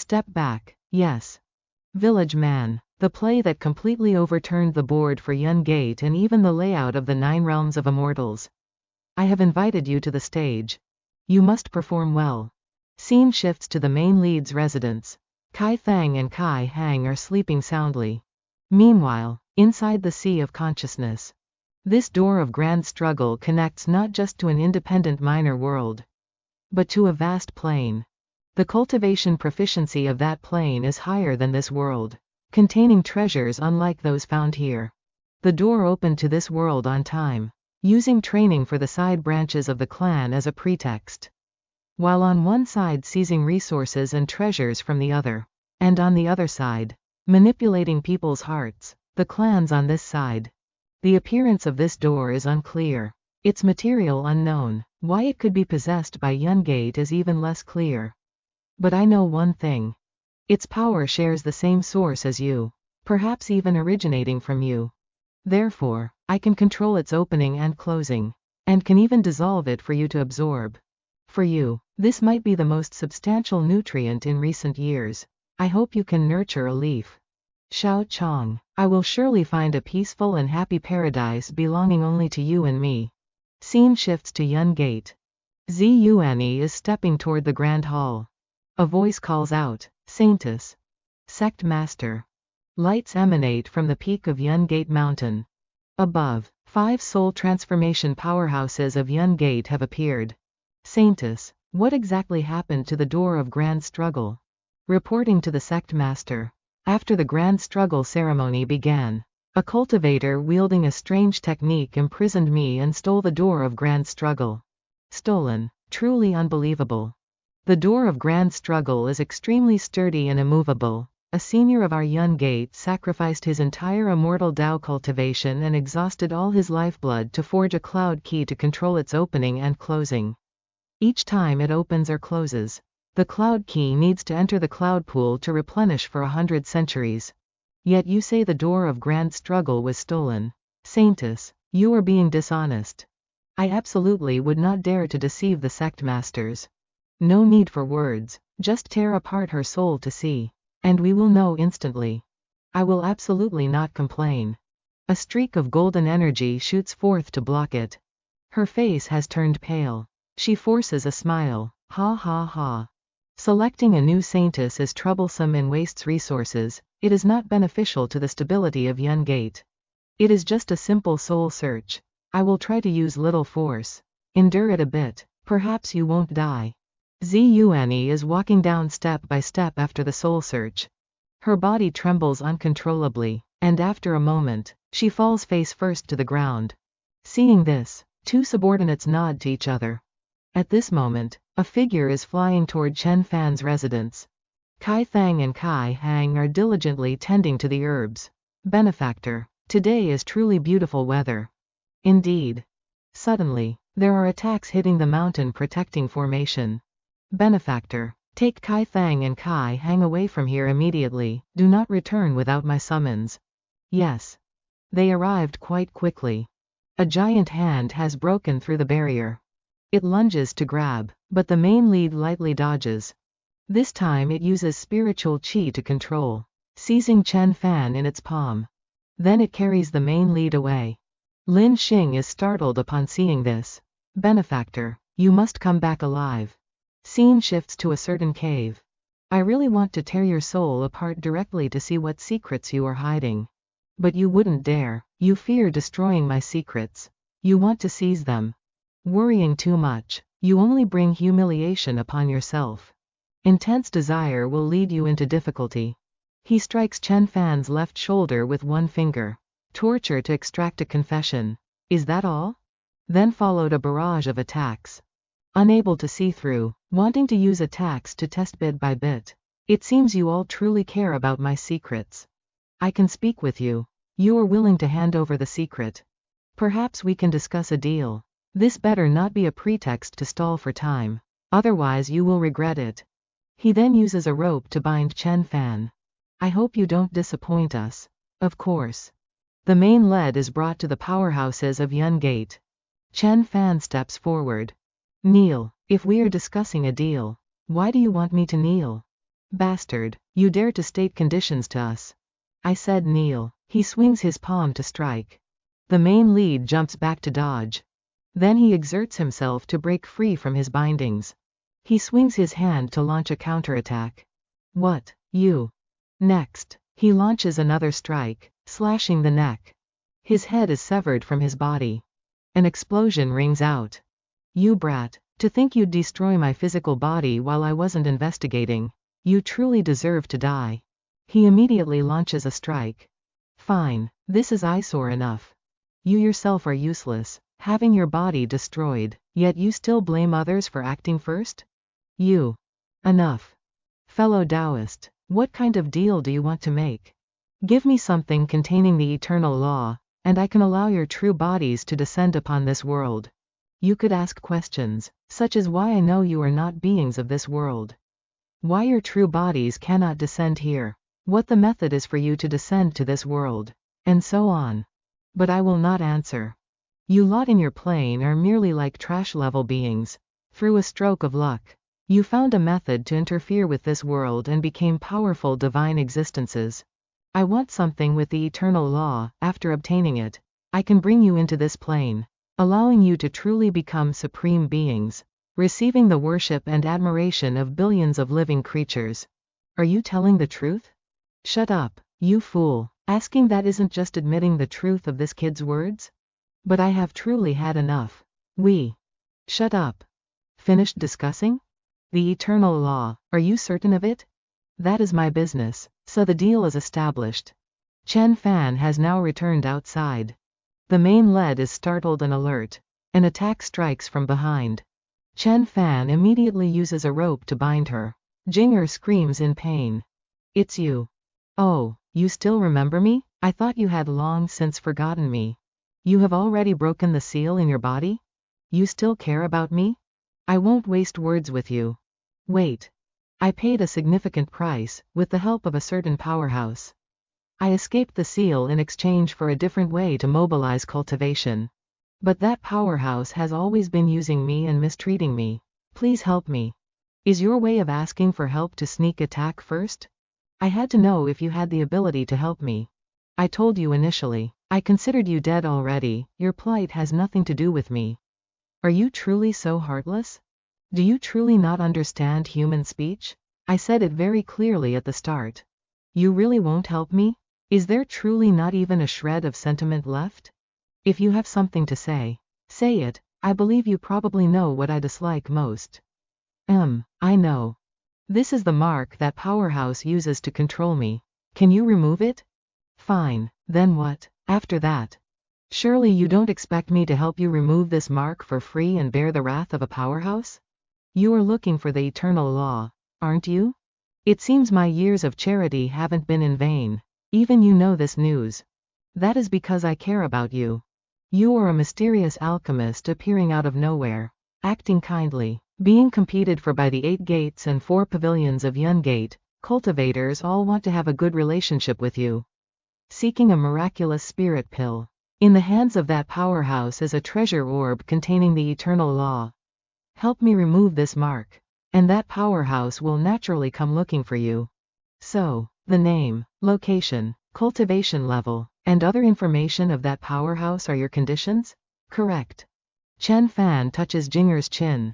Step back. Yes. Village Man. The play that completely overturned the board for Yun Gate and even the layout of the 9 realms of immortals. I have invited you to the stage. You must perform well. Scene shifts to the main lead's residence. Kai Thang and Kai Hang are sleeping soundly. Meanwhile, inside the sea of consciousness, this door of grand struggle connects not just to an independent minor world, but to a vast plane. The cultivation proficiency of that plane is higher than this world, containing treasures unlike those found here. The door opened to this world on time, using training for the side branches of the clan as a pretext. While on one side seizing resources and treasures from the other, and on the other side, manipulating people's hearts, the clans on this side. The appearance of this door is unclear. Its material unknown. Why it could be possessed by Yun Gate is even less clear. But I know one thing. Its power shares the same source as you, perhaps even originating from you. Therefore, I can control its opening and closing, and can even dissolve it for you to absorb. For you, this might be the most substantial nutrient in recent years. I hope you can nurture a leaf. Xiao Chong, I will surely find a peaceful and happy paradise belonging only to you and me. Scene shifts to Yun Gate. Zi Yuani is stepping toward the Grand Hall. A voice calls out, Saintess. Sect Master. Lights emanate from the peak of Yun Gate Mountain. Above, 5 soul transformation powerhouses of Yun Gate have appeared. Saintess, what exactly happened to the door of grand struggle? Reporting to the sect master. After the grand struggle ceremony began, a cultivator wielding a strange technique imprisoned me and stole the door of grand struggle. Stolen. Truly unbelievable. The door of grand struggle is extremely sturdy and immovable. A senior of our Yun Gate sacrificed his entire immortal Dao cultivation and exhausted all his lifeblood to forge a cloud key to control its opening and closing. Each time it opens or closes, the cloud key needs to enter the cloud pool to replenish for 100 centuries. Yet you say the door of grand struggle was stolen. Saintess, you are being dishonest. I absolutely would not dare to deceive the sect masters. No need for words, just tear apart her soul to see, and we will know instantly. I will absolutely not complain. A streak of golden energy shoots forth to block it. Her face has turned pale. She forces a smile. Ha ha ha. Selecting a new saintess is troublesome and wastes resources. It is not beneficial to the stability of Yun Gate. It is just a simple soul search. I will try to use little force. Endure it a bit. Perhaps you won't die. Zi Yuani is walking down step by step after the soul search. Her body trembles uncontrollably, and after a moment, she falls face first to the ground. Seeing this, 2 subordinates nod to each other. At this moment, a figure is flying toward Chen Fan's residence. Kai Thang and Kai Hang are diligently tending to the herbs. Benefactor, today is truly beautiful weather. Indeed. Suddenly, there are attacks hitting the mountain protecting formation. Benefactor, take Kai Thang and Kai Hang away from here immediately. Do not return without my summons. Yes. They arrived quite quickly. A giant hand has broken through the barrier. It lunges to grab, but the main lead lightly dodges. This time it uses spiritual chi to control, seizing Chen Fan in its palm. Then it carries the main lead away. Lin Xing is startled upon seeing this. Benefactor, you must come back alive. Scene shifts to a certain cave. I really want to tear your soul apart directly to see what secrets you are hiding. But you wouldn't dare. You fear destroying my secrets. You want to seize them. Worrying too much. You only bring humiliation upon yourself. Intense desire will lead you into difficulty. He strikes Chen Fan's left shoulder with one finger. Torture to extract a confession. Is that all? Then followed a barrage of attacks. Unable to see through, wanting to use attacks to test bit by bit. It seems you all truly care about my secrets. I can speak with you. You are willing to hand over the secret. Perhaps we can discuss a deal. This better not be a pretext to stall for time. Otherwise you will regret it. He then uses a rope to bind Chen Fan. I hope you don't disappoint us. Of course. The main lead is brought to the powerhouses of Yun Gate. Chen Fan steps forward. Kneel. If we are discussing a deal, why do you want me to kneel? Bastard, you dare to state conditions to us. I said kneel. He swings his palm to strike. The main lead jumps back to dodge. Then he exerts himself to break free from his bindings. He swings his hand to launch a counterattack. What, you? Next, he launches another strike, slashing the neck. His head is severed from his body. An explosion rings out. You brat, to think you'd destroy my physical body while I wasn't investigating. You truly deserve to die. He immediately launches a strike. Fine, this is eyesore enough. You yourself are useless, having your body destroyed, yet you still blame others for acting first? You. Enough. Fellow Taoist, what kind of deal do you want to make? Give me something containing the eternal law, and I can allow your true bodies to descend upon this world. You could ask questions, such as why I know you are not beings of this world. Why your true bodies cannot descend here. What the method is for you to descend to this world. And so on. But I will not answer. You lot in your plane are merely like trash-level beings. Through a stroke of luck, you found a method to interfere with this world and became powerful divine existences. I want something with the eternal law. After obtaining it, I can bring you into this plane, allowing you to truly become supreme beings, receiving the worship and admiration of billions of living creatures. Are you telling the truth? Shut up, you fool. Asking that isn't just admitting the truth of this kid's words? But I have truly had enough. Shut up. Finished discussing? The eternal law, are you certain of it? That is my business, so the deal is established. Chen Fan has now returned outside. The main lead is startled and alert. An attack strikes from behind. Chen Fan immediately uses a rope to bind her. Jinger screams in pain. It's you. Oh, you still remember me? I thought you had long since forgotten me. You have already broken the seal in your body? You still care about me? I won't waste words with you. Wait. I paid a significant price, with the help of a certain powerhouse. I escaped the seal in exchange for a different way to mobilize cultivation. But that powerhouse has always been using me and mistreating me. Please help me. Is your way of asking for help to sneak attack first? I had to know if you had the ability to help me. I told you initially. I considered you dead already. Your plight has nothing to do with me. Are you truly so heartless? Do you truly not understand human speech? I said it very clearly at the start. You really won't help me? Is there truly not even a shred of sentiment left? If you have something to say it. I believe you probably know what I dislike most. I know. This is the mark that powerhouse uses to control me. Can you remove it? Fine, then what? After that? Surely you don't expect me to help you remove this mark for free and bear the wrath of a powerhouse? You are looking for the eternal law, aren't you? It seems my years of charity haven't been in vain. Even you know this news. That is because I care about you. You are a mysterious alchemist appearing out of nowhere, acting kindly, being competed for by the 8 gates and 4 pavilions of Yun Gate. Cultivators all want to have a good relationship with you. Seeking a miraculous spirit pill. In the hands of that powerhouse is a treasure orb containing the eternal law. Help me remove this mark, and that powerhouse will naturally come looking for you. So, the name, location, cultivation level, and other information of that powerhouse are your conditions? Correct. Chen Fan touches Jinger's chin.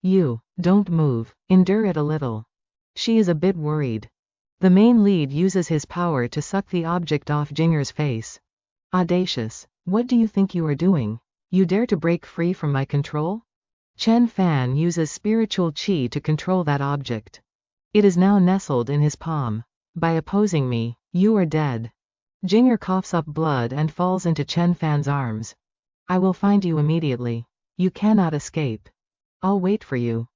You, don't move, endure it a little. She is a bit worried. The main lead uses his power to suck the object off Jinger's face. Audacious, what do you think you are doing? You dare to break free from my control? Chen Fan uses spiritual qi to control that object. It is now nestled in his palm. By opposing me, you are dead. Jinger coughs up blood and falls into Chen Fan's arms. I will find you immediately. You cannot escape. I'll wait for you.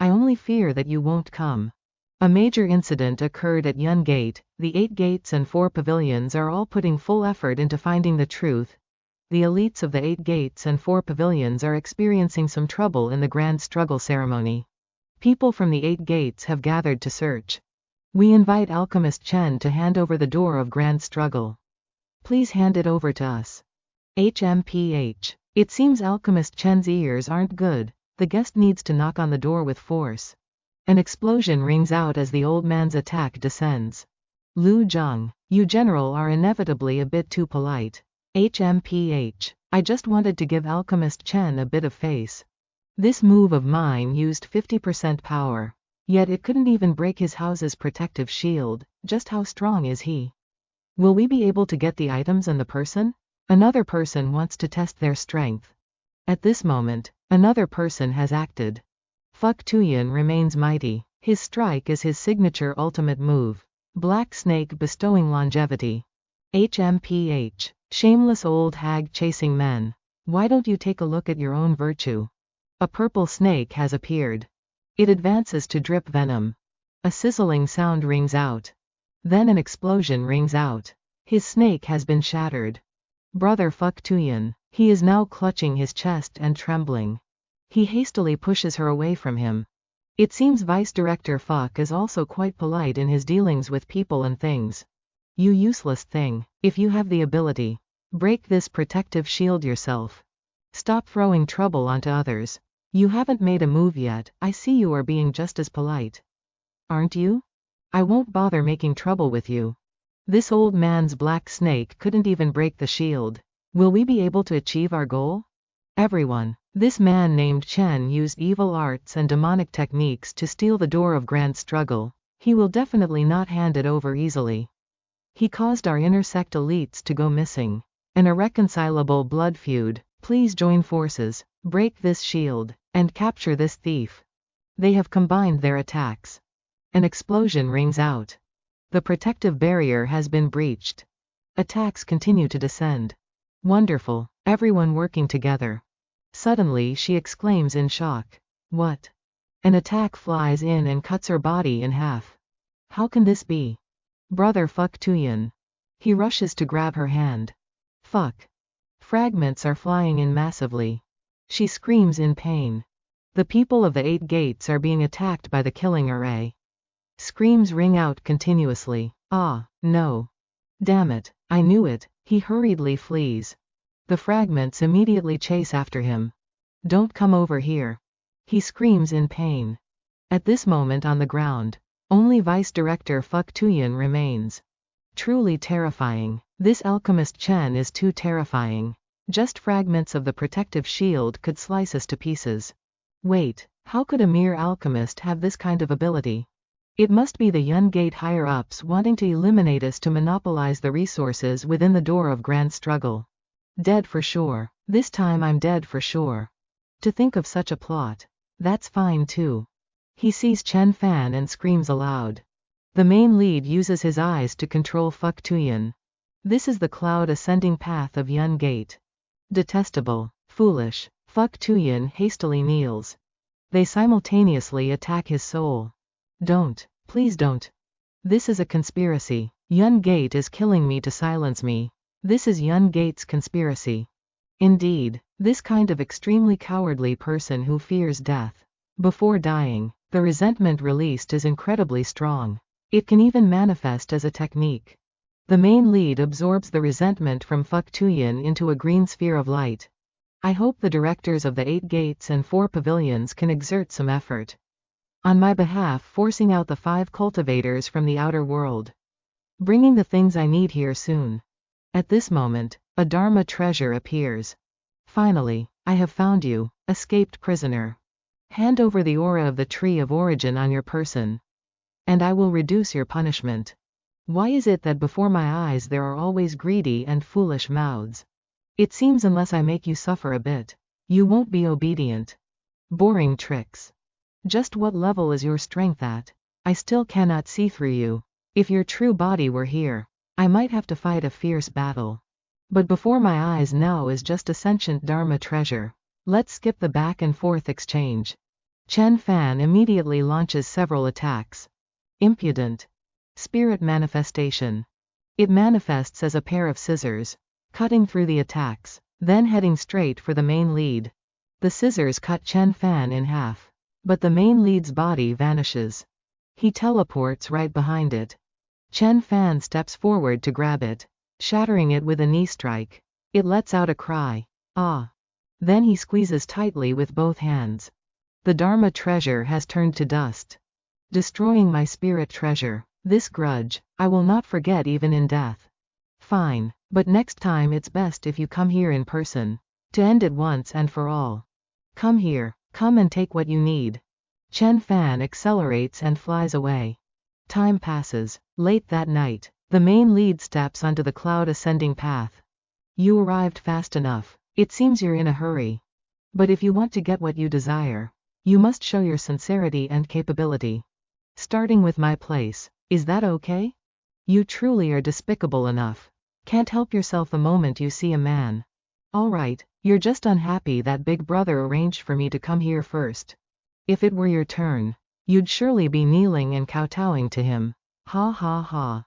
I only fear that you won't come. A major incident occurred at Yun Gate. The 8 gates and 4 pavilions are all putting full effort into finding the truth. The elites of the 8 gates and 4 pavilions are experiencing some trouble in the grand struggle ceremony. People from the 8 gates have gathered to search. We invite Alchemist Chen to hand over the door of grand struggle. Please hand it over to us. HMPH. It seems Alchemist Chen's ears aren't good. The guest needs to knock on the door with force. An explosion rings out as the old man's attack descends. Lu Zheng, you general are inevitably a bit too polite. HMPH. I just wanted to give Alchemist Chen a bit of face. This move of mine used 50% power. Yet it couldn't even break his house's protective shield. Just how strong is he? Will we be able to get the items and the person? Another person wants to test their strength. At this moment, another person has acted. Fuck Tuyen remains mighty. His strike is his signature ultimate move. Black Snake bestowing longevity. HMPH. Shameless old hag chasing men. Why don't you take a look at your own virtue? A purple snake has appeared. It advances to drip venom. A sizzling sound rings out. Then an explosion rings out. His snake has been shattered. Brother Fuck Tuyen. He is now clutching his chest and trembling. He hastily pushes her away from him. It seems Vice Director Fuck is also quite polite in his dealings with people and things. You useless thing, if you have the ability, break this protective shield yourself. Stop throwing trouble onto others. You haven't made a move yet. I see you are being just as polite. Aren't you? I won't bother making trouble with you. This old man's black snake couldn't even break the shield. Will we be able to achieve our goal? Everyone. This man named Chen used evil arts and demonic techniques to steal the door of Grand Struggle. He will definitely not hand it over easily. He caused our intersect elites to go missing. An irreconcilable blood feud. Please join forces, break this shield, and capture this thief. They have combined their attacks. An explosion rings out. The protective barrier has been breached. Attacks continue to descend. Wonderful, everyone working together. Suddenly she exclaims in shock. What? An attack flies in and cuts her body in half. How can this be? Brother Fuck Tuyen. He rushes to grab her hand. Fuck. Fragments are flying in massively. She screams in pain. The people of the 8 gates are being attacked by the killing array. Screams ring out continuously. Ah, no. Damn it, I knew it. He hurriedly flees. The fragments immediately chase after him. Don't come over here. He screams in pain. At this moment on the ground, only Vice Director Fuck Tuyen remains. Truly terrifying. This Alchemist Chen is too terrifying. Just fragments of the protective shield could slice us to pieces. Wait, how could a mere alchemist have this kind of ability? It must be the Yun Gate higher-ups wanting to eliminate us to monopolize the resources within the door of Grand Struggle. Dead for sure. This time I'm dead for sure. To think of such a plot. That's fine too. He sees Chen Fan and screams aloud. The main lead uses his eyes to control Fuck Tuyen. This is the cloud ascending path of Yun Gate. Detestable. Foolish. Fuck Tuyen hastily kneels. They simultaneously attack his soul. Don't. Please don't. This is a conspiracy. Yun Gate is killing me to silence me. This is Yun Gate's conspiracy. Indeed, this kind of extremely cowardly person who fears death. Before dying, the resentment released is incredibly strong. It can even manifest as a technique. The main lead absorbs the resentment from Fuck Tuyen into a green sphere of light. I hope the directors of the 8 gates and 4 pavilions can exert some effort on my behalf, forcing out the 5 cultivators from the outer world. Bringing the things I need here soon. At this moment, a Dharma treasure appears. Finally, I have found you, escaped prisoner. Hand over the aura of the tree of origin on your person, and I will reduce your punishment. Why is it that before my eyes there are always greedy and foolish mouths? It seems unless I make you suffer a bit, you won't be obedient. Boring tricks. Just what level is your strength at? I still cannot see through you. If your true body were here, I might have to fight a fierce battle. But before my eyes now is just a sentient Dharma treasure. Let's skip the back and forth exchange. Chen Fan immediately launches several attacks. Impudent. Spirit manifestation. It manifests as a pair of scissors, cutting through the attacks, then heading straight for the main lead. The scissors cut Chen Fan in half, but the main lead's body vanishes. He teleports right behind it. Chen Fan steps forward to grab it, shattering it with a knee strike. It lets out a cry. Ah. Then he squeezes tightly with both hands. The Dharma treasure has turned to dust. destroying my spirit treasure. This grudge, I will not forget even in death. Fine, but next time it's best if you come here in person. To end it once and for all. Come here, come and take what you need. Chen Fan accelerates and flies away. Time passes. Late that night, the main lead steps onto the cloud ascending path. You arrived fast enough. It seems you're in a hurry. But if you want to get what you desire, you must show your sincerity and capability. Starting with my place, is that okay? You truly are despicable enough. Can't help yourself the moment you see a man. Alright, you're just unhappy that Big Brother arranged for me to come here first. If it were your turn, you'd surely be kneeling and kowtowing to him. Ha ha ha.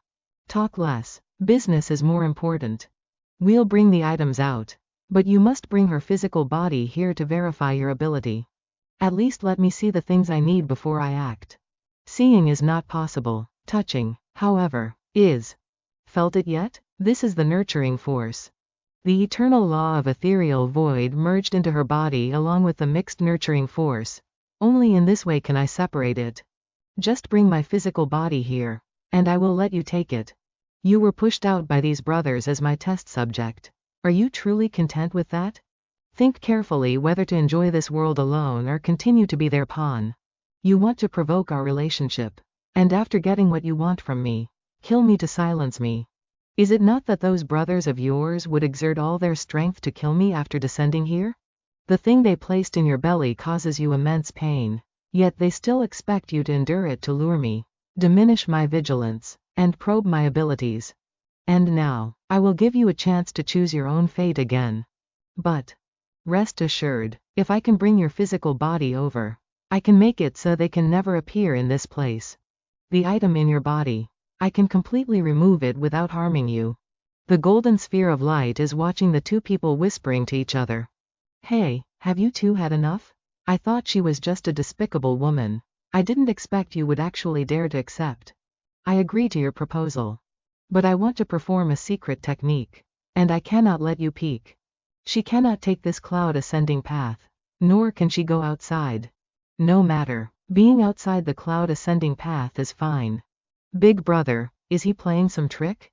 Talk less. Business is more important. We'll bring the items out. But you must bring her physical body here to verify your ability. At least let me see the things I need before I act. Seeing is not possible. Touching, however, is. Felt it yet? This is the nurturing force. The eternal law of ethereal void merged into her body along with the mixed nurturing force. Only in this way can I separate it. Just bring my physical body here, and I will let you take it. You were pushed out by these brothers as my test subject. Are you truly content with that? Think carefully whether to enjoy this world alone or continue to be their pawn. You want to provoke our relationship. And after getting what you want from me, kill me to silence me. Is it not that those brothers of yours would exert all their strength to kill me after descending here? The thing they placed in your belly causes you immense pain, yet they still expect you to endure it to lure me, diminish my vigilance, and probe my abilities. And now, I will give you a chance to choose your own fate again. But, rest assured, if I can bring your physical body over, I can make it so they can never appear in this place. The item in your body, I can completely remove it without harming you. The golden sphere of light is watching the two people whispering to each other. Hey, have you two had enough? I thought she was just a despicable woman. I didn't expect you would actually dare to accept. I agree to your proposal. But I want to perform a secret technique, and I cannot let you peek. She cannot take this cloud ascending path, nor can she go outside. No matter, being outside the cloud ascending path is fine. Big Brother, is he playing some trick?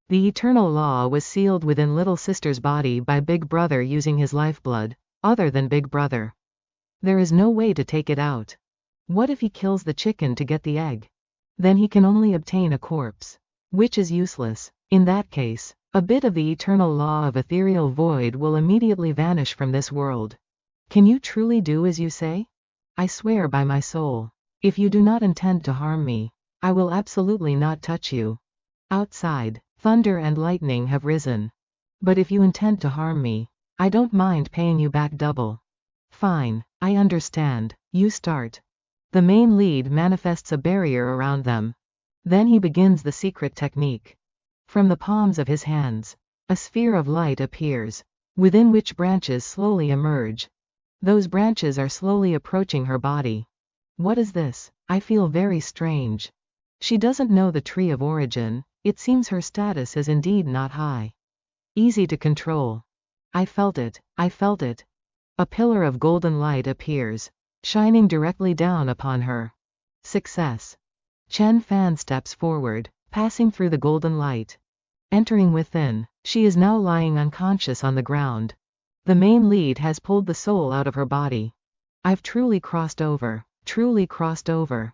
The eternal law was sealed within little sister's body by Big Brother using his lifeblood, other than Big Brother. There is no way to take it out. What if he kills the chicken to get the egg? Then he can only obtain a corpse, which is useless. In that case, a bit of the eternal law of ethereal void will immediately vanish from this world. Can you truly do as you say? I swear by my soul, if you do not intend to harm me, I will absolutely not touch you. Outside, thunder and lightning have risen. But if you intend to harm me, I don't mind paying you back double. Fine, I understand. You start. The main lead manifests a barrier around them. Then he begins the secret technique. From the palms of his hands, a sphere of light appears, within which branches slowly emerge. Those branches are slowly approaching her body. What is this? I feel very strange. She doesn't know the tree of origin. It seems her status is indeed not high. Easy to control. I felt it. I felt it. A pillar of golden light appears, shining directly down upon her. Success. Chen Fan steps forward, passing through the golden light. Entering within, she is now lying unconscious on the ground. The main lead has pulled the soul out of her body. I've truly crossed over. Truly crossed over.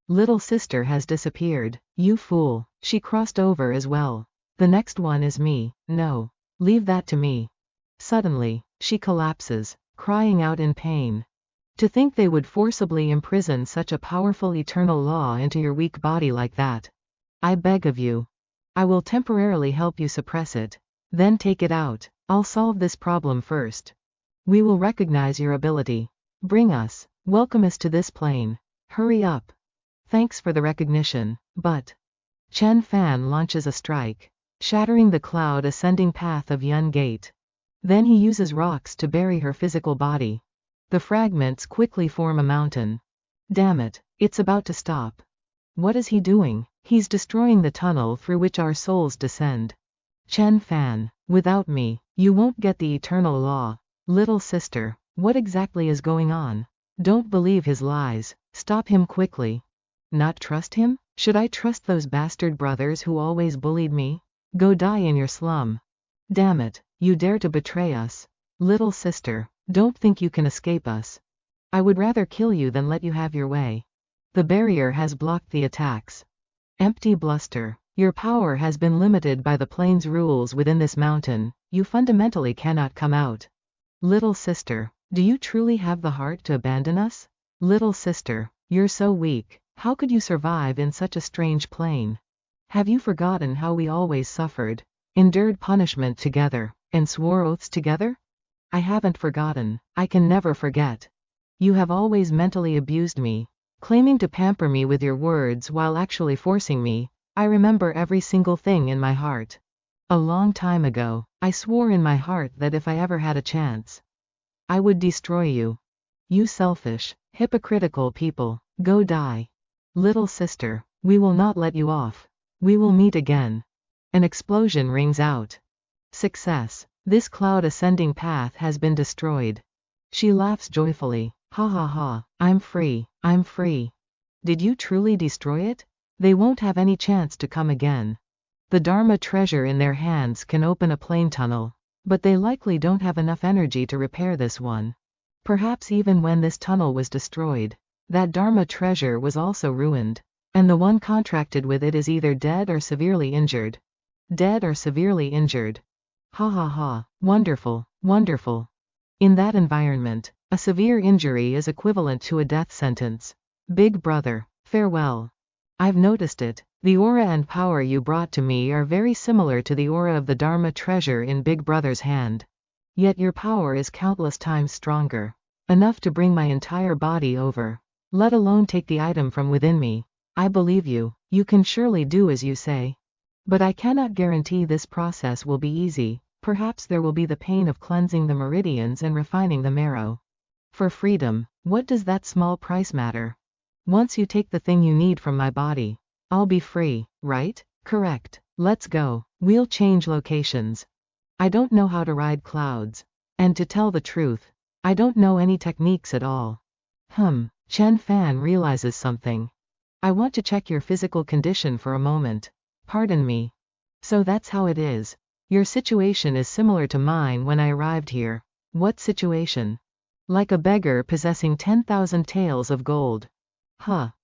Little sister has disappeared. You fool. She crossed over as well. The next one is me. No. Leave that to me. Suddenly, she collapses, crying out in pain. To think they would forcibly imprison such a powerful eternal law into your weak body like that. I beg of you. I will temporarily help you suppress it. Then take it out. I'll solve this problem first. We will recognize your ability. Welcome us to this plane. Hurry up. Thanks for the recognition, but... Chen Fan launches a strike, shattering the cloud ascending path of Yun Gate. Then he uses rocks to bury her physical body. The fragments quickly form a mountain. Damn it, it's about to stop. What is he doing? He's destroying the tunnel through which our souls descend. Chen Fan, without me, you won't get the eternal law. Little sister, what exactly is going on? Don't believe his lies. Stop him quickly. Not trust him? Should I trust those bastard brothers who always bullied me? Go die in your slum. Damn it, you dare to betray us. Little sister, don't think you can escape us. I would rather kill you than let you have your way. The barrier has blocked the attacks. Empty bluster. Your power has been limited by the plane's rules within this mountain. You fundamentally cannot come out. Little sister, do you truly have the heart to abandon us? Little sister, you're so weak. How could you survive in such a strange plane? Have you forgotten how we always suffered, endured punishment together, and swore oaths together? I haven't forgotten. I can never forget. You have always mentally abused me, claiming to pamper me with your words while actually forcing me. I remember every single thing in my heart. A long time ago, I swore in my heart that if I ever had a chance, I would destroy you. You selfish, hypocritical people, go die. Little sister, we will not let you off. We will meet again. An explosion rings out. Success. This cloud ascending path has been destroyed. She laughs joyfully. Ha ha ha, I'm free, I'm free. Did you truly destroy it? They won't have any chance to come again. The Dharma treasure in their hands can open a plane tunnel, but they likely don't have enough energy to repair this one. Perhaps even when this tunnel was destroyed, that Dharma treasure was also ruined, and the one contracted with it is either dead or severely injured. Dead or severely injured. Ha ha ha, wonderful, wonderful. In that environment, a severe injury is equivalent to a death sentence. Big brother, farewell. I've noticed it. The aura and power you brought to me are very similar to the aura of the Dharma treasure in Big Brother's hand. Yet your power is countless times stronger. Enough to bring my entire body over. Let alone take the item from within me. I believe you. You can surely do as you say. But I cannot guarantee this process will be easy. Perhaps there will be the pain of cleansing the meridians and refining the marrow. For freedom, what does that small price matter? Once you take the thing you need from my body, I'll be free, right? Correct. Let's go. We'll change locations. I don't know how to ride clouds. And to tell the truth, I don't know any techniques at all. Chen Fan realizes something. I want to check your physical condition for a moment. Pardon me. So that's how it is. Your situation is similar to mine when I arrived here. What situation? Like a beggar possessing 10,000 taels of gold.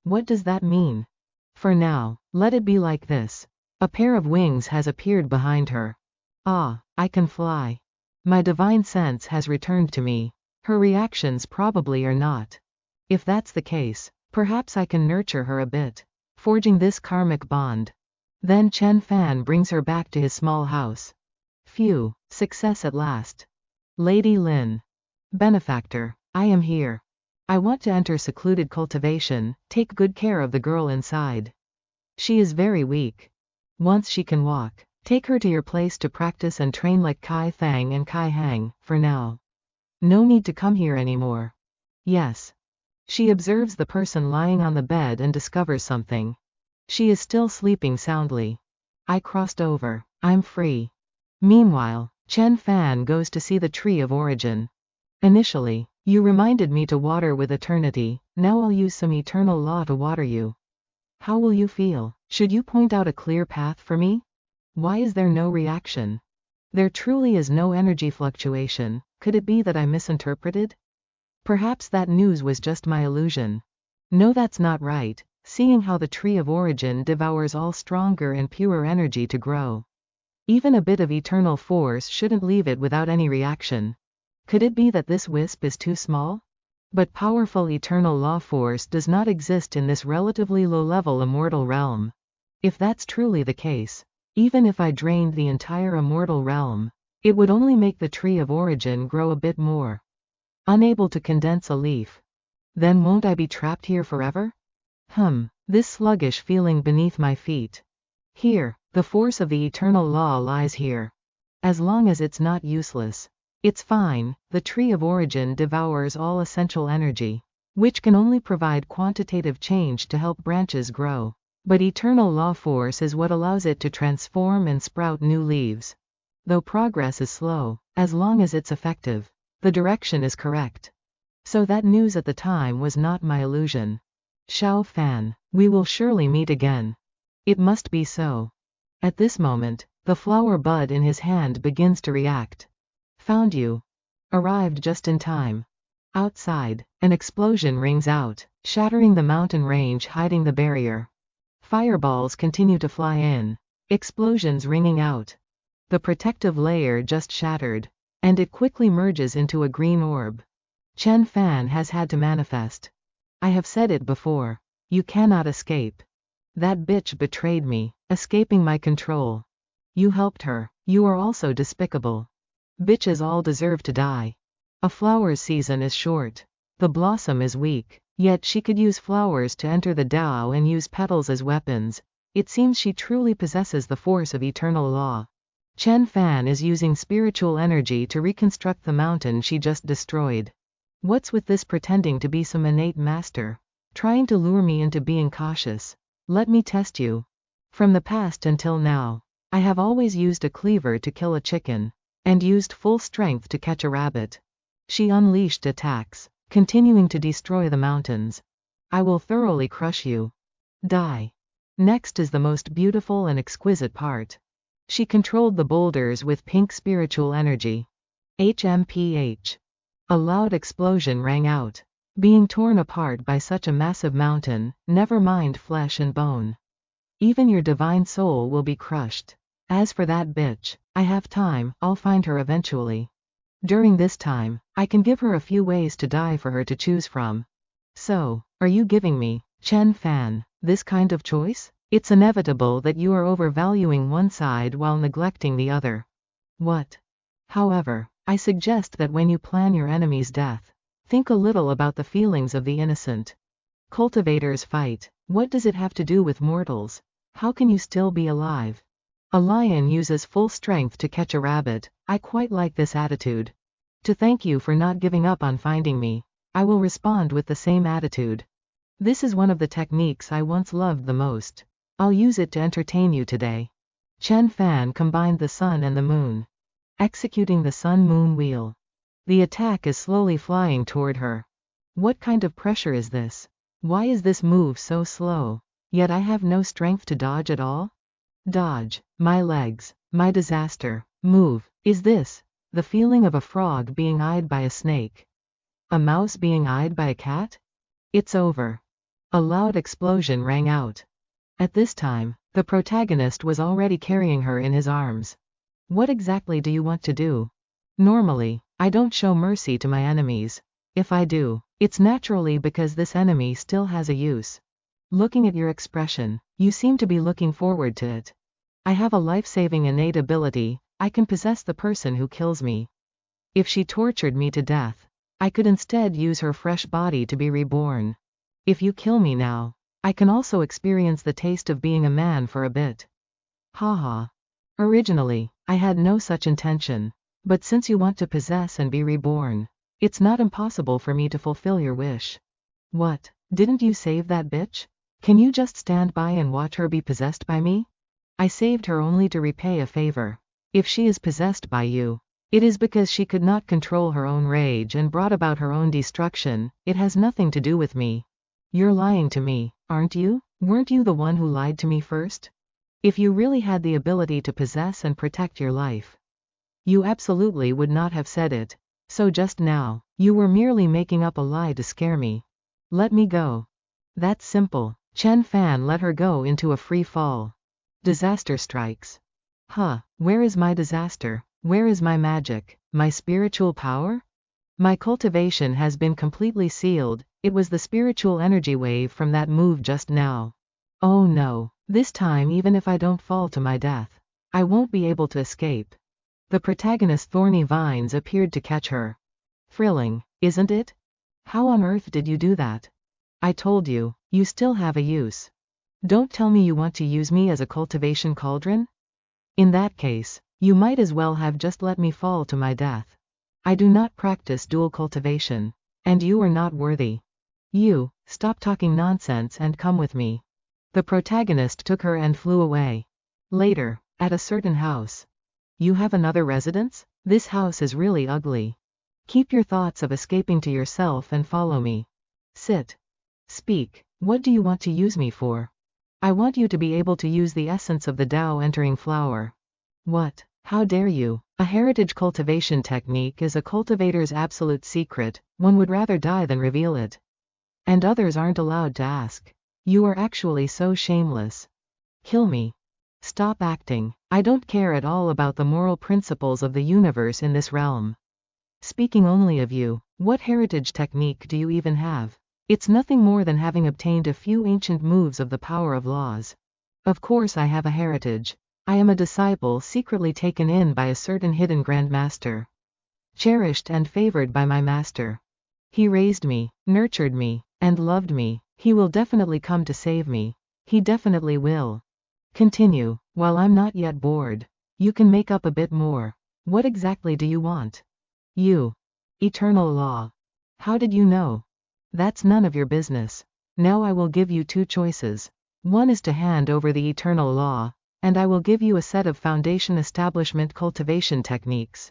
What does that mean? For now, let it be like this. A pair of wings has appeared behind her. Ah, I can fly. My divine sense has returned to me. Her reactions probably are not. If that's the case, perhaps I can nurture her a bit, forging this karmic bond. Then Chen Fan brings her back to his small house. Phew, success at last. Lady Lin. Benefactor, I am here. I want to enter secluded cultivation. Take good care of the girl inside. She is very weak. Once she can walk, take her to your place to practice and train like Kai Thang and Kai Hang, for now. No need to come here anymore. Yes. She observes the person lying on the bed and discovers something. She is still sleeping soundly. I crossed over. I'm free. Meanwhile, Chen Fan goes to see the Tree of Origin. Initially, you reminded me to water with eternity. Now I'll use some eternal law to water you. How will you feel? Should you point out a clear path for me? Why is there no reaction? There truly is no energy fluctuation. Could it be that I misinterpreted? Perhaps that news was just my illusion. No, that's not right, seeing how the Tree of Origin devours all stronger and purer energy to grow. Even a bit of eternal force shouldn't leave it without any reaction. Could it be that this wisp is too small? But powerful eternal law force does not exist in this relatively low-level immortal realm. If that's truly the case, even if I drained the entire immortal realm, it would only make the Tree of Origin grow a bit more. Unable to condense a leaf. Then won't I be trapped here forever? This sluggish feeling beneath my feet. Here, the force of the eternal law lies here. As long as it's not useless. It's fine. The Tree of Origin devours all essential energy, which can only provide quantitative change to help branches grow. But eternal law force is what allows it to transform and sprout new leaves. Though progress is slow, as long as it's effective, the direction is correct. So that news at the time was not my illusion. Xiao Fan, we will surely meet again. It must be so. At this moment, the flower bud in his hand begins to react. Found you. Arrived just in time. Outside, an explosion rings out, shattering the mountain range hiding the barrier. Fireballs continue to fly in. Explosions ringing out. The protective layer just shattered, and it quickly merges into a green orb. Chen Fan has had to manifest. I have said it before. You cannot escape. That bitch betrayed me, escaping my control. You helped her. You are also despicable. Bitches all deserve to die. A flower's season is short. The blossom is weak, yet she could use flowers to enter the Dao and use petals as weapons. It seems she truly possesses the force of eternal law. Chen Fan is using spiritual energy to reconstruct the mountain she just destroyed. What's with this pretending to be some innate master? Trying to lure me into being cautious. Let me test you. From the past until now, I have always used a cleaver to kill a chicken, and used full strength to catch a rabbit. She unleashed attacks, continuing to destroy the mountains. I will thoroughly crush you. Die. Next is the most beautiful and exquisite part. She controlled the boulders with pink spiritual energy. HMPH. A loud explosion rang out. Being torn apart by such a massive mountain, never mind flesh and bone. Even your divine soul will be crushed. As for that bitch, I have time, I'll find her eventually. During this time, I can give her a few ways to die for her to choose from. So, are you giving me, Chen Fan, this kind of choice? It's inevitable that you are overvaluing one side while neglecting the other. What? However, I suggest that when you plan your enemy's death, think a little about the feelings of the innocent. Cultivators fight. What does it have to do with mortals? How can you still be alive? A lion uses full strength to catch a rabbit. I quite like this attitude. To thank you for not giving up on finding me, I will respond with the same attitude. This is one of the techniques I once loved the most. I'll use it to entertain you today. Chen Fan combined the sun and the moon, executing the sun-moon wheel. The attack is slowly flying toward her. What kind of pressure is this? Why is this move so slow? Yet I have no strength to dodge at all? Dodge. My legs. My disaster. Move. Is this the feeling of a frog being eyed by a snake? A mouse being eyed by a cat? It's over. A loud explosion rang out. At this time, the protagonist was already carrying her in his arms. What exactly do you want to do? Normally, I don't show mercy to my enemies. If I do, it's naturally because this enemy still has a use. Looking at your expression, you seem to be looking forward to it. I have a life-saving innate ability. I can possess the person who kills me. If she tortured me to death, I could instead use her fresh body to be reborn. If you kill me now, I can also experience the taste of being a man for a bit. Haha. Originally, I had no such intention. But since you want to possess and be reborn, it's not impossible for me to fulfill your wish. What? Didn't you save that bitch? Can you just stand by and watch her be possessed by me? I saved her only to repay a favor. If she is possessed by you, it is because she could not control her own rage and brought about her own destruction. It has nothing to do with me. You're lying to me, aren't you? Weren't you the one who lied to me first? If you really had the ability to possess and protect your life, you absolutely would not have said it. So just now, you were merely making up a lie to scare me. Let me go. That's simple. Chen Fan let her go into a free fall. Disaster strikes. Huh, where is my disaster? Where is my magic? My spiritual power? My cultivation has been completely sealed. It was the spiritual energy wave from that move just now. Oh no, this time even if I don't fall to my death, I won't be able to escape. The protagonist's thorny vines appeared to catch her. Thrilling, isn't it? How on earth did you do that? I told you, you still have a use. Don't tell me you want to use me as a cultivation cauldron? In that case, you might as well have just let me fall to my death. I do not practice dual cultivation, and you are not worthy. You, stop talking nonsense and come with me. The protagonist took her and flew away. Later, at a certain house. You have another residence? This house is really ugly. Keep your thoughts of escaping to yourself and follow me. Sit. Speak. What do you want to use me for? I want you to be able to use the essence of the Tao entering flower. What? How dare you? A heritage cultivation technique is a cultivator's absolute secret, one would rather die than reveal it. And others aren't allowed to ask. You are actually so shameless. Kill me. Stop acting. I don't care at all about the moral principles of the universe in this realm. Speaking only of you, what heritage technique do you even have? It's nothing more than having obtained a few ancient moves of the power of laws. Of course I have a heritage. I am a disciple secretly taken in by a certain hidden grandmaster. Cherished and favored by my master. He raised me, nurtured me, and loved me. He will definitely come to save me. He definitely will. Continue, while I'm not yet bored. You can make up a bit more. What exactly do you want? You. Eternal law. How did you know? That's none of your business. Now I will give you two choices. One is to hand over the eternal law, and I will give you a set of foundation establishment cultivation techniques.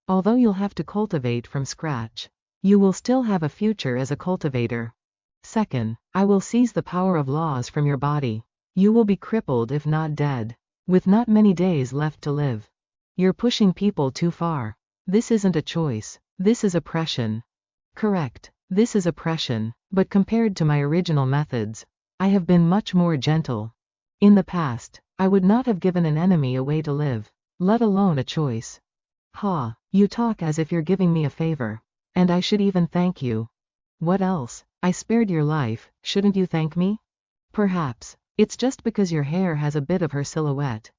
Although you'll have to cultivate from scratch, you will still have a future as a cultivator. Second, I will seize the power of laws from your body. You will be crippled if not dead, with not many days left to live. You're pushing people too far. This isn't a choice. This is oppression. Correct. This is oppression, but compared to my original methods, I have been much more gentle. In the past, I would not have given an enemy a way to live, let alone a choice. Ha, you talk as if you're giving me a favor, and I should even thank you. What else? I spared your life, shouldn't you thank me? Perhaps. It's just because your hair has a bit of her silhouette.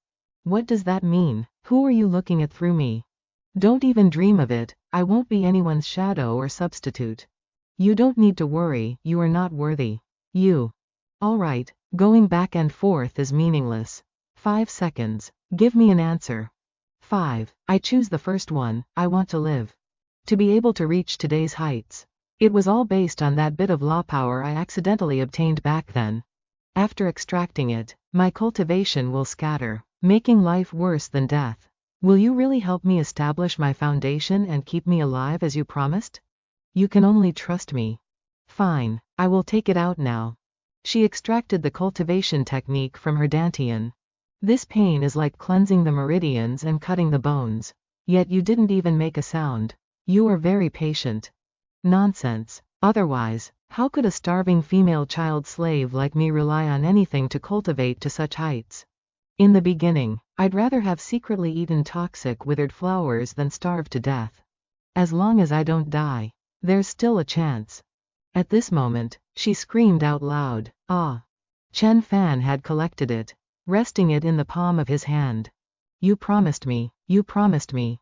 What does that mean? Who are you looking at through me? Don't even dream of it, I won't be anyone's shadow or substitute. You don't need to worry, you are not worthy. You. Alright, going back and forth is meaningless. 5 seconds. Give me an answer. 5. I choose the first one, I want to live. To be able to reach today's heights. It was all based on that bit of law power I accidentally obtained back then. After extracting it, my cultivation will scatter, making life worse than death. Will you really help me establish my foundation and keep me alive as you promised? You can only trust me. Fine, I will take it out now. She extracted the cultivation technique from her dantian. This pain is like cleansing the meridians and cutting the bones. Yet you didn't even make a sound. You are very patient. Nonsense. Otherwise, how could a starving female child slave like me rely on anything to cultivate to such heights? In the beginning, I'd rather have secretly eaten toxic withered flowers than starve to death. As long as I don't die, there's still a chance. At this moment, she screamed out loud, ah! Chen Fan had collected it, resting it in the palm of his hand. You promised me, you promised me.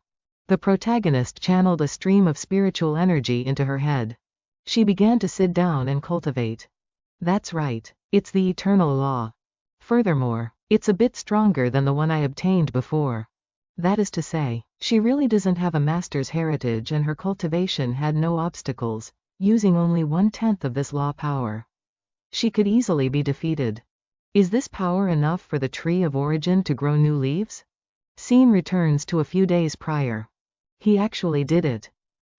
The protagonist channeled a stream of spiritual energy into her head. She began to sit down and cultivate. That's right, it's the eternal law. Furthermore, it's a bit stronger than the one I obtained before. That is to say, she really doesn't have a master's heritage and her cultivation had no obstacles, using only 1/10 of this law power. She could easily be defeated. Is this power enough for the tree of origin to grow new leaves? Scene returns to a few days prior. He actually did it.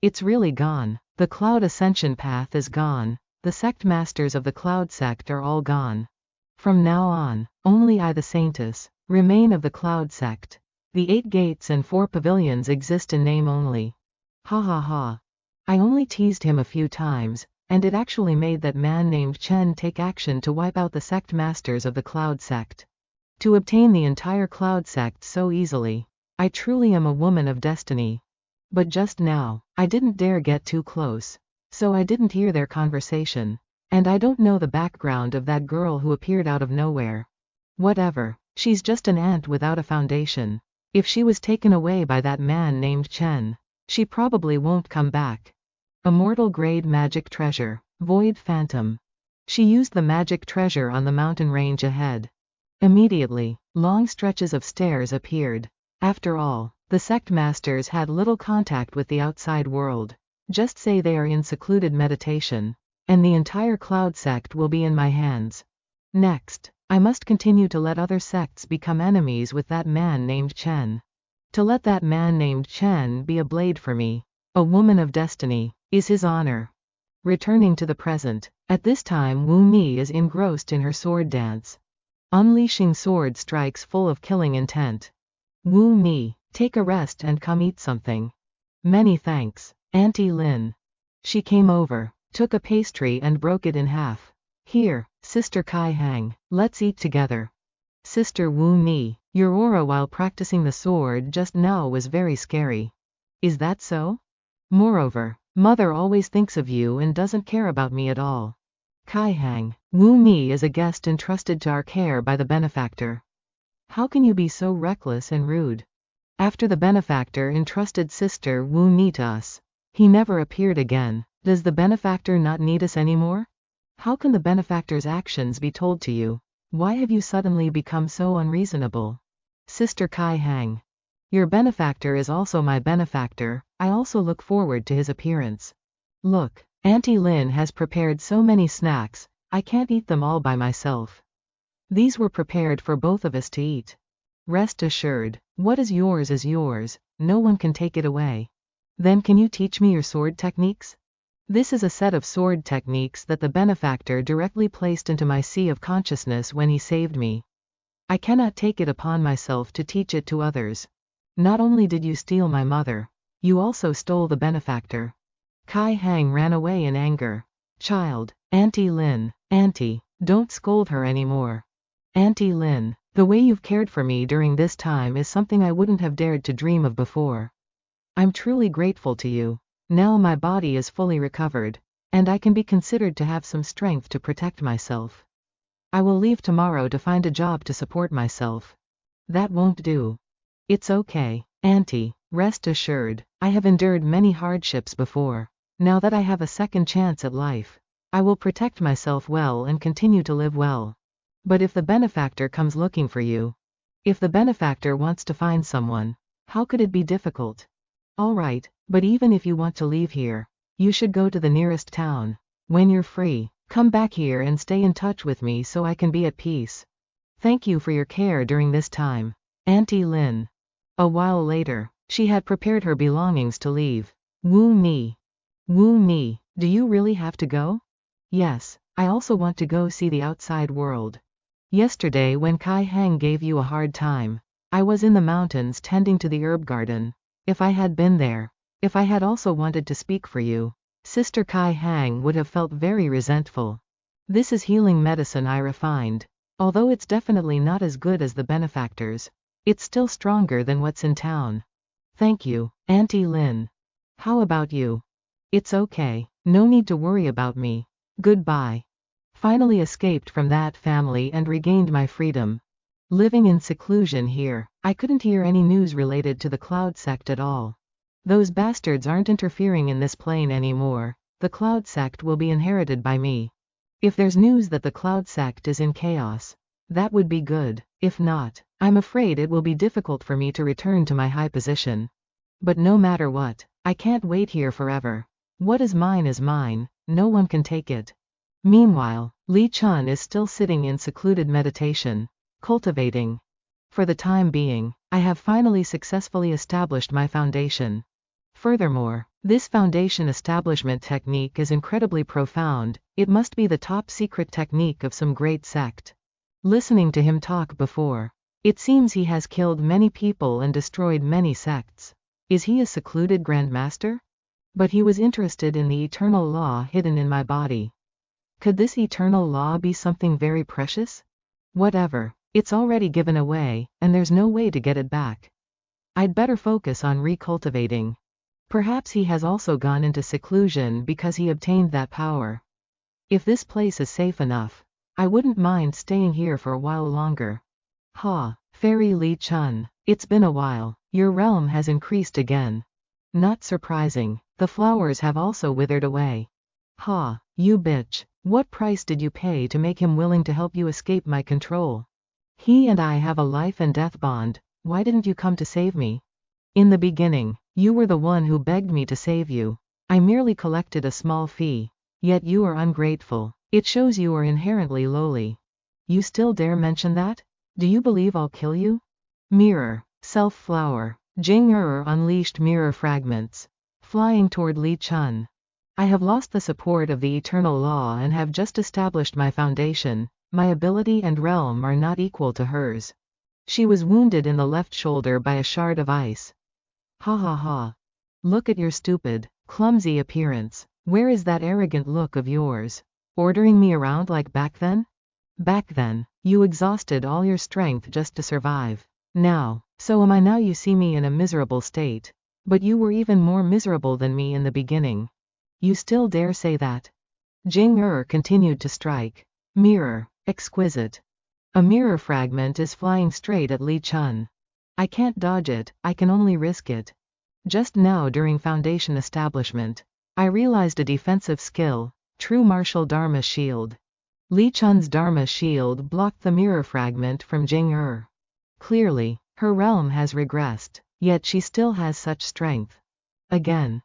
It's really gone. The cloud ascension path is gone. The sect masters of the cloud sect are all gone. From now on, only I the Saintess remain of the cloud sect. The 8 gates and 4 pavilions exist in name only. Ha ha ha. I only teased him a few times, and it actually made that man named Chen take action to wipe out the sect masters of the cloud sect. To obtain the entire cloud sect so easily. I truly am a woman of destiny. But just now, I didn't dare get too close. So I didn't hear their conversation. And I don't know the background of that girl who appeared out of nowhere. Whatever, she's just an ant without a foundation. If she was taken away by that man named Chen, she probably won't come back. Immortal grade magic treasure, Void Phantom. She used the magic treasure on the mountain range ahead. Immediately, long stretches of stairs appeared. After all, the sect masters had little contact with the outside world. Just say they are in secluded meditation, and the entire cloud sect will be in my hands. Next, I must continue to let other sects become enemies with that man named Chen. To let that man named Chen be a blade for me, a woman of destiny, is his honor. Returning to the present, at this time Wu Mi is engrossed in her sword dance. Unleashing sword strikes full of killing intent. Wu Mi, take a rest and come eat something. Many thanks, Auntie Lin. She came over, took a pastry and broke it in half. Here, Sister Kai Hang, let's eat together. Sister Wu Mi, your aura while practicing the sword just now was very scary. Is that so? Moreover, Mother always thinks of you and doesn't care about me at all. Kai Hang, Wu Mi is a guest entrusted to our care by the benefactor. How can you be so reckless and rude? After the benefactor entrusted Sister Wu Mi to us, he never appeared again. Does the benefactor not need us anymore? How can the benefactor's actions be told to you? Why have you suddenly become so unreasonable? Sister Kai Hang. Your benefactor is also my benefactor, I also look forward to his appearance. Look, Auntie Lin has prepared so many snacks, I can't eat them all by myself. These were prepared for both of us to eat. Rest assured, what is yours, no one can take it away. Then can you teach me your sword techniques? This is a set of sword techniques that the benefactor directly placed into my sea of consciousness when he saved me. I cannot take it upon myself to teach it to others. Not only did you steal my mother, you also stole the benefactor. Kai Hang ran away in anger. Child, Auntie Lin, Auntie, don't scold her anymore. Auntie Lin, the way you've cared for me during this time is something I wouldn't have dared to dream of before. I'm truly grateful to you. Now my body is fully recovered, and I can be considered to have some strength to protect myself. I will leave tomorrow to find a job to support myself. That won't do. It's okay, Auntie, rest assured, I have endured many hardships before. Now that I have a second chance at life, I will protect myself well and continue to live well. But if the benefactor comes looking for you, if the benefactor wants to find someone, how could it be difficult? All right, but even if you want to leave here, you should go to the nearest town. When you're free, come back here and stay in touch with me so I can be at peace. Thank you for your care during this time, Auntie Lin. A while later, she had prepared her belongings to leave. Wu Mi. Wu Mi, do you really have to go? Yes, I also want to go see the outside world. Yesterday when Kai Hang gave you a hard time, I was in the mountains tending to the herb garden. If I had been there, if I had also wanted to speak for you, Sister Kai Hang would have felt very resentful. This is healing medicine I refined. Although it's definitely not as good as the benefactors, it's still stronger than what's in town. Thank you, Auntie Lin. How about you? It's okay, no need to worry about me. Goodbye. Finally escaped from that family and regained my freedom. Living in seclusion here, I couldn't hear any news related to the Cloud sect at all. Those bastards aren't interfering in this plane anymore. The Cloud sect will be inherited by me. If there's news that the Cloud sect is in chaos, that would be good. If not, I'm afraid it will be difficult for me to return to my high position. But no matter what, I can't wait here forever. What is mine, no one can take it. Meanwhile, Li Chun is still sitting in secluded meditation, cultivating. For the time being, I have finally successfully established my foundation. Furthermore, this foundation establishment technique is incredibly profound, it must be the top secret technique of some great sect. Listening to him talk before, it seems he has killed many people and destroyed many sects. Is he a secluded Grand Master? But he was interested in the eternal law hidden in my body. Could this eternal law be something very precious? Whatever, it's already given away, and there's no way to get it back. I'd better focus on recultivating. Perhaps he has also gone into seclusion because he obtained that power. If this place is safe enough, I wouldn't mind staying here for a while longer. Ha, Fairy Li Chun, it's been a while, your realm has increased again. Not surprising, the flowers have also withered away. Ha, you bitch, what price did you pay to make him willing to help you escape my control? He and I have a life and death bond, why didn't you come to save me? In the beginning, you were the one who begged me to save you. I merely collected a small fee. Yet you are ungrateful. It shows you are inherently lowly. You still dare mention that? Do you believe I'll kill you? Mirror, self-flower, Jing unleashed mirror fragments, flying toward Li Chun. I have lost the support of the eternal law and have just established my foundation. My ability and realm are not equal to hers. She was wounded in the left shoulder by a shard of ice. Ha ha ha. Look at your stupid, clumsy appearance. Where is that arrogant look of yours? Ordering me around like back then? Back then, you exhausted all your strength just to survive. Now, so am I now. You see me in a miserable state. But you were even more miserable than me in the beginning. You still dare say that? Jing continued to strike. Mirror, exquisite. A mirror fragment is flying straight at Li Chun. I can't dodge it, I can only risk it. Just now during foundation establishment, I realized a defensive skill, true martial Dharma shield. Li Chun's Dharma shield blocked the mirror fragment from Jing. Clearly, her realm has regressed, yet she still has such strength. Again.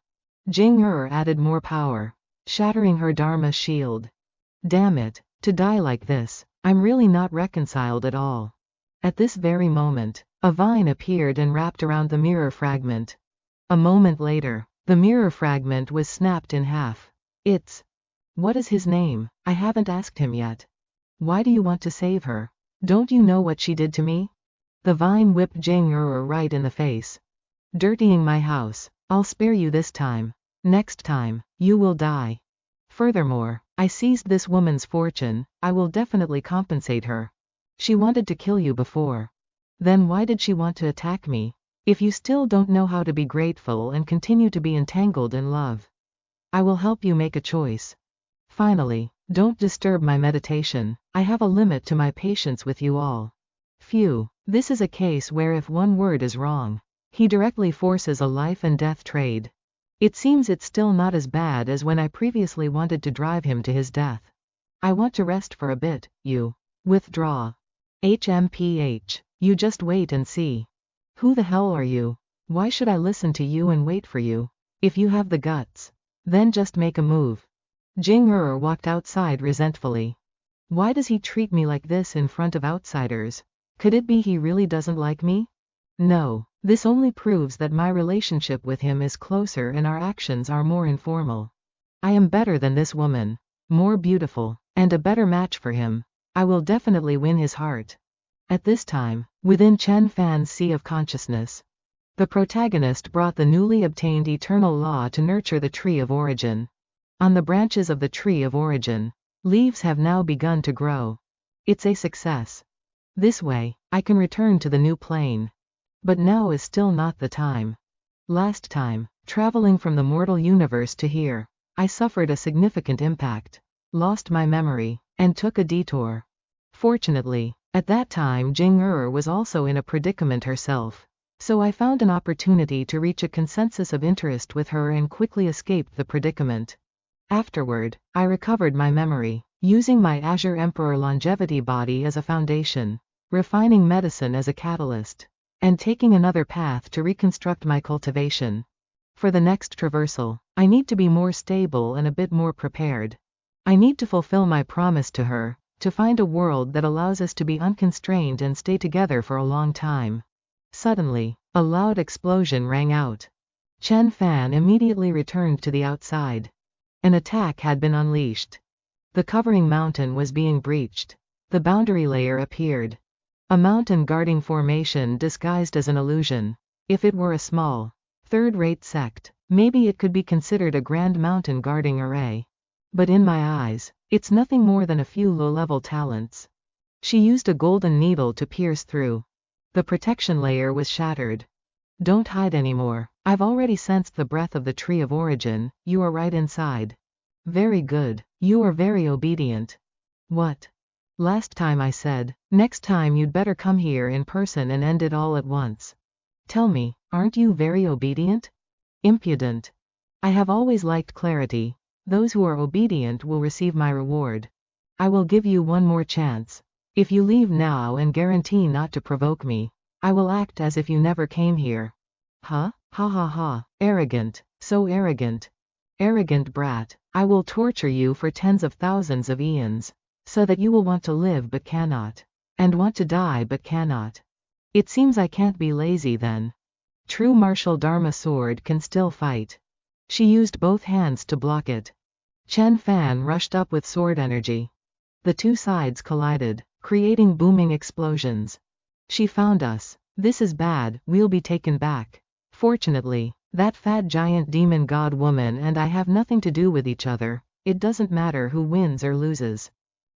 Jing added more power, shattering her Dharma shield. Damn it, to die like this, I'm really not reconciled at all. At this very moment, a vine appeared and wrapped around the mirror fragment. A moment later, the mirror fragment was snapped in half. What is his name? I haven't asked him yet. Why do you want to save her? Don't you know what she did to me? The vine whipped Jing right in the face. Dirtying my house. I'll spare you this time. Next time, you will die. Furthermore, I seized this woman's fortune. I will definitely compensate her. She wanted to kill you before. Then why did she want to attack me? If you still don't know how to be grateful and continue to be entangled in love, I will help you make a choice. Finally, don't disturb my meditation. I have a limit to my patience with you all. Phew, this is a case where if one word is wrong, he directly forces a life and death trade. It seems it's still not as bad as when I previously wanted to drive him to his death. I want to rest for a bit, you. Withdraw. HMPH. You just wait and see. Who the hell are you? Why should I listen to you and wait for you? If you have the guts, then just make a move. Jing walked outside resentfully. Why does he treat me like this in front of outsiders? Could it be he really doesn't like me? No, this only proves that my relationship with him is closer and our actions are more informal. I am better than this woman, more beautiful, and a better match for him. I will definitely win his heart. At this time, within Chen Fan's sea of consciousness, the protagonist brought the newly obtained eternal law to nurture the tree of origin. On the branches of the tree of origin, leaves have now begun to grow. It's a success. This way, I can return to the new plane. But now is still not the time. Last time, traveling from the mortal universe to here, I suffered a significant impact, lost my memory, and took a detour. Fortunately, at that time Jing was also in a predicament herself, so I found an opportunity to reach a consensus of interest with her and quickly escaped the predicament. Afterward, I recovered my memory, using my Azure Emperor longevity body as a foundation, refining medicine as a catalyst, and taking another path to reconstruct my cultivation. For the next traversal, I need to be more stable and a bit more prepared. I need to fulfill my promise to her, to find a world that allows us to be unconstrained and stay together for a long time. Suddenly, a loud explosion rang out. Chen Fan immediately returned to the outside. An attack had been unleashed. The covering mountain was being breached. The boundary layer appeared. A mountain guarding formation disguised as an illusion. If it were a small, third-rate sect, maybe it could be considered a grand mountain guarding array. But in my eyes, it's nothing more than a few low-level talents. She used a golden needle to pierce through. The protection layer was shattered. Don't hide anymore. I've already sensed the breath of the tree of origin. You are right inside. Very good. You are very obedient. What? Last time I said, next time you'd better come here in person and end it all at once. Tell me, aren't you very obedient? Impudent. I have always liked clarity. Those who are obedient will receive my reward. I will give you one more chance. If you leave now and guarantee not to provoke me, I will act as if you never came here. Huh? Ha ha ha. Arrogant. So arrogant. Arrogant brat. I will torture you for tens of thousands of eons, so that you will want to live but cannot, and want to die but cannot. It seems I can't be lazy then. True martial Dharma sword can still fight. She used both hands to block it. Chen Fan rushed up with sword energy. The two sides collided, creating booming explosions. She found us. This is bad, we'll be taken back. Fortunately, that fat giant demon god woman and I have nothing to do with each other. It doesn't matter who wins or loses.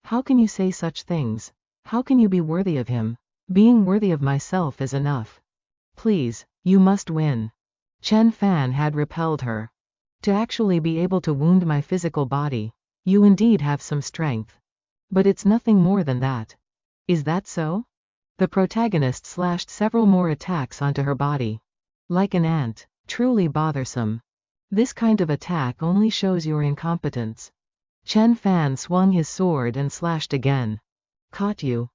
How can you say such things? How can you be worthy of him? Being worthy of myself is enough. Please, you must win. Chen Fan had repelled her. To actually be able to wound my physical body, you indeed have some strength. But it's nothing more than that. Is that so? The protagonist slashed several more attacks onto her body. Like an ant, truly bothersome. This kind of attack only shows your incompetence. Chen Fan swung his sword and slashed again. Caught you.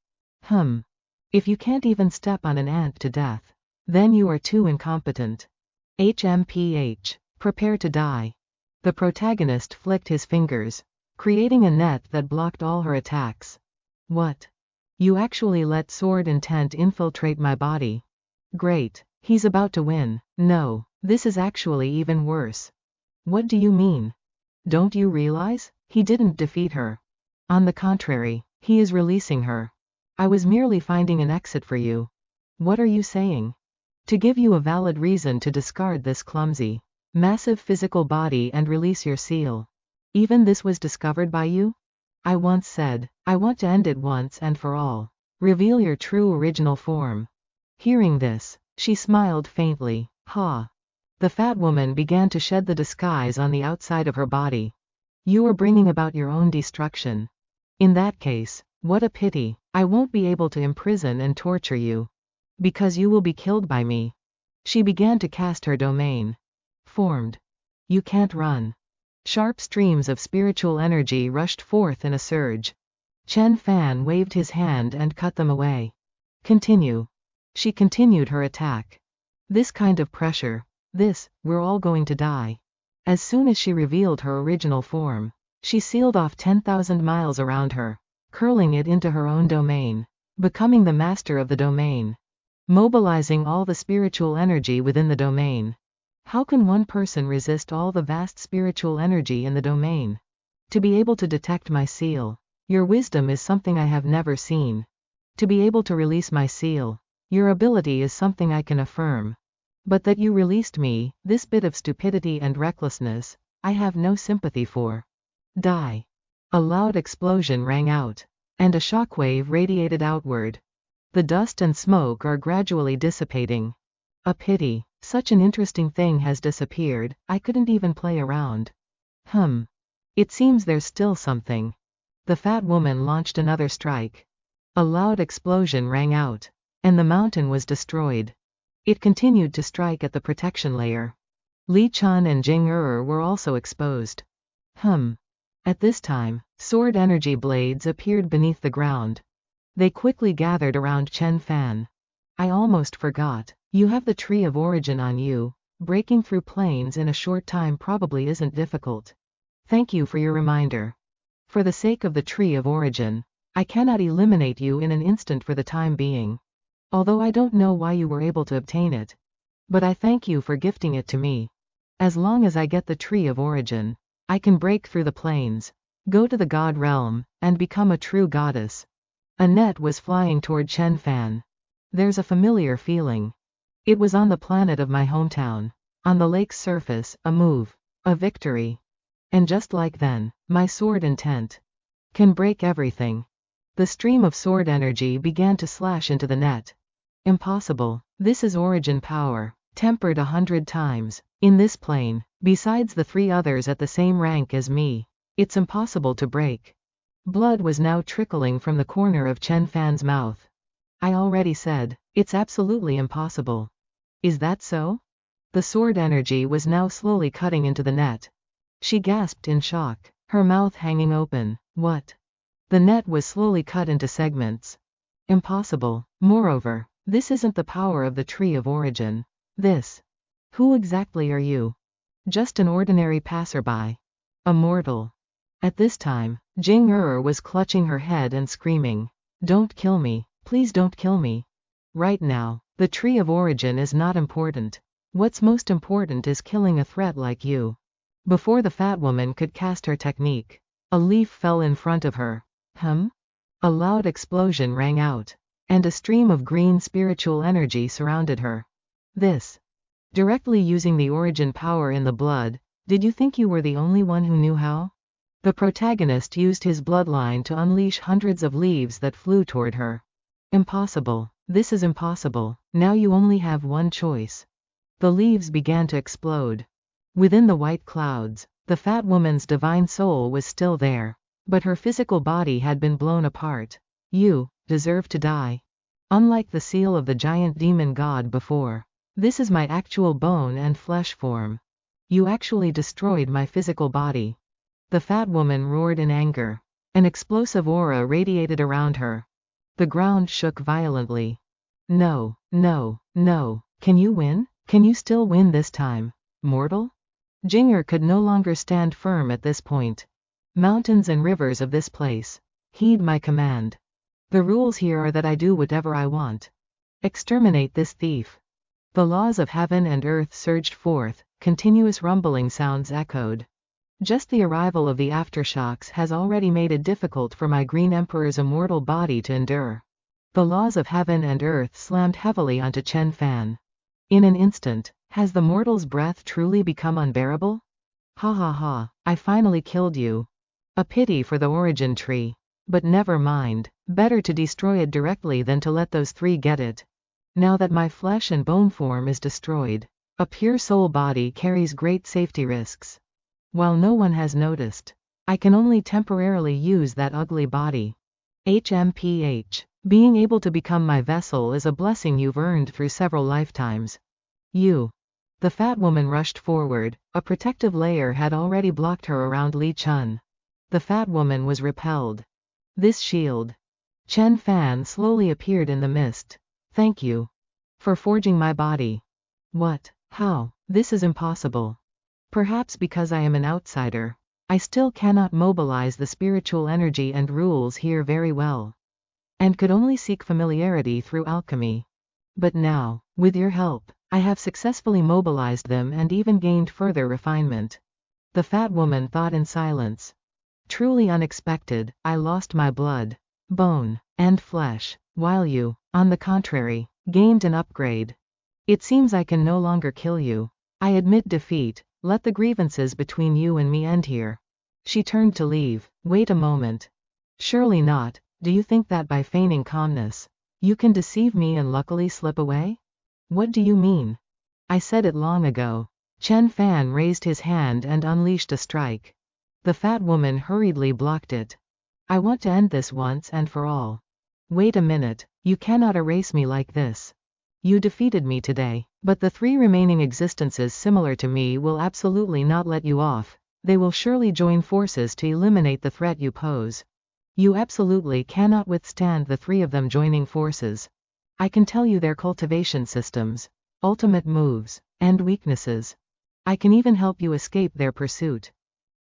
If you can't even step on an ant to death, then you are too incompetent. HMPH. Prepare to die. The protagonist flicked his fingers, creating a net that blocked all her attacks. What? You actually let sword intent infiltrate my body. Great. He's about to win. No, this is actually even worse. What do you mean? Don't you realize? He didn't defeat her. On the contrary, he is releasing her. I was merely finding an exit for you. What are you saying? To give you a valid reason to discard this clumsy, massive physical body and release your seal. Even this was discovered by you? I once said, I want to end it once and for all. Reveal your true original form. Hearing this, she smiled faintly. Ha! The fat woman began to shed the disguise on the outside of her body. You are bringing about your own destruction. In that case, what a pity, I won't be able to imprison and torture you. Because you will be killed by me. She began to cast her domain. Formed. You can't run. Sharp streams of spiritual energy rushed forth in a surge. Chen Fan waved his hand and cut them away. Continue. She continued her attack. This kind of pressure. We're all going to die. As soon as she revealed her original form, she sealed off 10,000 miles around her, curling it into her own domain, becoming the master of the domain, mobilizing all the spiritual energy within the domain. How can one person resist all the vast spiritual energy in the domain? To be able to detect my seal, your wisdom is something I have never seen. To be able to release my seal, your ability is something I can affirm. But that you released me, this bit of stupidity and recklessness, I have no sympathy for. Die. A loud explosion rang out, and a shockwave radiated outward. The dust and smoke are gradually dissipating. A pity, such an interesting thing has disappeared, I couldn't even play around. It seems there's still something. The fat woman launched another strike. A loud explosion rang out, and the mountain was destroyed. It continued to strike at the protection layer. Li Chun and Jing were also exposed. At this time, sword energy blades appeared beneath the ground. They quickly gathered around Chen Fan. I almost forgot. You have the tree of origin on you. Breaking through planes in a short time probably isn't difficult. Thank you for your reminder. For the sake of the tree of origin, I cannot eliminate you in an instant for the time being. Although I don't know why you were able to obtain it. But I thank you for gifting it to me. As long as I get the tree of origin, I can break through the planes, go to the god realm, and become a true goddess. A net was flying toward Chen Fan. There's a familiar feeling. It was on the planet of my hometown. On the lake's surface, a move. A victory. And just like then, my sword intent can break everything. The stream of sword energy began to slash into the net. Impossible. This is origin power, tempered 100 times. In this plane, besides the 3 others at the same rank as me, it's impossible to break. Blood was now trickling from the corner of Chen Fan's mouth. I already said, it's absolutely impossible. Is that so? The sword energy was now slowly cutting into the net. She gasped in shock, her mouth hanging open. What? The net was slowly cut into segments. Impossible. Moreover, this isn't the power of the tree of origin. Who exactly are you? Just an ordinary passerby. A mortal. At this time, Jing was clutching her head and screaming. Don't kill me, please don't kill me. Right now, the tree of origin is not important. What's most important is killing a threat like you. Before the fat woman could cast her technique, a leaf fell in front of her. A loud explosion rang out, and a stream of green spiritual energy surrounded her. This. Directly using the origin power in the blood, did you think you were the only one who knew how? The protagonist used his bloodline to unleash hundreds of leaves that flew toward her. Impossible. This is impossible. Now you only have one choice. The leaves began to explode. Within the white clouds, the fat woman's divine soul was still there, but her physical body had been blown apart. You deserve to die. Unlike the seal of the giant demon god before, this is my actual bone and flesh form. You actually destroyed my physical body. The fat woman roared in anger. An explosive aura radiated around her. The ground shook violently. No, no, no. Can you win? Can you still win this time, mortal? Jinger could no longer stand firm at this point. Mountains and rivers of this place, heed my command. The rules here are that I do whatever I want. Exterminate this thief. The laws of heaven and earth surged forth, continuous rumbling sounds echoed. Just the arrival of the aftershocks has already made it difficult for my Green Emperor's immortal body to endure. The laws of heaven and earth slammed heavily onto Chen Fan. In an instant, has the mortal's breath truly become unbearable? Ha ha ha, I finally killed you. A pity for the origin tree. But never mind, better to destroy it directly than to let those three get it. Now that my flesh and bone form is destroyed, a pure soul body carries great safety risks. While no one has noticed, I can only temporarily use that ugly body. HMPH. Being able to become my vessel is a blessing you've earned through several lifetimes. You. The fat woman rushed forward. A protective layer had already blocked her around Li Chun. The fat woman was repelled. This shield. Chen Fan slowly appeared in the mist. Thank you. For forging my body. What? How? This is impossible. Perhaps because I am an outsider, I still cannot mobilize the spiritual energy and rules here very well, and could only seek familiarity through alchemy. But now, with your help, I have successfully mobilized them and even gained further refinement. The fat woman thought in silence. Truly unexpected, I lost my blood, bone, and flesh, while you, on the contrary, gained an upgrade. It seems I can no longer kill you. I admit defeat. Let the grievances between you and me end here. She turned to leave. Wait a moment. Surely not. Do you think that by feigning calmness, you can deceive me and luckily slip away? What do you mean? I said it long ago. Chen Fan raised his hand and unleashed a strike. The fat woman hurriedly blocked it. I want to end this once and for all. Wait a minute. You cannot erase me like this. You defeated me today, but the three remaining existences similar to me will absolutely not let you off. They will surely join forces to eliminate the threat you pose. You absolutely cannot withstand the three of them joining forces. I can tell you their cultivation systems, ultimate moves, and weaknesses. I can even help you escape their pursuit.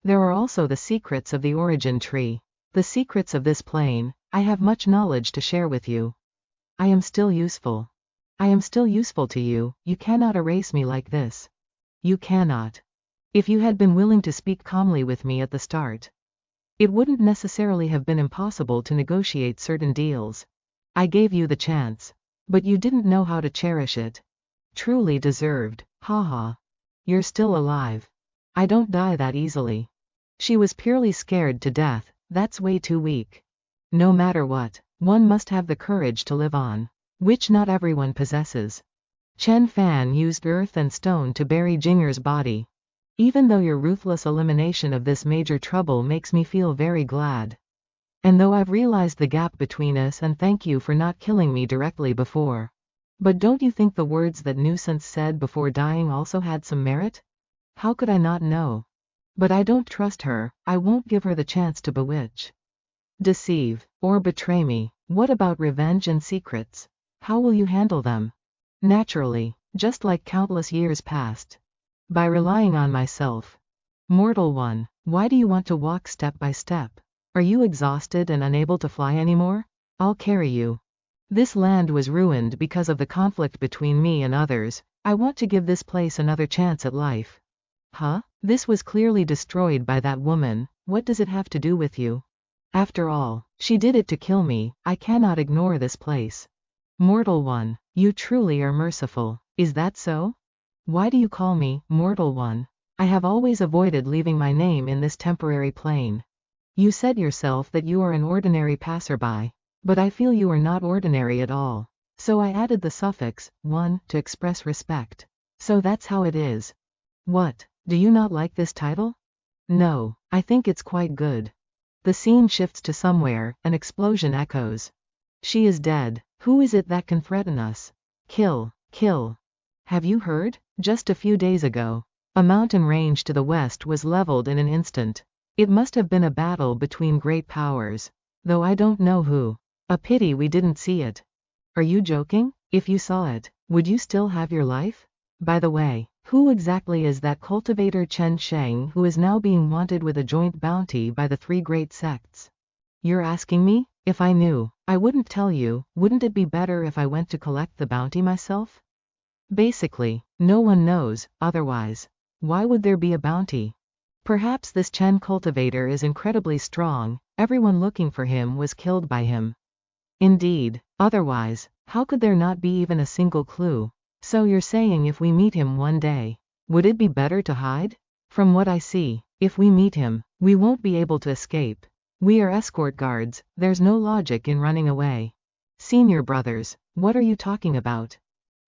There are also the secrets of the origin tree. The secrets of this plane. I have much knowledge to share with you. I am still useful. I am still useful to you. You cannot erase me like this. You cannot. If you had been willing to speak calmly with me at the start, it wouldn't necessarily have been impossible to negotiate certain deals. I gave you the chance, but you didn't know how to cherish it. Truly deserved. Haha. You're still alive. I don't die that easily. She was purely scared to death. That's way too weak. No matter what, one must have the courage to live on, which not everyone possesses. Chen Fan used earth and stone to bury Jinger's body. Even though your ruthless elimination of this major trouble makes me feel very glad. And though I've realized the gap between us, and thank you for not killing me directly before. But don't you think the words that Nuisance said before dying also had some merit? How could I not know? But I don't trust her. I won't give her the chance to bewitch, deceive, or betray me. What about revenge and secrets? How will you handle them? Naturally, just like countless years past. By relying on myself. Mortal one, why do you want to walk step by step? Are you exhausted and unable to fly anymore? I'll carry you. This land was ruined because of the conflict between me and others. I want to give this place another chance at life. Huh? This was clearly destroyed by that woman. What does it have to do with you? After all, she did it to kill me. I cannot ignore this place. Mortal One, you truly are merciful. Is that so? Why do you call me Mortal One? I have always avoided leaving my name in this temporary plane. You said yourself that you are an ordinary passerby, but I feel you are not ordinary at all. So I added the suffix one to express respect. So that's how it is. What? Do you not like this title? No, I think it's quite good. The scene shifts to somewhere, an explosion echoes. She is dead. Who is it that can threaten us? Kill, kill. Have you heard? Just a few days ago, a mountain range to the west was leveled in an instant. It must have been a battle between great powers, though I don't know who. A pity we didn't see it. Are you joking? If you saw it, would you still have your life? By the way, who exactly is that cultivator Chen Sheng who is now being wanted with a joint bounty by the three great sects? You're asking me? If I knew, I wouldn't tell you. Wouldn't it be better if I went to collect the bounty myself? Basically, no one knows, otherwise. Why would there be a bounty? Perhaps this Chen cultivator is incredibly strong. Everyone looking for him was killed by him. Indeed, otherwise, how could there not be even a single clue? So you're saying if we meet him one day, would it be better to hide? From what I see, if we meet him, we won't be able to escape. We are escort guards, there's no logic in running away. Senior brothers, what are you talking about?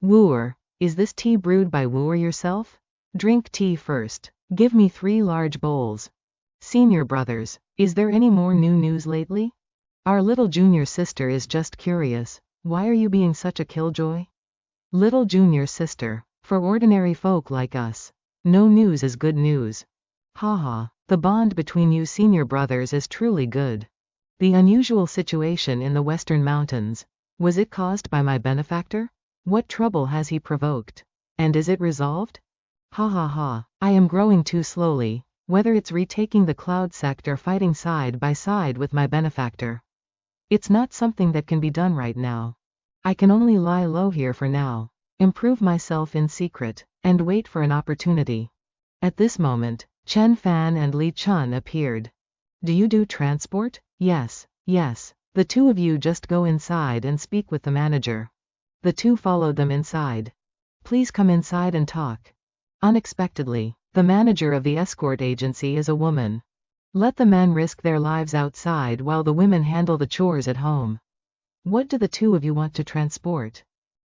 Wooer, is this tea brewed by Wooer yourself? Drink tea first. Give me 3 large bowls. Senior brothers, is there any more new news lately? Our little junior sister is just curious. Why are you being such a killjoy? Little junior sister, for ordinary folk like us, no news is good news. Haha, the bond between you senior brothers is truly good. The unusual situation in the Western Mountains, was it caused by my benefactor? What trouble has he provoked? And is it resolved? Ha ha ha, I am growing too slowly, whether it's retaking the cloud sect or fighting side by side with my benefactor. It's not something that can be done right now. I can only lie low here for now, improve myself in secret, and wait for an opportunity. At this moment, Chen Fan and Li Chun appeared. Do you do transport? Yes, yes. The two of you just go inside and speak with the manager. The two followed them inside. Please come inside and talk. Unexpectedly, the manager of the escort agency is a woman. Let the men risk their lives outside while the women handle the chores at home. What do the two of you want to transport?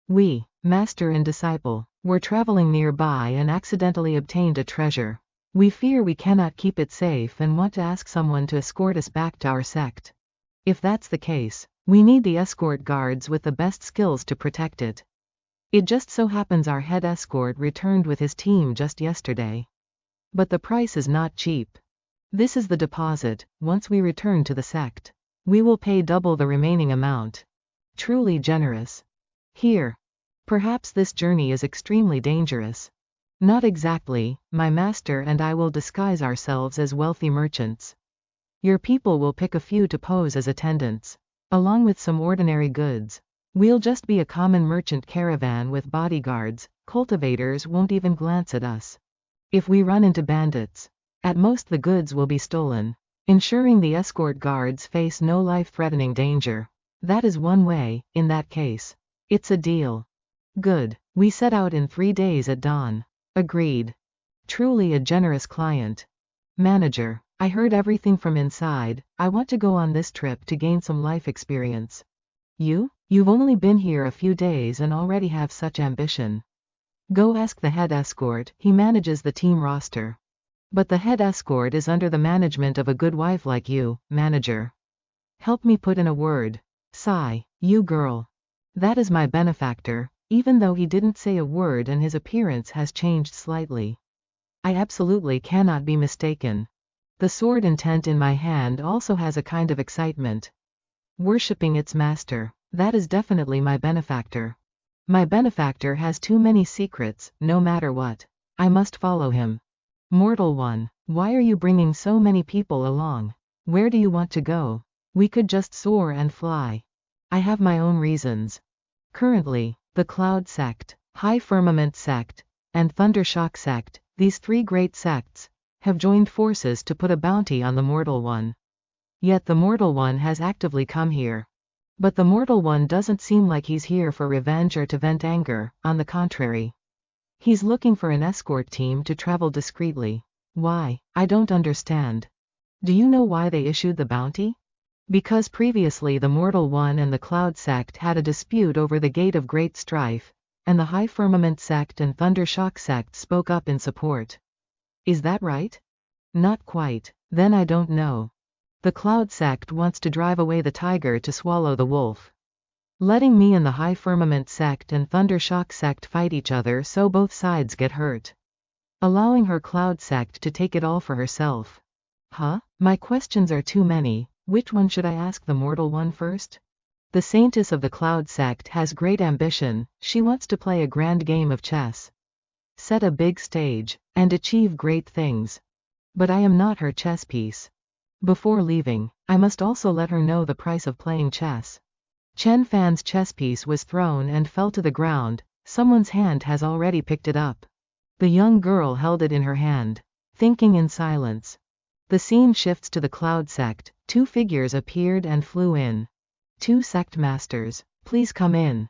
We, master and disciple, were traveling nearby and accidentally obtained a treasure. We fear we cannot keep it safe and want to ask someone to escort us back to our sect. If that's the case, we need the escort guards with the best skills to protect it. It just so happens our head escort returned with his team just yesterday. But the price is not cheap. This is the deposit. Once we return to the sect, we will pay double the remaining amount. Truly generous. Here. Perhaps this journey is extremely dangerous. Not exactly. My master and I will disguise ourselves as wealthy merchants. Your people will pick a few to pose as attendants, along with some ordinary goods. We'll just be a common merchant caravan with bodyguards. Cultivators won't even glance at us. If we run into bandits, at most the goods will be stolen, ensuring the escort guards face no life-threatening danger. That is one way. In that case, it's a deal. Good. We set out in 3 days at dawn. Agreed. Truly a generous client. Manager, I heard everything from inside. I want to go on this trip to gain some life experience. You've only been here a few days and already have such ambition. Go ask the head escort. He manages the team roster. But the head escort is under the management of a good wife like you, manager. Help me put in a word. Sigh, you girl. That is my benefactor, even though he didn't say a word and his appearance has changed slightly. I absolutely cannot be mistaken. The sword intent in my hand also has a kind of excitement. Worshipping its master, that is definitely my benefactor. My benefactor has too many secrets. No matter what, I must follow him. Mortal One, why are you bringing so many people along? Where do you want to go? We could just soar and fly. I have my own reasons. Currently, the Cloud Sect, High Firmament Sect, and Thundershock Sect, These three great sects have joined forces to put a bounty on the mortal one. Yet the mortal one has actively come here. But the mortal one doesn't seem like he's here for revenge or to vent anger, on the contrary. He's looking for an escort team to travel discreetly. Why? I don't understand. Do you know why they issued the bounty? Because previously the Mortal One and the Cloud Sect had a dispute over the Gate of Great Strife, and the High Firmament Sect and Thundershock Sect spoke up in support. Is that right? Not quite. Then I don't know. The Cloud Sect wants to drive away the tiger to swallow the wolf. Letting me and the High Firmament Sect and Thundershock Sect fight each other so both sides get hurt. Allowing her Cloud Sect to take it all for herself. Huh? My questions are too many. Which one should I ask the mortal one first? The Saintess of the Cloud Sect has great ambition. She wants to play a grand game of chess, set a big stage, and achieve great things. But I am not her chess piece. Before leaving, I must also let her know the price of playing chess. Chen Fan's chess piece was thrown and fell to the ground. Someone's hand has already picked it up. The young girl held it in her hand, thinking in silence. The scene shifts to the Cloud Sect. Two figures appeared and flew in. Two sect masters. Please come in.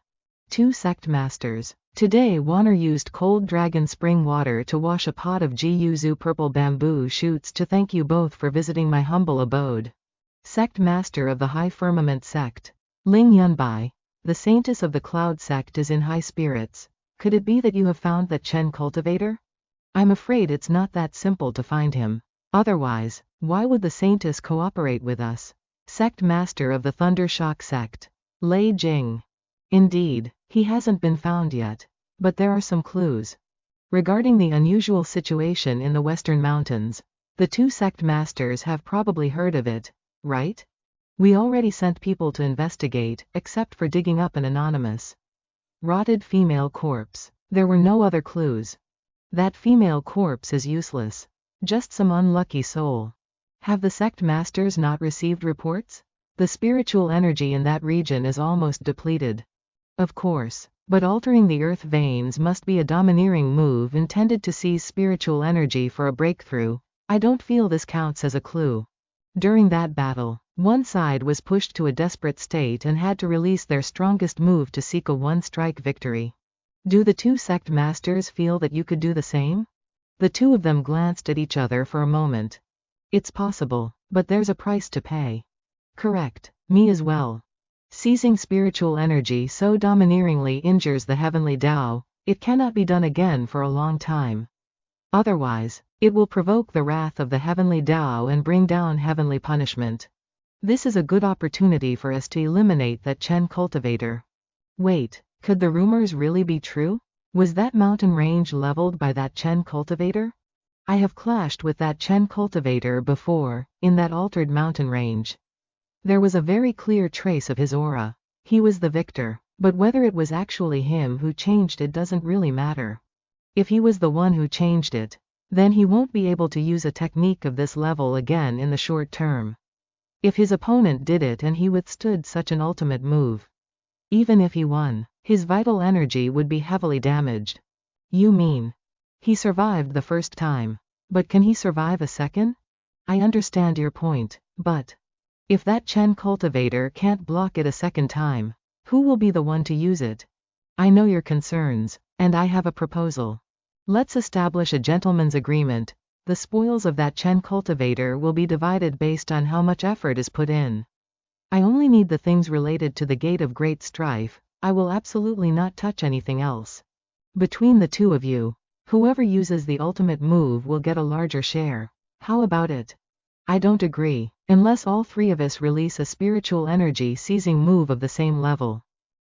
Two sect masters. Today Warner used cold dragon spring water to wash a pot of Yuzu purple bamboo shoots to thank you both for visiting my humble abode. Sect Master of the High Firmament Sect. Ling Yunbai. The Saintess of the Cloud Sect is in high spirits. Could it be that you have found that Chen Cultivator? I'm afraid it's not that simple to find him. Otherwise, why would the Saintess cooperate with us? Sect Master of the Thundershock Sect. Lei Jing. Indeed, he hasn't been found yet. But there are some clues. Regarding the unusual situation in the Western Mountains, the two sect masters have probably heard of it, right? We already sent people to investigate, except for digging up an anonymous rotted female corpse. There were no other clues. That female corpse is useless. Just some unlucky soul. Have the sect masters not received reports? The spiritual energy in that region is almost depleted. Of course, but altering the earth veins must be a domineering move intended to seize spiritual energy for a breakthrough. I don't feel this counts as a clue. During that battle, one side was pushed to a desperate state and had to release their strongest move to seek a one-strike victory. Do the two sect masters feel that you could do the same? The two of them glanced at each other for a moment. It's possible, but there's a price to pay. Correct, me as well. Seizing spiritual energy so domineeringly injures the heavenly Tao, it cannot be done again for a long time. Otherwise, it will provoke the wrath of the heavenly Tao and bring down heavenly punishment. This is a good opportunity for us to eliminate that Chen Cultivator. Wait, could the rumors really be true? Was that mountain range leveled by that Chen Cultivator? I have clashed with that Chen Cultivator before, in that altered mountain range. There was a very clear trace of his aura. He was the victor, but whether it was actually him who changed it doesn't really matter. If he was the one who changed it, then he won't be able to use a technique of this level again in the short term. If his opponent did it and he withstood such an ultimate move, even if he won, his vital energy would be heavily damaged. You mean, he survived the first time, but can he survive a second? I understand your point, but if that Chen Cultivator can't block it a second time, who will be the one to use it? I know your concerns, and I have a proposal. Let's establish a gentleman's agreement. The spoils of that Chen Cultivator will be divided based on how much effort is put in. I only need the things related to the Gate of Great Strife. I will absolutely not touch anything else. Between the two of you, whoever uses the ultimate move will get a larger share. How about it? I don't agree, unless all three of us release a spiritual energy seizing move of the same level.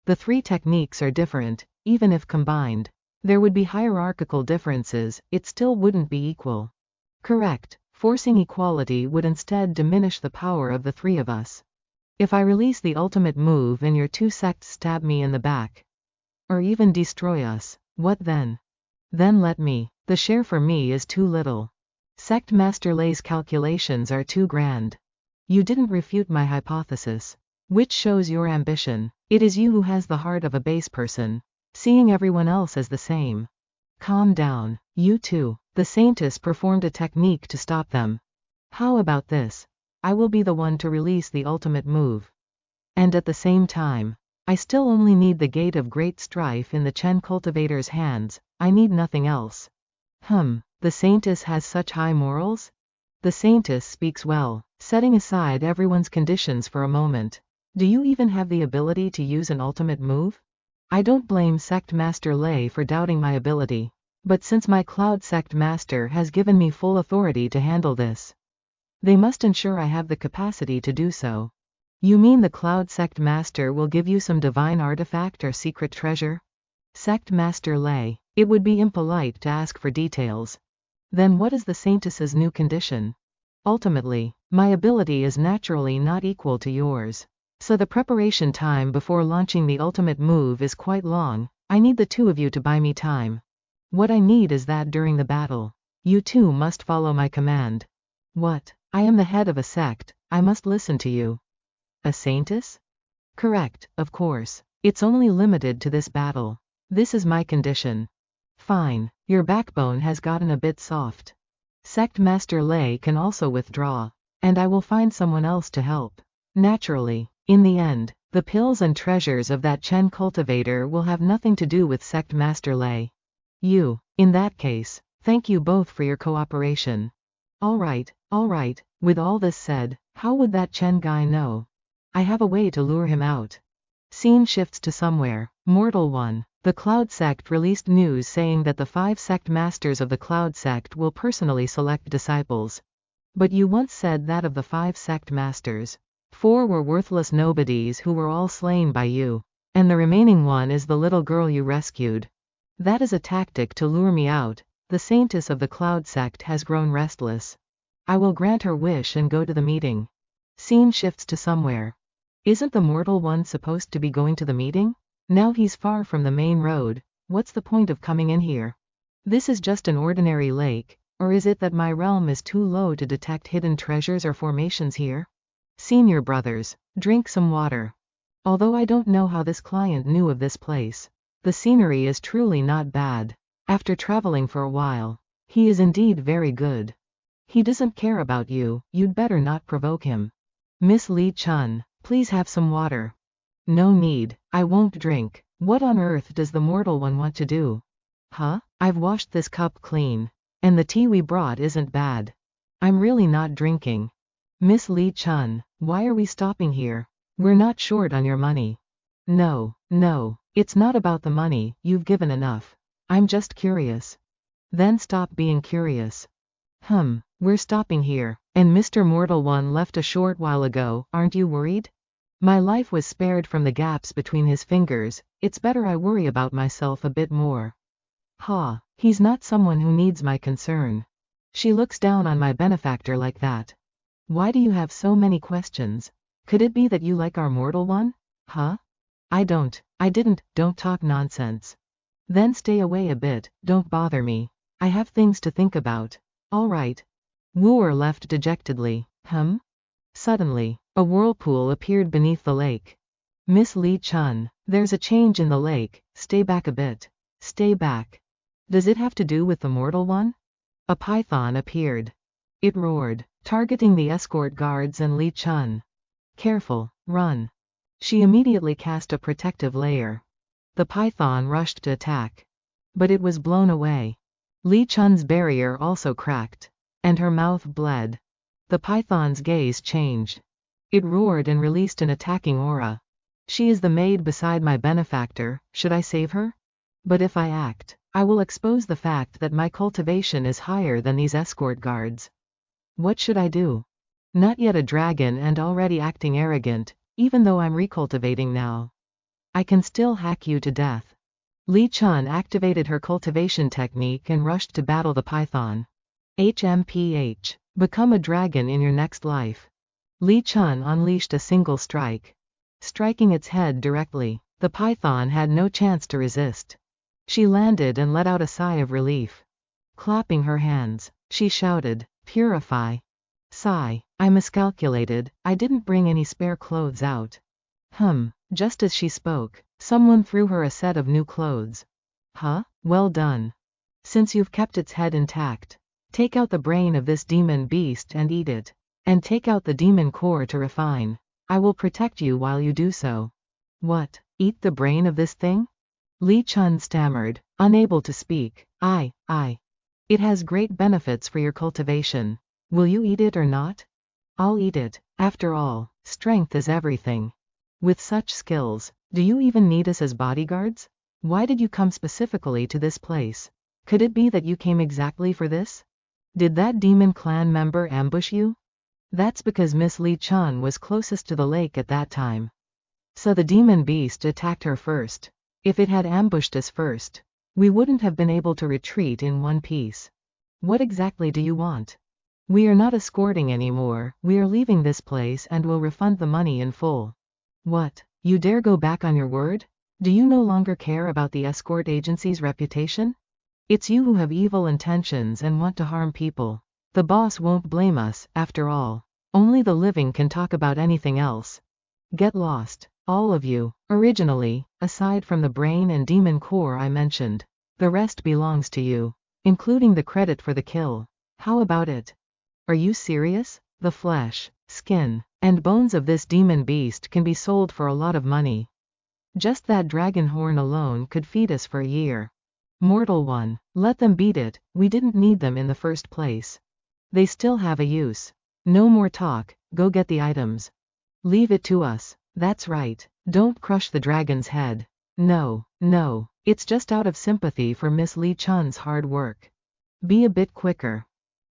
The three techniques are different, even if combined. There would be hierarchical differences, it still wouldn't be equal. Correct, forcing equality would instead diminish the power of the three of us. If I release the ultimate move and your two sects stab me in the back, or even destroy us, what then? Then let me. The share for me is too little. Sect Master Lei's calculations are too grand. You didn't refute my hypothesis, which shows your ambition. It is you who has the heart of a base person, seeing everyone else as the same. Calm down, you two. The Saintess performed a technique to stop them. How about this? I will be the one to release the ultimate move. And at the same time, I still only need the Gate of Great Strife in the Chen cultivator's hands, I need nothing else. The Saintess has such high morals? The Saintess speaks well, setting aside everyone's conditions for a moment. Do you even have the ability to use an ultimate move? I don't blame Sect Master Lei for doubting my ability. But since my Cloud Sect Master has given me full authority to handle this, they must ensure I have the capacity to do so. You mean the Cloud Sect Master will give you some divine artifact or secret treasure? Sect Master Lei, it would be impolite to ask for details. Then what is the Saintess's new condition? Ultimately, my ability is naturally not equal to yours. So the preparation time before launching the ultimate move is quite long. I need the two of you to buy me time. What I need is that during the battle, you two must follow my command. What? I am the head of a sect, I must listen to you. A Saintess? Correct, of course. It's only limited to this battle. This is my condition. Fine, your backbone has gotten a bit soft. Sect Master Lei can also withdraw, and I will find someone else to help. Naturally, in the end, the pills and treasures of that Chen cultivator will have nothing to do with Sect Master Lei. In that case, thank you both for your cooperation. Alright. With all this said, how would that Chen guy know? I have a way to lure him out. Scene shifts to somewhere. Mortal 1. The Cloud Sect released news saying that the 5 sect masters of the Cloud Sect will personally select disciples. But you once said that of the 5 sect masters, 4 were worthless nobodies who were all slain by you, and the remaining one is the little girl you rescued. That is a tactic to lure me out. The Saintess of the Cloud Sect has grown restless. I will grant her wish and go to the meeting. Scene shifts to somewhere. Isn't the Mortal One supposed to be going to the meeting? Now he's far from the main road. What's the point of coming in here? This is just an ordinary lake, or is it that my realm is too low to detect hidden treasures or formations here? Senior brothers, drink some water. Although I don't know how this client knew of this place, the scenery is truly not bad. After traveling for a while, he is indeed very good. He doesn't care about you, you'd better not provoke him. Miss Li Chun, please have some water. No need, I won't drink. What on earth does the Mortal One want to do? I've washed this cup clean. And the tea we brought isn't bad. I'm really not drinking. Miss Li Chun, why are we stopping here? We're not short on your money. No, it's not about the money, you've given enough. I'm just curious. Then stop being curious. We're stopping here, and Mr. Mortal One left a short while ago, aren't you worried? My life was spared from the gaps between his fingers, it's better I worry about myself a bit more. He's not someone who needs my concern. She looks down on my benefactor like that. Why do you have so many questions? Could it be that you like our Mortal One? I didn't, don't talk nonsense. Then stay away a bit, don't bother me. I have things to think about. Alright. Wooer left dejectedly. Suddenly, a whirlpool appeared beneath the lake. Miss Li Chun, there's a change in the lake, stay back a bit. Stay back. Does it have to do with the Mortal One? A python appeared. It roared, targeting the escort guards and Li Chun. Careful, run. She immediately cast a protective layer. The python rushed to attack. But it was blown away. Li Chun's barrier also cracked. And her mouth bled. The python's gaze changed. It roared and released an attacking aura. She is the maid beside my benefactor, should I save her? But if I act, I will expose the fact that my cultivation is higher than these escort guards. What should I do? Not yet a dragon and already acting arrogant, even though I'm recultivating now. I can still hack you to death. Li Chun activated her cultivation technique and rushed to battle the python. HMPH. Become a dragon in your next life. Li Chun unleashed a single strike. Striking its head directly, the python had no chance to resist. She landed and let out a sigh of relief. Clapping her hands, she shouted, "Purify." Sigh, I miscalculated, I didn't bring any spare clothes out. Just as she spoke, someone threw her a set of new clothes. Well done. Since you've kept its head intact, take out the brain of this demon beast and eat it. And take out the demon core to refine. I will protect you while you do so. What? Eat the brain of this thing? Li Chun stammered, unable to speak. I. It has great benefits for your cultivation. Will you eat it or not? I'll eat it. After all, strength is everything. With such skills, do you even need us as bodyguards? Why did you come specifically to this place? Could it be that you came exactly for this? Did that demon clan member ambush you? That's because Miss Li Chun was closest to the lake at that time. So the demon beast attacked her first. If it had ambushed us first, we wouldn't have been able to retreat in one piece. What exactly do you want? We are not escorting anymore, we are leaving this place and will refund the money in full. What? You dare go back on your word? Do you no longer care about the escort agency's reputation? It's you who have evil intentions and want to harm people. The boss won't blame us, after all. Only the living can talk about anything else. Get lost, all of you. Originally, aside from the brain and demon core I mentioned, the rest belongs to you, including the credit for the kill. How about it? Are you serious? The flesh, skin, and bones of this demon beast can be sold for a lot of money. Just that dragon horn alone could feed us for a year. Mortal one, let them beat it, we didn't need them in the first place. They still have a use. No more talk, go get the items. Leave it to us. That's right, don't crush the dragon's head. No, it's just out of sympathy for Miss Li Chun's hard work. Be a bit quicker.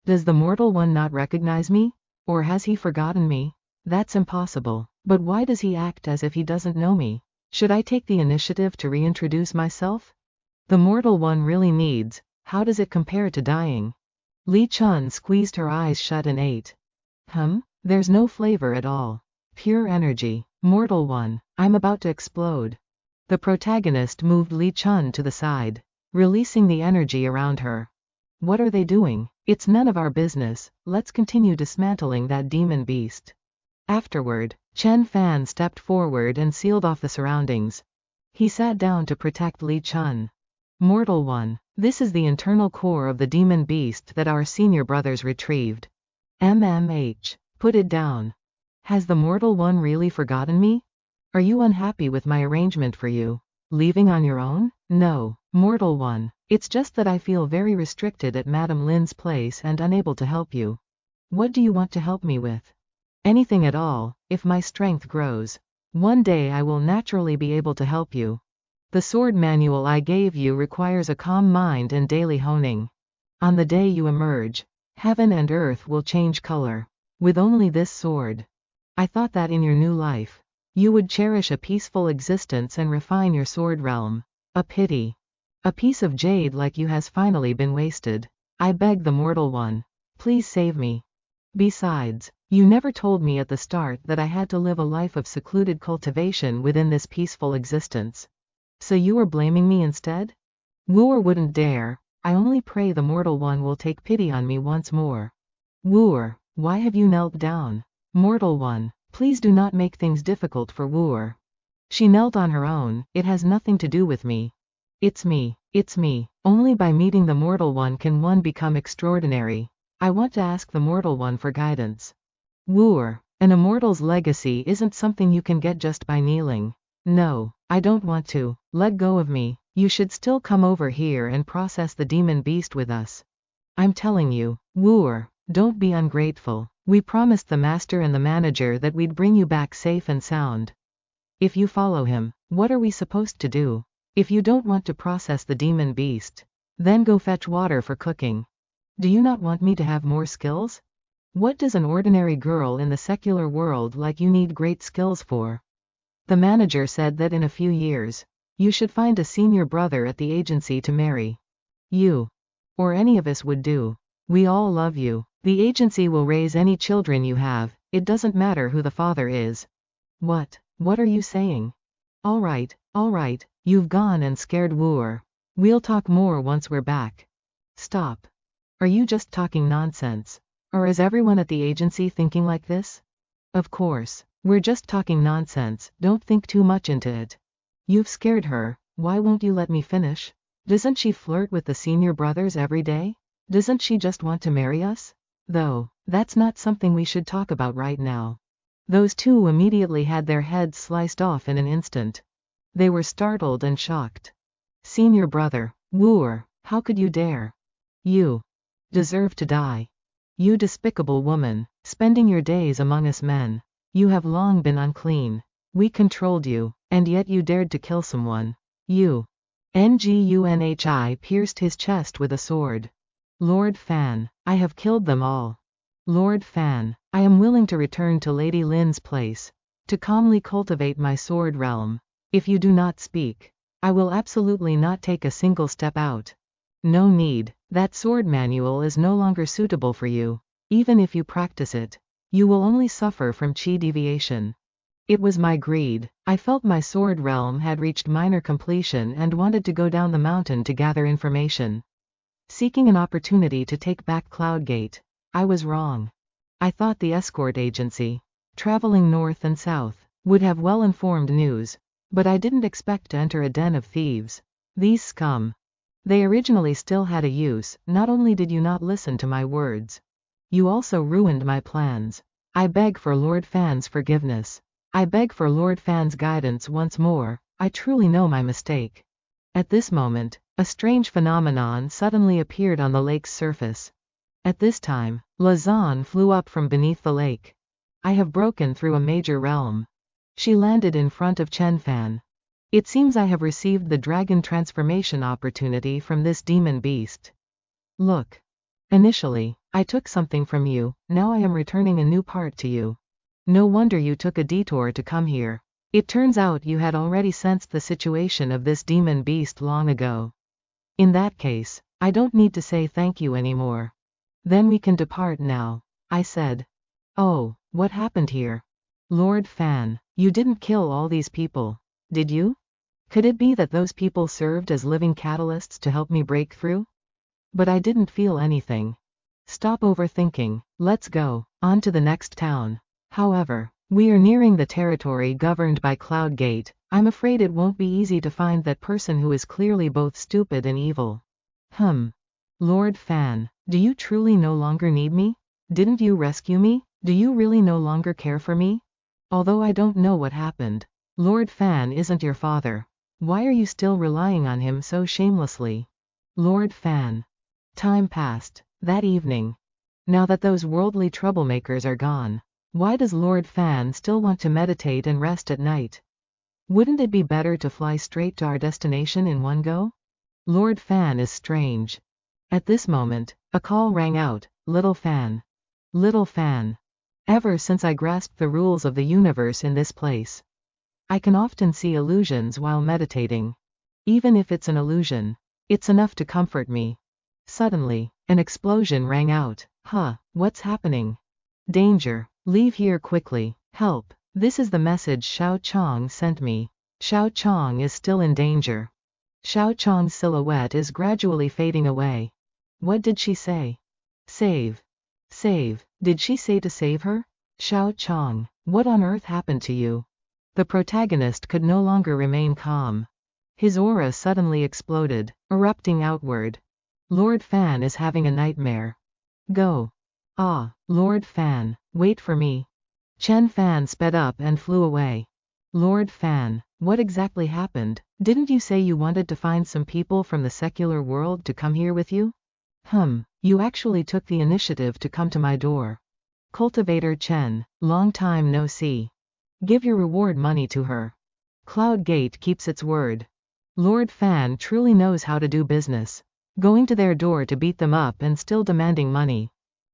Does the mortal one not recognize me? Or has he forgotten me? That's impossible. But why does he act as if he doesn't know me? Should I take the initiative to reintroduce myself? The mortal one really needs. How does it compare to dying? Li Chun squeezed her eyes shut and ate. There's no flavor at all. Pure energy. Mortal one, I'm about to explode. The protagonist moved Li Chun to the side, releasing the energy around her. What are they doing? It's none of our business, let's continue dismantling that demon beast. Afterward, Chen Fan stepped forward and sealed off the surroundings. He sat down to protect Li Chun. Mortal one, this is the internal core of the demon beast that our senior brothers retrieved. Put it down. Has the mortal one really forgotten me? Are you unhappy with my arrangement for you? Leaving on your own? No, mortal one, it's just that I feel very restricted at Madame Lin's place and unable to help you. What do you want to help me with? Anything at all, if my strength grows. One day I will naturally be able to help you. The sword manual I gave you requires a calm mind and daily honing. On the day you emerge, heaven and earth will change color. With only this sword. I thought that in your new life, you would cherish a peaceful existence and refine your sword realm. A pity. A piece of jade like you has finally been wasted. I beg the mortal one. Please save me. Besides, you never told me at the start that I had to live a life of secluded cultivation within this peaceful existence. So you are blaming me instead? Wooer wouldn't dare. I only pray the mortal one will take pity on me once more. Wooer, why have you knelt down? Mortal one, please do not make things difficult for Wooer. She knelt on her own, it has nothing to do with me. It's me. Only by meeting the mortal one can one become extraordinary. I want to ask the mortal one for guidance. Wooer, an immortal's legacy isn't something you can get just by kneeling. No, I don't want to. Let go of me. You should still come over here and process the demon beast with us. I'm telling you, Wooer, don't be ungrateful. We promised the master and the manager that we'd bring you back safe and sound. If you follow him, what are we supposed to do? If you don't want to process the demon beast, then go fetch water for cooking. Do you not want me to have more skills? What does an ordinary girl in the secular world like you need great skills for? The manager said that in a few years, you should find a senior brother at the agency to marry. You. Or any of us would do. We all love you. The agency will raise any children you have, it doesn't matter who the father is. What are you saying? All right, you've gone and scared Wooer. We'll talk more once we're back. Stop. Are you just talking nonsense? Or is everyone at the agency thinking like this? Of course, we're just talking nonsense, don't think too much into it. You've scared her, why won't you let me finish? Doesn't she flirt with the senior brothers every day? Doesn't she just want to marry us? Though, that's not something we should talk about right now. Those two immediately had their heads sliced off in an instant. They were startled and shocked. Senior brother, wooer, how could you dare? You deserve to die. You despicable woman, spending your days among us men. You have long been unclean. We controlled you, and yet you dared to kill someone. You. Ngunhi pierced his chest with a sword. Lord Fan, I have killed them all. Lord Fan, I am willing to return to Lady Lin's place, to calmly cultivate my sword realm. If you do not speak, I will absolutely not take a single step out. No need, that sword manual is no longer suitable for you. Even if you practice it, you will only suffer from chi deviation. It was my greed. I felt my sword realm had reached minor completion and wanted to go down the mountain to gather information. Seeking an opportunity to take back Cloudgate. I was wrong. I thought the escort agency, traveling north and south, would have well-informed news, but I didn't expect to enter a den of thieves. These scum. They originally still had a use. Not only did you not listen to my words, you also ruined my plans. I beg for Lord Fan's forgiveness. I beg for Lord Fan's guidance once more. I truly know my mistake. At this moment, a strange phenomenon suddenly appeared on the lake's surface. At this time, Lazan flew up from beneath the lake. I have broken through a major realm. She landed in front of Chen Fan. It seems I have received the dragon transformation opportunity from this demon beast. Look. Initially, I took something from you, now I am returning a new part to you. No wonder you took a detour to come here. It turns out you had already sensed the situation of this demon beast long ago. In that case, I don't need to say thank you anymore. Then we can depart now, I said. Oh, what happened here? Lord Fan, you didn't kill all these people, did you? Could it be that those people served as living catalysts to help me break through? But I didn't feel anything. Stop overthinking, let's go, on to the next town. However, we are nearing the territory governed by Cloudgate. I'm afraid it won't be easy to find that person who is clearly both stupid and evil. Lord Fan, do you truly no longer need me? Didn't you rescue me? Do you really no longer care for me? Although I don't know what happened. Lord Fan isn't your father. Why are you still relying on him so shamelessly? Lord Fan. Time passed. That evening. Now that those worldly troublemakers are gone, why does Lord Fan still want to meditate and rest at night? Wouldn't it be better to fly straight to our destination in one go? Lord Fan is strange. At this moment, a call rang out. Little Fan. Little Fan. Ever since I grasped the rules of the universe in this place, I can often see illusions while meditating. Even if it's an illusion, it's enough to comfort me. Suddenly, an explosion rang out. What's happening? Danger. Leave here quickly. Help. This is the message Xiao Chong sent me. Xiao Chong is still in danger. Xiao Chong's silhouette is gradually fading away. What did she say? Save. Save. Did she say to save her? Xiao Chong, what on earth happened to you? The protagonist could no longer remain calm. His aura suddenly exploded, erupting outward. Lord Fan is having a nightmare. Go. Lord Fan, wait for me. Chen Fan sped up and flew away. Lord Fan, what exactly happened? Didn't you say you wanted to find some people from the secular world to come here with you? You actually took the initiative to come to my door. Cultivator Chen, long time no see. Give your reward money to her. Cloudgate keeps its word. Lord Fan truly knows how to do business. Going to their door to beat them up and still demanding money.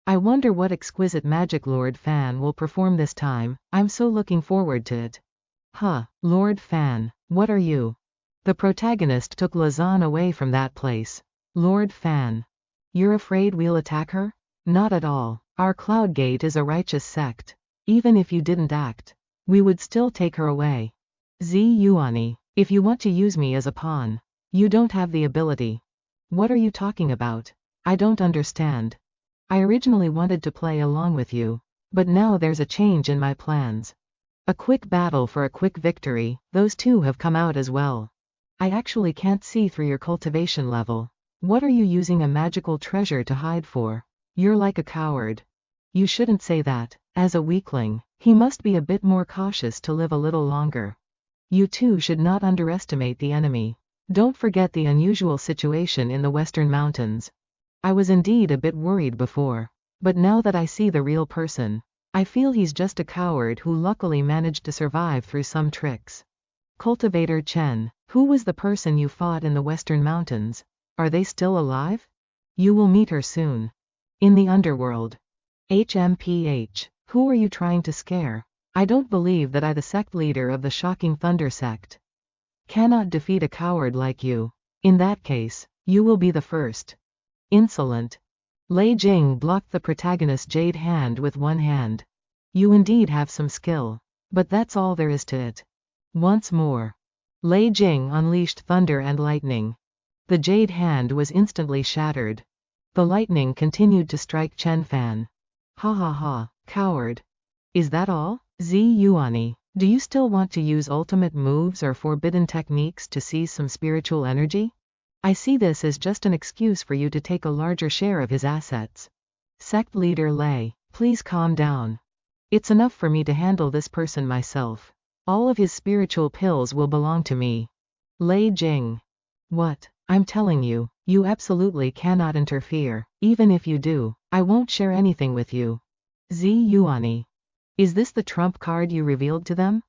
I wonder what exquisite magic Lord Fan will perform this time. I'm so looking forward to it. Lord Fan, what are you? The protagonist took Lazan away from that place. Lord Fan. You're afraid we'll attack her? Not at all. Our Cloudgate is a righteous sect. Even if you didn't act, we would still take her away. Xuan, if you want to use me as a pawn, you don't have the ability. What are you talking about? I don't understand. I originally wanted to play along with you, but now there's a change in my plans. A quick battle for a quick victory, those two have come out as well. I actually can't see through your cultivation level. What are you using a magical treasure to hide for? You're like a coward. You shouldn't say that. As a weakling, he must be a bit more cautious to live a little longer. You too should not underestimate the enemy. Don't forget the unusual situation in the Western Mountains. I was indeed a bit worried before. But now that I see the real person, I feel he's just a coward who luckily managed to survive through some tricks. Cultivator Chen, who was the person you fought in the Western Mountains? Are they still alive? You will meet her soon. In the underworld. HMPH, who are you trying to scare? I don't believe that I, the sect leader of the Shocking Thunder sect, cannot defeat a coward like you. In that case, you will be the first. Insolent. Lei Jing blocked the protagonist's jade hand with one hand. You indeed have some skill. But that's all there is to it. Once more. Lei Jing unleashed thunder and lightning. The jade hand was instantly shattered. The lightning continued to strike Chen Fan. Ha ha ha, coward. Is that all? Zi Yuani, do you still want to use ultimate moves or forbidden techniques to seize some spiritual energy? I see this as just an excuse for you to take a larger share of his assets. Sect leader Lei, please calm down. It's enough for me to handle this person myself. All of his spiritual pills will belong to me. Lei Jing. What? I'm telling you, you absolutely cannot interfere. Even if you do, I won't share anything with you. Zi Yuani. Is this the trump card you revealed to them?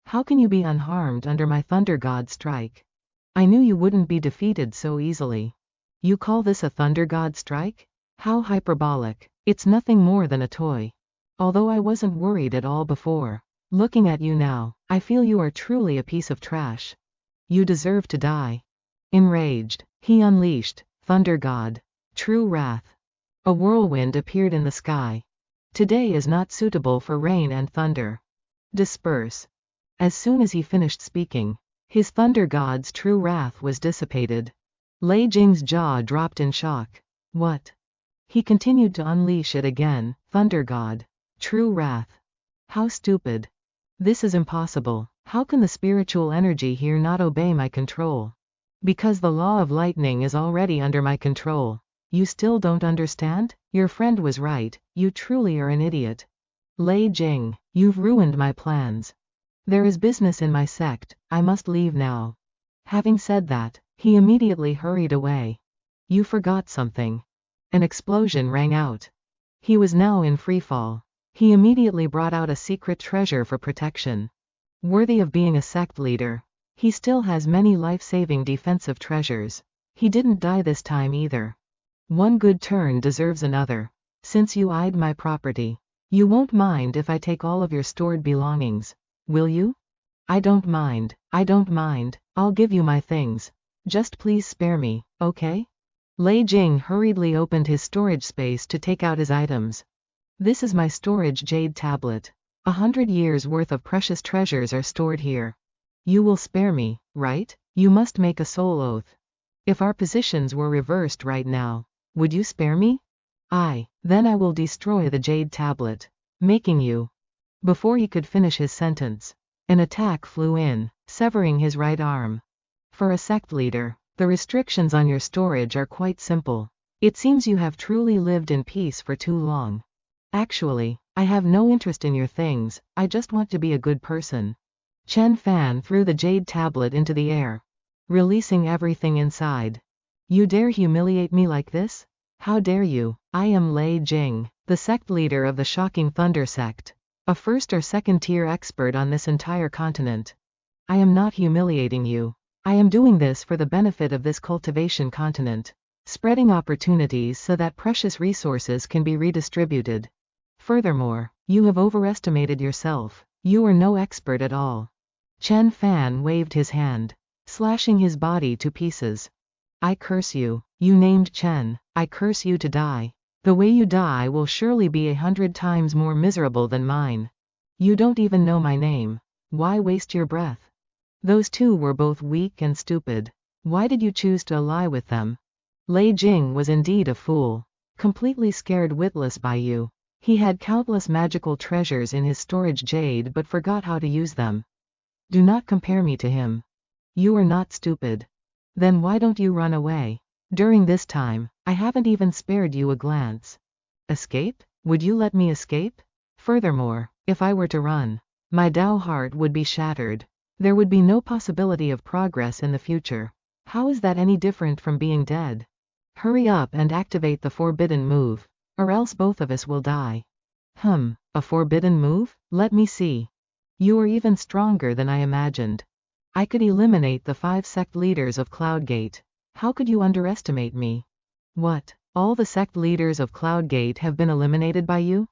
How can you be unharmed under my Thunder God strike? I knew you wouldn't be defeated so easily. You call this a Thunder God strike? How hyperbolic. It's nothing more than a toy. Although I wasn't worried at all before. Looking at you now, I feel you are truly a piece of trash. You deserve to die. Enraged, he unleashed Thunder God. True wrath. A whirlwind appeared in the sky. Today is not suitable for rain and thunder. Disperse. As soon as he finished speaking, his Thunder God's true wrath was dissipated. Lei Jing's jaw dropped in shock. What? He continued to unleash it again, Thunder God. True wrath. How stupid. This is impossible. How can the spiritual energy here not obey my control? Because the law of lightning is already under my control. You still don't understand? Your friend was right, you truly are an idiot. Lei Jing, you've ruined my plans. There is business in my sect, I must leave now. Having said that, he immediately hurried away. You forgot something. An explosion rang out. He was now in freefall. He immediately brought out a secret treasure for protection. Worthy of being a sect leader. He still has many life-saving defensive treasures. He didn't die this time either. One good turn deserves another. Since you eyed my property, you won't mind if I take all of your stored belongings, will you? I don't mind, I'll give you my things. Just please spare me, okay? Lei Jing hurriedly opened his storage space to take out his items. This is my storage jade tablet. 100 years worth of precious treasures are stored here. You will spare me, right? You must make a soul oath. If our positions were reversed right now, would you spare me? Then I will destroy the jade tablet, making you. Before he could finish his sentence, an attack flew in, severing his right arm. For a sect leader, the restrictions on your storage are quite simple. It seems you have truly lived in peace for too long. Actually, I have no interest in your things, I just want to be a good person. Chen Fan threw the jade tablet into the air, releasing everything inside. You dare humiliate me like this? How dare you? I am Lei Jing, the sect leader of the Shocking Thunder sect, a first or second tier expert on this entire continent. I am not humiliating you. I am doing this for the benefit of this cultivation continent, spreading opportunities so that precious resources can be redistributed. Furthermore, you have overestimated yourself. You are no expert at all. Chen Fan waved his hand, slashing his body to pieces. I curse you. You named Chen. I curse you to die. The way you die will surely be 100 times more miserable than mine. You don't even know my name. Why waste your breath? Those two were both weak and stupid. Why did you choose to ally with them? Lei Jing was indeed a fool. Completely scared witless by you. He had countless magical treasures in his storage jade but forgot how to use them. Do not compare me to him. You are not stupid. Then why don't you run away? During this time, I haven't even spared you a glance. Escape? Would you let me escape? Furthermore, if I were to run, my Dao heart would be shattered. There would be no possibility of progress in the future. How is that any different from being dead? Hurry up and activate the forbidden move, or else both of us will die. A forbidden move? Let me see. You are even stronger than I imagined. I could eliminate the 5 sect leaders of Cloudgate. How could you underestimate me? What? All the sect leaders of Cloudgate have been eliminated by you?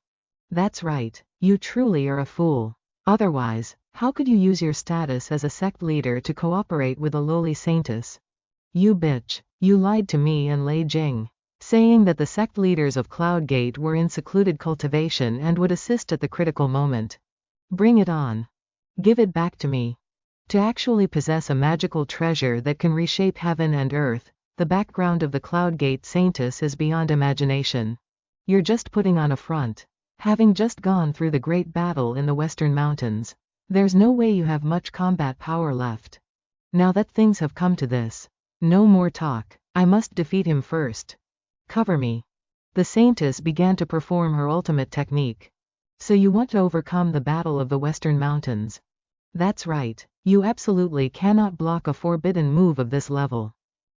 That's right, you truly are a fool. Otherwise, how could you use your status as a sect leader to cooperate with a lowly saintess? You bitch, you lied to me and Lei Jing, saying that the sect leaders of Cloudgate were in secluded cultivation and would assist at the critical moment. Bring it on. Give it back to me. To actually possess a magical treasure that can reshape heaven and earth, the background of the Cloudgate saintess is beyond imagination. You're just putting on a front. Having just gone through the great battle in the Western Mountains, there's no way you have much combat power left. Now that things have come to this, no more talk. I must defeat him first. Cover me. The saintess began to perform her ultimate technique. So you want to overcome the battle of the Western Mountains? That's right. You absolutely cannot block a forbidden move of this level.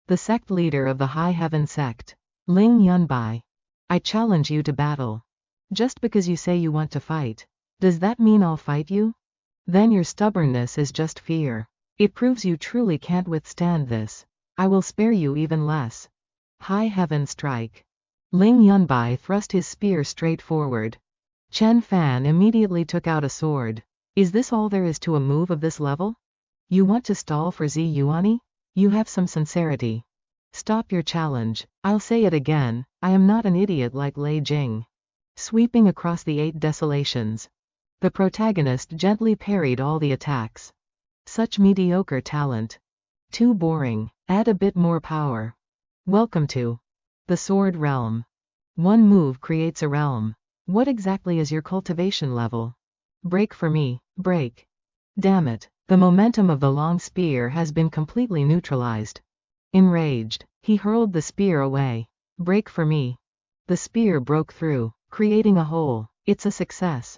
The sect leader of the High Heaven sect, Ling Yunbai. I challenge you to battle. Just because you say you want to fight, does that mean I'll fight you? Then your stubbornness is just fear. It proves you truly can't withstand this. I will spare you even less. High Heaven strike. Ling Yunbai thrust his spear straight forward. Chen Fan immediately took out a sword. Is this all there is to a move of this level? You want to stall for Zi Yuani? You have some sincerity. Stop your challenge. I'll say it again, I am not an idiot like Lei Jing. Sweeping across the 8 desolations, the protagonist gently parried all the attacks. Such mediocre talent. Too boring. Add a bit more power. Welcome to the Sword Realm. One move creates a realm. What exactly is your cultivation level? Break for me, break. Damn it, the momentum of the long spear has been completely neutralized. Enraged, he hurled the spear away. Break for me. The spear broke through, creating a hole. It's a success.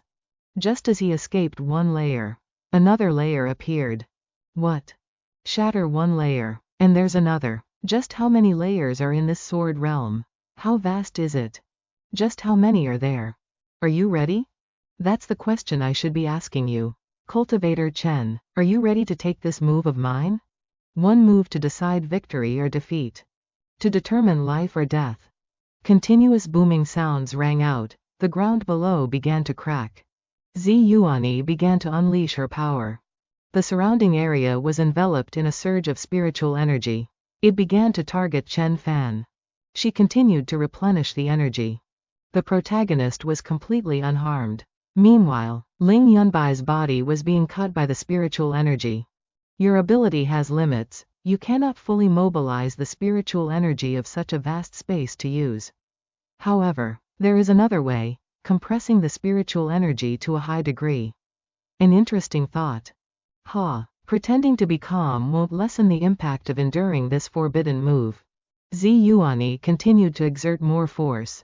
Just as he escaped one layer, another layer appeared. What? Shatter one layer, and there's another. Just how many layers are in this sword realm? How vast is it? Just how many are there? Are you ready? That's the question I should be asking you. Cultivator Chen, are you ready to take this move of mine? One move to decide victory or defeat. To determine life or death. Continuous booming sounds rang out, the ground below began to crack. Zi Yuani began to unleash her power. The surrounding area was enveloped in a surge of spiritual energy. It began to target Chen Fan. She continued to replenish the energy. The protagonist was completely unharmed. Meanwhile, Ling Yunbai's body was being cut by the spiritual energy. Your ability has limits, you cannot fully mobilize the spiritual energy of such a vast space to use. However, there is another way, compressing the spiritual energy to a high degree. An interesting thought. Pretending to be calm won't lessen the impact of enduring this forbidden move. Zi Yuani continued to exert more force.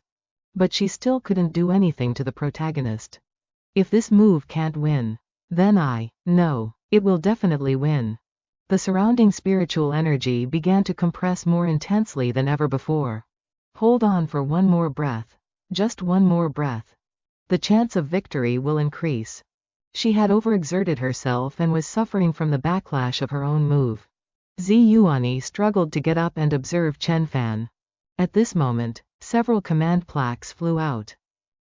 But she still couldn't do anything to the protagonist. If this move can't win, then no, it will definitely win. The surrounding spiritual energy began to compress more intensely than ever before. Hold on for one more breath. Just one more breath. The chance of victory will increase. She had overexerted herself and was suffering from the backlash of her own move. Zi Yuani struggled to get up and observe Chen Fan. At this moment, several command plaques flew out.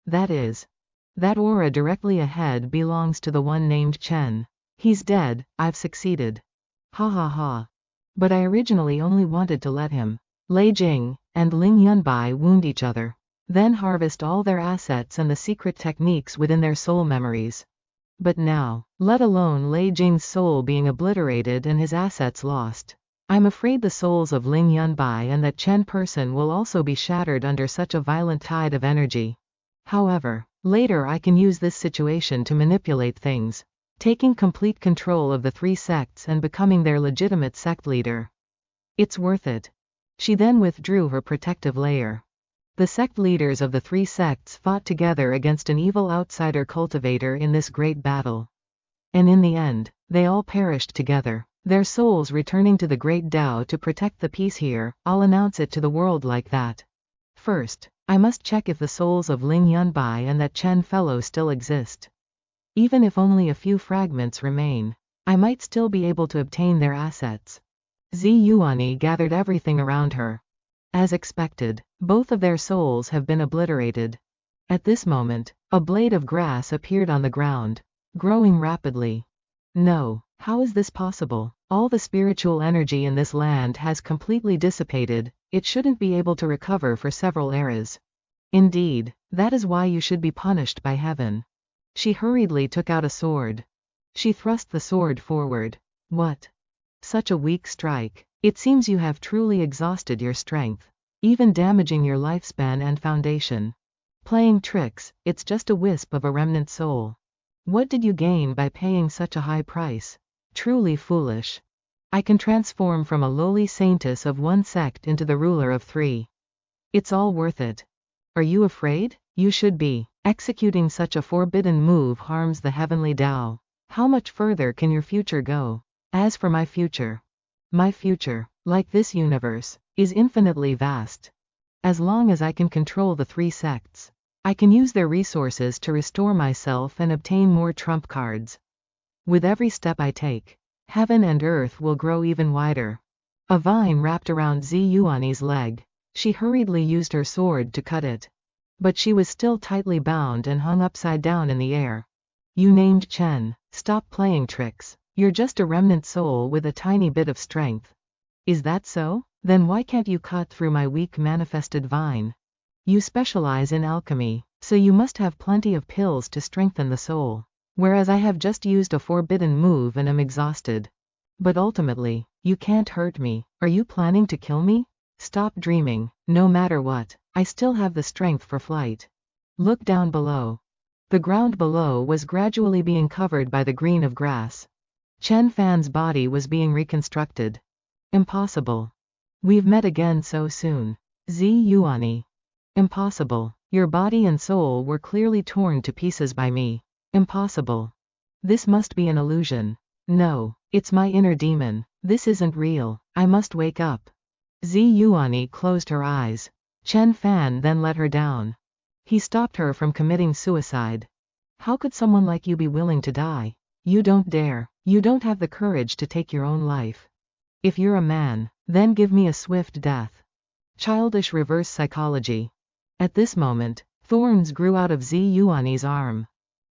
That aura directly ahead belongs to the one named Chen. He's dead, I've succeeded. Ha ha ha. But I originally only wanted to let him, Lei Jing, and Ling Yunbai wound each other. Then harvest all their assets and the secret techniques within their soul memories. But now, let alone Lei Jing's soul being obliterated and his assets lost, I'm afraid the souls of Ling Yunbai and that Chen person will also be shattered under such a violent tide of energy. However, later I can use this situation to manipulate things. taking complete control of the three sects and becoming their legitimate sect leader. It's worth it. She then withdrew her protective layer. The sect leaders of the three sects fought together against an evil outsider cultivator in this great battle. And in the end, they all perished together, their souls returning to the great Tao to protect the peace here. I'll announce it to the world like that. First, I must check if the souls of Ling Yunbai and that Chen fellow still exist. Even if only a few fragments remain, I might still be able to obtain their assets. Zi Yuani gathered everything around her. As expected, both of their souls have been obliterated. At this moment, a blade of grass appeared on the ground, growing rapidly. No, how is this possible? All the spiritual energy in this land has completely dissipated. It shouldn't be able to recover for several eras. Indeed, that is why you should be punished by heaven. She hurriedly took out a sword. She thrust the sword forward. What? Such a weak strike. It seems you have truly exhausted your strength, even damaging your lifespan and foundation. Playing tricks, it's just a wisp of a remnant soul. What did you gain by paying such a high price? Truly foolish. I can transform from a lowly saintess of one sect into the ruler of three. It's all worth it. Are you afraid? You should be. Executing such a forbidden move harms the heavenly Tao. How much further can your future go? As for my future, like this universe, is infinitely vast. As long as I can control the three sects, I can use their resources to restore myself and obtain more trump cards. With every step I take, heaven and earth will grow even wider. A vine wrapped around Zi Yuani's leg. She hurriedly used her sword to cut it. But she was still tightly bound and hung upside down in the air. You named Chen. Stop playing tricks. You're just a remnant soul with a tiny bit of strength. Is that so? Then why can't you cut through my weak manifested vine? You specialize in alchemy, so you must have plenty of pills to strengthen the soul. Whereas I have just used a forbidden move and am exhausted. But ultimately, you can't hurt me. Are you planning to kill me? Stop dreaming. No matter what, I still have the strength for flight. Look down below. The ground below was gradually being covered by the green of grass. Chen Fan's body was being reconstructed. Impossible. We've met again so soon. Zi Yuani. Impossible. Your body and soul were clearly torn to pieces by me. Impossible. This must be an illusion. No, it's my inner demon. This isn't real. I must wake up. Zi Yuani closed her eyes. Chen Fan then let her down. He stopped her from committing suicide. How could someone like you be willing to die? You don't dare. You don't have the courage to take your own life. If you're a man, then give me a swift death. Childish reverse psychology. At this moment, thorns grew out of Zi Yuani's arm.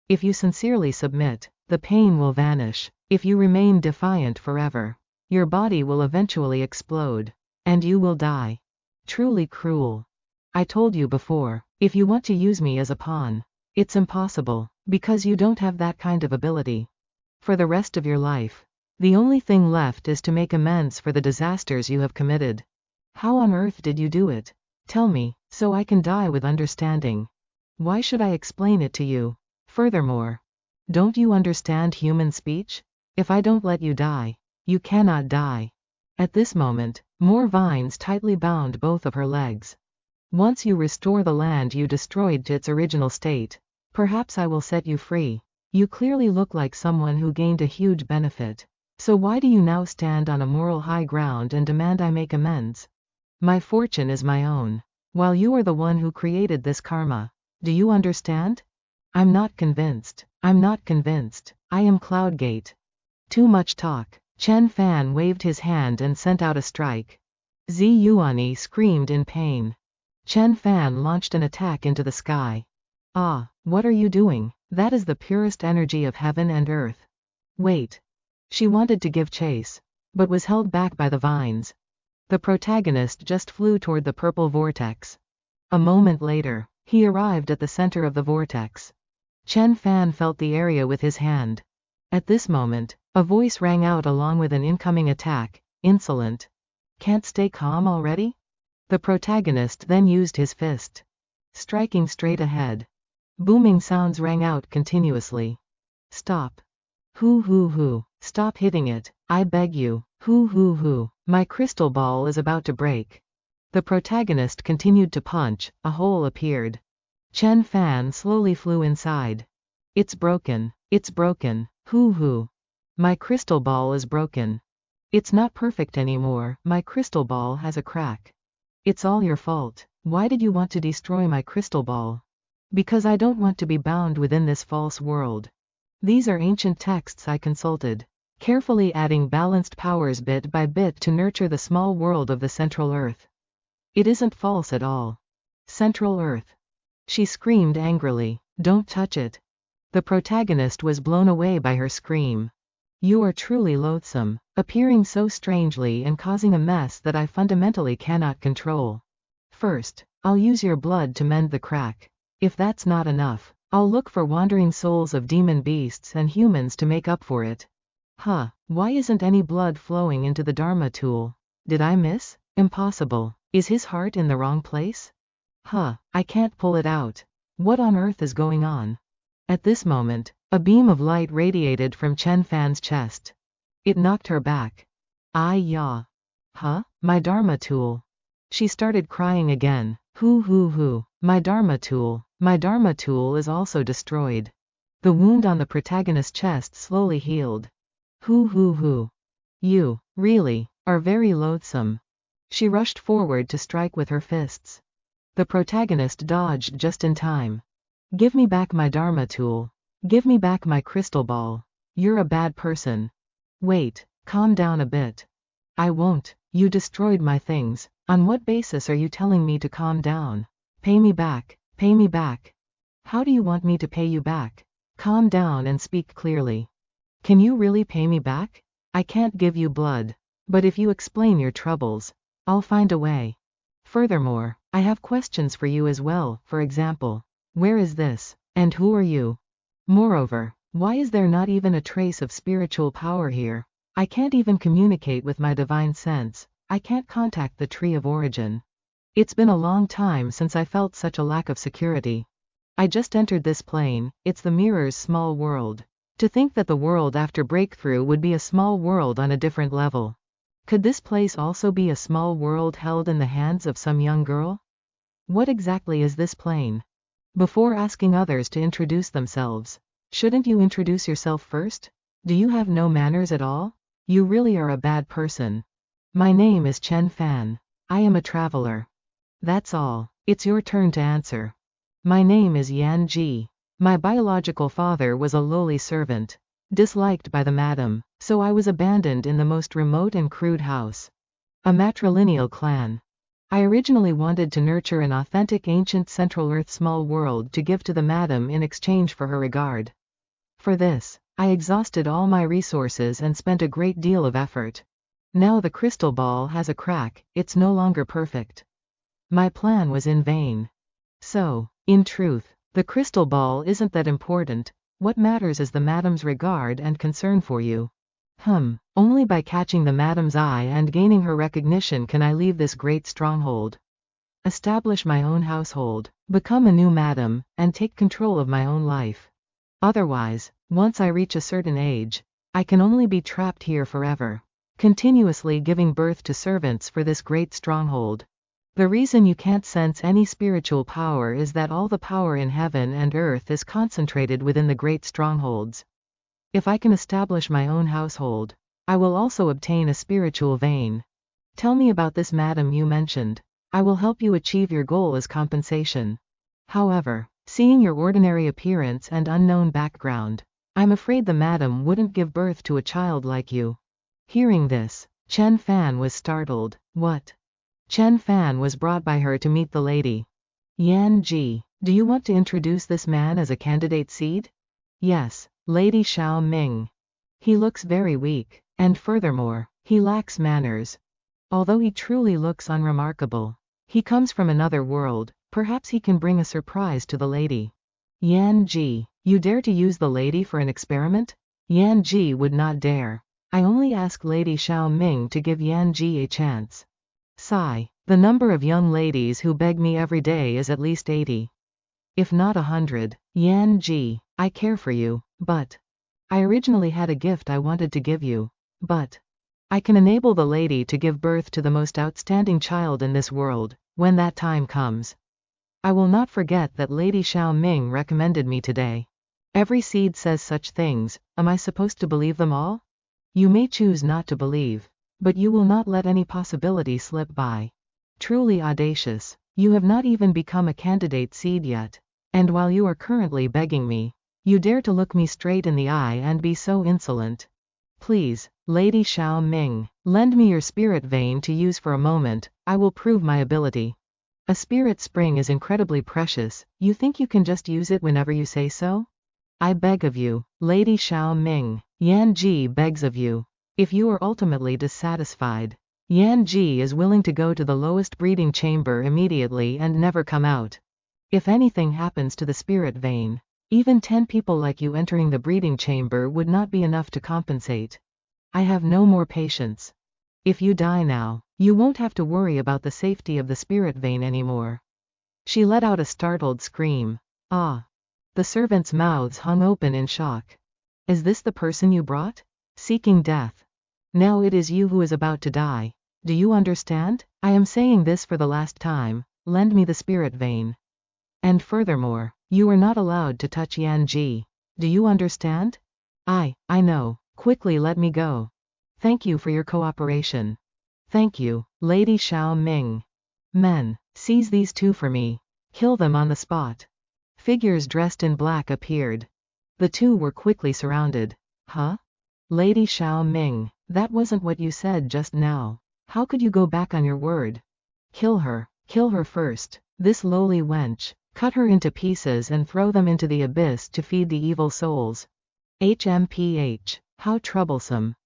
If you sincerely submit, the pain will vanish. If you remain defiant forever, your body will eventually explode. And you will die. Truly cruel. I told you before, if you want to use me as a pawn, it's impossible, because you don't have that kind of ability. For the rest of your life, the only thing left is to make amends for the disasters you have committed. How on earth did you do it? Tell me, so I can die with understanding. Why should I explain it to you? Furthermore, don't you understand human speech? If I don't let you die, you cannot die. At this moment, more vines tightly bound both of her legs. Once you restore the land you destroyed to its original state, perhaps I will set you free. You clearly look like someone who gained a huge benefit. So why do you now stand on a moral high ground and demand I make amends? My fortune is my own, while you are the one who created this karma. Do you understand? I'm not convinced. I'm not convinced. I am Cloudgate. Too much talk. Chen Fan waved his hand and sent out a strike. Zi Yuani screamed in pain. Chen Fan launched an attack into the sky. Ah, what are you doing? That is the purest energy of heaven and earth. Wait. She wanted to give chase, but was held back by the vines. The protagonist just flew toward the purple vortex. A moment later, he arrived at the center of the vortex. Chen Fan felt the area with his hand. At this moment, a voice rang out along with an incoming attack. Insolent. Can't stay calm already? The protagonist then used his fist, striking straight ahead. Booming sounds rang out continuously. Stop. Hoo hoo hoo. Stop hitting it, I beg you. Hoo hoo hoo. My crystal ball is about to break. The protagonist continued to punch, a hole appeared. Chen Fan slowly flew inside. It's broken. It's broken. Hoo hoo. My crystal ball is broken. It's not perfect anymore, my crystal ball has a crack. It's all your fault. Why did you want to destroy my crystal ball? Because I don't want to be bound within this false world. These are ancient texts I consulted, carefully adding balanced powers bit by bit to nurture the small world of the Central Earth. It isn't false at all. Central Earth. She screamed angrily, don't touch it. The protagonist was blown away by her scream. You are truly loathsome, appearing so strangely and causing a mess that I fundamentally cannot control. First, I'll use your blood to mend the crack. If that's not enough, I'll look for wandering souls of demon beasts and humans to make up for it. Huh, why isn't any blood flowing into the Dharma tool? Did I miss? Impossible. Is his heart in the wrong place? Huh, I can't pull it out. What on earth is going on? At this moment, a beam of light radiated from Chen Fan's chest. It knocked her back. Yeah. Huh? My Dharma tool. She started crying again. Hoo hoo hoo. My Dharma tool. My Dharma tool is also destroyed. The wound on the protagonist's chest slowly healed. Hoo hoo hoo. You, really, are very loathsome. She rushed forward to strike with her fists. The protagonist dodged just in time. Give me back my Dharma tool. Give me back my crystal ball. You're a bad person. Wait, calm down a bit. I won't. You destroyed my things. On what basis are you telling me to calm down? Pay me back. Pay me back. How do you want me to pay you back? Calm down and speak clearly. Can you really pay me back? I can't give you blood. But if you explain your troubles, I'll find a way. Furthermore, I have questions for you as well. For example, where is this? And who are you? Moreover, why is there not even a trace of spiritual power here? I can't even communicate with my divine sense. I can't contact the tree of origin. It's been a long time since I felt such a lack of security. I just entered this plane, it's the mirror's small world. To think that the world after breakthrough would be a small world on a different level. Could this place also be a small world held in the hands of some young girl? What exactly is this plane? Before asking others to introduce themselves, shouldn't you introduce yourself first? Do you have no manners at all? You really are a bad person. My name is Chen Fan. I am a traveler. That's all. It's your turn to answer. My name is Yan Ji. My biological father was a lowly servant, disliked by the madam, so I was abandoned in the most remote and crude house. A matrilineal clan. I originally wanted to nurture an authentic ancient Central Earth small world to give to the madam in exchange for her regard. For this, I exhausted all my resources and spent a great deal of effort. Now the crystal ball has a crack, it's no longer perfect. My plan was in vain. So, in truth, the crystal ball isn't that important. What matters is the madam's regard and concern for you. Only by catching the madam's eye and gaining her recognition can I leave this great stronghold. Establish my own household, become a new madam, and take control of my own life. Otherwise, once I reach a certain age, I can only be trapped here forever, continuously giving birth to servants for this great stronghold. The reason you can't sense any spiritual power is that all the power in heaven and earth is concentrated within the great strongholds. If I can establish my own household, I will also obtain a spiritual vein. Tell me about this madam you mentioned. I will help you achieve your goal as compensation. However, seeing your ordinary appearance and unknown background, I'm afraid the madam wouldn't give birth to a child like you. Hearing this, Chen Fan was startled. What? Chen Fan was brought by her to meet the lady. Yan Ji, do you want to introduce this man as a candidate seed? Yes, Lady Xiao Ming. He looks very weak, and furthermore, he lacks manners. Although he truly looks unremarkable, he comes from another world, perhaps he can bring a surprise to the lady. Yan Ji, you dare to use the lady for an experiment? Yan Ji would not dare. I only ask Lady Xiao Ming to give Yan Ji a chance. Sigh, the number of young ladies who beg me every day is at least 80. If not 100. Yan Ji, I care for you, but I originally had a gift I wanted to give you, but I can enable the lady to give birth to the most outstanding child in this world, when that time comes. I will not forget that Lady Xiao Ming recommended me today. Every seed says such things, am I supposed to believe them all? You may choose not to believe, but you will not let any possibility slip by. Truly audacious, you have not even become a candidate seed yet, and while you are currently begging me, you dare to look me straight in the eye and be so insolent. Please, Lady Xiao Ming, lend me your spirit vein to use for a moment, I will prove my ability. A spirit spring is incredibly precious, you think you can just use it whenever you say so? I beg of you, Lady Xiao Ming, Yan Ji begs of you. If you are ultimately dissatisfied, Yan Ji is willing to go to the lowest breeding chamber immediately and never come out. If anything happens to the spirit vein, even 10 people like you entering the breeding chamber would not be enough to compensate. I have no more patience. If you die now, you won't have to worry about the safety of the spirit vein anymore. She let out a startled scream. Ah! The servants' mouths hung open in shock. Is this the person you brought? Seeking death. Now it is you who is about to die. Do you understand? I am saying this for the last time, lend me the spirit vein. And furthermore, you are not allowed to touch Yan Ji. Do you understand? I know. Quickly let me go. Thank you for your cooperation. Thank you, Lady Xiao Ming. Men, seize these two for me. Kill them on the spot. Figures dressed in black appeared. The two were quickly surrounded. Huh? Lady Xiao Ming, that wasn't what you said just now. How could you go back on your word? Kill her first, this lowly wench. Cut her into pieces and throw them into the abyss to feed the evil souls. HMPH, how troublesome.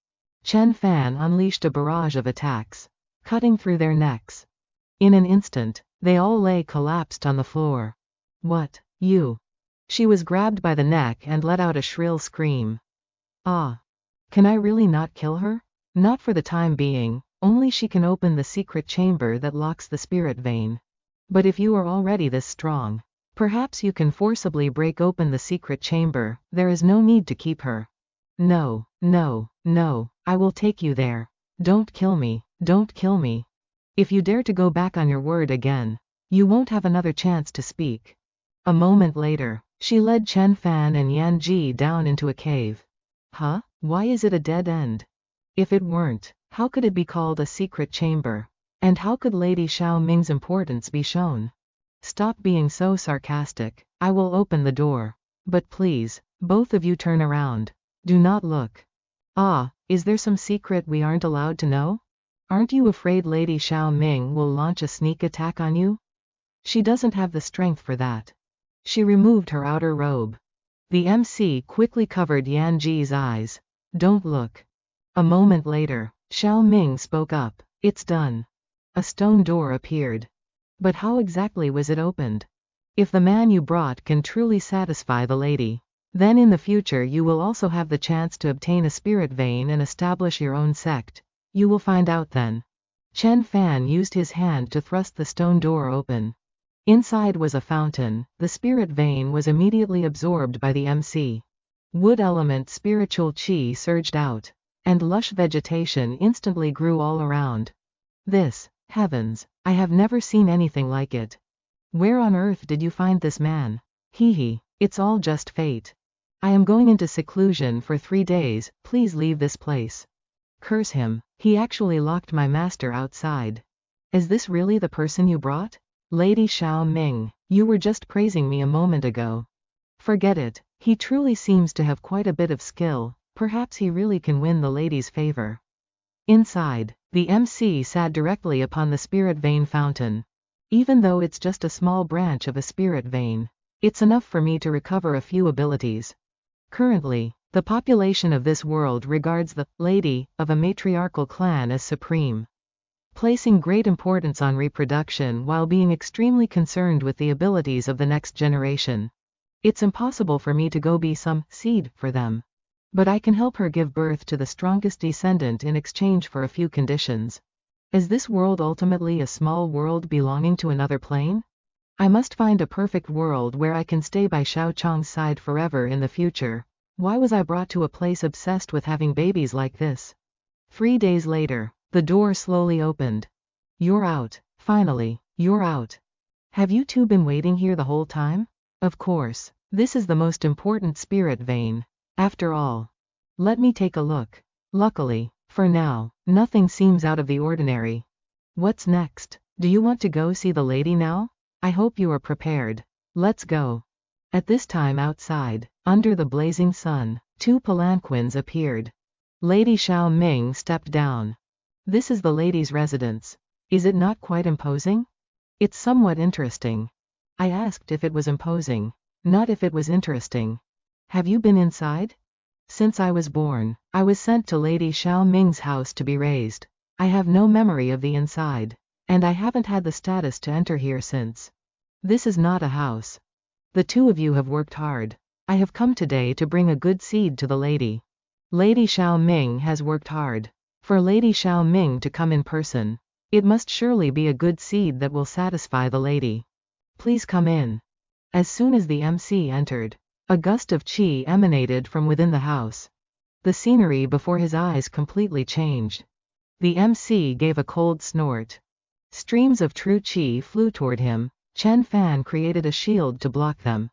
Chen Fan unleashed a barrage of attacks, cutting through their necks. In an instant, they all lay collapsed on the floor. What, you? She was grabbed by the neck and let out a shrill scream. Ah! Can I really not kill her? Not for the time being, only she can open the secret chamber that locks the spirit vein. But if you are already this strong, perhaps you can forcibly break open the secret chamber, there is no need to keep her. No, I will take you there. Don't kill me, don't kill me. If you dare to go back on your word again, you won't have another chance to speak. A moment later, she led Chen Fan and Yan Ji down into a cave. Huh? Why is it a dead end? If it weren't, how could it be called a secret chamber? And how could Lady Xiao Ming's importance be shown? Stop being so sarcastic, I will open the door. But please, both of you turn around. Do not look. Ah, is there some secret we aren't allowed to know? Aren't you afraid Lady Xiao Ming will launch a sneak attack on you? She doesn't have the strength for that. She removed her outer robe. The MC quickly covered Yan Ji's eyes. Don't look. A moment later, Xiao Ming spoke up. It's done. A stone door appeared. But how exactly was it opened? If the man you brought can truly satisfy the lady, then in the future you will also have the chance to obtain a spirit vein and establish your own sect. You will find out then. Chen Fan used his hand to thrust the stone door open. Inside was a fountain, the spirit vein was immediately absorbed by the MC. Wood element spiritual chi surged out, and lush vegetation instantly grew all around. This, heavens, I have never seen anything like it. Where on earth did you find this man? Hee, it's all just fate. I am going into seclusion for 3 days, please leave this place. Curse him, he actually locked my master outside. Is this really the person you brought? Lady Xiao Ming, you were just praising me a moment ago. Forget it, he truly seems to have quite a bit of skill, perhaps he really can win the lady's favor. Inside, the MC sat directly upon the spirit vein fountain. Even though it's just a small branch of a spirit vein, it's enough for me to recover a few abilities. Currently, the population of this world regards the lady of a matriarchal clan as supreme, placing great importance on reproduction while being extremely concerned with the abilities of the next generation. It's impossible for me to go be some seed for them. But I can help her give birth to the strongest descendant in exchange for a few conditions. Is this world ultimately a small world belonging to another plane? I must find a perfect world where I can stay by Xiao Chang's side forever in the future. Why was I brought to a place obsessed with having babies like this? 3 days later, the door slowly opened. You're out. Finally, you're out. Have you two been waiting here the whole time? Of course. This is the most important spirit vein. After all. Let me take a look. Luckily, for now, nothing seems out of the ordinary. What's next? Do you want to go see the lady now? I hope you are prepared. Let's go. At this time outside, under the blazing sun, 2 palanquins appeared. Lady Xiao Ming stepped down. This is the lady's residence. Is it not quite imposing? It's somewhat interesting. I asked if it was imposing, not if it was interesting. Have you been inside? Since I was born, I was sent to Lady Xiao Ming's house to be raised. I have no memory of the inside, and I haven't had the status to enter here since. This is not a house. The 2 of you have worked hard. I have come today to bring a good seed to the lady. Lady Xiao Ming has worked hard. For Lady Xiao Ming to come in person, it must surely be a good seed that will satisfy the lady. Please come in. As soon as the MC entered, a gust of qi emanated from within the house. The scenery before his eyes completely changed. The MC gave a cold snort. Streams of true qi flew toward him. Chen Fan created a shield to block them.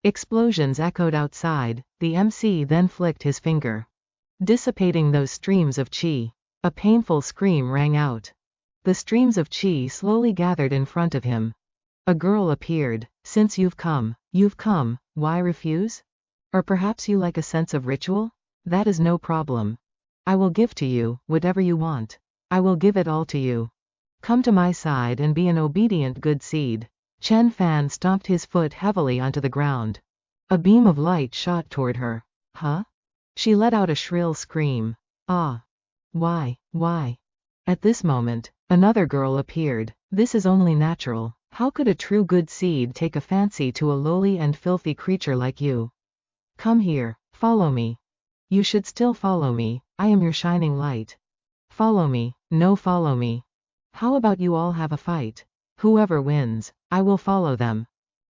Explosions echoed outside. The MC then flicked his finger, dissipating those streams of qi. A painful scream rang out. The streams of qi slowly gathered in front of him. A girl appeared. Since you've come, why refuse? Or perhaps you like a sense of ritual? That is no problem. I will give to you whatever you want. I will give it all to you. Come to my side and be an obedient good seed. Chen Fan stomped his foot heavily onto the ground. A beam of light shot toward her. Huh? She let out a shrill scream. Ah. Why? At this moment, another girl appeared. This is only natural. How could a true good seed take a fancy to a lowly and filthy creature like you? Come here, follow me. You should still follow me, I am your shining light. Follow me, no follow me. How about you all have a fight? Whoever wins, I will follow them.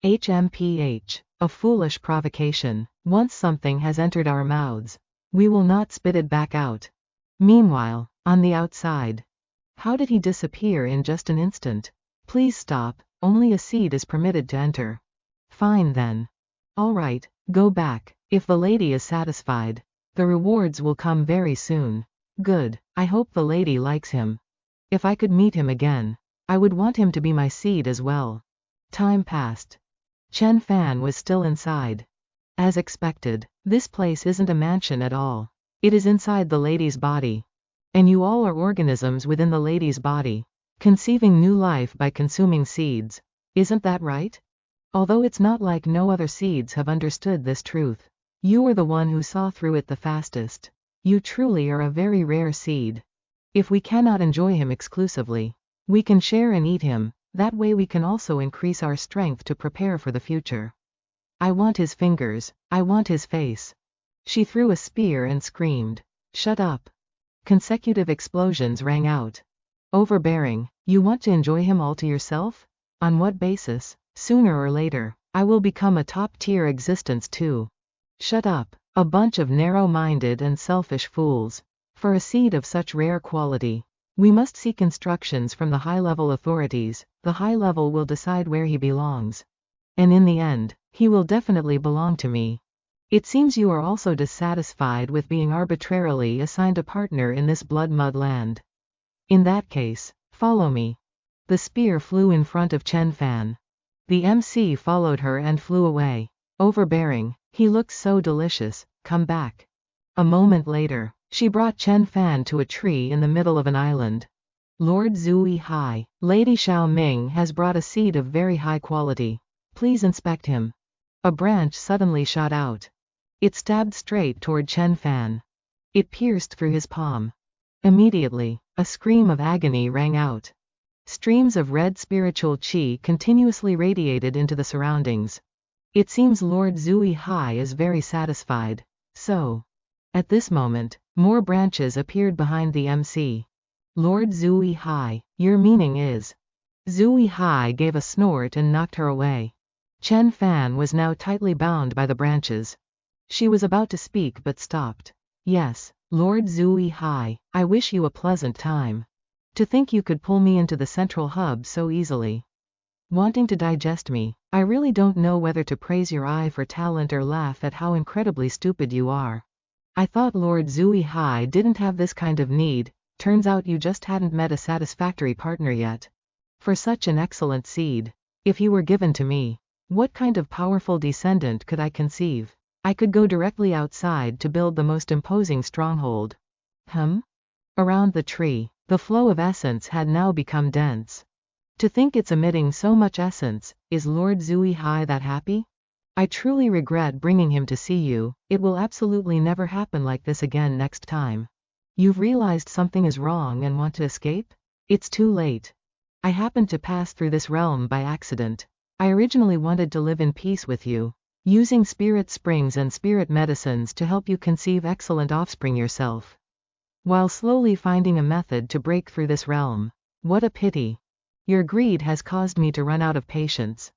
HMPH, a foolish provocation. Once something has entered our mouths, we will not spit it back out. Meanwhile, on the outside. How did he disappear in just an instant? Please stop, only a seed is permitted to enter. Fine then. Alright, go back. If the lady is satisfied, the rewards will come very soon. Good, I hope the lady likes him. If I could meet him again, I would want him to be my seed as well. Time passed. Chen Fan was still inside. As expected, this place isn't a mansion at all. It is inside the lady's body. And you all are organisms within the lady's body, conceiving new life by consuming seeds. Isn't that right? Although it's not like no other seeds have understood this truth. You are the one who saw through it the fastest. You truly are a very rare seed. If we cannot enjoy him exclusively, we can share and eat him. That way we can also increase our strength to prepare for the future. I want his fingers. I want his face. She threw a spear and screamed. Shut up. Consecutive explosions rang out. Overbearing. You want to enjoy him all to yourself? On what basis? Sooner or later, I will become a top-tier existence too. Shut up. A bunch of narrow-minded and selfish fools. For a seed of such rare quality, we must seek instructions from the high-level authorities. The high level will decide where he belongs. And in the end, he will definitely belong to me. It seems you are also dissatisfied with being arbitrarily assigned a partner in this blood-mud land. In that case, follow me. The spear flew in front of Chen Fan. The MC followed her and flew away. Overbearing, he looks so delicious, come back. A moment later, she brought Chen Fan to a tree in the middle of an island. Lord Zui Hai, Lady Xiao Ming has brought a seed of very high quality. Please inspect him. A branch suddenly shot out. It stabbed straight toward Chen Fan. It pierced through his palm. Immediately, a scream of agony rang out. Streams of red spiritual qi continuously radiated into the surroundings. It seems Lord Zui Hai is very satisfied. So, at this moment, more branches appeared behind the MC. Lord Zui Hai, your meaning is. Zui Hai gave a snort and knocked her away. Chen Fan was now tightly bound by the branches. She was about to speak but stopped. Yes, Lord Zui Hai, I wish you a pleasant time. To think you could pull me into the central hub so easily. Wanting to digest me, I really don't know whether to praise your eye for talent or laugh at how incredibly stupid you are. I thought Lord Zui Hai didn't have this kind of need, turns out you just hadn't met a satisfactory partner yet. For such an excellent seed, if you were given to me, what kind of powerful descendant could I conceive? I could go directly outside to build the most imposing stronghold. Around the tree, the flow of essence had now become dense. To think it's emitting so much essence, is Lord Zui Hai that happy? I truly regret bringing him to see you, it will absolutely never happen like this again next time. You've realized something is wrong and want to escape? It's too late. I happened to pass through this realm by accident. I originally wanted to live in peace with you, using spirit springs and spirit medicines to help you conceive excellent offspring yourself, while slowly finding a method to break through this realm. What a pity. Your greed has caused me to run out of patience.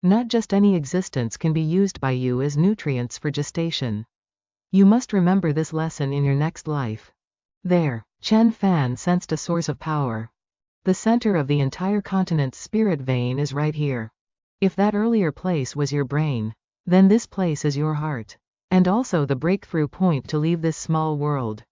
Not just any existence can be used by you as nutrients for gestation. You must remember this lesson in your next life. There, Chen Fan sensed a source of power. The center of the entire continent's spirit vein is right here. If that earlier place was your brain, then this place is your heart. And also the breakthrough point to leave this small world.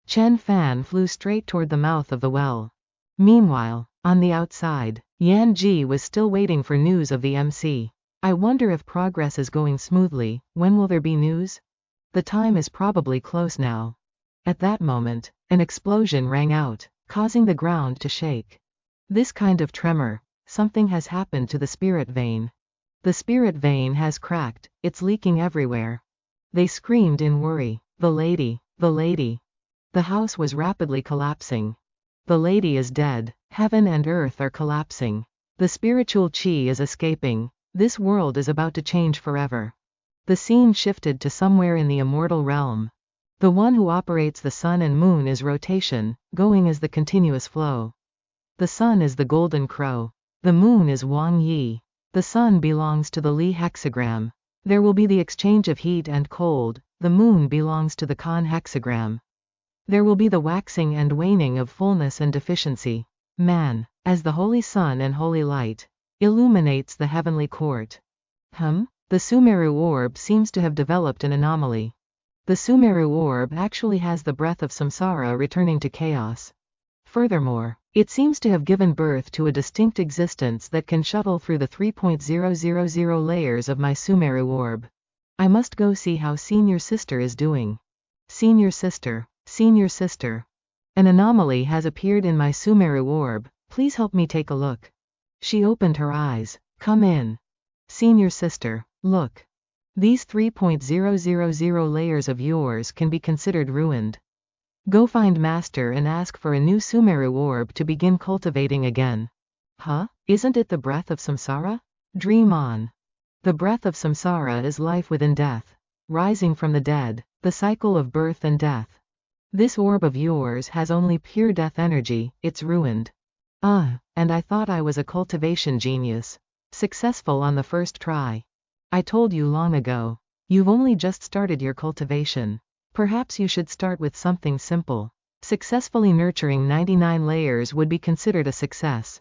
Chen Fan flew straight toward the mouth of the well. Meanwhile, on the outside, Yan Ji was still waiting for news of the MC. I wonder if progress is going smoothly. When will there be news? The time is probably close now. At that moment, an explosion rang out, causing the ground to shake. This kind of tremor, something has happened to the spirit vein. The spirit vein has cracked, it's leaking everywhere. They screamed in worry. The lady, the lady. The house was rapidly collapsing. The lady is dead, heaven and earth are collapsing. The spiritual chi is escaping, this world is about to change forever. The scene shifted to somewhere in the immortal realm. The one who operates the sun and moon is rotation, going as the continuous flow. The sun is the golden crow. The moon is Wang Yi. The sun belongs to the Li hexagram. There will be the exchange of heat and cold, the moon belongs to the Kan hexagram. There will be the waxing and waning of fullness and deficiency. Man, as the holy sun and holy light, illuminates the heavenly court. The Sumeru orb seems to have developed an anomaly. The Sumeru orb actually has the breath of samsara returning to chaos. Furthermore, it seems to have given birth to a distinct existence that can shuttle through the 3.000 layers of my Sumeru orb. I must go see how senior sister is doing. Senior sister. Senior sister. An anomaly has appeared in my Sumeru orb, please help me take a look. She opened her eyes. Come in. Senior sister, look. These 3.000 layers of yours can be considered ruined. Go find master and ask for a new Sumeru orb to begin cultivating again. Isn't it the breath of samsara? Dream on. The breath of samsara is life within death. Rising from the dead, the cycle of birth and death. This orb of yours has only pure death energy, it's ruined. And I thought I was a cultivation genius. Successful on the first try. I told you long ago. You've only just started your cultivation. Perhaps you should start with something simple. Successfully nurturing 99 layers would be considered a success.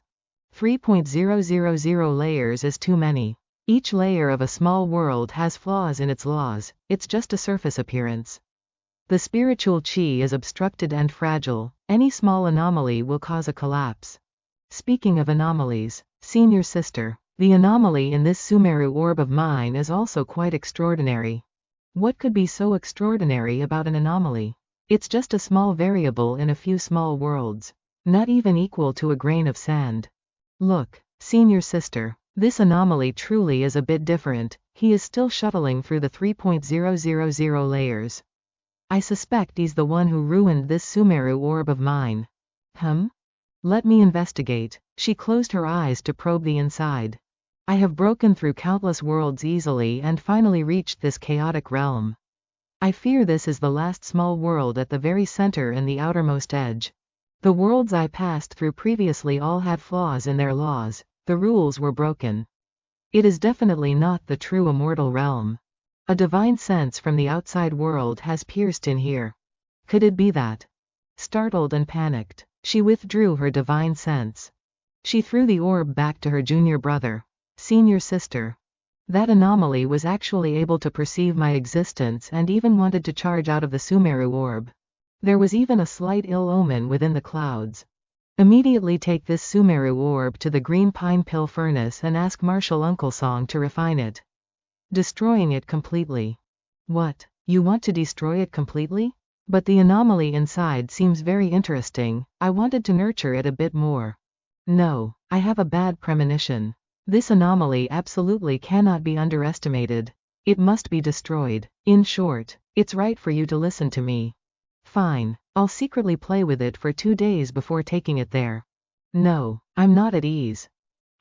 3.000 layers is too many. Each layer of a small world has flaws in its laws, it's just a surface appearance. The spiritual chi is obstructed and fragile, any small anomaly will cause a collapse. Speaking of anomalies, senior sister, the anomaly in this Sumeru orb of mine is also quite extraordinary. What could be so extraordinary about an anomaly? It's just a small variable in a few small worlds, not even equal to a grain of sand. Look, senior sister, this anomaly truly is a bit different, he is still shuttling through the 3.000 layers. I suspect he's the one who ruined this Sumeru orb of mine. Let me investigate. She closed her eyes to probe the inside. I have broken through countless worlds easily and finally reached this chaotic realm. I fear this is the last small world at the very center and the outermost edge. The worlds I passed through previously all had flaws in their laws, the rules were broken. It is definitely not the true immortal realm. A divine sense from the outside world has pierced in here. Could it be that? Startled and panicked, she withdrew her divine sense. She threw the orb back to her junior brother, senior sister. That anomaly was actually able to perceive my existence and even wanted to charge out of the Sumeru orb. There was even a slight ill omen within the clouds. Immediately take this Sumeru orb to the green pine pill furnace and ask Martial Uncle Song to refine it. Destroying it completely. What? You want to destroy it completely? But the anomaly inside seems very interesting, I wanted to nurture it a bit more. No, I have a bad premonition. This anomaly absolutely cannot be underestimated. It must be destroyed. In short, it's right for you to listen to me. Fine, I'll secretly play with it for 2 days before taking it there. No, I'm not at ease.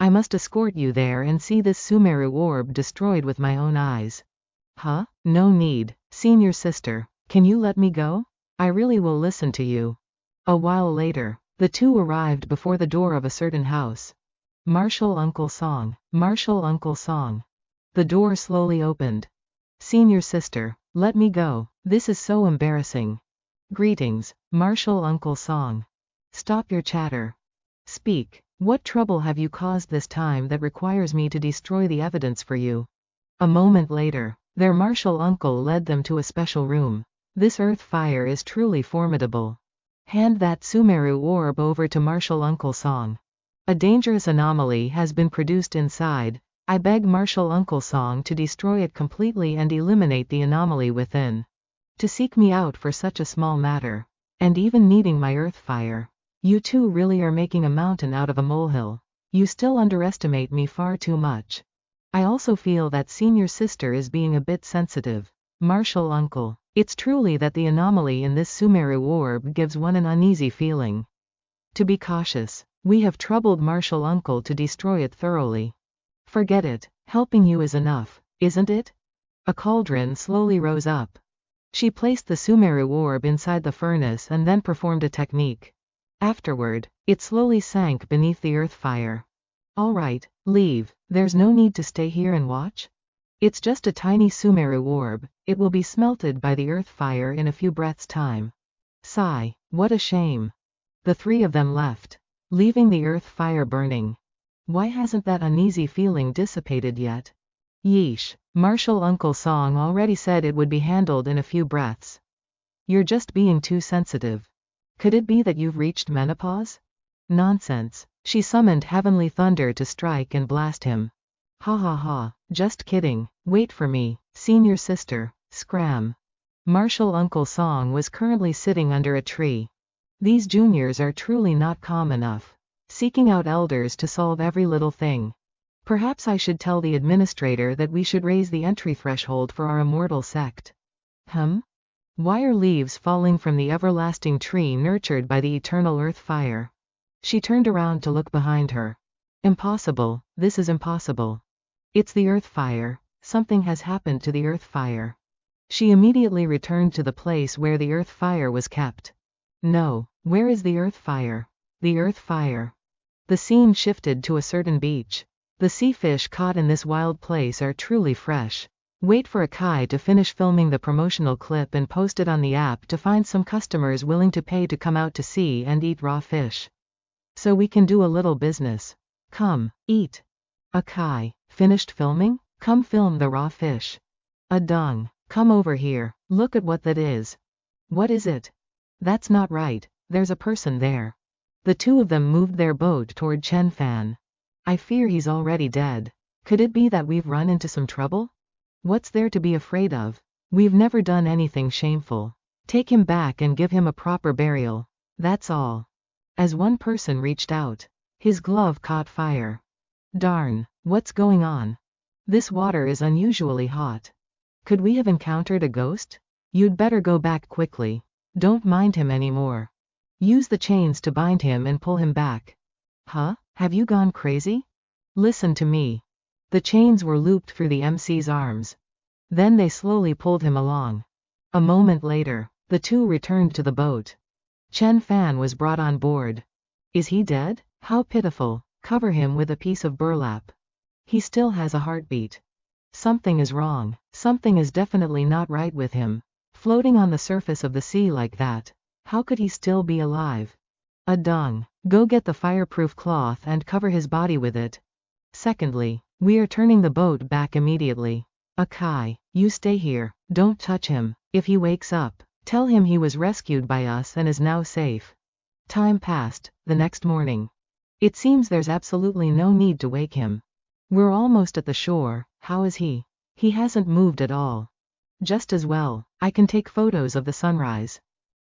I must escort you there and see this Sumeru orb destroyed with my own eyes. Huh? No need, senior sister. Can you let me go? I really will listen to you. A while later, the two arrived before the door of a certain house. Martial Uncle Song. Martial Uncle Song. The door slowly opened. Senior sister, let me go. This is so embarrassing. Greetings, Martial Uncle Song. Stop your chatter. Speak. What trouble have you caused this time that requires me to destroy the evidence for you? A moment later, their martial uncle led them to a special room. This earth fire is truly formidable. Hand that Sumeru orb over to Martial Uncle Song. A dangerous anomaly has been produced inside. I beg Martial Uncle Song to destroy it completely and eliminate the anomaly within. To seek me out for such a small matter. And even needing my earth fire. You two really are making a mountain out of a molehill. You still underestimate me far too much. I also feel that senior sister is being a bit sensitive. Martial Uncle. It's truly that the anomaly in this Sumeru orb gives one an uneasy feeling. To be cautious, we have troubled Martial Uncle to destroy it thoroughly. Forget it, helping you is enough, isn't it? A cauldron slowly rose up. She placed the Sumeru orb inside the furnace and then performed a technique. Afterward, it slowly sank beneath the earth fire. Alright, leave, there's no need to stay here and watch. It's just a tiny Sumeru orb, it will be smelted by the earth fire in a few breaths' time. Sigh, what a shame. The three of them left, leaving the earth fire burning. Why hasn't that uneasy feeling dissipated yet? Yeesh, Martial Uncle Song already said it would be handled in a few breaths. You're just being too sensitive. Could it be that you've reached menopause? Nonsense, she summoned heavenly thunder to strike and blast him. Ha ha ha, just kidding, wait for me, senior sister, scram. Martial Uncle Song was currently sitting under a tree. These juniors are truly not calm enough. Seeking out elders to solve every little thing. Perhaps I should tell the administrator that we should raise the entry threshold for our immortal sect. Why are leaves falling from the everlasting tree nurtured by the eternal earth fire? She turned around to look behind her. Impossible, this is impossible. It's the earth fire, something has happened to the earth fire. She immediately returned to the place where the earth fire was kept. No, where is the earth fire? The earth fire. The scene shifted to a certain beach. The sea fish caught in this wild place are truly fresh. Wait for Akai to finish filming the promotional clip and post it on the app to find some customers willing to pay to come out to sea and eat raw fish. So we can do a little business. Come, eat. Akai, finished filming? Come film the raw fish. Adong, come over here, look at what that is. What is it? That's not right, there's a person there. The two of them moved their boat toward Chen Fan. I fear he's already dead. Could it be that we've run into some trouble? What's there to be afraid of? We've never done anything shameful. Take him back and give him a proper burial. That's all. As one person reached out, his glove caught fire. Darn, what's going on? This water is unusually hot. Could we have encountered a ghost? You'd better go back quickly. Don't mind him anymore. Use the chains to bind him and pull him back. Huh? Have you gone crazy? Listen to me. The chains were looped through the MC's arms. Then they slowly pulled him along. A moment later, the two returned to the boat. Chen Fan was brought on board. Is he dead? How pitiful. Cover him with a piece of burlap. He still has a heartbeat. Something is wrong. Something is definitely not right with him. Floating on the surface of the sea like that. How could he still be alive? Adong. Go get the fireproof cloth and cover his body with it. Secondly, we are turning the boat back immediately. Akai, you stay here. Don't touch him. If he wakes up, tell him he was rescued by us and is now safe. Time passed, the next morning. It seems there's absolutely no need to wake him. We're almost at the shore. How is he? He hasn't moved at all. Just as well, I can take photos of the sunrise.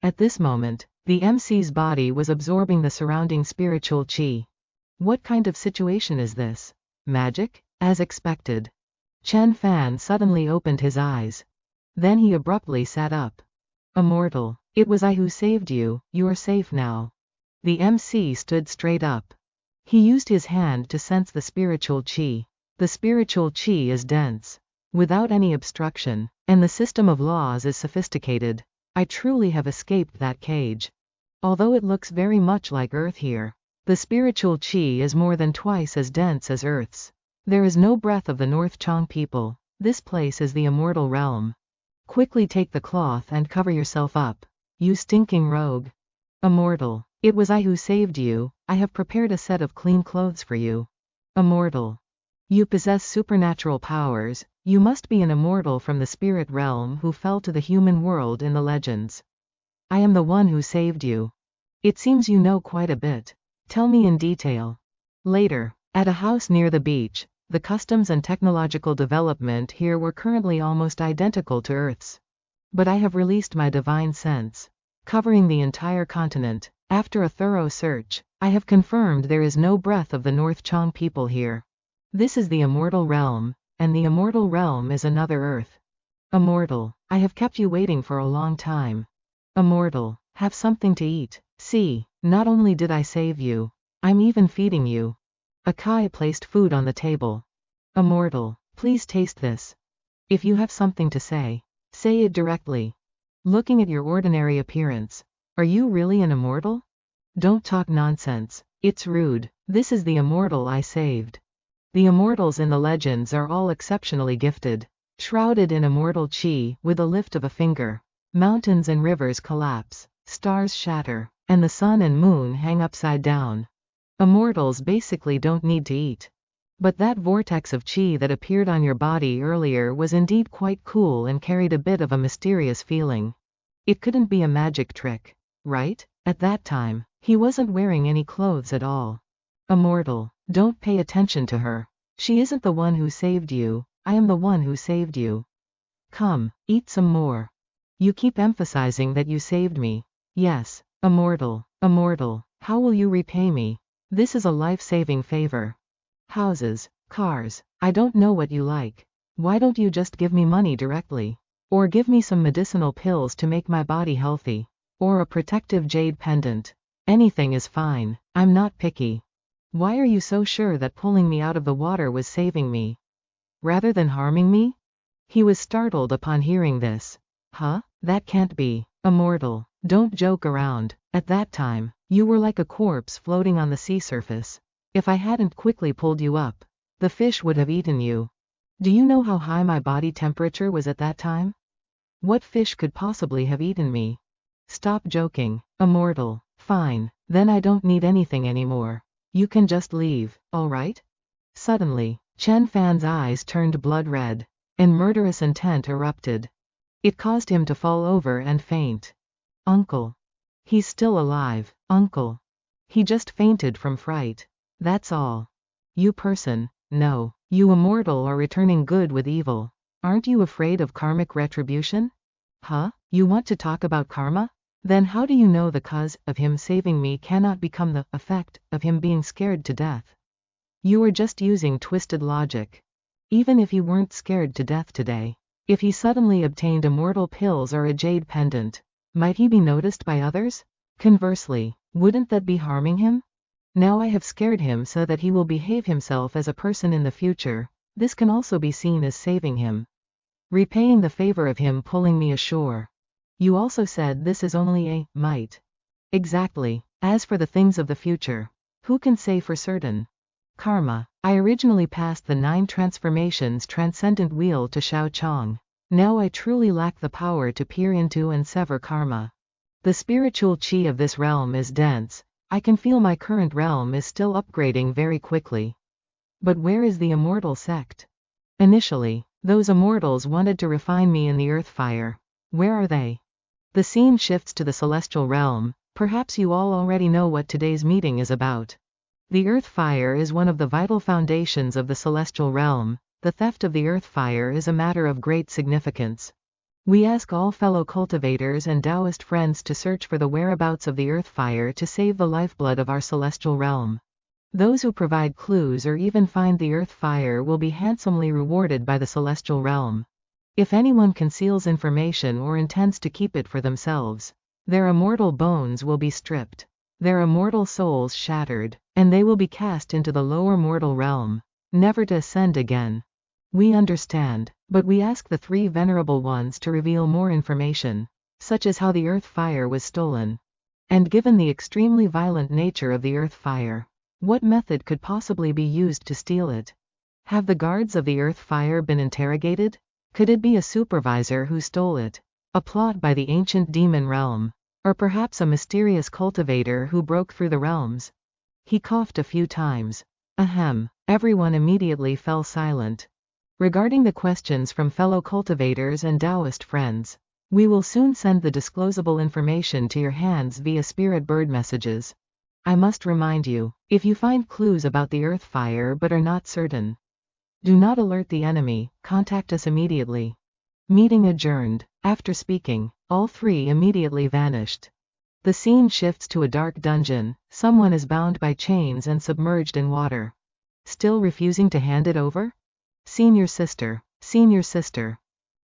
At this moment, the MC's body was absorbing the surrounding spiritual chi. What kind of situation is this? Magic? As expected. Chen Fan suddenly opened his eyes. Then he abruptly sat up. Immortal, it was I who saved you, you're safe now. The MC stood straight up. He used his hand to sense the spiritual chi. The spiritual chi is dense, without any obstruction, and the system of laws is sophisticated. I truly have escaped that cage. Although it looks very much like Earth here, the spiritual chi is more than twice as dense as Earth's. There is no breath of the North Chong people. This place is the immortal realm. Quickly take the cloth and cover yourself up. You stinking rogue. Immortal, it was I who saved you. I have prepared a set of clean clothes for you. Immortal. You possess supernatural powers. You must be an immortal from the spirit realm who fell to the human world in the legends. I am the one who saved you. It seems you know quite a bit. Tell me in detail. Later, at a house near the beach, the customs and technological development here were currently almost identical to Earth's. But I have released my divine sense, covering the entire continent. After a thorough search, I have confirmed there is no breath of the North Chong people here. This is the immortal realm, and the immortal realm is another Earth. Immortal, I have kept you waiting for a long time. Immortal, have something to eat. See, not only did I save you, I'm even feeding you. Akai placed food on the table. Immortal, please taste this. If you have something to say it directly. Looking at your ordinary appearance, are you really an immortal? Don't talk nonsense, it's rude. This is the immortal I saved. The immortals in the legends are all exceptionally gifted. Shrouded in immortal chi, with a lift of a finger, mountains and rivers collapse, stars shatter, and the sun and moon hang upside down. Immortals basically don't need to eat. But that vortex of chi that appeared on your body earlier was indeed quite cool and carried a bit of a mysterious feeling. It couldn't be a magic trick, right? At that time, he wasn't wearing any clothes at all. Immortal, don't pay attention to her. She isn't the one who saved you, I am the one who saved you. Come, eat some more. You keep emphasizing that you saved me. Yes, immortal, how will you repay me? This is a life-saving favor. Houses, cars, I don't know what you like. Why don't you just give me money directly? Or give me some medicinal pills to make my body healthy. Or a protective jade pendant. Anything is fine, I'm not picky. Why are you so sure that pulling me out of the water was saving me, rather than harming me? He was startled upon hearing this. Huh? That can't be. Immortal, don't joke around. At that time, you were like a corpse floating on the sea surface. If I hadn't quickly pulled you up, the fish would have eaten you. Do you know how high my body temperature was at that time? What fish could possibly have eaten me? Stop joking, immortal. Fine, then I don't need anything anymore. You can just leave, alright? Suddenly, Chen Fan's eyes turned blood red, and murderous intent erupted. It caused him to fall over and faint. Uncle. He's still alive, uncle. He just fainted from fright. That's all. You person, no. You immortal are returning good with evil. Aren't you afraid of karmic retribution? Huh? You want to talk about karma? Then how do you know the cause of him saving me cannot become the effect of him being scared to death? You are just using twisted logic. Even if he weren't scared to death today, if he suddenly obtained immortal pills or a jade pendant, might he be noticed by others? Conversely, wouldn't that be harming him? Now I have scared him so that he will behave himself as a person in the future. This can also be seen as saving him. Repaying the favor of him pulling me ashore. You also said this is only a might. Exactly. As for the things of the future, who can say for certain? Karma. I originally passed the 9 transformations transcendent wheel to Shao Chong. Now I truly lack the power to peer into and sever karma. The spiritual chi of this realm is dense. I can feel my current realm is still upgrading very quickly. But where is the immortal sect? Initially, those immortals wanted to refine me in the earth fire. Where are they? The scene shifts to the celestial realm. Perhaps you all already know what today's meeting is about. The earth fire is one of the vital foundations of the celestial realm. The theft of the earth fire is a matter of great significance. We ask all fellow cultivators and Taoist friends to search for the whereabouts of the earth fire to save the lifeblood of our celestial realm. Those who provide clues or even find the earth fire will be handsomely rewarded by the celestial realm. If anyone conceals information or intends to keep it for themselves, their immortal bones will be stripped, their immortal souls shattered, and they will be cast into the lower mortal realm, never to ascend again. We understand, but we ask the 3 venerable ones to reveal more information, such as how the earth fire was stolen. And given the extremely violent nature of the earth fire, what method could possibly be used to steal it? Have the guards of the earth fire been interrogated? Could it be a supervisor who stole it? A plot by the ancient demon realm? Or perhaps a mysterious cultivator who broke through the realms? He coughed a few times. Ahem. Everyone immediately fell silent. Regarding the questions from fellow cultivators and Taoist friends, we will soon send the disclosable information to your hands via spirit bird messages. I must remind you, if you find clues about the earth fire but are not certain, do not alert the enemy, contact us immediately. Meeting adjourned. After speaking, all 3 immediately vanished. The scene shifts to a dark dungeon. Someone is bound by chains and submerged in water. Still refusing to hand it over? Senior sister. Senior sister.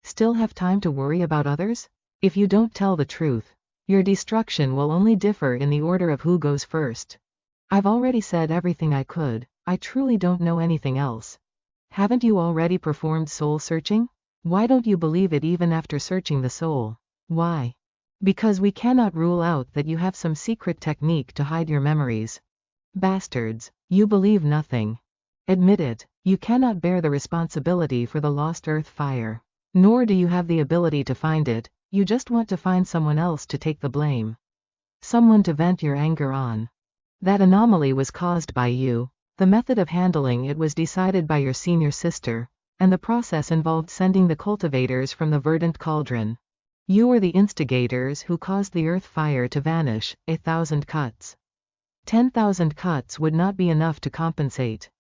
Still have time to worry about others? If you don't tell the truth, your destruction will only differ in the order of who goes first. I've already said everything I could. I truly don't know anything else. Haven't you already performed soul searching? Why don't you believe it even after searching the soul? Why? Because we cannot rule out that you have some secret technique to hide your memories. Bastards, you believe nothing. Admit it, you cannot bear the responsibility for the lost earth fire. Nor do you have the ability to find it. You just want to find someone else to take the blame. Someone to vent your anger on. That anomaly was caused by you. The method of handling it was decided by your senior sister, and the process involved sending the cultivators from the verdant cauldron. You were the instigators who caused the earth fire to vanish. 1,000 cuts. 10,000 cuts would not be enough to compensate.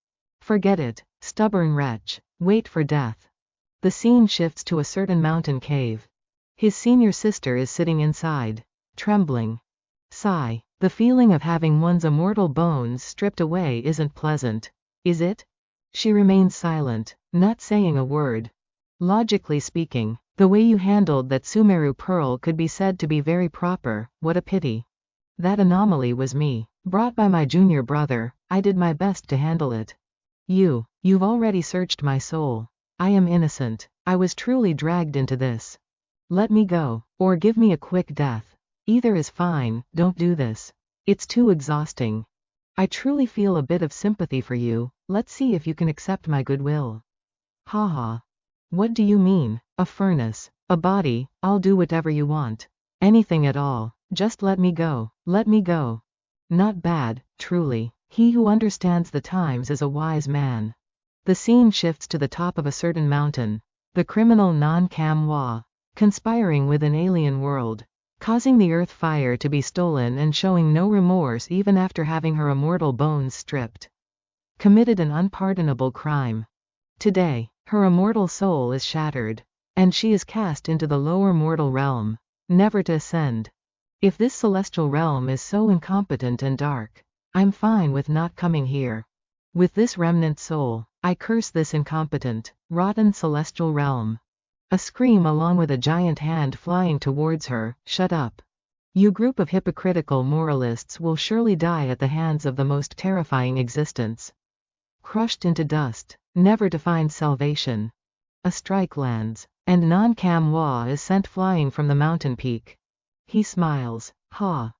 Forget it, stubborn wretch. Wait for death. The scene shifts to a certain mountain cave. His senior sister is sitting inside, trembling. Sigh. The feeling of having one's immortal bones stripped away isn't pleasant, is it? She remains silent, not saying a word. Logically speaking, the way you handled that Sumeru pearl could be said to be very proper. What a pity. That anomaly was me, brought by my junior brother. I did my best to handle it. You've already searched my soul. I am innocent. I was truly dragged into this. Let me go, or give me a quick death. Either is fine. Don't do this. It's too exhausting. I truly feel a bit of sympathy for you. Let's see if you can accept my goodwill. Haha. What do you mean? A furnace, a body? I'll do whatever you want. Anything at all. Just let me go. Let me go. Not bad, truly. He who understands the times is a wise man. The scene shifts to the top of a certain mountain. The criminal Non-Cam-Wa, conspiring with an alien world, causing the earth fire to be stolen and showing no remorse even after having her immortal bones stripped. Committed an unpardonable crime. Today, her immortal soul is shattered, and she is cast into the lower mortal realm, never to ascend. If this celestial realm is so incompetent and dark, I'm fine with not coming here. With this remnant soul, I curse this incompetent, rotten celestial realm. A scream along with a giant hand flying towards her. Shut up. You group of hypocritical moralists will surely die at the hands of the most terrifying existence. Crushed into dust, never to find salvation. A strike lands, and Non-Cam-Wa is sent flying from the mountain peak. He smiles. Ha!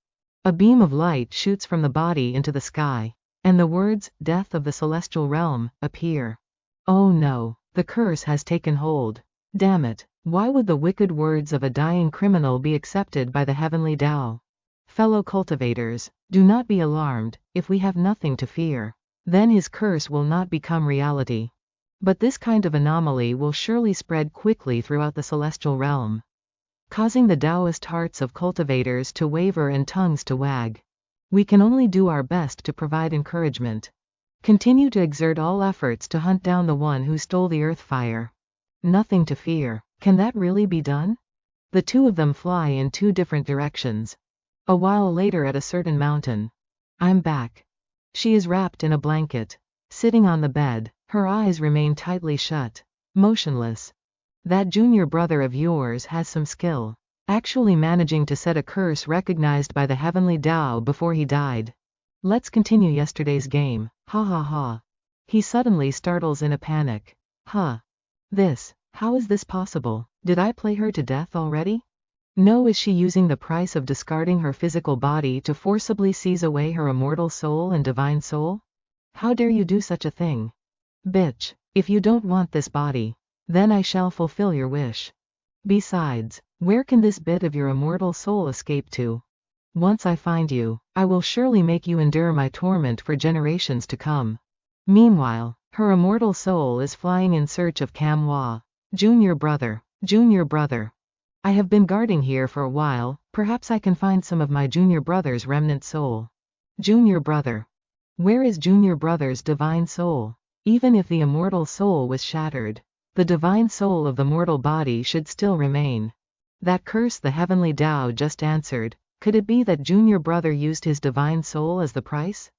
A beam of light shoots from the body into the sky, and the words, "Death of the Celestial Realm," appear. Oh no, the curse has taken hold. Damn it, why would the wicked words of a dying criminal be accepted by the heavenly Tao? Fellow cultivators, do not be alarmed. If we have nothing to fear, then his curse will not become reality. But this kind of anomaly will surely spread quickly throughout the celestial realm, causing the Taoist hearts of cultivators to waver and tongues to wag. We can only do our best to provide encouragement. Continue to exert all efforts to hunt down the one who stole the earth fire. Nothing to fear. Can that really be done? The two of them fly in two different directions. A while later at a certain mountain. I'm back. She is wrapped in a blanket, sitting on the bed. Her eyes remain tightly shut, motionless. That junior brother of yours has some skill, actually managing to set a curse recognized by the heavenly Tao before he died. Let's continue yesterday's game. Ha ha ha. He suddenly startles in a panic. Huh. How is this possible? Did I play her to death already? No, is she using the price of discarding her physical body to forcibly seize away her immortal soul and divine soul? How dare you do such a thing? Bitch, if you don't want this body, then I shall fulfill your wish. Besides, where can this bit of your immortal soul escape to? Once I find you, I will surely make you endure my torment for generations to come. Meanwhile, her immortal soul is flying in search of Kamwa. Junior brother. I have been guarding here for a while, perhaps I can find some of my junior brother's remnant soul. Junior brother. Where is junior brother's divine soul? Even if the immortal soul was shattered, the divine soul of the mortal body should still remain. That curse the heavenly Tao just answered, could it be that junior brother used his divine soul as the price?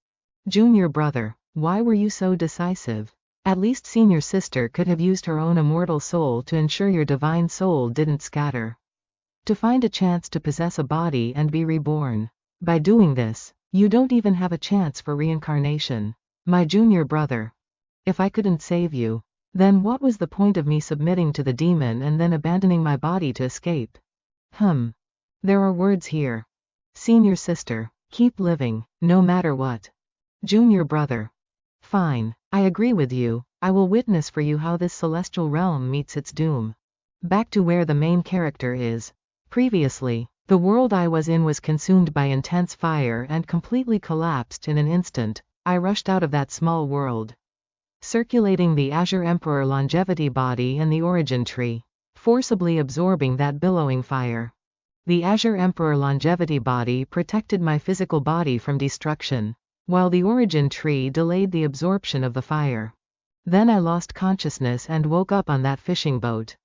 Junior brother, why were you so decisive? At least senior sister could have used her own immortal soul to ensure your divine soul didn't scatter. To find a chance to possess a body and be reborn. By doing this, you don't even have a chance for reincarnation. My junior brother. If I couldn't save you, then what was the point of me submitting to the demon and then abandoning my body to escape? There are words here. Senior sister, keep living, no matter what. Junior brother. Fine, I agree with you. I will witness for you how this celestial realm meets its doom. Back to where the main character is. Previously, the world I was in was consumed by intense fire and completely collapsed in an instant. I rushed out of that small world, circulating the Azure Emperor longevity body and the origin tree, forcibly absorbing that billowing fire. The Azure Emperor longevity body protected my physical body from destruction, while the origin tree delayed the absorption of the fire. Then I lost consciousness and woke up on that fishing boat.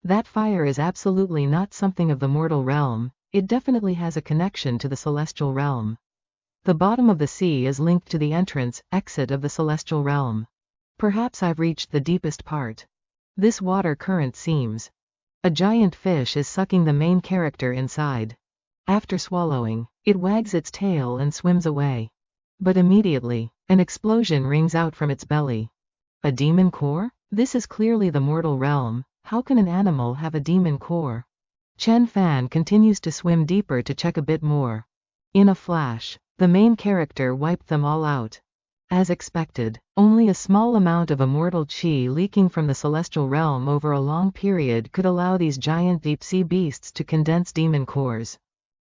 That fire is absolutely not something of the mortal realm, it definitely has a connection to the celestial realm. The bottom of the sea is linked to the exit of the celestial realm. Perhaps I've reached the deepest part. This water current seems. A giant fish is sucking the main character inside. After swallowing, it wags its tail and swims away. But immediately, an explosion rings out from its belly. A demon core? This is clearly the mortal realm. How can an animal have a demon core? Chen Fan continues to swim deeper to check a bit more. In a flash, the main character wiped them all out. As expected, only a small amount of immortal chi leaking from the celestial realm over a long period could allow these giant deep-sea beasts to condense demon cores.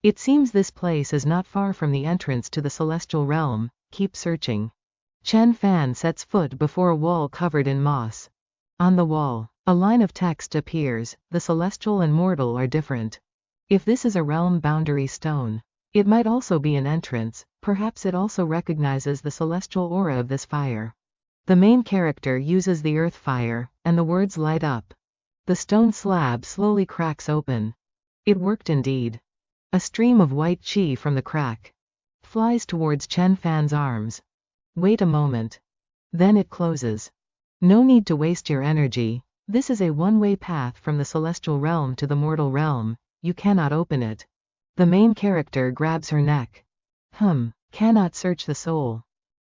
It seems this place is not far from the entrance to the celestial realm. Keep searching. Chen Fan sets foot before a wall covered in moss. On the wall, a line of text appears, the celestial and mortal are different. If this is a realm boundary stone, it might also be an entrance, perhaps it also recognizes the celestial aura of this fire. The main character uses the earth fire, and the words light up. The stone slab slowly cracks open. It worked indeed. A stream of white chi from the crack flies towards Chen Fan's arms. Wait a moment. Then it closes. No need to waste your energy. This is a one-way path from the celestial realm to the mortal realm. You cannot open it. The main character grabs her neck. Cannot search the soul.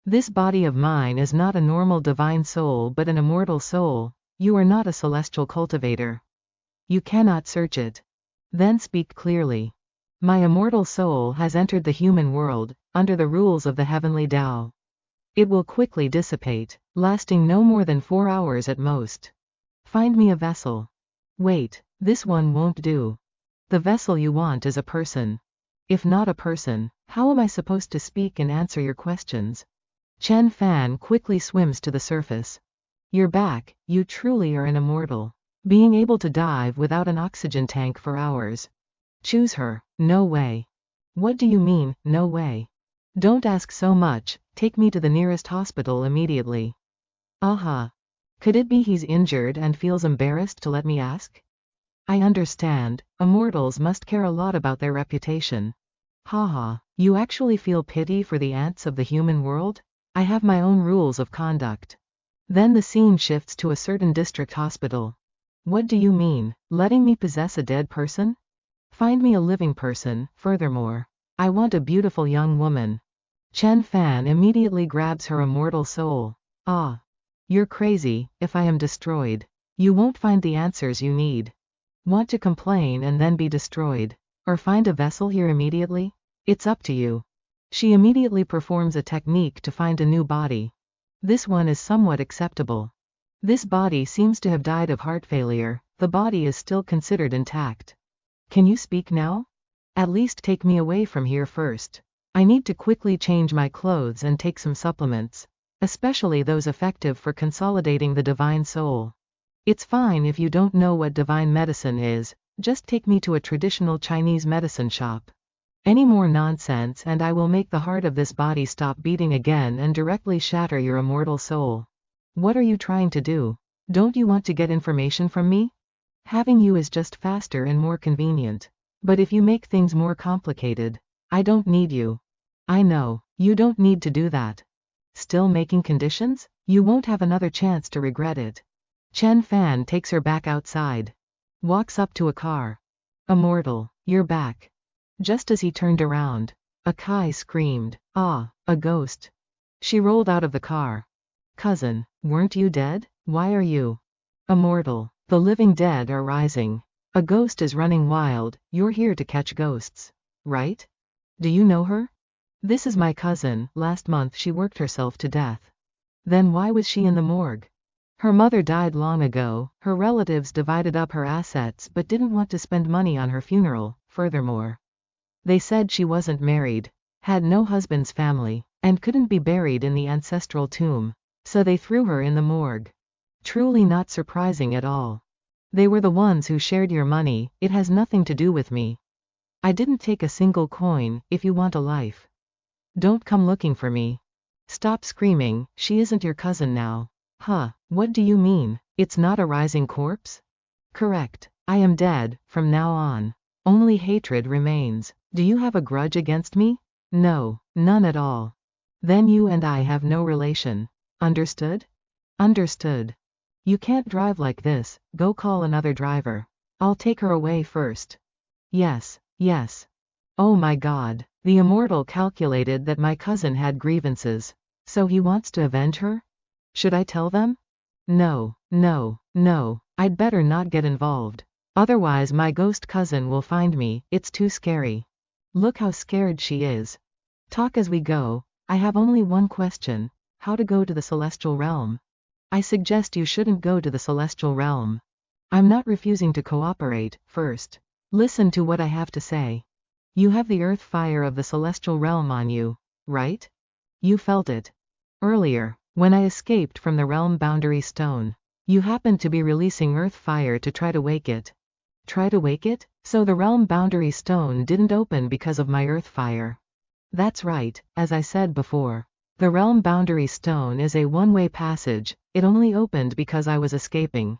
This body of mine is not a normal divine soul but an immortal soul. You are not a celestial cultivator. You cannot search it. Then speak clearly. My immortal soul has entered the human world, under the rules of the heavenly Tao. It will quickly dissipate, lasting no more than 4 hours at most. Find me a vessel. Wait, this one won't do. The vessel you want is a person. If not a person, how am I supposed to speak and answer your questions? Chen Fan quickly swims to the surface. You're back, you truly are an immortal. Being able to dive without an oxygen tank for hours. Choose her. No way. What do you mean, no way? Don't ask so much, take me to the nearest hospital immediately. Aha. Could it be he's injured and feels embarrassed to let me ask? I understand, immortals must care a lot about their reputation. Haha, you actually feel pity for the ants of the human world? I have my own rules of conduct. Then the scene shifts to a certain district hospital. What do you mean, letting me possess a dead person? Find me a living person, furthermore. I want a beautiful young woman. Chen Fan immediately grabs her immortal soul. Ah. You're crazy, if I am destroyed. You won't find the answers you need. Want to complain and then be destroyed? Or find a vessel here immediately? It's up to you. She immediately performs a technique to find a new body. This one is somewhat acceptable. This body seems to have died of heart failure, the body is still considered intact. Can you speak now? At least take me away from here first. I need to quickly change my clothes and take some supplements, especially those effective for consolidating the divine soul. It's fine if you don't know what divine medicine is, just take me to a traditional Chinese medicine shop. Any more nonsense and I will make the heart of this body stop beating again and directly shatter your immortal soul. What are you trying to do? Don't you want to get information from me? Having you is just faster and more convenient. But if you make things more complicated, I don't need you. I know, you don't need to do that. Still making conditions? You won't have another chance to regret it. Chen Fan takes her back outside. Walks up to a car. Immortal, you're back. Just as he turned around, a Kai screamed, ah, a ghost. She rolled out of the car. Cousin, weren't you dead? Why are you? Immortal, the living dead are rising. A ghost is running wild, you're here to catch ghosts. Right? Do you know her? This is my cousin, last month she worked herself to death. Then why was she in the morgue? Her mother died long ago, her relatives divided up her assets but didn't want to spend money on her funeral, furthermore. They said she wasn't married, had no husband's family, and couldn't be buried in the ancestral tomb, so they threw her in the morgue. Truly not surprising at all. They were the ones who shared your money, it has nothing to do with me. I didn't take a single coin, if you want a life. Don't come looking for me. Stop screaming, she isn't your cousin now. Huh, what do you mean, it's not a rising corpse? Correct, I am dead, from now on. Only hatred remains. Do you have a grudge against me? No, none at all. Then you and I have no relation. Understood? Understood. You can't drive like this, go call another driver. I'll take her away first. Yes, yes. Oh my God, the immortal calculated that my cousin had grievances. So he wants to avenge her? Should I tell them? No, no, no, I'd better not get involved. Otherwise my ghost cousin will find me, it's too scary. Look how scared she is. Talk as we go, I have only one question, how to go to the celestial realm? I suggest you shouldn't go to the celestial realm. I'm not refusing to cooperate, first. Listen to what I have to say. You have the earth fire of the celestial realm on you, right? You felt it. Earlier, when I escaped from the realm boundary stone, you happened to be releasing earth fire to try to wake it. Try to wake it? So the realm boundary stone didn't open because of my earth fire. That's right, as I said before. The realm boundary stone is a one-way passage, it only opened because I was escaping.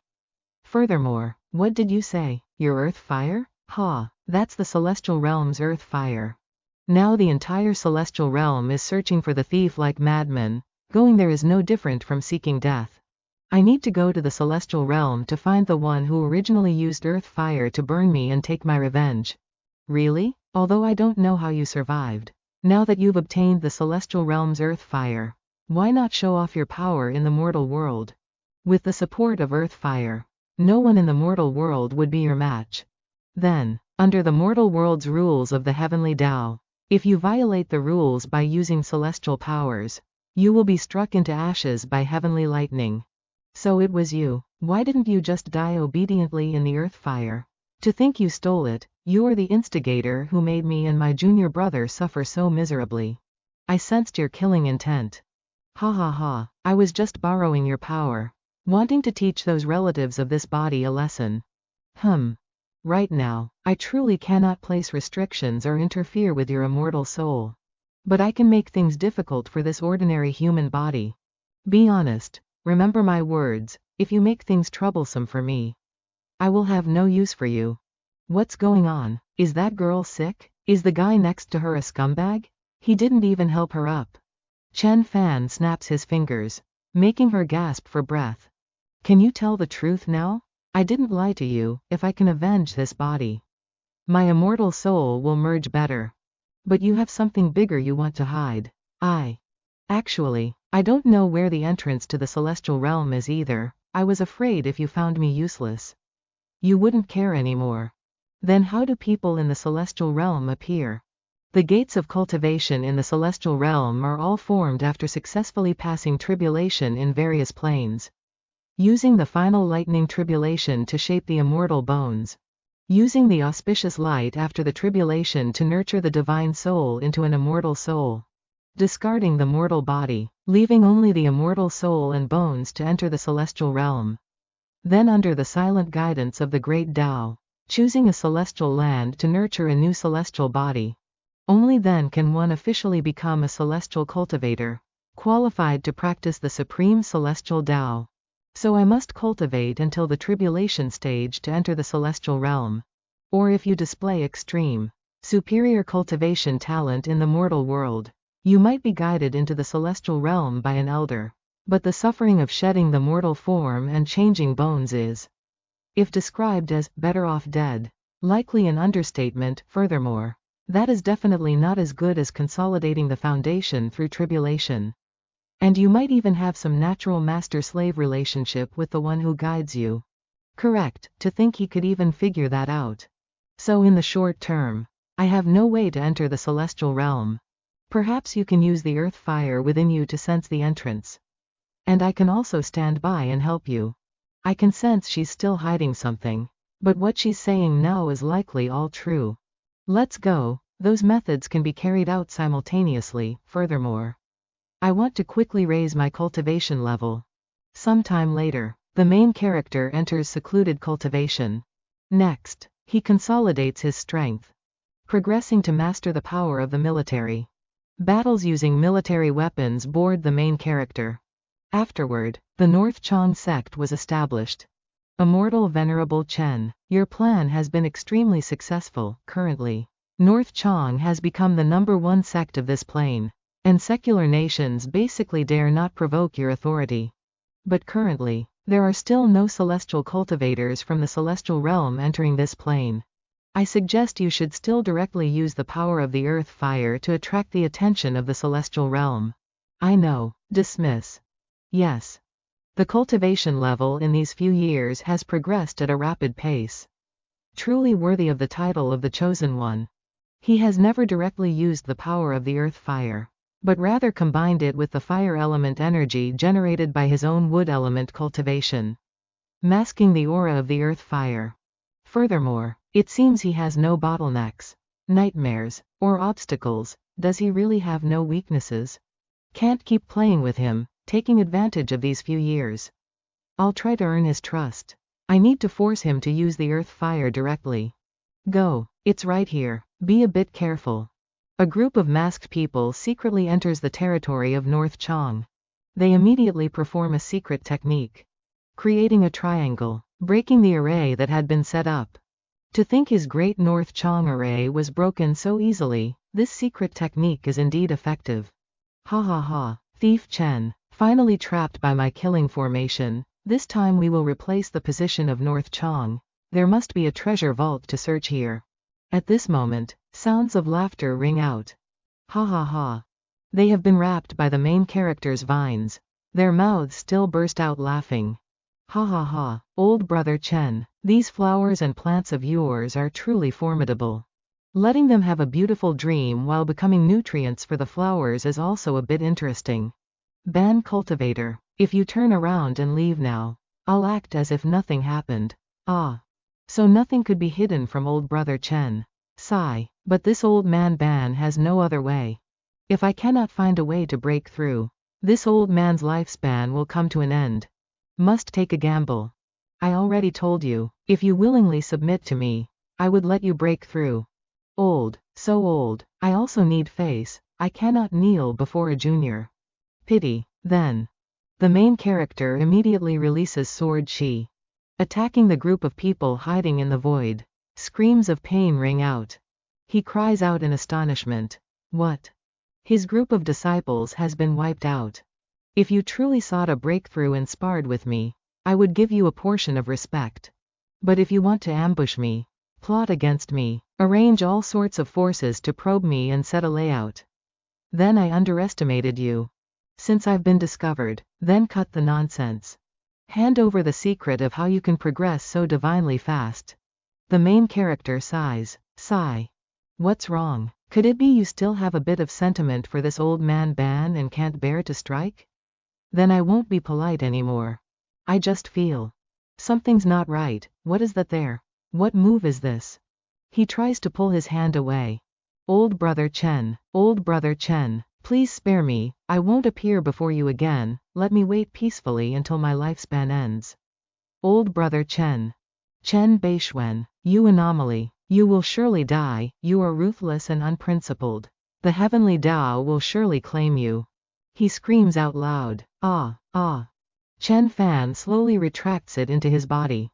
Furthermore, what did you say, your earth fire? Ha, that's the celestial realm's earth fire. Now the entire celestial realm is searching for the thief like madmen, going there is no different from seeking death. I need to go to the celestial realm to find the one who originally used earth fire to burn me and take my revenge. Really? Although I don't know how you survived. Now that you've obtained the celestial realm's earth fire, why not show off your power in the mortal world? With the support of earth fire, no one in the mortal world would be your match. Then, under the mortal world's rules of the heavenly Tao, if you violate the rules by using celestial powers, You will be struck into ashes by heavenly lightning. So it was you. Why didn't you just die obediently in the earth fire? To think you stole it, you are the instigator who made me and my junior brother suffer so miserably. I sensed your killing intent. Ha ha ha, I was just borrowing your power. Wanting to teach those relatives of this body a lesson. Right now, I truly cannot place restrictions or interfere with your immortal soul. But I can make things difficult for this ordinary human body. Be honest, remember my words, if you make things troublesome for me, I will have no use for you. What's going on? Is that girl sick? Is the guy next to her a scumbag? He didn't even help her up. Chen Fan snaps his fingers, making her gasp for breath. Can you tell the truth now? I didn't lie to you. If I can avenge this body, my immortal soul will merge better. But you have something bigger you want to hide. Actually, I don't know where the entrance to the celestial realm is either. I was afraid if you found me useless, you wouldn't care anymore. Then how do people in the celestial realm appear? The gates of cultivation in the celestial realm are all formed after successfully passing tribulation in various planes. Using the final lightning tribulation to shape the immortal bones. Using the auspicious light after the tribulation to nurture the divine soul into an immortal soul. Discarding the mortal body, leaving only the immortal soul and bones to enter the celestial realm. Then under the silent guidance of the great Tao, choosing a celestial land to nurture a new celestial body. Only then can one officially become a celestial cultivator, qualified to practice the supreme celestial Tao. So I must cultivate until the tribulation stage to enter the celestial realm. Or if you display extreme, superior cultivation talent in the mortal world, you might be guided into the celestial realm by an elder. But the suffering of shedding the mortal form and changing bones is, if described as better off dead, likely an understatement. Furthermore, that is definitely not as good as consolidating the foundation through tribulation. And you might even have some natural master-slave relationship with the one who guides you. Correct, to think he could even figure that out. So in the short term, I have no way to enter the celestial realm. Perhaps you can use the earth fire within you to sense the entrance. And I can also stand by and help you. I can sense she's still hiding something. But what she's saying now is likely all true. Let's go. Those methods can be carried out simultaneously. Furthermore, I want to quickly raise my cultivation level. Sometime later, the main character enters secluded cultivation. Next, he consolidates his strength, progressing to master the power of the military. Battles using military weapons bored the main character. Afterward, the North Chong sect was established. Immortal Venerable Chen, your plan has been extremely successful. Currently, North Chong has become the #1 sect of this plane. And secular nations basically dare not provoke your authority. But currently, there are still no celestial cultivators from the celestial realm entering this plane. I suggest you should still directly use the power of the earth fire to attract the attention of the celestial realm. I know. Dismiss. Yes. The cultivation level in these few years has progressed at a rapid pace. Truly worthy of the title of the Chosen One. He has never directly used the power of the earth fire, but rather combined it with the fire element energy generated by his own wood element cultivation, masking the aura of the earth fire. Furthermore, it seems he has no bottlenecks, nightmares, or obstacles. Does he really have no weaknesses? Can't keep playing with him, taking advantage of these few years. I'll try to earn his trust. I need to force him to use the earth fire directly. Go, it's right here. Be a bit careful. A group of masked people secretly enters the territory of North Chong. They immediately perform a secret technique, creating a triangle, breaking the array that had been set up. To think his great North Chong array was broken so easily, this secret technique is indeed effective. Ha ha ha, Thief Chen, finally trapped by my killing formation. This time we will replace the position of North Chong. There must be a treasure vault to search here. At this moment, sounds of laughter ring out. Ha ha ha. They have been wrapped by the main character's vines. Their mouths still burst out laughing. Ha ha ha, old brother Chen, these flowers and plants of yours are truly formidable. Letting them have a beautiful dream while becoming nutrients for the flowers is also a bit interesting. Ban cultivator. If you turn around and leave now, I'll act as if nothing happened. Ah. So nothing could be hidden from old brother Chen. Sigh. But this old man Ban has no other way. If I cannot find a way to break through, this old man's lifespan will come to an end. Must take a gamble. I already told you, if you willingly submit to me, I would let you break through. Old, so old, I also need face, I cannot kneel before a junior. Pity, then. The main character immediately releases sword chi. Attacking the group of people hiding in the void. Screams of pain ring out. He cries out in astonishment. What? His group of disciples has been wiped out. If you truly sought a breakthrough and sparred with me, I would give you a portion of respect. But if you want to ambush me, plot against me, arrange all sorts of forces to probe me and set a layout, then I underestimated you. Since I've been discovered, then cut the nonsense. Hand over the secret of how you can progress so divinely fast. The main character sighs. Sigh. What's wrong? Could it be you still have a bit of sentiment for this old man Ban and can't bear to strike? Then I won't be polite anymore. I just feel something's not right. What is that there? What move is this? He tries to pull his hand away. Old brother Chen, please spare me, I won't appear before you again, let me wait peacefully until my lifespan ends. Old brother Chen. Bei Xuan, you anomaly, you will surely die, you are ruthless and unprincipled. The heavenly Tao will surely claim you. He screams out loud. Ah, ah. Chen Fan slowly retracts it into his body.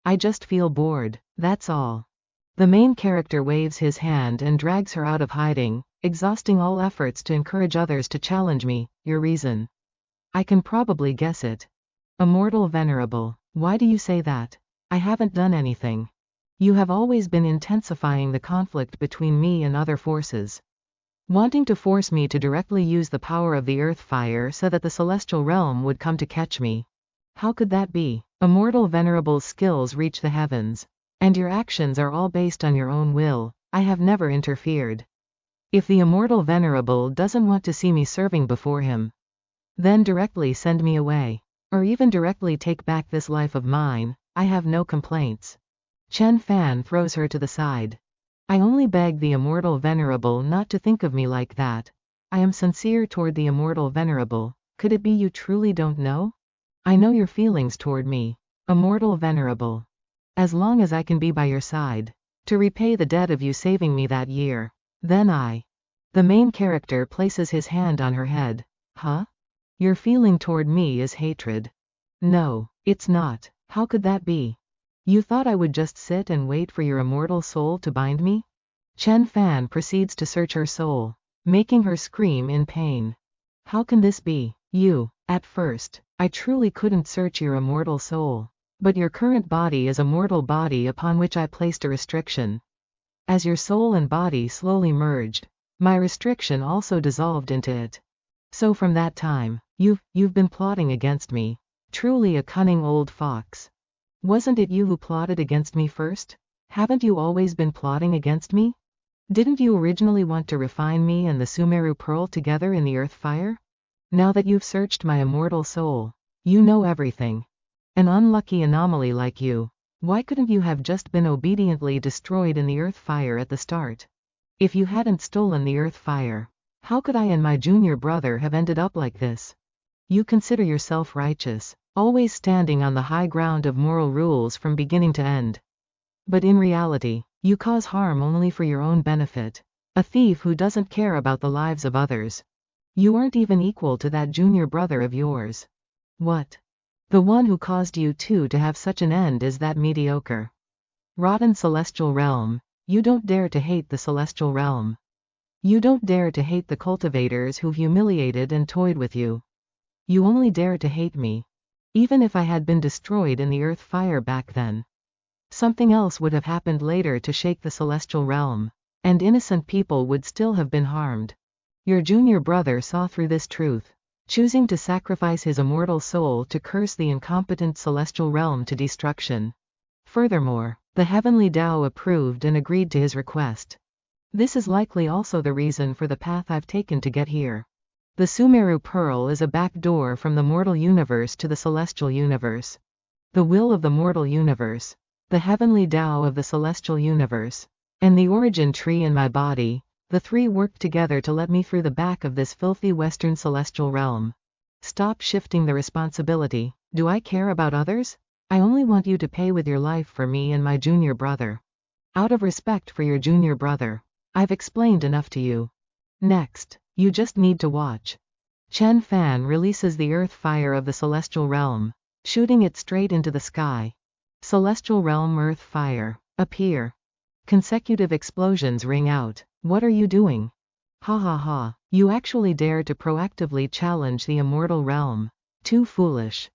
I just feel bored, that's all. The main character waves his hand and drags her out of hiding, exhausting all efforts to encourage others to challenge me. Your reason? I can probably guess it. Immortal Venerable, why do you say that? I haven't done anything. You have always been intensifying the conflict between me and other forces. Wanting to force me to directly use the power of the earth fire so that the celestial realm would come to catch me. How could that be? Immortal Venerable's skills reach the heavens. And your actions are all based on your own will, I have never interfered. If the Immortal Venerable doesn't want to see me serving before him, then directly send me away. Or even directly take back this life of mine, I have no complaints. Chen Fan throws her to the side. I only beg the Immortal Venerable not to think of me like that. I am sincere toward the Immortal Venerable. Could it be you truly don't know? I know your feelings toward me. Immortal Venerable. As long as I can be by your side, to repay the debt of you saving me that year, then I. The main character places his hand on her head. Huh? Your feeling toward me is hatred. No, it's not. How could that be? You thought I would just sit and wait for your immortal soul to bind me? Chen Fan proceeds to search her soul, making her scream in pain. How can this be? You, at first, I truly couldn't search your immortal soul. But your current body is a mortal body upon which I placed a restriction. As your soul and body slowly merged, my restriction also dissolved into it. So from that time, you've been plotting against me. Truly a cunning old fox. Wasn't it you who plotted against me first? Haven't you always been plotting against me? Didn't you originally want to refine me and the Sumeru Pearl together in the earth fire? Now that you've searched my immortal soul, you know everything. An unlucky anomaly like you, why couldn't you have just been obediently destroyed in the earth fire at the start? If you hadn't stolen the earth fire, how could I and my junior brother have ended up like this? You consider yourself righteous, always standing on the high ground of moral rules from beginning to end. But in reality, you cause harm only for your own benefit. A thief who doesn't care about the lives of others. You aren't even equal to that junior brother of yours. What? The one who caused you two to have such an end is that mediocre. Rotten celestial realm, you don't dare to hate the celestial realm. You don't dare to hate the cultivators who humiliated and toyed with you. You only dare to hate me. Even if I had been destroyed in the earth fire back then, something else would have happened later to shake the celestial realm, and innocent people would still have been harmed. Your junior brother saw through this truth, choosing to sacrifice his immortal soul to curse the incompetent celestial realm to destruction. Furthermore, the heavenly Tao approved and agreed to his request. This is likely also the reason for the path I've taken to get here. The Sumeru Pearl is a back door from the mortal universe to the celestial universe. The will of the mortal universe, the heavenly Tao of the celestial universe, and the origin tree in my body, the three worked together to let me through the back of this filthy western celestial realm. Stop shifting the responsibility. Do I care about others? I only want you to pay with your life for me and my junior brother. Out of respect for your junior brother, I've explained enough to you. Next, you just need to watch. Chen Fan releases the earth fire of the celestial realm, shooting it straight into the sky. Celestial realm earth fire, appear. Consecutive explosions ring out. What are you doing? Ha ha ha, you actually dare to proactively challenge the immortal realm. Too foolish.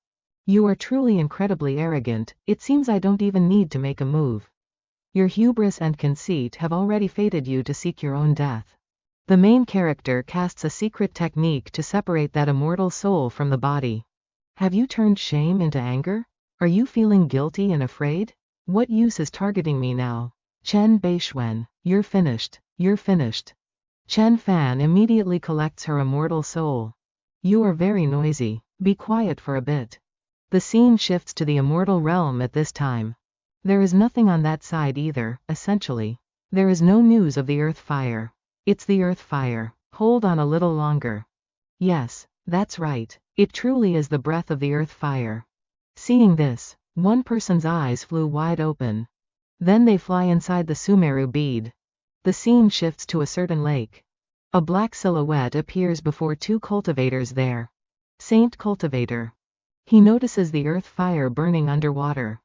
You are truly incredibly arrogant, it seems I don't even need to make a move. Your hubris and conceit have already fated you to seek your own death. The main character casts a secret technique to separate that immortal soul from the body. Have you turned shame into anger? Are you feeling guilty and afraid? What use is targeting me now? Bei Xuan, you're finished, you're finished. Chen Fan immediately collects her immortal soul. You are very noisy, be quiet for a bit. The scene shifts to the immortal realm at this time. There is nothing on that side either, essentially. There is no news of the earth fire. It's the earth fire. Hold on a little longer. Yes, that's right, it truly is the breath of the earth fire. Seeing this, one person's eyes flew wide open. Then they fly inside the Sumeru bead. The scene shifts to a certain lake. A black silhouette appears before two cultivators there. Saint Cultivator. He notices the earth fire burning underwater.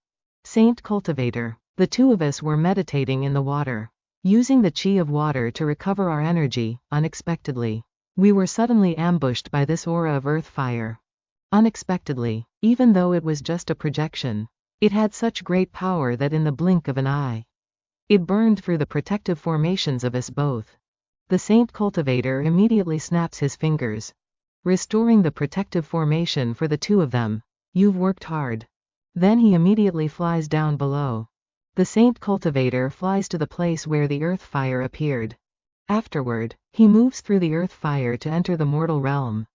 Saint Cultivator, the two of us were meditating in the water, using the chi of water to recover our energy. Unexpectedly, we were suddenly ambushed by this aura of earth fire. Unexpectedly, even though it was just a projection, it had such great power that in the blink of an eye, it burned through the protective formations of us both. The Saint Cultivator immediately snaps his fingers, restoring the protective formation for the two of them. You've worked hard. Then he immediately flies down below. The Saint Cultivator flies to the place where the earth fire appeared. Afterward, he moves through the earth fire to enter the mortal realm.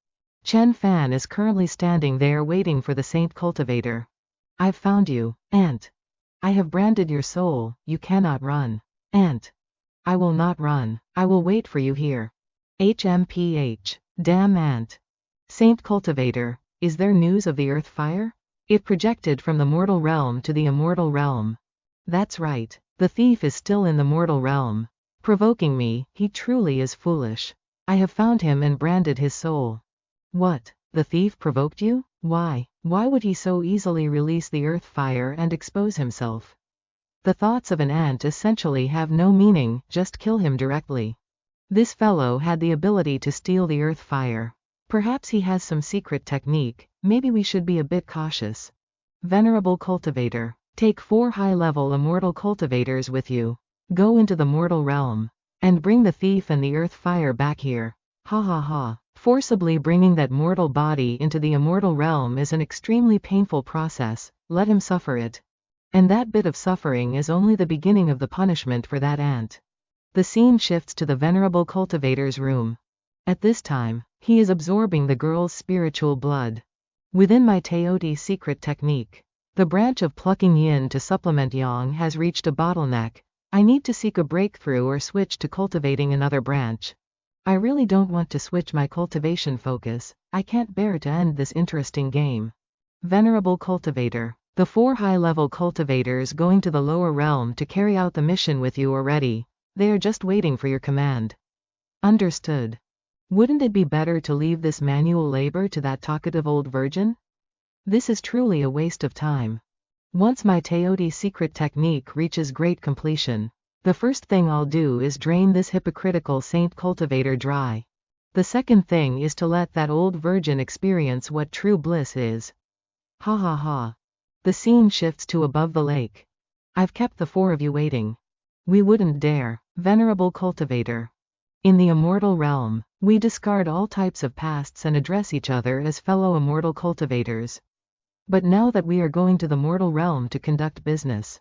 Chen Fan is currently standing there waiting for the Saint Cultivator. I've found you, Ant. I have branded your soul, you cannot run. Ant. I will not run, I will wait for you here. HMPH. Damn Ant. Saint Cultivator, is there news of the earth fire? It projected from the mortal realm to the immortal realm. That's right, the thief is still in the mortal realm. Provoking me, he truly is foolish. I have found him and branded his soul. What, the thief provoked you? Why would he so easily release the earth fire and expose himself? The thoughts of an ant essentially have no meaning, just kill him directly. This fellow had the ability to steal the earth fire. Perhaps he has some secret technique, maybe we should be a bit cautious. Venerable Cultivator, take 4 high-level immortal cultivators with you. Go into the mortal realm, and bring the thief and the earth fire back here. Ha ha ha. Forcibly bringing that mortal body into the immortal realm is an extremely painful process, let him suffer it. And that bit of suffering is only the beginning of the punishment for that ant. The scene shifts to the Venerable Cultivator's room. At this time, he is absorbing the girl's spiritual blood. Within my Teoti secret technique, the branch of plucking yin to supplement yang has reached a bottleneck. I need to seek a breakthrough or switch to cultivating another branch. I really don't want to switch my cultivation focus, I can't bear to end this interesting game. Venerable Cultivator, the 4 high-level cultivators going to the lower realm to carry out the mission with you are ready. They are just waiting for your command. Understood. Wouldn't it be better to leave this manual labor to that talkative old virgin? This is truly a waste of time. Once my Teoti secret technique reaches great completion, the first thing I'll do is drain this hypocritical Saint Cultivator dry. The second thing is to let that old virgin experience what true bliss is. Ha ha ha. The scene shifts to above the lake. I've kept the 4 of you waiting. We wouldn't dare, Venerable Cultivator. In the immortal realm, we discard all types of pasts and address each other as fellow immortal cultivators. But now that we are going to the mortal realm to conduct business,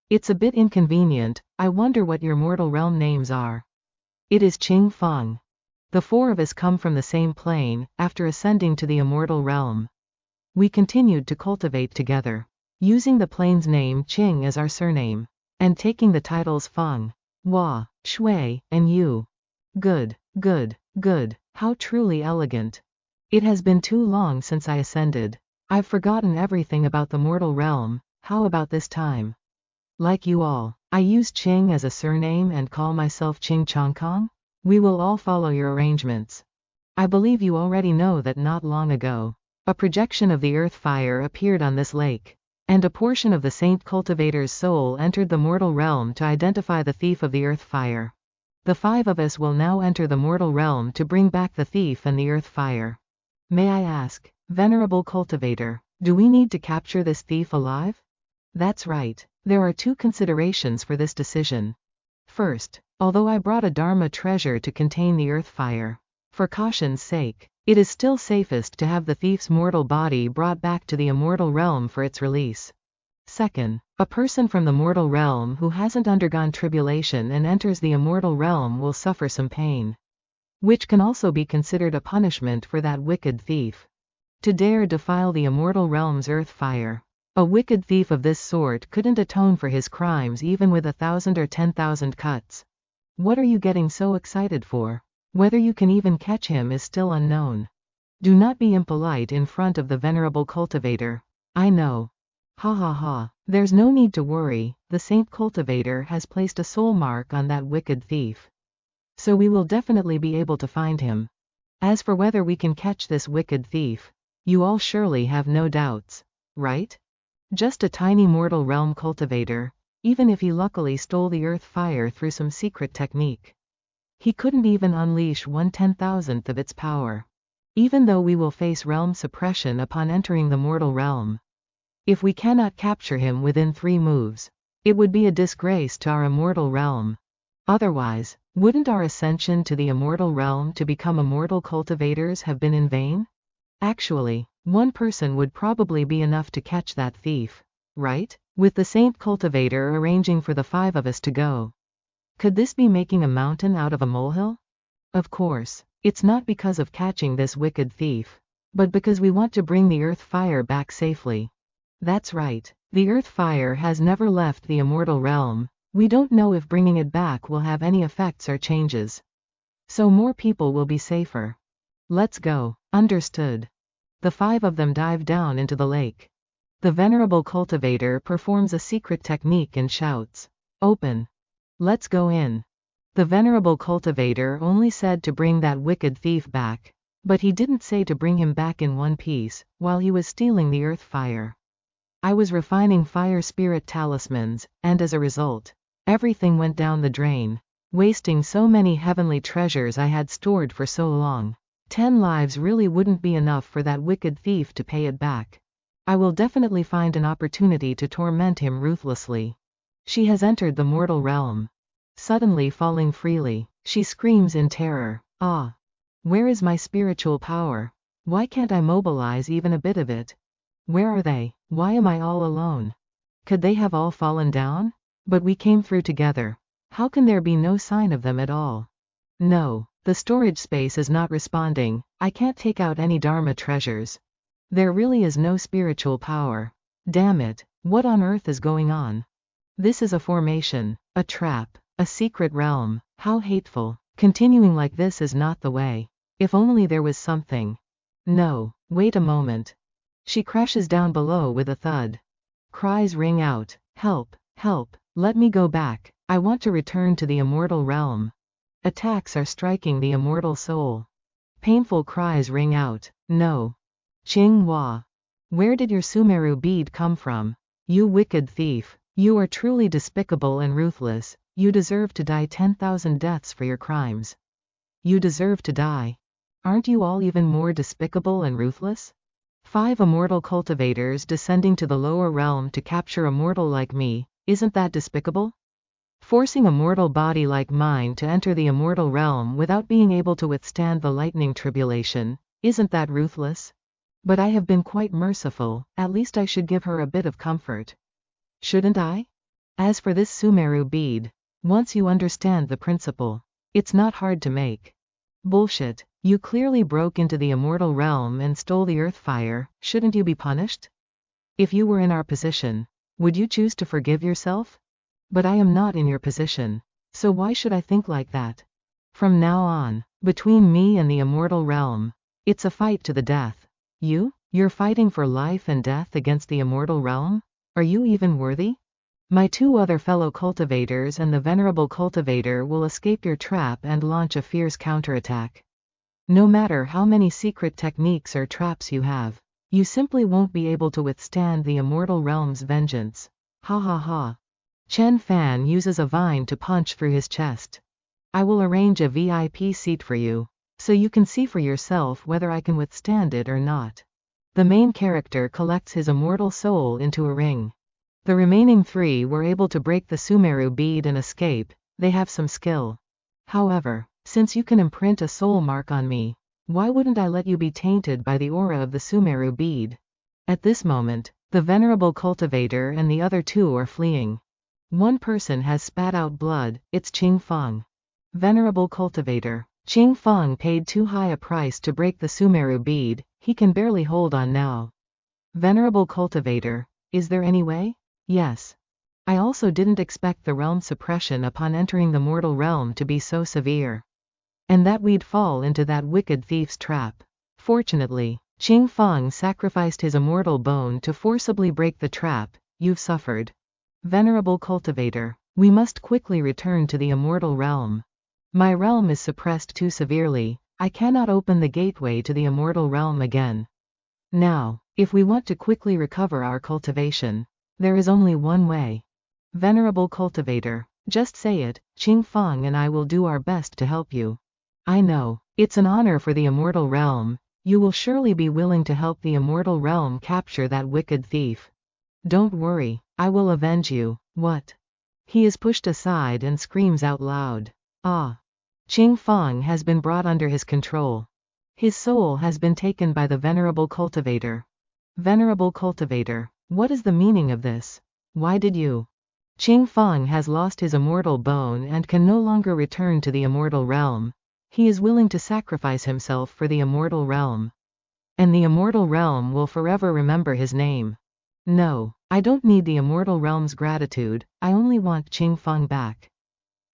it's a bit inconvenient. I wonder what your mortal realm names are. It is Qing Feng. The four of us come from the same plane, after ascending to the immortal realm. We continued to cultivate together, using the plane's name Qing as our surname, and taking the titles Feng, Hua, Shui, and Yu. Good, good, good, how truly elegant. It has been too long since I ascended. I've forgotten everything about the mortal realm. How about this time? Like you all, I use Qing as a surname and call myself Qing Chongkong? We will all follow your arrangements. I believe you already know that not long ago, a projection of the earth fire appeared on this lake, and a portion of the Saint Cultivator's soul entered the mortal realm to identify the thief of the earth fire. The five of us will now enter the mortal realm to bring back the thief and the earth fire. May I ask, Venerable Cultivator, do we need to capture this thief alive? That's right. There are two considerations for this decision. First, although I brought a Dharma treasure to contain the earth fire, for caution's sake, it is still safest to have the thief's mortal body brought back to the immortal realm for its release. Second, a person from the mortal realm who hasn't undergone tribulation and enters the immortal realm will suffer some pain, which can also be considered a punishment for that wicked thief. To dare defile the immortal realm's earth fire, a wicked thief of this sort couldn't atone for his crimes even with 1,000 or 10,000 cuts. What are you getting so excited for? Whether you can even catch him is still unknown. Do not be impolite in front of the Venerable Cultivator. I know. Ha ha ha, there's no need to worry, the Saint Cultivator has placed a soul mark on that wicked thief. So we will definitely be able to find him. As for whether we can catch this wicked thief, you all surely have no doubts, right? Just a tiny mortal realm cultivator, even if he luckily stole the earth fire through some secret technique. He couldn't even unleash 1/10,000th of its power. Even though we will face realm suppression upon entering the mortal realm. If we cannot capture him within 3 moves, it would be a disgrace to our immortal realm. Otherwise, wouldn't our ascension to the immortal realm to become immortal cultivators have been in vain? Actually, one person would probably be enough to catch that thief, right? With the Saint Cultivator arranging for the 5 of us to go. Could this be making a mountain out of a molehill? Of course, it's not because of catching this wicked thief, but because we want to bring the earth fire back safely. That's right, the earth fire has never left the immortal realm. We don't know if bringing it back will have any effects or changes. So more people will be safer. Let's go. Understood. The 5 of them dive down into the lake. The Venerable Cultivator performs a secret technique and shouts, "Open. Let's go in." The Venerable Cultivator only said to bring that wicked thief back, but he didn't say to bring him back in one piece, while he was stealing the earth fire. I was refining fire spirit talismans, and as a result, everything went down the drain, wasting so many heavenly treasures I had stored for so long. 10 lives really wouldn't be enough for that wicked thief to pay it back. I will definitely find an opportunity to torment him ruthlessly. She has entered the mortal realm. Suddenly falling freely, she screams in terror, "Ah! Where is my spiritual power? Why can't I mobilize even a bit of it? Where are they? Why am I all alone? Could they have all fallen down? But we came through together. How can there be no sign of them at all? No, the storage space is not responding. I can't take out any Dharma treasures. There really is no spiritual power. Damn it, what on earth is going on? This is a formation, a trap, a secret realm. How hateful. Continuing like this is not the way. If only there was something. No, wait a moment." She crashes down below with a thud. Cries ring out, "Help, help, let me go back. I want to return to the immortal realm." Attacks are striking the immortal soul. Painful cries ring out, "No. Qing Hua. Where did your Sumeru bead come from? You wicked thief. You are truly despicable and ruthless. You deserve to die 10,000 deaths for your crimes. You deserve to die. Aren't you all even more despicable and ruthless? 5 immortal cultivators descending to the lower realm to capture a mortal like me, isn't that despicable? Forcing a mortal body like mine to enter the immortal realm without being able to withstand the lightning tribulation, isn't that ruthless? But I have been quite merciful, at least I should give her a bit of comfort. Shouldn't I? As for this Sumeru bead, once you understand the principle, it's not hard to make. Bullshit. You clearly broke into the immortal realm and stole the earth fire, shouldn't you be punished? If you were in our position, would you choose to forgive yourself? But I am not in your position. So why should I think like that? From now on, between me and the immortal realm, it's a fight to the death. You're fighting for life and death against the immortal realm? Are you even worthy? My two other fellow cultivators and the venerable cultivator will escape your trap and launch a fierce counterattack. No matter how many secret techniques or traps you have, you simply won't be able to withstand the immortal realm's vengeance. Ha ha ha. Chen Fan uses a vine to punch through his chest. I will arrange a VIP seat for you, so you can see for yourself whether I can withstand it or not. The main character collects his immortal soul into a ring. The remaining three were able to break the Sumeru bead and escape. They have some skill. However, since you can imprint a soul mark on me, why wouldn't I let you be tainted by the aura of the Sumeru bead? At this moment, the venerable cultivator and the other two are fleeing. One person has spat out blood, it's Qing Feng. Venerable cultivator. Qing Feng paid too high a price to break the Sumeru bead, he can barely hold on now. Venerable cultivator, is there any way? Yes. I also didn't expect the realm suppression upon entering the mortal realm to be so severe. And that we'd fall into that wicked thief's trap. Fortunately, Qing Feng sacrificed his immortal bone to forcibly break the trap. You've suffered. Venerable cultivator, we must quickly return to the immortal realm. My realm is suppressed too severely, I cannot open the gateway to the immortal realm again. Now, if we want to quickly recover our cultivation, there is only one way. Venerable cultivator, just say it, Qing Feng and I will do our best to help you. I know, it's an honor for the immortal realm, you will surely be willing to help the immortal realm capture that wicked thief. Don't worry, I will avenge you. What? He is pushed aside and screams out loud. Ah! Qing Feng has been brought under his control. His soul has been taken by the venerable cultivator. Venerable cultivator, what is the meaning of this? Why did you? Qing Feng has lost his immortal bone and can no longer return to the immortal realm. He is willing to sacrifice himself for the immortal realm. And the immortal realm will forever remember his name. No, I don't need the immortal realm's gratitude, I only want Qing Feng back.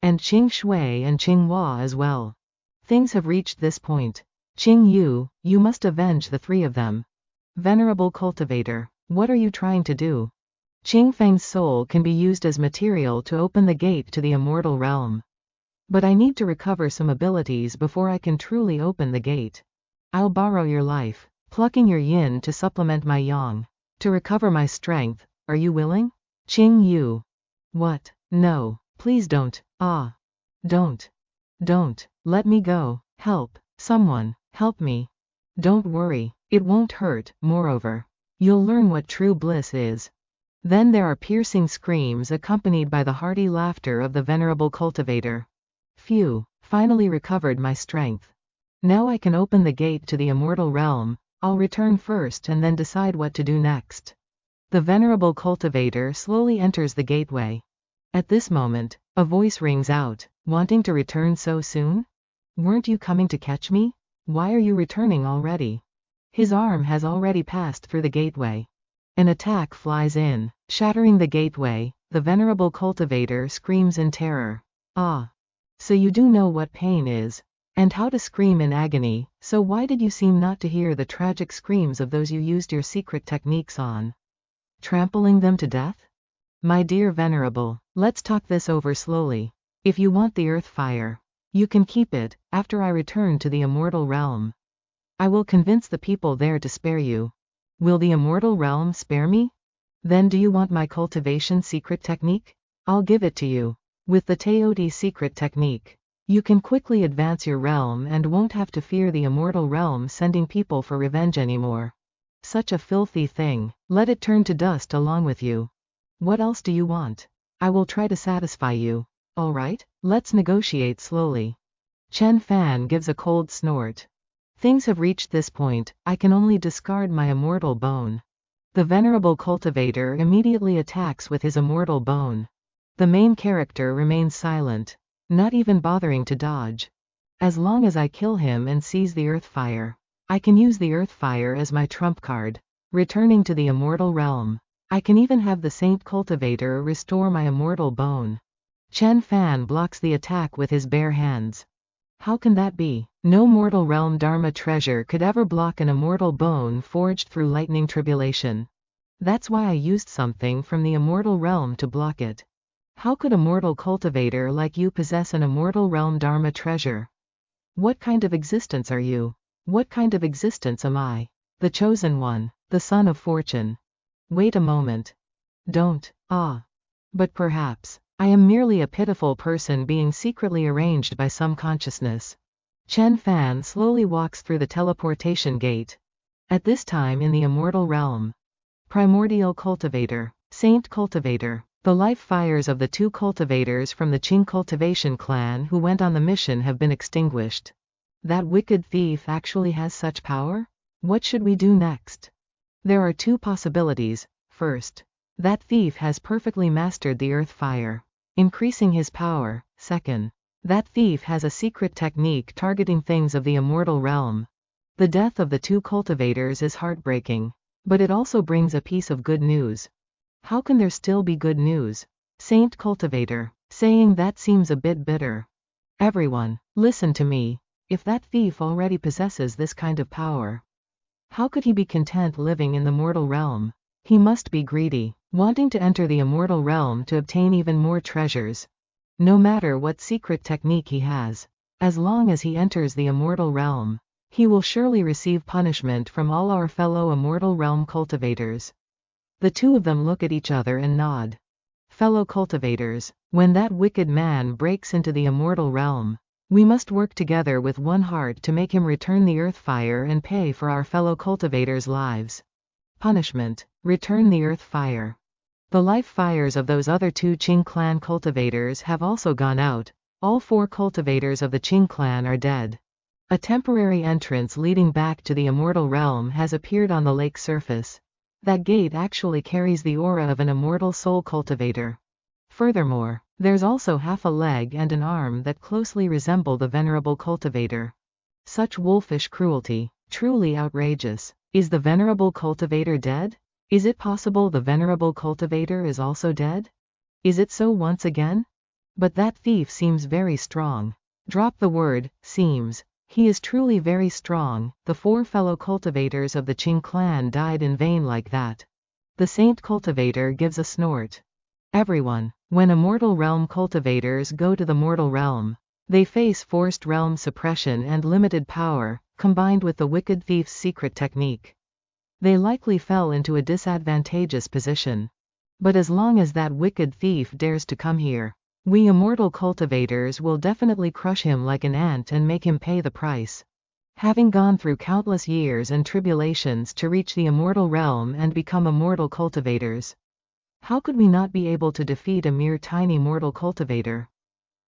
And Qing Shui and Qing Hua as well. Things have reached this point. Qing Yu, you must avenge the three of them. Venerable cultivator, what are you trying to do? Qing Feng's soul can be used as material to open the gate to the immortal realm. But I need to recover some abilities before I can truly open the gate. I'll borrow your life, plucking your yin to supplement my yang. To recover my strength, are you willing? Qing Yu. What? No, please don't. Ah. Don't. Don't. Let me go. Help. Someone. Help me. Don't worry, it won't hurt. Moreover, you'll learn what true bliss is. Then there are piercing screams accompanied by the hearty laughter of the venerable cultivator. Phew, finally recovered my strength. Now I can open the gate to the immortal realm. I'll return first and then decide what to do next. The venerable cultivator slowly enters the gateway. At this moment, a voice rings out, wanting to return so soon? Weren't you coming to catch me? Why are you returning already? His arm has already passed through the gateway. An attack flies in, shattering the gateway. The venerable cultivator screams in terror. Ah! So you do know what pain is, and how to scream in agony, so why did you seem not to hear the tragic screams of those you used your secret techniques on? Trampling them to death? My dear venerable, let's talk this over slowly. If you want the earth fire, you can keep it, after I return to the immortal realm. I will convince the people there to spare you. Will the immortal realm spare me? Then do you want my cultivation secret technique? I'll give it to you. With the Teoti secret technique, you can quickly advance your realm and won't have to fear the immortal realm sending people for revenge anymore. Such a filthy thing, let it turn to dust along with you. What else do you want? I will try to satisfy you. Alright, let's negotiate slowly. Chen Fan gives a cold snort. Things have reached this point, I can only discard my immortal bone. The venerable cultivator immediately attacks with his immortal bone. The main character remains silent, not even bothering to dodge. As long as I kill him and seize the earth fire, I can use the earth fire as my trump card, returning to the immortal realm. I can even have the Saint Cultivator restore my immortal bone. Chen Fan blocks the attack with his bare hands. How can that be? No mortal realm Dharma treasure could ever block an immortal bone forged through lightning tribulation. That's why I used something from the immortal realm to block it. How could a mortal cultivator like you possess an immortal realm Dharma treasure? What kind of existence are you? What kind of existence am I? The chosen one, the son of fortune. Wait a moment. Don't. But perhaps, I am merely a pitiful person being secretly arranged by some consciousness. Chen Fan slowly walks through the teleportation gate. At this time in the immortal realm. Primordial Cultivator, Saint Cultivator. The life fires of the 2 cultivators from the Qing cultivation clan who went on the mission have been extinguished. That wicked thief actually has such power? What should we do next? There are 2 possibilities. First, that thief has perfectly mastered the earth fire, increasing his power. Second, that thief has a secret technique targeting things of the immortal realm. The death of the 2 cultivators is heartbreaking, but it also brings a piece of good news. How can there still be good news? Saint Cultivator, saying that seems a bit bitter. Everyone, listen to me. If that thief already possesses this kind of power, how could he be content living in the mortal realm? He must be greedy, wanting to enter the immortal realm to obtain even more treasures. No matter what secret technique he has, as long as he enters the immortal realm, he will surely receive punishment from all our fellow immortal realm cultivators. The 2 of them look at each other and nod. Fellow cultivators, when that wicked man breaks into the immortal realm, we must work together with one heart to make him return the earth fire and pay for our fellow cultivators' lives. Punishment, return the earth fire. The life fires of those other 2 Qing clan cultivators have also gone out. All 4 cultivators of the Qing clan are dead. A temporary entrance leading back to the immortal realm has appeared on the lake surface. That gate actually carries the aura of an immortal soul cultivator. Furthermore, there's also half a leg and an arm that closely resemble the venerable cultivator. Such wolfish cruelty, truly outrageous. Is the venerable cultivator dead? Is it possible the venerable cultivator is also dead? Is it so once again? But that thief seems very strong. Drop the word, seems. He is truly very strong. The 4 fellow cultivators of the Qing clan died in vain like that. The Saint Cultivator gives a snort. Everyone, when immortal realm cultivators go to the mortal realm, they face forced realm suppression and limited power, combined with the wicked thief's secret technique. They likely fell into a disadvantageous position. But as long as that wicked thief dares to come here, we immortal cultivators will definitely crush him like an ant and make him pay the price. Having gone through countless years and tribulations to reach the immortal realm and become immortal cultivators, how could we not be able to defeat a mere tiny mortal cultivator?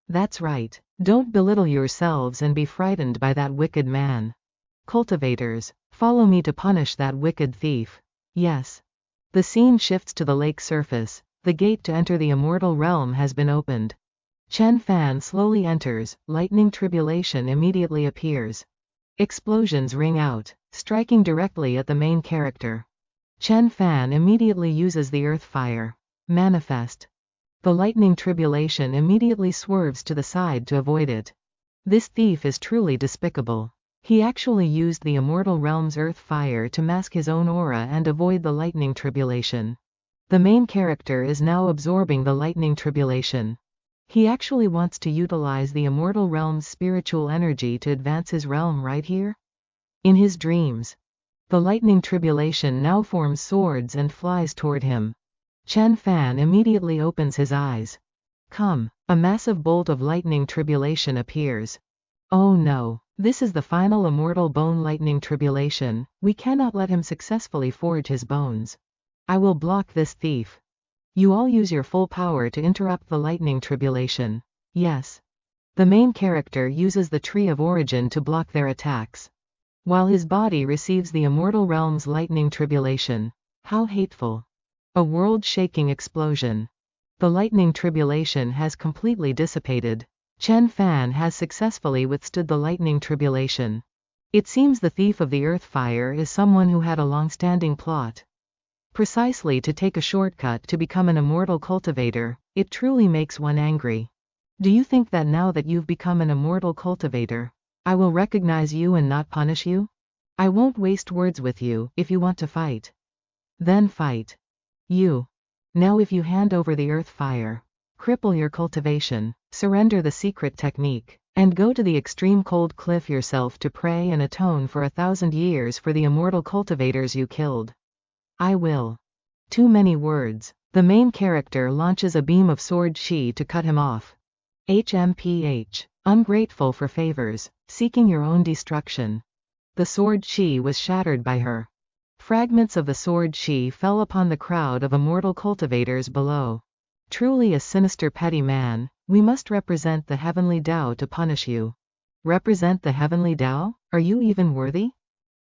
That's right, don't belittle yourselves and be frightened by that wicked man. Cultivators, follow me to punish that wicked thief. Yes. The scene shifts to the lake surface. The gate to enter the immortal realm has been opened. Chen Fan slowly enters. Lightning tribulation immediately appears. Explosions ring out, striking directly at the main character. Chen Fan immediately uses the earth fire. Manifest. The lightning tribulation immediately swerves to the side to avoid it. This thief is truly despicable. He actually used the immortal realm's earth fire to mask his own aura and avoid the lightning tribulation. The main character is now absorbing the lightning tribulation. He actually wants to utilize the immortal realm's spiritual energy to advance his realm right here? In his dreams, the lightning tribulation now forms swords and flies toward him. Chen Fan immediately opens his eyes. Come, a massive bolt of lightning tribulation appears. Oh no, this is the final immortal bone lightning tribulation. We cannot let him successfully forge his bones. I will block this thief. You all use your full power to interrupt the lightning tribulation. Yes. The main character uses the tree of origin to block their attacks, while his body receives the immortal realm's lightning tribulation. How hateful. A world-shaking explosion. The lightning tribulation has completely dissipated. Chen Fan has successfully withstood the lightning tribulation. It seems the thief of the earth fire is someone who had a long-standing plot. Precisely to take a shortcut to become an immortal cultivator, it truly makes one angry. Do you think that now that you've become an immortal cultivator, I will recognize you and not punish you? I won't waste words with you. If you want to fight, then fight. You. Now if you hand over the earth fire, cripple your cultivation, surrender the secret technique, and go to the extreme cold cliff yourself to pray and atone for 1,000 years for the immortal cultivators you killed. I will. Too many words. The main character launches a beam of sword chi to cut him off. HMPH. Ungrateful for favors, seeking your own destruction. The sword chi was shattered by her. Fragments of the sword chi fell upon the crowd of immortal cultivators below. Truly a sinister petty man, we must represent the heavenly Tao to punish you. Represent the heavenly Tao? Are you even worthy?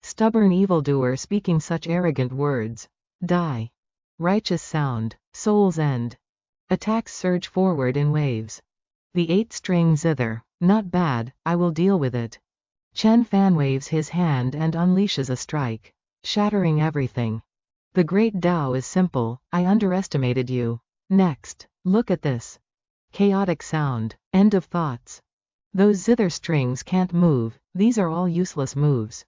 Stubborn evildoer speaking such arrogant words. Die. Righteous sound, soul's end. Attacks surge forward in waves. The 8-string zither. Not bad, I will deal with it. Chen Fan waves his hand and unleashes a strike, shattering everything. The great Tao is simple, I underestimated you. Next, look at this. Chaotic sound, end of thoughts. Those zither strings can't move, these are all useless moves.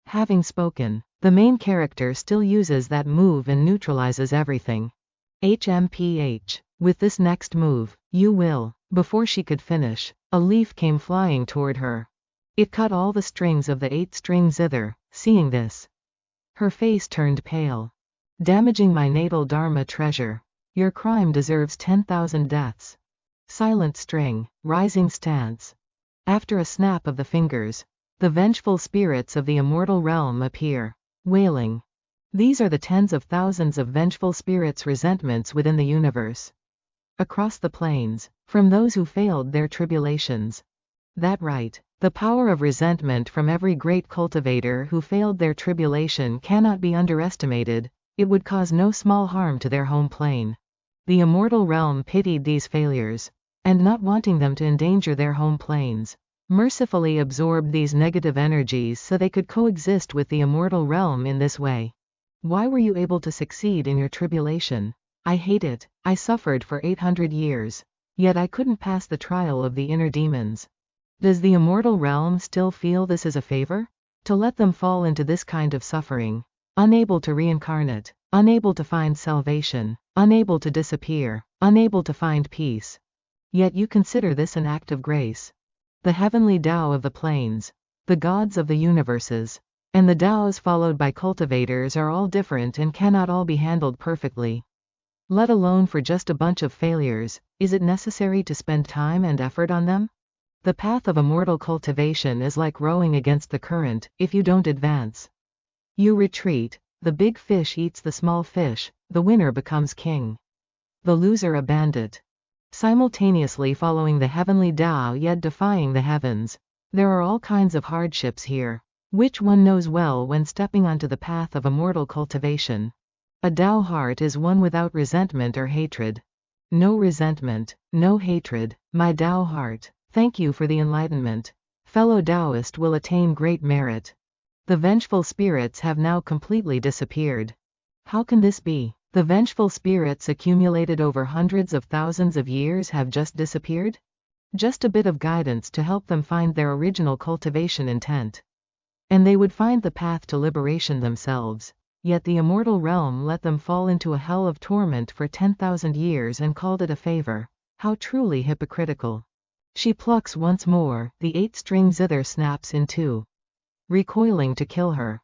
Having spoken, the main character still uses that move and neutralizes everything. HMPH. With this next move, you will. Before she could finish, a leaf came flying toward her. It cut all the strings of the 8-string zither. Seeing this, her face turned pale. Damaging my natal Dharma treasure. Your crime deserves 10,000 deaths. Silent string, rising stance. After a snap of the fingers, the vengeful spirits of the immortal realm appear, wailing. These are the tens of thousands of vengeful spirits' resentments within the universe. Across the plains, from those who failed their tribulations. That right, the power of resentment from every great cultivator who failed their tribulation cannot be underestimated, it would cause no small harm to their home plane. The immortal realm pitied these failures, and not wanting them to endanger their home planes, mercifully absorbed these negative energies so they could coexist with the immortal realm in this way. Why were you able to succeed in your tribulation? I hate it. I suffered for 800 years. Yet I couldn't pass the trial of the inner demons. Does the immortal realm still feel this is a favor? To let them fall into this kind of suffering? Unable to reincarnate, unable to find salvation, unable to disappear, unable to find peace. Yet you consider this an act of grace. The heavenly Tao of the plains, the gods of the universes, and the Taos followed by cultivators are all different and cannot all be handled perfectly. Let alone for just a bunch of failures, is it necessary to spend time and effort on them? The path of immortal cultivation is like rowing against the current. If you don't advance, you retreat. The big fish eats the small fish, the winner becomes king. The loser a bandit. Simultaneously following the heavenly Tao yet defying the heavens. There are all kinds of hardships here, which one knows well when stepping onto the path of immortal cultivation. A Tao heart is one without resentment or hatred. No resentment, no hatred, my Tao heart. Thank you for the enlightenment. Fellow Taoist will attain great merit. The vengeful spirits have now completely disappeared. How can this be? The vengeful spirits accumulated over hundreds of thousands of years have just disappeared? Just a bit of guidance to help them find their original cultivation intent. And they would find the path to liberation themselves. Yet the immortal realm let them fall into a hell of torment for 10,000 years and called it a favor. How truly hypocritical. She plucks once more, the 8-string zither snaps in two. Recoiling to kill her.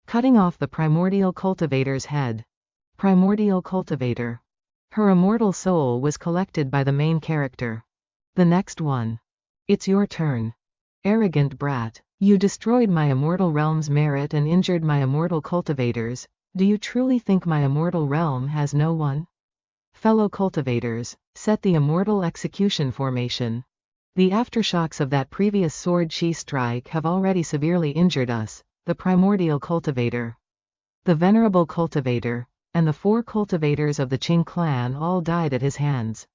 Cutting off the primordial cultivator's head. Primordial cultivator. Her immortal soul was collected by the main character. The next one. It's your turn. Arrogant brat. You destroyed my immortal realm's merit and injured my immortal cultivators. Do you truly think my immortal realm has no one? Fellow cultivators, set the immortal execution formation. The aftershocks of that previous sword chi strike have already severely injured us, the primordial cultivator, the venerable cultivator, and the 4 cultivators of the Qing clan all died at his hands.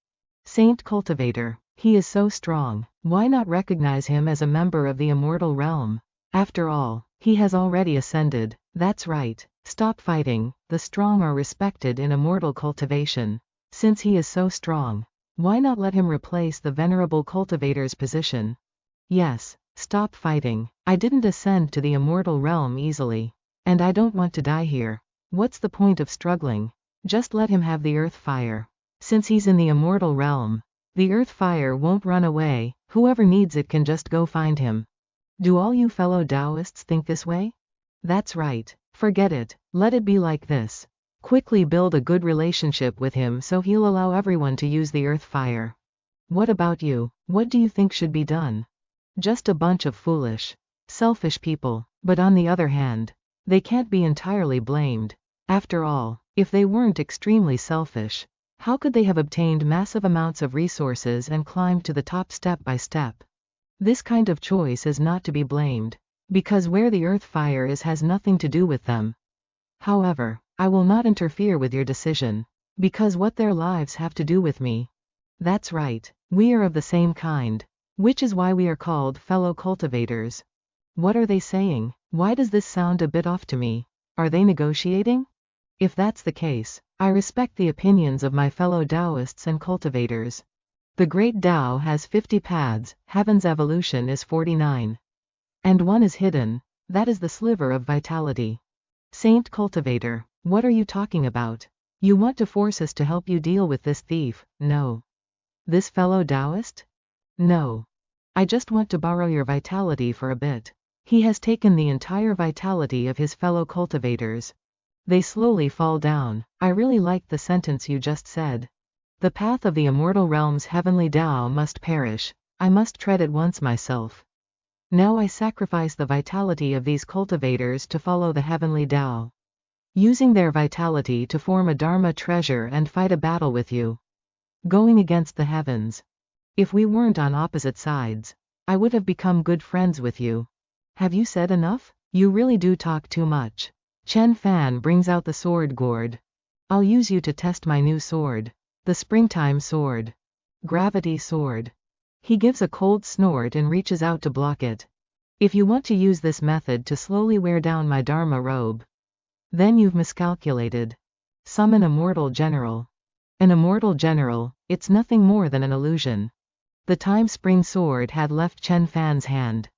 Saint cultivator, He is so strong, why not recognize him as a member of the immortal realm? After all, he has already ascended. That's right, stop fighting, the strong are respected in immortal cultivation. Since he is so strong, why not let him replace the venerable cultivator's position? Yes, stop fighting, I didn't ascend to the immortal realm easily. And I don't want to die here. What's the point of struggling? Just let him have the earth fire. Since he's in the immortal realm, the earth fire won't run away, whoever needs it can just go find him. Do all you fellow Taoists think this way? That's right, forget it, let it be like this. Quickly build a good relationship with him so he'll allow everyone to use the earth fire. What about you? What do you think should be done? Just a bunch of foolish, selfish people, but on the other hand, they can't be entirely blamed. After all, if they weren't extremely selfish, how could they have obtained massive amounts of resources and climbed to the top step by step? This kind of choice is not to be blamed, because where the earth fire is has nothing to do with them. However, I will not interfere with your decision, because what their lives have to do with me? That's right, we are of the same kind, which is why we are called fellow cultivators. What are they saying? Why does this sound a bit off to me? Are they negotiating? If that's the case, I respect the opinions of my fellow Taoists and cultivators. The great Tao has 50 paths, heaven's evolution is 49. And one is hidden, that is the sliver of vitality. Saint Cultivator, what are you talking about? You want to force us to help you deal with this thief? No. This fellow Taoist? No. I just want to borrow your vitality for a bit. He has taken the entire vitality of his fellow cultivators. They slowly fall down. I really liked the sentence you just said. The path of the immortal realm's heavenly Tao must perish. I must tread it once myself. Now I sacrifice the vitality of these cultivators to follow the heavenly Tao. Using their vitality to form a Dharma treasure and fight a battle with you. Going against the heavens. If we weren't on opposite sides, I would have become good friends with you. Have you said enough? You really do talk too much. Chen Fan brings out the sword gourd. I'll use you to test my new sword. The springtime sword. Gravity sword. He gives a cold snort and reaches out to block it. If you want to use this method to slowly wear down my Dharma robe, then you've miscalculated. Summon Immortal General. An Immortal General, it's nothing more than an illusion. The time spring sword had left Chen Fan's hand.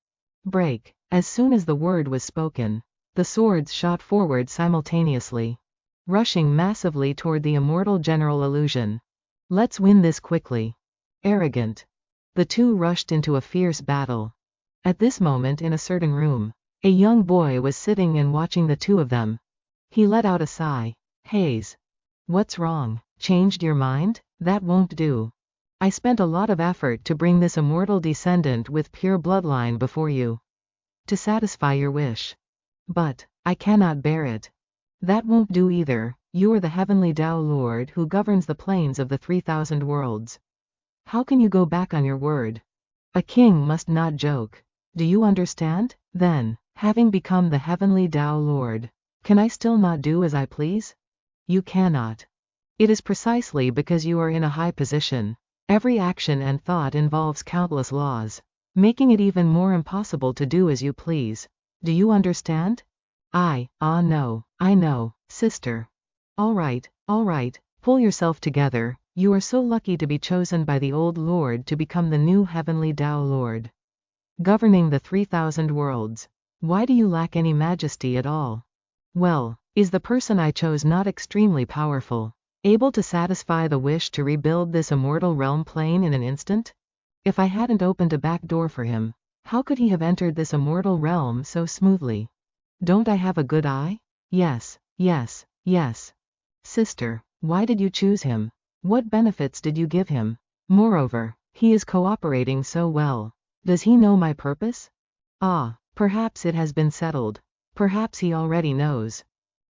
Break. As soon as the word was spoken, the swords shot forward simultaneously, rushing massively toward the Immortal General illusion. Let's win this quickly. Arrogant. The two rushed into a fierce battle. At this moment in a certain room, a young boy was sitting and watching the two of them. He let out a sigh. Haze. What's wrong? Changed your mind? That won't do. I spent a lot of effort to bring this immortal descendant with pure bloodline before you. To satisfy your wish. But I cannot bear it. That won't do either. You are the heavenly Tao Lord who governs the planes of the 3,000 worlds. How can you go back on your word? A king must not joke. Do you understand? Then, having become the heavenly Tao Lord, can I still not do as I please? You cannot. It is precisely because you are in a high position. Every action and thought involves countless laws, making it even more impossible to do as you please. Do you understand? No, I know, sister. All right, pull yourself together. You are so lucky to be chosen by the old Lord to become the new heavenly Tao Lord, governing the 3,000 worlds. Why do you lack any majesty at all? Well, is the person I chose not extremely powerful, able to satisfy the wish to rebuild this immortal realm plane in an instant? If I hadn't opened a back door for him, how could he have entered this immortal realm so smoothly? Don't I have a good eye? Yes. Sister, why did you choose him? What benefits did you give him? Moreover, he is cooperating so well. Does he know my purpose? Perhaps it has been settled. Perhaps he already knows.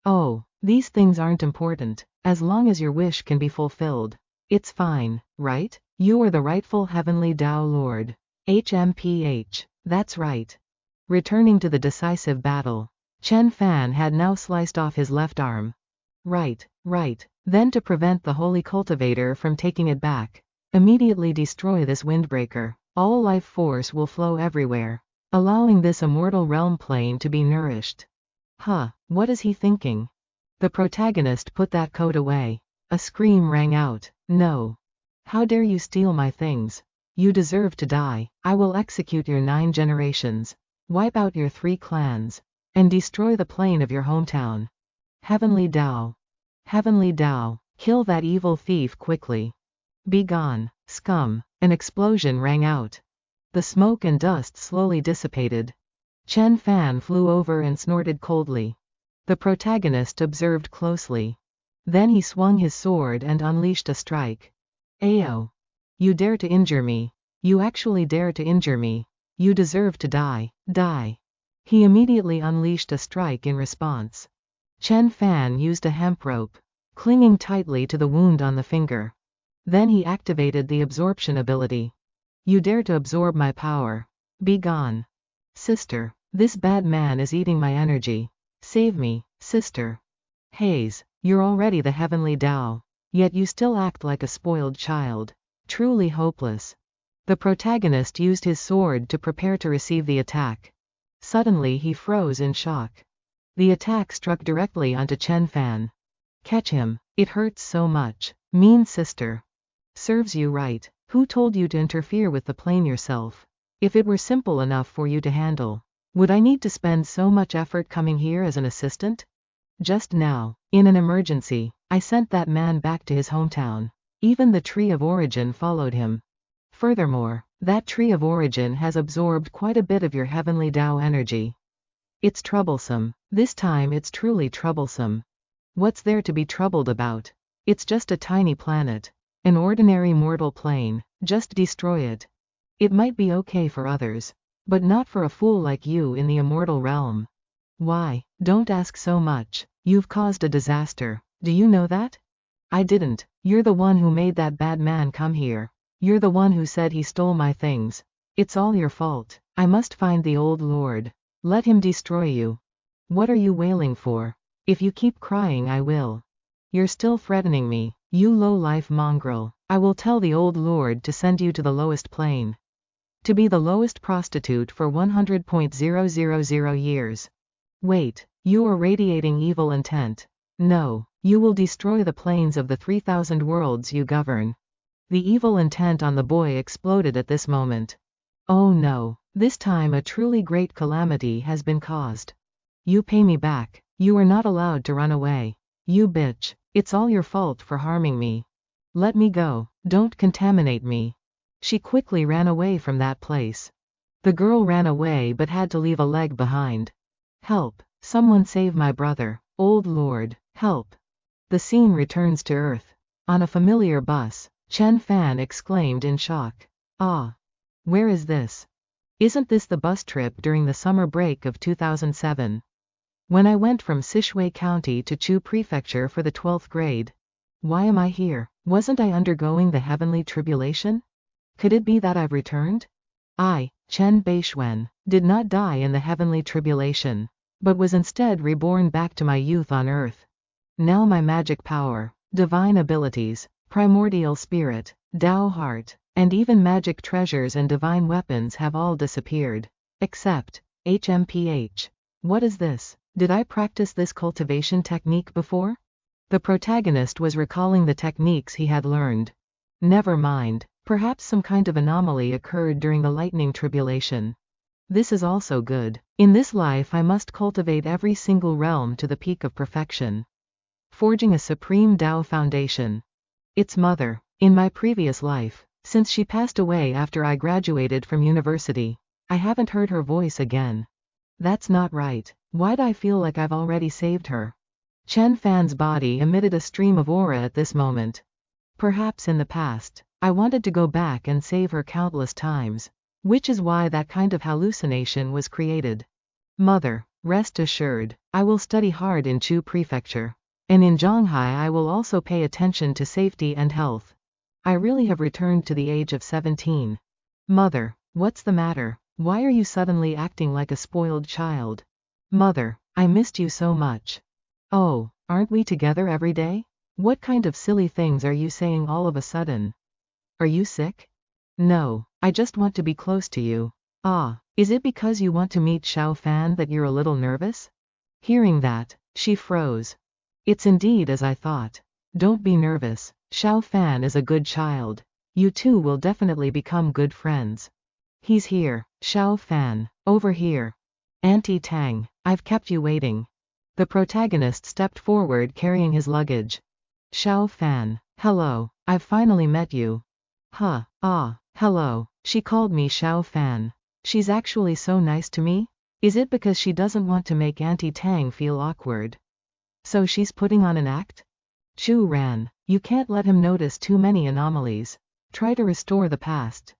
Oh, these things aren't important. As long as your wish can be fulfilled, it's fine, right? You are the rightful heavenly Tao Lord. HMPH. That's right. Returning to the decisive battle, Chen Fan had now sliced off his left arm. Right. Then to prevent the holy cultivator from taking it back, Immediately destroy this windbreaker. All life force will flow everywhere, allowing this immortal realm plane to be nourished. Huh, what is he thinking? The protagonist put that coat away. A scream rang out. No. How dare you steal my things? You deserve to die. I will execute your 9 generations, wipe out your 3 clans, and destroy the plane of your hometown. Heavenly Dao. Heavenly Dao, kill that evil thief quickly. Be gone, scum. An explosion rang out. The smoke and dust slowly dissipated. Chen Fan flew over and snorted coldly. The protagonist observed closely. Then he swung his sword and unleashed a strike. Ayo! You dare to injure me. You actually dare to injure me. You deserve to die. Die. He immediately unleashed a strike in response. Chen Fan used a hemp rope, clinging tightly to the wound on the finger. Then he activated the absorption ability. You dare to absorb my power. Be gone. Sister, this bad man is eating my energy. Save me, sister. Haze, you're already the heavenly Dao, yet you still act like a spoiled child. Truly hopeless. The protagonist used his sword to prepare to receive the attack. Suddenly he froze in shock. The attack struck directly onto Chen Fan. Catch him, it hurts so much. Mean sister. Serves you right. Who told you to interfere with the plane yourself? If it were simple enough for you to handle, would I need to spend so much effort coming here as an assistant? Just now, in an emergency, I sent that man back to his hometown. Even the tree of origin followed him. Furthermore, that tree of origin has absorbed quite a bit of your heavenly Dao energy. It's troublesome. This time it's truly troublesome. What's there to be troubled about? It's just a tiny planet. An ordinary mortal plane. Just destroy it. It might be okay for others, but not for a fool like you in the immortal realm. Why, don't ask so much. You've caused a disaster. Do you know that? I didn't. You're the one who made that bad man come here. You're the one who said he stole my things. It's all your fault. I must find the old lord. Let him destroy you. What are you wailing for? If you keep crying I will. You're still threatening me, you low-life mongrel. I will tell the old lord to send you to the lowest plane. To be the lowest prostitute for 100,000 years. Wait, you are radiating evil intent. No, you will destroy the planes of the 3,000 worlds you govern. The evil intent on the boy exploded at this moment. Oh no, this time a truly great calamity has been caused. You pay me back. You are not allowed to run away. You bitch, it's all your fault for harming me. Let me go, don't contaminate me. She quickly ran away from that place. The girl ran away but had to leave a leg behind. Help, someone save my brother, old lord, help. The scene returns to Earth. On a familiar bus, Chen Fan exclaimed in shock. Ah. Where is this? Isn't this the bus trip during the summer break of 2007? When I went from Sichuan County to Chu Prefecture for the 12th grade. Why am I here? Wasn't I undergoing the heavenly tribulation? Could it be that I've returned? I, Bei Xuan, did not die in the heavenly tribulation, but was instead reborn back to my youth on Earth. Now my magic power, divine abilities, primordial spirit, Dao heart, and even magic treasures and divine weapons have all disappeared. Except HMPH. What is this? Did I practice this cultivation technique before? The protagonist was recalling the techniques he had learned. Never mind, perhaps some kind of anomaly occurred during the lightning tribulation. This is also good. In this life I must cultivate every single realm to the peak of perfection. Forging a supreme Dao foundation. Its mother, in my previous life, since she passed away after I graduated from university, I haven't heard her voice again. That's not right. Why'd I feel like I've already saved her? Chen Fan's body emitted a stream of aura at this moment. Perhaps in the past, I wanted to go back and save her countless times, which is why that kind of hallucination was created. Mother, rest assured, I will study hard in Chu Prefecture. And in Zhanghai I will also pay attention to safety and health. I really have returned to the age of 17. Mother, what's the matter? Why are you suddenly acting like a spoiled child? Mother, I missed you so much. Oh, aren't we together every day? What kind of silly things are you saying all of a sudden? Are you sick? No, I just want to be close to you. Ah, is it because you want to meet Xiao Fan that you're a little nervous? Hearing that, she froze. It's indeed as I thought. Don't be nervous. Xiao Fan is a good child. You two will definitely become good friends. He's here. Xiao Fan, over here. Auntie Tang, I've kept you waiting. The protagonist stepped forward carrying his luggage. Xiao Fan, hello, I've finally met you. Hello, she called me Xiao Fan. She's actually so nice to me? Is it because she doesn't want to make Auntie Tang feel awkward? So she's putting on an act? Chu Ran, you can't let him notice too many anomalies. Try to restore the past.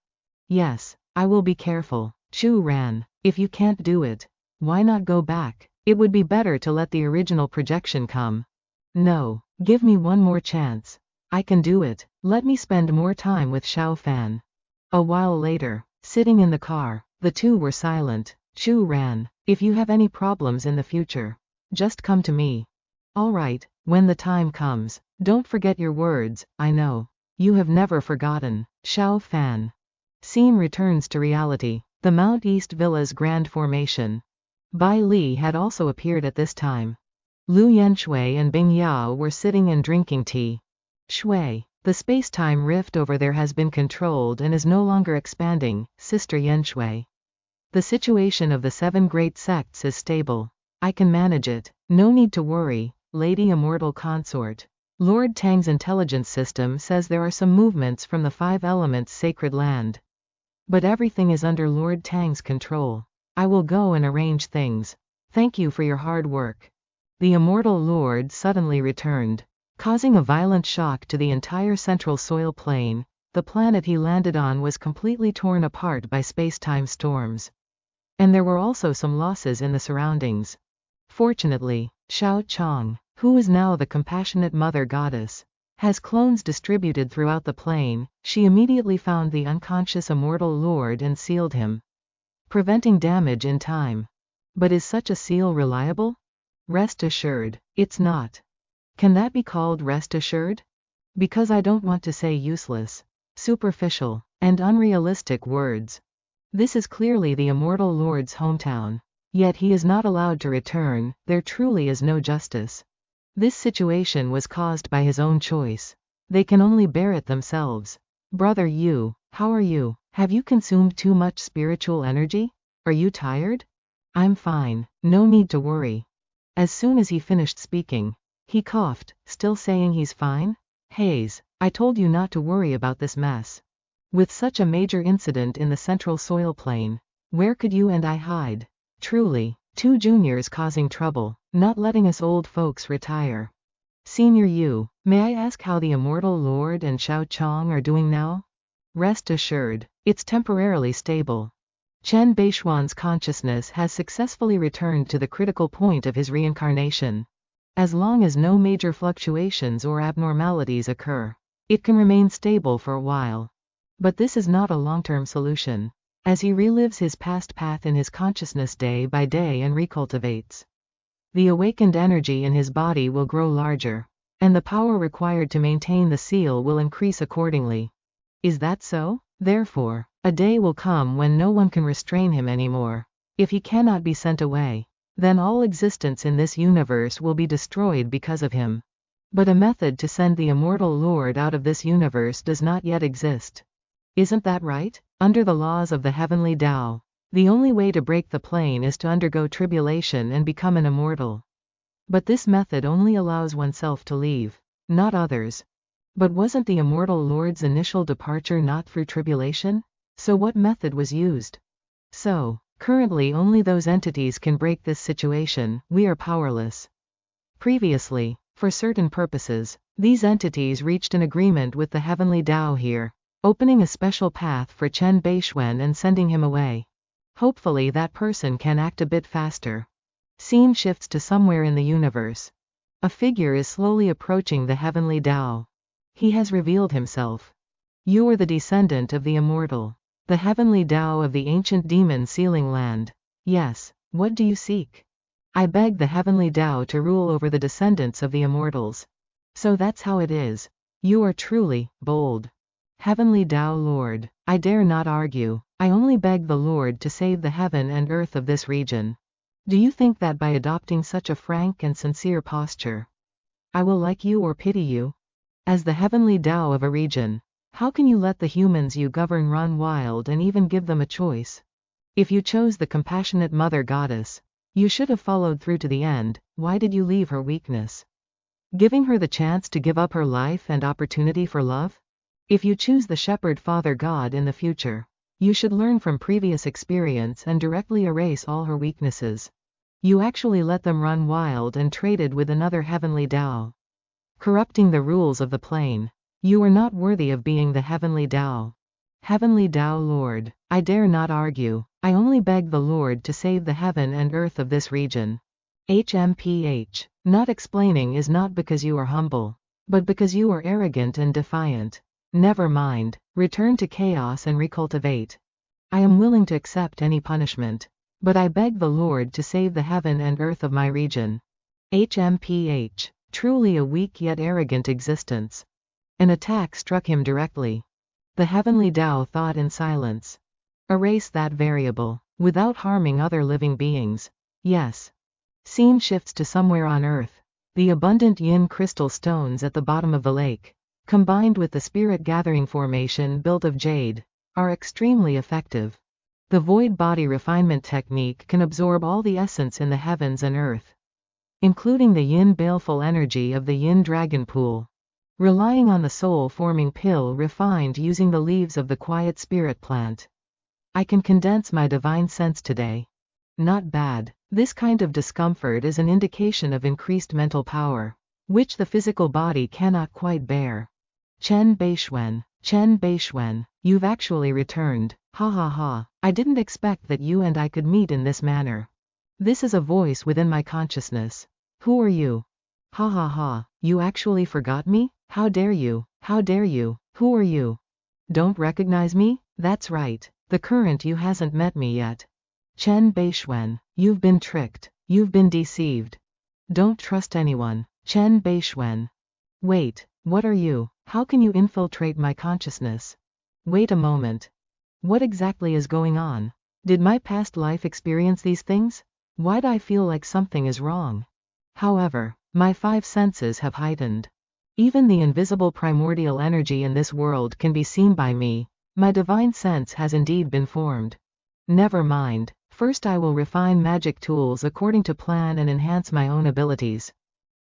Yes, I will be careful. Chu Ran, if you can't do it, why not go back? It would be better to let the original projection come. No, give me one more chance. I can do it. Let me spend more time with Xiao Fan. A while later, sitting in the car, the two were silent. Chu Ran, if you have any problems in the future, just come to me. All right, when the time comes, don't forget your words, I know. You have never forgotten. Xiao Fan. Scene returns to reality. The Mount East Villa's grand formation. Bai Li had also appeared at this time. Lu Yanshui and Bing Yao were sitting and drinking tea. Shui, the space-time rift over there has been controlled and is no longer expanding, Sister Yanshui. The situation of the 7 great sects is stable. I can manage it. No need to worry, Lady Immortal Consort. Lord Tang's intelligence system says there are some movements from the 5 elements sacred land. But everything is under Lord Tang's control. I will go and arrange things. Thank you for your hard work. The Immortal Lord suddenly returned, causing a violent shock to the entire central soil plane. The planet he landed on was completely torn apart by space-time storms. And there were also some losses in the surroundings. Fortunately, Xiao Chong, who is now the compassionate mother goddess, has clones distributed throughout the plane. She immediately found the unconscious Immortal Lord and sealed him, preventing damage in time. But is such a seal reliable? Rest assured, it's not. Can that be called rest assured? Because I don't want to say useless, superficial, and unrealistic words. This is clearly the Immortal Lord's hometown. Yet he is not allowed to return. There truly is no justice. This situation was caused by his own choice. They can only bear it themselves. Brother Yu, how are you? Have you consumed too much spiritual energy? Are you tired? I'm fine, no need to worry. As soon as he finished speaking, he coughed, still saying he's fine. Hayes, I told you not to worry about this mess. With such a major incident in the central soil plane, where could you and I hide? Truly, 2 juniors causing trouble, not letting us old folks retire. Senior Yu, may I ask how the Immortal Lord and Xiao Chong are doing now? Rest assured, it's temporarily stable. Bei Xuan's consciousness has successfully returned to the critical point of his reincarnation. As long as no major fluctuations or abnormalities occur, it can remain stable for a while. But this is not a long-term solution, as he relives his past path in his consciousness day by day and recultivates. The awakened energy in his body will grow larger, and the power required to maintain the seal will increase accordingly. Is that so? Therefore, a day will come when no one can restrain him anymore. If he cannot be sent away, then all existence in this universe will be destroyed because of him. But a method to send the Immortal Lord out of this universe does not yet exist. Isn't that right? Under the laws of the heavenly Tao, the only way to break the plane is to undergo tribulation and become an immortal. But this method only allows oneself to leave, not others. But wasn't the Immortal Lord's initial departure not through tribulation? So what method was used? So, currently only those entities can break this situation. We are powerless. Previously, for certain purposes, these entities reached an agreement with the heavenly Tao here, opening a special path for Bei Xuan and sending him away. Hopefully that person can act a bit faster. Scene shifts to somewhere in the universe. A figure is slowly approaching the heavenly Tao. He has revealed himself. You are the descendant of the immortal, the heavenly Tao of the ancient demon sealing land. Yes, what do you seek? I beg the heavenly Tao to rule over the descendants of the immortals. So that's how it is. You are truly bold. Heavenly Tao Lord, I dare not argue. I only beg the Lord to save the heaven and earth of this region. Do you think that by adopting such a frank and sincere posture, I will like you or pity you? As the heavenly Tao of a region, how can you let the humans you govern run wild and even give them a choice? If you chose the compassionate Mother Goddess, you should have followed through to the end. Why did you leave her weakness, giving her the chance to give up her life and opportunity for love? If you choose the Shepherd Father God in the future, you should learn from previous experience and directly erase all her weaknesses. You actually let them run wild and traded with another heavenly Tao, corrupting the rules of the plane. You are not worthy of being the heavenly Tao. Heavenly Tao Lord, I dare not argue. I only beg the Lord to save the heaven and earth of this region. HMPH. Not explaining is not because you are humble, but because you are arrogant and defiant. Never mind, return to chaos and recultivate. I am willing to accept any punishment, but I beg the Lord to save the heaven and earth of my region. HMPH. Truly a weak yet arrogant existence. An attack struck him directly. The heavenly Tao thought in silence. Erase that variable, without harming other living beings. Yes. Scene shifts to somewhere on Earth. The abundant yin crystal stones at the bottom of the lake, combined with the spirit gathering formation built of jade, are extremely effective. The void body refinement technique can absorb all the essence in the heavens and earth, including the yin baleful energy of the yin dragon pool, relying on the soul-forming pill refined using the leaves of the quiet spirit plant. I can condense my divine sense today. Not bad. This kind of discomfort is an indication of increased mental power, which the physical body cannot quite bear. Bei Xuan, you've actually returned. Ha ha ha. I didn't expect that you and I could meet in this manner. This is a voice within my consciousness. Who are you? Ha ha ha. You actually forgot me? How dare you? How dare you? Who are you? Don't recognize me? That's right. The current you hasn't met me yet. Bei Xuan, you've been tricked. You've been deceived. Don't trust anyone. Bei Xuan. Wait, what are you? How can you infiltrate my consciousness? Wait a moment. What exactly is going on? Did my past life experience these things? Why do I feel like something is wrong? However, my 5 senses have heightened. Even the invisible primordial energy in this world can be seen by me. My divine sense has indeed been formed. Never mind. First I will refine magic tools according to plan and enhance my own abilities.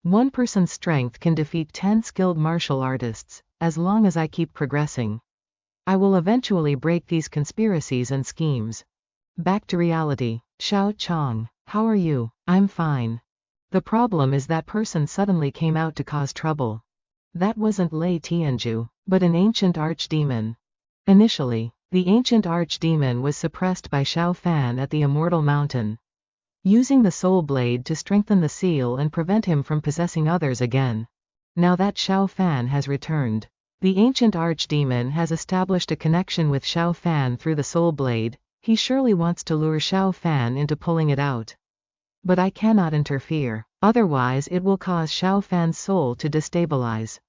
One person's strength can defeat 10 skilled martial artists, as long as I keep progressing. I will eventually break these conspiracies and schemes. Back to reality. Xiao Chong, how are you? I'm fine. The problem is that person suddenly came out to cause trouble. That wasn't Lei Tianju, but an ancient archdemon. Initially, the ancient archdemon was suppressed by Xiao Fan at the Immortal Mountain, using the soul blade to strengthen the seal and prevent him from possessing others again. Now that Xiao Fan has returned, the ancient archdemon has established a connection with Xiao Fan through the soul blade. He surely wants to lure Xiao Fan into pulling it out. But I cannot interfere, otherwise it will cause Xiao Fan's soul to destabilize.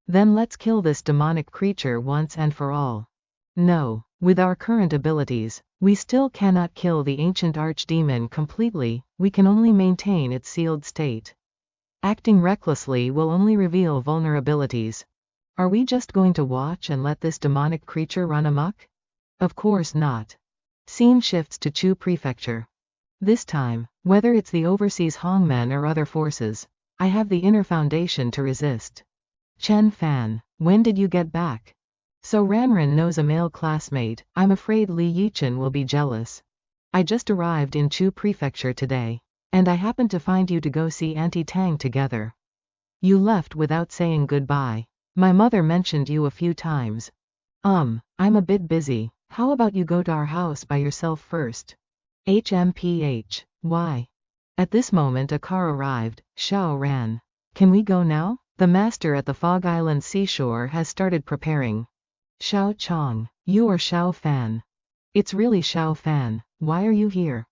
Then let's kill this demonic creature once and for all. No, with our current abilities, we still cannot kill the ancient archdemon completely, we can only maintain its sealed state. Acting recklessly will only reveal vulnerabilities. Are we just going to watch and let this demonic creature run amok? Of course not. Scene shifts to Chu Prefecture. This time, whether it's the overseas Hongmen or other forces, I have the inner foundation to resist. Chen Fan, when did you get back? So Ranran knows a male classmate. I'm afraid Li Yichen will be jealous. I just arrived in Chu Prefecture today, and I happened to find you to go see Auntie Tang together. You left without saying goodbye. My mother mentioned you a few times. I'm a bit busy. How about you go to our house by yourself first? HMPH. Why? At this moment a car arrived. Xiao ran. Can we go now? The master at the Fog Island seashore has started preparing. Xiao Chong, you are Xiao Fan. It's really Xiao Fan. Why are you here?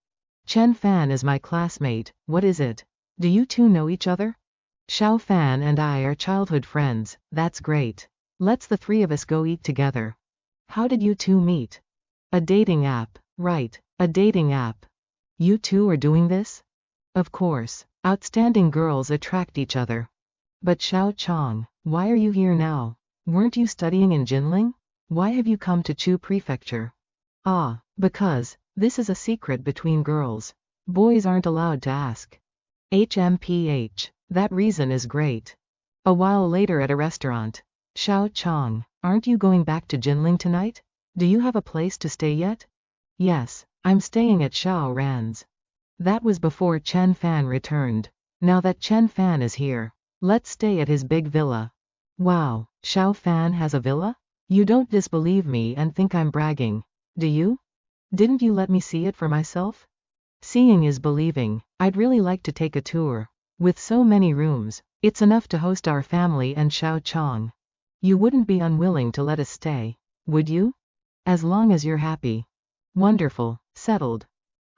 Chen Fan is my classmate. What is it? Do you two know each other? Xiao Fan and I are childhood friends. That's great. Let's the three of us go eat together. How did you two meet? A dating app, right, a dating app. You two are doing this? Of course, outstanding girls attract each other. But Xiao Chong, why are you here now? Weren't you studying in Jinling? Why have you come to Chu Prefecture? Ah, because, this is a secret between girls. Boys aren't allowed to ask. HMPH, that reason is great. A while later at a restaurant. Xiao Chong, aren't you going back to Jinling tonight? Do you have a place to stay yet? Yes, I'm staying at Xiao Ran's. That was before Chen Fan returned. Now that Chen Fan is here, let's stay at his big villa. Wow, Xiao Fan has a villa? You don't disbelieve me and think I'm bragging, do you? Didn't you let me see it for myself? Seeing is believing. I'd really like to take a tour. With so many rooms, it's enough to host our family and Xiao Chong. You wouldn't be unwilling to let us stay, would you? As long as you're happy. Wonderful, settled.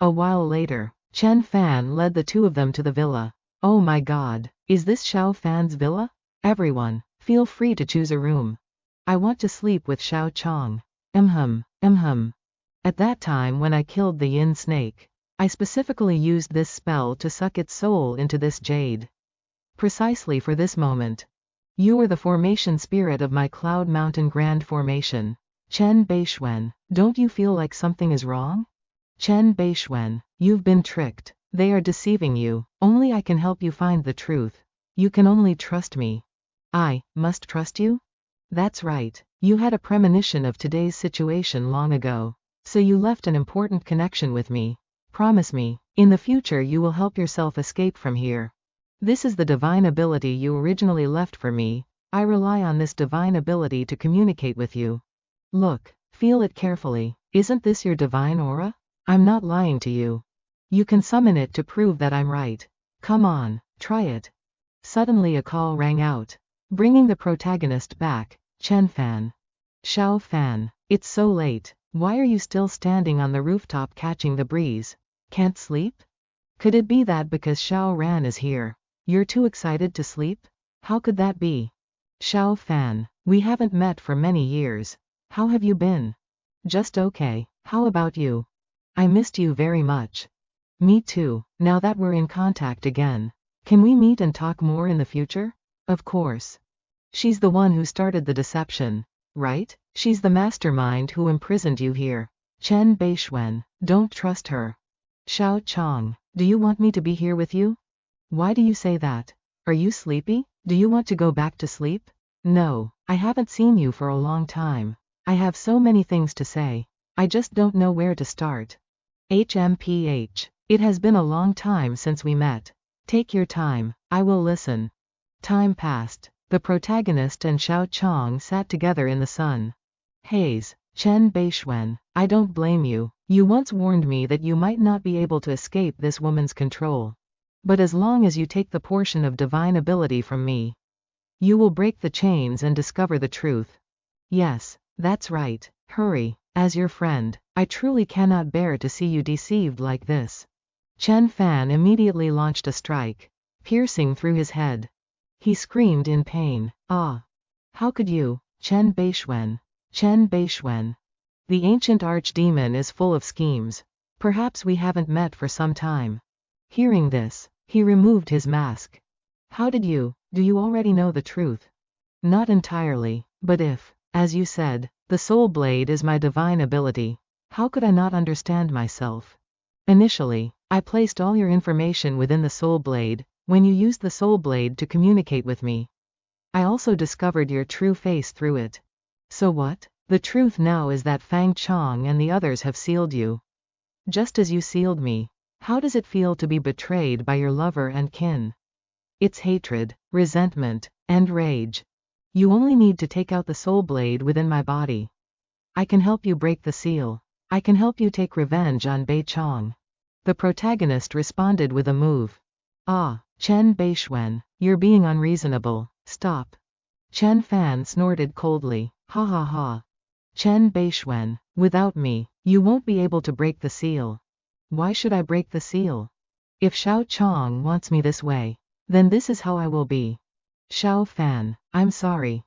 A while later, Chen Fan led the two of them to the villa. Oh my god, is this Xiao Fan's villa? Everyone, feel free to choose a room. I want to sleep with Xiao Chong. At that time when I killed the yin snake, I specifically used this spell to suck its soul into this jade. Precisely for this moment. You are the formation spirit of my Cloud Mountain Grand Formation. Chen Bei Xuan, don't you feel like something is wrong? Chen Bei Xuan, you've been tricked. They are deceiving you. Only I can help you find the truth. You can only trust me. I must trust you? That's right. You had a premonition of today's situation long ago. So you left an important connection with me. Promise me, in the future you will help yourself escape from here. This is the divine ability you originally left for me. I rely on this divine ability to communicate with you. Look, feel it carefully. Isn't this your divine aura? I'm not lying to you. You can summon it to prove that I'm right. Come on, try it. Suddenly a call rang out, bringing the protagonist back, Chen Fan. Xiao Fan, it's so late. Why are you still standing on the rooftop catching the breeze? Can't sleep? Could it be that because Xiao Ran is here, you're too excited to sleep? How could that be? Xiao Fan, we haven't met for many years. How have you been? Just okay. How about you? I missed you very much. Me too. Now that we're in contact again, can we meet and talk more in the future? Of course. She's the one who started the deception, right? She's the mastermind who imprisoned you here. Chen Bei Xuan, don't trust her. Xiao Chong, do you want me to be here with you? Why do you say that? Are you sleepy? Do you want to go back to sleep? No, I haven't seen you for a long time. I have so many things to say. I just don't know where to start. HMPH. It has been a long time since we met. Take your time, I will listen. Time passed. The protagonist and Xiao Chong sat together in the sun. Haze, Chen Bei Xuan, I don't blame you. You once warned me that you might not be able to escape this woman's control. But as long as you take the portion of divine ability from me, you will break the chains and discover the truth. Yes, that's right. Hurry. As your friend, I truly cannot bear to see you deceived like this. Chen Fan immediately launched a strike, piercing through his head. He screamed in pain. Ah! How could you, Chen Bei Xuan? Chen Bei Xuan. The ancient archdemon is full of schemes. Perhaps we haven't met for some time. Hearing this, he removed his mask. How did you? Do you already know the truth? Not entirely, but if, as you said, the soul blade is my divine ability, how could I not understand myself? Initially, I placed all your information within the soul blade, when you used the soul blade to communicate with me. I also discovered your true face through it. So what? The truth now is that Fang Chong and the others have sealed you. Just as you sealed me. How does it feel to be betrayed by your lover and kin? It's hatred, resentment, and rage. You only need to take out the soul blade within my body. I can help you break the seal. I can help you take revenge on Bei Chong. The protagonist responded with a move. Ah, Chen Bei Xuan, you're being unreasonable. Stop. Chen Fan snorted coldly. Ha ha ha. Chen Bei Xuan, without me, you won't be able to break the seal. Why should I break the seal? If Xiao Chong wants me this way, then this is how I will be. Xiao Fan, I'm sorry.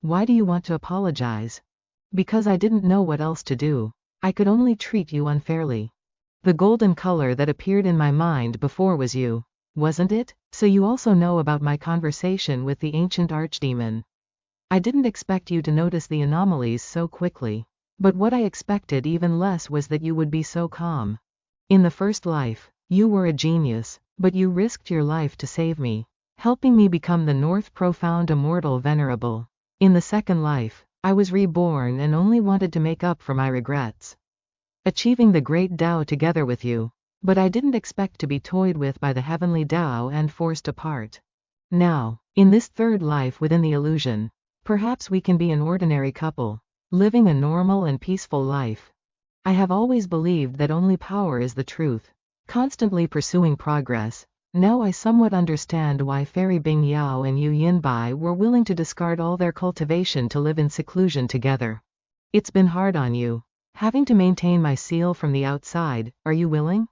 Why do you want to apologize? Because I didn't know what else to do. I could only treat you unfairly. The golden color that appeared in my mind before was you, wasn't it? So you also know about my conversation with the ancient archdemon. I didn't expect you to notice the anomalies so quickly. But what I expected even less was that you would be so calm. In the first life, you were a genius, but you risked your life to save me, helping me become the North Profound Immortal Venerable. In the second life, I was reborn and only wanted to make up for my regrets, achieving the great Tao together with you. But I didn't expect to be toyed with by the heavenly Tao and forced apart. Now, in this third life within the illusion, perhaps we can be an ordinary couple, living a normal and peaceful life. I have always believed that only power is the truth, constantly pursuing progress. Now I somewhat understand why Fairy Bing Yao and Yu Yinbai were willing to discard all their cultivation to live in seclusion together. It's been hard on you, having to maintain my seal from the outside. Are you willing?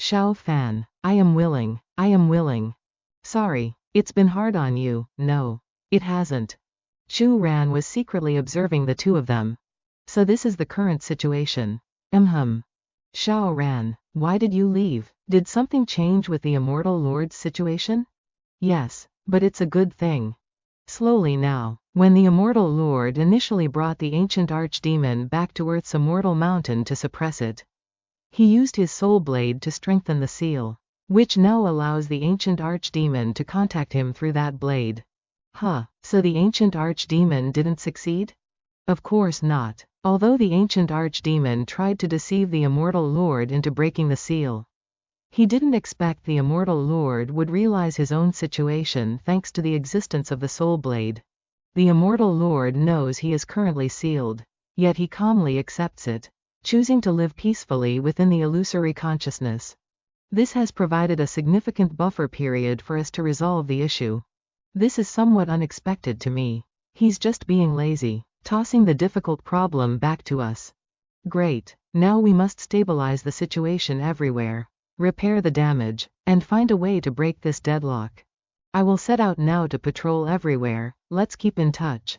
Xiao Fan, I am willing, I am willing. Sorry, it's been hard on you. No, it hasn't. Chu Ran was secretly observing the two of them. So this is the current situation. Xiao Ran, why did you leave? Did something change with the Immortal Lord's situation? Yes, but it's a good thing. Slowly now, when the Immortal Lord initially brought the ancient archdemon back to Earth's immortal mountain to suppress it, he used his soul blade to strengthen the seal, which now allows the ancient archdemon to contact him through that blade. So the ancient archdemon didn't succeed? Of course not. Although the ancient archdemon tried to deceive the Immortal Lord into breaking the seal, he didn't expect the Immortal Lord would realize his own situation thanks to the existence of the soul blade. The Immortal Lord knows he is currently sealed, yet he calmly accepts it, choosing to live peacefully within the illusory consciousness. This has provided a significant buffer period for us to resolve the issue. This is somewhat unexpected to me. He's just being lazy, tossing the difficult problem back to us. Great, now we must stabilize the situation everywhere, repair the damage, and find a way to break this deadlock. I will set out now to patrol everywhere. Let's keep in touch.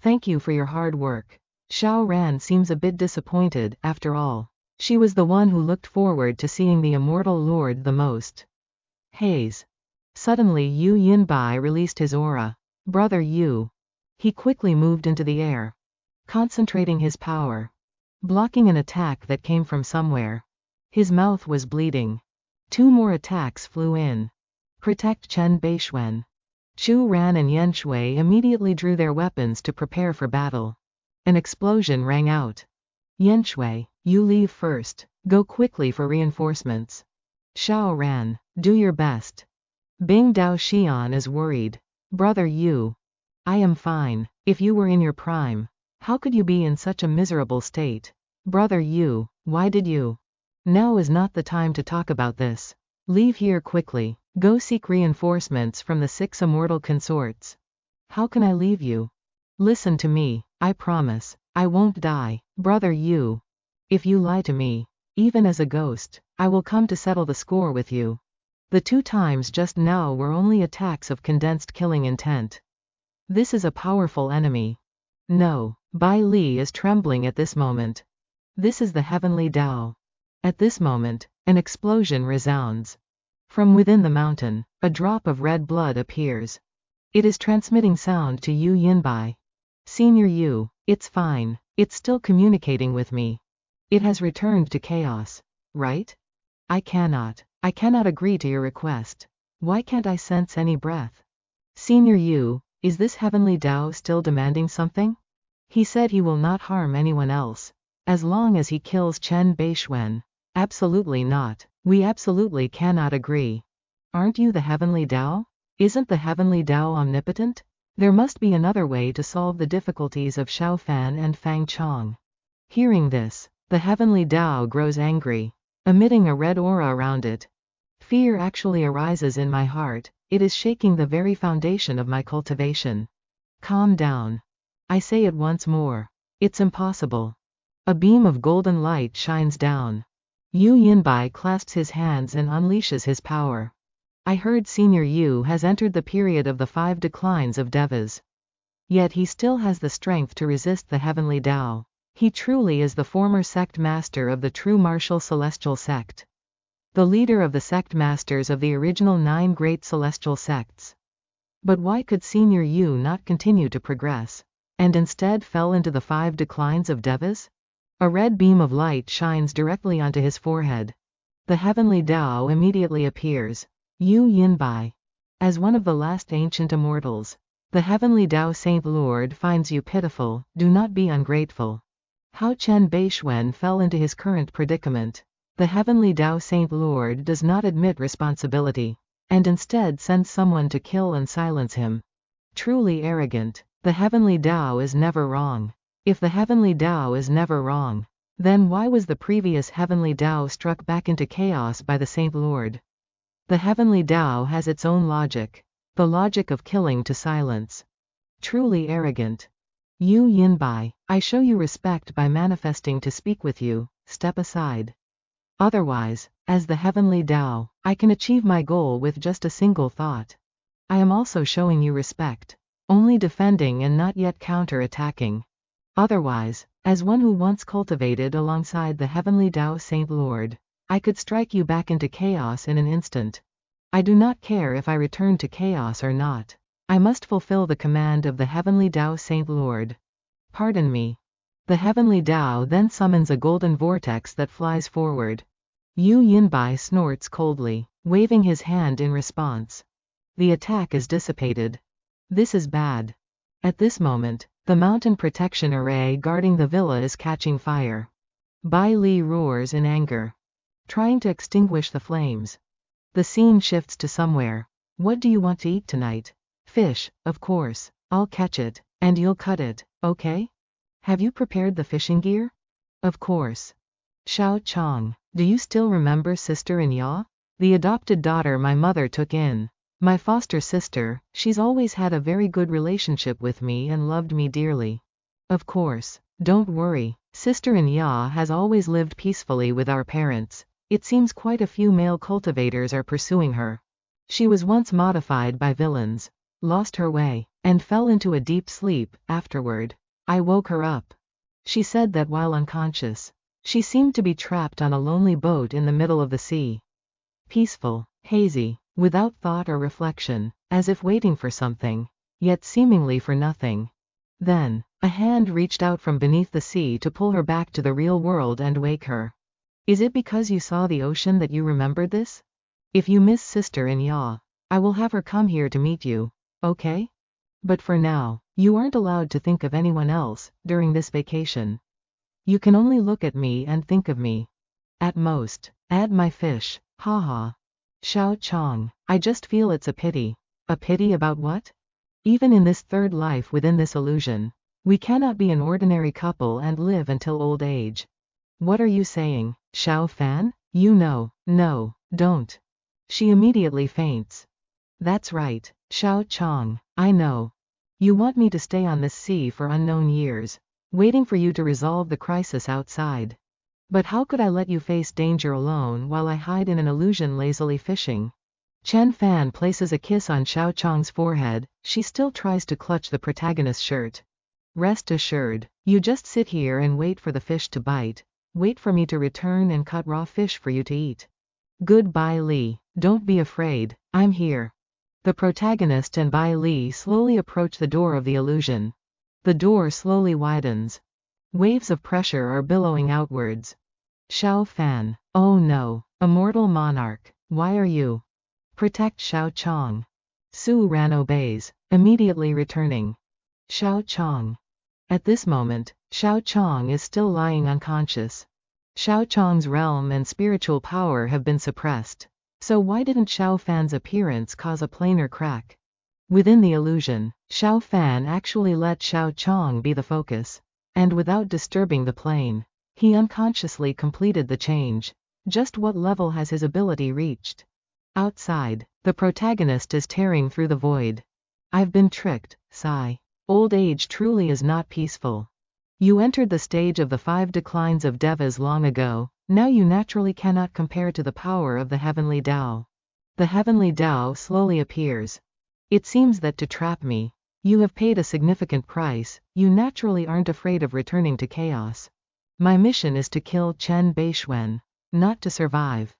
Thank you for your hard work. Xiao Ran seems a bit disappointed. After all, she was the one who looked forward to seeing the Immortal Lord the most. Haze. Suddenly Yu Yinbai released his aura. Brother Yu. He quickly moved into the air, concentrating his power, blocking an attack that came from somewhere. His mouth was bleeding. 2 more attacks flew in. Protect Bei Xuan. Chu Ran and Yen Shui immediately drew their weapons to prepare for battle. An explosion rang out. Yen Shui, you leave first. Go quickly for reinforcements. Xiao Ran, do your best. Bing Dao Xian is worried. Brother Yu. I am fine. If you were in your prime, how could you be in such a miserable state? Brother Yu, why did you? Now is not the time to talk about this. Leave here quickly. Go seek reinforcements from the 6 immortal consorts. How can I leave you? Listen to me. I promise, I won't die. Brother Yu. If you lie to me, even as a ghost, I will come to settle the score with you. The 2 times just now were only attacks of condensed killing intent. This is a powerful enemy. No, Bai Li is trembling at this moment. This is the heavenly Tao. At this moment, an explosion resounds. From within the mountain, a drop of red blood appears. It is transmitting sound to Yu Yinbai. Senior Yu, it's fine. It's still communicating with me. It has returned to chaos, right? I cannot agree to your request. Why can't I sense any breath? Senior Yu, is this heavenly Tao still demanding something? He said he will not harm anyone else, as long as he kills Bei Xuan. Absolutely not. We absolutely cannot agree. Aren't you the heavenly Tao? Isn't the heavenly Tao omnipotent? There must be another way to solve the difficulties of Xiao Fan and Fang Chong. Hearing this, the heavenly Tao grows angry, emitting a red aura around it. Fear actually arises in my heart. It is shaking the very foundation of my cultivation. Calm down. I say it once more. It's impossible. A beam of golden light shines down. Yu Yinbai clasps his hands and unleashes his power. I heard Senior Yu has entered the period of the 5 declines of devas. Yet he still has the strength to resist the heavenly Tao. He truly is the former sect master of the true martial celestial sect. The leader of the sect masters of the original 9 great celestial sects. But why could Senior Yu not continue to progress, and instead fell into the 5 declines of devas? A red beam of light shines directly onto his forehead. The heavenly Tao immediately appears. Yu Yinbai. As one of the last ancient immortals, the heavenly Tao Saint Lord finds you pitiful, do not be ungrateful. How Bei Xuan fell into his current predicament. The heavenly Tao Saint Lord does not admit responsibility, and instead sends someone to kill and silence him. Truly arrogant. The heavenly Tao is never wrong. If the heavenly Tao is never wrong, then why was the previous heavenly Tao struck back into chaos by the Saint Lord? The heavenly Tao has its own logic, the logic of killing to silence. Truly arrogant. Yu Yinbai, I show you respect by manifesting to speak with you, step aside. Otherwise, as the heavenly Tao, I can achieve my goal with just a single thought. I am also showing you respect, only defending and not yet counter-attacking. Otherwise, as one who once cultivated alongside the heavenly Tao Saint Lord, I could strike you back into chaos in an instant. I do not care if I return to chaos or not. I must fulfill the command of the heavenly Tao Saint Lord. Pardon me. The heavenly Tao then summons a golden vortex that flies forward. Yu Yinbai snorts coldly, waving his hand in response. The attack is dissipated. This is bad. At this moment, the mountain protection array guarding the villa is catching fire. Bai Li roars in anger, trying to extinguish the flames. The scene shifts to somewhere. What do you want to eat tonight? Fish, of course. I'll catch it, and you'll cut it, okay? Have you prepared the fishing gear? Of course. Xiao Chong, do you still remember sister-in-law? The adopted daughter my mother took in. My foster sister, she's always had a very good relationship with me and loved me dearly. Of course, don't worry, sister-in-law has always lived peacefully with our parents. It seems quite a few male cultivators are pursuing her. She was once modified by villains, lost her way, and fell into a deep sleep. Afterward, I woke her up. She said that while unconscious, she seemed to be trapped on a lonely boat in the middle of the sea. Peaceful, hazy, without thought or reflection, as if waiting for something, yet seemingly for nothing. Then, a hand reached out from beneath the sea to pull her back to the real world and wake her. Is it because you saw the ocean that you remembered this? If you miss sister-in-law, I will have her come here to meet you, okay? But for now, you aren't allowed to think of anyone else during this vacation. You can only look at me and think of me. At most, add my fish, haha. Xiao Chong, I just feel it's a pity. A pity about what? Even in this third life within this illusion, we cannot be an ordinary couple and live until old age. What are you saying, Xiao Fan? You know, no, don't. She immediately faints. That's right, Xiao Chong, I know. You want me to stay on this sea for unknown years, waiting for you to resolve the crisis outside. But how could I let you face danger alone while I hide in an illusion lazily fishing? Chen Fan places a kiss on Xiao Chong's forehead. She still tries to clutch the protagonist's shirt. Rest assured, you just sit here and wait for the fish to bite. Wait for me to return and cut raw fish for you to eat. Goodbye Li, don't be afraid, I'm here. The protagonist and Bai Li slowly approach the door of the illusion. The door slowly widens. Waves of pressure are billowing outwards. Xiao Fan, oh no, immortal monarch, why are you? Protect Xiao Chong. Su Ran obeys, immediately returning. Xiao Chong. At this moment, Xiao Chong is still lying unconscious. Xiao Chong's realm and spiritual power have been suppressed. So why didn't Xiao Fan's appearance cause a planar crack? Within the illusion, Xiao Fan actually let Xiao Chong be the focus. And without disturbing the plane, he unconsciously completed the change. Just what level has his ability reached? Outside, the protagonist is tearing through the void. I've been tricked, sigh. Old age truly is not peaceful. You entered the stage of the 5 declines of devas long ago, now you naturally cannot compare to the power of the heavenly Tao. The heavenly Tao slowly appears. It seems that to trap me, You have paid a significant price, you naturally aren't afraid of returning to chaos. My mission is to kill Bei Xuan, not to survive.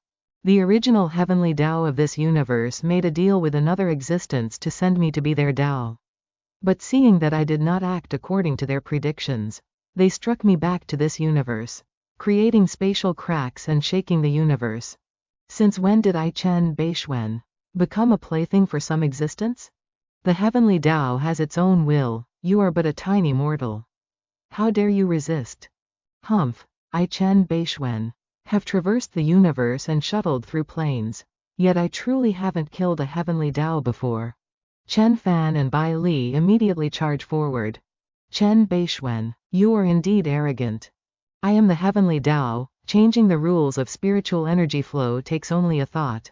The original heavenly Tao of this universe made a deal with another existence to send me to be their Tao. But seeing that I did not act according to their predictions, they struck me back to this universe, creating spatial cracks and shaking the universe. Since when did Bei Xuan become a plaything for some existence? The heavenly Tao has its own will, you are but a tiny mortal. How dare you resist? Humph, Bei Xuan have traversed the universe and shuttled through planes. Yet I truly haven't killed a heavenly Tao before. Chen Fan and Bai Li immediately charge forward. Bei Xuan, you are indeed arrogant. I am the heavenly Tao, changing the rules of spiritual energy flow takes only a thought.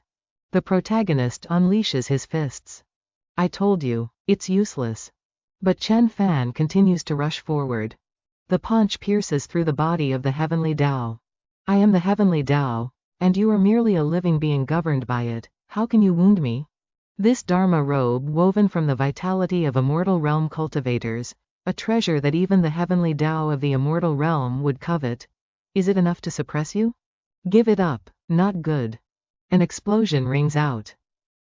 The protagonist unleashes his fists. I told you, it's useless. But Chen Fan continues to rush forward. The punch pierces through the body of the heavenly Tao. I am the heavenly Tao, and you are merely a living being governed by it. How can you wound me? This Dharma robe woven from the vitality of immortal realm cultivators, a treasure that even the heavenly Tao of the immortal realm would covet. Is it enough to suppress you? Give it up, not good. An explosion rings out.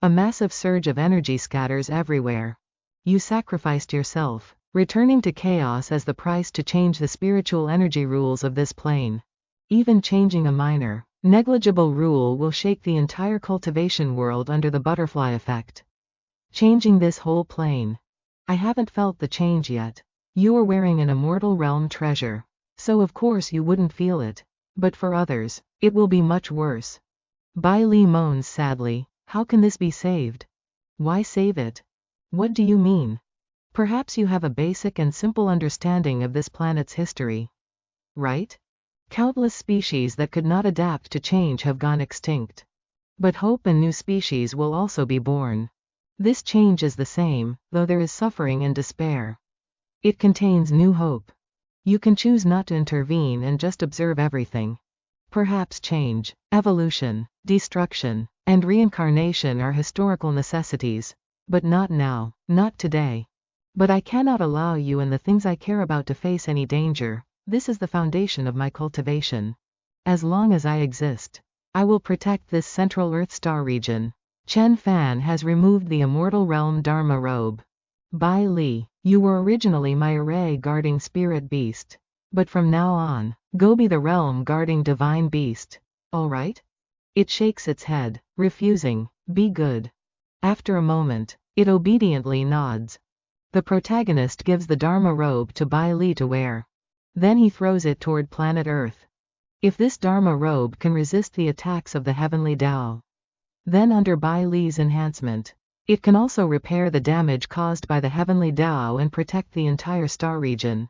A massive surge of energy scatters everywhere. You sacrificed yourself, returning to chaos as the price to change the spiritual energy rules of this plane. Even changing a minor, negligible rule will shake the entire cultivation world under the butterfly effect. Changing this whole plane. I haven't felt the change yet. You are wearing an immortal realm treasure, so of course you wouldn't feel it. But for others, it will be much worse. Bai Li moans sadly, how can this be saved? Why save it? What do you mean? Perhaps you have a basic and simple understanding of this planet's history. Right? Countless species that could not adapt to change have gone extinct. But hope and new species will also be born. This change is the same, though there is suffering and despair. It contains new hope. You can choose not to intervene and just observe everything. Perhaps change, evolution, destruction, and reincarnation are historical necessities, but not now, not today. But I cannot allow you and the things I care about to face any danger. This is the foundation of my cultivation. As long as I exist, I will protect this central Earth star region. Chen Fan has removed the immortal realm Dharma robe. Bai Li, you were originally my array guarding spirit beast. But from now on, go be the realm guarding divine beast. Alright? It shakes its head, refusing, be good. After a moment, it obediently nods. The protagonist gives the Dharma robe to Bai Li to wear. Then he throws it toward planet Earth. If this Dharma robe can resist the attacks of the heavenly Tao, then under Bai Li's enhancement, it can also repair the damage caused by the heavenly Tao and protect the entire star region.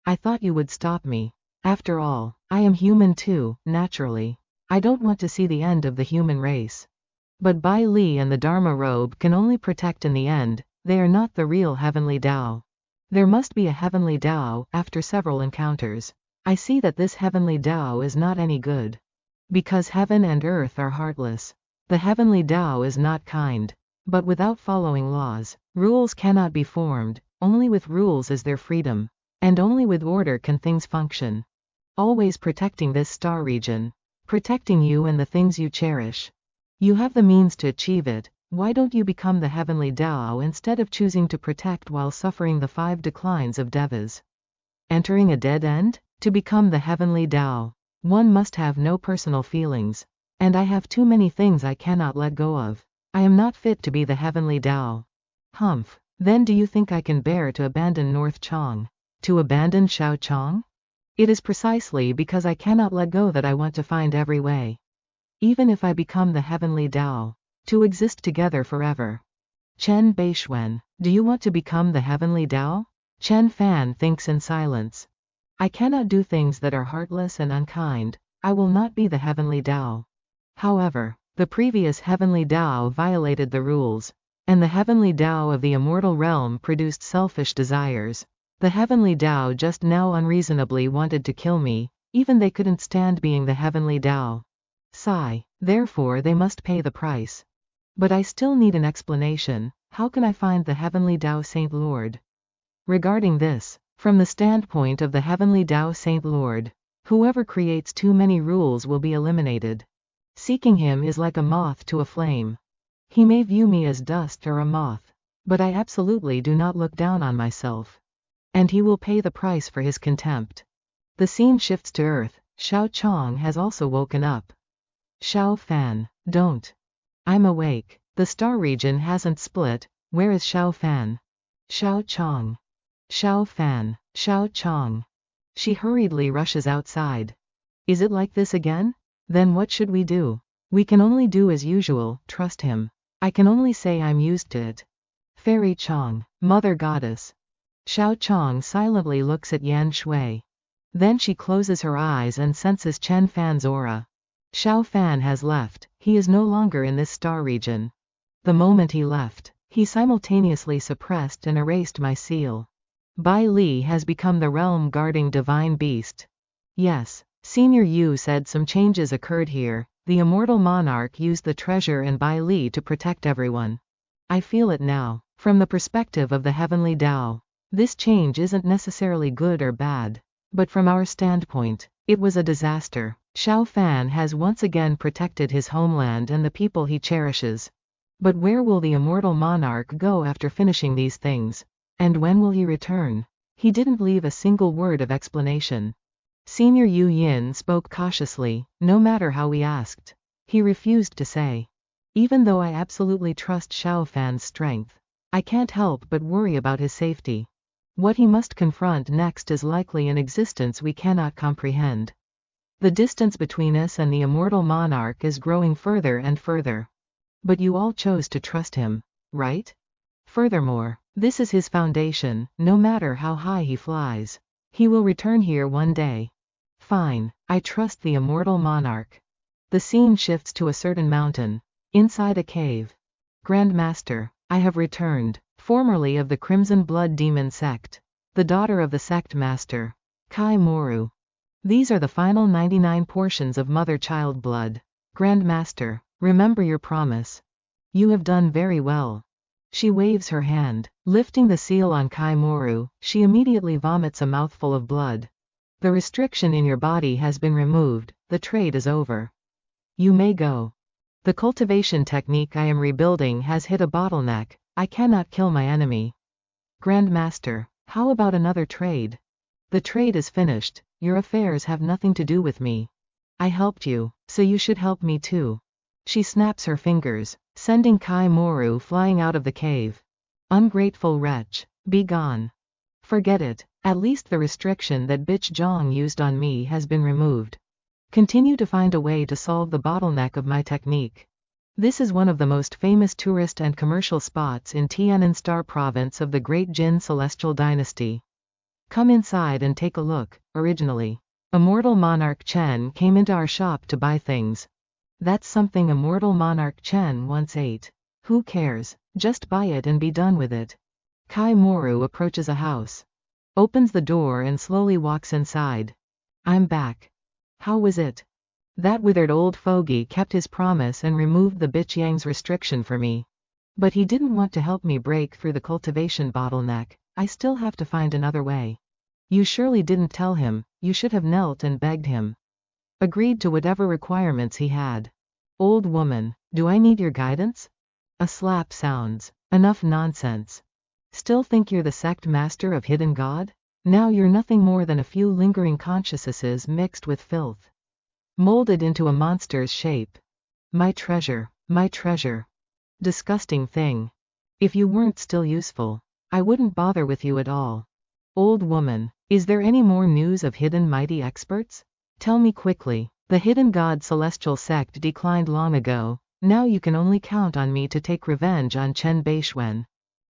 I thought you would stop me. After all, I am human too, naturally. I don't want to see the end of the human race. But Bai Li and the Dharma robe can only protect in the end, they are not the real heavenly Tao. There must be a heavenly Tao. After several encounters, I see that this heavenly Tao is not any good. Because heaven and earth are heartless. The heavenly Tao is not kind. But without following laws, rules cannot be formed. Only with rules is there freedom. And only with order can things function. Always protecting this star region. Protecting you and the things you cherish. You have the means to achieve it. Why don't you become the heavenly Tao instead of choosing to protect while suffering the 5 declines of devas? Entering a dead end? To become the heavenly Tao, one must have no personal feelings. And I have too many things I cannot let go of. I am not fit to be the heavenly Tao. Humph. Then do you think I can bear to abandon North Chong? To abandon Shao Chong? It is precisely because I cannot let go that I want to find every way. Even if I become the heavenly Tao, to exist together forever. Bei Xuan, do you want to become the heavenly Tao? Chen Fan thinks in silence. I cannot do things that are heartless and unkind. I will not be the heavenly Tao. However, the previous heavenly Tao violated the rules, and the heavenly Tao of the immortal realm produced selfish desires. The heavenly Tao just now unreasonably wanted to kill me, even they couldn't stand being the heavenly Tao. Sigh, therefore they must pay the price. But I still need an explanation. How can I find the Heavenly Tao Saint Lord? Regarding this, from the standpoint of the Heavenly Tao Saint Lord, whoever creates too many rules will be eliminated. Seeking him is like a moth to a flame. He may view me as dust or a moth, but I absolutely do not look down on myself. And he will pay the price for his contempt. The scene shifts to Earth. Xiao Chong has also woken up. Xiao Fan, don't. I'm awake. The star region hasn't split. Where is Xiao Fan? Xiao Chong. Xiao Fan, Xiao Chong. She hurriedly rushes outside. Is it like this again? Then what should we do? We can only do as usual, trust him. I can only say I'm used to it. Fairy Chong, Mother Goddess. Xiao Chong silently looks at Yan Shui. Then she closes her eyes and senses Chen Fan's aura. Xiao Fan has left. He is no longer in this star region. The moment he left, he simultaneously suppressed and erased my seal. Bai Li has become the realm-guarding divine beast. Yes, Senior Yu said some changes occurred here. The immortal monarch used the treasure and Bai Li to protect everyone. I feel it now. From the perspective of the Heavenly Tao, this change isn't necessarily good or bad. But from our standpoint, it was a disaster. Xiao Fan has once again protected his homeland and the people he cherishes. But where will the immortal monarch go after finishing these things? And when will he return? He didn't leave a single word of explanation. Senior Yu Yin spoke cautiously. No matter how we asked, he refused to say. Even though I absolutely trust Xiao Fan's strength, I can't help but worry about his safety. What he must confront next is likely an existence we cannot comprehend. The distance between us and the immortal monarch is growing further and further. But you all chose to trust him, right? Furthermore, this is his foundation. No matter how high he flies, he will return here one day. Fine, I trust the immortal monarch. The scene shifts to a certain mountain. Inside a cave. Grand Master, I have returned, formerly of the Crimson Blood Demon Sect. The daughter of the Sect Master, Kai Moru. These are the final 99 portions of mother-child blood. Grand Master, remember your promise. You have done very well. She waves her hand, lifting the seal on Kai Moru. She immediately vomits a mouthful of blood. The restriction in your body has been removed. The trade is over. You may go. The cultivation technique I am rebuilding has hit a bottleneck. I cannot kill my enemy. Grand Master, how about another trade? The trade is finished. Your affairs have nothing to do with me. I helped you, so you should help me too. She snaps her fingers, sending Kai Moru flying out of the cave. Ungrateful wretch, be gone. Forget it. At least the restriction that bitch Zhang used on me has been removed. Continue to find a way to solve the bottleneck of my technique. This is one of the most famous tourist and commercial spots in Tianan Star Province of the Great Jin Celestial Dynasty. Come inside and take a look. Originally, Immortal Monarch Chen came into our shop to buy things. That's something Immortal Monarch Chen once ate. Who cares? Just buy it and be done with it. Kai Moru approaches a house. Opens the door and slowly walks inside. I'm back. How was it? That withered old fogey kept his promise and removed the bitch Yang's restriction for me. But he didn't want to help me break through the cultivation bottleneck. I still have to find another way. You surely didn't tell him. You should have knelt and begged him. Agreed to whatever requirements he had. Old woman, do I need your guidance? A slap sounds. Enough nonsense. Still think you're the sect master of Hidden God? Now you're nothing more than a few lingering consciousnesses mixed with filth. Molded into a monster's shape. My treasure, my treasure. Disgusting thing. If you weren't still useful, I wouldn't bother with you at all. Old woman, is there any more news of hidden mighty experts? Tell me quickly. The Hidden God Celestial Sect declined long ago. Now you can only count on me to take revenge on Bei Xuan.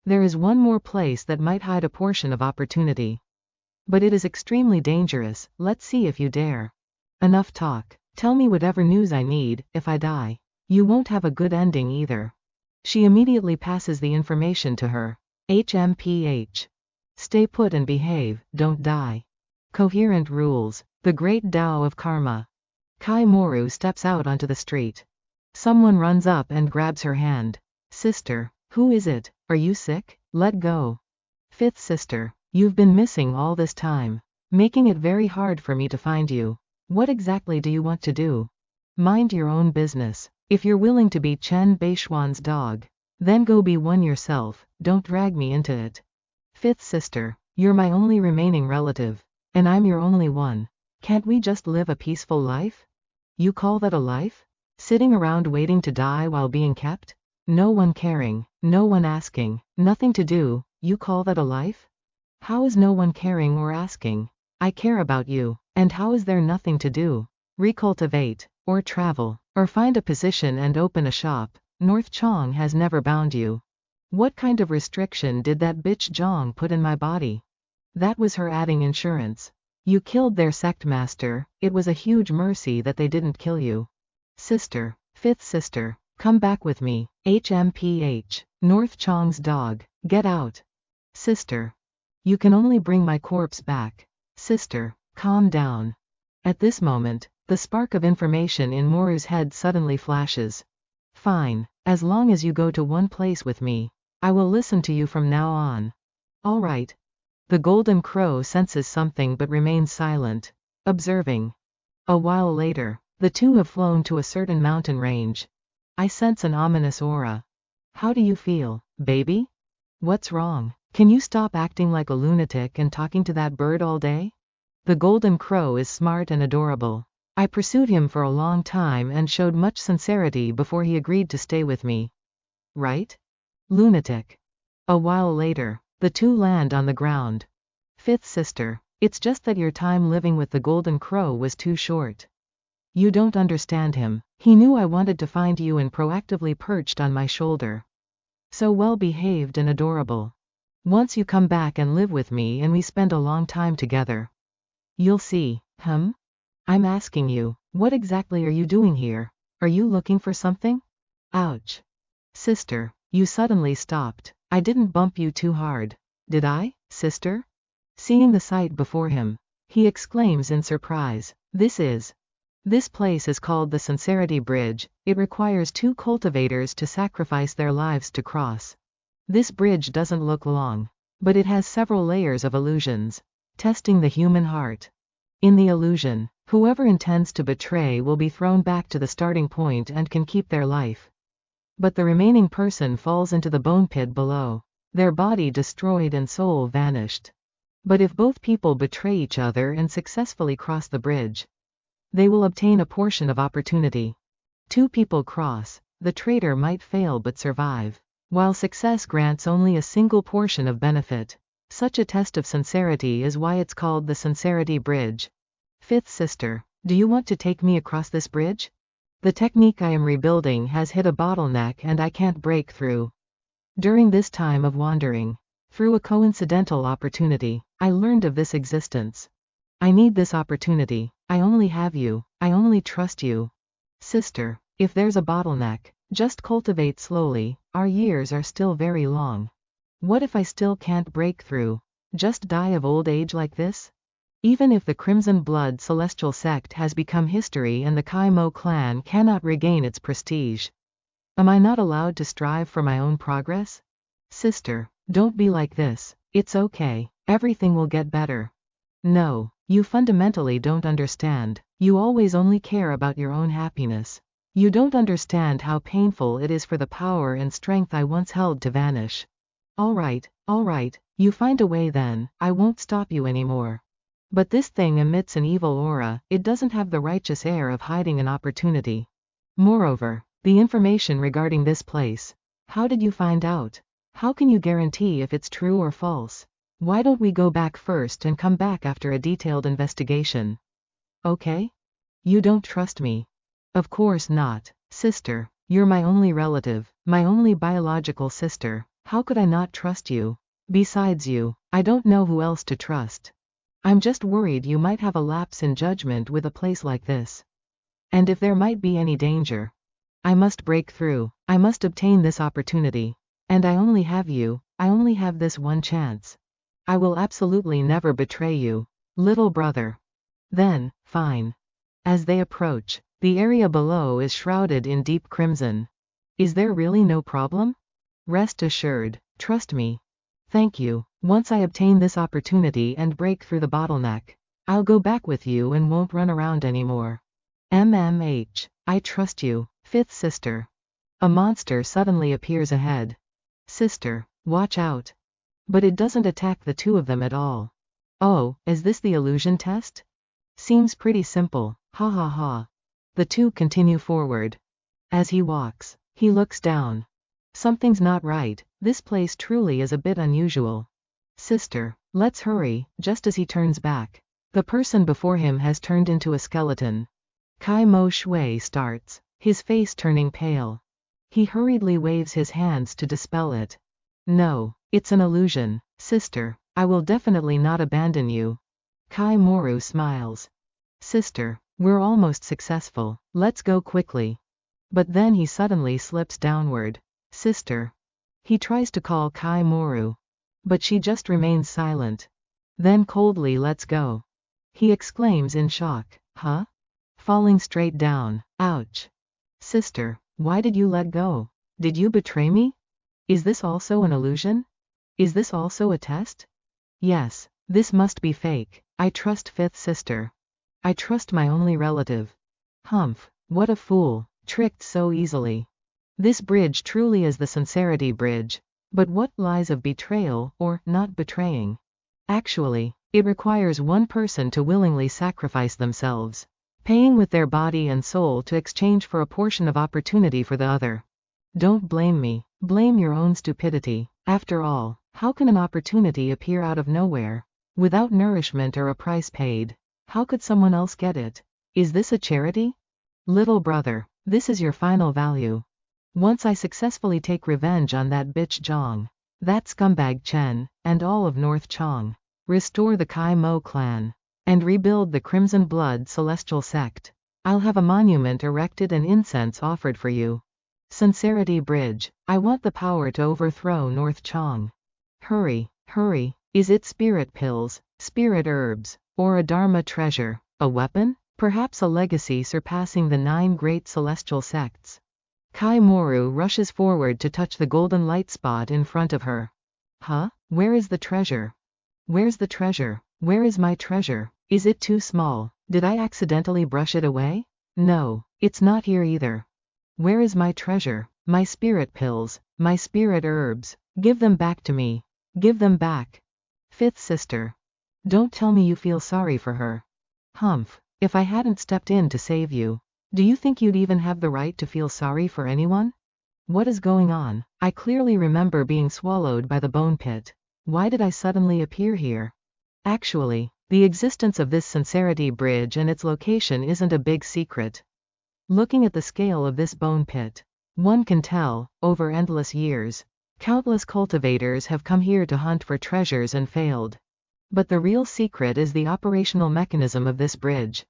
There is one more place that might hide a portion of opportunity. But it is extremely dangerous. Let's see if you dare. Enough talk. Tell me whatever news I need. If I die, you won't have a good ending either. She immediately passes the information to her. HMPH. Stay put and behave, don't die. Coherent rules. The Great Tao of Karma. Kai Moru steps out onto the street. Someone runs up and grabs her hand. Sister, who is it? Are you sick? Let go. Fifth sister, you've been missing all this time, making it very hard for me to find you. What exactly do you want to do? Mind your own business. If you're willing to be Bei Xuan's dog, then go be one yourself, don't drag me into it. Fifth sister, you're my only remaining relative, and I'm your only one. Can't we just live a peaceful life? You call that a life? Sitting around waiting to die while being kept? No one caring, no one asking, nothing to do, you call that a life? How is no one caring or asking? I care about you, and how is there nothing to do? Recultivate, or travel, or find a position and open a shop. North Chong has never bound you. What kind of restriction did that bitch Zhang put in my body? That was her adding insurance. You killed their sect master, it was a huge mercy that they didn't kill you. Sister, fifth sister, come back with me. HMPH, North Chong's dog, get out. Sister, you can only bring my corpse back. Sister, calm down. At this moment, the spark of information in Moru's head suddenly flashes. Fine, as long as you go to one place with me, I will listen to you from now on. All right. The golden crow senses something but remains silent, observing. A while later, the two have flown to a certain mountain range. I sense an ominous aura. How do you feel, baby? What's wrong? Can you stop acting like a lunatic and talking to that bird all day? The golden crow is smart and adorable. I pursued him for a long time and showed much sincerity before he agreed to stay with me. Right? Lunatic. A while later, the two land on the ground. Fifth sister, it's just that your time living with the golden crow was too short. You don't understand him. He knew I wanted to find you and proactively perched on my shoulder. So well behaved and adorable. Once you come back and live with me and we spend a long time together, you'll see. I'm asking you, what exactly are you doing here? Are you looking for something? Ouch. Sister, you suddenly stopped. I didn't bump you too hard. Did I, sister? Seeing the sight before him, he exclaims in surprise. This place is called the Sincerity Bridge. It requires two cultivators to sacrifice their lives to cross. This bridge doesn't look long, but it has several layers of illusions, testing the human heart. In the illusion, whoever intends to betray will be thrown back to the starting point and can keep their life. But the remaining person falls into the bone pit below, their body destroyed and soul vanished. But if both people betray each other and successfully cross the bridge, they will obtain a portion of opportunity. Two people cross, the traitor might fail but survive, while success grants only a single portion of benefit. Such a test of sincerity is why it's called the Sincerity Bridge. Fifth sister, do you want to take me across this bridge? The technique I am rebuilding has hit a bottleneck and I can't break through. During this time of wandering, through a coincidental opportunity, I learned of this existence. I need this opportunity. I only have you. I only trust you. Sister, if there's a bottleneck, just cultivate slowly. Our years are still very long. What if I still can't break through? Just die of old age like this? Even if the Crimson Blood Celestial Sect has become history and the Kai Mo clan cannot regain its prestige, am I not allowed to strive for my own progress? Sister, don't be like this. It's okay. Everything will get better. No, you fundamentally don't understand. You always only care about your own happiness. You don't understand how painful it is for the power and strength I once held to vanish. All right, you find a way then. I won't stop you anymore. But this thing emits an evil aura. It doesn't have the righteous air of hiding an opportunity. Moreover, the information regarding this place. How did you find out? How can you guarantee if it's true or false? Why don't we go back first and come back after a detailed investigation? Okay? You don't trust me. Of course not. Sister, you're my only relative, my only biological sister. How could I not trust you? Besides you, I don't know who else to trust. I'm just worried you might have a lapse in judgment with a place like this. And if there might be any danger, I must break through. I must obtain this opportunity. And I only have you. I only have this one chance. I will absolutely never betray you, little brother. Then, fine. As they approach, The area below is shrouded in deep crimson. Is there really no problem? Rest assured. Trust me. Thank you. Once I obtain this opportunity and break through the bottleneck, I'll go back with you and won't run around anymore. MMH. I trust you. Fifth sister. A monster suddenly appears ahead. Sister, watch out. But it doesn't attack the two of them at all. Oh, is this the illusion test? Seems pretty simple. Ha ha ha. The two continue forward. As he walks, he looks down. Something's not right, this place truly is a bit unusual. Sister, let's hurry. Just as he turns back, the person before him has turned into a skeleton. Kai Mo Shui starts, his face turning pale. He hurriedly waves his hands to dispel it. No, it's an illusion, sister. I will definitely not abandon you. Kai Moru smiles. Sister, we're almost successful. Let's go quickly. But then he suddenly slips downward. Sister. He tries to call Kai Moru, but she just remains silent. Then coldly lets go. He exclaims in shock. Huh? Falling straight down. Ouch. Sister, why did you let go? Did you betray me? Is this also an illusion? Is this also a test? Yes, this must be fake. I trust fifth sister. I trust my only relative. Humph, what a fool, tricked so easily. This bridge truly is the sincerity bridge. But what lies of betrayal, or not betraying? Actually, it requires one person to willingly sacrifice themselves, paying with their body and soul to exchange for a portion of opportunity for the other. Don't blame me, blame your own stupidity. After all, how can an opportunity appear out of nowhere, without nourishment or a price paid? How could someone else get it? Is this a charity? Little brother, this is your final value. Once I successfully take revenge on that bitch Zhang, that scumbag Chen, and all of North Chong, restore the Kai Mo clan, and rebuild the Crimson Blood Celestial Sect, I'll have a monument erected and incense offered for you. Sincerity Bridge, I want the power to overthrow North Chong. Hurry, hurry. Is it spirit pills, spirit herbs, or a Dharma treasure, a weapon? Perhaps a legacy surpassing the 9 great celestial sects. Kai Moru rushes forward to touch the golden light spot in front of her. Huh? Where is the treasure? Where's the treasure? Where is my treasure? Is it too small? Did I accidentally brush it away? No, it's not here either. Where is my treasure? My spirit pills, my spirit herbs. Give them back to me. Give them back. Fifth sister. Don't tell me you feel sorry for her. Humph, if I hadn't stepped in to save you, do you think you'd even have the right to feel sorry for anyone? What is going on? I clearly remember being swallowed by the bone pit. Why did I suddenly appear here? Actually, the existence of this sincerity bridge and its location isn't a big secret. Looking at the scale of this bone pit, one can tell, over endless years, countless cultivators have come here to hunt for treasures and failed. But the real secret is the operational mechanism of this bridge.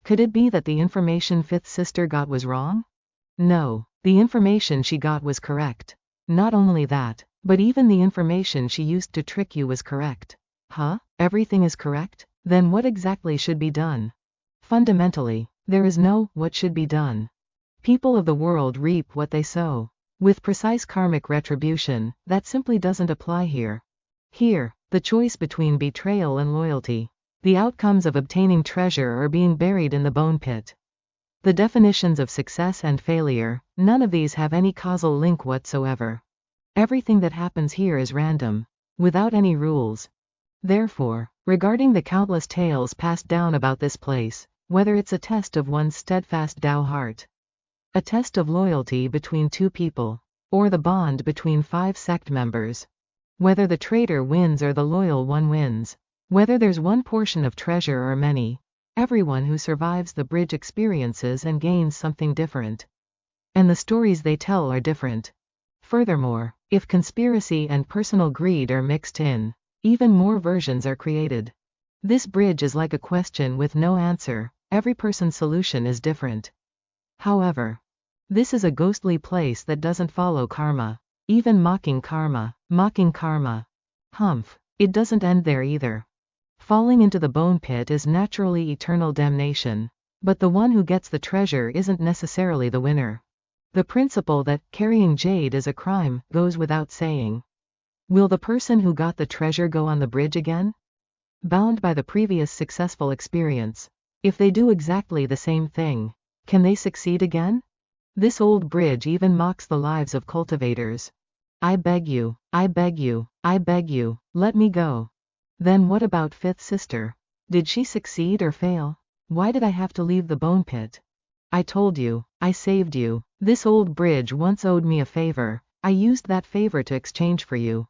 Could it be that the information fifth sister got was wrong? No, the information she got was correct. Not only that, but even the information she used to trick you was correct. Huh? Everything is correct? Then what exactly should be done? Fundamentally, there is no what should be done. People of the world reap what they sow. With precise karmic retribution, that simply doesn't apply here. Here, the choice between betrayal and loyalty, the outcomes of obtaining treasure are being buried in the bone pit. The definitions of success and failure, none of these have any causal link whatsoever. Everything that happens here is random, without any rules. Therefore, regarding the countless tales passed down about this place, whether it's a test of one's steadfast Tao heart, a test of loyalty between two people, or the bond between 5 sect members, whether the traitor wins or the loyal one wins, whether there's one portion of treasure or many, everyone who survives the bridge experiences and gains something different. And the stories they tell are different. Furthermore, if conspiracy and personal greed are mixed in, even more versions are created. This bridge is like a question with no answer, every person's solution is different. However, this is a ghostly place that doesn't follow karma, even mocking karma. Humph, it doesn't end there either. Falling into the bone pit is naturally eternal damnation. But the one who gets the treasure isn't necessarily the winner. The principle that carrying jade is a crime goes without saying. Will the person who got the treasure go on the bridge again? Bound by the previous successful experience. If they do exactly the same thing, can they succeed again? This old bridge even mocks the lives of cultivators. I beg you, I beg you, I beg you, let me go. Then what about fifth sister? Did she succeed or fail? Why did I have to leave the bone pit? I told you, I saved you. This old bridge once owed me a favor. I used that favor to exchange for you.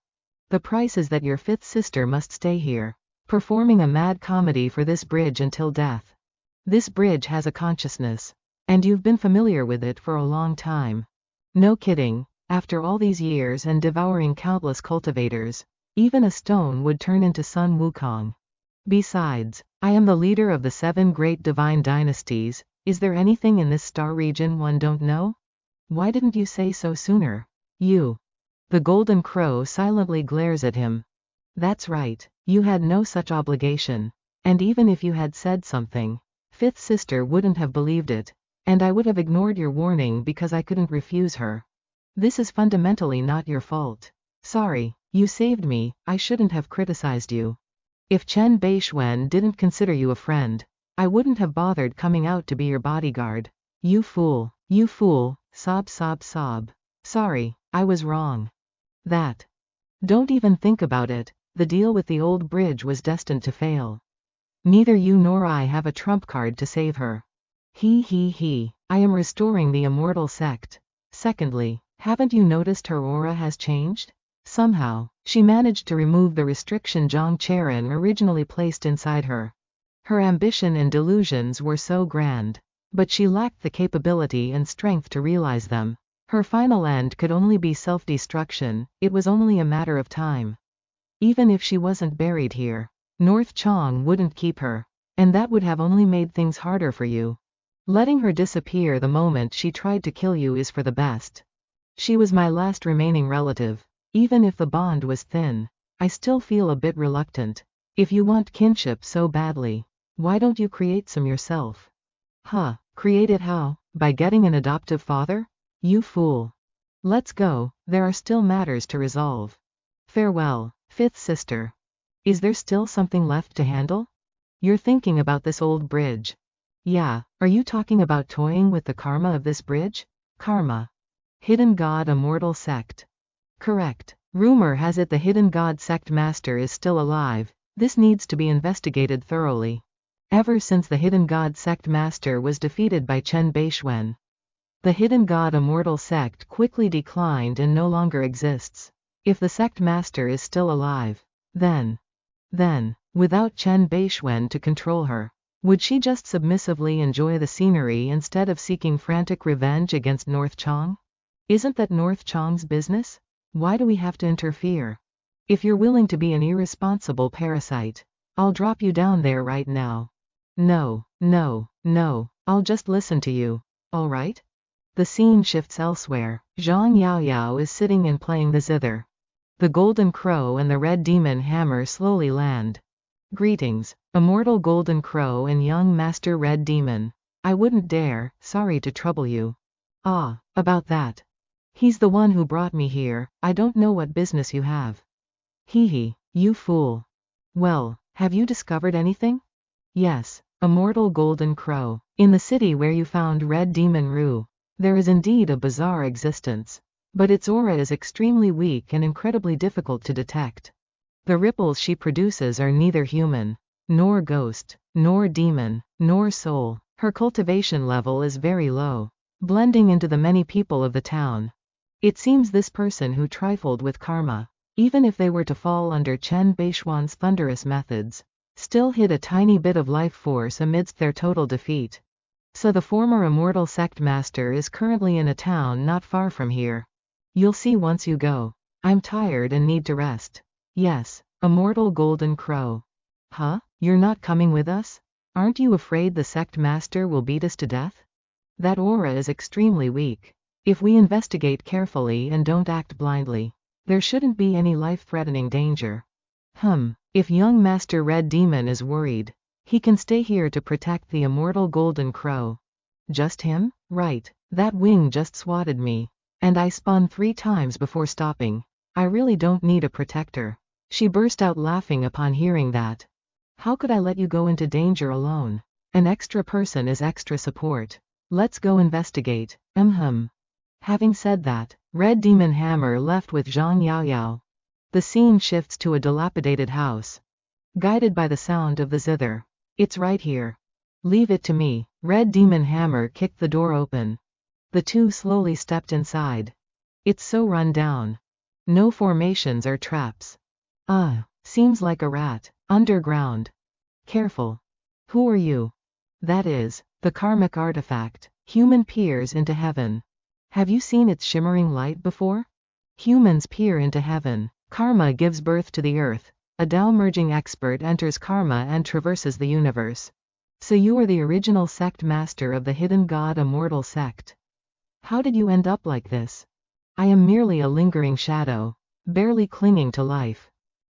The price is that your fifth sister must stay here, performing a mad comedy for this bridge until death. This bridge has a consciousness, and you've been familiar with it for a long time. No kidding, after all these years and devouring countless cultivators, even a stone would turn into Sun Wukong. Besides, I am the leader of the 7 great divine dynasties. Is there anything in this star region one don't know? Why didn't you say so sooner? You. The golden crow silently glares at him. That's right, you had no such obligation. And even if you had said something, fifth sister wouldn't have believed it, and I would have ignored your warning because I couldn't refuse her. This is fundamentally not your fault. Sorry, you saved me, I shouldn't have criticized you. If Bei Xuan didn't consider you a friend, I wouldn't have bothered coming out to be your bodyguard. You fool, sob sob sob. Sorry, I was wrong. That. Don't even think about it, the deal with the old bridge was destined to fail. Neither you nor I have a trump card to save her. He, I am restoring the immortal sect. Secondly, haven't you noticed her aura has changed? Somehow, she managed to remove the restriction Zhang Charon originally placed inside her. Her ambition and delusions were so grand, but she lacked the capability and strength to realize them. Her final end could only be self-destruction, it was only a matter of time. Even if she wasn't buried here, North Chong wouldn't keep her, and that would have only made things harder for you. Letting her disappear the moment she tried to kill you is for the best. She was my last remaining relative. Even if the bond was thin, I still feel a bit reluctant. If you want kinship so badly, why don't you create some yourself? Create it how? By getting an adoptive father? You fool. Let's go, there are still matters to resolve. Farewell, fifth sister. Is there still something left to handle? You're thinking about this old bridge. Yeah, are you talking about toying with the karma of this bridge? Karma. Hidden God Immortal Sect. Correct. Rumor has it the Hidden God Sect Master is still alive. This needs to be investigated thoroughly. Ever since the Hidden God Sect Master was defeated by Bei Xuan, the Hidden God Immortal Sect quickly declined and no longer exists. If the Sect Master is still alive, then, without Bei Xuan to control her, would she just submissively enjoy the scenery instead of seeking frantic revenge against North Chong? Isn't that North Chong's business? Why do we have to interfere? If you're willing to be an irresponsible parasite, I'll drop you down there right now. No, I'll just listen to you, alright? The scene shifts elsewhere. Zhang Yaoyao is sitting and playing the zither. The golden crow and the red demon hammer slowly land. Greetings, immortal golden crow and young master red demon. I wouldn't dare, sorry to trouble you. About that. He's the one who brought me here, I don't know what business you have. You fool. Well, have you discovered anything? Yes, immortal golden crow. In the city where you found Red Demon Rue, there is indeed a bizarre existence. But its aura is extremely weak and incredibly difficult to detect. The ripples she produces are neither human, nor ghost, nor demon, nor soul. Her cultivation level is very low, blending into the many people of the town. It seems this person who trifled with karma, even if they were to fall under Bei Xuan's thunderous methods, still hid a tiny bit of life force amidst their total defeat. So the former immortal sect master is currently in a town not far from here. You'll see once you go. I'm tired and need to rest. Yes, immortal golden crow. You're not coming with us? Aren't you afraid the sect master will beat us to death? That aura is extremely weak. If we investigate carefully and don't act blindly, there shouldn't be any life-threatening danger. If young Master Red Demon is worried, He can stay here to protect the immortal golden crow. Just him? Right. That wing just swatted me. And I spun 3 times before stopping. I really don't need a protector. She burst out laughing upon hearing that. How could I let you go into danger alone? An extra person is extra support. Let's go investigate. Having said that, Red Demon Hammer left with Zhang Yaoyao. The scene shifts to a dilapidated house. Guided by the sound of the zither. It's right here. Leave it to me. Red Demon Hammer kicked the door open. The two slowly stepped inside. It's so run down. No formations or traps. Seems like a rat. Underground. Careful. Who are you? That is, the karmic artifact. Human peers into heaven. Have you seen its shimmering light before? Humans peer into heaven. Karma gives birth to the earth. A Tao merging expert enters karma and traverses the universe. So you are the original sect master of the hidden god Immortal sect. How did you end up like this? I am merely a lingering shadow. Barely clinging to life.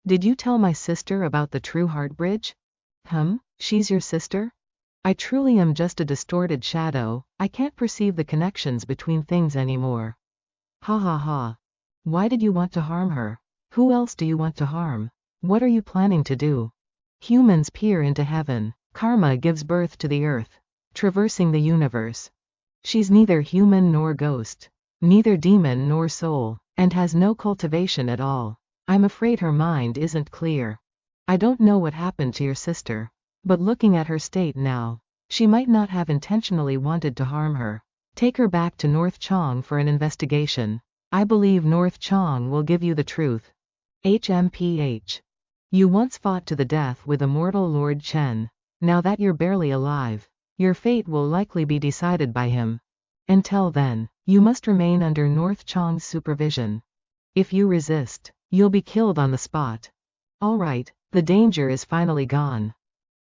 Did you tell my sister about the true heart bridge? She's your sister? I truly am just a distorted shadow. I can't perceive the connections between things anymore. Ha ha ha. Why did you want to harm her? Who else do you want to harm? What are you planning to do? Humans peer into heaven. Karma gives birth to the earth. Traversing the universe. She's neither human nor ghost. Neither demon nor soul. And has no cultivation at all. I'm afraid her mind isn't clear. I don't know what happened to your sister. But looking at her state now, she might not have intentionally wanted to harm her. Take her back to North Chong for an investigation. I believe North Chong will give you the truth. HMPH. You once fought to the death with Immortal Lord Chen. Now that you're barely alive, your fate will likely be decided by him. Until then, you must remain under North Chong's supervision. If you resist, you'll be killed on the spot. Alright, the danger is finally gone.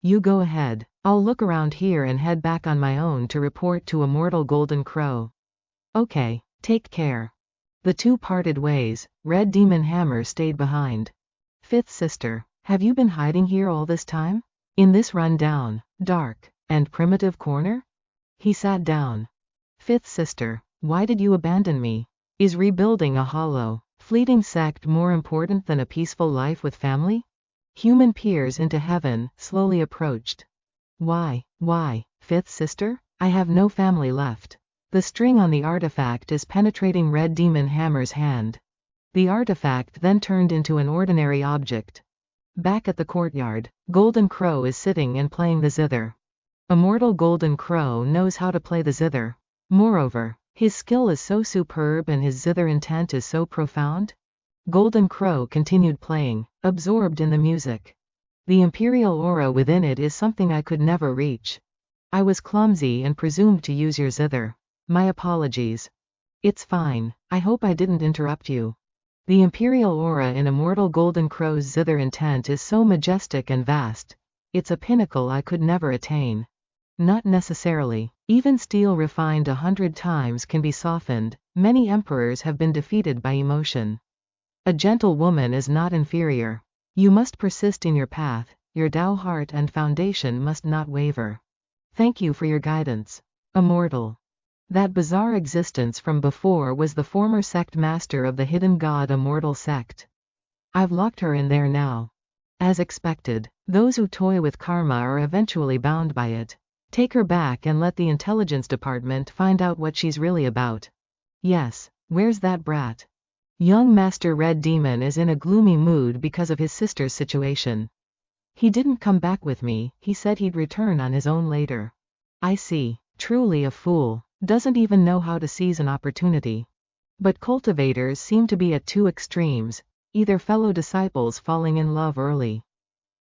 You go ahead. I'll look around here and head back on my own to report to Immortal Golden Crow. Okay, take care. The two parted ways. Red Demon Hammer stayed behind. Fifth sister, have you been hiding here all this time? In this run-down, dark, and primitive corner? He sat down. Fifth sister, why did you abandon me? Is rebuilding a hollow, fleeting sect more important than a peaceful life with family? Human peers into heaven slowly approached. Why, fifth sister? I have no family left. The string on the artifact is penetrating Red Demon Hammer's hand. The artifact then turned into an ordinary object. Back at the courtyard, Golden Crow is sitting and playing the zither. Immortal Golden Crow knows how to play the zither. Moreover, his skill is so superb and his zither intent is so profound. Golden Crow continued playing, absorbed in the music. The imperial aura within it is something I could never reach. I was clumsy and presumed to use your zither. My apologies. It's fine. I hope I didn't interrupt you. The imperial aura in Immortal Golden Crow's zither intent is so majestic and vast. It's a pinnacle I could never attain. Not necessarily. Even steel refined 100 times can be softened. Many emperors have been defeated by emotion. A gentle woman is not inferior. You must persist in your path. Your Tao heart and foundation must not waver. Thank you for your guidance. Immortal. That bizarre existence from before was the former sect master of the hidden god Immortal sect. I've locked her in there now. As expected, those who toy with karma are eventually bound by it. Take her back and let the intelligence department find out what she's really about. Yes, where's that brat? Young Master Red Demon is in a gloomy mood because of his sister's situation. He didn't come back with me, he said he'd return on his own later. I see, truly a fool. Doesn't even know how to seize an opportunity. But cultivators seem to be at two extremes, either fellow disciples falling in love early,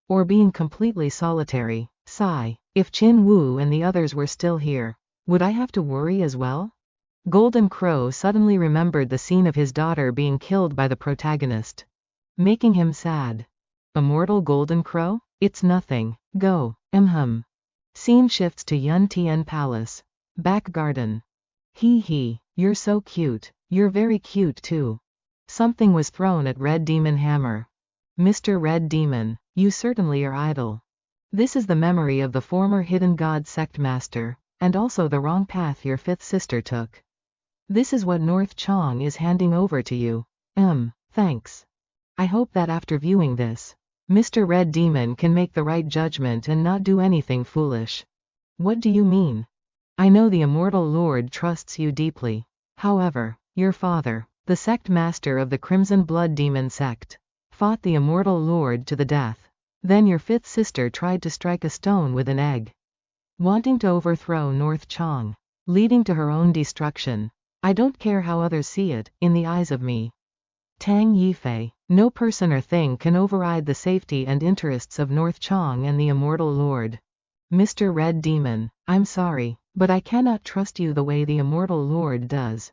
or being completely solitary. Sigh, if Qin Wu and the others were still here, would I have to worry as well? Golden Crow suddenly remembered the scene of his daughter being killed by the protagonist, making him sad. Immortal Golden Crow? It's nothing. Go. Scene shifts to Yun Tian Palace. Back garden. Hee, you're so cute. You're very cute too. Something was thrown at Red Demon Hammer. Mr. Red Demon, you certainly are idle. This is the memory of the former hidden god sect master, and also the wrong path your fifth sister took. This is what North Chong is handing over to you. Thanks. I hope that after viewing this, Mr. Red Demon can make the right judgment and not do anything foolish. What do you mean? I know the Immortal Lord trusts you deeply. However, your father, the sect master of the Crimson Blood Demon sect, fought the Immortal Lord to the death. Then your fifth sister tried to strike a stone with an egg, wanting to overthrow North Chong, leading to her own destruction. I don't care how others see it, in the eyes of me, Tang Yifei, no person or thing can override the safety and interests of North Chong and the Immortal Lord. Mr. Red Demon, I'm sorry, but I cannot trust you the way the Immortal Lord does.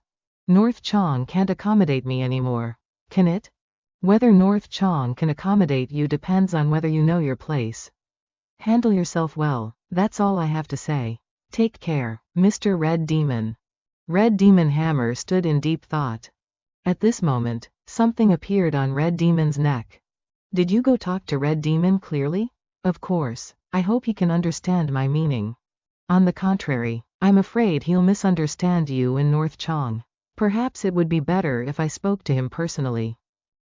North Chong can't accommodate me anymore. Can it? Whether North Chong can accommodate you depends on whether you know your place. Handle yourself well, that's all I have to say. Take care, Mr. Red Demon. Red Demon Hammer stood in deep thought. At this moment, something appeared on Red Demon's neck. Did you go talk to Red Demon clearly? Of course, I hope he can understand my meaning. On the contrary, I'm afraid he'll misunderstand you and North Chong. Perhaps it would be better if I spoke to him personally.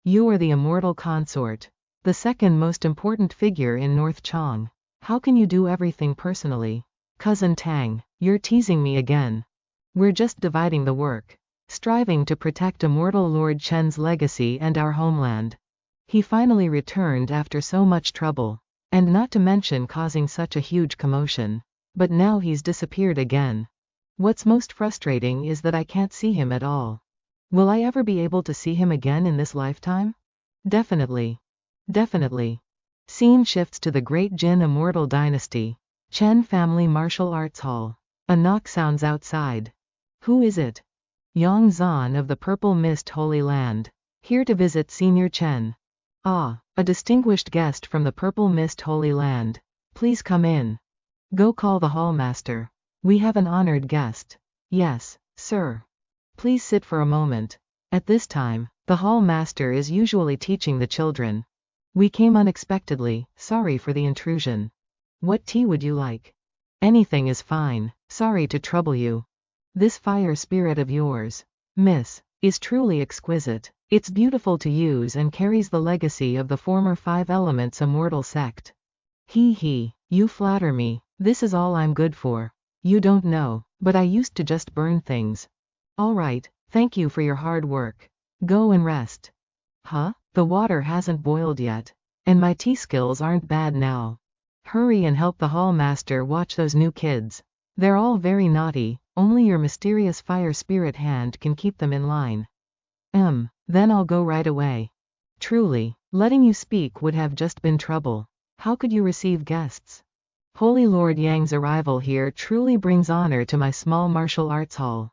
You are the immortal consort, the second most important figure in North Chong. How can you do everything personally? Cousin Tang, you're teasing me again. We're just dividing the work, striving to protect Immortal Lord Chen's legacy and our homeland. He finally returned after so much trouble, and not to mention causing such a huge commotion. But now he's disappeared again. What's most frustrating is that I can't see him at all. Will I ever be able to see him again in this lifetime? Definitely. Definitely. Scene shifts to the Great Jin Immortal Dynasty, Chen Family Martial Arts Hall. A knock sounds outside. Who is it? Yang Zan of the Purple Mist Holy Land. Here to visit Senior Chen. Ah, a distinguished guest from the Purple Mist Holy Land. Please come in. Go call the hallmaster. We have an honored guest. Yes, sir. Please sit for a moment. At this time, the hallmaster is usually teaching the children. We came unexpectedly, sorry for the intrusion. What tea would you like? Anything is fine, sorry to trouble you. This fire spirit of yours, miss, is truly exquisite. It's beautiful to use and carries the legacy of the former Five Elements Immortal sect. He, you flatter me. This is all I'm good for. You don't know, but I used to just burn things. Alright, thank you for your hard work. Go and rest. Huh? The water hasn't boiled yet. And my tea skills aren't bad now. Hurry and help the hallmaster watch those new kids. They're all very naughty, only your mysterious fire spirit hand can keep them in line. Then I'll go right away. Truly, letting you speak would have just been trouble. How could you receive guests? Holy Lord Yang's arrival here truly brings honor to my small martial arts hall.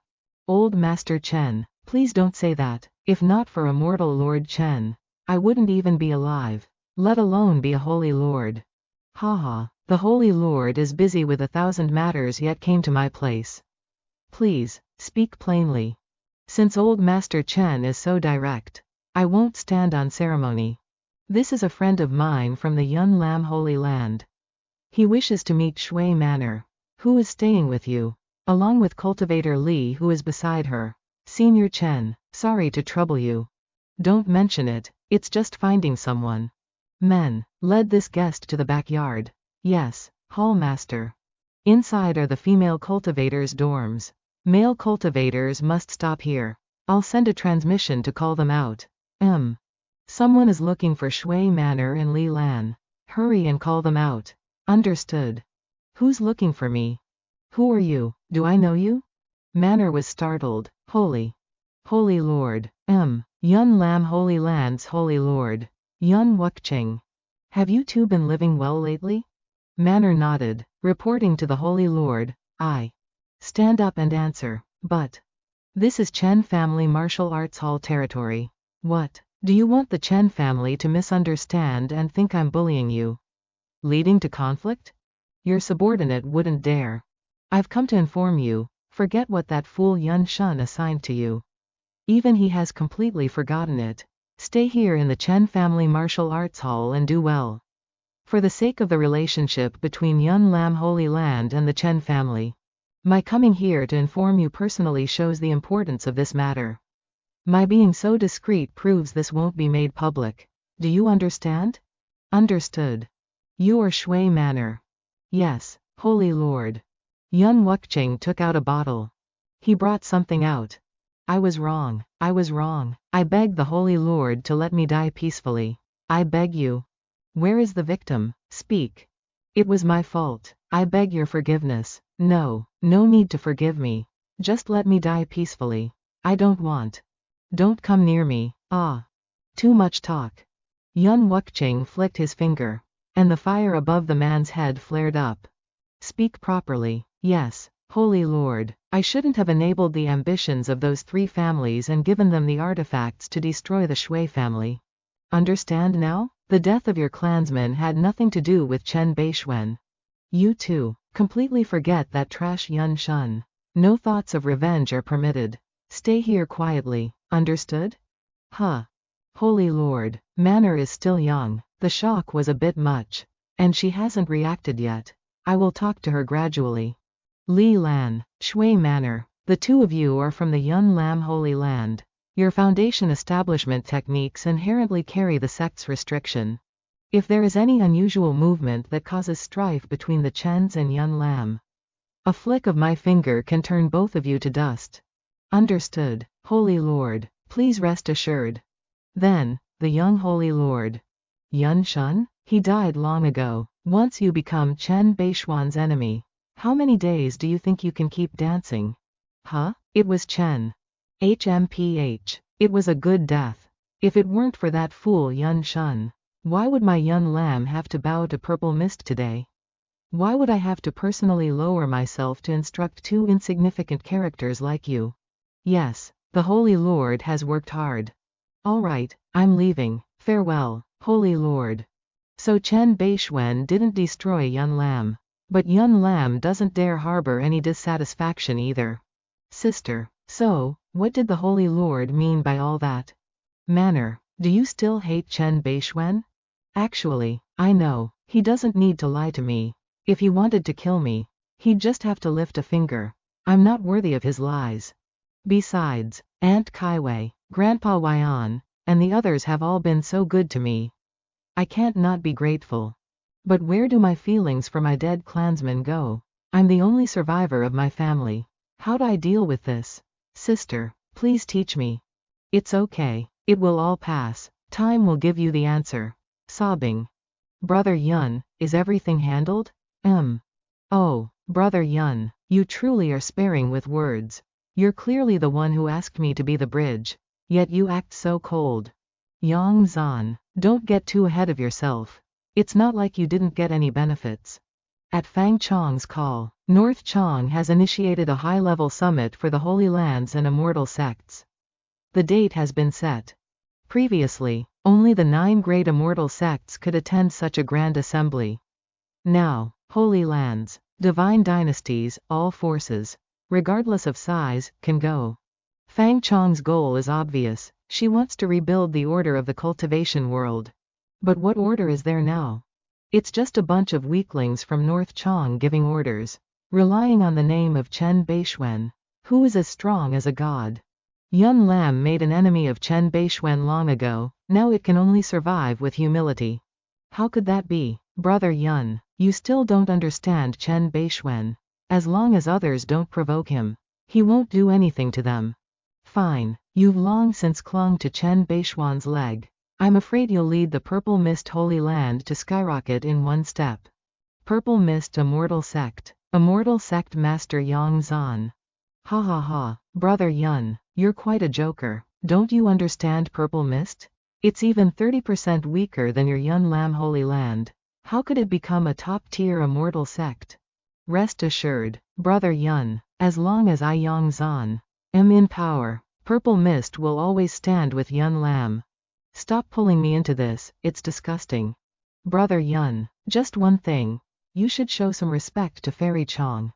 Old Master Chen, please don't say that. If not for Immortal Lord Chen, I wouldn't even be alive, let alone be a Holy Lord. Haha, the Holy Lord is busy with 1,000 matters yet came to my place. Please, speak plainly. Since Old Master Chen is so direct, I won't stand on ceremony. This is a friend of mine from the Yun Lam Holy Land. He wishes to meet Shui Manor, who is staying with you, along with Cultivator Li who is beside her. Senior Chen, sorry to trouble you. Don't mention it, it's just finding someone. Men, led this guest to the backyard. Yes, hallmaster. Inside are the female cultivators' dorms. Male cultivators must stop here. I'll send a transmission to call them out. Someone is looking for Shui Manor and Li Lan. Hurry and call them out. Understood. Who's looking for me? Who are you? Do I know you? Manor was startled. Holy Lord. Yun Lam Holy Land's Holy Lord. Yun Wuqching. Have you two been living well lately? Manor nodded, reporting to the Holy Lord. I. Stand up and answer. But. This is Chen Family Martial Arts Hall territory. What? Do you want the Chen family to misunderstand and think I'm bullying you? Leading to conflict? Your subordinate wouldn't dare. I've come to inform you, forget what that fool Yun Shun assigned to you. Even he has completely forgotten it. Stay here in the Chen Family Martial Arts Hall and do well. For the sake of the relationship between Yun Lam Holy Land and the Chen family. My coming here to inform you personally shows the importance of this matter. My being so discreet proves this won't be made public. Do you understand? Understood. Your Shui manner. Yes, Holy Lord. Yun Wucheng took out a bottle. He brought something out. I was wrong. I was wrong. I beg the Holy Lord to let me die peacefully. I beg you. Where is the victim? Speak. It was my fault. I beg your forgiveness. No, no need to forgive me. Just let me die peacefully. I don't want. Don't come near me. Ah. Too much talk. Yun Wucheng flicked his finger, and the fire above the man's head flared up. Speak properly. Yes, Holy Lord. I shouldn't have enabled the ambitions of those three families and given them the artifacts to destroy the Shui family. Understand now? The death of your clansmen had nothing to do with Chen Bei Xuan. You too, completely forget that trash Yun Shun. No thoughts of revenge are permitted. Stay here quietly, understood? Huh. Holy Lord, Manor is still young. The shock was a bit much. And she hasn't reacted yet. I will talk to her gradually. Li Lan, Shui Manor, the two of you are from the Yun Lam Holy Land. Your foundation establishment techniques inherently carry the sect's restriction. If there is any unusual movement that causes strife between the Chens and Yun Lam, a flick of my finger can turn both of you to dust. Understood, Holy Lord, please rest assured. Then, the young Holy Lord. Yun Shun? He died long ago. Once you become Chen Bei Xuan's enemy, how many days do you think you can keep dancing? Huh? It was Chen. HMPH. It was a good death. If it weren't for that fool Yun Shun, why would my Yun Lam have to bow to purple mist today? Why would I have to personally lower myself to instruct two insignificant characters like you? Yes, the Holy Lord has worked hard. All right, I'm leaving. Farewell, Holy Lord. So Chen Bei Xuan didn't destroy Yun Lam. But Yun Lam doesn't dare harbor any dissatisfaction either. Sister, so, what did the Holy Lord mean by all that? Manor, do you still hate Chen Bei Xuan? Actually, I know, he doesn't need to lie to me. If he wanted to kill me, he'd just have to lift a finger. I'm not worthy of his lies. Besides, Aunt Kaiwei, Grandpa Wyan, and the others have all been so good to me. I can't not be grateful. But where do my feelings for my dead clansmen go? I'm the only survivor of my family. How'd I deal with this? Sister, please teach me. It's okay, it will all pass. Time will give you the answer. Sobbing. Brother Yun, is everything handled? Oh, Brother Yun, you truly are sparing with words. You're clearly the one who asked me to be the bridge. Yet you act so cold. Yang Zan, don't get too ahead of yourself. It's not like you didn't get any benefits. At Fang Chong's call, North Chong has initiated a high-level summit for the Holy Lands and Immortal sects. The date has been set. Previously, only the 9 great immortal sects could attend such a grand assembly. Now, Holy Lands, divine dynasties, all forces, regardless of size, can go. Fang Chong's goal is obvious. She wants to rebuild the order of the cultivation world. But what order is there now? It's just a bunch of weaklings from North Chong giving orders, relying on the name of Chen Bei Xuan, who is as strong as a god. Yun Lam made an enemy of Chen Bei Xuan long ago, now it can only survive with humility. How could that be? Brother Yun, you still don't understand Chen Bei Xuan. As long as others don't provoke him, he won't do anything to them. Fine, you've long since clung to Chen Bei Xuan's leg. I'm afraid you'll lead the Purple Mist Holy Land to skyrocket in one step. Purple Mist Immortal Sect. Immortal Sect Master Yang Zan. Ha ha ha, Brother Yun, you're quite a joker. Don't you understand Purple Mist? It's even 30% weaker than your Yun Lam Holy Land. How could it become a top-tier immortal sect? Rest assured, Brother Yun, as long as I Yang Zan am in power, Purple Mist will always stand with Yun Lam. Stop pulling me into this, it's disgusting. Brother Yun, just one thing. You should show some respect to Fairy Chong.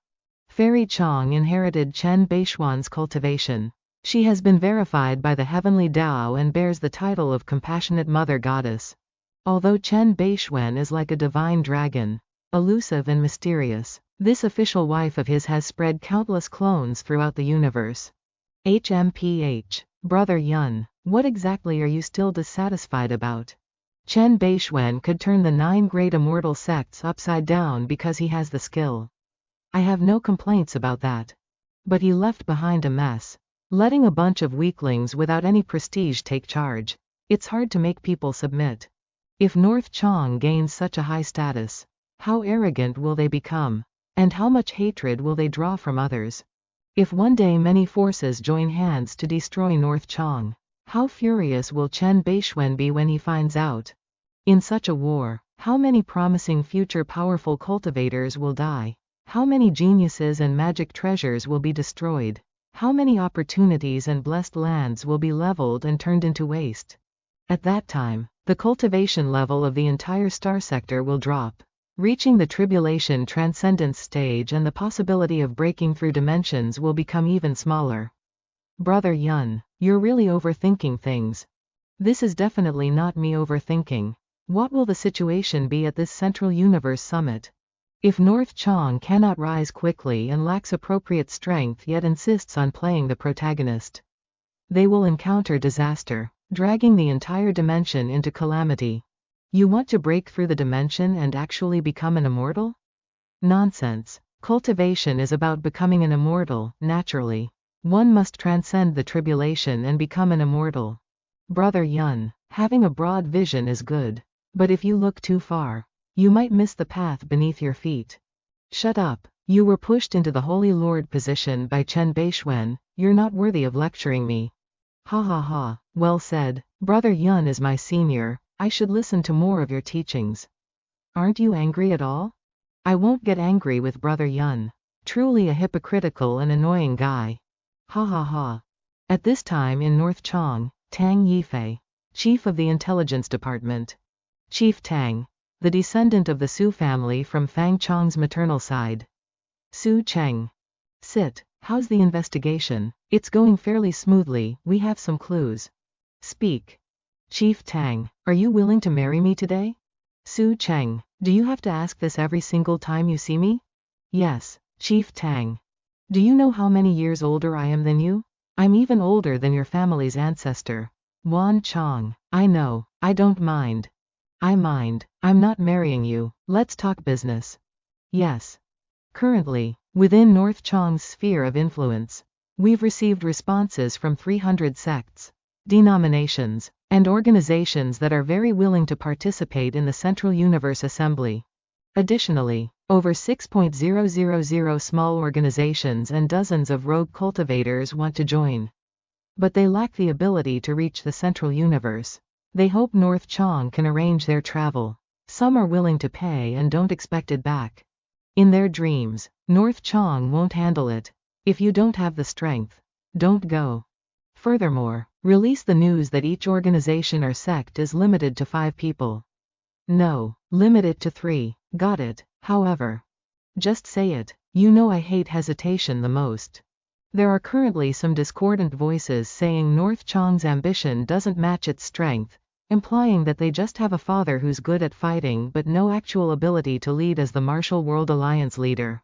Fairy Chong inherited Chen Bei Xuan's cultivation. She has been verified by the Heavenly Tao and bears the title of Compassionate Mother Goddess. Although Bei Xuan is like a divine dragon, elusive and mysterious, this official wife of his has spread countless clones throughout the universe. HMPH. Brother Yun, what exactly are you still dissatisfied about? Bei Xuan could turn the 9 great immortal sects upside down because he has the skill. I have no complaints about that. But he left behind a mess. Letting a bunch of weaklings without any prestige take charge. It's hard to make people submit. If North Chong gains such a high status, how arrogant will they become? And how much hatred will they draw from others? If one day many forces join hands to destroy North Chong, how furious will Bei Xuan be when he finds out? In such a war, how many promising future powerful cultivators will die? How many geniuses and magic treasures will be destroyed? How many opportunities and blessed lands will be leveled and turned into waste? At that time, the cultivation level of the entire star sector will drop, reaching the tribulation transcendence stage, and the possibility of breaking through dimensions will become even smaller. Brother Yun, you're really overthinking things. This is definitely not me overthinking. What will the situation be at this Central Universe Summit? If North Chong cannot rise quickly and lacks appropriate strength yet insists on playing the protagonist, they will encounter disaster, dragging the entire dimension into calamity. You want to break through the dimension and actually become an immortal? Nonsense. Cultivation is about becoming an immortal, naturally. One must transcend the tribulation and become an immortal. Brother Yun, having a broad vision is good. But if you look too far, you might miss the path beneath your feet. Shut up. You were pushed into the Holy Lord position by Bei Xuan. You're not worthy of lecturing me. Ha ha ha. Well said. Brother Yun is my senior. I should listen to more of your teachings. Aren't you angry at all? I won't get angry with Brother Yun. Truly a hypocritical and annoying guy. Ha ha ha. At this time in North Chong, Tang Yifei, chief of the intelligence department. Chief Tang, the descendant of the Su family from Fang Chong's maternal side. Su Cheng. Sit. How's the investigation? It's going fairly smoothly. We have some clues. Speak. Chief Tang, are you willing to marry me today? Su Cheng, do you have to ask this every single time you see me? Yes, Chief Tang. Do you know how many years older I am than you? I'm even older than your family's ancestor. Wan Chong. I know. I don't mind. I mind. I'm not marrying you. Let's talk business. Yes. Currently, within North Chong's sphere of influence, we've received responses from 300 sects, denominations, and organizations that are very willing to participate in the Central Universe Assembly. Additionally, over 6,000 small organizations and dozens of rogue cultivators want to join. But they lack the ability to reach the Central Universe. They hope North Chong can arrange their travel. Some are willing to pay and don't expect it back. In their dreams, North Chong won't handle it. If you don't have the strength, don't go. Furthermore, release the news that each organization or sect is limited to 5 people. No, limit it to 3. Got it. However, just say it. You know I hate hesitation the most. There are currently some discordant voices saying North Chong's ambition doesn't match its strength, implying that they just have a father who's good at fighting but no actual ability to lead as the Martial World Alliance leader.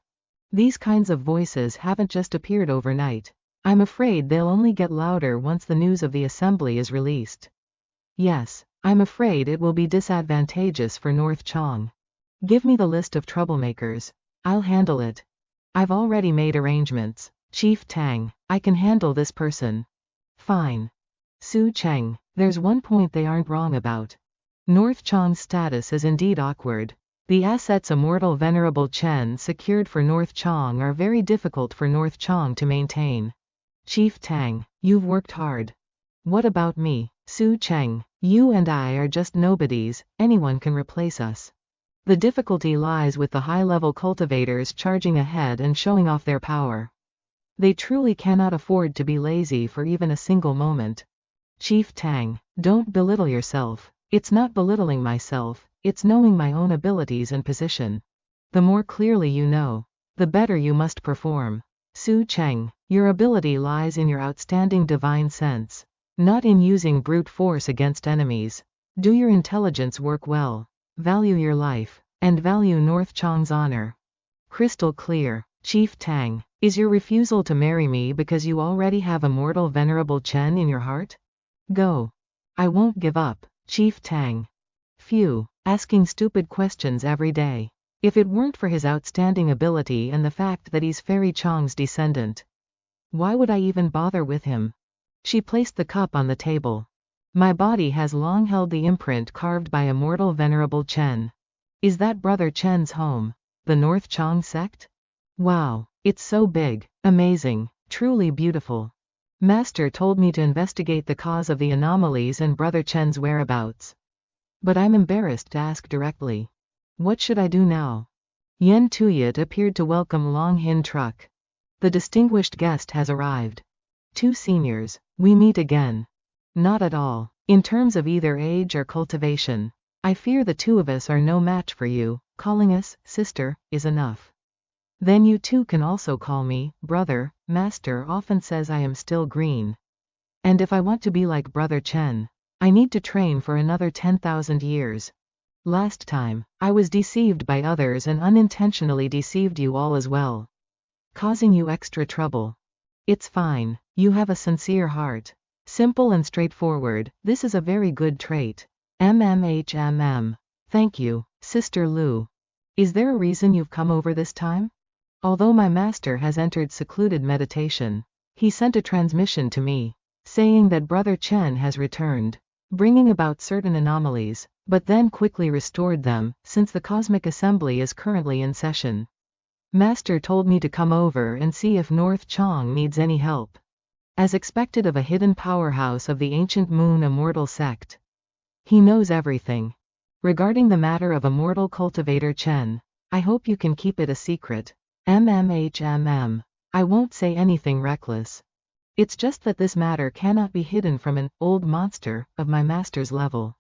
These kinds of voices haven't just appeared overnight. I'm afraid they'll only get louder once the news of the assembly is released. Yes, I'm afraid it will be disadvantageous for North Chong. Give me the list of troublemakers. I'll handle it. I've already made arrangements. Chief Tang, I can handle this person. Fine. Su Cheng, there's one point they aren't wrong about. North Chong's status is indeed awkward. The assets Immortal Venerable Chen secured for North Chong are very difficult for North Chong to maintain. Chief Tang, you've worked hard. What about me? Su Cheng, you and I are just nobodies, anyone can replace us. The difficulty lies with the high-level cultivators charging ahead and showing off their power. They truly cannot afford to be lazy for even a single moment. Chief Tang, don't belittle yourself. It's not belittling myself, it's knowing my own abilities and position. The more clearly you know, the better you must perform. Su Cheng, your ability lies in your outstanding divine sense, not in using brute force against enemies. Do your intelligence work well. Value your life. And value North Chang's honor. Crystal clear. Chief Tang, is your refusal to marry me because you already have Immortal Venerable Chen in your heart? Go. I won't give up, Chief Tang. Phew, asking stupid questions every day. If it weren't for his outstanding ability and the fact that he's Fairy Chang's descendant, why would I even bother with him? She placed the cup on the table. My body has long held the imprint carved by Immortal Venerable Chen. Is that Brother Chen's home? The North Chang sect? Wow, it's so big, amazing, truly beautiful. Master told me to investigate the cause of the anomalies and Brother Chen's whereabouts. But I'm embarrassed to ask directly. What should I do now? Yen Tuyat appeared to welcome Long Hin Truck. The distinguished guest has arrived. 2 seniors, we meet again. Not at all. In terms of either age or cultivation, I fear the 2 of us are no match for you. Calling us sister is enough. Then you 2 can also call me brother. Master often says I am still green. And if I want to be like Brother Chen, I need to train for another 10,000 years. Last time, I was deceived by others and unintentionally deceived you all as well, causing you extra trouble. It's fine, you have a sincere heart. Simple and straightforward, this is a very good trait. Thank you, Sister Lu. Is there a reason you've come over this time? Although my master has entered secluded meditation, he sent a transmission to me, saying that Brother Chen has returned, bringing about certain anomalies, but then quickly restored them, since the Cosmic Assembly is currently in session. Master told me to come over and see if North Chang needs any help. As expected of a hidden powerhouse of the ancient Moon Immortal sect. He knows everything. Regarding the matter of Immortal Cultivator Chen, I hope you can keep it a secret. I won't say anything reckless. It's just that this matter cannot be hidden from an old monster of my master's level.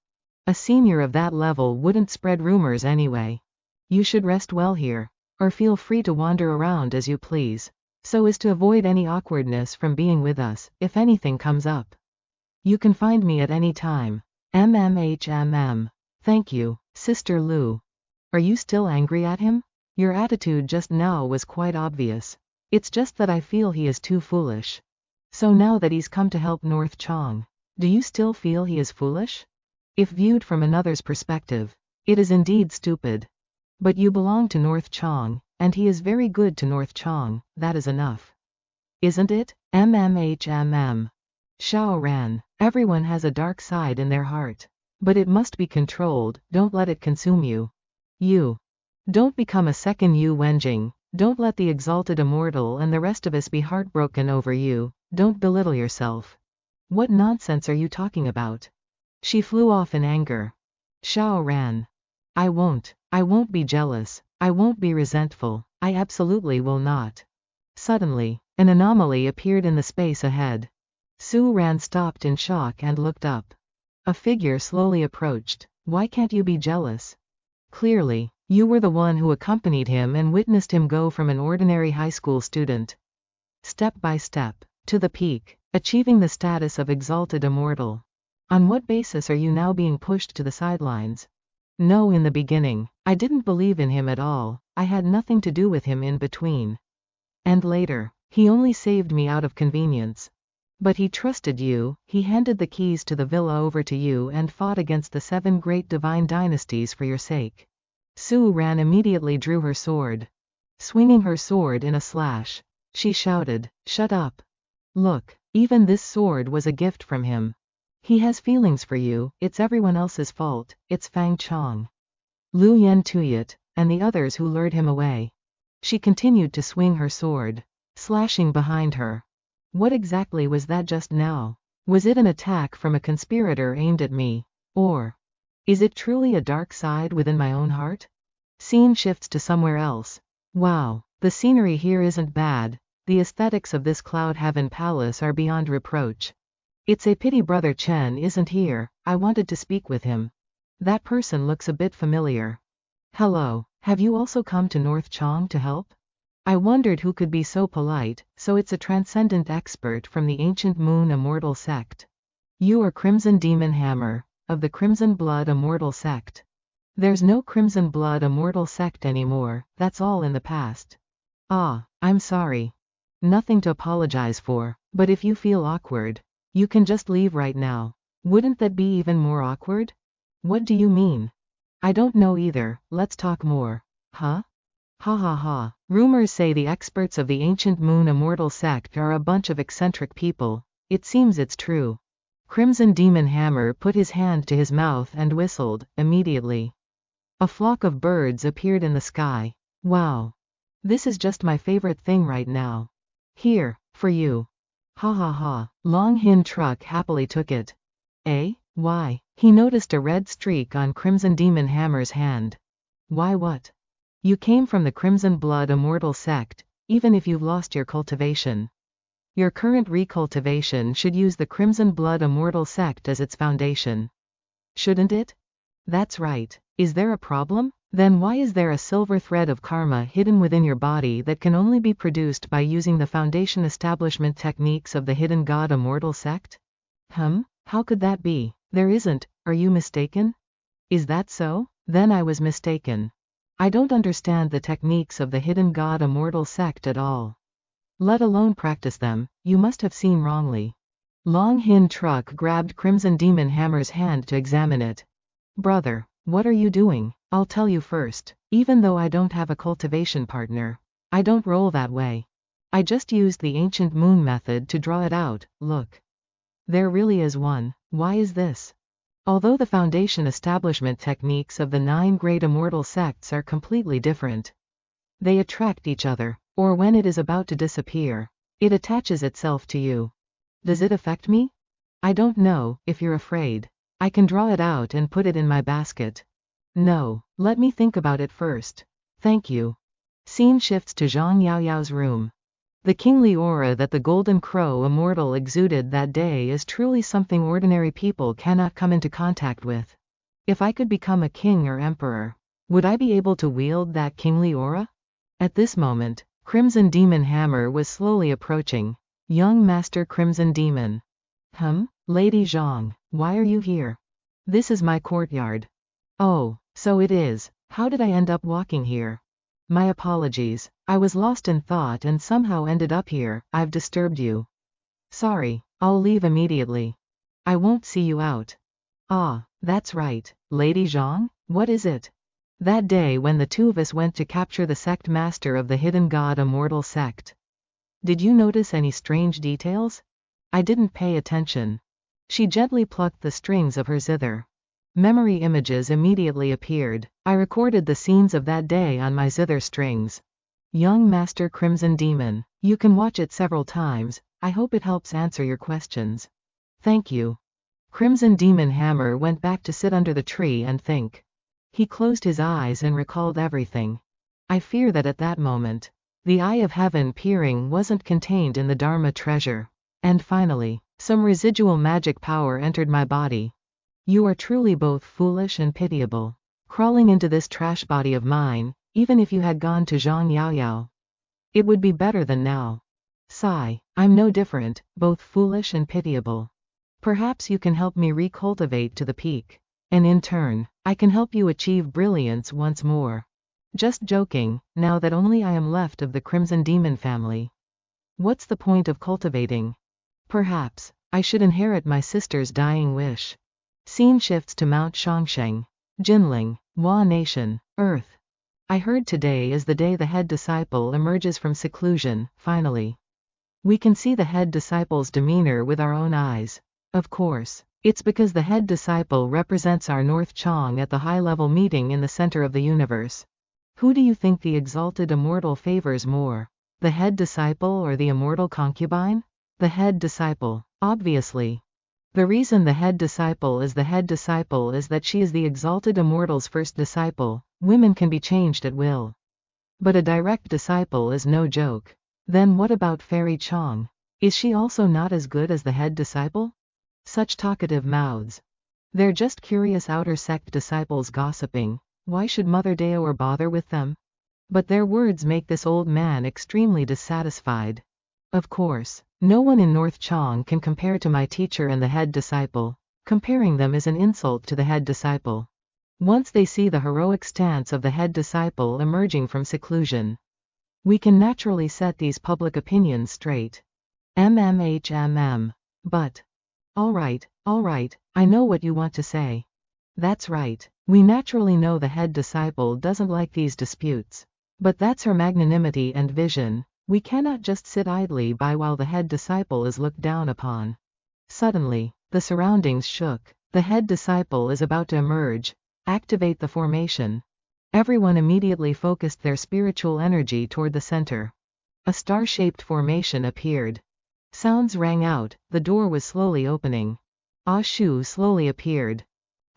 A senior of that level wouldn't spread rumors anyway. You should rest well here, or feel free to wander around as you please, so as to avoid any awkwardness from being with us, if anything comes up. You can find me at any time. Thank you, Sister Lu. Are you still angry at him? Your attitude just now was quite obvious. It's just that I feel he is too foolish. So now that he's come to help North Chang, do you still feel he is foolish? If viewed from another's perspective, it is indeed stupid. But you belong to North Chang, and he is very good to North Chang, that is enough. Isn't it? Xiao Ran, everyone has a dark side in their heart. But it must be controlled, don't let it consume you. You. Don't become a second Yu Wenjing, don't let the exalted immortal and the rest of us be heartbroken over you, don't belittle yourself. What nonsense are you talking about? She flew off in anger. Xiao Ran. I won't be jealous, I won't be resentful, I absolutely will not. Suddenly, an anomaly appeared in the space ahead. Su Ran stopped in shock and looked up. A figure slowly approached. Why can't you be jealous? Clearly, you were the one who accompanied him and witnessed him go from an ordinary high school student, step by step, to the peak, achieving the status of exalted immortal. On what basis are you now being pushed to the sidelines? No, in the beginning, I didn't believe in him at all, I had nothing to do with him in between. And later, he only saved me out of convenience. But he trusted you, he handed the keys to the villa over to you and fought against the 7 great divine dynasties for your sake. Su Ran immediately drew her sword. Swinging her sword in a slash, she shouted, "Shut up! Look, even this sword was a gift from him. He has feelings for you, it's everyone else's fault, it's Fang Chong, Lu Yen Tuyat, and the others who lured him away." She continued to swing her sword, slashing behind her. What exactly was that just now? Was it an attack from a conspirator aimed at me? Or is it truly a dark side within my own heart? Scene shifts to somewhere else. Wow, the scenery here isn't bad. The aesthetics of this Cloud Heaven Palace are beyond reproach. It's a pity Brother Chen isn't here, I wanted to speak with him. That person looks a bit familiar. Hello, have you also come to North Chang to help? I wondered who could be so polite, so it's a transcendent expert from the ancient Moon Immortal sect. You are Crimson Demon Hammer. of the Crimson Blood Immortal Sect. There's no Crimson Blood Immortal Sect anymore, that's all in the past. Ah, I'm sorry. Nothing to apologize for, but if you feel awkward, you can just leave right now. Wouldn't that be even more awkward? What do you mean? I don't know either, let's talk more. Huh? Ha ha ha. Rumors say the experts of the Ancient Moon Immortal Sect are a bunch of eccentric people. It seems it's true. Crimson Demon Hammer put his hand to his mouth and whistled, immediately. A flock of birds appeared in the sky. Wow. This is just my favorite thing right now. Here, for you. Ha ha ha. Long Hin Truck happily took it. Eh? Why? He noticed a red streak on Crimson Demon Hammer's hand. Why what? You came from the Crimson Blood Immortal Sect, even if you've lost your cultivation. Your current recultivation should use the Crimson Blood Immortal Sect as its foundation. Shouldn't it? That's right. Is there a problem? Then why is there a silver thread of karma hidden within your body that can only be produced by using the foundation establishment techniques of the Hidden God Immortal Sect? How could that be? There isn't, are you mistaken? Is that so? Then I was mistaken. I don't understand the techniques of the Hidden God Immortal Sect at all. Let alone practice them, you must have seen wrongly. Long Hin Truck grabbed Crimson Demon Hammer's hand to examine it. Brother, what are you doing? I'll tell you first. Even though I don't have a cultivation partner, I don't roll that way. I just used the Ancient Moon method to draw it out, look. There really is one. Why is this? Although the foundation establishment techniques of the 9 great immortal sects are completely different, they attract each other, or when it is about to disappear, it attaches itself to you. Does it affect me? I don't know, if you're afraid. I can draw it out and put it in my basket. No, let me think about it first. Thank you. Scene shifts to Zhang Yaoyao's room. The kingly aura that the Golden Crow Immortal exuded that day is truly something ordinary people cannot come into contact with. If I could become a king or emperor, would I be able to wield that kingly aura? At this moment, Crimson Demon Hammer was slowly approaching. Young Master Crimson Demon. Lady Zhang, why are you here? This is my courtyard. Oh, so it is. How did I end up walking here? My apologies, I was lost in thought and somehow ended up here. I've disturbed you. Sorry, I'll leave immediately. I won't see you out. Ah, that's right, Lady Zhang, what is it? That day when the two of us went to capture the sect master of the Hidden God Immortal Sect. Did you notice any strange details? I didn't pay attention. She gently plucked the strings of her zither. Memory images immediately appeared. I recorded the scenes of that day on my zither strings. Young Master Crimson Demon, you can watch it several times. I hope it helps answer your questions. Thank you. Crimson Demon Hammer went back to sit under the tree and think. He closed his eyes and recalled everything. I fear that at that moment, the eye of heaven peering wasn't contained in the Dharma treasure. And finally, some residual magic power entered my body. You are truly both foolish and pitiable. Crawling into this trash body of mine, even if you had gone to Zhang Yaoyao, it would be better than now. Sigh, I'm no different, both foolish and pitiable. Perhaps you can help me recultivate to the peak. And in turn, I can help you achieve brilliance once more. Just joking, now that only I am left of the Crimson Demon family. What's the point of cultivating? Perhaps, I should inherit my sister's dying wish. Scene shifts to Mount Shangsheng. Jinling, Hua Nation, Earth. I heard today is the day the head disciple emerges from seclusion, finally. We can see the head disciple's demeanor with our own eyes. Of course, it's because the head disciple represents our North Chong at the high-level meeting in the center of the universe. Who do you think the exalted immortal favors more? The head disciple or the immortal concubine? The head disciple, obviously. The reason the head disciple is the head disciple is that she is the exalted immortal's first disciple. Women can be changed at will. But a direct disciple is no joke. Then what about Fairy Chong? Is she also not as good as the head disciple? Such talkative mouths. They're just curious outer sect disciples gossiping. Why should Mother Daoer bother with them? But their words make this old man extremely dissatisfied. Of course, no one in North Chong can compare to my teacher and the head disciple. Comparing them is an insult to the head disciple. Once they see the heroic stance of the head disciple emerging from seclusion, we can naturally set these public opinions straight. But. Alright, I know what you want to say. That's right. We naturally know the head disciple doesn't like these disputes. But that's her magnanimity and vision. We cannot just sit idly by while the head disciple is looked down upon. Suddenly, the surroundings shook. The head disciple is about to emerge. Activate the formation. Everyone immediately focused their spiritual energy toward the center. A star-shaped formation appeared. Sounds rang out, the door was slowly opening. Ah Shu slowly appeared.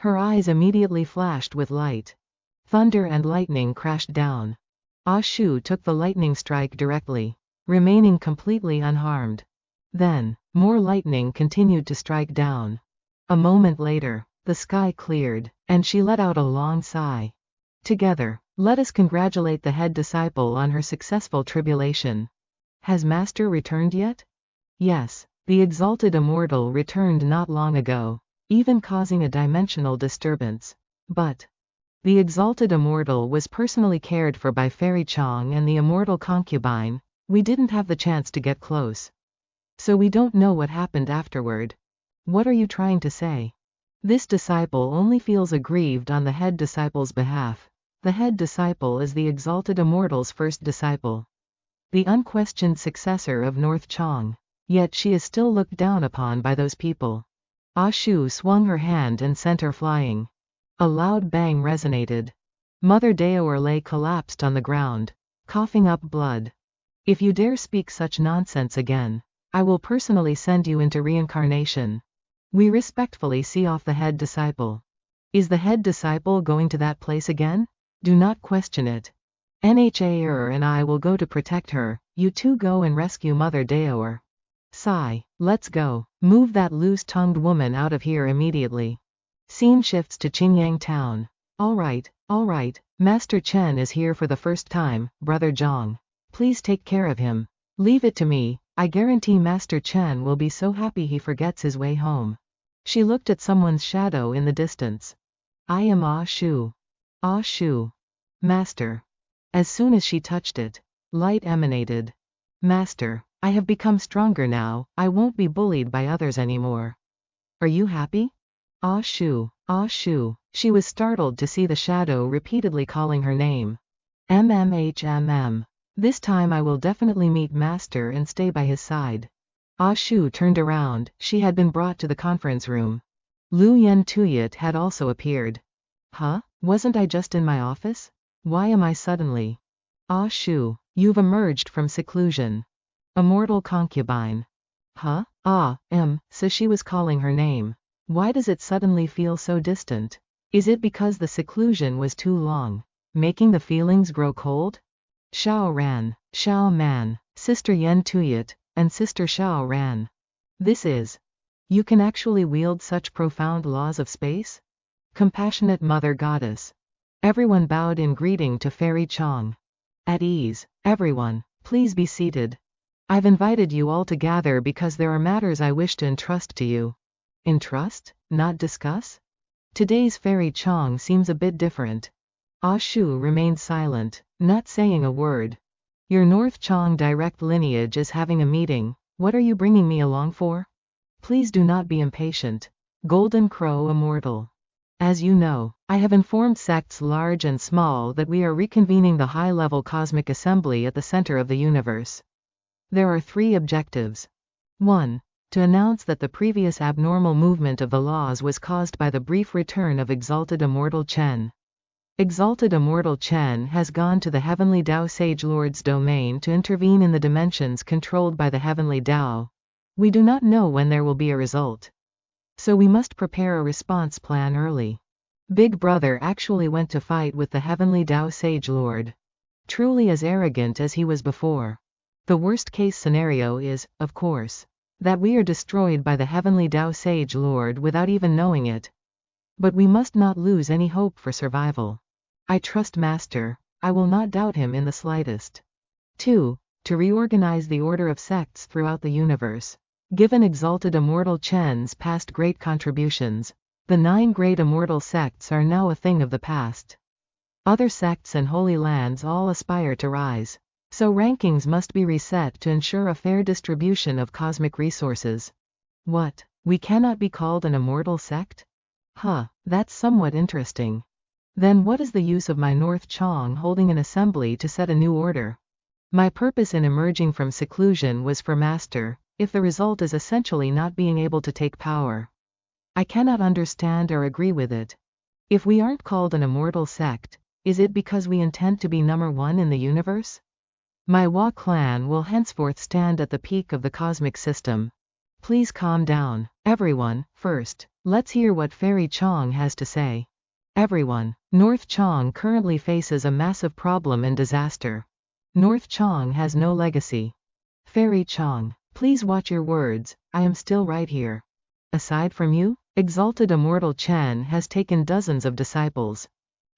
Her eyes immediately flashed with light. Thunder and lightning crashed down. Ah Shu took the lightning strike directly, remaining completely unharmed. Then, more lightning continued to strike down. A moment later, the sky cleared, and she let out a long sigh. Together, let us congratulate the head disciple on her successful tribulation. Has Master returned yet? Yes, the exalted immortal returned not long ago, even causing a dimensional disturbance. But the exalted immortal was personally cared for by Fairy Chong and the immortal concubine. We didn't have the chance to get close. So we don't know what happened afterward. What are you trying to say? This disciple only feels aggrieved on the head disciple's behalf. The head disciple is the exalted immortal's first disciple, the unquestioned successor of North Chong. Yet she is still looked down upon by those people. Ah Shu swung her hand and sent her flying. A loud bang resonated. Mother Daoer lay collapsed on the ground, coughing up blood. If you dare speak such nonsense again, I will personally send you into reincarnation. We respectfully see off the head disciple. Is the head disciple going to that place again? Do not question it. Nha and I will go to protect her. You two go and rescue Mother Daoer. Sigh, let's go. Move that loose-tongued woman out of here immediately. Scene shifts to Qingyang town. Alright, Master Chen is here for the first time, Brother Zhang. Please take care of him. Leave it to me, I guarantee Master Chen will be so happy he forgets his way home. She looked at someone's shadow in the distance. I am Ah Shu. Ah Shu. Master. As soon as she touched it, light emanated. Master. I have become stronger now, I won't be bullied by others anymore. Are you happy? Ah Shu. She was startled to see the shadow repeatedly calling her name. This time I will definitely meet Master and stay by his side. Ah Shu turned around, she had been brought to the conference room. Lu Yen Tuyet had also appeared. Huh? Wasn't I just in my office? Why am I suddenly? Ah Shu, you've emerged from seclusion. Immortal concubine. Huh? So she was calling her name. Why does it suddenly feel so distant? Is it because the seclusion was too long, making the feelings grow cold? Xiao Ran, Xiao Man, Sister Yen Tuyet, and Sister Xiao Ran. This is. You can actually wield such profound laws of space? Compassionate Mother Goddess. Everyone bowed in greeting to Fairy Chong. At ease, everyone, please be seated. I've invited you all to gather because there are matters I wish to entrust to you. Entrust, not discuss? Today's Fairy Chong seems a bit different. Ah Shu remained silent, not saying a word. Your North Chong direct lineage is having a meeting. What are you bringing me along for? Please do not be impatient. Golden Crow Immortal. As you know, I have informed sects large and small that we are reconvening the high-level cosmic assembly at the center of the universe. There are 3 objectives. 1. To announce that the previous abnormal movement of the laws was caused by the brief return of Exalted Immortal Chen. Exalted Immortal Chen has gone to the Heavenly Dao Sage Lord's domain to intervene in the dimensions controlled by the Heavenly Dao. We do not know when there will be a result. So we must prepare a response plan early. Big Brother actually went to fight with the Heavenly Dao Sage Lord. Truly as arrogant as he was before. The worst-case scenario is, of course, that we are destroyed by the Heavenly Dao Sage Lord without even knowing it. But we must not lose any hope for survival. I trust Master, I will not doubt him in the slightest. 2. To reorganize the order of sects throughout the universe. Given Exalted Immortal Chen's past great contributions, the 9 great immortal sects are now a thing of the past. Other sects and holy lands all aspire to rise. So rankings must be reset to ensure a fair distribution of cosmic resources. What? We cannot be called an immortal sect? Huh, that's somewhat interesting. Then what is the use of my North Chong holding an assembly to set a new order? My purpose in emerging from seclusion was for master, if the result is essentially not being able to take power. I cannot understand or agree with it. If we aren't called an immortal sect, is it because we intend to be number 1 in the universe? My Hua clan will henceforth stand at the peak of the cosmic system. Please calm down, everyone. First, let's hear what Fairy Chong has to say. Everyone, North Chong currently faces a massive problem and disaster. North Chong has no legacy. Fairy Chong, please watch your words, I am still right here. Aside from you, Exalted Immortal Chen has taken dozens of disciples.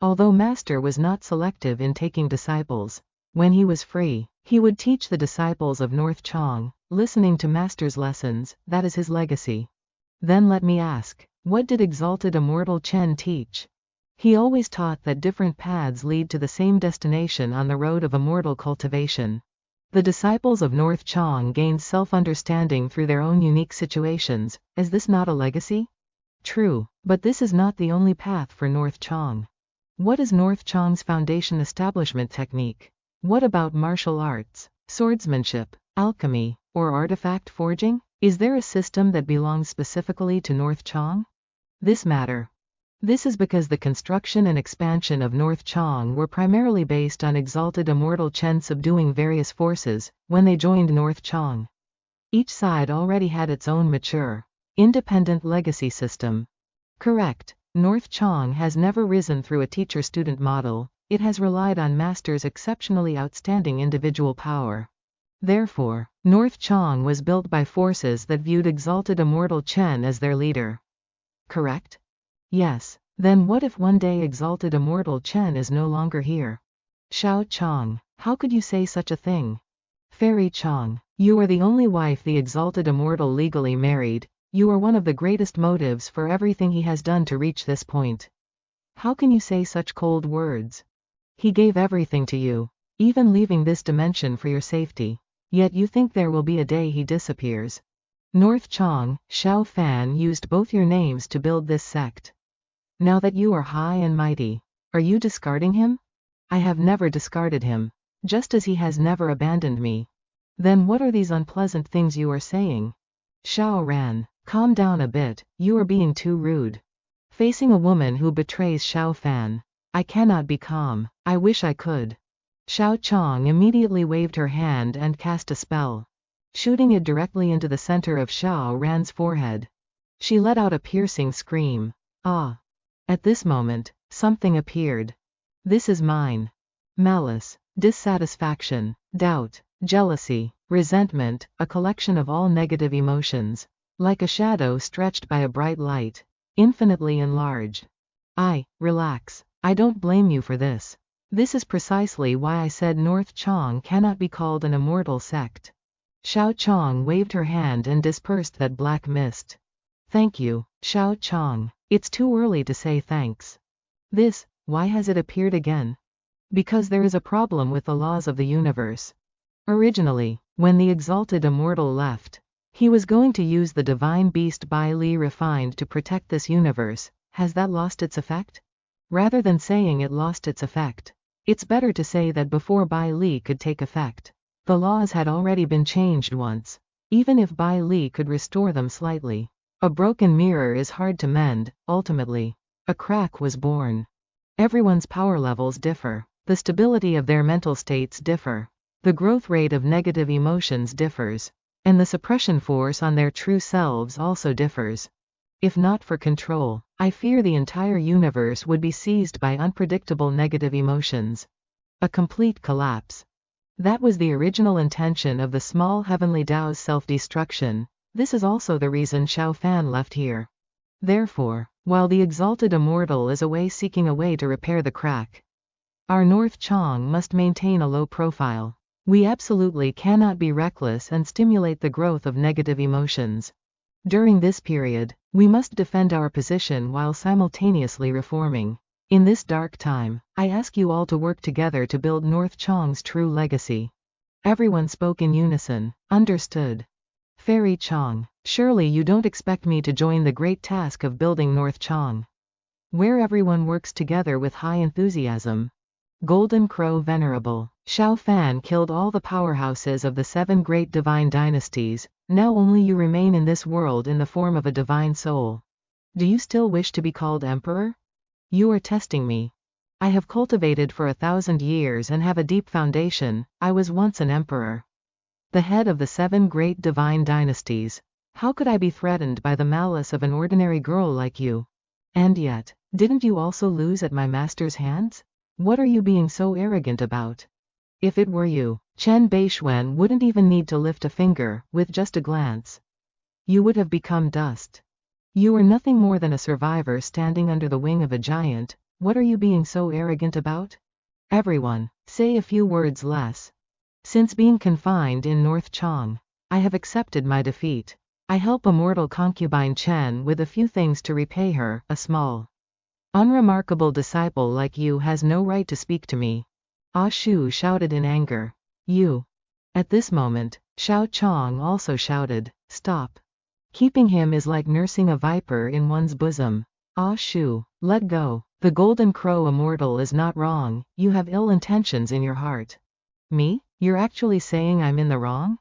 Although Master was not selective in taking disciples, when he was free, he would teach the disciples of North Chong, listening to Master's lessons, that is his legacy. Then let me ask, what did Exalted Immortal Chen teach? He always taught that different paths lead to the same destination on the road of immortal cultivation. The disciples of North Chong gained self-understanding through their own unique situations. Is this not a legacy? True, but this is not the only path for North Chong. What is North Chong's foundation establishment technique? What about martial arts, swordsmanship, alchemy, or artifact forging? Is there a system that belongs specifically to North Chong? This matter. This is because the construction and expansion of North Chong were primarily based on Exalted Immortal Chen subduing various forces when they joined North Chong. Each side already had its own mature, independent legacy system. Correct. North Chong has never risen through a teacher-student model, it has relied on Master's exceptionally outstanding individual power. Therefore, North Chong was built by forces that viewed Exalted Immortal Chen as their leader. Correct? Yes. Then what if one day Exalted Immortal Chen is no longer here? Xiao Chong, how could you say such a thing? Fairy Chong, you are the only wife the Exalted Immortal legally married. You are one of the greatest motives for everything he has done to reach this point. How can you say such cold words? He gave everything to you, even leaving this dimension for your safety. Yet you think there will be a day he disappears. North Chong, Xiao Fan used both your names to build this sect. Now that you are high and mighty, are you discarding him? I have never discarded him, just as he has never abandoned me. Then what are these unpleasant things you are saying? Xiao Ran, calm down a bit, you are being too rude. Facing a woman who betrays Xiao Fan, I cannot be calm, I wish I could. Xiao Chong immediately waved her hand and cast a spell, shooting it directly into the center of Xiao Ran's forehead. She let out a piercing scream. Ah! At this moment, something appeared. This is mine. Malice, dissatisfaction, doubt, jealousy, resentment, a collection of all negative emotions, like a shadow stretched by a bright light, infinitely enlarged. Relax. I don't blame you for this. This is precisely why I said North Chong cannot be called an immortal sect. Xiao Chong waved her hand and dispersed that black mist. Thank you, Xiao Chong. It's too early to say thanks. Why has it appeared again? Because there is a problem with the laws of the universe. Originally, when the Exalted Immortal left, he was going to use the divine beast Bai Li refined to protect this universe. Has that lost its effect? Rather than saying it lost its effect, it's better to say that before Bai Li could take effect, the laws had already been changed once. Even if Bai Li could restore them slightly, a broken mirror is hard to mend. Ultimately, a crack was born. Everyone's power levels differ, the stability of their mental states differ, the growth rate of negative emotions differs, and the suppression force on their true selves also differs. If not for control, I fear the entire universe would be seized by unpredictable negative emotions. A complete collapse. That was the original intention of the small heavenly Tao's self-destruction. This is also the reason Xiao Fan left here. Therefore, while the Exalted Immortal is away seeking a way to repair the crack, our North Chong must maintain a low profile. We absolutely cannot be reckless and stimulate the growth of negative emotions. During this period, we must defend our position while simultaneously reforming. In this dark time, I ask you all to work together to build North Chong's true legacy. Everyone spoke in unison. Understood. Fairy Chong, surely you don't expect me to join the great task of building North Chong, where everyone works together with high enthusiasm. Golden Crow Venerable, Xiao Fan killed all the powerhouses of the 7 great divine dynasties, now only you remain in this world in the form of a divine soul. Do you still wish to be called emperor? You are testing me. I have cultivated for 1,000 years and have a deep foundation. I was once an emperor, the head of the 7 great divine dynasties. How could I be threatened by the malice of an ordinary girl like you? And yet, didn't you also lose at my master's hands? What are you being so arrogant about? If it were you, Bei Xuan wouldn't even need to lift a finger. With just a glance, you would have become dust. You are nothing more than a survivor standing under the wing of a giant. What are you being so arrogant about? Everyone, say a few words less. Since being confined in North Chong, I have accepted my defeat. I help Immortal Concubine Chen with a few things to repay her. A small, unremarkable disciple like you has no right to speak to me. Ah Shu shouted in anger. You. At this moment, Xiao Chong also shouted, stop. Keeping him is like nursing a viper in one's bosom. Ah Shu, let go. The Golden Crow Immortal is not wrong. You have ill intentions in your heart. Me? You're actually saying I'm in the wrong?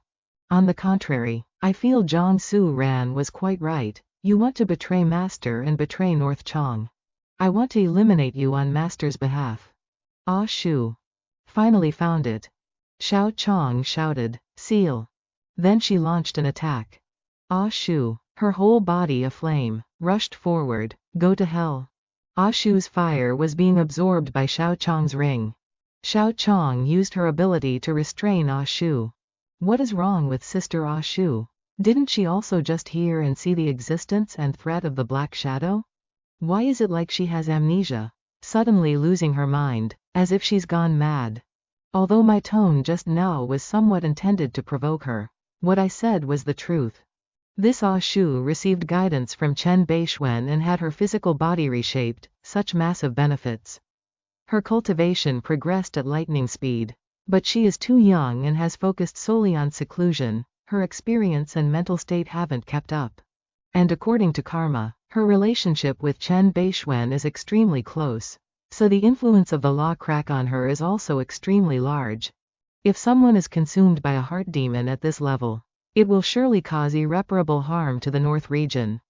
On the contrary, I feel Zhang Su Ran was quite right. You want to betray Master and betray North Chong. I want to eliminate you on Master's behalf. Ah Shu. Finally found it. Xiao Chong shouted, seal. Then she launched an attack. Ah Shu, her whole body aflame, rushed forward. Go to hell. Ah Shu's fire was being absorbed by Xiao Chong's ring. Xiao Chong used her ability to restrain Ah Shu. What is wrong with Sister Ah Shu? Didn't she also just hear and see the existence and threat of the Black Shadow? Why is it like she has amnesia? Suddenly losing her mind, as if she's gone mad. Although my tone just now was somewhat intended to provoke her, what I said was the truth. This Ah Shu received guidance from Bei Xuan and had her physical body reshaped, such massive benefits. Her cultivation progressed at lightning speed. But she is too young and has focused solely on seclusion. Her experience and mental state haven't kept up. And according to karma, her relationship with Bei Xuan is extremely close. So the influence of the law crack on her is also extremely large. If someone is consumed by a heart demon at this level, it will surely cause irreparable harm to the North region.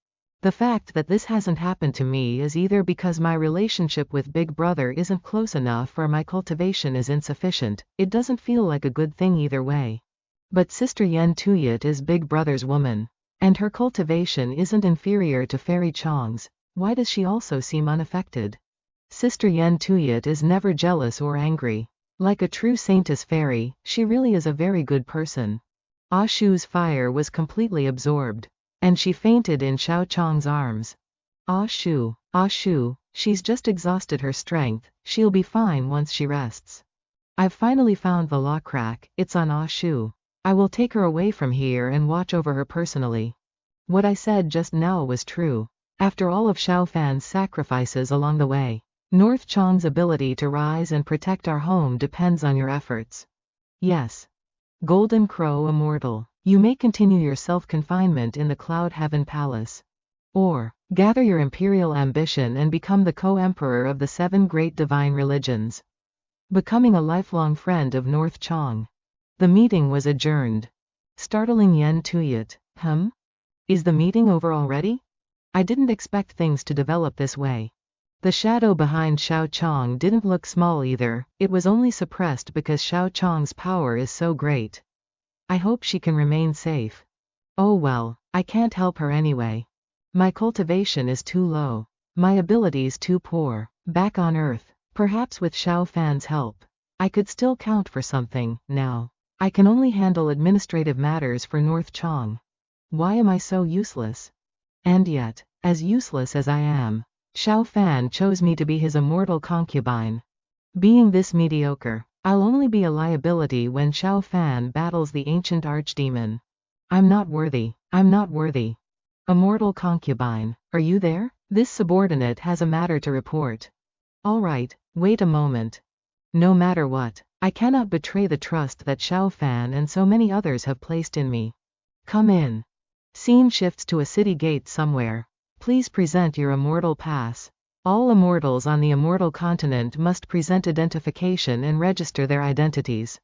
The fact that this hasn't happened to me is either because my relationship with Big Brother isn't close enough or my cultivation is insufficient. It doesn't feel like a good thing either way. But Sister Yen Tuyet is Big Brother's woman, and her cultivation isn't inferior to Fairy Chong's. Why does she also seem unaffected? Sister Yen Tuyet is never jealous or angry. Like a true saintess fairy, she really is a very good person. Ah Shu's fire was completely absorbed, and she fainted in Xiao Chong's arms. Ah Shu, she's just exhausted her strength. She'll be fine once she rests. I've finally found the law crack. It's on Ah Shu. I will take her away from here and watch over her personally. What I said just now was true. After all of Xiao Fan's sacrifices along the way, North Chong's ability to rise and protect our home depends on your efforts. Yes. Golden Crow Immortal, you may continue your self-confinement in the Cloud Heaven Palace. Or, gather your imperial ambition and become the co-emperor of the 7 great divine religions, becoming a lifelong friend of North Chong. The meeting was adjourned. Startling Yen Tuyet. Is the meeting over already? I didn't expect things to develop this way. The shadow behind Xiao Chong didn't look small either. It was only suppressed because Xiao Chong's power is so great. I hope she can remain safe. Oh well, I can't help her anyway. My cultivation is too low. My abilities too poor. Back on Earth, perhaps with Xiao Fan's help, I could still count for something. Now, I can only handle administrative matters for North Chong. Why am I so useless? And yet, as useless as I am, Xiao Fan chose me to be his immortal concubine. Being this mediocre, I'll only be a liability when Xiao Fan battles the ancient archdemon. I'm not worthy. I'm not worthy. Immortal concubine, are you there? This subordinate has a matter to report. All right, wait a moment. No matter what, I cannot betray the trust that Xiao Fan and so many others have placed in me. Come in. Scene shifts to a city gate somewhere. Please present your immortal pass. All immortals on the immortal continent must present identification and register their identities.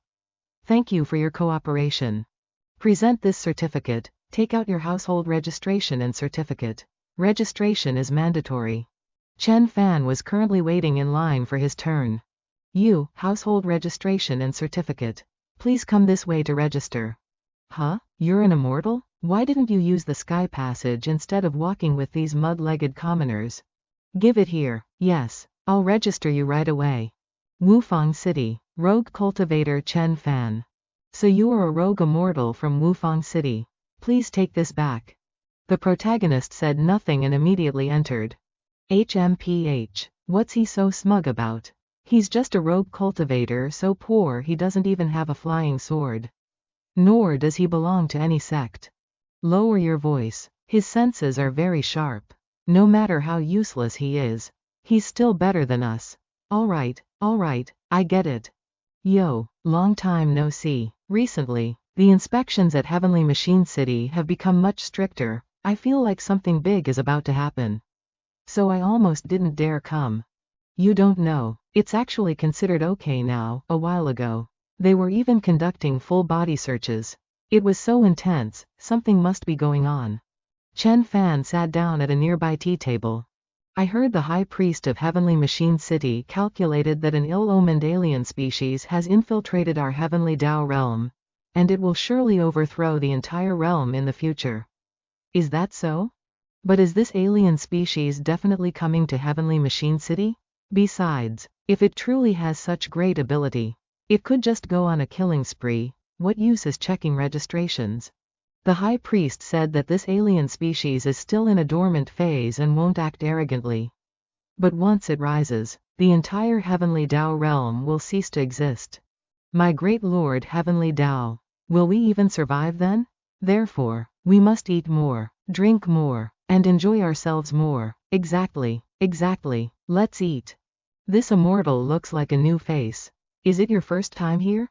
Thank you for your cooperation. Present this certificate. Take out your household registration and certificate. Registration is mandatory. Chen Fan was currently waiting in line for his turn. You, household registration and certificate. Please come this way to register. Huh? You're an immortal? Why didn't you use the sky passage instead of walking with these mud-legged commoners? Give it here. Yes, I'll register you right away. Wufang City, Rogue Cultivator Chen Fan. So you are a rogue immortal from Wufang City. Please take this back. The protagonist said nothing and immediately entered. HMPH, what's he so smug about? He's just a rogue cultivator so poor he doesn't even have a flying sword. Nor does he belong to any sect. Lower your voice. His senses are very sharp. No matter how useless he is, he's still better than us. All right, I get it. Yo, long time no see. Recently, the inspections at Heavenly Machine City have become much stricter. I feel like something big is about to happen. So I almost didn't dare come. You don't know, it's actually considered okay now. A while ago, they were even conducting full body searches. It was so intense, something must be going on. Chen Fan sat down at a nearby tea table. I heard the High Priest of Heavenly Machine City calculated that an ill-omened alien species has infiltrated our Heavenly Dao realm, and it will surely overthrow the entire realm in the future. Is that so? But is this alien species definitely coming to Heavenly Machine City? Besides, if it truly has such great ability, it could just go on a killing spree. What use is checking registrations? The High Priest said that this alien species is still in a dormant phase and won't act arrogantly. But once it rises, the entire Heavenly Dao realm will cease to exist. My great Lord Heavenly Dao, will we even survive then? Therefore, we must eat more, drink more, and enjoy ourselves more. Exactly, let's eat. This immortal looks like a new face. Is it your first time here?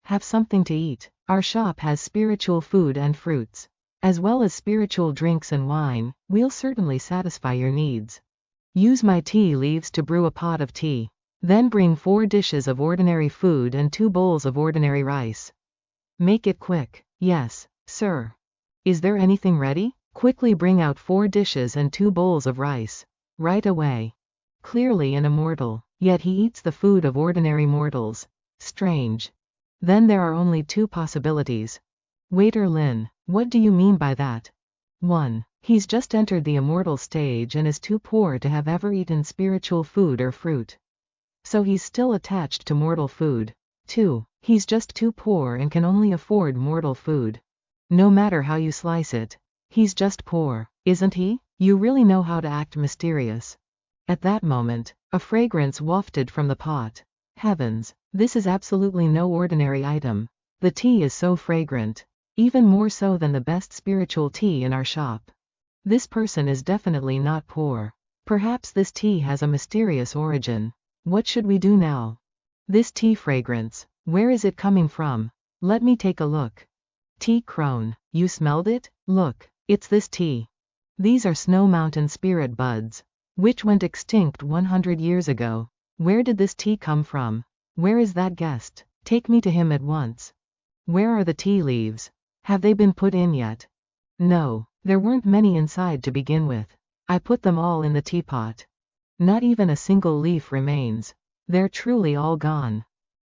Have something to eat. Our shop has spiritual food and fruits, as well as spiritual drinks and wine. We'll certainly satisfy your needs. Use my tea leaves to brew a pot of tea. Then bring 4 dishes of ordinary food and 2 bowls of ordinary rice. Make it quick. Yes, sir. Is there anything ready? Quickly bring out 4 dishes and 2 bowls of rice. Right away. Clearly an immortal, yet he eats the food of ordinary mortals. Strange. Then there are only 2 possibilities. Waiter Lin, what do you mean by that? 1. He's just entered the immortal stage and is too poor to have ever eaten spiritual food or fruit. So he's still attached to mortal food. 2. He's just too poor and can only afford mortal food. No matter how you slice it, he's just poor, isn't he? You really know how to act mysterious. At that moment, a fragrance wafted from the pot. Heavens, this is absolutely no ordinary item. The tea is so fragrant, even more so than the best spiritual tea in our shop. This person is definitely not poor. Perhaps this tea has a mysterious origin. What should we do now? This tea fragrance, where is it coming from? Let me take a look. Tea crone, you smelled it? Look, it's this tea. These are Snow Mountain spirit buds, which went extinct 100 years ago. Where did this tea come from? Where is that guest? Take me to him at once. Where are the tea leaves? Have they been put in yet? No, there weren't many inside to begin with. I put them all in the teapot. Not even a single leaf remains. They're truly all gone.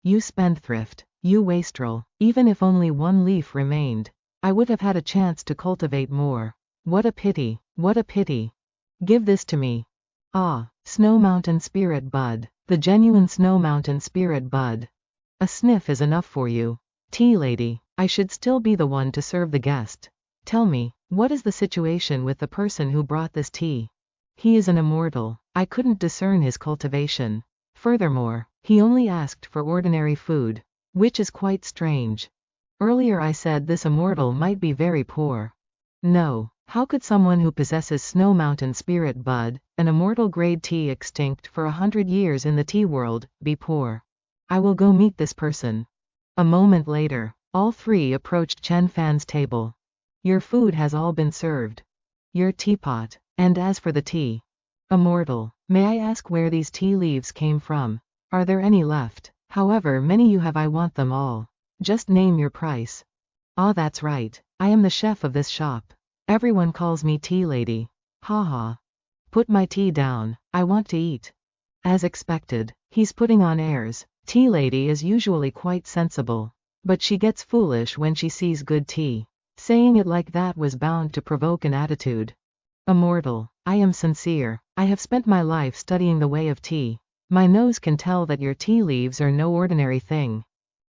You spendthrift, you wastrel. Even if only 1 leaf remained, I would have had a chance to cultivate more. What a pity, what a pity. Give this to me. Ah, Snow Mountain Spirit Bud, the genuine Snow Mountain Spirit Bud. A sniff is enough for you. Tea lady, I should still be the one to serve the guest. Tell me, what is the situation with the person who brought this tea? He is an immortal. I couldn't discern his cultivation. Furthermore, he only asked for ordinary food, which is quite strange. Earlier I said this immortal might be very poor. No, how could someone who possesses Snow Mountain Spirit Bud, an immortal grade tea extinct for 100 years in the tea world, be poor? I will go meet this person. A moment later, all three approached Chen Fan's table. Your food has all been served. Your teapot, and as for the tea. Immortal, may I ask where these tea leaves came from? Are there any left? However many you have, I want them all. Just name your price. Ah, that's right, I am the chef of this shop. Everyone calls me tea lady. Haha. Put my tea down, I want to eat. As expected, he's putting on airs. Tea lady is usually quite sensible, but she gets foolish when she sees good tea. Saying it like that was bound to provoke an attitude. Immortal, I am sincere. I have spent my life studying the way of tea. My nose can tell that your tea leaves are no ordinary thing.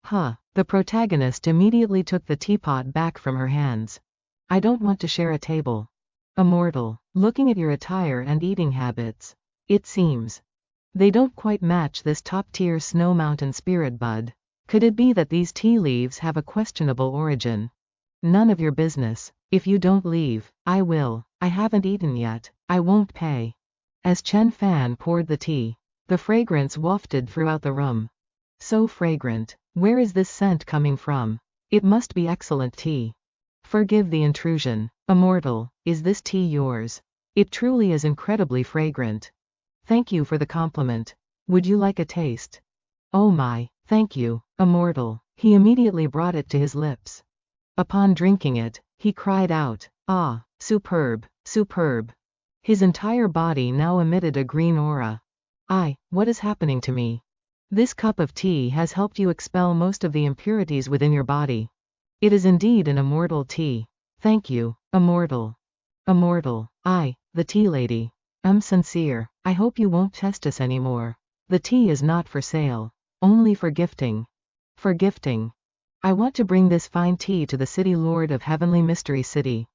Huh. The protagonist immediately took the teapot back from her hands. I don't want to share a table. Immortal, looking at your attire and eating habits, it seems they don't quite match this top-tier Snow Mountain Spirit Bud. Could it be that these tea leaves have a questionable origin? None of your business. If you don't leave, I will. I haven't eaten yet. I won't pay. As Chen Fan poured the tea, the fragrance wafted throughout the room. So fragrant. Where is this scent coming from? It must be excellent tea. Forgive the intrusion. Immortal, is this tea yours? It truly is incredibly fragrant. Thank you for the compliment. Would you like a taste? Oh my, thank you, Immortal. He immediately brought it to his lips. Upon drinking it, he cried out, ah, superb, superb. His entire body now emitted a green aura. What is happening to me? This cup of tea has helped you expel most of the impurities within your body. It is indeed an immortal tea. Thank you, Immortal. Immortal, the tea lady. I'm sincere. I hope you won't test us anymore. The tea is not for sale. Only for gifting. For gifting. I want to bring this fine tea to the city lord of Heavenly Mystery City.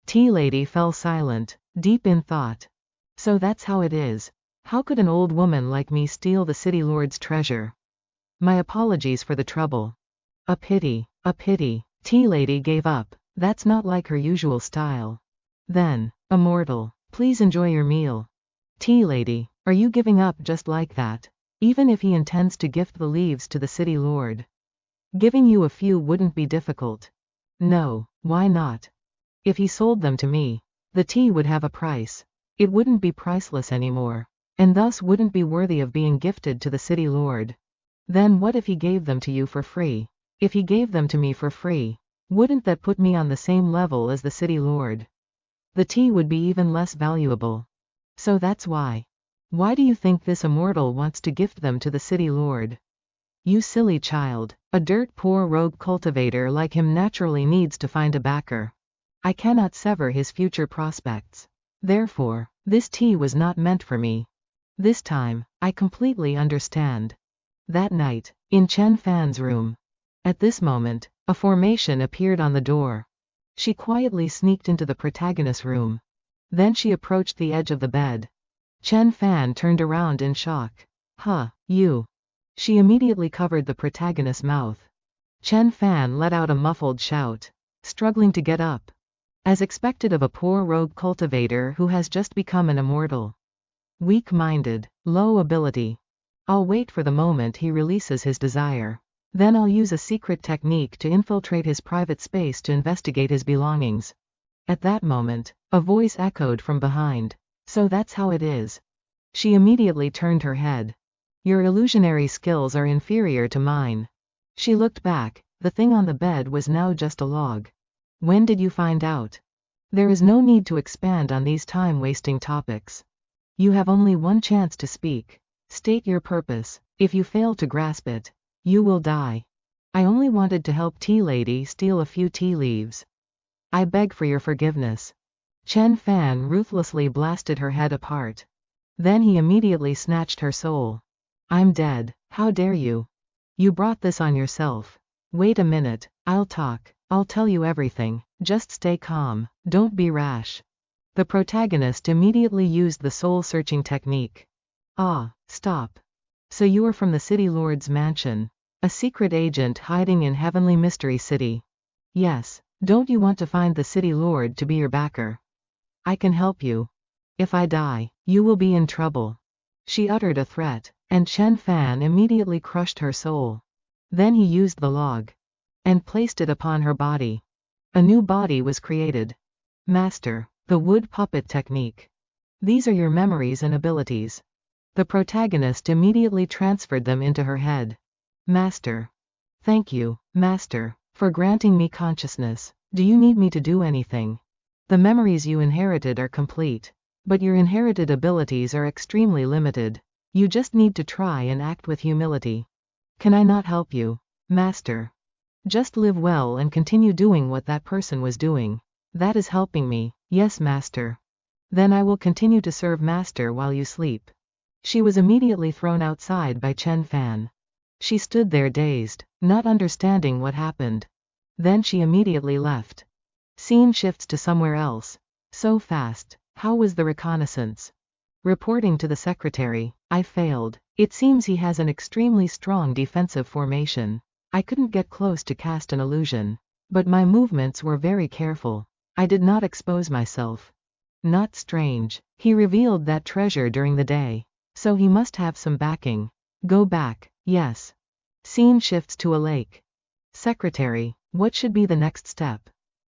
Tea lady fell silent, deep in thought. So that's how it is. How could an old woman like me steal the city lord's treasure? My apologies for the trouble. A pity, a pity. Tea lady gave up. That's not like her usual style. Then, Immortal, please enjoy your meal. Tea lady, are you giving up just like that? Even if he intends to gift the leaves to the city lord? Giving you a few wouldn't be difficult. No, why not? If he sold them to me, the tea would have a price. It wouldn't be priceless anymore, and thus wouldn't be worthy of being gifted to the city lord. Then what if he gave them to you for free? If he gave them to me for free, wouldn't that put me on the same level as the city lord? The tea would be even less valuable. So that's why. Why do you think this immortal wants to gift them to the city lord? You silly child, a dirt poor rogue cultivator like him naturally needs to find a backer. I cannot sever his future prospects. Therefore, this tea was not meant for me. This time, I completely understand. That night, in Chen Fan's room. At this moment, a formation appeared on the door. She quietly sneaked into the protagonist's room. Then she approached the edge of the bed. Chen Fan turned around in shock. Huh, you. She immediately covered the protagonist's mouth. Chen Fan let out a muffled shout, struggling to get up. As expected of a poor rogue cultivator who has just become an immortal. Weak-minded, low ability. I'll wait for the moment he releases his desire. Then I'll use a secret technique to infiltrate his private space to investigate his belongings. At that moment, a voice echoed from behind. So that's how it is. She immediately turned her head. Your illusionary skills are inferior to mine. She looked back. The thing on the bed was now just a log. When did you find out? There is no need to expand on these time-wasting topics. You have only one chance to speak. State your purpose. If you fail to grasp it, you will die. I only wanted to help Tea Lady steal a few tea leaves. I beg for your forgiveness. Chen Fan ruthlessly blasted her head apart. Then he immediately snatched her soul. I'm dead. How dare you? You brought this on yourself. Wait a minute, I'll talk. I'll tell you everything. Just stay calm. Don't be rash. The protagonist immediately used the soul-searching technique. Ah, stop. So you are from the City Lord's mansion. A secret agent hiding in Heavenly Mystery City. Yes, don't you want to find the City Lord to be your backer? I can help you. If I die, you will be in trouble. She uttered a threat, and Chen Fan immediately crushed her soul. Then he used the log and placed it upon her body. A new body was created. Master, the wood puppet technique. These are your memories and abilities. The protagonist immediately transferred them into her head. Master. Thank you, Master, for granting me consciousness. Do you need me to do anything? The memories you inherited are complete. But your inherited abilities are extremely limited. You just need to try and act with humility. Can I not help you, Master? Just live well and continue doing what that person was doing. That is helping me. Yes, Master. Then I will continue to serve Master while you sleep. She was immediately thrown outside by Chen Fan. She stood there dazed, not understanding what happened. Then she immediately left. Scene shifts to somewhere else. So fast. How was the reconnaissance? Reporting to the secretary, I failed. It seems he has an extremely strong defensive formation. I couldn't get close to cast an illusion. But my movements were very careful. I did not expose myself. Not strange. He revealed that treasure during the day. So he must have some backing. Go back. Yes. Scene shifts to a lake. Secretary, what should be the next step?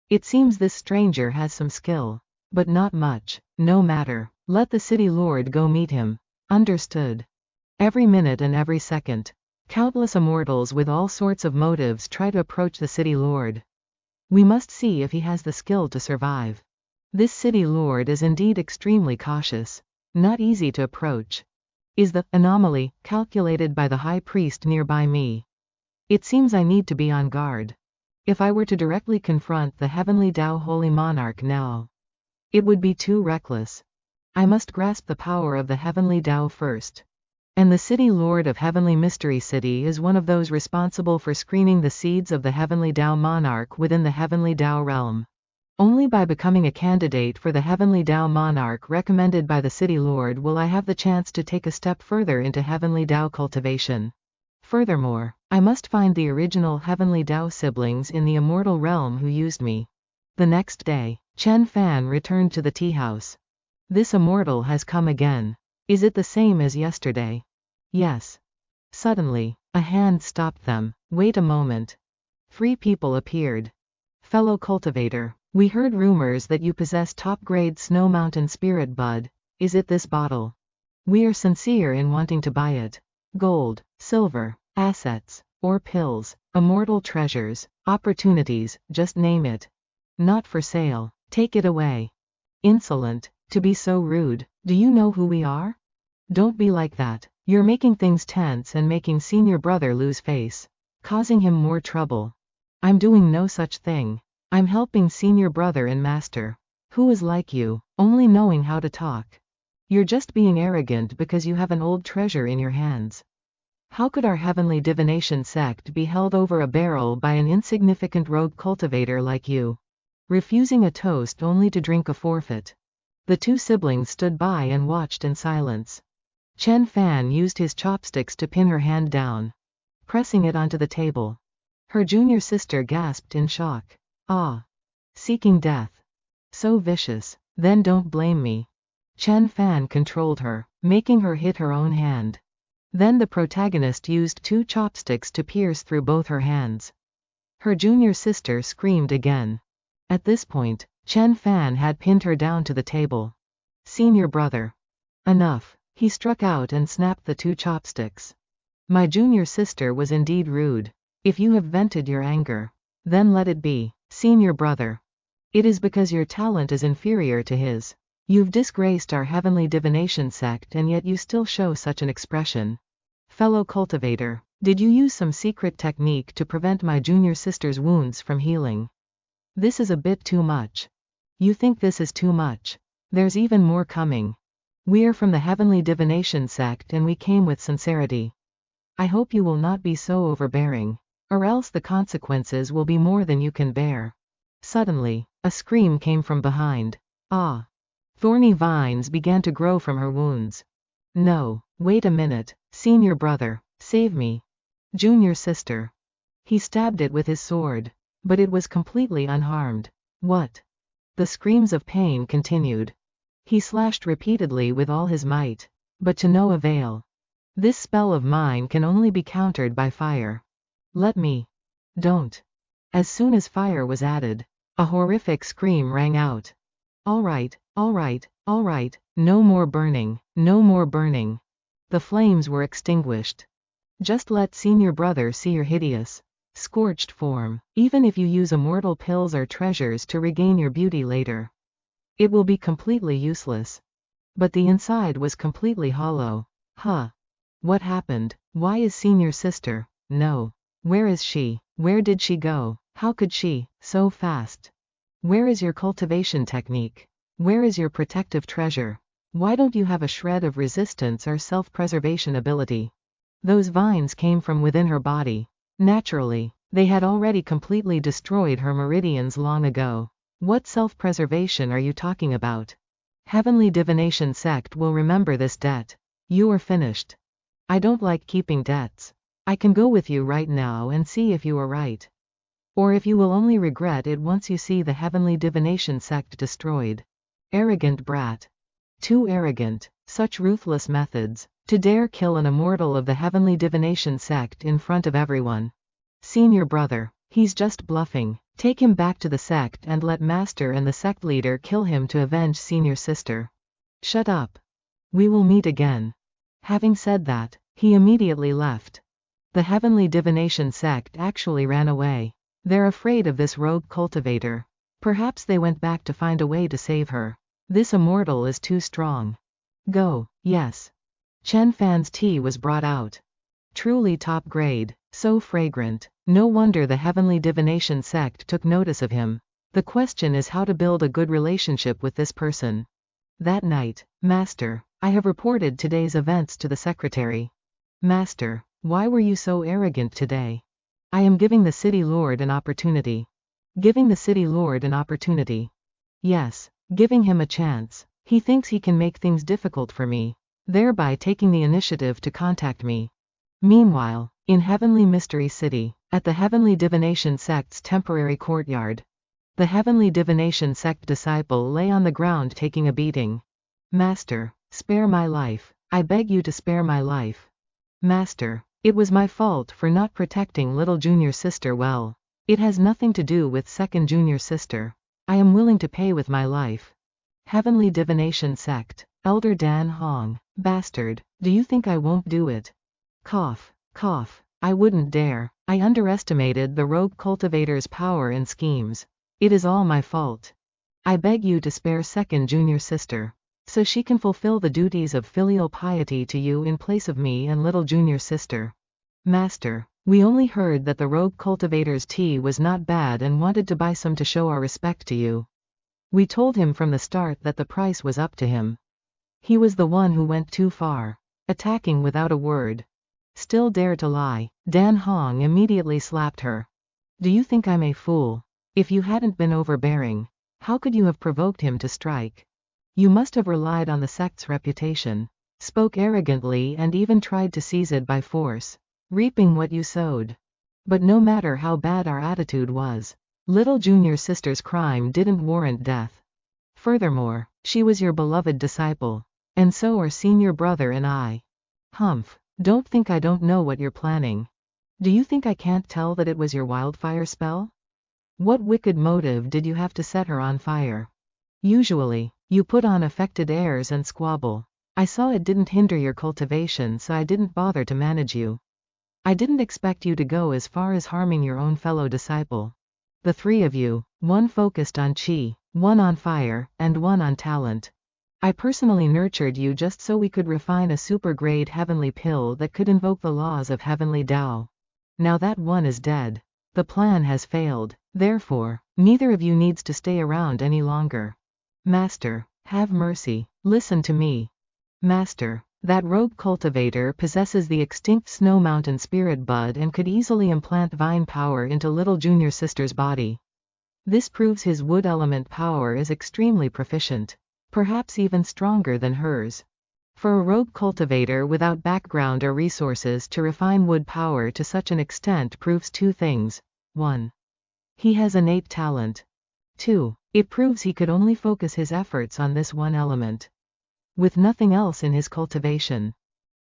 It seems this stranger has some skill. But not much. No matter. Let the City Lord go meet him. Understood. Every minute and every second, countless immortals with all sorts of motives try to approach the City Lord. We must see if he has the skill to survive. This City Lord is indeed extremely cautious. Not easy to approach. Is the anomaly calculated by the High Priest nearby me? It seems I need to be on guard. If I were to directly confront the Heavenly Dao Holy Monarch now, it would be too reckless. I must grasp the power of the Heavenly Dao first. And the City Lord of Heavenly Mystery City is one of those responsible for screening the seeds of the Heavenly Dao Monarch within the Heavenly Dao realm. Only by becoming a candidate for the Heavenly Dao Monarch recommended by the City Lord will I have the chance to take a step further into Heavenly Dao cultivation. Furthermore, I must find the original Heavenly Dao siblings in the immortal realm who used me. The next day, Chen Fan returned to the tea house. This immortal has come again. Is it the same as yesterday? Yes. Suddenly, a hand stopped them. Wait a moment. 3 people appeared. Fellow cultivator, we heard rumors that you possess top-grade Snow Mountain Spirit Bud. Is it this bottle? We are sincere in wanting to buy it. Gold, silver, assets, or pills, immortal treasures, opportunities, just name it. Not for sale. Take it away. Insolent, to be so rude. Do you know who we are? Don't be like that. You're making things tense and making senior brother lose face. Causing him more trouble. I'm doing no such thing. I'm helping senior brother and master. Who is like you, only knowing how to talk. You're just being arrogant because you have an old treasure in your hands. How could our heavenly divination sect be held over a barrel by an insignificant rogue cultivator like you? Refusing a toast only to drink a forfeit. The 2 siblings stood by and watched in silence. Chen Fan used his chopsticks to pin her hand down, pressing it onto the table. Her junior sister gasped in shock. Ah. Seeking death. So vicious. Then don't blame me. Chen Fan controlled her, making her hit her own hand. Then the protagonist used 2 chopsticks to pierce through both her hands. Her junior sister screamed again. At this point, Chen Fan had pinned her down to the table. Senior brother. Enough. He struck out and snapped the 2 chopsticks. My junior sister was indeed rude. If you have vented your anger, then let it be. Senior brother. It is because your talent is inferior to his. You've disgraced our heavenly divination sect and yet you still show such an expression. Fellow cultivator, did you use some secret technique to prevent my junior sister's wounds from healing? This is a bit too much. You think this is too much? There's even more coming. We are from the Heavenly Divination sect and we came with sincerity. I hope you will not be so overbearing, or else the consequences will be more than you can bear. Suddenly, a scream came from behind. Ah! Thorny vines began to grow from her wounds. No, Wait a minute, senior brother, save me. Junior sister. He stabbed it with his sword. But it was completely unharmed. What? The screams of pain continued. He slashed repeatedly with all his might. But to no avail. This spell of mine can only be countered by fire. Let me. Don't. As soon as fire was added, a horrific scream rang out. All right, all right, all right, no more burning, no more burning. The flames were extinguished. Just let senior brother see your hideous, scorched form, even if you use immortal pills or treasures to regain your beauty later. It will be completely useless. But the inside was completely hollow. Huh. What happened? Why is senior sister? No. Where is she? Where did she go? How could she, so fast? Where is your cultivation technique? Where is your protective treasure? Why don't you have a shred of resistance or self-preservation ability? Those vines came from within her body. Naturally, they had already completely destroyed her meridians long ago. What self-preservation are you talking about? Heavenly Divination Sect will remember this debt. You are finished. I don't like keeping debts. I can go with you right now and see if you are right. Or if you will only regret it once you see the Heavenly Divination Sect destroyed. Arrogant brat. Too arrogant, such ruthless methods, to dare kill an immortal of the Heavenly Divination Sect in front of everyone. Senior brother, he's just bluffing. Take him back to the sect and let Master and the sect leader kill him to avenge senior sister. Shut up. We will meet again. Having said that, he immediately left. The Heavenly Divination Sect actually ran away. They're afraid of this rogue cultivator. Perhaps they went back to find a way to save her. This immortal is too strong. Go, yes. Chen Fan's tea was brought out. Truly top grade, so fragrant. No wonder the Heavenly Divination Sect took notice of him. The question is how to build a good relationship with this person. That night, Master, I have reported today's events to the secretary. Master, why were you so arrogant today? I am giving the city lord an opportunity. Giving the city lord an opportunity. Yes, giving him a chance. He thinks he can make things difficult for me, thereby taking the initiative to contact me. Meanwhile, in Heavenly Mystery City, at the Heavenly Divination Sect's temporary courtyard, the Heavenly Divination Sect disciple lay on the ground taking a beating. Master, spare my life. I beg you to spare my life. Master, it was my fault for not protecting little junior sister well. It has nothing to do with second junior sister. I am willing to pay with my life. Heavenly Divination Sect, Elder Dan Hong, bastard, do you think I won't do it? Cough, cough, I wouldn't dare. I underestimated the rogue cultivator's power and schemes. It is all my fault. I beg you to spare second junior sister, so she can fulfill the duties of filial piety to you in place of me and little junior sister. Master, we only heard that the rogue cultivator's tea was not bad and wanted to buy some to show our respect to you. We told him from the start that the price was up to him. He was the one who went too far, attacking without a word. Still dare to lie. Dan Hong immediately slapped her. Do you think I'm a fool? If you hadn't been overbearing, how could you have provoked him to strike? You must have relied on the sect's reputation, spoke arrogantly and even tried to seize it by force, reaping what you sowed. But no matter how bad our attitude was, little junior sister's crime didn't warrant death. Furthermore, she was your beloved disciple, and so are senior brother and I. Humph. Don't think I don't know what you're planning. Do you think I can't tell that it was your wildfire spell? What wicked motive did you have to set her on fire? Usually, you put on affected airs and squabble. I saw it didn't hinder your cultivation, so I didn't bother to manage you. I didn't expect you to go as far as harming your own fellow disciple. The three of you, one focused on chi, one on fire, and one on talent. I personally nurtured you just so we could refine a super-grade heavenly pill that could invoke the laws of heavenly Tao. Now that one is dead. The plan has failed. Therefore, neither of you needs to stay around any longer. Master, have mercy. Listen to me. Master, that rogue cultivator possesses the extinct Snow Mountain spirit bud and could easily implant vine power into little junior sister's body. This proves his wood element power is extremely proficient. Perhaps even stronger than hers. For a rogue cultivator without background or resources to refine wood power to such an extent proves two things. 1. He has innate talent. 2. It proves he could only focus his efforts on this one element, with nothing else in his cultivation.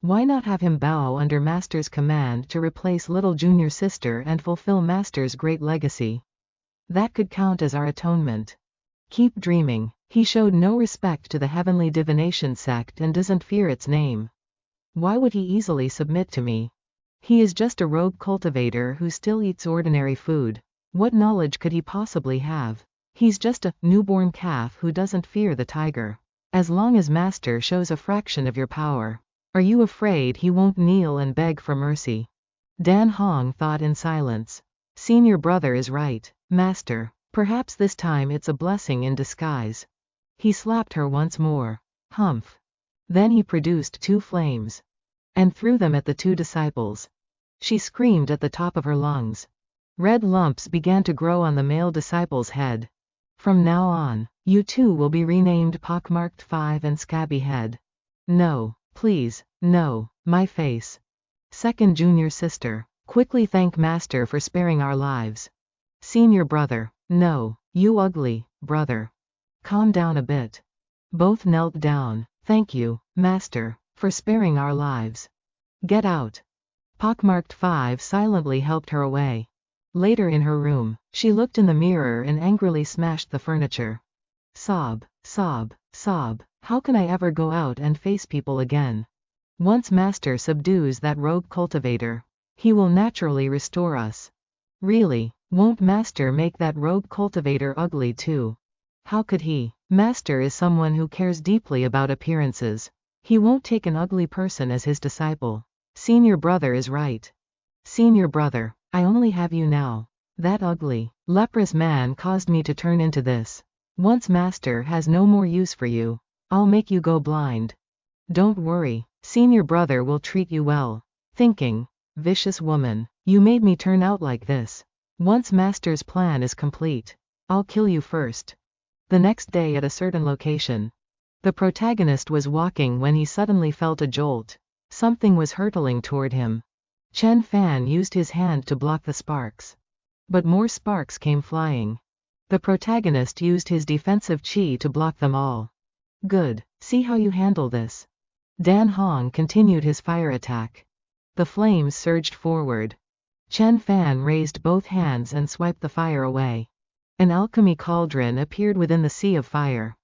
Why not have him bow under Master's command to replace little junior sister and fulfill Master's great legacy? That could count as our atonement. Keep dreaming. He showed no respect to the heavenly divination sect and doesn't fear its name. Why would he easily submit to me? He is just a rogue cultivator who still eats ordinary food. What knowledge could he possibly have? He's just a newborn calf who doesn't fear the tiger. As long as Master shows a fraction of your power, are you afraid he won't kneel and beg for mercy? Dan Hong thought in silence. Senior brother is right, Master. Perhaps this time it's a blessing in disguise. He slapped her once more. Humph. Then he produced 2 flames and threw them at the 2 disciples. She screamed at the top of her lungs. Red lumps began to grow on the male disciple's head. From now on, you 2 will be renamed Pockmarked 5 and Scabby Head. No, please, no, my face. Second junior sister, quickly thank Master for sparing our lives. Senior brother, no, you ugly brother. Calm down a bit. Both knelt down. Thank you, Master, for sparing our lives. Get out. Pockmarked 5 silently helped her away. Later in her room, she looked in the mirror and angrily smashed the furniture. Sob, sob, sob. How can I ever go out and face people again? Once Master subdues that rogue cultivator, he will naturally restore us. Really, won't Master make that rogue cultivator ugly too? How could he? Master is someone who cares deeply about appearances. He won't take an ugly person as his disciple. Senior brother is right. Senior brother, I only have you now. That ugly, leprous man caused me to turn into this. Once Master has no more use for you, I'll make you go blind. Don't worry, senior brother will treat you well. Thinking, vicious woman, you made me turn out like this. Once Master's plan is complete, I'll kill you first. The next day at a certain location, the protagonist was walking when he suddenly felt a jolt. Something was hurtling toward him. Chen Fan used his hand to block the sparks, but more sparks came flying. The protagonist used his defensive chi to block them all. Good, see how you handle this. Dan Hong continued his fire attack. The flames surged forward. Chen Fan raised both hands and swiped the fire away. An alchemy cauldron appeared within the sea of fire.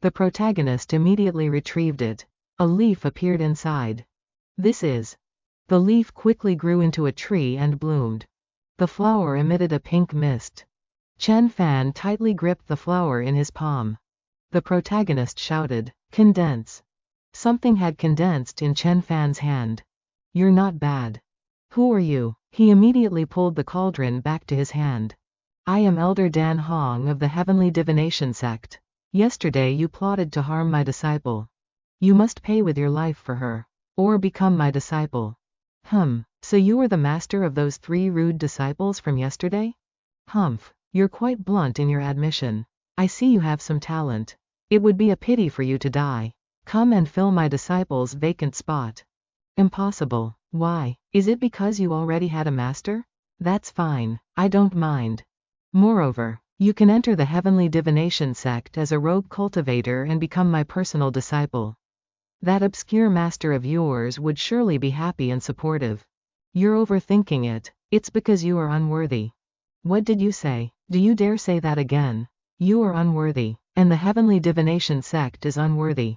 The protagonist immediately retrieved it. A leaf appeared inside. This is. The leaf quickly grew into a tree and bloomed. The flower emitted a pink mist. Chen Fan tightly gripped the flower in his palm. The protagonist shouted, "Condense." Something had condensed in Chen Fan's hand. You're not bad. Who are you? He immediately pulled the cauldron back to his hand. I am Elder Dan Hong of the Heavenly Divination Sect. Yesterday you plotted to harm my disciple. You must pay with your life for her, or become my disciple. So you were the master of those 3 rude disciples from yesterday? Humph, you're quite blunt in your admission. I see you have some talent. It would be a pity for you to die. Come and fill my disciple's vacant spot. Impossible. Why? Is it because you already had a master? That's fine, I don't mind. Moreover, you can enter the Heavenly Divination Sect as a rogue cultivator and become my personal disciple. That obscure master of yours would surely be happy and supportive. You're overthinking it. It's because you are unworthy. What did you say? Do you dare say that again? You are unworthy, and the Heavenly Divination Sect is unworthy.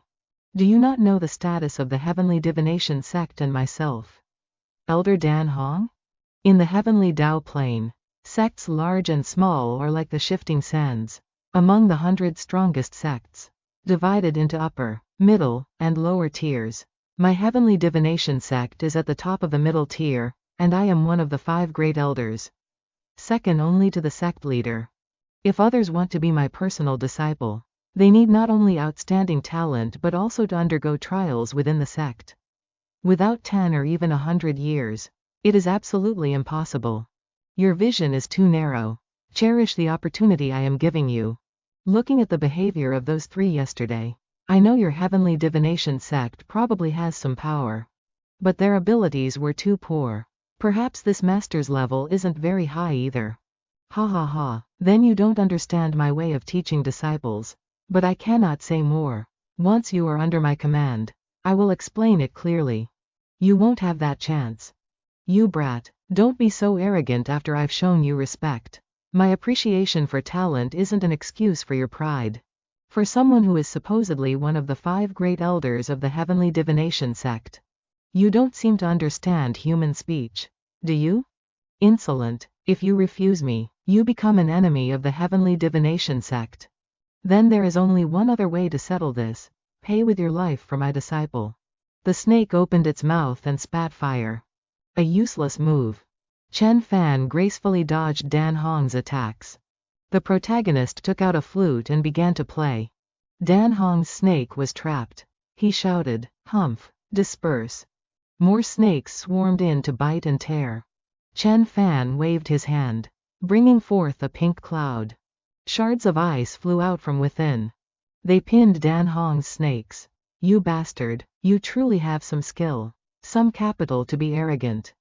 Do you not know the status of the Heavenly Divination Sect and myself? Elder Dan Hong? In the Heavenly Dao Plane, sects large and small are like the shifting sands. Among the 100 strongest sects, divided into upper, middle, and lower tiers. My Heavenly Divination Sect is at the top of the middle tier, and I am one of the 5 great elders. Second only to the sect leader. If others want to be my personal disciple, they need not only outstanding talent but also to undergo trials within the sect. Without 10 or even 100 years, it is absolutely impossible. Your vision is too narrow. Cherish the opportunity I am giving you. Looking at the behavior of those 3 yesterday, I know your heavenly divination sect probably has some power. But their abilities were too poor. Perhaps this master's level isn't very high either. Ha ha ha, then you don't understand my way of teaching disciples. But I cannot say more. Once you are under my command, I will explain it clearly. You won't have that chance. You brat, don't be so arrogant after I've shown you respect. My appreciation for talent isn't an excuse for your pride. For someone who is supposedly one of the 5 great elders of the heavenly divination sect. You don't seem to understand human speech. Do you? Insolent, if you refuse me, you become an enemy of the heavenly divination sect. Then there is only one other way to settle this. Pay with your life for my disciple. The snake opened its mouth and spat fire. A useless move. Chen Fan gracefully dodged Dan Hong's attacks. The protagonist took out a flute and began to play. Dan Hong's snake was trapped. He shouted, "Humph, disperse." More snakes swarmed in to bite and tear. Chen Fan waved his hand, bringing forth a pink cloud. Shards of ice flew out from within. They pinned Dan Hong's snakes. You bastard, you truly have some skill. Some capital to be arrogant.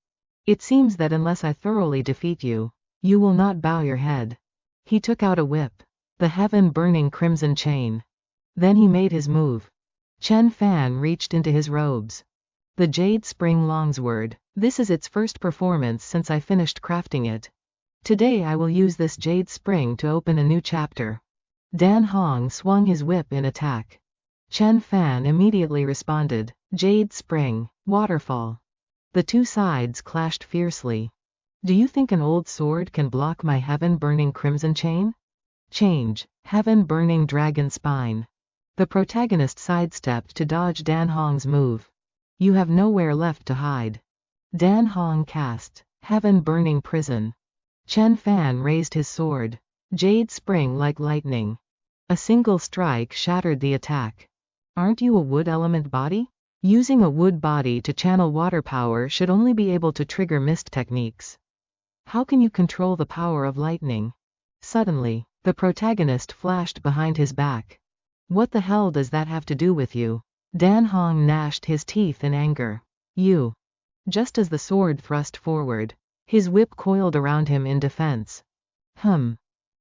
It seems that unless I thoroughly defeat you, you will not bow your head. He took out a whip, the heaven-burning crimson chain. Then he made his move. Chen Fan reached into his robes. The Jade Spring Longsword. This is its first performance since I finished crafting it. Today I will use this Jade Spring to open a new chapter. Dan Hong swung his whip in attack. Chen Fan immediately responded, Jade Spring, Waterfall. The two sides clashed fiercely. Do you think an old sword can block my heaven-burning crimson chain? Change, heaven-burning dragon spine. The protagonist sidestepped to dodge Dan Hong's move. You have nowhere left to hide. Dan Hong cast, heaven-burning prison. Chen Fan raised his sword. Jade Spring like lightning. A single strike shattered the attack. Aren't you a wood element body? Using a wood body to channel water power should only be able to trigger mist techniques. How can you control the power of lightning? Suddenly, the protagonist flashed behind his back. What the hell does that have to do with you? Dan Hong gnashed his teeth in anger. You. Just as the sword thrust forward, his whip coiled around him in defense.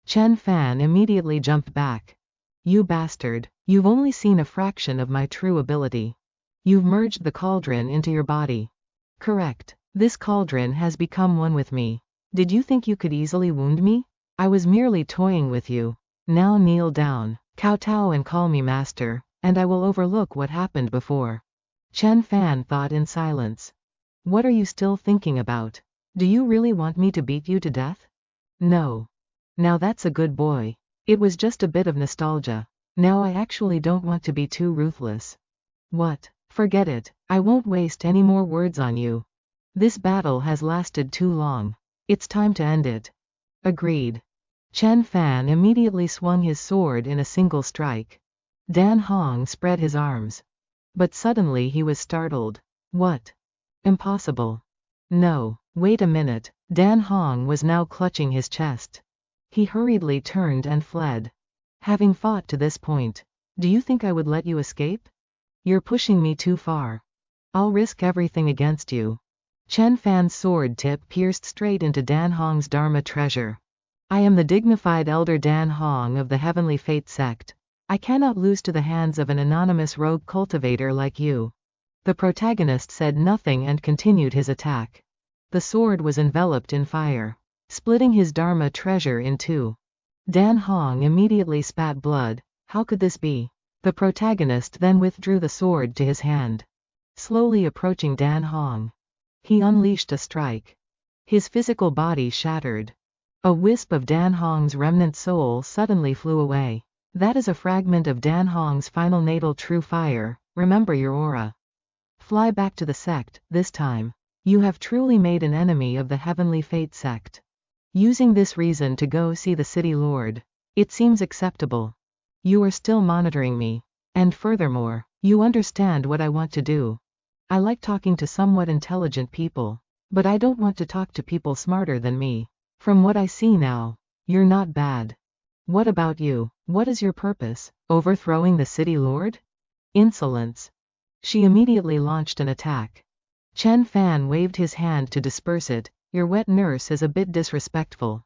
Chen Fan immediately jumped back. You bastard, you've only seen a fraction of my true ability. You've merged the cauldron into your body. Correct, this cauldron has become one with me. Did you think you could easily wound me? I was merely toying with you. Now kneel down, kowtow and call me master, and I will overlook what happened before. Chen Fan thought in silence. What are you still thinking about? Do you really want me to beat you to death? No. Now that's a good boy. It was just a bit of nostalgia. Now I actually don't want to be too ruthless. What? Forget it, I won't waste any more words on you. This battle has lasted too long. It's time to end it. Agreed. Chen Fan immediately swung his sword in a single strike. Dan Hong spread his arms. But suddenly he was startled. What? Impossible. No, wait a minute. Dan Hong was now clutching his chest. He hurriedly turned and fled. Having fought to this point, do you think I would let you escape? You're pushing me too far. I'll risk everything against you. Chen Fan's sword tip pierced straight into Dan Hong's Dharma treasure. I am the dignified elder Dan Hong of the Heavenly Fate sect. I cannot lose to the hands of an anonymous rogue cultivator like you. The protagonist said nothing and continued his attack. The sword was enveloped in fire, splitting his Dharma treasure in two. Dan Hong immediately spat blood. How could this be? The protagonist then withdrew the sword to his hand. Slowly approaching Dan Hong, he unleashed a strike. His physical body shattered. A wisp of Dan Hong's remnant soul suddenly flew away. That is a fragment of Dan Hong's final natal true fire. Remember your aura. Fly back to the sect, this time. You have truly made an enemy of the Heavenly Fate sect. Using this reason to go see the City Lord. It seems acceptable. You are still monitoring me. And furthermore, you understand what I want to do. I like talking to somewhat intelligent people. But I don't want to talk to people smarter than me. From what I see now, you're not bad. What about you? What is your purpose? Overthrowing the City Lord? Insolence. She immediately launched an attack. Chen Fan waved his hand to disperse it. Your wet nurse is a bit disrespectful.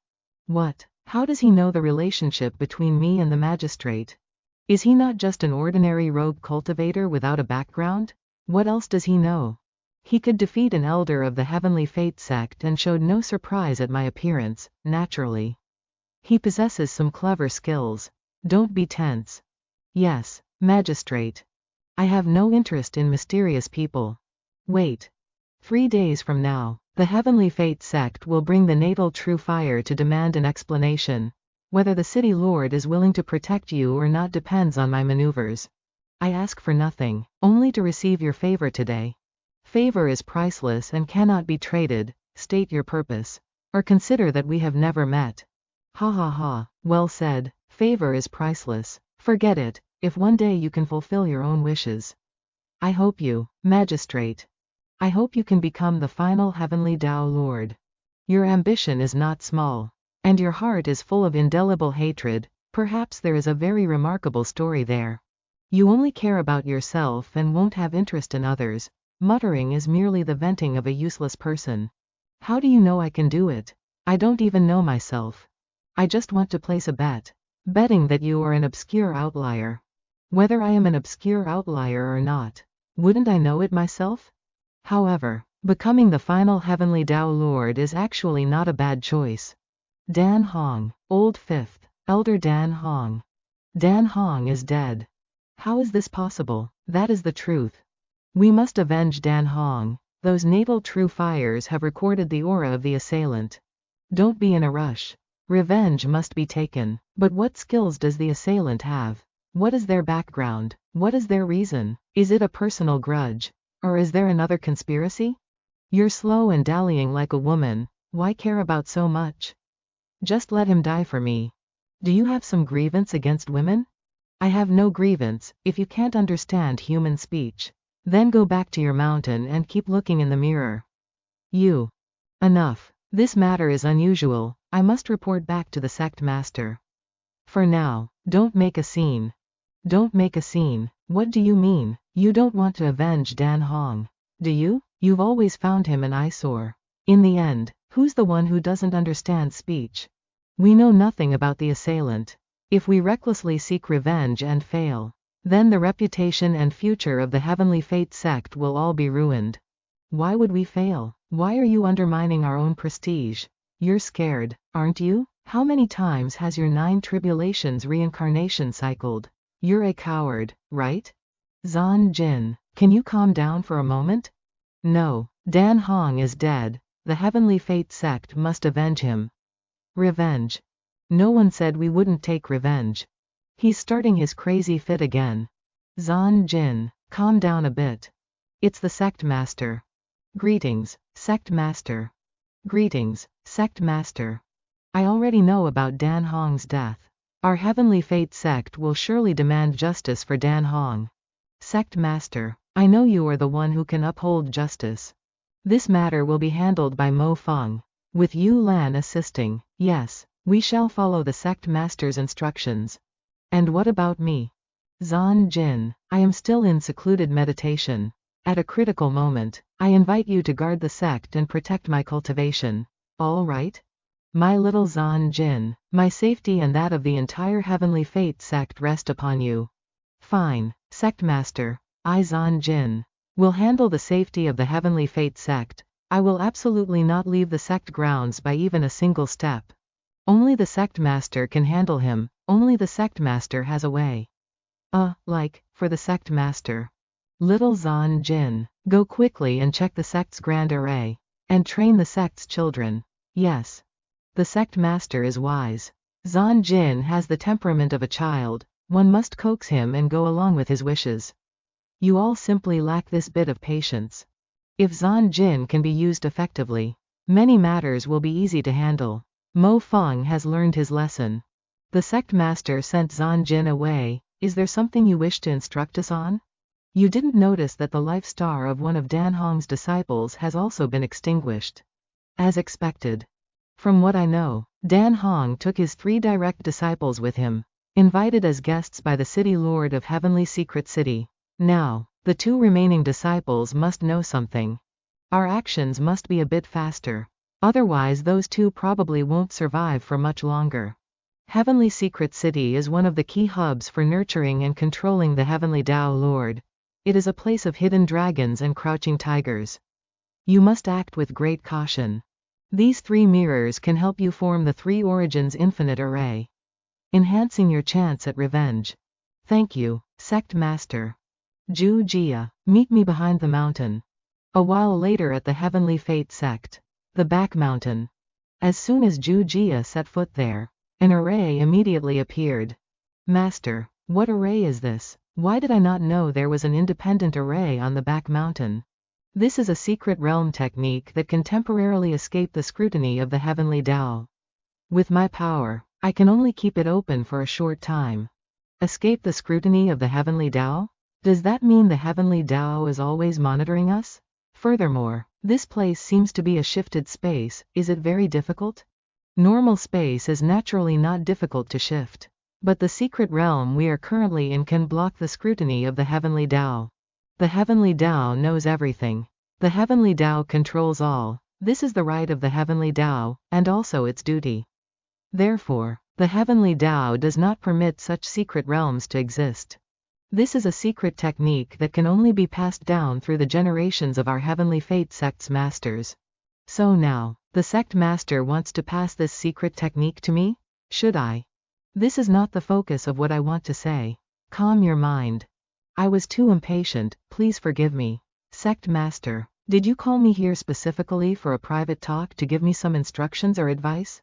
What? How does he know the relationship between me and the magistrate? Is he not just an ordinary rogue cultivator without a background? What else does he know? He could defeat an elder of the Heavenly Fate sect and showed no surprise at my appearance, naturally. He possesses some clever skills. Don't be tense. Yes, magistrate. I have no interest in mysterious people. Wait. 3 days from now, the Heavenly Fate sect will bring the natal true fire to demand an explanation. Whether the city lord is willing to protect you or not depends on my maneuvers. I ask for nothing, only to receive your favor today. Favor is priceless and cannot be traded. State your purpose. Or consider that we have never met. Ha ha ha, well said. Favor is priceless. Forget it, if one day you can fulfill your own wishes. I hope you, magistrate. I hope you can become the final Heavenly Dao Lord. Your ambition is not small. And your heart is full of indelible hatred. Perhaps there is a very remarkable story there. You only care about yourself and won't have interest in others. Muttering is merely the venting of a useless person. How do you know I can do it? I don't even know myself. I just want to place a bet. Betting that you are an obscure outlier. Whether I am an obscure outlier or not, wouldn't I know it myself? However, becoming the final Heavenly Dao Lord is actually not a bad choice. Dan Hong, Old Fifth, Elder Dan Hong. Dan Hong is dead. How is this possible? That is the truth. We must avenge Dan Hong. Those natal true fires have recorded the aura of the assailant. Don't be in a rush. Revenge must be taken. But what skills does the assailant have? What is their background? What is their reason? Is it a personal grudge? Or is there another conspiracy? You're slow and dallying like a woman. Why care about so much? Just let him die for me. Do you have some grievance against women? I have no grievance. If you can't understand human speech, then go back to your mountain and keep looking in the mirror. You. Enough. This matter is unusual. I must report back to the sect master. For now, don't make a scene. Don't make a scene. What do you mean? You don't want to avenge Dan Hong, do you? You've always found him an eyesore. In the end, who's the one who doesn't understand speech? We know nothing about the assailant. If we recklessly seek revenge and fail, then the reputation and future of the Heavenly Fate sect will all be ruined. Why would we fail? Why are you undermining our own prestige? You're scared, aren't you? How many times has your 9 tribulations reincarnation cycled? You're a coward, right? Zhan Jin, can you calm down for a moment? No, Dan Hong is dead. The Heavenly Fate sect must avenge him. Revenge. No one said we wouldn't take revenge. He's starting his crazy fit again. Zhan Jin, calm down a bit. It's the sect master. Greetings, sect master. Greetings, sect master. I already know about Dan Hong's death. Our Heavenly Fate sect will surely demand justice for Dan Hong. Sect master, I know you are the one who can uphold justice. This matter will be handled by Mo Feng, with Yu Lan assisting. Yes, we shall follow the sect master's instructions. And what about me? Zhan Jin, I am still in secluded meditation. At a critical moment, I invite you to guard the sect and protect my cultivation. All right? My little Zhan Jin, my safety and that of the entire Heavenly Fate sect rest upon you. Fine, sect master. I, Zhan Jin, will handle the safety of the Heavenly Fate sect. I will absolutely not leave the sect grounds by even a single step. Only the sect master can handle him. Only the sect master has a way. For the sect master. Little Zhan Jin, go quickly and check the sect's grand array. And train the sect's children. Yes. The sect master is wise. Zhan Jin has the temperament of a child. One must coax him and go along with his wishes. You all simply lack this bit of patience. If Zhan Jin can be used effectively, many matters will be easy to handle. Mo Feng has learned his lesson. The sect master sent Zhan Jin away. Is there something you wish to instruct us on? You didn't notice that the life star of one of Dan Hong's disciples has also been extinguished. As expected. From what I know, Dan Hong took his 3 direct disciples with him, invited as guests by the city lord of Heavenly Secret City. Now, the two remaining disciples must know something. Our actions must be a bit faster. Otherwise those two probably won't survive for much longer. Heavenly Secret City is one of the key hubs for nurturing and controlling the Heavenly Tao Lord. It is a place of hidden dragons and crouching tigers. You must act with great caution. These 3 mirrors can help you form the 3 origins infinite array, enhancing your chance at revenge. Thank you, Sect Master. Ju Jia, meet me behind the mountain. A while later at the Heavenly Fate Sect, the back mountain. As soon as Ju Jia set foot there, an array immediately appeared. Master, what array is this? Why did I not know there was an independent array on the back mountain? This is a secret realm technique that can temporarily escape the scrutiny of the Heavenly Tao. With my power, I can only keep it open for a short time. Escape the scrutiny of the Heavenly Tao? Does that mean the Heavenly Tao is always monitoring us? Furthermore, this place seems to be a shifted space. Is it very difficult? Normal space is naturally not difficult to shift. But the secret realm we are currently in can block the scrutiny of the Heavenly Tao. The Heavenly Tao knows everything. The Heavenly Tao controls all. This is the right of the Heavenly Tao, and also its duty. Therefore, the Heavenly Tao does not permit such secret realms to exist. This is a secret technique that can only be passed down through the generations of our Heavenly Fate Sect's masters. So now, the Sect Master wants to pass this secret technique to me? Should I? This is not the focus of what I want to say. Calm your mind. I was too impatient, please forgive me. Sect Master, did you call me here specifically for a private talk to give me some instructions or advice?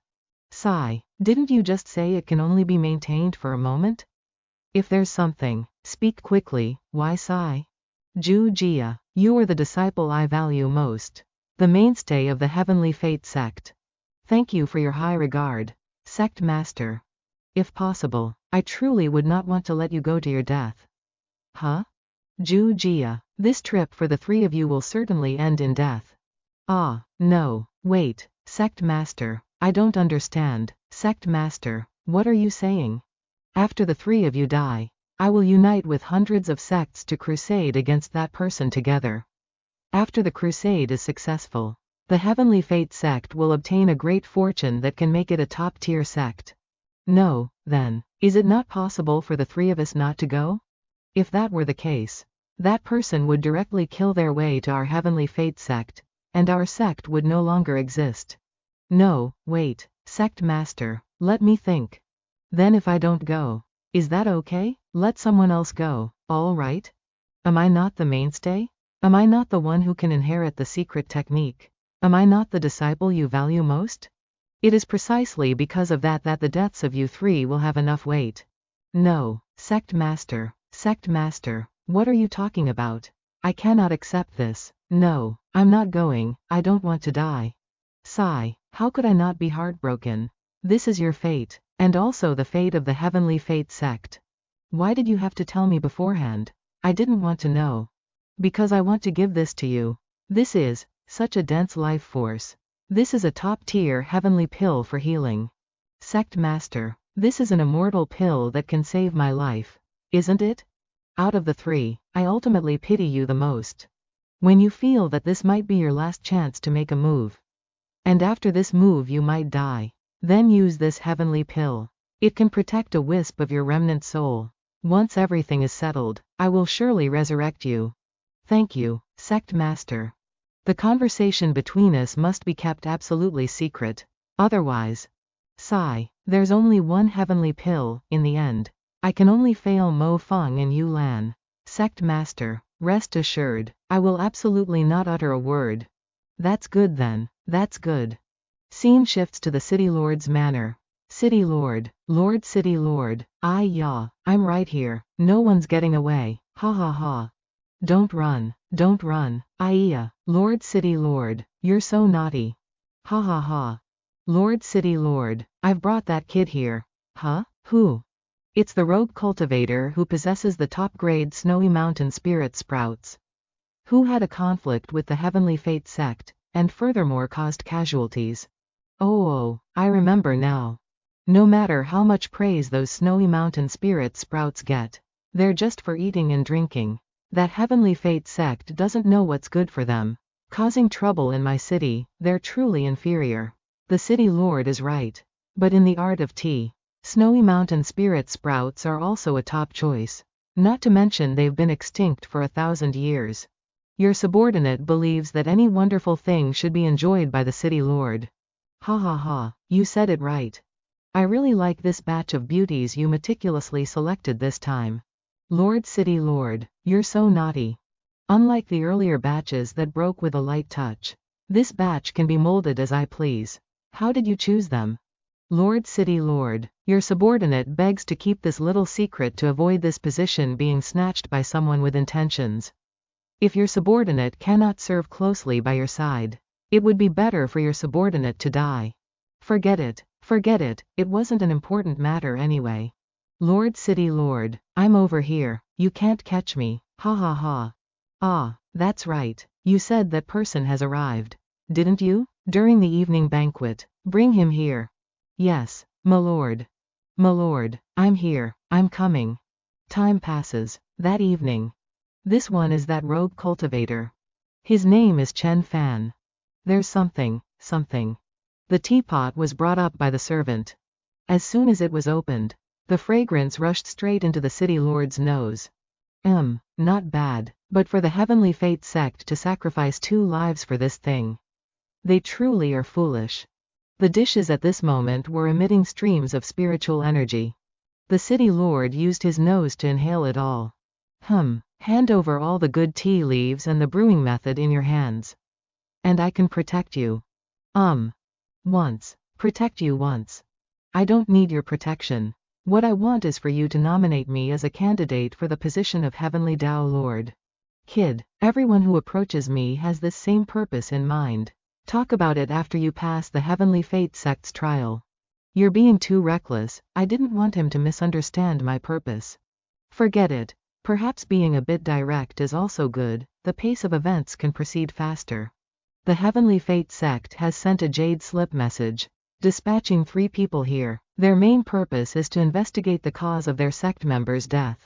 Sigh, didn't you just say it can only be maintained for a moment? If there's something, speak quickly. Why sigh? Ju Jia, you are the disciple I value most. The mainstay of the Heavenly Fate Sect. Thank you for your high regard, Sect Master. If possible, I truly would not want to let you go to your death. Huh? Ju Jia, this trip for the 3 of you will certainly end in death. Ah, no, wait, Sect Master, I don't understand. Sect Master, what are you saying? After the 3 of you die, I will unite with hundreds of sects to crusade against that person together. After the crusade is successful, the Heavenly Fate Sect will obtain a great fortune that can make it a top-tier sect. No, then, is it not possible for the 3 of us not to go? If that were the case, that person would directly kill their way to our Heavenly Fate Sect, and our sect would no longer exist. No, wait, Sect Master, let me think. Then if I don't go, is that okay? Let someone else go, all right? Am I not the mainstay? Am I not the one who can inherit the secret technique? Am I not the disciple you value most? It is precisely because of that that the deaths of you 3 will have enough weight. No, Sect Master, what are you talking about? I cannot accept this. No, I'm not going, I don't want to die. Sigh, how could I not be heartbroken? This is your fate, and also the fate of the Heavenly Fate Sect. Why did you have to tell me beforehand? I didn't want to know. Because I want to give this to you. This is such a dense life force. This is a top-tier heavenly pill for healing. Sect Master, this is an immortal pill that can save my life. Isn't it? Out of the 3, I ultimately pity you the most. When you feel that this might be your last chance to make a move, and after this move you might die, then use this heavenly pill. It can protect a wisp of your remnant soul. Once everything is settled, I will surely resurrect you. Thank you, Sect Master. The conversation between us must be kept absolutely secret. Otherwise, sigh, there's only one heavenly pill, in the end. I can only fail Mo Feng and Yu Lan. Sect Master, rest assured, I will absolutely not utter a word. That's good then, that's good. Scene shifts to the City Lord's manor. City Lord, City Lord, yeah, I'm right here, no one's getting away, ha ha ha. Don't run, Lord City Lord, you're so naughty. Ha ha ha. Lord City Lord, I've brought that kid here. Huh? Who? It's the rogue cultivator who possesses the top-grade Snowy Mountain Spirit Sprouts. Who had a conflict with the Heavenly Fate Sect, and furthermore caused casualties. Oh, I remember now. No matter how much praise those Snowy Mountain Spirit Sprouts get, they're just for eating and drinking. That Heavenly Fate sect doesn't know what's good for them. Causing trouble in my city, they're truly inferior. The city lord is right. But in the art of tea, snowy mountain spirit sprouts are also a top choice. Not to mention they've been extinct for 1,000 years. Your subordinate believes that any wonderful thing should be enjoyed by the city lord. Ha ha ha, you said it right. I really like this batch of beauties you meticulously selected this time. Lord City Lord, you're so naughty. Unlike the earlier batches that broke with a light touch, this batch can be molded as I please. How did you choose them? Lord City Lord, your subordinate begs to keep this little secret to avoid this position being snatched by someone with intentions. If your subordinate cannot serve closely by your side, it would be better for your subordinate to die. Forget it, it wasn't an important matter anyway. Lord City Lord, I'm over here, you can't catch me, ha ha ha. Ah, that's right, you said that person has arrived. Didn't you? During the evening banquet, bring him here. Yes, my lord. My lord, I'm here, I'm coming. Time passes. That evening. This one is that rogue cultivator. His name is Chen Fan. There's something. The teapot was brought up by the servant. As soon as it was opened, the fragrance rushed straight into the city lord's nose. Not bad, but for the Heavenly Fate sect to sacrifice 2 lives for this thing. They truly are foolish. The dishes at this moment were emitting streams of spiritual energy. The city lord used his nose to inhale it all. Hand over all the good tea leaves and the brewing method in your hands. And I can protect you. Protect you once. I don't need your protection. What I want is for you to nominate me as a candidate for the position of Heavenly Tao Lord. Kid, everyone who approaches me has this same purpose in mind. Talk about it after you pass the Heavenly Fate sect's trial. You're being too reckless, I didn't want him to misunderstand my purpose. Forget it. Perhaps being a bit direct is also good, the pace of events can proceed faster. The Heavenly Fate sect has sent a jade slip message, dispatching 3 people here. Their main purpose is to investigate the cause of their sect member's death.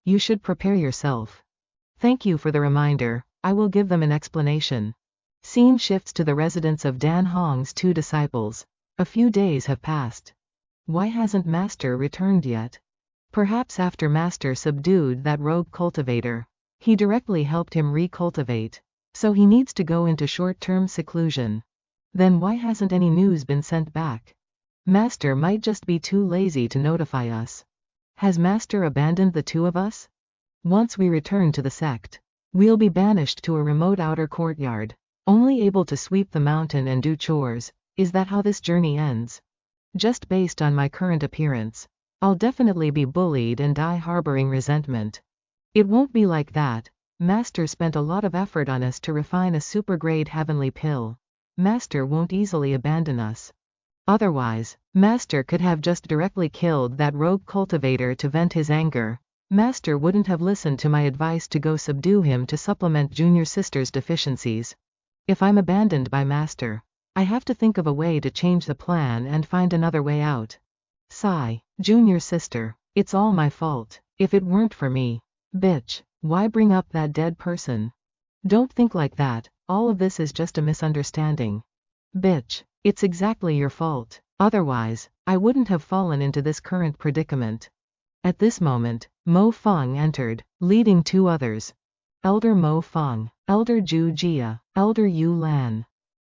You should prepare yourself. Thank you for the reminder, I will give them an explanation. Scene shifts to the residence of Dan Hong's 2 disciples. A few days have passed. Why hasn't Master returned yet? Perhaps after Master subdued that rogue cultivator, he directly helped him recultivate, so he needs to go into short-term seclusion. Then why hasn't any news been sent back? Master might just be too lazy to notify us. Has Master abandoned the 2 of us? Once we return to the sect, we'll be banished to a remote outer courtyard, only able to sweep the mountain and do chores. Is that how this journey ends? Just based on my current appearance, I'll definitely be bullied and die harboring resentment. It won't be like that. Master spent a lot of effort on us to refine a super-grade heavenly pill. Master won't easily abandon us. Otherwise, Master could have just directly killed that rogue cultivator to vent his anger. Master wouldn't have listened to my advice to go subdue him to supplement junior sister's deficiencies. If I'm abandoned by Master, I have to think of a way to change the plan and find another way out. Sigh, junior sister, it's all my fault. If it weren't for me. Bitch, why bring up that dead person? Don't think like that, all of this is just a misunderstanding. Bitch, it's exactly your fault. Otherwise, I wouldn't have fallen into this current predicament. At this moment, Mo Feng entered, leading 2 others. Elder Mo Feng, Elder Zhu Jia, Elder Yu Lan.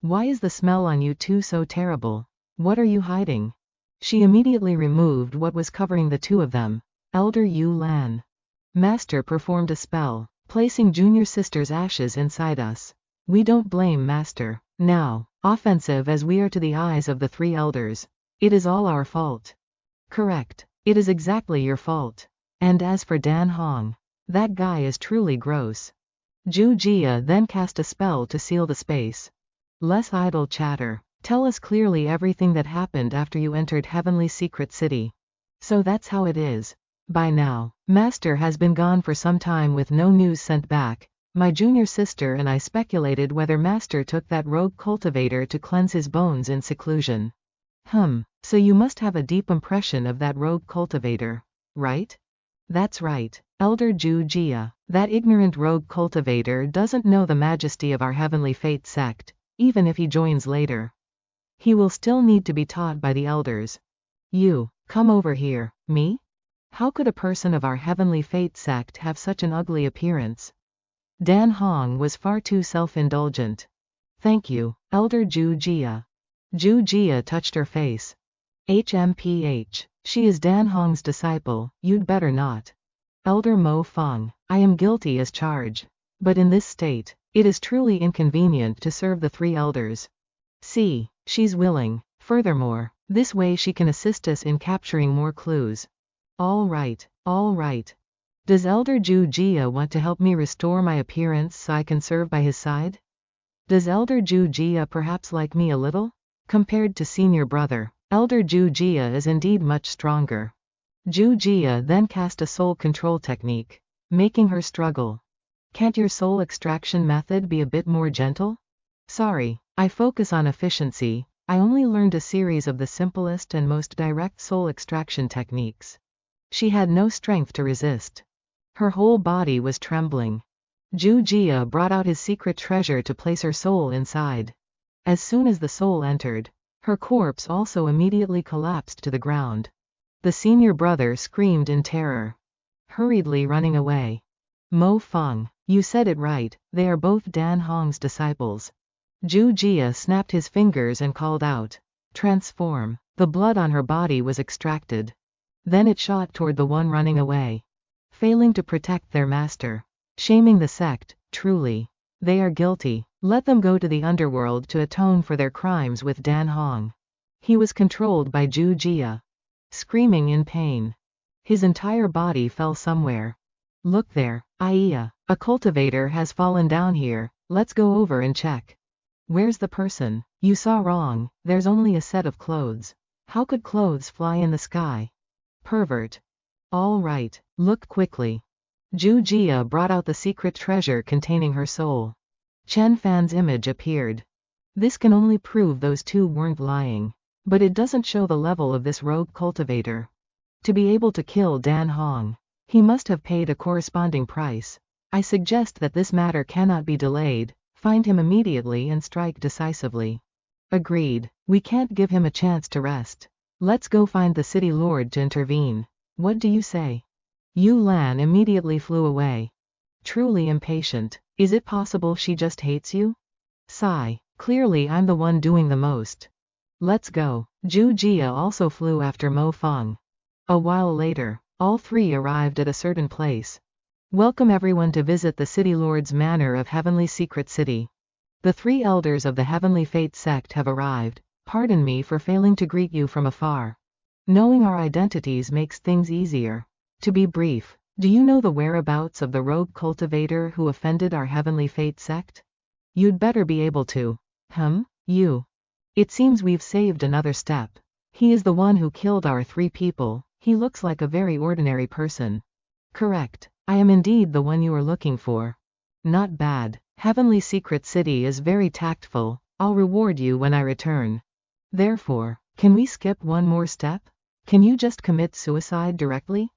Why is the smell on you 2 so terrible? What are you hiding? She immediately removed what was covering the 2 of them. Elder Yu Lan. Master performed a spell, placing junior sister's ashes inside us. We don't blame Master. Now, offensive as we are to the eyes of the 3 elders, it is all our fault. Correct. It is exactly your fault. And as for Dan Hong, that guy is truly gross. Zhu Jia then cast a spell to seal the space. Less idle chatter. Tell us clearly everything that happened after you entered Heavenly Secret City. So that's how it is. By now, Master has been gone for some time with no news sent back. My junior sister and I speculated whether Master took that rogue cultivator to cleanse his bones in seclusion. So you must have a deep impression of that rogue cultivator, right? That's right, Elder Zhu Jia. That ignorant rogue cultivator doesn't know the majesty of our heavenly fate sect, even if he joins later. He will still need to be taught by the elders. You, come over here. Me? How could a person of our heavenly fate sect have such an ugly appearance? Dan Hong was far too self-indulgent. Thank you, Elder Zhu Jia. Zhu Jia touched her face. HMPH. She is Dan Hong's disciple, you'd better not. Elder Mo Feng, I am guilty as charged. But in this state, it is truly inconvenient to serve the three elders. See, she's willing. Furthermore, this way she can assist us in capturing more clues. All right, all right. Does Elder Zhu Jia want to help me restore my appearance so I can serve by his side? Does Elder Zhu Jia perhaps like me a little? Compared to senior brother, Elder Zhu Jia is indeed much stronger. Zhu Jia then cast a soul control technique, making her struggle. Can't your soul extraction method be a bit more gentle? Sorry, I focus on efficiency. I only learned a series of the simplest and most direct soul extraction techniques. She had no strength to resist. Her whole body was trembling. Zhu Jia brought out his secret treasure to place her soul inside. As soon as the soul entered, her corpse also immediately collapsed to the ground. The senior brother screamed in terror, hurriedly running away. Mo Feng, you said it right, they are both Dan Hong's disciples. Zhu Jia snapped his fingers and called out, transform. The blood on her body was extracted. Then it shot toward the one running away. Failing to protect their master. Shaming the sect, truly. They are guilty. Let them go to the underworld to atone for their crimes with Dan Hong. He was controlled by Zhu Jia. Screaming in pain. His entire body fell somewhere. Look there, Aya, a cultivator has fallen down here, let's go over and check. Where's the person? You saw wrong, there's only a set of clothes. How could clothes fly in the sky? Pervert. All right, look quickly. Zhu Jia brought out the secret treasure containing her soul. Chen Fan's image appeared. This can only prove those two weren't lying. But it doesn't show the level of this rogue cultivator. To be able to kill Dan Hong, he must have paid a corresponding price. I suggest that this matter cannot be delayed, find him immediately and strike decisively. Agreed, we can't give him a chance to rest. Let's go find the city lord to intervene. What do you say? Yu Lan immediately flew away. Truly impatient. Is it possible she just hates you? Sigh, clearly I'm the one doing the most. Let's go. Zhu Jia also flew after Mo Feng. A while later, all three arrived at a certain place. Welcome everyone to visit the City Lord's Manor of Heavenly Secret City. The three elders of the Heavenly Fate sect have arrived. Pardon me for failing to greet you from afar. Knowing our identities makes things easier. To be brief, do you know the whereabouts of the rogue cultivator who offended our Heavenly Fate sect? You'd better be able to. You. It seems we've saved another step. He is the one who killed our three people. He looks like a very ordinary person. Correct. I am indeed the one you are looking for. Not bad. Heavenly Secret City is very tactful. I'll reward you when I return. Therefore, can we skip one more step? Can you just commit suicide directly?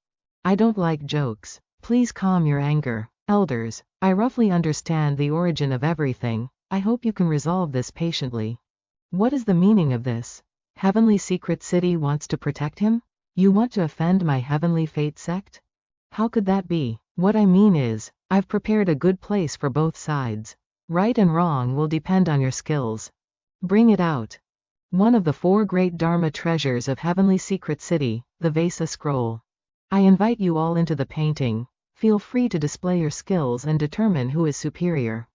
I don't like jokes. Please calm your anger. Elders, I roughly understand the origin of everything. I hope you can resolve this patiently. What is the meaning of this? Heavenly Secret City wants to protect him? You want to offend my Heavenly Fate sect? How could that be? What I mean is, I've prepared a good place for both sides. Right and wrong will depend on your skills. Bring it out. One of the four great Dharma treasures of Heavenly Secret City, the Vesa Scroll. I invite you all into the painting. Feel free to display your skills and determine who is superior.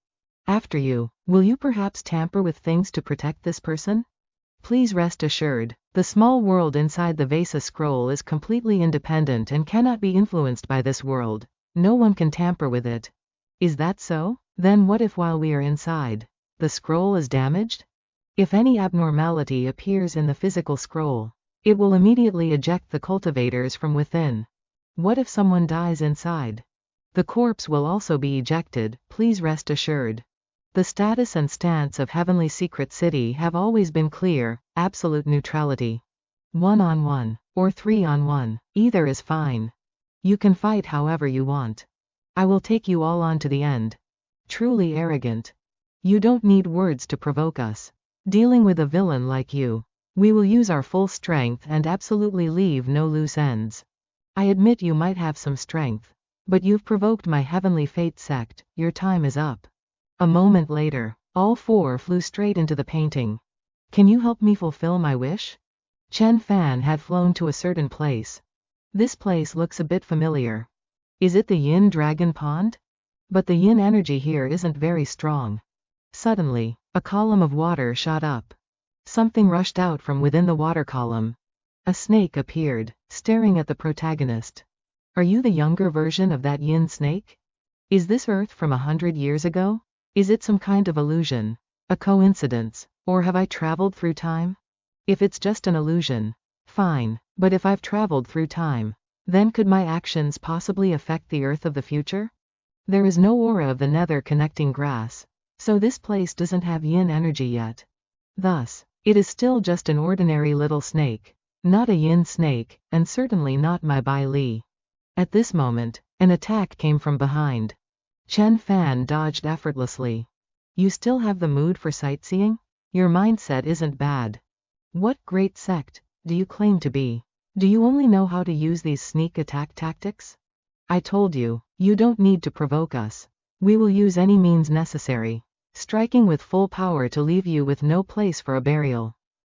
After you, will you perhaps tamper with things to protect this person? Please rest assured, the small world inside the Vesa scroll is completely independent and cannot be influenced by this world. No one can tamper with it. Is that so? Then what if while we are inside, the scroll is damaged? If any abnormality appears in the physical scroll, it will immediately eject the cultivators from within. What if someone dies inside? The corpse will also be ejected, please rest assured. The status and stance of Heavenly Secret City have always been clear, absolute neutrality. 1-on-1, or 3-on-1, either is fine. You can fight however you want. I will take you all on to the end. Truly arrogant. You don't need words to provoke us. Dealing with a villain like you, we will use our full strength and absolutely leave no loose ends. I admit you might have some strength, but you've provoked my heavenly fate sect, your time is up. A moment later, all four flew straight into the painting. Can you help me fulfill my wish? Chen Fan had flown to a certain place. This place looks a bit familiar. Is it the Yin Dragon Pond? But the Yin energy here isn't very strong. Suddenly, a column of water shot up. Something rushed out from within the water column. A snake appeared, staring at the protagonist. Are you the younger version of that Yin snake? Is this Earth from 100 years ago? Is it some kind of illusion? A coincidence? Or have I traveled through time? If it's just an illusion, fine, but if I've traveled through time, then could my actions possibly affect the Earth of the future? There is no aura of the nether connecting grass, so this place doesn't have Yin energy yet. Thus, it is still just an ordinary little snake, not a Yin snake, and certainly not my Bai Li. At this moment, an attack came from behind. Chen Fan dodged effortlessly. You still have the mood for sightseeing? Your mindset isn't bad. What great sect do you claim to be? Do you only know how to use these sneak attack tactics? I told you, you don't need to provoke us. We will use any means necessary, striking with full power to leave you with no place for a burial.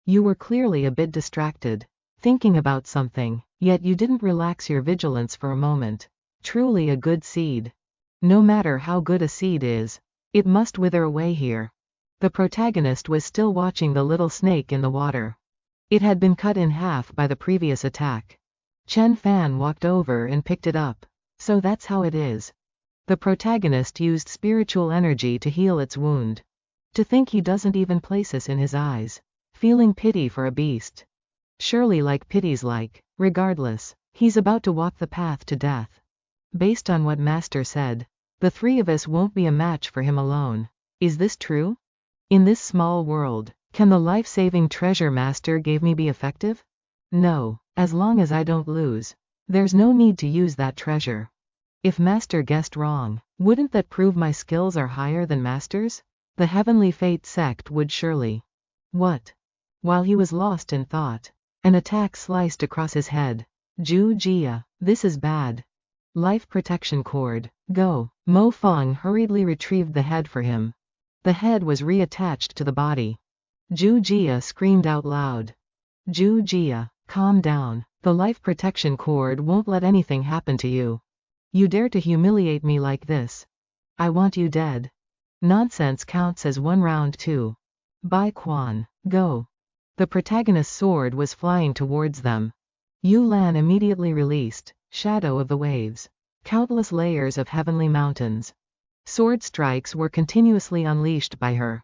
You were clearly a bit distracted, thinking about something, yet you didn't relax your vigilance for a moment. Truly a good seed. No matter how good a seed is, it must wither away here. The protagonist was still watching the little snake in the water. It had been cut in half by the previous attack. Chen Fan walked over and picked it up. So that's how it is. The protagonist used spiritual energy to heal its wound. To think he doesn't even place us in his eyes. Feeling pity for a beast. Surely like pity's like, regardless, he's about to walk the path to death. Based on what Master said, the three of us won't be a match for him alone. Is this true? In this small world, can the life-saving treasure Master gave me be effective? No, as long as I don't lose. There's no need to use that treasure. If Master guessed wrong, wouldn't that prove my skills are higher than Master's? The Heavenly Fate sect would surely. What? While he was lost in thought, an attack sliced across his head. Zhu Jia, this is bad. Life protection cord, go. Mo Feng hurriedly retrieved the head for him. The head was reattached to the body. Zhu Jia screamed out loud. Zhu Jia, calm down. The life protection cord won't let anything happen to you. You dare to humiliate me like this? I want you dead. Nonsense counts as one round too. Bei Xuan, go. The protagonist's sword was flying towards them. Yu Lan immediately released, Shadow of the Waves. Countless layers of heavenly mountains. Sword strikes were continuously unleashed by her.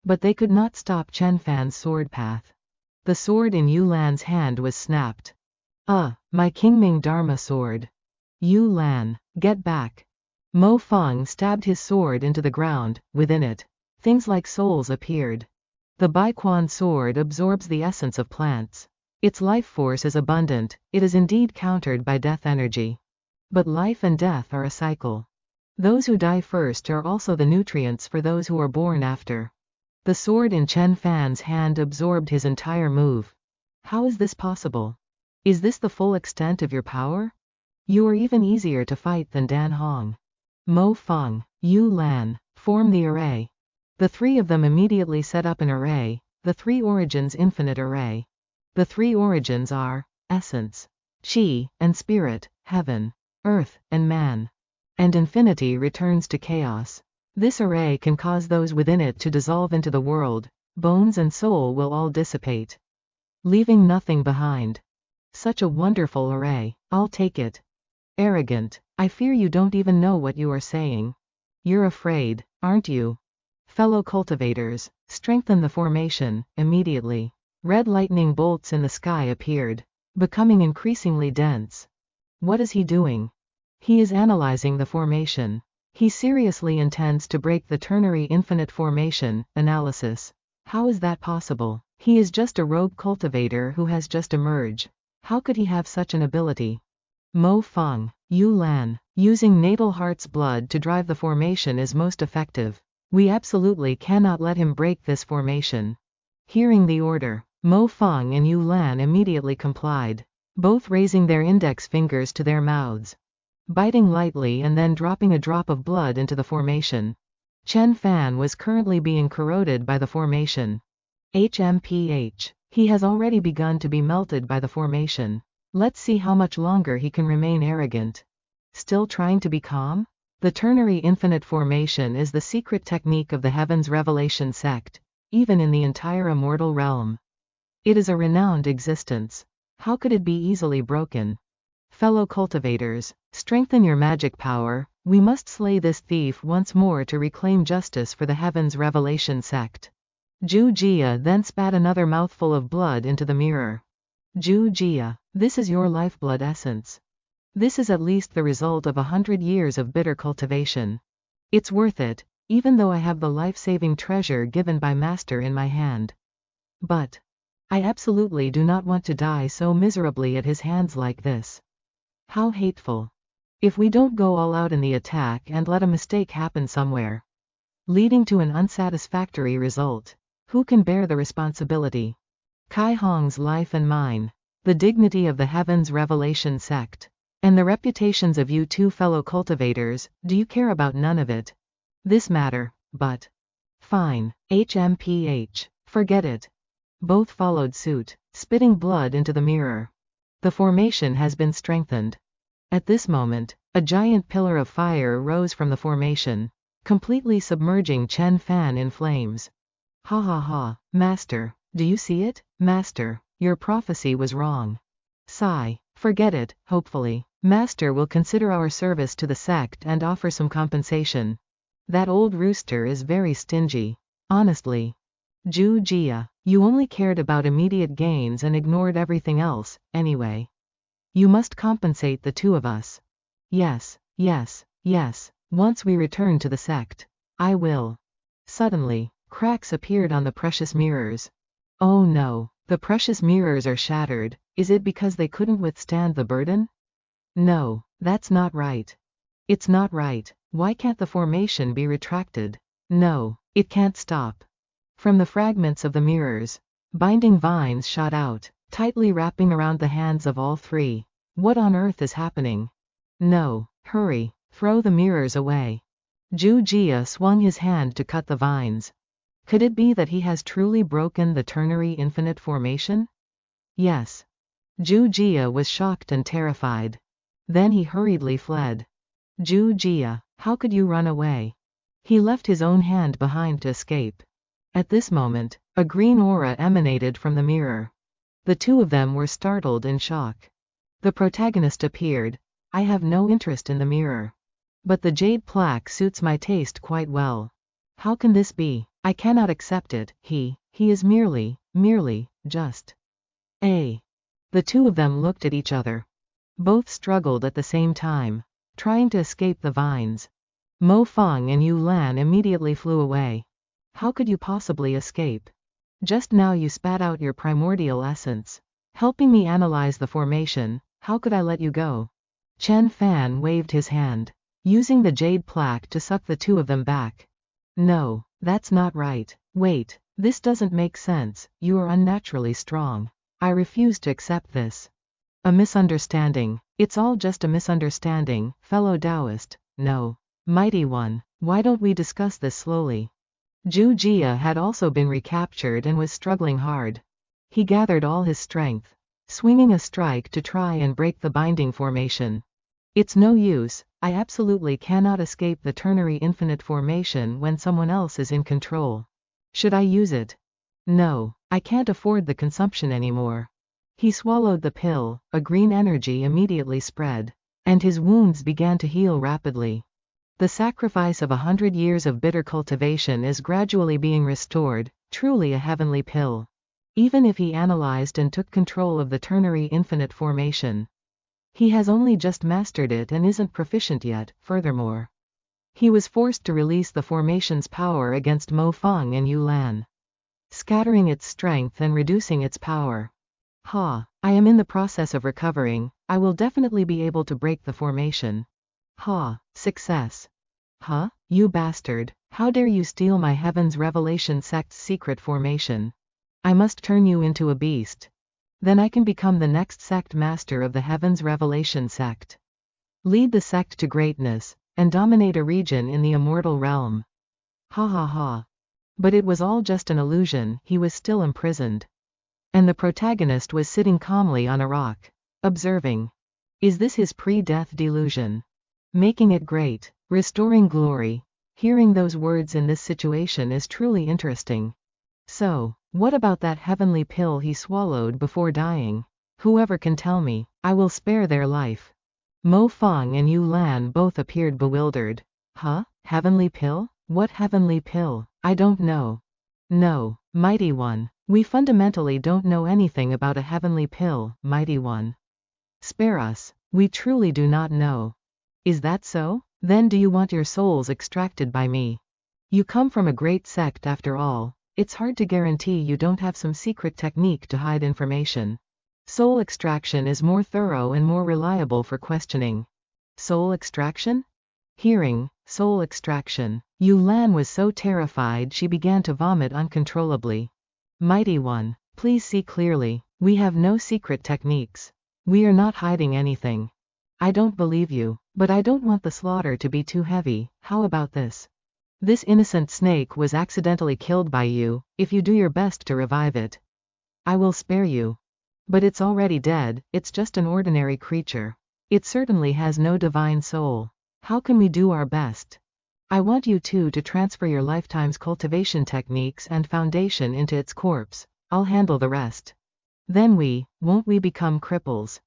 But they could not stop Chen Fan's sword path. The sword in Yu Lan's hand was snapped. My Qingming Dharma sword. Yu Lan, get back. Mo Feng stabbed his sword into the ground. Within it, things like souls appeared. The Bei Xuan sword absorbs the essence of plants. Its life force is abundant, it is indeed countered by death energy. But life and death are a cycle. Those who die first are also the nutrients for those who are born after. The sword in Chen Fan's hand absorbed his entire move. How is this possible? Is this the full extent of your power? You are even easier to fight than Dan Hong. Mo Feng, Yu Lan, form the array. The three of them immediately set up an array, the Three Origins Infinite Array. The three origins are essence, chi, and spirit, heaven, earth, and man. And infinity returns to chaos. This array can cause those within it to dissolve into the world, bones and soul will all dissipate, leaving nothing behind. Such a wonderful array, I'll take it. Arrogant, I fear you don't even know what you are saying. You're afraid, aren't you? Fellow cultivators, strengthen the formation, immediately. Red lightning bolts in the sky appeared, becoming increasingly dense. What is he doing? He is analyzing the formation. He seriously intends to break the ternary infinite formation analysis. How is that possible? He is just a rogue cultivator who has just emerged. How could he have such an ability? Mo Feng, Yu Lan. Using Natal Heart's blood to drive the formation is most effective. We absolutely cannot let him break this formation. Hearing the order, Mo Feng and Yu Lan immediately complied, both raising their index fingers to their mouths, biting lightly and then dropping a drop of blood into the formation. Chen Fan was currently being corroded by the formation. HMPH. He has already begun to be melted by the formation. Let's see how much longer he can remain arrogant. Still trying to be calm? The ternary infinite formation is the secret technique of the Heaven's Revelation sect, even in the entire immortal realm. It is a renowned existence. How could it be easily broken? Fellow cultivators, strengthen your magic power. We must slay this thief once more to reclaim justice for the Heaven's Revelation sect. Zhu Jia then spat another mouthful of blood into the mirror. Zhu Jia, this is your lifeblood essence. This is at least the result of 100 years of bitter cultivation. It's worth it, even though I have the life-saving treasure given by Master in my hand. But I absolutely do not want to die so miserably at his hands like this. How hateful. If we don't go all out in the attack and let a mistake happen somewhere, leading to an unsatisfactory result, who can bear the responsibility? Kai Hong's life and mine, the dignity of the Heaven's Revelation sect, and the reputations of you two fellow cultivators, do you care about none of it? This matter, but fine, HMPH, forget it. Both followed suit, spitting blood into the mirror. The formation has been strengthened. At this moment, a giant pillar of fire rose from the formation, completely submerging Chen Fan in flames. Ha ha ha, Master, do you see it? Master, your prophecy was wrong. Sigh, forget it, hopefully. Master will consider our service to the sect and offer some compensation. That old rooster is very stingy. Honestly. Zhu Jia, you only cared about immediate gains and ignored everything else, anyway. You must compensate the two of us. Yes, yes, yes, once we return to the sect. I will. Suddenly, cracks appeared on the precious mirrors. Oh no, the precious mirrors are shattered. Is it because they couldn't withstand the burden? No, that's not right. It's not right. Why can't the formation be retracted? No, it can't stop. From the fragments of the mirrors, binding vines shot out, tightly wrapping around the hands of all three. What on earth is happening? No, hurry, throw the mirrors away. Zhu Jia swung his hand to cut the vines. Could it be that he has truly broken the ternary infinite formation? Yes. Zhu Jia was shocked and terrified. Then he hurriedly fled. Zhu Jia, how could you run away? He left his own hand behind to escape. At this moment, a green aura emanated from the mirror. The two of them were startled in shock. The protagonist appeared. I have no interest in the mirror. But the jade plaque suits my taste quite well. How can this be? I cannot accept it. He is merely, just. The two of them looked at each other. Both struggled at the same time, trying to escape the vines. Mo Feng and Yu Lan immediately flew away. How could you possibly escape? Just now you spat out your primordial essence, helping me analyze the formation. How could I let you go? Chen Fan waved his hand, using the jade plaque to suck the two of them back. No, that's not right. Wait, this doesn't make sense. You are unnaturally strong. I refuse to accept this. A misunderstanding. It's all just a misunderstanding, fellow Taoist. No. Mighty One, why don't we discuss this slowly? Zhu Jia had also been recaptured and was struggling hard. He gathered all his strength, swinging a strike to try and break the binding formation. It's no use, I absolutely cannot escape the ternary infinite formation when someone else is in control. Should I use it? No, I can't afford the consumption anymore. He swallowed the pill, a green energy immediately spread, and his wounds began to heal rapidly. The sacrifice of 100 years of bitter cultivation is gradually being restored, truly a heavenly pill. Even if he analyzed and took control of the ternary infinite formation, he has only just mastered it and isn't proficient yet. Furthermore, he was forced to release the formation's power against Mo Feng and Yu Lan, scattering its strength and reducing its power. Ha, I am in the process of recovering, I will definitely be able to break the formation. Ha, success. Huh, you bastard, how dare you steal my Heaven's Revelation sect's secret formation? I must turn you into a beast. Then I can become the next sect master of the Heaven's Revelation sect. Lead the sect to greatness, and dominate a region in the immortal realm. Ha ha ha. But it was all just an illusion, he was still imprisoned. And the protagonist was sitting calmly on a rock, observing. Is this his pre-death delusion? Making it great, restoring glory. Hearing those words in this situation is truly interesting. So, what about that heavenly pill he swallowed before dying? Whoever can tell me, I will spare their life. Mo Fang and Yu Lan both appeared bewildered. Huh? Heavenly pill? What heavenly pill? I don't know. No, Mighty One, we fundamentally don't know anything about a heavenly pill, Mighty One. Spare us, we truly do not know. Is that so? Then do you want your souls extracted by me? You come from a great sect after all, it's hard to guarantee you don't have some secret technique to hide information. Soul extraction is more thorough and more reliable for questioning. Soul extraction? Hearing, soul extraction, Yu Lan was so terrified she began to vomit uncontrollably. Mighty One, please see clearly, we have no secret techniques. We are not hiding anything. I don't believe you, but I don't want the slaughter to be too heavy, how about this? This innocent snake was accidentally killed by you, if you do your best to revive it. I will spare you. But it's already dead, it's just an ordinary creature. It certainly has no divine soul. How can we do our best? I want you two to transfer your lifetime's cultivation techniques and foundation into its corpse, I'll handle the rest. Then won't we become cripples?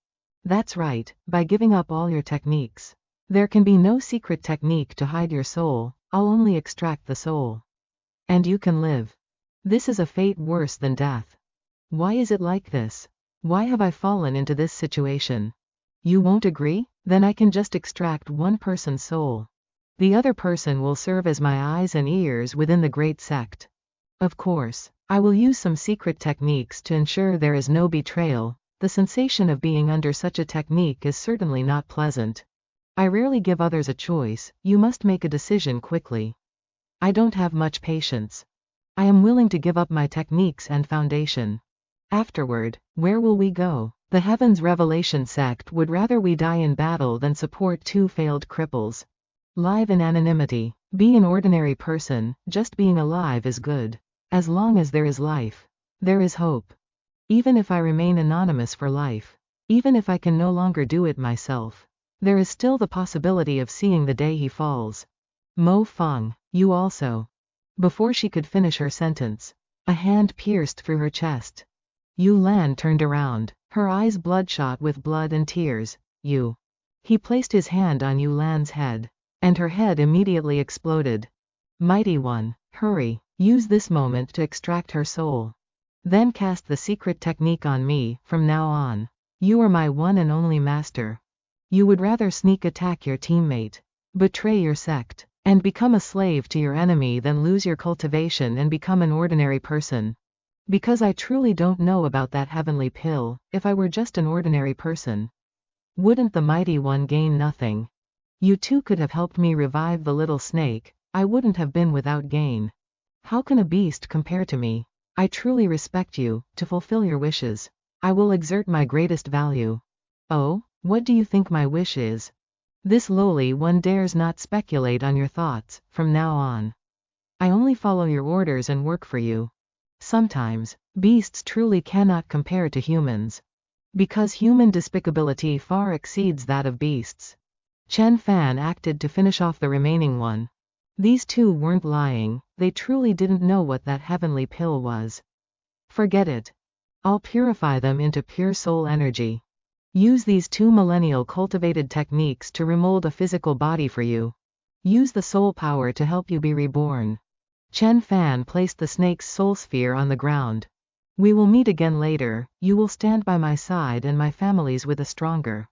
That's right, by giving up all your techniques. There can be no secret technique to hide your soul, I'll only extract the soul. And you can live. This is a fate worse than death. Why is it like this? Why have I fallen into this situation? You won't agree? Then I can just extract one person's soul. The other person will serve as my eyes and ears within the great sect. Of course, I will use some secret techniques to ensure there is no betrayal. The sensation of being under such a technique is certainly not pleasant. I rarely give others a choice, you must make a decision quickly. I don't have much patience. I am willing to give up my techniques and foundation. Afterward, where will we go? The Heaven's Revelation sect would rather we die in battle than support two failed cripples. Live in anonymity. Be an ordinary person, just being alive is good. As long as there is life, there is hope. Even if I remain anonymous for life, even if I can no longer do it myself, there is still the possibility of seeing the day he falls. Mo Fang, you also. Before she could finish her sentence, a hand pierced through her chest. Yu Lan turned around, her eyes bloodshot with blood and tears. You. He placed his hand on Yu Lan's head, and her head immediately exploded. Mighty One, hurry, use this moment to extract her soul. Then cast the secret technique on me, from now on. You are my one and only master. You would rather sneak attack your teammate, betray your sect, and become a slave to your enemy than lose your cultivation and become an ordinary person. Because I truly don't know about that heavenly pill, if I were just an ordinary person. Wouldn't the Mighty One gain nothing? You two could have helped me revive the little snake, I wouldn't have been without gain. How can a beast compare to me? I truly respect you, to fulfill your wishes. I will exert my greatest value. Oh, what do you think my wish is? This lowly one dares not speculate on your thoughts, from now on. I only follow your orders and work for you. Sometimes, beasts truly cannot compare to humans. Because human despicability far exceeds that of beasts. Chen Fan acted to finish off the remaining one. These two weren't lying, they truly didn't know what that heavenly pill was. Forget it. I'll purify them into pure soul energy. Use these two millennial cultivated techniques to remold a physical body for you. Use the soul power to help you be reborn. Chen Fan placed the snake's soul sphere on the ground. We will meet again later, you will stand by my side and my family's with a stronger,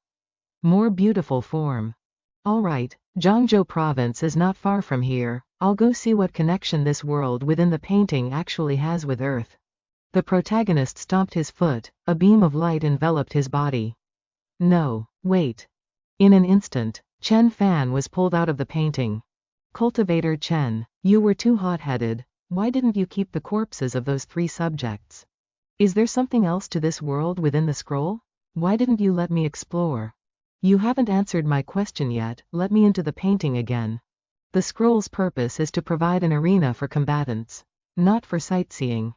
more beautiful form. Alright, Zhangzhou province is not far from here, I'll go see what connection this world within the painting actually has with Earth. The protagonist stomped his foot, a beam of light enveloped his body. No, wait. In an instant, Chen Fan was pulled out of the painting. Cultivator Chen, you were too hot-headed. Why didn't you keep the corpses of those 3 subjects? Is there something else to this world within the scroll? Why didn't you let me explore? You haven't answered my question yet, let me into the painting again. The scroll's purpose is to provide an arena for combatants, not for sightseeing.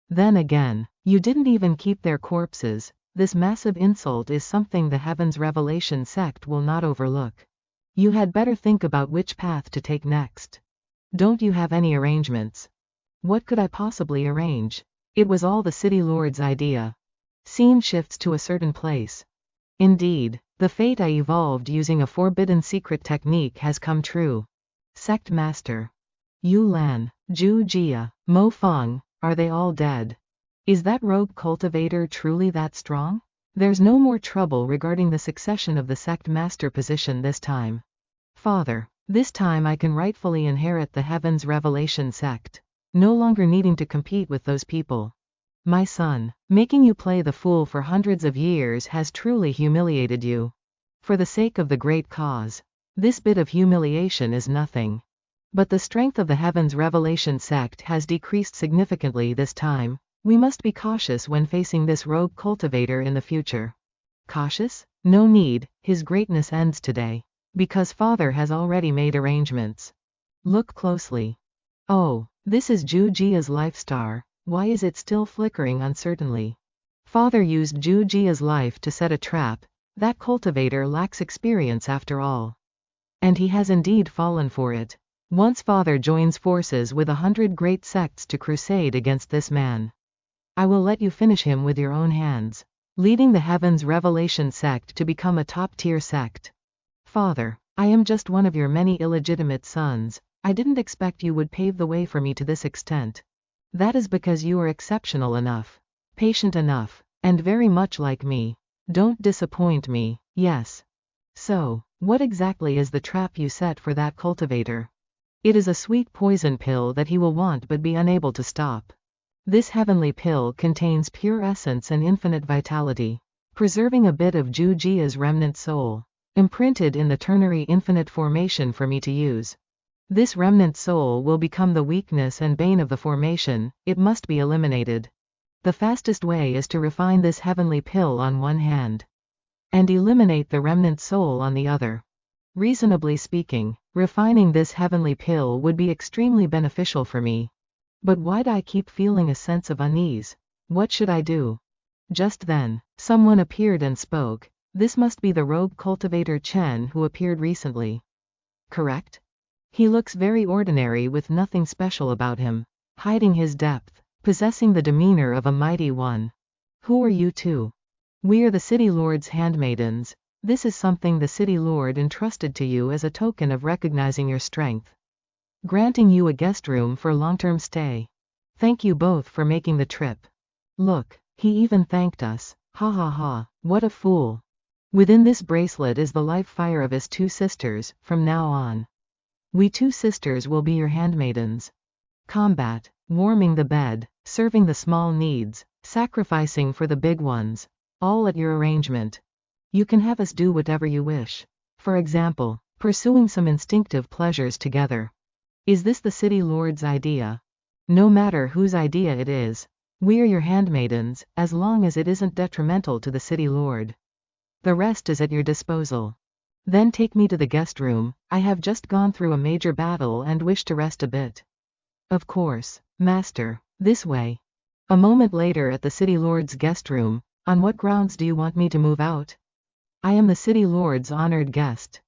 Then again, you didn't even keep their corpses. This massive insult is something the Heaven's Revelation sect will not overlook. You had better think about which path to take next. Don't you have any arrangements? What could I possibly arrange? It was all the city lord's idea. Scene shifts to a certain place. Indeed, the fate I evolved using a forbidden secret technique has come true. Sect Master Yu Lan, Zhu Jia, Mo Feng, are they all dead? Is that rogue cultivator truly that strong? There's no more trouble regarding the succession of the sect master position this time. Father, this time I can rightfully inherit the Heaven's Revelation sect, no longer needing to compete with those people. My son, making you play the fool for hundreds of years has truly humiliated you. For the sake of the great cause, this bit of humiliation is nothing. But the strength of the Heaven's Revelation sect has decreased significantly this time. We must be cautious when facing this rogue cultivator in the future. Cautious? No need, his greatness ends today. Because Father has already made arrangements. Look closely. Oh, this is Zhu Jia's life star. Why is it still flickering uncertainly? Father used Zhu Jia's life to set a trap. That cultivator lacks experience after all. And he has indeed fallen for it. Once Father joins forces with 100 great sects to crusade against this man, I will let you finish him with your own hands, leading the Heaven's Revelation sect to become a top-tier sect. Father, I am just one of your many illegitimate sons. I didn't expect you would pave the way for me to this extent. That is because you are exceptional enough, patient enough, and very much like me. Don't disappoint me, yes. So, what exactly is the trap you set for that cultivator? It is a sweet poison pill that he will want but be unable to stop. This heavenly pill contains pure essence and infinite vitality, preserving a bit of Zhu Jia's remnant soul, imprinted in the ternary infinite formation for me to use. This remnant soul will become the weakness and bane of the formation. It must be eliminated. The fastest way is to refine this heavenly pill on one hand, and eliminate the remnant soul on the other. Reasonably speaking, refining this heavenly pill would be extremely beneficial for me. But why'd I keep feeling a sense of unease? What should I do? Just then, someone appeared and spoke. This must be the rogue cultivator Chen who appeared recently. Correct? He looks very ordinary with nothing special about him, hiding his depth, possessing the demeanor of a mighty one. Who are you two? We are the City Lord's handmaidens. This is something the City Lord entrusted to you as a token of recognizing your strength, granting you a guest room for long-term stay. Thank you both for making the trip. Look, he even thanked us. Ha ha ha, what a fool. Within this bracelet is the life fire of his 2 sisters. From now on, we 2 sisters will be your handmaidens. Combat, warming the bed, serving the small needs, sacrificing for the big ones, all at your arrangement. You can have us do whatever you wish. For example, pursuing some instinctive pleasures together. Is this the City Lord's idea? No matter whose idea it is, we are your handmaidens, as long as it isn't detrimental to the City Lord. The rest is at your disposal. Then take me to the guest room. I have just gone through a major battle and wish to rest a bit. Of course, Master. This way. A moment later at the City Lord's guest room. On what grounds do you want me to move out? I am the City Lord's honored guest.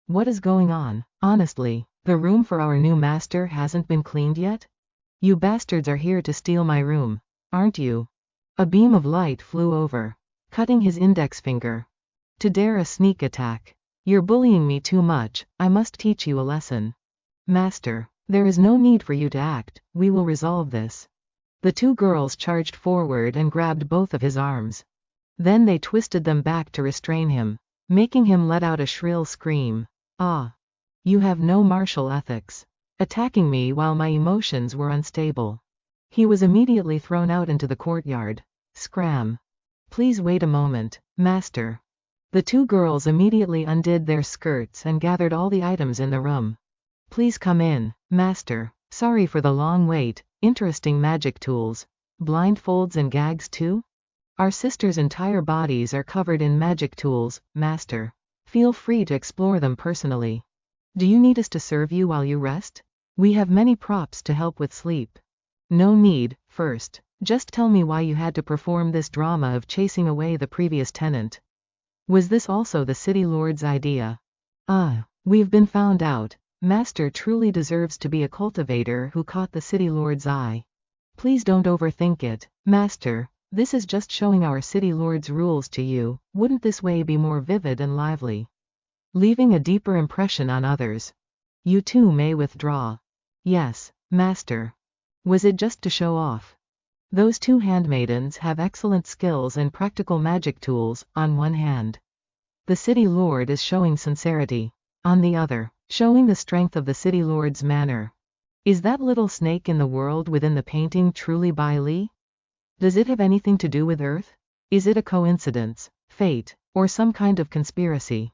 What is going on? Honestly, the room for our new master hasn't been cleaned yet? You bastards are here to steal my room, aren't you? A beam of light flew over, cutting his index finger. To dare a sneak attack. You're bullying me too much. I must teach you a lesson. Master, there is no need for you to act. We will resolve this. The 2 girls charged forward and grabbed both of his arms. Then they twisted them back to restrain him, making him let out a shrill scream. Ah! You have no martial ethics. Attacking me while my emotions were unstable. He was immediately thrown out into the courtyard. Scram. Please wait a moment, master. The two girls immediately undid their skirts and gathered all the items in the room. Please come in, master. Sorry for the long wait. Interesting magic tools. Blindfolds and gags too? Our sister's entire bodies are covered in magic tools, master. Feel free to explore them personally. Do you need us to serve you while you rest? We have many props to help with sleep. No need. First, just tell me why you had to perform this drama of chasing away the previous tenant. Was this also the city lord's idea? We've been found out. Master truly deserves to be a cultivator who caught the city lord's eye. Please don't overthink it, master. This is just showing our city lord's rules to you. Wouldn't this way be more vivid and lively, leaving a deeper impression on others? You too may withdraw. Yes, master. Was it just to show off? Those two handmaidens have excellent skills and practical magic tools, on one hand. The city lord is showing sincerity. On the other, showing the strength of the city lord's manner. Is that little snake in the world within the painting truly Bai Li? Does it have anything to do with Earth? Is it a coincidence, fate, or some kind of conspiracy?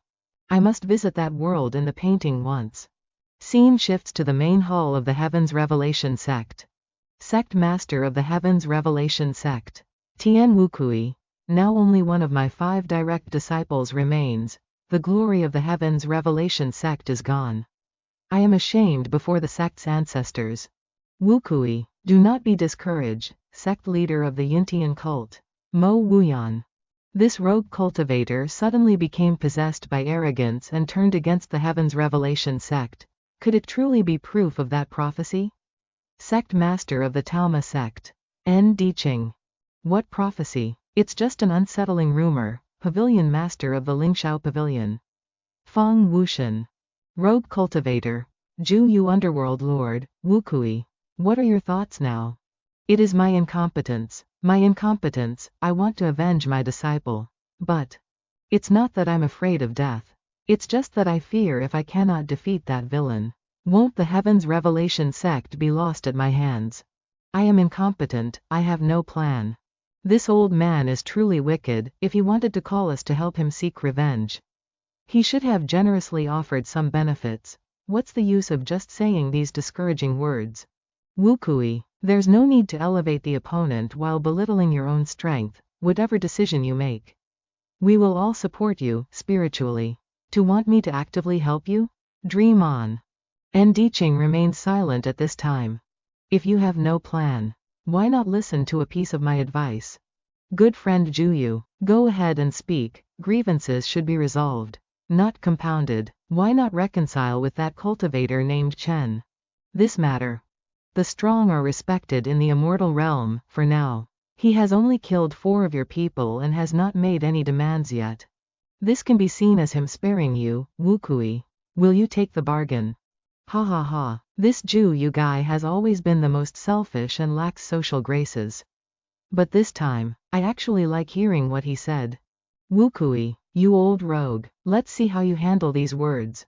I must visit that world in the painting once. Scene shifts to the main hall of the Heavens Revelation Sect. Sect Master of the Heavens Revelation Sect. Tian Wukui. Now only one of my 5 direct disciples remains. The glory of the Heavens Revelation Sect is gone. I am ashamed before the sect's ancestors. Wukui, do not be discouraged, sect leader of the Yintian cult. Mo Wuyan. This rogue cultivator suddenly became possessed by arrogance and turned against the Heavens Revelation Sect. Could it truly be proof of that prophecy? Sect Master of the Taoma Sect. N. Diqing. What prophecy? It's just an unsettling rumor. Pavilion Master of the Lingxiao Pavilion. Feng Wushan. Rogue Cultivator. Ju Yu Underworld Lord, Wukui. What are your thoughts now? It is my incompetence. My incompetence. I want to avenge my disciple. But it's not that I'm afraid of death. It's just that I fear if I cannot defeat that villain, won't the Heavens Revelation Sect be lost at my hands? I am incompetent. I have no plan. This old man is truly wicked. If he wanted to call us to help him seek revenge, he should have generously offered some benefits. What's the use of just saying these discouraging words? Wukui, there's no need to elevate the opponent while belittling your own strength, whatever decision you make. We will all support you, spiritually. To want me to actively help you? Dream on. And Diqing remained silent at this time. If you have no plan, why not listen to a piece of my advice? Good friend Juyu, go ahead and speak. Grievances should be resolved, not compounded. Why not reconcile with that cultivator named Chen? This matter. The strong are respected in the immortal realm, for now. He has only killed 4 of your people and has not made any demands yet. This can be seen as him sparing you, Wukui. Will you take the bargain? Ha ha ha. This Juyu guy has always been the most selfish and lacks social graces. But this time, I actually like hearing what he said. Wukui, you old rogue, let's see how you handle these words.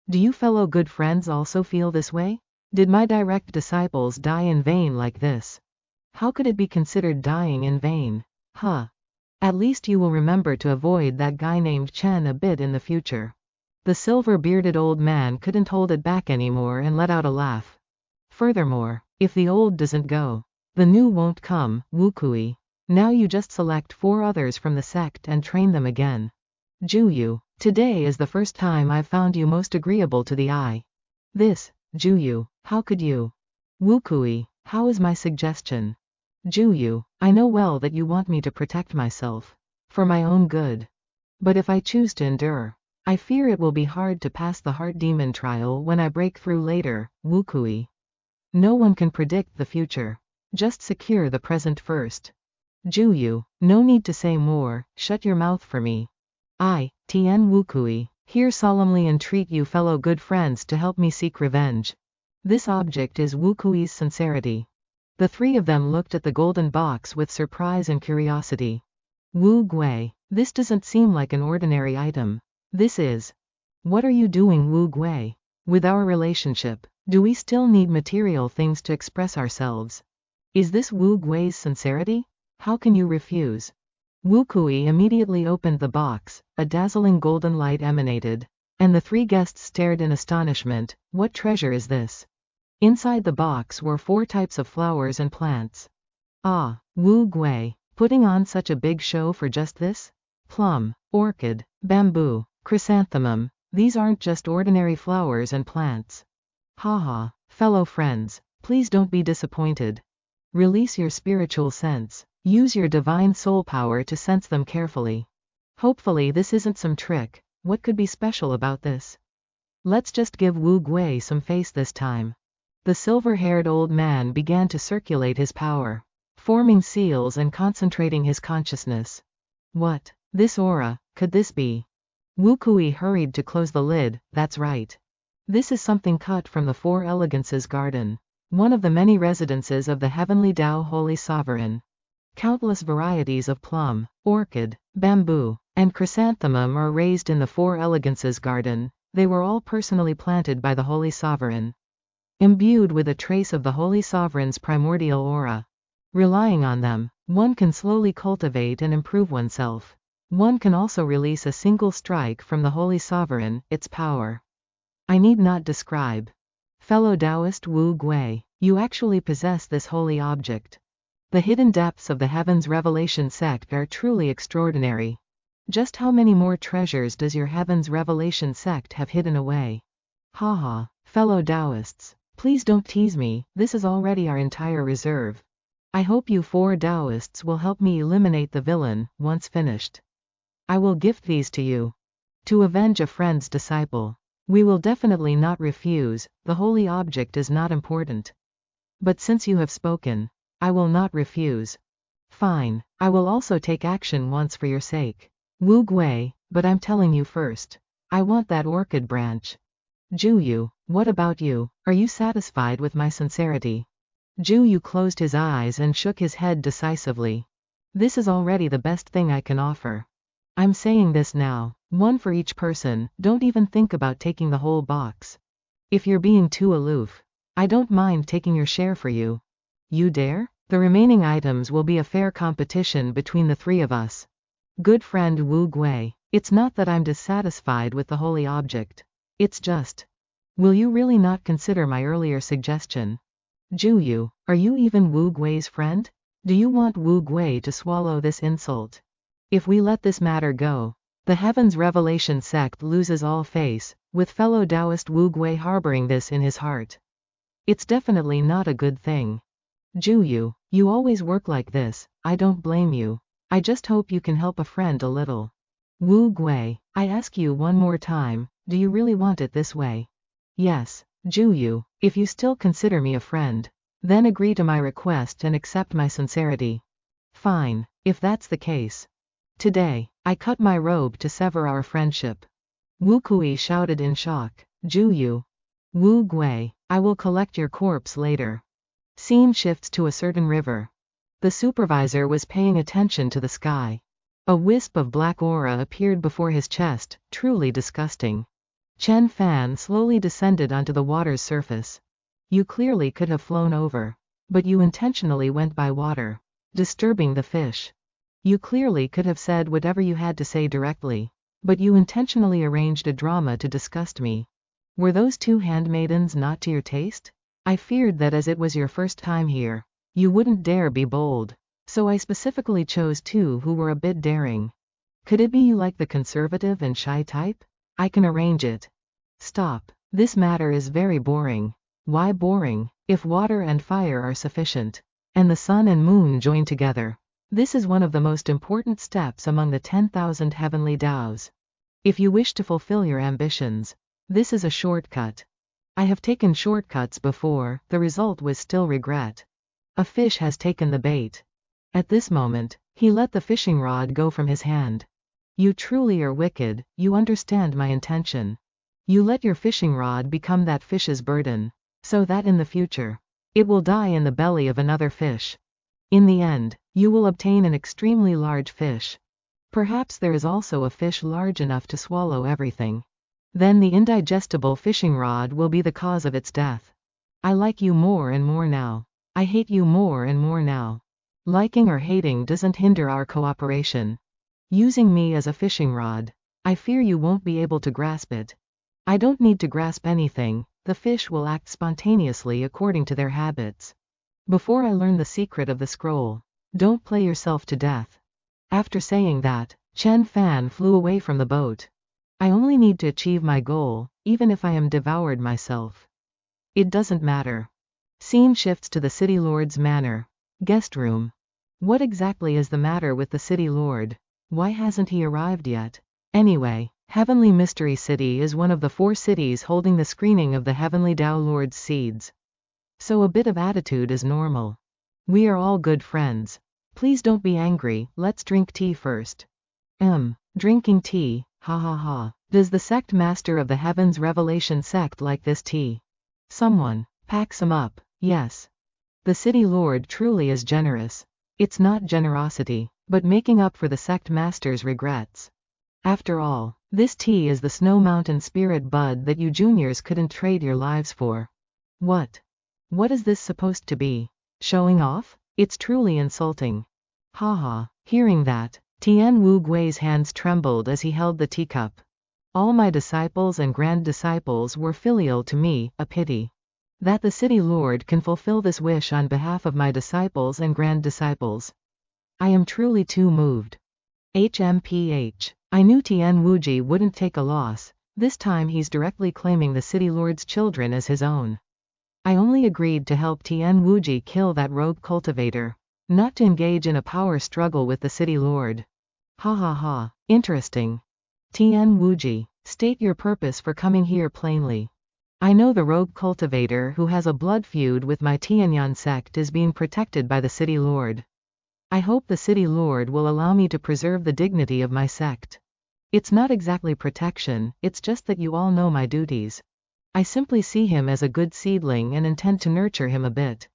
Do you fellow good friends also feel this way? Did my direct disciples die in vain like this? How could it be considered dying in vain? Huh. At least you will remember to avoid that guy named Chen a bit in the future. The silver-bearded old man couldn't hold it back anymore and let out a laugh. Furthermore, if the old doesn't go, the new won't come, Wukui. Now you just select 4 others from the sect and train them again. Juyu, today is the first time I've found you most agreeable to the eye. This, Juyu, how could you? Wukui, how is my suggestion? Juyu, I know well that you want me to protect myself, for my own good. But if I choose to endure, I fear it will be hard to pass the heart demon trial when I break through later, Wukui. No one can predict the future. Just secure the present first. Juyu, no need to say more, shut your mouth for me. I, Tian Wukui, here solemnly entreat you fellow good friends to help me seek revenge. This object is Wukui's sincerity. The 3 of them looked at the golden box with surprise and curiosity. Wu Gui, this doesn't seem like an ordinary item. This is. What are you doing, Wu Gui? With our relationship, do we still need material things to express ourselves? Is this Wu Gui's sincerity? How can you refuse? Wu Kui immediately opened the box, a dazzling golden light emanated, and the three guests stared in astonishment. What treasure is this? Inside the box were 4 types of flowers and plants. Ah, Wu Gui, putting on such a big show for just this? Plum, orchid, bamboo, chrysanthemum, these aren't just ordinary flowers and plants. Haha, fellow friends, please don't be disappointed. Release your spiritual sense. Use your divine soul power to sense them carefully. Hopefully this isn't some trick. What could be special about this? Let's just give Wu Gui some face this time. The silver-haired old man began to circulate his power, forming seals and concentrating his consciousness. What? This aura, could this be? Wu Kui hurried to close the lid. That's right. This is something cut from the 4 Elegances garden, one of the many residences of the heavenly Tao Holy Sovereign. Countless varieties of plum, orchid, bamboo, and chrysanthemum are raised in the 4 Elegances garden. They were all personally planted by the Holy Sovereign, imbued with a trace of the Holy Sovereign's primordial aura. Relying on them, one can slowly cultivate and improve oneself. One can also release a single strike from the Holy Sovereign, its power. I need not describe. Fellow Taoist Wu Gui, you actually possess this holy object. The hidden depths of the Heaven's Revelation sect are truly extraordinary. Just how many more treasures does your Heaven's Revelation sect have hidden away? Haha, fellow Taoists, please don't tease me, this is already our entire reserve. I hope you 4 Taoists will help me eliminate the villain. Once finished, I will gift these to you. To avenge a friend's disciple. We will definitely not refuse, the holy object is not important. But since you have spoken, I will not refuse. Fine, I will also take action once for your sake. Wu Gui, but I'm telling you first. I want that orchid branch. Ju Yu, what about you? Are you satisfied with my sincerity? Ju Yu closed his eyes and shook his head decisively. This is already the best thing I can offer. I'm saying this now, 1 for each person, don't even think about taking the whole box. If you're being too aloof, I don't mind taking your share for you. You dare? The remaining items will be a fair competition between the 3 of us. Good friend Wu Gui, it's not that I'm dissatisfied with the holy object. It's just. Will you really not consider my earlier suggestion? Ju Yu, are you even Wu Gui's friend? Do you want Wu Gui to swallow this insult? If we let this matter go, the Heaven's Revelation sect loses all face, with fellow Taoist Wu Gui harboring this in his heart. It's definitely not a good thing. Ju Yu, you always work like this, I don't blame you. I just hope you can help a friend a little. Wu Gui, I ask you one more time, do you really want it this way? Yes, Ju Yu, if you still consider me a friend, then agree to my request and accept my sincerity. Fine, if that's the case. Today, I cut my robe to sever our friendship. Wu Kui shouted in shock. Ju Yu. Wu Gui, I will collect your corpse later. Scene shifts to a certain river. The supervisor was paying attention to the sky. A wisp of black aura appeared before his chest, truly disgusting. Chen Fan slowly descended onto the water's surface. You clearly could have flown over. But you intentionally went by water, disturbing the fish. You clearly could have said whatever you had to say directly. But you intentionally arranged a drama to disgust me. Were those 2 handmaidens not to your taste? I feared that as it was your first time here, you wouldn't dare be bold. So I specifically chose 2 who were a bit daring. Could it be you like the conservative and shy type? I can arrange it. Stop. This matter is very boring. Why boring, if water and fire are sufficient, and the sun and moon join together? This is one of the most important steps among the 10,000 heavenly Taos. If you wish to fulfill your ambitions, this is a shortcut. I have taken shortcuts before, the result was still regret. A fish has taken the bait. At this moment, he let the fishing rod go from his hand. You truly are wicked, you understand my intention. You let your fishing rod become that fish's burden, so that in the future, it will die in the belly of another fish. In the end, you will obtain an extremely large fish. Perhaps there is also a fish large enough to swallow everything. Then the indigestible fishing rod will be the cause of its death. I like you more and more now. I hate you more and more now. Liking or hating doesn't hinder our cooperation. Using me as a fishing rod. I fear you won't be able to grasp it. I don't need to grasp anything, the fish will act spontaneously according to their habits. Before I learn the secret of the scroll, don't play yourself to death. After saying that, Chen Fan flew away from the boat. I only need to achieve my goal, even if I am devoured myself. It doesn't matter. Scene shifts to the City Lord's manor. Guest room. What exactly is the matter with the City Lord? Why hasn't he arrived yet? Anyway, Heavenly Mystery City is one of the 4 cities holding the screening of the Heavenly Tao Lord's seeds. So a bit of attitude is normal. We are all good friends. Please don't be angry, let's drink tea first. Drinking tea, ha ha ha. Does the sect master of the Heavens Revelation sect like this tea? Someone, pack some up, yes. The City Lord truly is generous. It's not generosity, but making up for the sect master's regrets. After all, this tea is the Snow Mountain Spirit Bud that you juniors couldn't trade your lives for. What? What is this supposed to be? Showing off? It's truly insulting. Haha, hearing that, Tian Wu Gui's hands trembled as he held the teacup. All my disciples and grand disciples were filial to me, a pity. That the City Lord can fulfill this wish on behalf of my disciples and grand disciples. I am truly too moved. HMPH. I knew Tian Wuji wouldn't take a loss, this time he's directly claiming the City Lord's children as his own. I only agreed to help Tian Wuji kill that rogue cultivator, not to engage in a power struggle with the City Lord. Ha ha ha, interesting. Tian Wuji, state your purpose for coming here plainly. I know the rogue cultivator who has a blood feud with my Tianyan sect is being protected by the City Lord. I hope the City Lord will allow me to preserve the dignity of my sect. It's not exactly protection, it's just that you all know my duties. I simply see him as a good seedling and intend to nurture him a bit.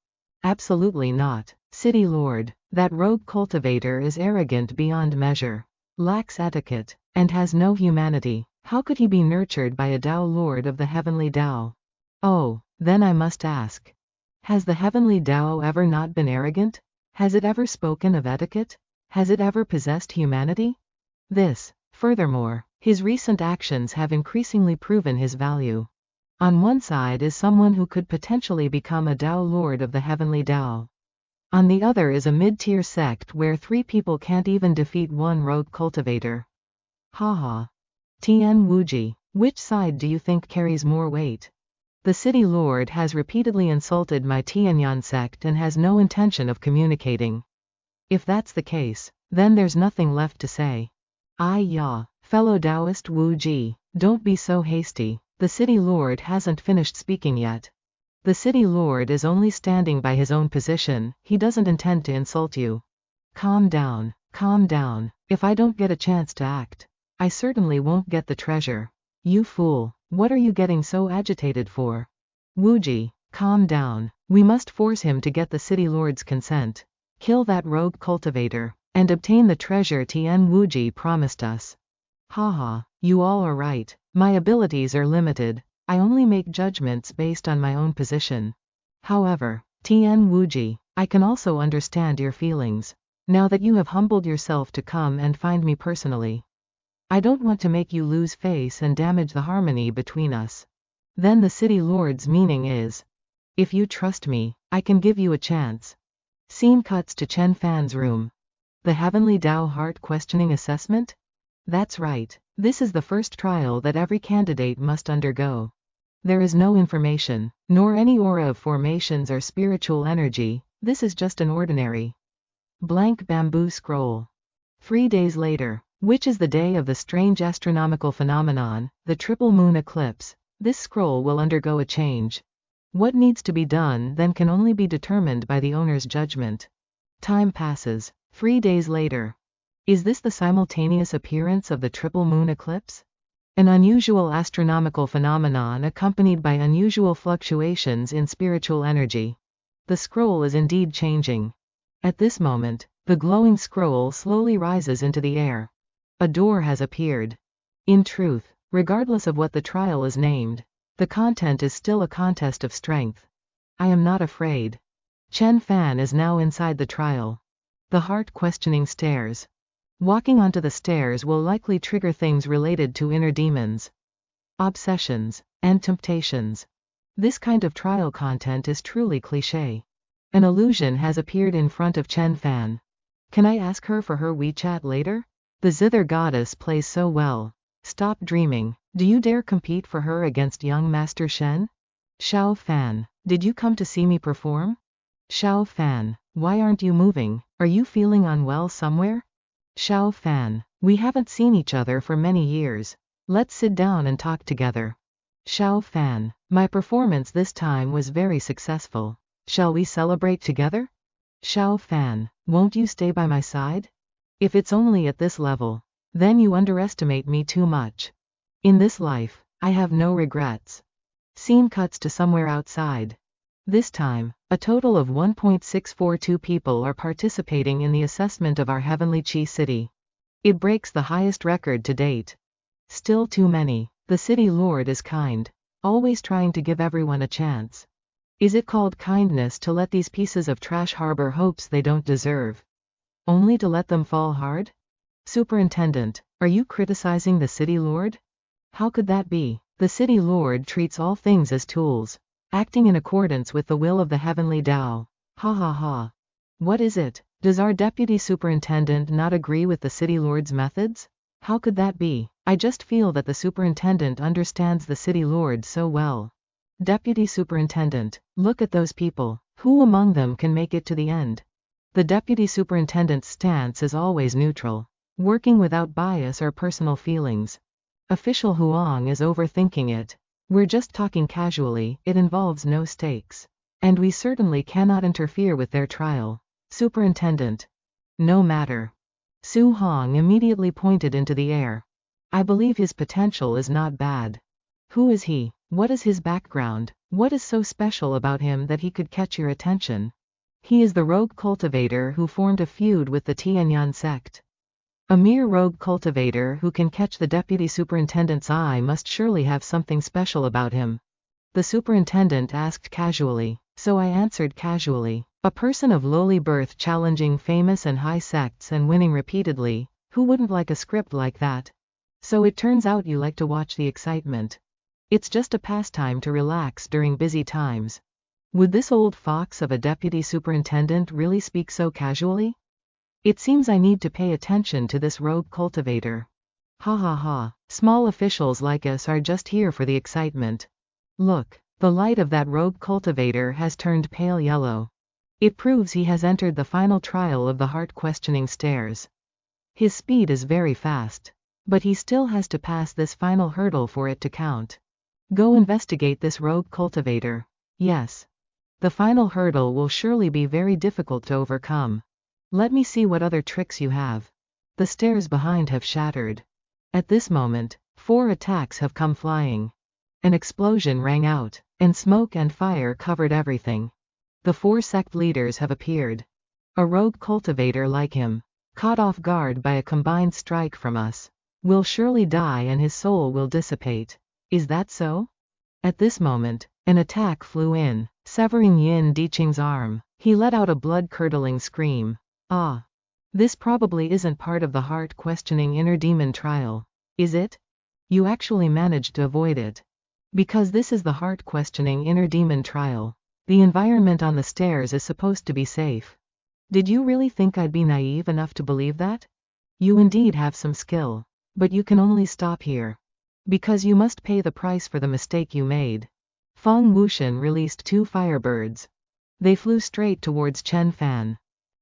Absolutely not, City Lord. That rogue cultivator is arrogant beyond measure, lacks etiquette, and has no humanity. How could he be nurtured by a Tao Lord of the Heavenly Tao? Oh, then I must ask. Has the Heavenly Tao ever not been arrogant? Has it ever spoken of etiquette? Has it ever possessed humanity? Furthermore, his recent actions have increasingly proven his value. On one side is someone who could potentially become a Tao Lord of the Heavenly Tao. On the other is a mid-tier sect where 3 people can't even defeat one rogue cultivator. Haha. Tian Wuji, which side do you think carries more weight? The City Lord has repeatedly insulted my Tianyan sect and has no intention of communicating. If that's the case, then there's nothing left to say. Fellow Taoist Wu Ji, don't be so hasty, the City Lord hasn't finished speaking yet. The City Lord is only standing by his own position, he doesn't intend to insult you. Calm down, if I don't get a chance to act, I certainly won't get the treasure. You fool, what are you getting so agitated for? Wuji, calm down, we must force him to get the City Lord's consent. Kill that rogue cultivator, and obtain the treasure Tian Wuji promised us. Haha, you all are right, my abilities are limited, I only make judgments based on my own position. However, Tian Wuji, I can also understand your feelings, now that you have humbled yourself to come and find me personally. I don't want to make you lose face and damage the harmony between us. Then the City Lord's meaning is, if you trust me, I can give you a chance. Scene cuts to Chen Fan's room. The Heavenly Tao Heart Questioning Assessment? That's right, this is the first trial that every candidate must undergo. There is no information, nor any aura of formations or spiritual energy, this is just an ordinary blank bamboo scroll. 3 days later, which is the day of the strange astronomical phenomenon, the triple moon eclipse, this scroll will undergo a change. What needs to be done then can only be determined by the owner's judgment. Time passes. 3 days later. Is this the simultaneous appearance of the triple moon eclipse? An unusual astronomical phenomenon accompanied by unusual fluctuations in spiritual energy. The scroll is indeed changing. At this moment, the glowing scroll slowly rises into the air. A door has appeared. In truth, regardless of what the trial is named, the content is still a contest of strength. I am not afraid. Chen Fan is now inside the trial. The heart-questioning stairs. Walking onto the stairs will likely trigger things related to inner demons, obsessions, and temptations. This kind of trial content is truly cliché. An illusion has appeared in front of Chen Fan. Can I ask her for her WeChat later? The zither goddess plays so well. Stop dreaming. Do you dare compete for her against young Master Shen? Xiao Fan, did you come to see me perform? Xiao Fan, why aren't you moving? Are you feeling unwell somewhere? Xiao Fan, we haven't seen each other for many years. Let's sit down and talk together. Xiao Fan, my performance this time was very successful. Shall we celebrate together? Xiao Fan, won't you stay by my side? If it's only at this level, then you underestimate me too much. In this life, I have no regrets. Scene cuts to somewhere outside. This time, a total of 1.642 people are participating in the assessment of our heavenly Qi city. It breaks the highest record to date. Still too many. The city lord is kind, always trying to give everyone a chance. Is it called kindness to let these pieces of trash harbor hopes they don't deserve? Only to let them fall hard? Superintendent, are you criticizing the city lord? How could that be? The city lord treats all things as tools, acting in accordance with the will of the heavenly Tao. Ha ha ha. What is it? Does our deputy superintendent not agree with the city lord's methods? How could that be? I just feel that the superintendent understands the city lord so well. Deputy superintendent, look at those people. Who among them can make it to the end? The deputy superintendent's stance is always neutral, working without bias or personal feelings. Official Huang is overthinking it. We're just talking casually, it involves no stakes. And we certainly cannot interfere with their trial. Superintendent. No matter. Su Hong immediately pointed into the air. I believe his potential is not bad. Who is he? What is his background? What is so special about him that he could catch your attention? He is the rogue cultivator who formed a feud with the Tianyan sect. A mere rogue cultivator who can catch the deputy superintendent's eye must surely have something special about him. The superintendent asked casually, so I answered casually. A person of lowly birth challenging famous and high sects and winning repeatedly, who wouldn't like a script like that? So it turns out you like to watch the excitement. It's just a pastime to relax during busy times. Would this old fox of a deputy superintendent really speak so casually? It seems I need to pay attention to this rogue cultivator. Ha ha ha, small officials like us are just here for the excitement. Look, the light of that rogue cultivator has turned pale yellow. It proves he has entered the final trial of the heart-questioning stairs. His speed is very fast. But he still has to pass this final hurdle for it to count. Go investigate this rogue cultivator. Yes. The final hurdle will surely be very difficult to overcome. Let me see what other tricks you have. The stairs behind have shattered. At this moment, 4 attacks have come flying. An explosion rang out, and smoke and fire covered everything. The 4 sect leaders have appeared. A rogue cultivator like him, caught off guard by a combined strike from us, will surely die and his soul will dissipate. Is that so? At this moment, an attack flew in, severing Yin Diqing's arm. He let out a blood-curdling scream. Ah. This probably isn't part of the heart-questioning inner demon trial, is it? You actually managed to avoid it. Because this is the heart-questioning inner demon trial. The environment on the stairs is supposed to be safe. Did you really think I'd be naive enough to believe that? You indeed have some skill. But you can only stop here. Because you must pay the price for the mistake you made. Feng Wuxian released 2 firebirds. They flew straight towards Chen Fan.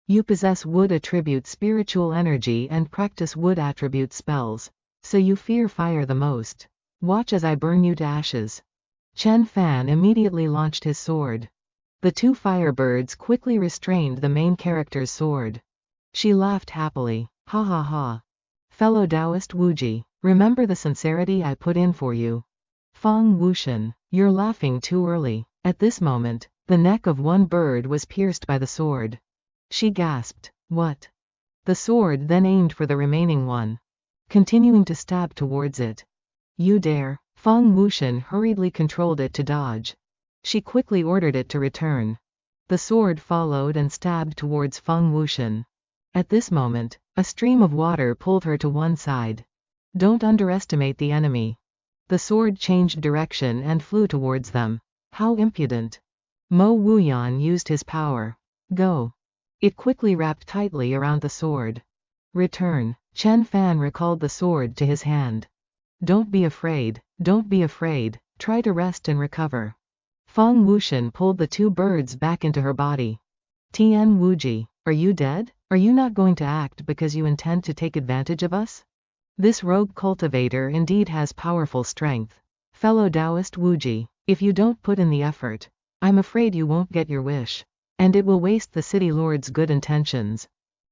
You possess wood attribute spiritual energy and practice wood attribute spells. So you fear fire the most. Watch as I burn you to ashes. Chen Fan immediately launched his sword. The 2 firebirds quickly restrained the main character's sword. She laughed happily. Ha ha ha. Fellow Taoist Wuji, remember the sincerity I put in for you. Feng Wuxian, you're laughing too early. At this moment, the neck of one bird was pierced by the sword. She gasped. What? The sword then aimed for the remaining one, continuing to stab towards it. You dare? Feng Wuxian hurriedly controlled it to dodge. She quickly ordered it to return. The sword followed and stabbed towards Feng Wuxian. At this moment, a stream of water pulled her to one side. Don't underestimate the enemy. The sword changed direction and flew towards them. How impudent. Mo Wuyan used his power. Go. It quickly wrapped tightly around the sword. Return. Chen Fan recalled the sword to his hand. Don't be afraid, don't be afraid, try to rest and recover. Feng Wuxian pulled the two birds back into her body. Tian Wuji, are you dead? Are you not going to act because you intend to take advantage of us? This rogue cultivator indeed has powerful strength. Fellow Taoist Wuji, if you don't put in the effort, I'm afraid you won't get your wish. And it will waste the city lord's good intentions.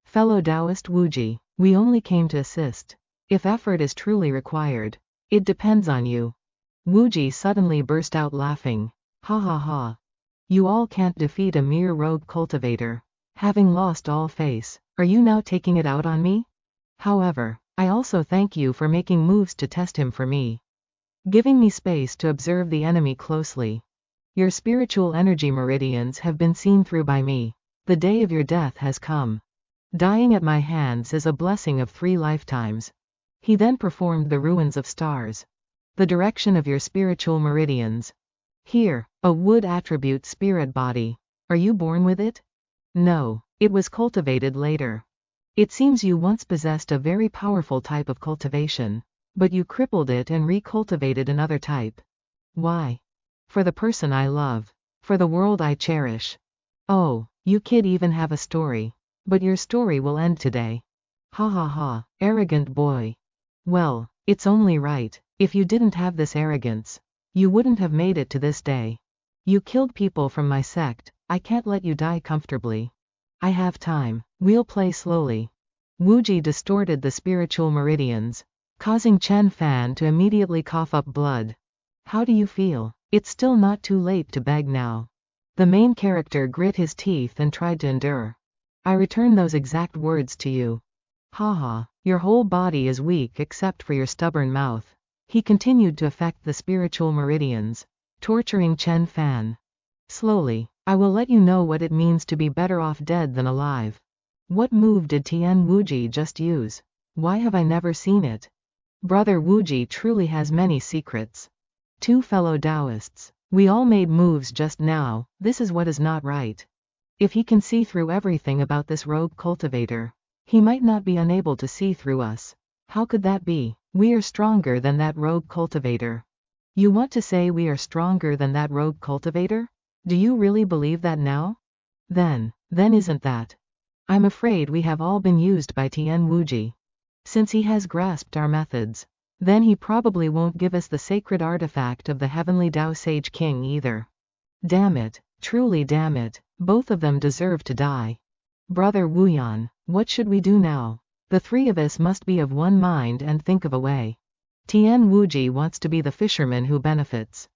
Fellow Taoist Wuji, we only came to assist. If effort is truly required, it depends on you. Wuji suddenly burst out laughing. Ha ha ha. You all can't defeat a mere rogue cultivator. Having lost all face, are you now taking it out on me? However, I also thank you for making moves to test him for me. Giving me space to observe the enemy closely. Your spiritual energy meridians have been seen through by me. The day of your death has come. Dying at my hands is a blessing of 3 lifetimes. He then performed the ruins of stars. The direction of your spiritual meridians. Here, a wood attribute spirit body. Are you born with it? No, it was cultivated later. It seems you once possessed a very powerful type of cultivation, but you crippled it and recultivated another type. Why? For the person I love. For the world I cherish. Oh, you kid even have a story. But your story will end today. Ha ha ha, arrogant boy. Well, it's only right. If you didn't have this arrogance, you wouldn't have made it to this day. You killed people from my sect, I can't let you die comfortably. I have time, we'll play slowly. Wuji distorted the spiritual meridians, causing Chen Fan to immediately cough up blood. How do you feel? It's still not too late to beg now. The main character grit his teeth and tried to endure. I return those exact words to you. Haha, your whole body is weak except for your stubborn mouth. He continued to affect the spiritual meridians, torturing Chen Fan. Slowly, I will let you know what it means to be better off dead than alive. What move did Tian Wuji just use? Why have I never seen it? Brother Wuji truly has many secrets. 2 fellow Taoists. We all made moves just now, this is what is not right. If he can see through everything about this rogue cultivator, he might not be unable to see through us. How could that be? We are stronger than that rogue cultivator. You want to say we are stronger than that rogue cultivator? Do you really believe that now? Then isn't that? I'm afraid we have all been used by Tian Wuji. Since he has grasped our methods, then he probably won't give us the sacred artifact of the heavenly Tao Sage King either. Damn it, truly damn it, both of them deserve to die. Brother Wuyan, what should we do now? The 3 of us must be of one mind and think of a way. Tian Wuji wants to be the fisherman who benefits.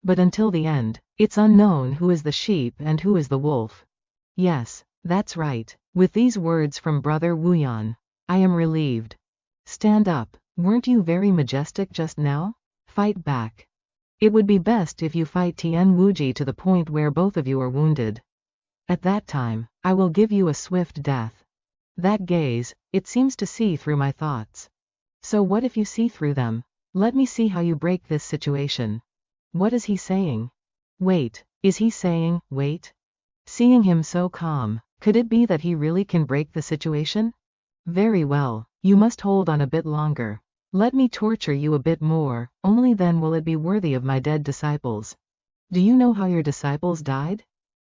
But until the end, it's unknown who is the sheep and who is the wolf. Yes, that's right. With these words from Brother Wuyan, I am relieved. Stand up, weren't you very majestic just now? Fight back. It would be best if you fight Tian Wuji to the point where both of you are wounded. At that time, I will give you a swift death. That gaze, it seems to see through my thoughts. So what if you see through them? Let me see how you break this situation. What is he saying? Wait, is he saying, wait? Seeing him so calm, could it be that he really can break the situation? Very well, you must hold on a bit longer. Let me torture you a bit more, only then will it be worthy of my dead disciples. Do you know how your disciples died?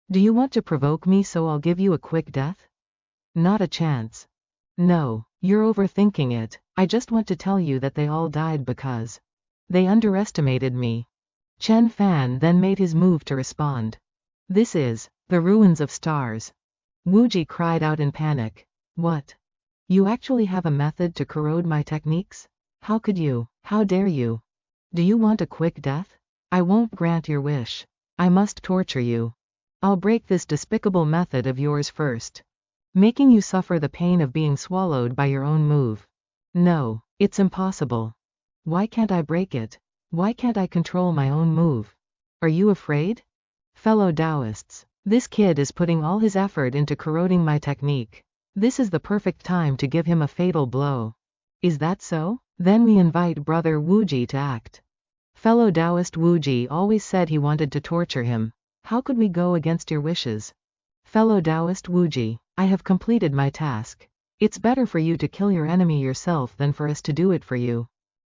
Do you want to provoke me so I'll give you a quick death? Not a chance. No, you're overthinking it. I just want to tell you that they all died because they underestimated me. Chen Fan then made his move to respond. This is the ruins of stars. Wuji cried out in panic. What? You actually have a method to corrode my techniques? How could you? How dare you? Do you want a quick death? I won't grant your wish. I must torture you. I'll break this despicable method of yours first, making you suffer the pain of being swallowed by your own move. No, it's impossible. Why can't I break it? Why can't I control my own move? Are you afraid? Fellow Taoists, This kid is putting all his effort into corroding my technique. This is the perfect time to give him a fatal blow. Is that so? Then we invite Brother Wuji to act. Fellow Taoist Wuji always said he wanted to torture him. How could we go against your wishes? Fellow Taoist Wuji, I have completed my task. It's better for you to kill your enemy yourself than for us to do it for you.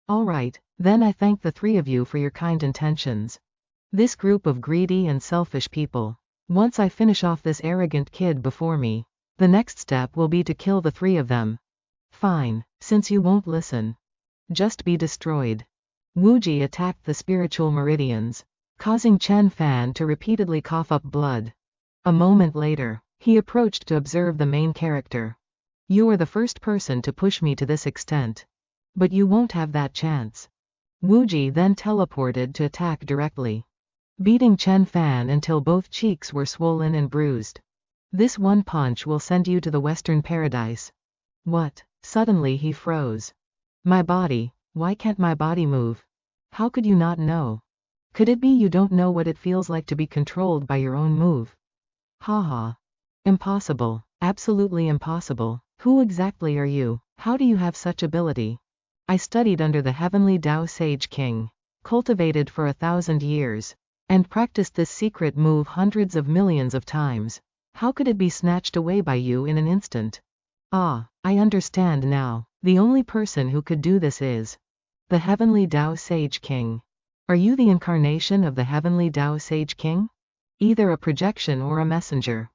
Alright, then I thank the three of you for your kind intentions. This group of greedy and selfish people. Once I finish off this arrogant kid before me, the next step will be to kill the three of them. Fine, since you won't listen. Just be destroyed. Wuji attacked the spiritual meridians, causing Chen Fan to repeatedly cough up blood. A moment later, he approached to observe the main character. You are the first person to push me to this extent. But you won't have that chance. Wuji then teleported to attack directly, beating Chen Fan until both cheeks were swollen and bruised. This one punch will send you to the Western Paradise. What? Suddenly he froze. My body, why can't my body move? How could you not know? Could it be you don't know what it feels like to be controlled by your own move? Haha. Impossible, absolutely impossible. Who exactly are you? How do you have such ability? I studied under the heavenly Tao Sage King, cultivated for 1,000 years, and practiced this secret move hundreds of millions of times. How could it be snatched away by you in an instant? Ah, I understand now. The only person who could do this is the heavenly Tao Sage King. Are you the incarnation of the heavenly Tao Sage King? Either a projection or a messenger,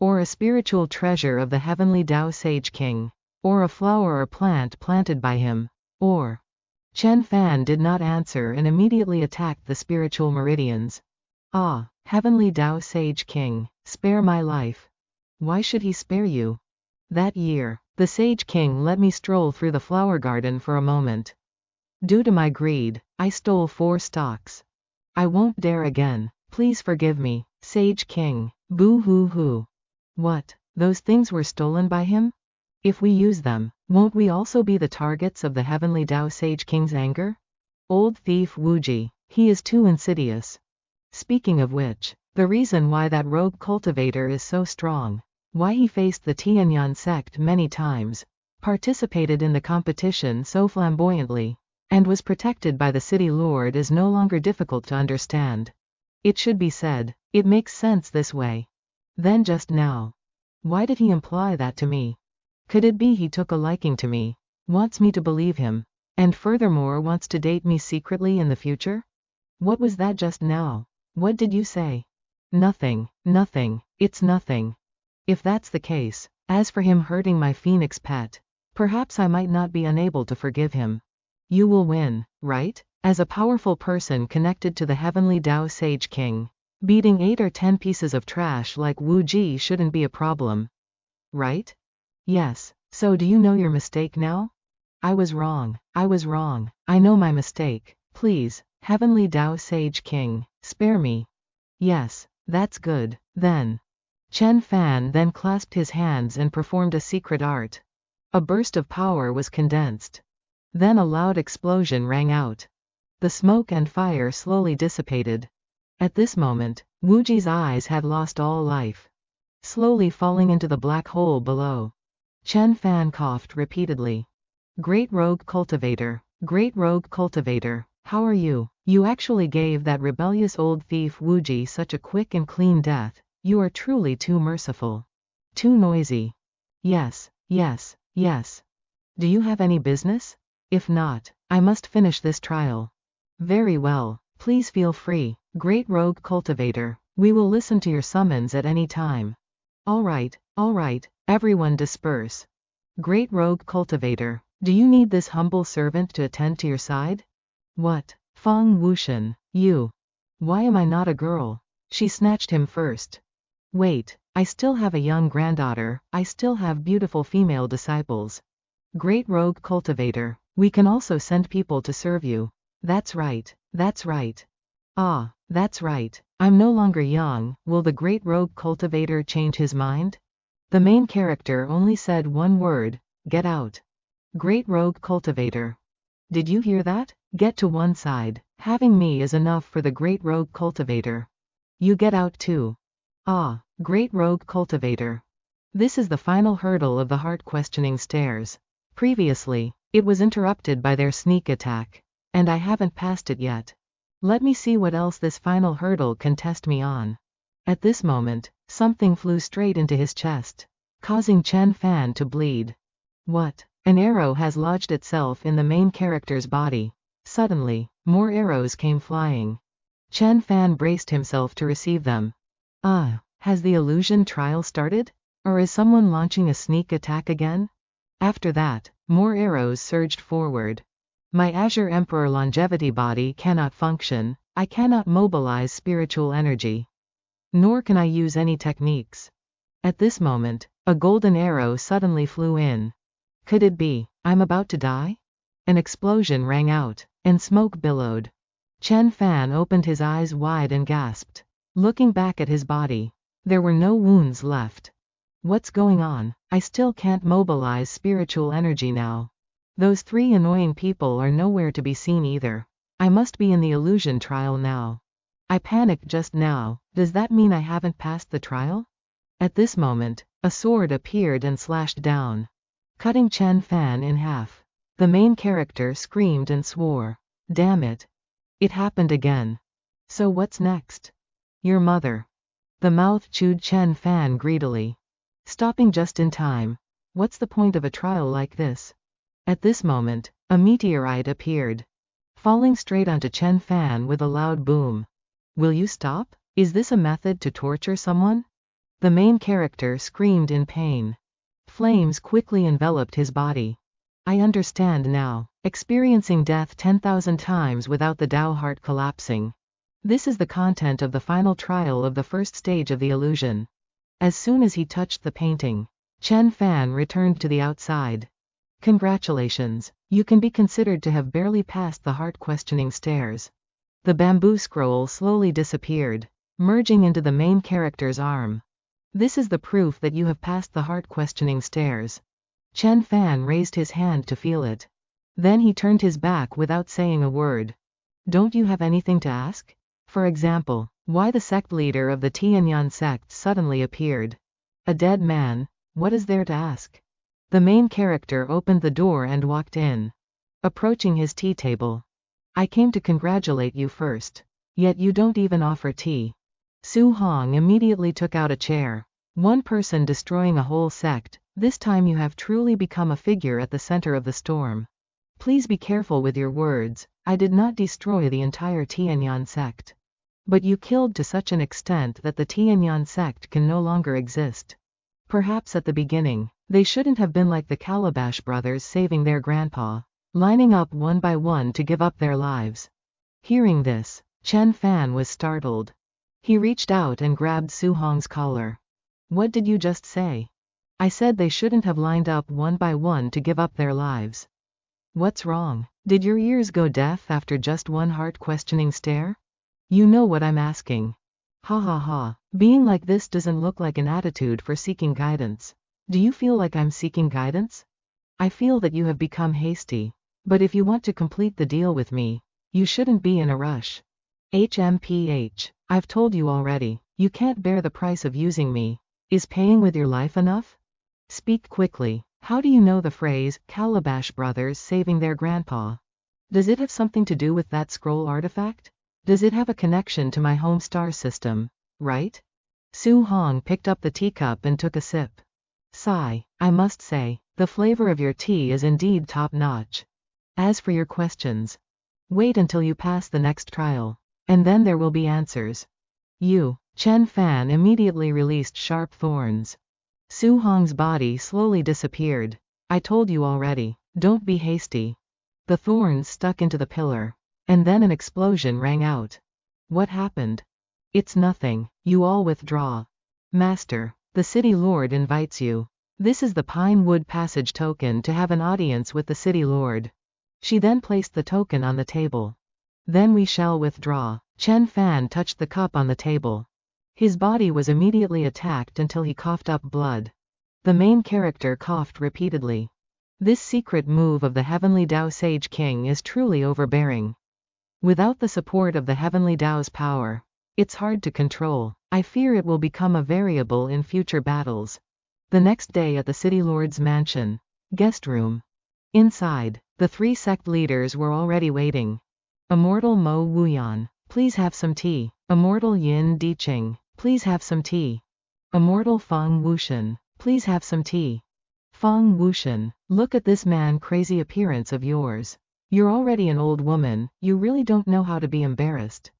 or a spiritual treasure of the heavenly Tao Sage King, or a flower or plant planted by him, or... Chen Fan did not answer and immediately attacked the spiritual meridians. Ah, heavenly Tao Sage King, spare my life. Why should he spare you? That year, the Sage King let me stroll through the flower garden for a moment. Due to my greed, I stole 4 stalks. I won't dare again. Please forgive me, Sage King. Boo hoo hoo. What? Those things were stolen by him? If we use them, won't we also be the targets of the heavenly Tao Sage King's anger? Old thief Wuji, he is too insidious. Speaking of which, the reason why that rogue cultivator is so strong, why he faced the Tianyan sect many times, participated in the competition so flamboyantly, and was protected by the city lord is no longer difficult to understand. It should be said, it makes sense this way. Then just now. Why did he imply that to me? Could it be he took a liking to me, wants me to believe him, and furthermore wants to date me secretly in the future? What was that just now? What did you say? Nothing, nothing, it's nothing. If that's the case, as for him hurting my phoenix pet, perhaps I might not be unable to forgive him. You will win, right? As a powerful person connected to the heavenly Tao Sage King, beating 8 or 10 pieces of trash like Wu Ji shouldn't be a problem. Right? Yes, so do you know your mistake now? I was wrong, I know my mistake. Please, heavenly Tao Sage King, spare me. Yes, that's good, then. Chen Fan then clasped his hands and performed a secret art. A burst of power was condensed. Then a loud explosion rang out. The smoke and fire slowly dissipated. At this moment, Wuji's eyes had lost all life, slowly falling into the black hole below. Chen Fan coughed repeatedly. Great rogue cultivator, how are you? You actually gave that rebellious old thief Wuji such a quick and clean death. You are truly too merciful. Too noisy. Yes, yes, yes. Do you have any business? If not, I must finish this trial. Very well, please feel free, great rogue cultivator. We will listen to your summons at any time. Alright, everyone disperse. Great rogue cultivator, do you need this humble servant to attend to your side? What? Feng Wuxian, you. Why am I not a girl? She snatched him first. Wait, I still have a young granddaughter, I still have beautiful female disciples. Great rogue cultivator, we can also send people to serve you. That's right. Ah, that's right. I'm no longer young. Will the great rogue cultivator change his mind? The main character only said one word, get out. Great rogue cultivator. Did you hear that? Get to one side. Having me is enough for the great rogue cultivator. You get out too. Ah, great rogue cultivator. This is the final hurdle of the heart-questioning stairs. Previously, it was interrupted by their sneak attack. And I haven't passed it yet. Let me see what else this final hurdle can test me on. At this moment, something flew straight into his chest, causing Chen Fan to bleed. What? An arrow has lodged itself in the main character's body. Suddenly, more arrows came flying. Chen Fan braced himself to receive them. Has the illusion trial started? Or is someone launching a sneak attack again? After that, more arrows surged forward. My Azure Emperor longevity body cannot function, I cannot mobilize spiritual energy. Nor can I use any techniques. At this moment, a golden arrow suddenly flew in. Could it be, I'm about to die? An explosion rang out, and smoke billowed. Chen Fan opened his eyes wide and gasped. Looking back at his body, there were no wounds left. What's going on? I still can't mobilize spiritual energy now. Those three annoying people are nowhere to be seen either. I must be in the illusion trial now. I panicked just now, does that mean I haven't passed the trial? At this moment, a sword appeared and slashed down, cutting Chen Fan in half. The main character screamed and swore. Damn it. It happened again. So what's next? Your mother. The mouth chewed Chen Fan greedily. Stopping just in time. What's the point of a trial like this? At this moment, a meteorite appeared, falling straight onto Chen Fan with a loud boom. Will you stop? Is this a method to torture someone? The main character screamed in pain. Flames quickly enveloped his body. I understand now, experiencing death 10,000 times without the Tao heart collapsing. This is the content of the final trial of the first stage of the illusion. As soon as he touched the painting, Chen Fan returned to the outside. Congratulations, you can be considered to have barely passed the heart-questioning stairs. The bamboo scroll slowly disappeared, merging into the main character's arm. This is the proof that you have passed the heart-questioning stairs. Chen Fan raised his hand to feel it. Then he turned his back without saying a word. Don't you have anything to ask? For example, why the sect leader of the Tianyan sect suddenly appeared. A dead man, what is there to ask? The main character opened the door and walked in, approaching his tea table. I came to congratulate you first. Yet you don't even offer tea. Su Hong immediately took out a chair. One person destroying a whole sect, this time you have truly become a figure at the center of the storm. Please be careful with your words, I did not destroy the entire Tianyan sect. But you killed to such an extent that the Tianyan sect can no longer exist. Perhaps at the beginning, they shouldn't have been like the Calabash brothers saving their grandpa, lining up one by one to give up their lives. Hearing this, Chen Fan was startled. He reached out and grabbed Su Hong's collar. What did you just say? I said they shouldn't have lined up one by one to give up their lives. What's wrong? Did your ears go deaf after just one heart-questioning stare? You know what I'm asking. Ha ha ha, being like this doesn't look like an attitude for seeking guidance. Do you feel like I'm seeking guidance? I feel that you have become hasty. But if you want to complete the deal with me, you shouldn't be in a rush. HMPH, I've told you already, you can't bear the price of using me. Is paying with your life enough? Speak quickly. How do you know the phrase, Calabash brothers saving their grandpa? Does it have something to do with that scroll artifact? Does it have a connection to my home star system, right? Su Hong picked up the teacup and took a sip. Sigh, I must say, the flavor of your tea is indeed top-notch. As for your questions, wait until you pass the next trial, and then there will be answers. Chen Fan immediately released sharp thorns. Su Hong's body slowly disappeared. I told you already, don't be hasty. The thorns stuck into the pillar, and then an explosion rang out. What happened? It's nothing, you all withdraw. Master, the city lord invites you. This is the Pine Wood Passage token to have an audience with the city lord. She then placed the token on the table. Then we shall withdraw. Chen Fan touched the cup on the table. His body was immediately attacked until he coughed up blood. The main character coughed repeatedly. This secret move of the Heavenly Tao Sage King is truly overbearing. Without the support of the Heavenly Tao's power, It's hard to control. I fear it will become a variable in future battles. The next day at the City Lord's mansion. Guest room. Inside, the 3 sect leaders were already waiting. Immortal Mo Wuyan, please have some tea. Immortal Yin Diqing, please have some tea. Immortal Feng Wushan, please have some tea. Feng Wushan, look at this man-crazy appearance of yours. You're already an old woman, you really don't know how to be embarrassed.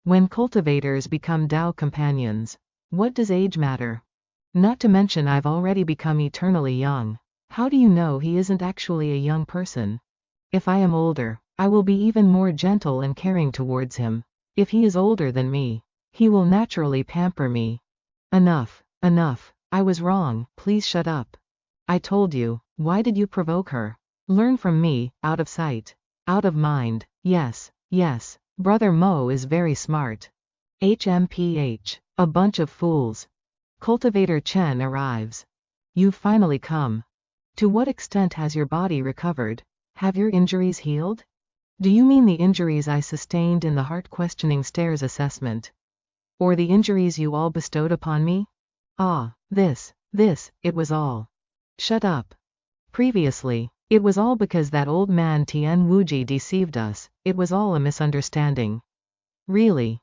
When cultivators become Dao companions, what does age matter? Not to mention I've already become eternally young. How do you know he isn't actually a young person? If I am older, I will be even more gentle and caring towards him. If he is older than me, he will naturally pamper me. Enough, enough, I was wrong, please shut up. I told you, why did you provoke her? Learn from me, out of sight, out of mind. Yes, yes, Brother Mo is very smart. HMPH, a bunch of fools. Cultivator Chen arrives. You've finally come. To what extent has your body recovered? Have your injuries healed? Do you mean the injuries I sustained in the heart-questioning stairs assessment? Or the injuries you all bestowed upon me? Ah, this, it was all. Shut up. Previously, it was all because that old man Tian Wuji deceived us, it was all a misunderstanding. Really?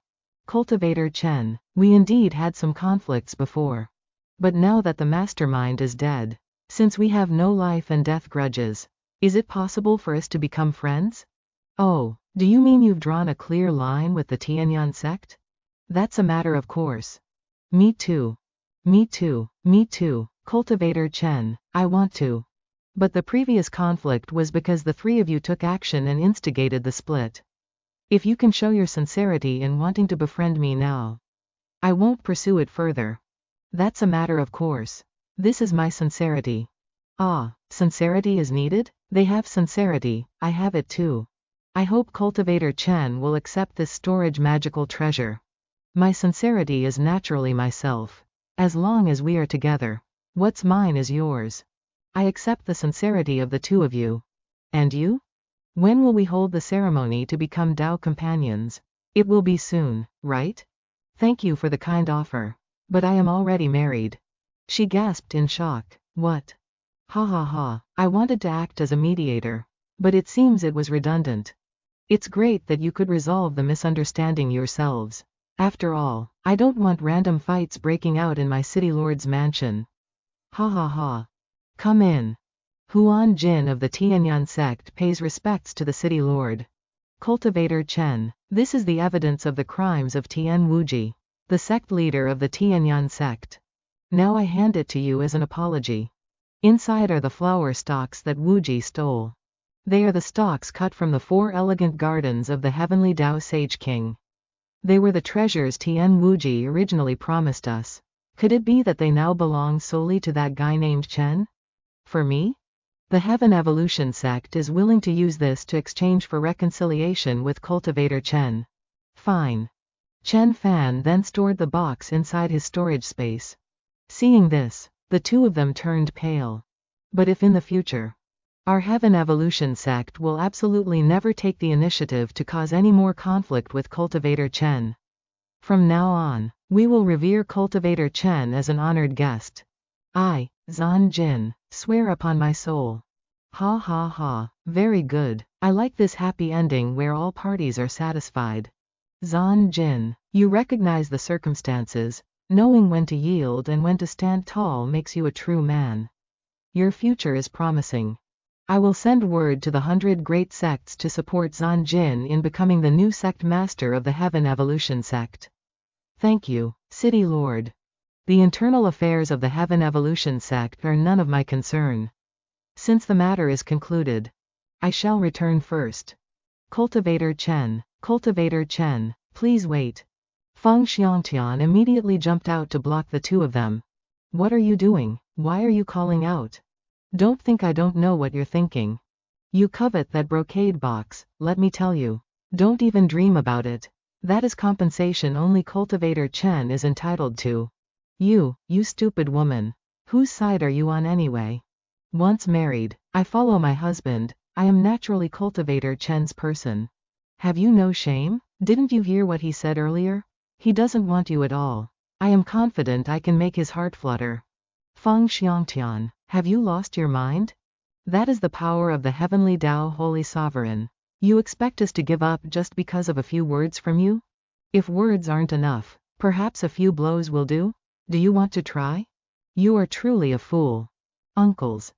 Cultivator Chen, we indeed had some conflicts before. But now that the mastermind is dead, since we have no life and death grudges, is it possible for us to become friends? Oh, do you mean you've drawn a clear line with the Tianyan sect? That's a matter of course. Me too. Me too, me too, Cultivator Chen, I want to. But the previous conflict was because the 3 of you took action and instigated the split. If you can show your sincerity in wanting to befriend me now, I won't pursue it further. That's a matter of course. This is my sincerity. Ah, sincerity is needed? They have sincerity, I have it too. I hope Cultivator Chen will accept this storage magical treasure. My sincerity is naturally myself. As long as we are together, what's mine is yours. I accept the sincerity of the 2 of you. And you? When will we hold the ceremony to become Dao companions? It will be soon, right? Thank you for the kind offer. But I am already married. She gasped in shock. What? Ha ha ha, I wanted to act as a mediator. But it seems it was redundant. It's great that you could resolve the misunderstanding yourselves. After all, I don't want random fights breaking out in my city lord's mansion. Ha ha ha. Come in. Huan Jin of the Tianyan sect pays respects to the city lord. Cultivator Chen, this is the evidence of the crimes of Tian Wuji, the sect leader of the Tianyan sect. Now I hand it to you as an apology. Inside are the flower stalks that Wuji stole. They are the stalks cut from the 4 elegant gardens of the heavenly Dao Sage King. They were the treasures Tian Wuji originally promised us. Could it be that they now belong solely to that guy named Chen? For me? The Heaven Evolution sect is willing to use this to exchange for reconciliation with Cultivator Chen. Fine. Chen Fan then stored the box inside his storage space. Seeing this, the 2 of them turned pale. But if in the future, our Heaven Evolution sect will absolutely never take the initiative to cause any more conflict with Cultivator Chen. From now on, we will revere Cultivator Chen as an honored guest. I, Zan Jin, swear upon my soul. Ha ha ha, very good, I like this happy ending where all parties are satisfied. Zan Jin, you recognize the circumstances, knowing when to yield and when to stand tall makes you a true man. Your future is promising. I will send word to the 100 great sects to support Zan Jin in becoming the new sect master of the Heaven Evolution sect. Thank you, City Lord. The internal affairs of the Heaven Evolution sect are none of my concern. Since the matter is concluded, I shall return first. Cultivator Chen, please wait. Feng Xiangtian immediately jumped out to block the 2 of them. What are you doing? Why are you calling out? Don't think I don't know what you're thinking. You covet that brocade box, let me tell you. Don't even dream about it. That is compensation only Cultivator Chen is entitled to. You stupid woman. Whose side are you on anyway? Once married, I follow my husband, I am naturally Cultivator Chen's person. Have you no shame? Didn't you hear what he said earlier? He doesn't want you at all. I am confident I can make his heart flutter. Feng Xiangtian, have you lost your mind? That is the power of the heavenly Tao Holy Sovereign. You expect us to give up just because of a few words from you? If words aren't enough, perhaps a few blows will do? Do you want to try? You are truly a fool. Uncles.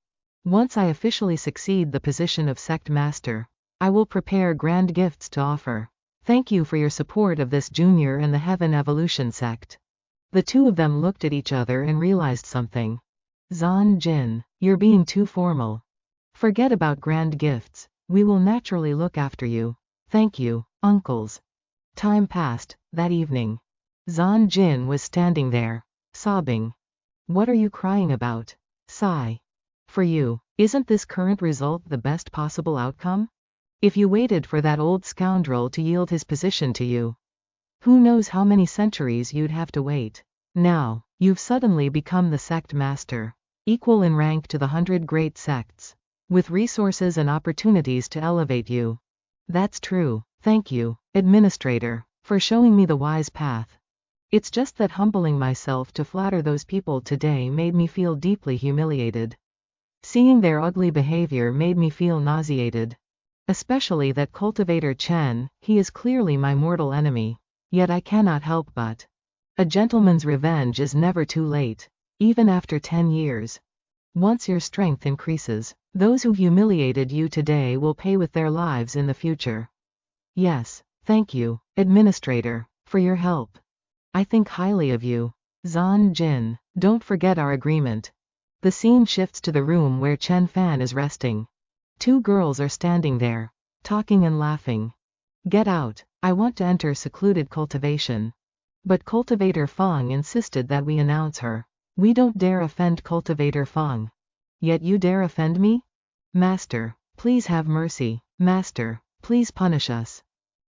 Once I officially succeed the position of sect master, I will prepare grand gifts to offer. Thank you for your support of this junior and the Heaven Evolution sect. The two of them looked at each other and realized something. Zan Jin, you're being too formal. Forget about grand gifts, we will naturally look after you. Thank you, uncles. Time passed. That evening, Zan Jin was standing there, sobbing. What are you crying about? Sigh. For you, isn't this current result the best possible outcome? If you waited for that old scoundrel to yield his position to you, who knows how many centuries you'd have to wait. Now, you've suddenly become the sect master, equal in rank to the 100 great sects, with resources and opportunities to elevate you. That's true. Thank you, administrator, for showing me the wise path. It's just that humbling myself to flatter those people today made me feel deeply humiliated. Seeing their ugly behavior made me feel nauseated. Especially that cultivator Chen, he is clearly my mortal enemy. Yet I cannot help but. A gentleman's revenge is never too late, even after 10 years. Once your strength increases, those who humiliated you today will pay with their lives in the future. Yes, thank you, administrator, for your help. I think highly of you. Zan Jin, don't forget our agreement. The scene shifts to the room where Chen Fan is resting. Two girls are standing there, talking and laughing. Get out, I want to enter secluded cultivation. But Cultivator Feng insisted that we announce her. We don't dare offend Cultivator Feng. Yet you dare offend me? Master, please have mercy. Master, please punish us.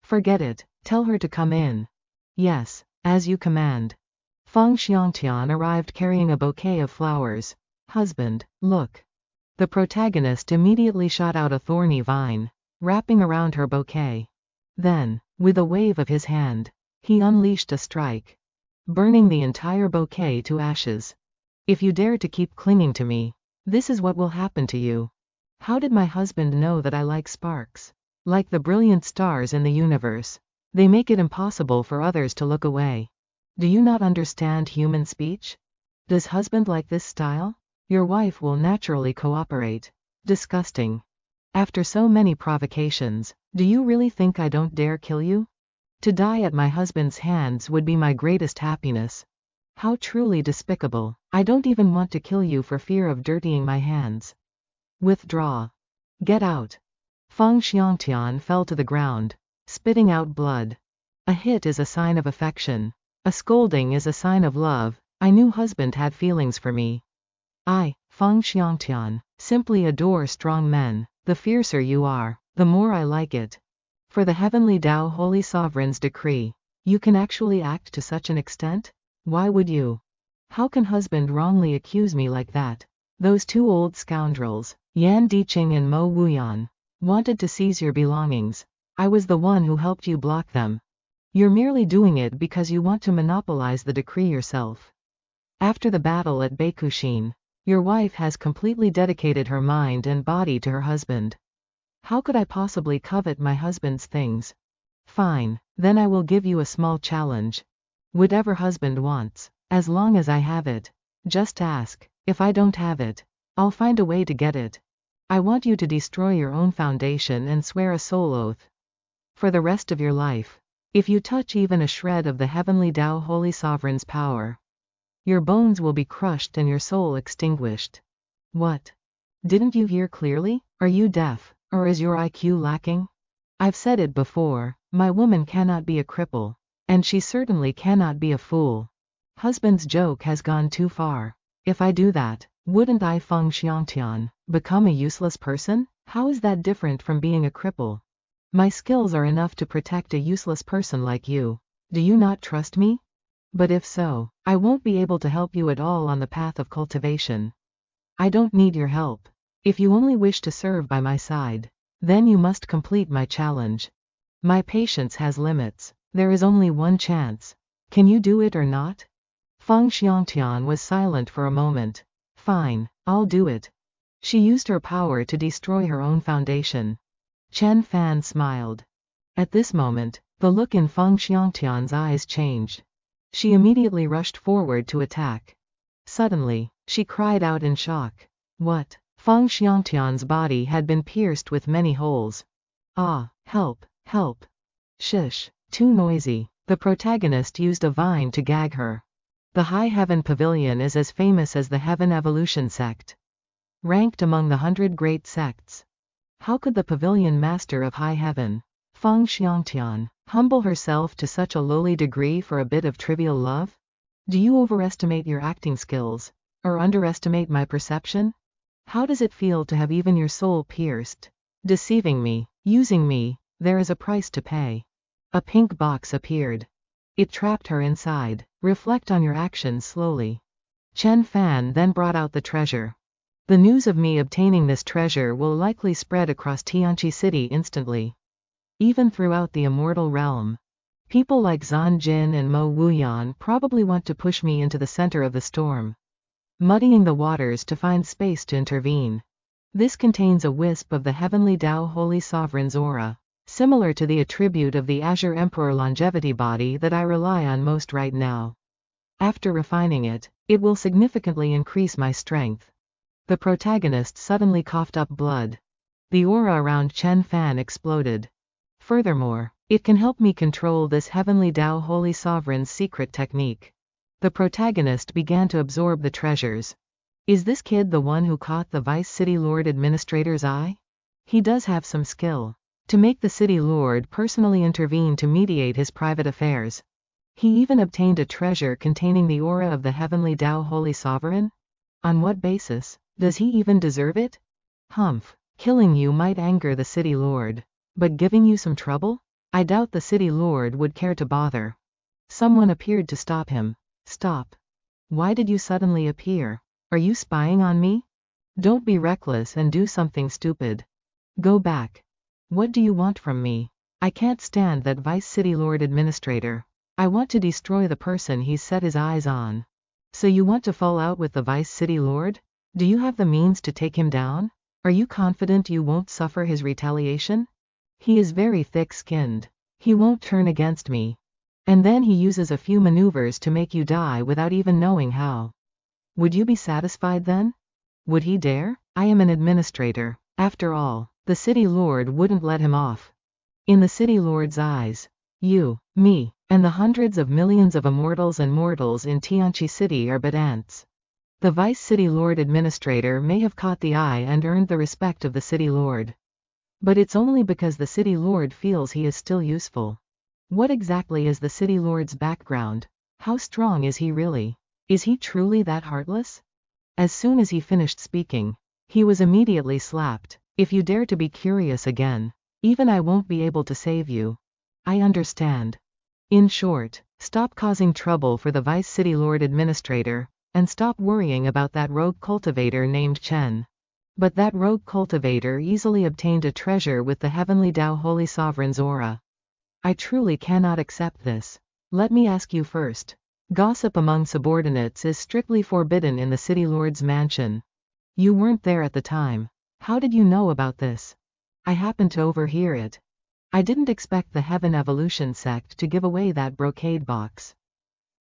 Forget it, tell her to come in. Yes, as you command. Feng Xiangtian arrived carrying a bouquet of flowers. Husband, look. The protagonist immediately shot out a thorny vine, wrapping around her bouquet. Then, with a wave of his hand, he unleashed a strike, burning the entire bouquet to ashes. If you dare to keep clinging to me, this is what will happen to you. How did my husband know that I like sparks? Like the brilliant stars in the universe, they make it impossible for others to look away. Do you not understand human speech? Does husband like this style? Your wife will naturally cooperate. Disgusting. After so many provocations, do you really think I don't dare kill you? To die at my husband's hands would be my greatest happiness. How truly despicable. I don't even want to kill you for fear of dirtying my hands. Withdraw. Get out. Feng Xiangtian fell to the ground, spitting out blood. A hit is a sign of affection. A scolding is a sign of love. I knew husband had feelings for me. I, Feng Xiangtian, simply adore strong men. The fiercer you are, the more I like it. For the heavenly Tao Holy Sovereign's decree, you can actually act to such an extent? Why would you? How can husband wrongly accuse me like that? Those two old scoundrels, Yan Diqing and Mo Wuyan, wanted to seize your belongings. I was the one who helped you block them. You're merely doing it because you want to monopolize the decree yourself. After the battle at Bei Xuan, your wife has completely dedicated her mind and body to her husband. How could I possibly covet my husband's things? Fine, then I will give you a small challenge. Whatever husband wants, as long as I have it. Just ask. If I don't have it, I'll find a way to get it. I want you to destroy your own foundation and swear a soul oath. For the rest of your life, if you touch even a shred of the heavenly Tao Holy Sovereign's power, your bones will be crushed and your soul extinguished. What? Didn't you hear clearly? Are you deaf, or is your IQ lacking? I've said it before, my woman cannot be a cripple, and she certainly cannot be a fool. Husband's joke has gone too far. If I do that, wouldn't I, Feng Xiangtian, become a useless person? How is that different from being a cripple? My skills are enough to protect a useless person like you. Do you not trust me? But if so, I won't be able to help you at all on the path of cultivation. I don't need your help. If you only wish to serve by my side, then you must complete my challenge. My patience has limits. There is only one chance. Can you do it or not? Feng Xiangtian was silent for a moment. Fine, I'll do it. She used her power to destroy her own foundation. Chen Fan smiled. At this moment, the look in Feng Xiangtian's eyes changed. She immediately rushed forward to attack. Suddenly, she cried out in shock. What? Feng Xiangtian's body had been pierced with many holes. Ah, help, help. Shush, too noisy. The protagonist used a vine to gag her. The High Heaven Pavilion is as famous as the Heaven Evolution sect. Ranked among the 100 great sects. How could the pavilion master of High Heaven, Feng Xiangtian, humble herself to such a lowly degree for a bit of trivial love? Do you overestimate your acting skills, or underestimate my perception? How does it feel to have even your soul pierced? Deceiving me, using me, there is a price to pay. A pink box appeared. It trapped her inside. Reflect on your actions slowly. Chen Fan then brought out the treasure. The news of me obtaining this treasure will likely spread across Tianqi City instantly. Even throughout the immortal realm. People like Zhan Jin and Mo Wuyan probably want to push me into the center of the storm, muddying the waters to find space to intervene. This contains a wisp of the heavenly Tao Holy Sovereign's aura, similar to the attribute of the Azure Emperor longevity body that I rely on most right now. After refining it, it will significantly increase my strength. The protagonist suddenly coughed up blood. The aura around Chen Fan exploded. Furthermore, it can help me control this heavenly Tao Holy Sovereign's secret technique. The protagonist began to absorb the treasures. Is this kid the one who caught the Vice City Lord Administrator's eye? He does have some skill. To make the City Lord personally intervene to mediate his private affairs. He even obtained a treasure containing the aura of the heavenly Tao Holy Sovereign? On what basis? Does he even deserve it? Humph, killing you might anger the City Lord. But giving you some trouble? I doubt the City Lord would care to bother. Someone appeared to stop him. Stop. Why did you suddenly appear? Are you spying on me? Don't be reckless and do something stupid. Go back. What do you want from me? I can't stand that Vice City Lord Administrator. I want to destroy the person he's set his eyes on. So you want to fall out with the Vice City Lord? Do you have the means to take him down? Are you confident you won't suffer his retaliation? He is very thick-skinned. He won't turn against me. And then he uses a few maneuvers to make you die without even knowing how. Would you be satisfied then? Would he dare? I am an administrator. After all, the City Lord wouldn't let him off. In the City Lord's eyes, you, me, and the hundreds of millions of immortals and mortals in Tianqi City are but ants. The Vice City Lord Administrator may have caught the eye and earned the respect of the City Lord. But it's only because the City Lord feels he is still useful. What exactly is the City Lord's background? How strong is he really? Is he truly that heartless? As soon as he finished speaking, he was immediately slapped. If you dare to be curious again, even I won't be able to save you. I understand. In short, stop causing trouble for the Vice City Lord Administrator, and stop worrying about that rogue cultivator named Chen. But that rogue cultivator easily obtained a treasure with the heavenly Tao Holy Sovereign's aura. I truly cannot accept this. Let me ask you first. Gossip among subordinates is strictly forbidden in the City Lord's mansion. You weren't there at the time. How did you know about this? I happened to overhear it. I didn't expect the Heaven Evolution sect to give away that brocade box.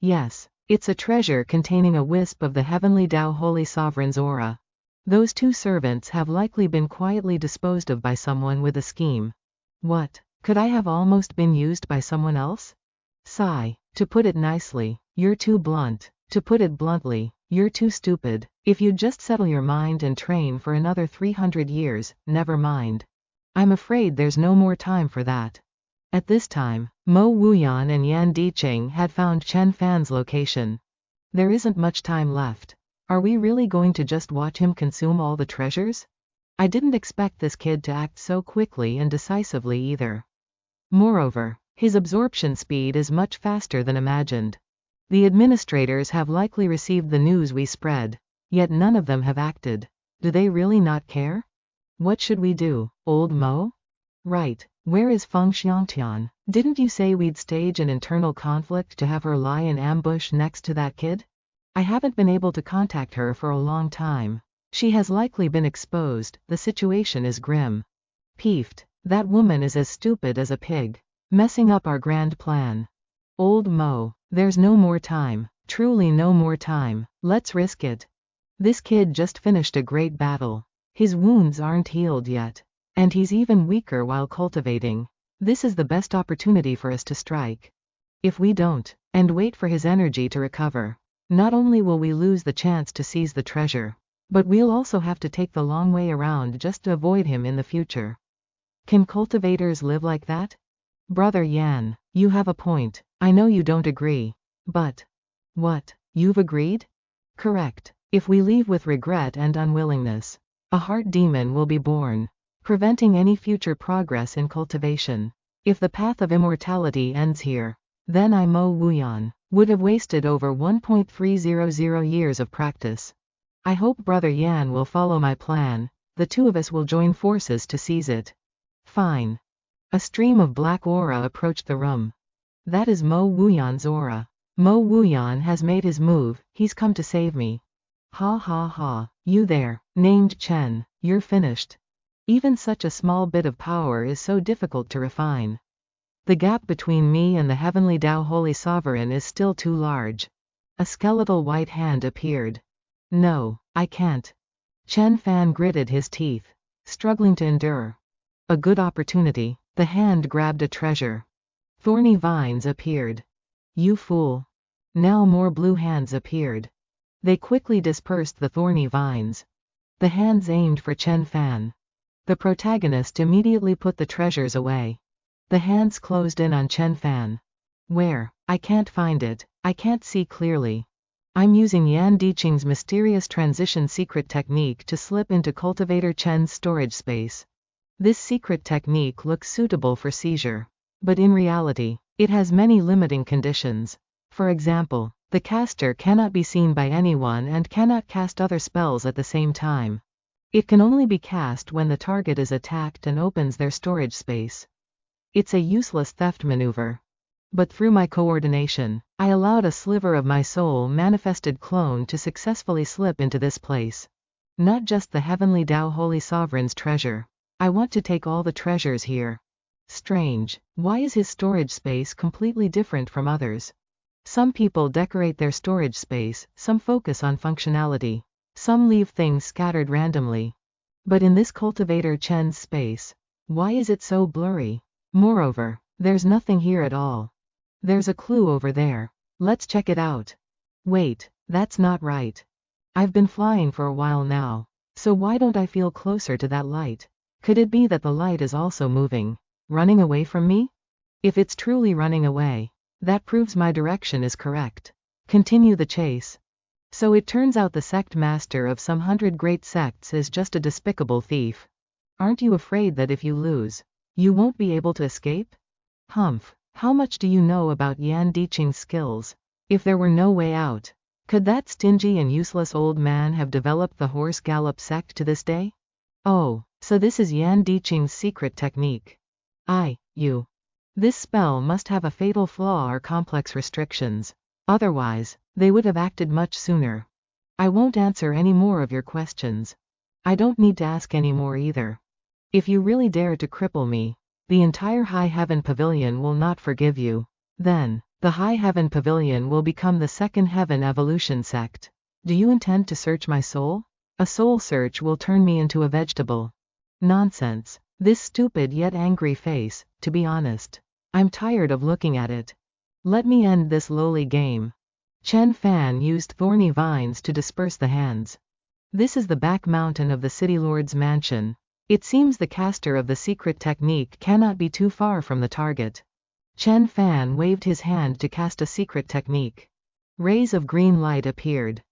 Yes, it's a treasure containing a wisp of the heavenly Tao Holy Sovereign's aura. Those two servants have likely been quietly disposed of by someone with a scheme. What? Could I have almost been used by someone else? Sigh. To put it nicely, you're too blunt. To put it bluntly, you're too stupid. If you'd just settle your mind and train for another 300 years, never mind. I'm afraid there's no more time for that. At this time, Mo Wuyan and Yan Diqing had found Chen Fan's location. There isn't much time left. Are we really going to just watch him consume all the treasures? I didn't expect this kid to act so quickly and decisively either. Moreover, his absorption speed is much faster than imagined. The administrators have likely received the news we spread, yet none of them have acted. Do they really not care? What should we do, old Mo? Right, Where is Feng Xiangtian? Didn't you say we'd stage an internal conflict to have her lie in ambush next to that kid? I haven't been able to contact her for a long time. She has likely been exposed, the situation is grim. Peeved. That woman is as stupid as a pig. Messing up our grand plan. Old Mo, there's no more time. Truly no more time. Let's risk it. This kid just finished a great battle. His wounds aren't healed yet. And he's even weaker while cultivating. This is the best opportunity for us to strike. If we don't, and wait for his energy to recover, not only will we lose the chance to seize the treasure, but we'll also have to take the long way around just to avoid him in the future. Can cultivators live like that? Brother Yan, you have a point. I know you don't agree. But... What? You've agreed? Correct. If we leave with regret and unwillingness, a heart demon will be born, preventing any future progress in cultivation. If the path of immortality ends here, then I Mo Wuyan would have wasted over 1.300 years of practice. I hope Brother Yan will follow my plan. The two of us will join forces to seize it. Fine. A stream of black aura approached the room. That is Mo Wuyan's aura. Mo Wuyan has made his move, he's come to save me. Ha ha ha, you there, named Chen, you're finished. Even such a small bit of power is so difficult to refine. The gap between me and the heavenly Dao Holy Sovereign is still too large. A skeletal white hand appeared. No, I can't. Chen Fan gritted his teeth, struggling to endure. A good opportunity. The hand grabbed a treasure. Thorny vines appeared. You fool. Now more blue hands appeared. They quickly dispersed the thorny vines. The hands aimed for Chen Fan. The protagonist immediately put the treasures away. The hands closed in on Chen Fan. Where? I can't find it. I can't see clearly. I'm using Yan Diqing's mysterious transition secret technique to slip into Cultivator Chen's storage space. This secret technique looks suitable for seizure. But in reality, it has many limiting conditions. For example, the caster cannot be seen by anyone and cannot cast other spells at the same time. It can only be cast when the target is attacked and opens their storage space. It's a useless theft maneuver. But through my coordination, I allowed a sliver of my soul-manifested clone to successfully slip into this place. Not just the heavenly Dao Holy Sovereign's treasure. I want to take all the treasures here. Strange, why is his storage space completely different from others? Some people decorate their storage space, some focus on functionality, some leave things scattered randomly. But in this Cultivator Chen's space, why is it so blurry? Moreover, there's nothing here at all. There's a clue over there. Let's check it out. Wait, that's not right. I've been flying for a while now, so why don't I feel closer to that light? Could it be that the light is also moving, running away from me? If it's truly running away, that proves my direction is correct. Continue the chase. So it turns out the sect master of some 100 great sects is just a despicable thief. Aren't you afraid that if you lose, you won't be able to escape? Humph, how much do you know about Yan Diqing's skills? If there were no way out, could that stingy and useless old man have developed the horse gallop sect to this day? Oh, so this is Yan Diqing's secret technique. This spell must have a fatal flaw or complex restrictions. Otherwise, they would have acted much sooner. I won't answer any more of your questions. I don't need to ask any more either. If you really dare to cripple me, the entire High Heaven Pavilion will not forgive you. Then, the High Heaven Pavilion will become the Second Heaven Evolution sect. Do you intend to search my soul? A soul search will turn me into a vegetable. Nonsense. This stupid yet angry face, to be honest. I'm tired of looking at it. Let me end this lowly game. Chen Fan used thorny vines to disperse the hands. This is the back mountain of the city lord's mansion. It seems the caster of the secret technique cannot be too far from the target. Chen Fan waved his hand to cast a secret technique. Rays of green light appeared.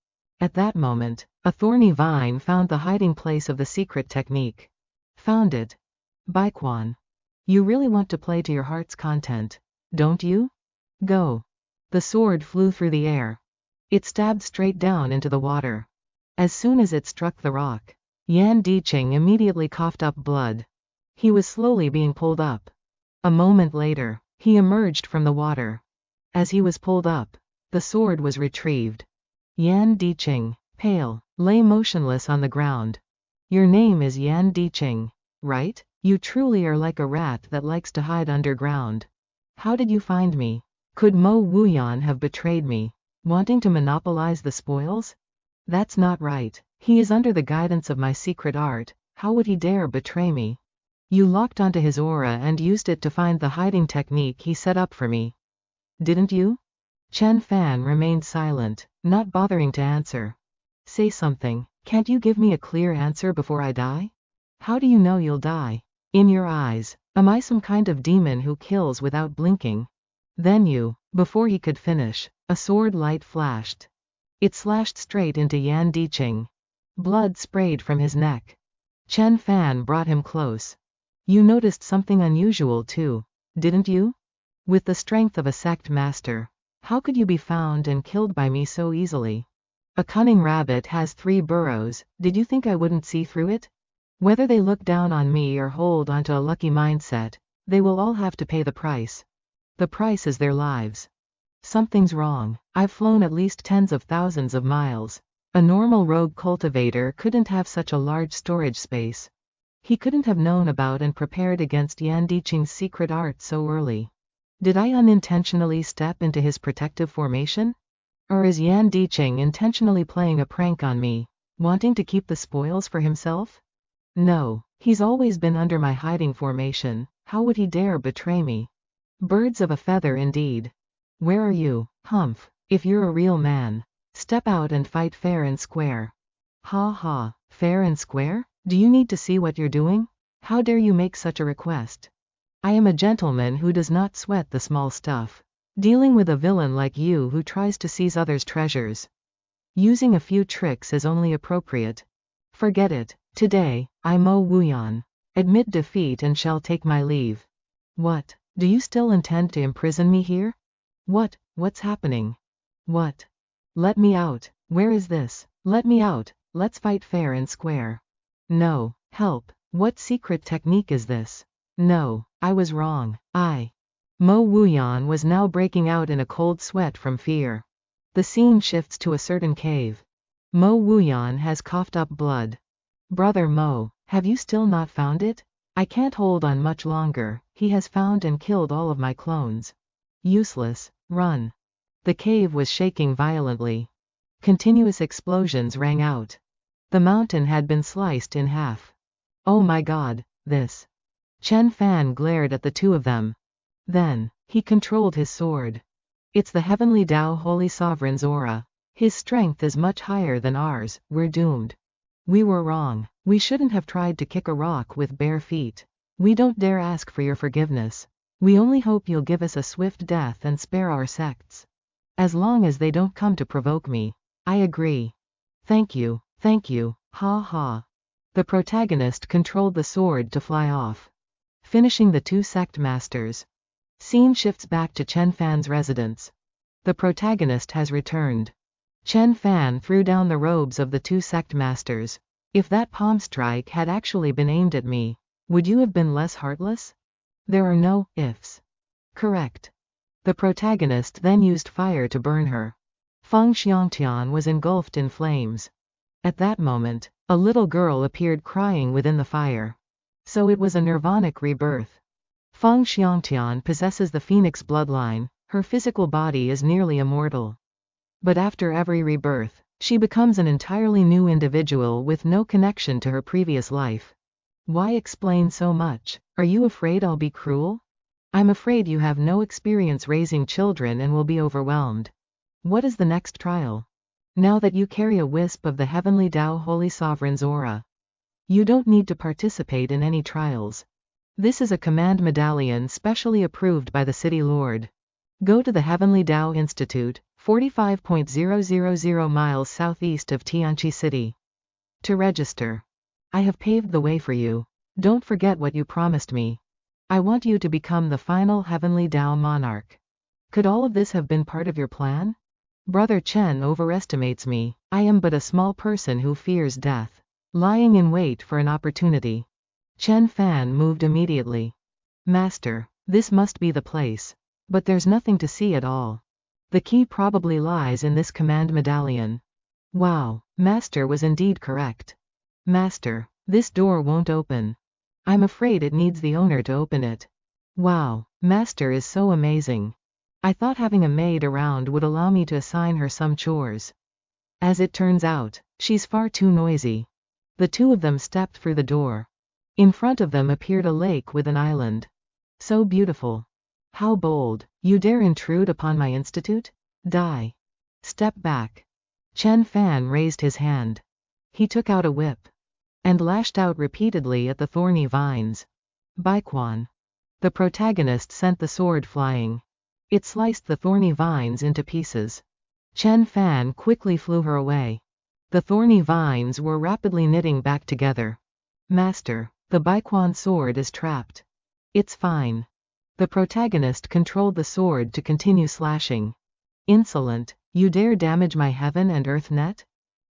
At that moment, a thorny vine found the hiding place of the secret technique. Found it. Bei Xuan. You really want to play to your heart's content, don't you? Go. The sword flew through the air. It stabbed straight down into the water. As soon as it struck the rock, Yan Diqing immediately coughed up blood. He was slowly being pulled up. A moment later, he emerged from the water. As he was pulled up, the sword was retrieved. Yan Diqing, pale, lay motionless on the ground. Your name is Yan Diqing, right? You truly are like a rat that likes to hide underground. How did you find me? Could Mo Wuyan have betrayed me, wanting to monopolize the spoils? That's not right. He is under the guidance of my secret art. How would he dare betray me? You locked onto his aura and used it to find the hiding technique he set up for me. Didn't you? Chen Fan remained silent, not bothering to answer. Say something. Can't you give me a clear answer before I die? How do you know you'll die? In your eyes, am I some kind of demon who kills without blinking? Then before he could finish, a sword light flashed. It slashed straight into Yan Diqing. Blood sprayed from his neck. Chen Fan brought him close. You noticed something unusual too, didn't you? With the strength of a sect master, how could you be found and killed by me so easily? A cunning rabbit has 3 burrows, did you think I wouldn't see through it? Whether they look down on me or hold onto a lucky mindset, they will all have to pay the price. The price is their lives. Something's wrong. I've flown at least tens of thousands of miles. A normal rogue cultivator couldn't have such a large storage space. He couldn't have known about and prepared against Yan Diqing's secret art so early. Did I unintentionally step into his protective formation? Or is Yan Diqing intentionally playing a prank on me, wanting to keep the spoils for himself? No, he's always been under my hiding formation. How would he dare betray me? Birds of a feather indeed. Where are you, Humph? If you're a real man, step out and fight fair and square. Ha ha, fair and square? Do you need to see what you're doing? How dare you make such a request? I am a gentleman who does not sweat the small stuff. Dealing with a villain like you who tries to seize others' treasures. Using a few tricks is only appropriate. Forget it. Today, I Mo Wuyan. Admit defeat and shall take my leave. What? Do you still intend to imprison me here? What's happening? What? Let me out. Where is this? Let me out. Let's fight fair and square. No, help. What secret technique is this? No, I was wrong. Mo Wuyan was now breaking out in a cold sweat from fear. The scene shifts to a certain cave. Mo Wuyan has coughed up blood. Brother Mo, have you still not found it? I can't hold on much longer. He has found and killed all of my clones. Useless. Run. The cave was shaking violently. Continuous explosions rang out. The mountain had been sliced in half. Oh my god, this. Chen Fan glared at the two of them. Then, he controlled his sword. It's the Heavenly Tao Holy Sovereign's aura. His strength is much higher than ours. We're doomed. We were wrong. We shouldn't have tried to kick a rock with bare feet. We don't dare ask for your forgiveness. We only hope you'll give us a swift death and spare our sects. As long as they don't come to provoke me. I agree. Thank you, ha ha. The protagonist controlled the sword to fly off, finishing the 2 sect masters. Scene shifts back to Chen Fan's residence. The protagonist has returned. Chen Fan threw down the robes of the 2 sect masters. If that palm strike had actually been aimed at me, would you have been less heartless? There are no ifs. Correct. The protagonist then used fire to burn her. Feng Xiangtian was engulfed in flames. At that moment, a little girl appeared crying within the fire. So it was a nirvanic rebirth. Feng Xiangtian possesses the phoenix bloodline. Her physical body is nearly immortal. But after every rebirth, she becomes an entirely new individual with no connection to her previous life. Why explain so much? Are you afraid I'll be cruel? I'm afraid you have no experience raising children and will be overwhelmed. What is the next trial? Now that you carry a wisp of the Heavenly Tao Holy Sovereign's aura, you don't need to participate in any trials. This is a command medallion specially approved by the City Lord. Go to the Heavenly Tao Institute, 45.000 miles southeast of Tianqi City. To register. I have paved the way for you. Don't forget what you promised me. I want you to become the final Heavenly Tao monarch. Could all of this have been part of your plan? Brother Chen overestimates me. I am but a small person who fears death, lying in wait for an opportunity. Chen Fan moved immediately. Master, This must be the place. But there's nothing to see at all. The key probably lies in this command medallion. Wow, Master was indeed correct. Master, this door won't open. I'm afraid it needs the owner to open it. Wow, Master is so amazing. I thought having a maid around would allow me to assign her some chores. As it turns out, she's far too noisy. The two of them stepped through the door. In front of them appeared a lake with an island. So beautiful. How bold, you dare intrude upon my institute? Die. Step back. Chen Fan raised his hand. He took out a whip and lashed out repeatedly at the thorny vines. Bei Xuan. The protagonist sent the sword flying. It sliced the thorny vines into pieces. Chen Fan quickly flew her away. The thorny vines were rapidly knitting back together. Master, the Bei Xuan sword is trapped. It's fine. The protagonist controlled the sword to continue slashing. Insolent, you dare damage my heaven and earth net?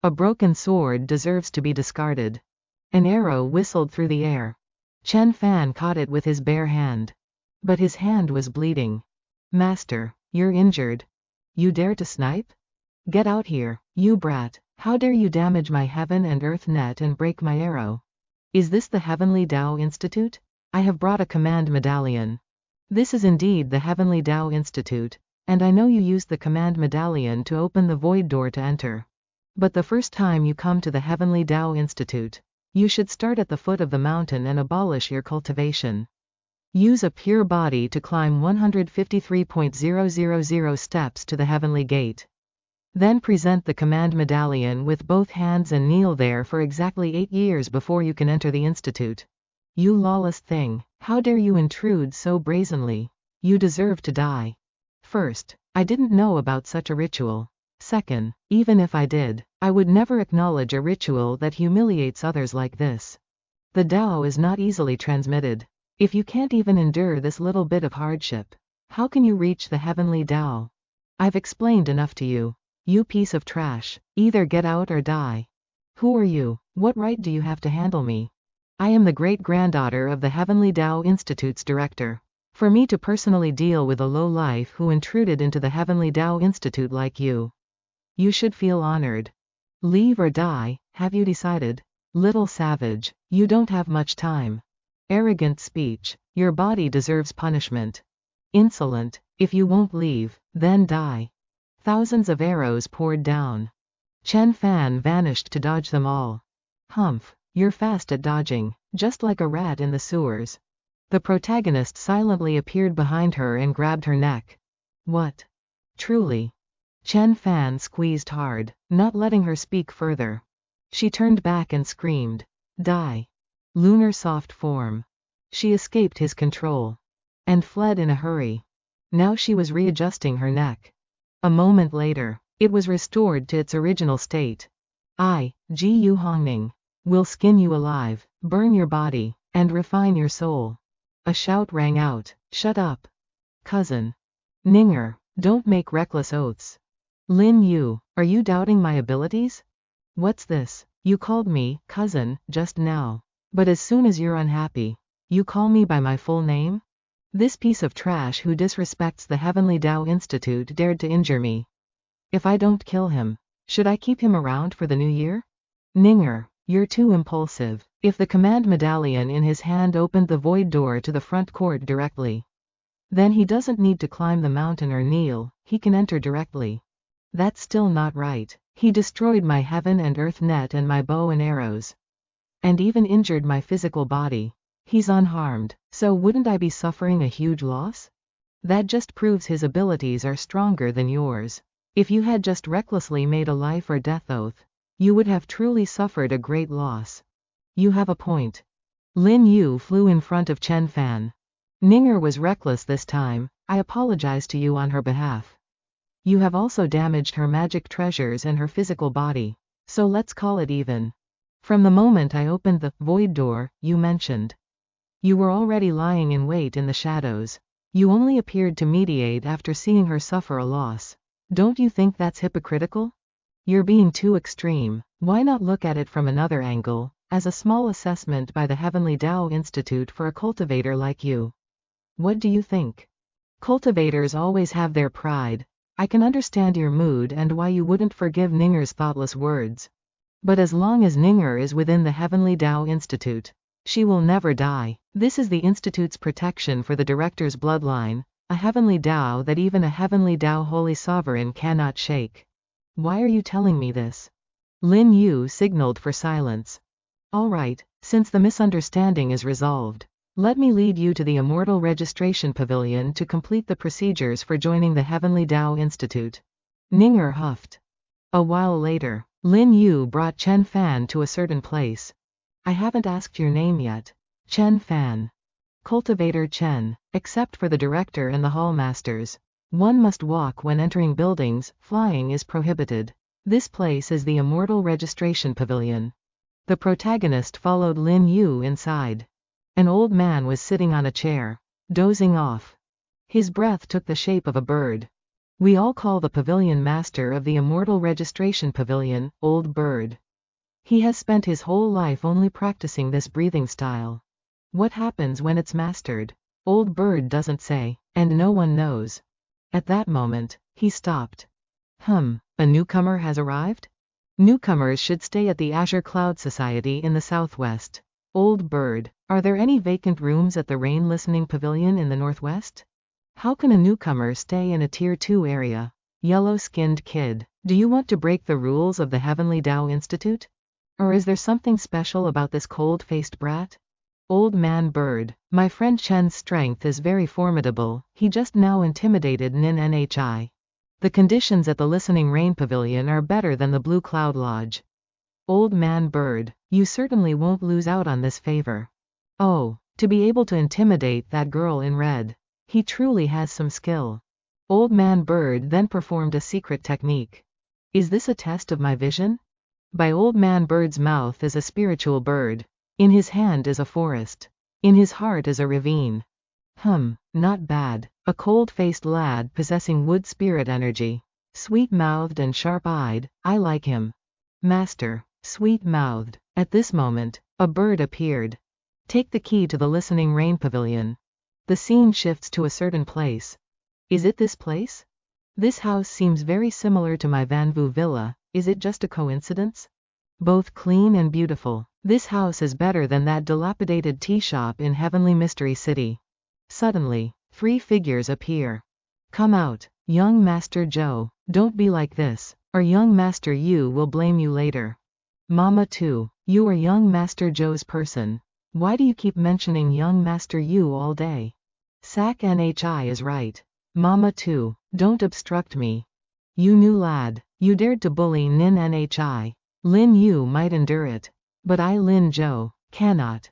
A broken sword deserves to be discarded. An arrow whistled through the air. Chen Fan caught it with his bare hand. But his hand was bleeding. Master, you're injured. You dare to snipe? Get out here, you brat. How dare you damage my heaven and earth net and break my arrow? Is this the Heavenly Dao Institute? I have brought a command medallion. This is indeed the Heavenly Dao Institute, and I know you used the command medallion to open the void door to enter. But the first time you come to the Heavenly Dao Institute, you should start at the foot of the mountain and abolish your cultivation. Use a pure body to climb 153.000 steps to the Heavenly Gate. Then present the command medallion with both hands and kneel there for exactly 8 years before you can enter the Institute. You lawless thing, how dare you intrude so brazenly? You deserve to die. First, I didn't know about such a ritual. Second, even if I did, I would never acknowledge a ritual that humiliates others like this. The Tao is not easily transmitted. If you can't even endure this little bit of hardship, how can you reach the Heavenly Tao? I've explained enough to you. You piece of trash, either get out or die. Who are you? What right do you have to handle me? I am the great-granddaughter of the Heavenly Tao Institute's director. For me to personally deal with a low-life who intruded into the Heavenly Tao Institute like you. You should feel honored. Leave or die, have you decided? Little savage, you don't have much time. Arrogant speech, your body deserves punishment. Insolent, if you won't leave, then die. Thousands of arrows poured down. Chen Fan vanished to dodge them all. Humph, you're fast at dodging, just like a rat in the sewers. The protagonist silently appeared behind her and grabbed her neck. What? Truly? Chen Fan squeezed hard, not letting her speak further. She turned back and screamed. Die. Lunar soft form. She escaped his control. And fled in a hurry. Now she was readjusting her neck. A moment later, it was restored to its original state. I, Ji Yu Hongning, will skin you alive, burn your body, and refine your soul. A shout rang out, shut up. Cousin. Ninger, don't make reckless oaths. Lin Yu, are you doubting my abilities? What's this? You called me, cousin, just now. But as soon as you're unhappy, you call me by my full name? This piece of trash who disrespects the Heavenly Tao Institute dared to injure me. If I don't kill him, should I keep him around for the new year? Ninger, you're too impulsive. If the command medallion in his hand opened the void door to the front court directly, then he doesn't need to climb the mountain or kneel, he can enter directly. That's still not right. He destroyed my heaven and earth net and my bow and arrows. And even injured my physical body. He's unharmed, so wouldn't I be suffering a huge loss? That just proves his abilities are stronger than yours. If you had just recklessly made a life or death oath, you would have truly suffered a great loss. You have a point. Lin Yu flew in front of Chen Fan. Ninger was reckless this time, I apologize to you on her behalf. You have also damaged her magic treasures and her physical body, so let's call it even. From the moment I opened the void door you mentioned, you were already lying in wait in the shadows. You only appeared to mediate after seeing her suffer a loss. Don't you think that's hypocritical? You're being too extreme. Why not look at it from another angle, as a small assessment by the Heavenly Tao Institute for a cultivator like you? What do you think? Cultivators always have their pride. I can understand your mood and why you wouldn't forgive Ninger's thoughtless words. But as long as Ninger is within the Heavenly Tao Institute, she will never die. This is the Institute's protection for the director's bloodline, a Heavenly Tao that even a Heavenly Tao Holy Sovereign cannot shake. Why are you telling me this? Lin Yu signaled for silence. All right, since the misunderstanding is resolved, let me lead you to the Immortal Registration Pavilion to complete the procedures for joining the Heavenly Tao Institute. Ninger huffed. A while later, Lin Yu brought Chen Fan to a certain place. I haven't asked your name yet. Chen Fan. Cultivator Chen. Except for the director and the hall masters, one must walk when entering buildings, flying is prohibited. This place is the Immortal Registration Pavilion. The protagonist followed Lin Yu inside. An old man was sitting on a chair, dozing off. His breath took the shape of a bird. We all call the pavilion master of the Immortal Registration Pavilion, Old Bird. He has spent his whole life only practicing this breathing style. What happens when it's mastered? Old Bird doesn't say, and no one knows. At that moment, he stopped. A newcomer has arrived? Newcomers should stay at the Azure Cloud Society in the southwest. Old Bird, are there any vacant rooms at the Rain Listening Pavilion in the northwest? How can a newcomer stay in a Tier 2 area? Yellow-skinned kid, do you want to break the rules of the Heavenly Tao Institute? Or is there something special about this cold-faced brat? Old Man Bird, my friend Chen's strength is very formidable, he just now intimidated Nin Nhi. The conditions at the Listening Rain Pavilion are better than the Blue Cloud Lodge. Old Man Bird, you certainly won't lose out on this favor. Oh, to be able to intimidate that girl in red. He truly has some skill. Old Man Bird then performed a secret technique. Is this a test of my vision? By Old Man Bird's mouth is a spiritual bird. In his hand is a forest. In his heart is a ravine. Not bad. A cold-faced lad possessing wood spirit energy. Sweet-mouthed and sharp-eyed, I like him. Master, sweet-mouthed. At this moment, a bird appeared. Take the key to the Listening Rain Pavilion. The scene shifts to a certain place. Is it this place? This house seems very similar to my Vanvu villa, is it just a coincidence? Both clean and beautiful. This house is better than that dilapidated tea shop in Heavenly Mystery City. Suddenly, 3 figures appear. Come out, young Master Joe, don't be like this, or young Master Yu will blame you later. Mama too, you are young Master Joe's person. Why do you keep mentioning young Master Yu all day? Sak Nhi is right. Mama too, don't obstruct me. You new lad, you dared to bully Nin Nhi. Lin Yu might endure it, but I Lin Zhou, cannot.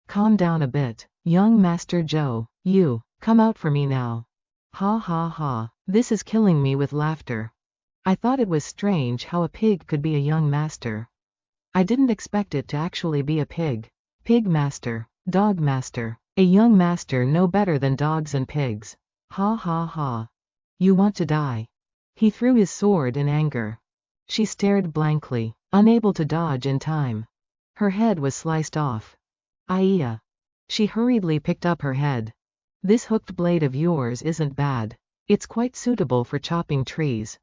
Calm down a bit, young Master Zhou, you, come out for me now. Ha ha ha, this is killing me with laughter. I thought it was strange how a pig could be a young master. I didn't expect it to actually be a pig. Pig master, dog master, a young master no better than dogs and pigs. Ha ha ha. You want to die. He threw his sword in anger. She stared blankly, unable to dodge in time. Her head was sliced off. Aiya. She hurriedly picked up her head. This hooked blade of yours isn't bad. It's quite suitable for chopping trees.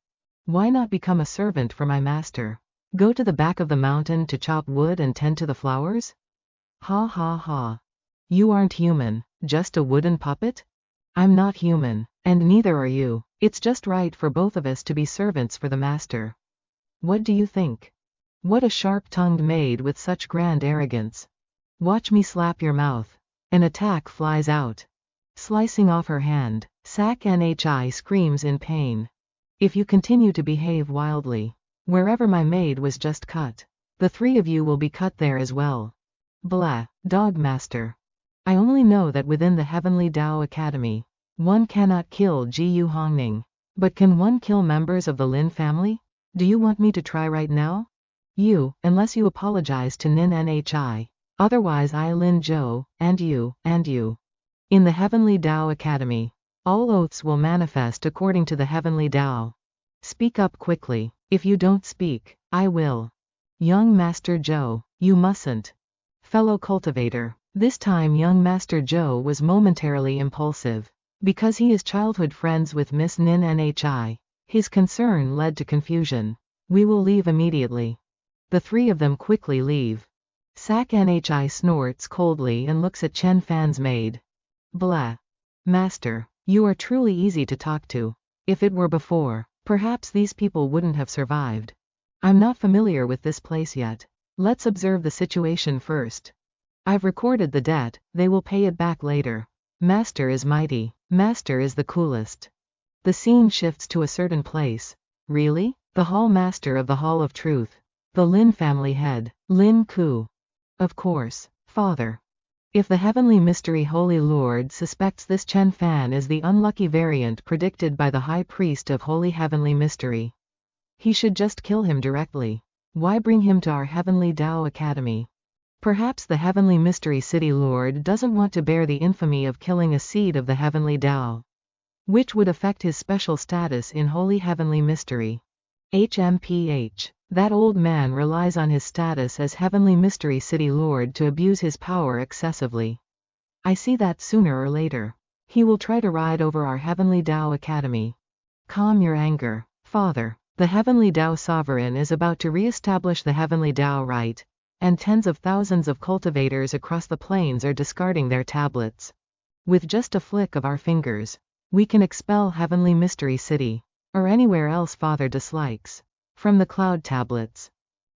Why not become a servant for my master? Go to the back of the mountain to chop wood and tend to the flowers? Ha ha ha. You aren't human, just a wooden puppet? I'm not human, and neither are you. It's just right for both of us to be servants for the master. What do you think? What a sharp-tongued maid with such grand arrogance. Watch me slap your mouth. An attack flies out. Slicing off her hand, Sak Nhi screams in pain. If you continue to behave wildly, wherever my maid was just cut, the 3 of you will be cut there as well. Blah, dog master. I only know that within the Heavenly Tao Academy, one cannot kill Jiyu Hongning. But can one kill members of the Lin family? Do you want me to try right now? You, unless you apologize to Nin Nhi. Otherwise I Lin Zhou, and you. In the Heavenly Tao Academy, all oaths will manifest according to the Heavenly Tao. Speak up quickly. If you don't speak, I will. Young Master Zhou, you mustn't. Fellow cultivator. This time young Master Zhou was momentarily impulsive. Because he is childhood friends with Miss Nin Nhi. His concern led to confusion. We will leave immediately. The three of them quickly leave. Sak Nhi snorts coldly and looks at Chen Fan's maid. Blah. Master, you are truly easy to talk to. If it were before, perhaps these people wouldn't have survived. I'm not familiar with this place yet. Let's observe the situation first. I've recorded the debt, they will pay it back later. Master is mighty. Master is the coolest. The scene shifts to a certain place. Really? The Hall Master of the Hall of Truth. The Lin family head. Lin Ku. Of course, father. If the Heavenly Mystery Holy Lord suspects this Chen Fan is the unlucky variant predicted by the High Priest of Holy Heavenly Mystery, he should just kill him directly. Why bring him to our Heavenly Dao Academy? Perhaps the Heavenly Mystery City Lord doesn't want to bear the infamy of killing a seed of the Heavenly Dao, which would affect his special status in Holy Heavenly Mystery. HMPH. That old man relies on his status as Heavenly Mystery City Lord to abuse his power excessively. I see that sooner or later. He will try to ride over our Heavenly Dao Academy. Calm your anger, father. The Heavenly Dao Sovereign is about to re-establish the Heavenly Dao right, and tens of thousands of cultivators across the plains are discarding their tablets. With just a flick of our fingers, we can expel Heavenly Mystery City, or anywhere else father dislikes, from the cloud tablets.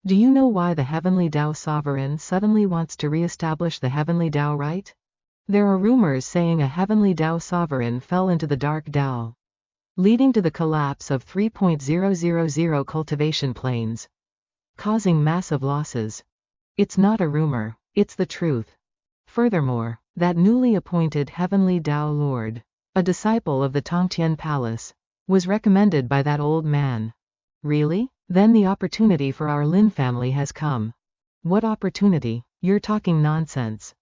Do you know why the Heavenly Dao Sovereign suddenly wants to re-establish the Heavenly Dao right? There are rumors saying a Heavenly Dao Sovereign fell into the Dark Dao, leading to the collapse of 3.000 cultivation plains, causing massive losses. It's not a rumor, it's the truth. Furthermore, that newly appointed Heavenly Dao Lord, a disciple of the Tongtian Palace, was recommended by that old man. Really? Then the opportunity for our Lin family has come. What opportunity? You're talking nonsense.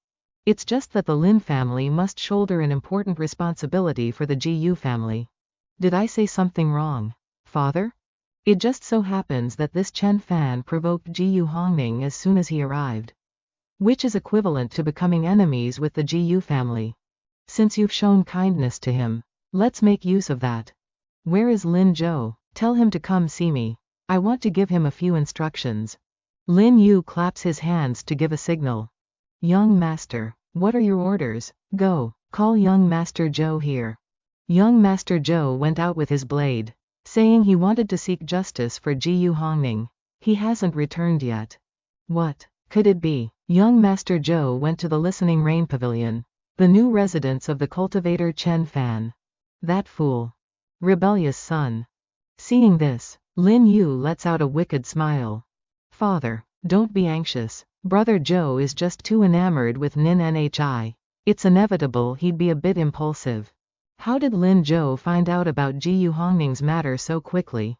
It's just that the Lin family must shoulder an important responsibility for the GU family. Did I say something wrong, father? It just so happens that this Chen Fan provoked GU Hongning as soon as he arrived, which is equivalent to becoming enemies with the GU family. Since you've shown kindness to him, let's make use of that. Where is Lin Zhou? Tell him to come see me. I want to give him a few instructions. Lin Yu claps his hands to give a signal. Young Master, what are your orders? Go, call young Master Zhou here. Young Master Zhou went out with his blade, saying he wanted to seek justice for Gu Hongning. He hasn't returned yet. What could it be? Young Master Zhou went to the Listening Rain Pavilion, the new residence of the cultivator Chen Fan. That fool. Rebellious son. Seeing this, Lin Yu lets out a wicked smile. Father, don't be anxious. Brother Zhou is just too enamored with Nin Nhi. It's inevitable he'd be a bit impulsive. How did Lin Zhou find out about Gu Hongning's matter so quickly?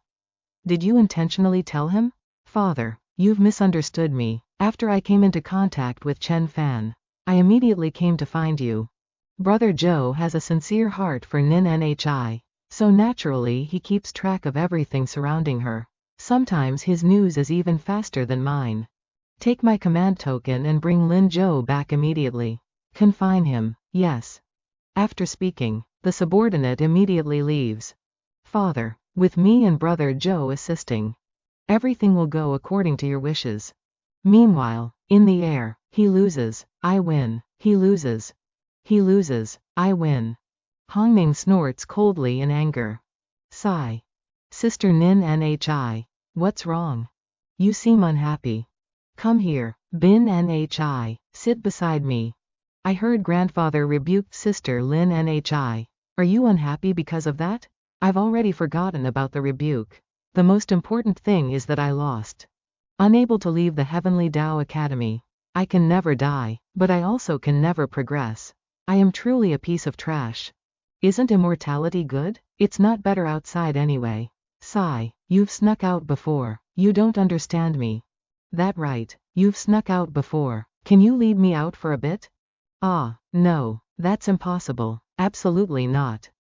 Did you intentionally tell him? Father, you've misunderstood me. After I came into contact with Chen Fan, I immediately came to find you. Brother Zhou has a sincere heart for Nin Nhi, so naturally he keeps track of everything surrounding her. Sometimes his news is even faster than mine. Take my command token and bring Lin Zhou back immediately. Confine him, yes. After speaking, the subordinate immediately leaves. Father, with me and Brother Zhou assisting, everything will go according to your wishes. Meanwhile, in the air, he loses, I win, he loses. He loses, I win. Hongning snorts coldly in anger. Sigh. Sister Nin Nhi. What's wrong? You seem unhappy. Come here, Bin Nhi, sit beside me. I heard grandfather rebuked Sister Lin Nhi. Are you unhappy because of that? I've already forgotten about the rebuke. The most important thing is that I lost. Unable to leave the Heavenly Dao Academy. I can never die, but I also can never progress. I am truly a piece of trash. Isn't immortality good? It's not better outside anyway. Sigh, you've snuck out before. You don't understand me. That right, you've snuck out before. Can you lead me out for a bit? Ah, no, that's impossible. Absolutely not.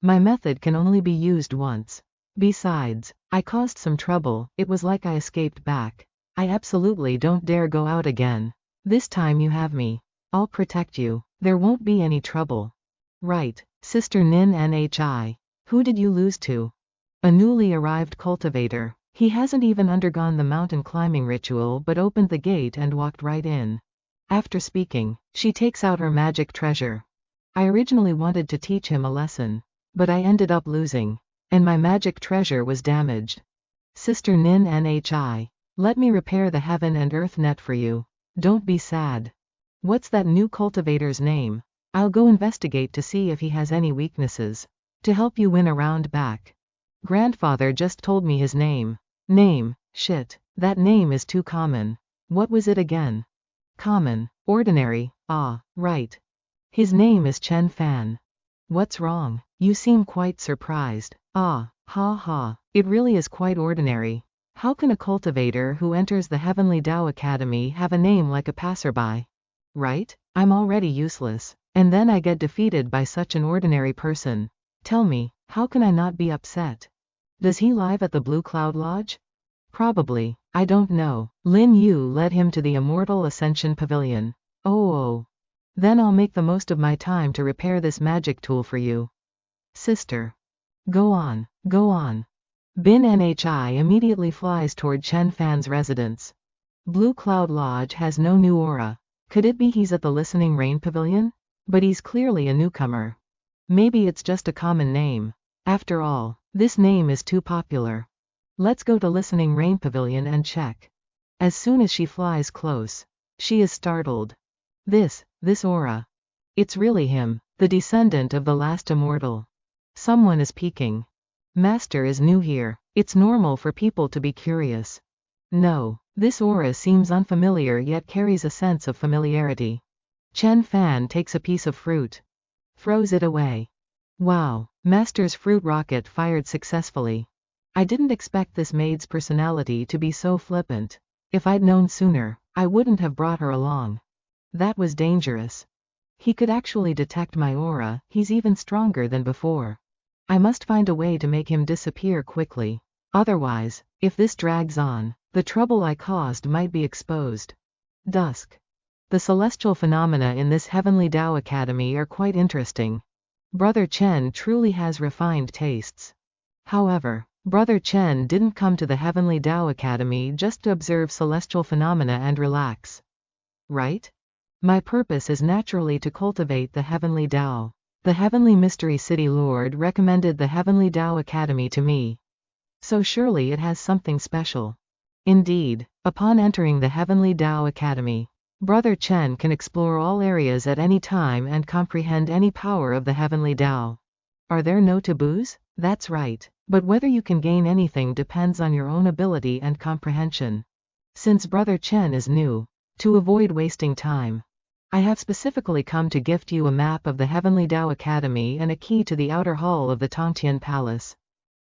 My method can only be used once. Besides, I caused some trouble, it was like I escaped back. I absolutely don't dare go out again. This time you have me. I'll protect you. There won't be any trouble. Right, Sister Nin Nhi. Who did you lose to? A newly arrived cultivator. He hasn't even undergone the mountain climbing ritual but opened the gate and walked right in. After speaking, she takes out her magic treasure. I originally wanted to teach him a lesson, but I ended up losing, and my magic treasure was damaged. Sister Nin Nhi. Let me repair the heaven and earth net for you. Don't be sad. What's that new cultivator's name? I'll go investigate to see if he has any weaknesses. To help you win a round back. Grandfather just told me his name. Name, shit, that name is too common. What was it again? Common, ordinary, right. His name is Chen Fan. What's wrong? You seem quite surprised. Ha ha, it really is quite ordinary. How can a cultivator who enters the Heavenly Tao Academy have a name like a passerby? Right? I'm already useless, and then I get defeated by such an ordinary person. Tell me, how can I not be upset? Does he live at the Blue Cloud Lodge? Probably, I don't know. Lin Yu led him to the Immortal Ascension Pavilion. Oh. Then I'll make the most of my time to repair this magic tool for you. Sister. Go on, go on. Bin Nhi immediately flies toward Chen Fan's residence. Blue Cloud Lodge has no new aura. Could it be he's at the Listening Rain Pavilion? But he's clearly a newcomer. Maybe it's just a common name. After all, this name is too popular. Let's go to Listening Rain Pavilion and check. As soon as she flies close, she is startled. This aura. It's really him, the descendant of the last immortal. Someone is peeking. Master is new here. It's normal for people to be curious. No, this aura seems unfamiliar yet carries a sense of familiarity. Chen Fan takes a piece of fruit. Throws it away. Wow, Master's fruit rocket fired successfully. I didn't expect this maid's personality to be so flippant. If I'd known sooner, I wouldn't have brought her along. That was dangerous. He could actually detect my aura. He's even stronger than before. I must find a way to make him disappear quickly. Otherwise, if this drags on, the trouble I caused might be exposed. Dusk. The celestial phenomena in this Heavenly Tao Academy are quite interesting. Brother Chen truly has refined tastes. However, Brother Chen didn't come to the Heavenly Tao Academy just to observe celestial phenomena and relax. Right? My purpose is naturally to cultivate the Heavenly Tao. The Heavenly Mystery City Lord recommended the Heavenly Tao Academy to me. So surely it has something special. Indeed, upon entering the Heavenly Tao Academy, Brother Chen can explore all areas at any time and comprehend any power of the Heavenly Tao. Are there no taboos? That's right, but whether you can gain anything depends on your own ability and comprehension. Since Brother Chen is new, to avoid wasting time, I have specifically come to gift you a map of the Heavenly Tao Academy and a key to the outer hall of the Tongtian Palace.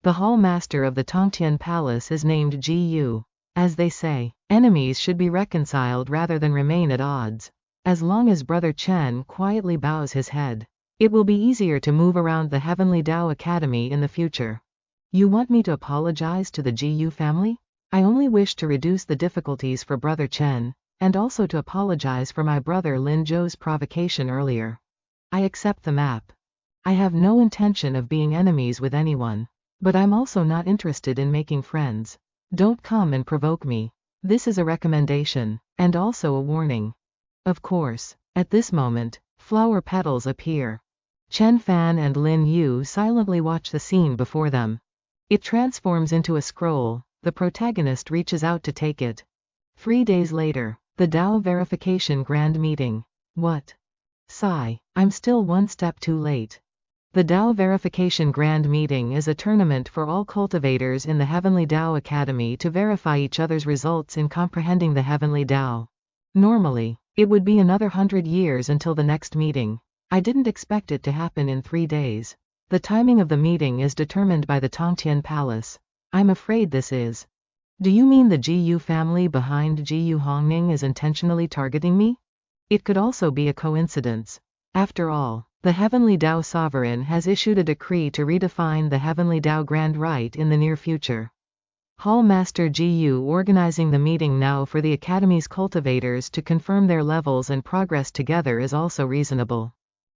The hall master of the Tongtian Palace is named Gu. As they say, enemies should be reconciled rather than remain at odds. As long as Brother Chen quietly bows his head, it will be easier to move around the Heavenly Tao Academy in the future. You want me to apologize to the Gu family? I only wish to reduce the difficulties for Brother Chen, and also to apologize for my brother Lin Zhou's provocation earlier. I accept the map. I have no intention of being enemies with anyone, but I'm also not interested in making friends. Don't come and provoke me. This is a recommendation, and also a warning. Of course, at this moment, flower petals appear. Chen Fan and Lin Yu silently watch the scene before them. It transforms into a scroll. The protagonist reaches out to take it. 3 days later, the Dao Verification Grand Meeting. What? Sigh, I'm still one step too late. The Dao Verification Grand Meeting is a tournament for all cultivators in the Heavenly Tao Academy to verify each other's results in comprehending the Heavenly Tao. Normally, it would be another 100 years until the next meeting. I didn't expect it to happen in 3 days. The timing of the meeting is determined by the Tongtian Palace. I'm afraid this is. Do you mean the Gu family behind Gu Hongning is intentionally targeting me? It could also be a coincidence. After all, the Heavenly Tao Sovereign has issued a decree to redefine the Heavenly Tao Grand Rite in the near future. Hall Master GU organizing the meeting now for the Academy's cultivators to confirm their levels and progress together is also reasonable.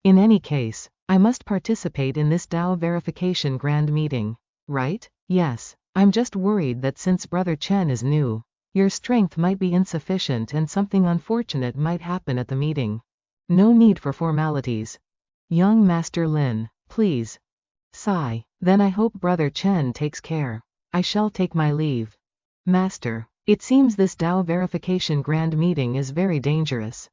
In any case, I must participate in this Dao verification grand meeting. Right? Yes. I'm just worried that since Brother Chen is new, your strength might be insufficient and something unfortunate might happen at the meeting. No need for formalities. Young Master Lin, please. Sigh. Then I hope Brother Chen takes care. I shall take my leave. Master, it seems this Dao verification grand meeting is very dangerous.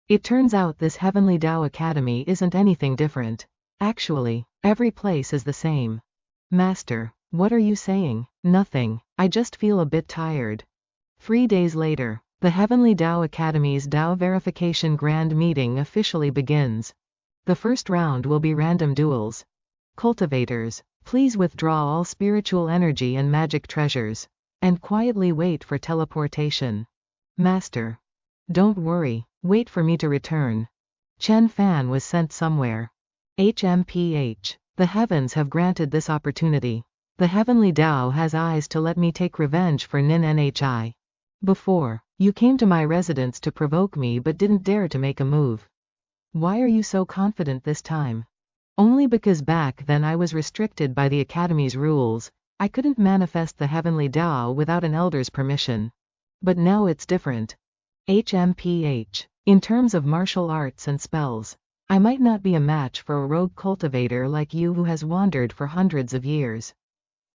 It turns out this Heavenly Dao Academy isn't anything different. Actually, every place is the same. Master, what are you saying? Nothing. I just feel a bit tired. 3 days later, the Heavenly Dao Academy's Dao verification grand meeting officially begins. The first round will be random duels. Cultivators, please withdraw all spiritual energy and magic treasures, and quietly wait for teleportation. Master. Don't worry, wait for me to return. Chen Fan was sent somewhere. HMPH. The heavens have granted this opportunity. The Heavenly Dao has eyes to let me take revenge for Nin Nhi. Before, you came to my residence to provoke me but didn't dare to make a move. Why are you so confident this time? Only because back then I was restricted by the Academy's rules. I couldn't manifest the Heavenly Dao without an elder's permission. But now it's different. HMPH. In terms of martial arts and spells, I might not be a match for a rogue cultivator like you who has wandered for hundreds of years.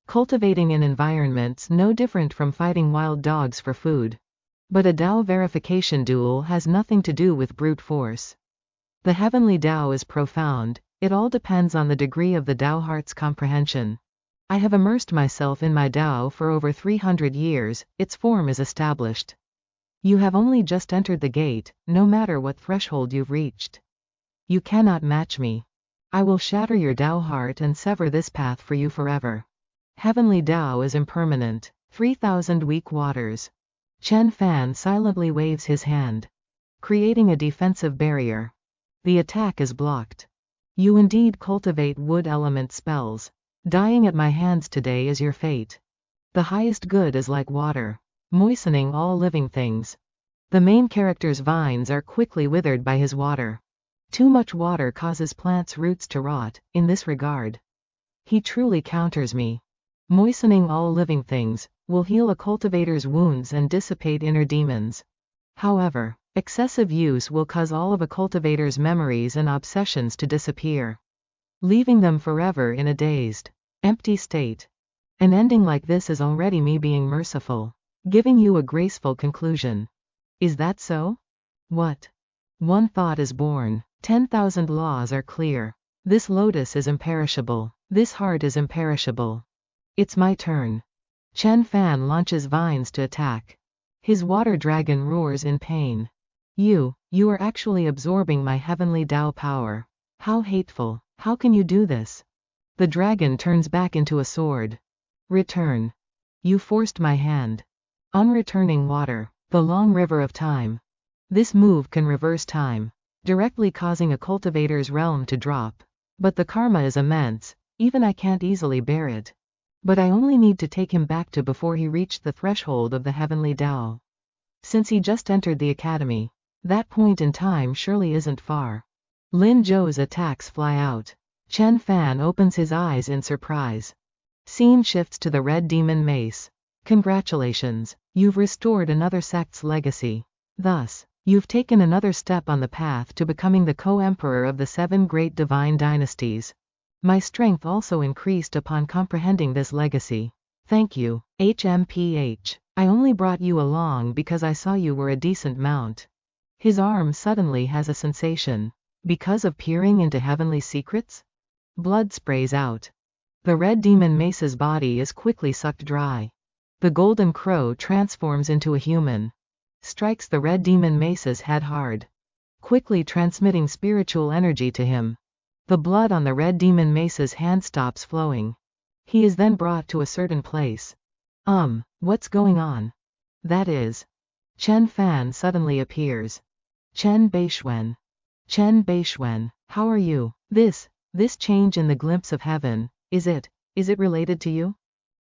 Cultivating in environments no different from fighting wild dogs for food. But a Dao verification duel has nothing to do with brute force. The Heavenly Dao is profound. It all depends on the degree of the Dao heart's comprehension. I have immersed myself in my Dao for over 300 years, its form is established. You have only just entered the gate, no matter what threshold you've reached. You cannot match me. I will shatter your Dao heart and sever this path for you forever. Heavenly Dao is impermanent. 3,000 weak waters. Chen Fan silently waves his hand, creating a defensive barrier. The attack is blocked. You indeed cultivate wood element spells. Dying at my hands today is your fate. The highest good is like water, moistening all living things. The main character's vines are quickly withered by his water. Too much water causes plants' roots to rot. In this regard, he truly counters me. Moistening all living things will heal a cultivator's wounds and dissipate inner demons. However, excessive use will cause all of a cultivator's memories and obsessions to disappear, leaving them forever in a dazed, empty state. An ending like this is already me being merciful, giving you a graceful conclusion. Is that so? What? One thought is born. 10,000 laws are clear. This lotus is imperishable. This heart is imperishable. It's my turn. Chen Fan launches vines to attack. His water dragon roars in pain. You are actually absorbing my Heavenly Dao power. How hateful. How can you do this? The dragon turns back into a sword. Return. You forced my hand. Unreturning water. The long river of time. This move can reverse time, directly causing a cultivator's realm to drop. But the karma is immense, even I can't easily bear it. But I only need to take him back to before he reached the threshold of the Heavenly Dao. Since he just entered the academy, that point in time surely isn't far. Lin Zhou's attacks fly out. Chen Fan opens his eyes in surprise. Scene shifts to the Red Demon Mace. Congratulations, you've restored another sect's legacy. Thus, you've taken another step on the path to becoming the co-emperor of the 7 great divine dynasties. My strength also increased upon comprehending this legacy. Thank you, HMPH. I only brought you along because I saw you were a decent mount. His arm suddenly has a sensation. Because of peering into heavenly secrets? Blood sprays out. The Red Demon Mace's body is quickly sucked dry. The Golden Crow transforms into a human. Strikes the Red Demon Mace's head hard, quickly transmitting spiritual energy to him. The blood on the Red Demon Mace's hand stops flowing. He is then brought to a certain place. What's going on? That is. Chen Fan suddenly appears. Bei Xuan. Bei Xuan, how are you? This change in the glimpse of heaven, is it related to you?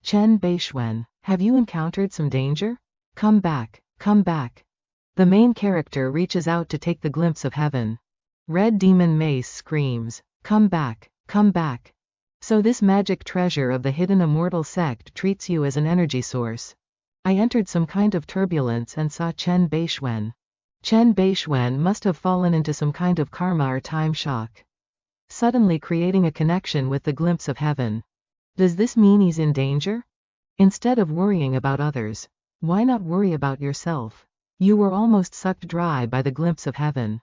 Bei Xuan, have you encountered some danger? Come back, come back. The main character reaches out to take the glimpse of heaven. Red Demon Mace screams, come back, come back. So this magic treasure of the hidden immortal sect treats you as an energy source. I entered some kind of turbulence and saw Bei Xuan. Bei Xuan must have fallen into some kind of karma or time shock, suddenly creating a connection with the glimpse of heaven. Does this mean he's in danger? Instead of worrying about others, why not worry about yourself? You were almost sucked dry by the glimpse of heaven.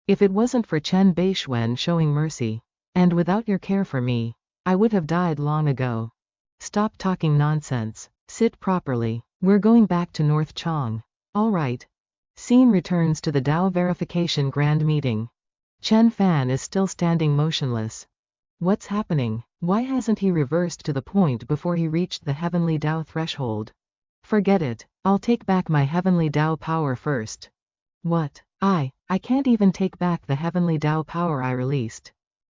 If it wasn't for Bei Xuan showing mercy, and without your care for me, I would have died long ago. Stop talking nonsense. Sit properly. We're going back to North Chong. All right. Scene returns to the Dao verification grand meeting. Chen Fan is still standing motionless. What's happening? Why hasn't he reversed to the point before he reached the heavenly Dao threshold? Forget it. I'll take back my heavenly Dao power first. What? I can't even take back the heavenly Dao power I released.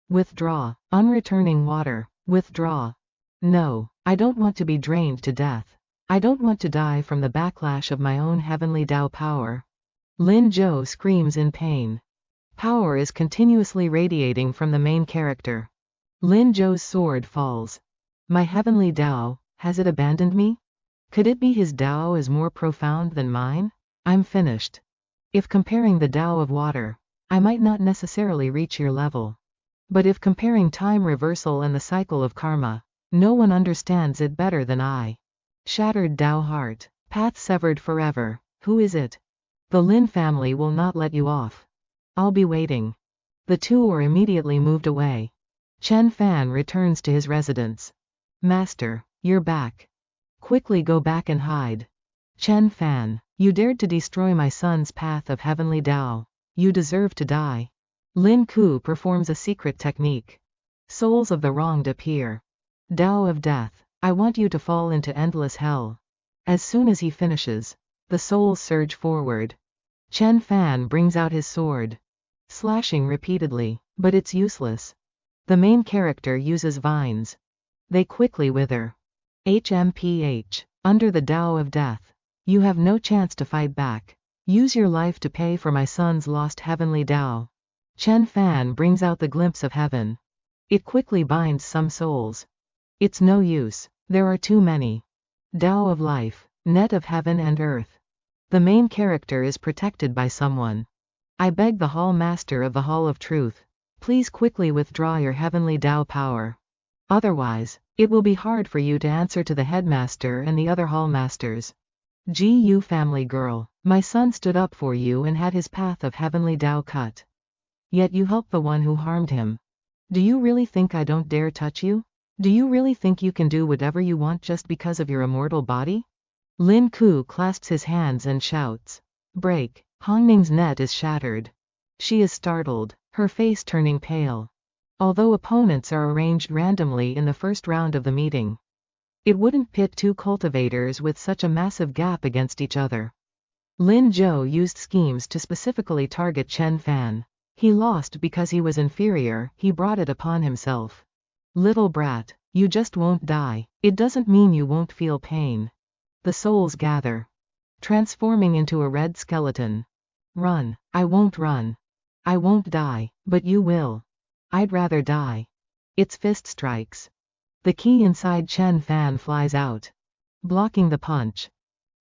Withdraw. Unreturning water. Withdraw. No, I don't want to be drained to death. I don't want to die from the backlash of my own heavenly Dao power. Lin Zhou screams in pain. Power is continuously radiating from the main character. Lin Zhou's sword falls. My heavenly Dao, has it abandoned me? Could it be his Dao is more profound than mine? I'm finished. If comparing the Dao of water, I might not necessarily reach your level. But if comparing time reversal and the cycle of karma, no one understands it better than I. Shattered Dao heart. Path severed forever. Who is it? The Lin family will not let you off. I'll be waiting. The two are immediately moved away. Chen Fan returns to his residence. Master, you're back. Quickly go back and hide. Chen Fan, you dared to destroy my son's path of heavenly Dao. You deserve to die. Lin Ku performs a secret technique. Souls of the wronged appear. Dao of death, I want you to fall into endless hell. As soon as he finishes, the souls surge forward. Chen Fan brings out his sword, slashing repeatedly, but it's useless. The main character uses vines. They quickly wither. HMPH, under the Dao of death. You have no chance to fight back. Use your life to pay for my son's lost heavenly Dao. Chen Fan brings out the glimpse of heaven. It quickly binds some souls. It's no use, there are too many. Dao of life, net of heaven and earth. The main character is protected by someone. I beg the Hall Master of the Hall of Truth, please quickly withdraw your heavenly Dao power. Otherwise, it will be hard for you to answer to the headmaster and the other hall masters. GU family girl, my son stood up for you and had his path of heavenly Dao cut. Yet you helped the one who harmed him. Do you really think I don't dare touch you? Do you really think you can do whatever you want just because of your immortal body? Lin Ku clasps his hands and shouts. Break. Hongning's net is shattered. She is startled, her face turning pale. Although opponents are arranged randomly in the first round of the meeting, it wouldn't pit two cultivators with such a massive gap against each other. Lin Zhou used schemes to specifically target Chen Fan. He lost because he was inferior, he brought it upon himself. Little brat, you just won't die. It doesn't mean you won't feel pain. The souls gather, transforming into a red skeleton. Run. I won't run. I won't die, but you will. I'd rather die. Its fist strikes. The key inside Chen Fan flies out, blocking the punch.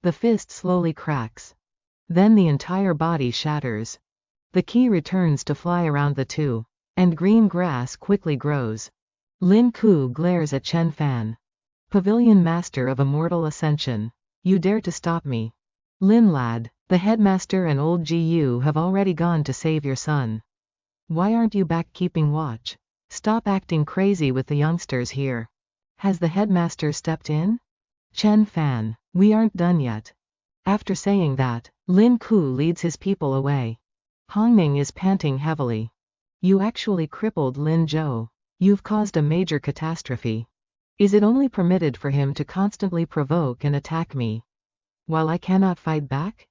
The fist slowly cracks. Then the entire body shatters. The key returns to fly around the two, and green grass quickly grows. Lin Ku glares at Chen Fan. Pavilion Master of Immortal Ascension. You dare to stop me. Lin lad, the headmaster and old GU have already gone to save your son. Why aren't you back keeping watch? Stop acting crazy with the youngsters here. Has the headmaster stepped in? Chen Fan, we aren't done yet. After saying that, Lin Ku leads his people away. Hongning is panting heavily. You actually crippled Lin Zhou. You've caused a major catastrophe. Is it only permitted for him to constantly provoke and attack me, while I cannot fight back?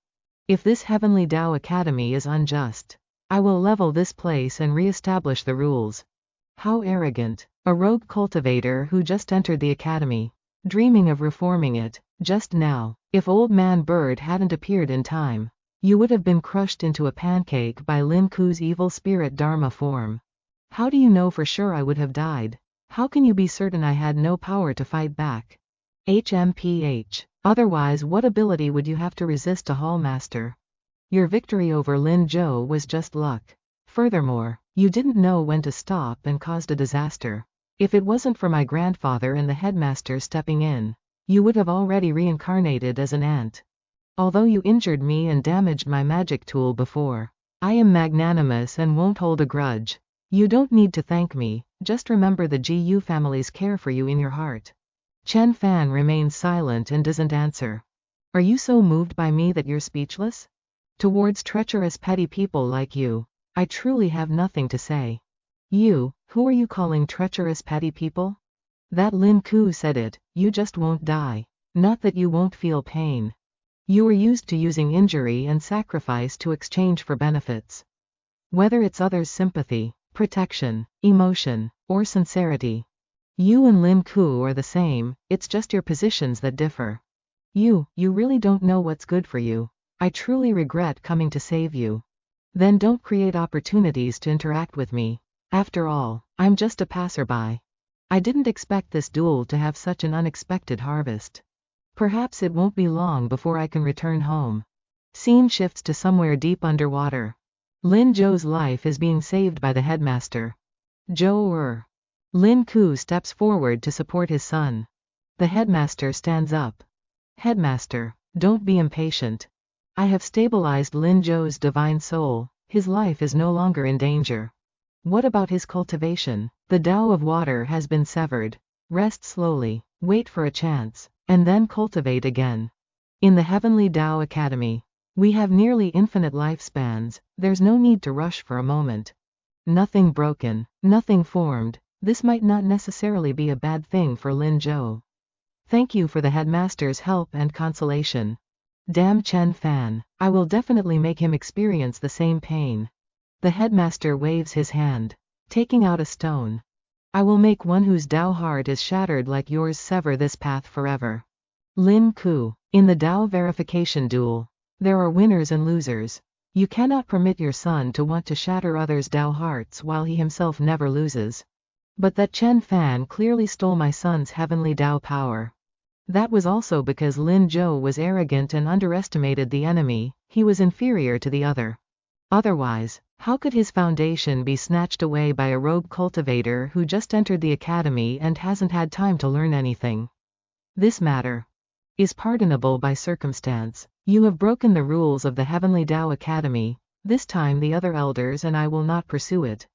If this Heavenly Dao Academy is unjust, I will level this place and re-establish the rules. How arrogant. A rogue cultivator who just entered the academy. dreaming of reforming it, just now. If Old Man Bird hadn't appeared in time, you would have been crushed into a pancake by Lin Ku's evil spirit Dharma form. How do you know for sure I would have died? How can you be certain I had no power to fight back? HMPH. Otherwise, what ability would you have to resist a Hallmaster? Your victory over Lin Zhou was just luck. Furthermore, you didn't know when to stop and caused a disaster. If it wasn't for my grandfather and the headmaster stepping in, you would have already reincarnated as an ant. Although you injured me and damaged my magic tool before, I am magnanimous and won't hold a grudge. You don't need to thank me, just remember the GU family's care for you in your heart. Chen Fan remains silent and doesn't answer. Are you so moved by me that you're speechless? Towards treacherous petty people like you, I truly have nothing to say. You, who are you calling treacherous petty people? That Lin Ku said it, you just won't die. Not that you won't feel pain. You are used to using injury and sacrifice to exchange for benefits. Whether it's others' sympathy, protection, emotion, or sincerity. You and Lin Ku are the same, it's just your positions that differ. You really don't know what's good for you. I truly regret coming to save you. Then don't create opportunities to interact with me. After all, I'm just a passerby. I didn't expect this duel to have such an unexpected harvest. Perhaps it won't be long before I can return home. Scene shifts to somewhere deep underwater. Lin Zhou's life is being saved by the headmaster. Zhou. Lin Ku steps forward to support his son. The headmaster stands up. Headmaster, don't be impatient. I have stabilized Lin Zhou's divine soul, his life is no longer in danger. What about his cultivation? The Tao of water has been severed. Rest slowly, wait for a chance, and then cultivate again. In the Heavenly Tao Academy, we have nearly infinite lifespans, there's no need to rush for a moment. Nothing broken, nothing formed, this might not necessarily be a bad thing for Lin Zhou. Thank you for the headmaster's help and consolation. Damn Chen Fan, I will definitely make him experience the same pain. The headmaster waves his hand, taking out a stone. I will make one whose Tao heart is shattered like yours sever this path forever. Lin Ku, in the Tao verification duel, there are winners and losers. You cannot permit your son to want to shatter others' Tao hearts while he himself never loses. But that Chen Fan clearly stole my son's heavenly Tao power. That was also because Lin Zhou was arrogant and underestimated the enemy, he was inferior to the other. Otherwise, how could his foundation be snatched away by a rogue cultivator who just entered the academy and hasn't had time to learn anything? This matter is pardonable by circumstance. You have broken the rules of the Heavenly Tao Academy, this time the other elders and I will not pursue it.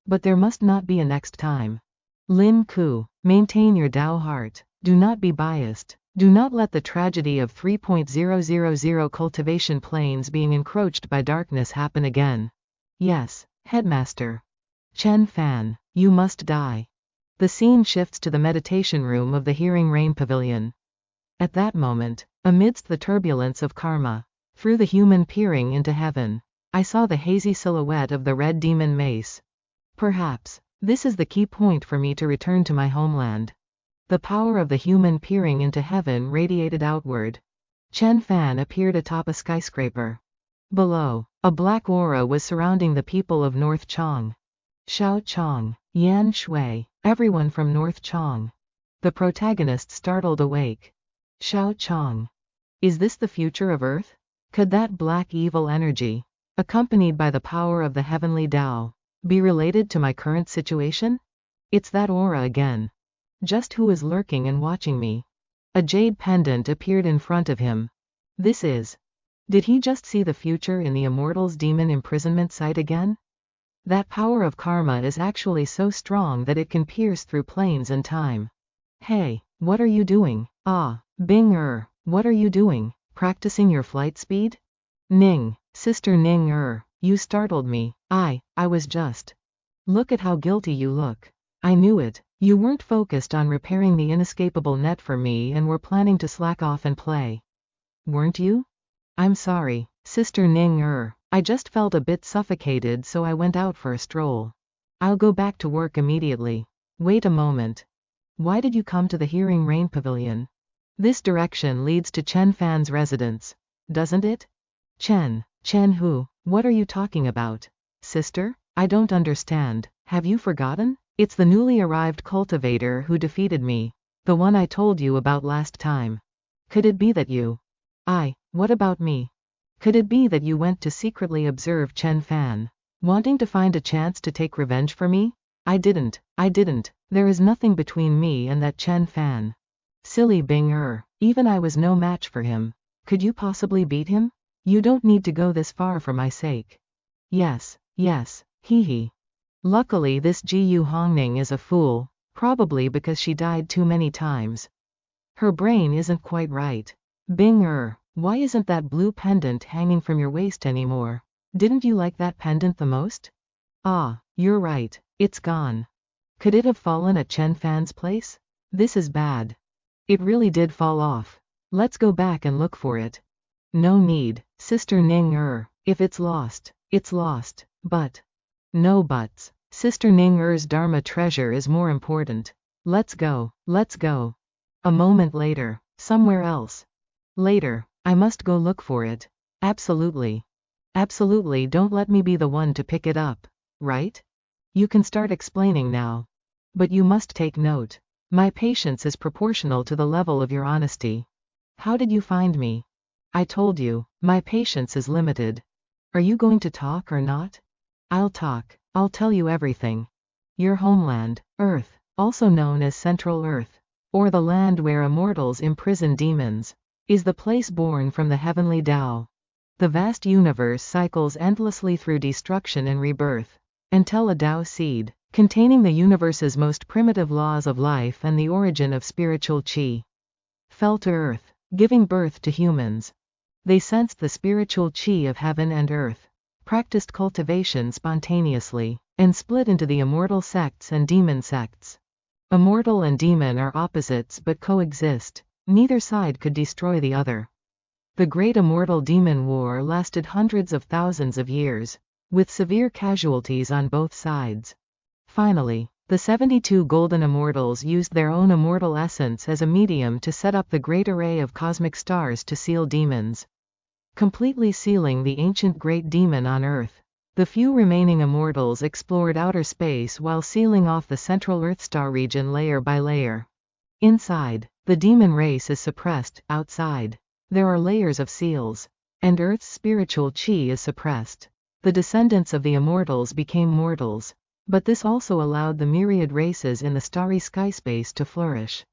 But there must not be a next time. Lin Ku, maintain your Tao heart. Do not be biased. Do not let the tragedy of 3.000 cultivation planes being encroached by darkness happen again. Yes, headmaster. Chen Fan, you must die. The scene shifts to the meditation room of the Hearing Rain Pavilion. At that moment, amidst the turbulence of karma, through the human peering into heaven, I saw the hazy silhouette of the red demon mace. Perhaps, this is the key point for me to return to my homeland. The power of the human peering into heaven radiated outward. Chen Fan appeared atop a skyscraper. Below, a black aura was surrounding the people of North Chong. Xiao Chong, Yan Shui, everyone from North Chong. The protagonist startled awake. Xiao Chong. Is this the future of Earth? Could that black evil energy, accompanied by the power of the heavenly Tao, be related to my current situation? It's that aura again. Just who is lurking and watching me? A jade pendant appeared in front of him. This is. Did he just see the future in the Immortal's demon imprisonment site again? That power of karma is actually so strong that it can pierce through planes and time. Hey, what are you doing? Ah, Bing what are you doing? Practicing your flight speed? Ning, Sister Ning you startled me. I was just. Look at how guilty you look. I knew it. You weren't focused on repairing the inescapable net for me and were planning to slack off and play. Weren't you? I'm sorry, Sister Ning I just felt a bit suffocated so I went out for a stroll. I'll go back to work immediately. Wait a moment. Why did you come to the Hearing Rain Pavilion? This direction leads to Chen Fan's residence, doesn't it? Chen who? What are you talking about? Sister? I don't understand. Have you forgotten? It's the newly arrived cultivator who defeated me. The one I told you about last time. Could it be that you... What about me? Could it be that you went to secretly observe Chen Fan, wanting to find a chance to take revenge for me? I didn't. There is nothing between me and that Chen Fan. Silly Bing. Even I was no match for him. Could you possibly beat him? You don't need to go this far for my sake. Yes, hee. Luckily this Gu Hongning is a fool, probably because she died too many times. Her brain isn't quite right. Bing. Why isn't that blue pendant hanging from your waist anymore? Didn't you like that pendant the most? Ah, you're right, it's gone. Could it have fallen at Chen Fan's place? This is bad. It really did fall off. Let's go back and look for it. No need, Sister Ning. If it's lost, it's lost. But. No buts. Sister Ning-er's Dharma treasure is more important. Let's go. A moment later, somewhere else. Later, I must go look for it. Absolutely, don't let me be the one to pick it up, right? You can start explaining now. But you must take note. My patience is proportional to the level of your honesty. How did you find me? I told you, my patience is limited. Are you going to talk or not? I'll talk. I'll tell you everything. Your homeland, Earth, also known as Central Earth, or the land where immortals imprison demons, is the place born from the heavenly Tao. The vast universe cycles endlessly through destruction and rebirth, until a Tao seed, containing the universe's most primitive laws of life and the origin of spiritual qi, fell to Earth, giving birth to humans. They sensed the spiritual qi of heaven and earth, practiced cultivation spontaneously, and split into the immortal sects and demon sects. Immortal and demon are opposites but coexist. Neither side could destroy the other. The Great Immortal Demon War lasted hundreds of thousands of years, with severe casualties on both sides. Finally, the 72 Golden Immortals used their own immortal essence as a medium to set up the great array of cosmic stars to seal demons, completely sealing the ancient great demon on Earth. The few remaining immortals explored outer space while sealing off the central Earth star region layer by layer. Inside, the demon race is suppressed. Outside, there are layers of seals, and Earth's spiritual qi is suppressed. The descendants of the immortals became mortals, but this also allowed the myriad races in the starry skyspace to flourish.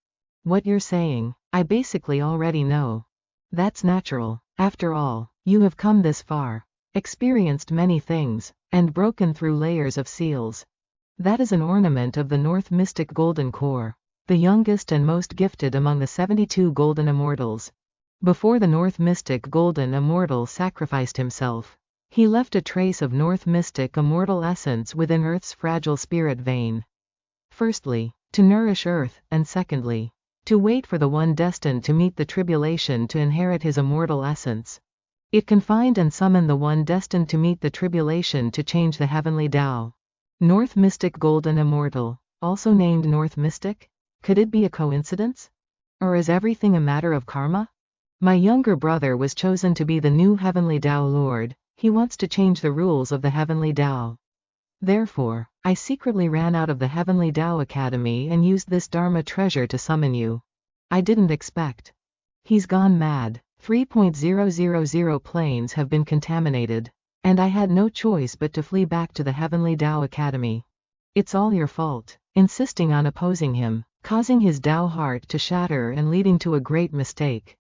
What you're saying, I basically already know. That's natural. After all, you have come this far, experienced many things, and broken through layers of seals. That is an ornament of the North Mystic Golden Core, the youngest and most gifted among the 72 Golden Immortals. Before the North Mystic Golden Immortal sacrificed himself, he left a trace of North Mystic Immortal essence within Earth's fragile spirit vein. Firstly, to nourish Earth, and secondly, to wait for the one destined to meet the tribulation to inherit his immortal essence. It confined and summoned the one destined to meet the tribulation to change the heavenly Tao. North Mystic Golden Immortal, also named North Mystic? Could it be a coincidence? Or is everything a matter of karma? My younger brother was chosen to be the new heavenly Tao Lord. He wants to change the rules of the heavenly Tao. Therefore, I secretly ran out of the Heavenly Tao Academy and used this Dharma treasure to summon you. I didn't expect. He's gone mad. 3.000 planes have been contaminated, and I had no choice but to flee back to the Heavenly Tao Academy. It's all your fault, insisting on opposing him, causing his Tao heart to shatter and leading to a great mistake.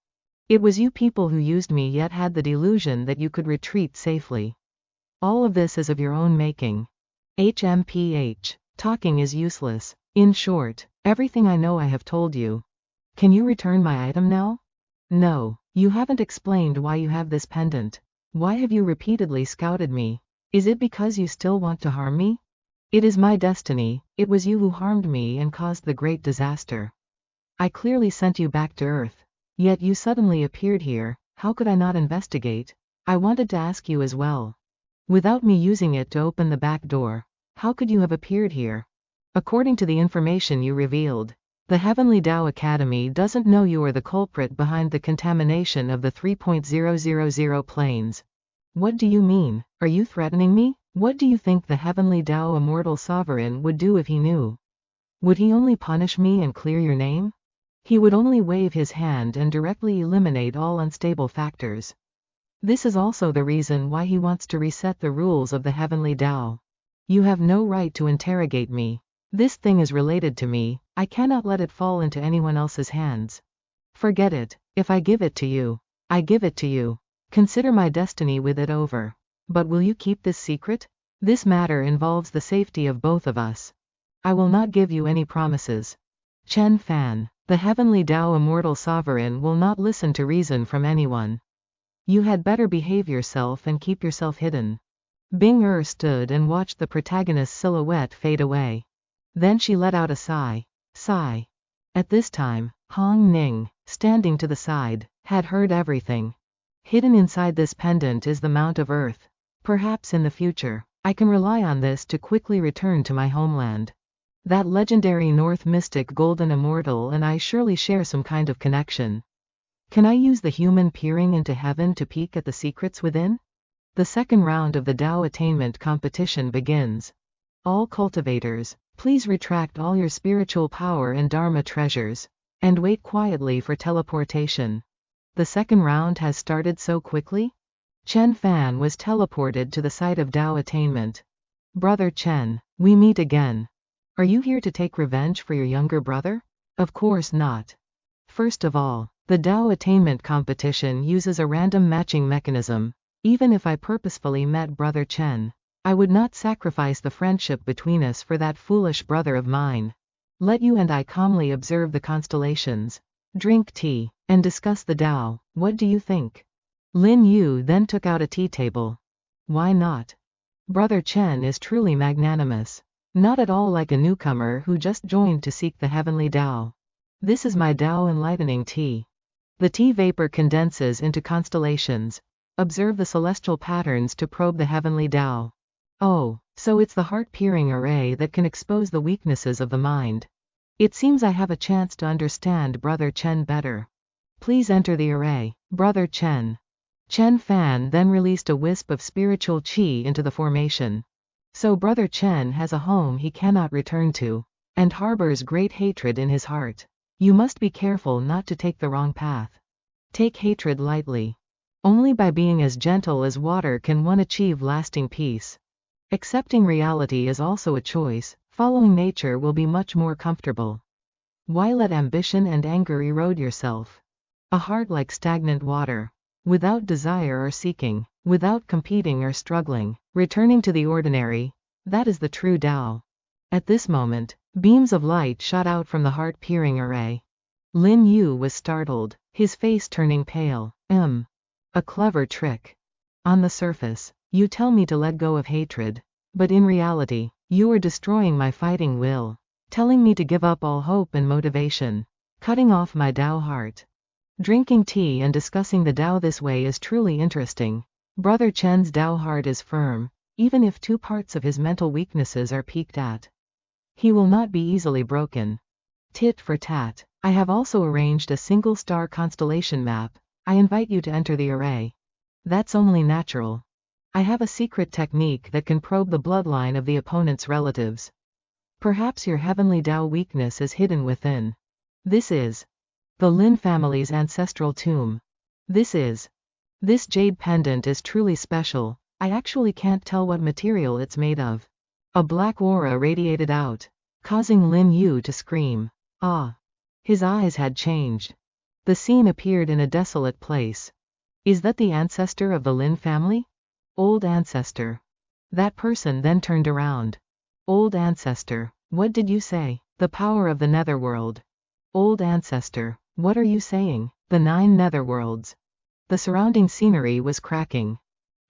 It was you people who used me yet had the delusion that you could retreat safely. All of this is of your own making. HMPH. Talking is useless. In short, everything I know I have told you. Can you return my item now? No, you haven't explained why you have this pendant. Why have you repeatedly scouted me? Is it because you still want to harm me? It is my destiny. It was you who harmed me and caused the great disaster. I clearly sent you back to Earth. Yet you suddenly appeared here. How could I not investigate? I wanted to ask you as well. Without me using it to open the back door, how could you have appeared here? According to the information you revealed, The Heavenly Dao Academy doesn't know you are the culprit behind the contamination of the 3.000 planes. What do you mean? Are you threatening me? What do you think the Heavenly Dao Immortal Sovereign would do if he knew? Would he only punish me and clear your name? He would only wave his hand and directly eliminate all unstable factors. This is also the reason why he wants to reset the rules of the Heavenly Dao. You have no right to interrogate me. This thing is related to me, I cannot let it fall into anyone else's hands. Forget it, if I give it to you, I give it to you. Consider my destiny with it over. But will you keep this secret? This matter involves the safety of both of us. I will not give you any promises. Chen Fan, the Heavenly Dao Immortal Sovereign will not listen to reason from anyone. You had better behave yourself and keep yourself hidden. Bing stood and watched the protagonist's silhouette fade away. Then she let out a sigh. Sigh. At this time, Hong Ning, standing to the side, had heard everything. Hidden inside this pendant is the Mount of Earth. Perhaps in the future, I can rely on this to quickly return to my homeland. That legendary North mystic Golden Immortal and I surely share some kind of connection. Can I use the human peering into heaven to peek at the secrets within? The second round of the Dao attainment competition begins. All cultivators, please retract all your spiritual power and Dharma treasures, and wait quietly for teleportation. The second round has started so quickly? Chen Fan was teleported to the site of Dao attainment. Brother Chen, we meet again. Are you here to take revenge for your younger brother? Of course not. First of all, the Dao attainment competition uses a random matching mechanism. Even if I purposefully met Brother Chen, I would not sacrifice the friendship between us for that foolish brother of mine. Let you and I calmly observe the constellations, drink tea, and discuss the Dao. What do you think? Lin Yu then took out a tea table. Why not? Brother Chen is truly magnanimous. Not at all like a newcomer who just joined to seek the Heavenly Dao. This is my Dao enlightening tea. The tea vapor condenses into constellations. Observe the celestial patterns to probe the Heavenly Dao. Oh, so it's the heart-peering array that can expose the weaknesses of the mind. It seems I have a chance to understand Brother Chen better. Please enter the array, Brother Chen. Chen Fan then released a wisp of spiritual qi into the formation. So Brother Chen has a home he cannot return to, and harbors great hatred in his heart. You must be careful not to take the wrong path. Take hatred lightly. Only by being as gentle as water can one achieve lasting peace. Accepting reality is also a choice. Following nature will be much more comfortable. Why let ambition and anger erode yourself? A heart like stagnant water. Without desire or seeking, without competing or struggling, returning to the ordinary, that is the true Tao. At this moment, beams of light shot out from the heart-peering array. Lin Yu was startled, his face turning pale. A clever trick. On the surface, you tell me to let go of hatred, but in reality, you are destroying my fighting will, telling me to give up all hope and motivation, cutting off my Tao heart. Drinking tea and discussing the Tao this way is truly interesting. Brother Chen's Tao heart is firm, even if two parts of his mental weaknesses are peeked at. He will not be easily broken. Tit for tat. I have also arranged a single star constellation map. I invite you to enter the array. That's only natural. I have a secret technique that can probe the bloodline of the opponent's relatives. Perhaps your Heavenly Dao weakness is hidden within. This is the Lin family's ancestral tomb. This jade pendant is truly special. I actually can't tell what material it's made of. A black aura radiated out, causing Lin Yu to scream. Ah! His eyes had changed. The scene appeared in a desolate place. Is that the ancestor of the Lin family? Old ancestor. That person then turned around. Old ancestor, what did you say? The power of the netherworld. Old ancestor, what are you saying? The 9 netherworlds. The surrounding scenery was cracking.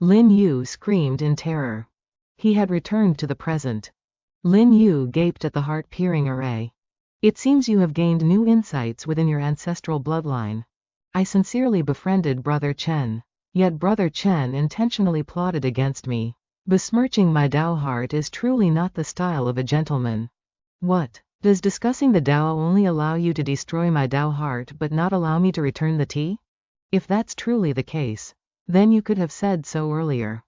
Lin Yu screamed in terror. He had returned to the present. Lin Yu gaped at the heart-peering array. It seems you have gained new insights within your ancestral bloodline. I sincerely befriended Brother Chen. Yet Brother Chen intentionally plotted against me. Besmirching my Tao heart is truly not the style of a gentleman. What? Does discussing the Tao only allow you to destroy my Tao heart but not allow me to return the tea? If that's truly the case, then you could have said so earlier.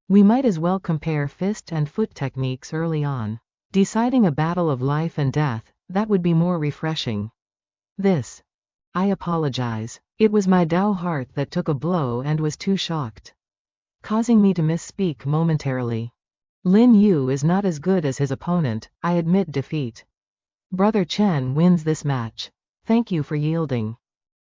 We might as well compare fist and foot techniques early on. Deciding a battle of life and death, that would be more refreshing. I apologize. It was my Tao heart that took a blow and was too shocked, causing me to misspeak momentarily. Lin Yu is not as good as his opponent, I admit defeat. Brother Chen wins this match. Thank you for yielding.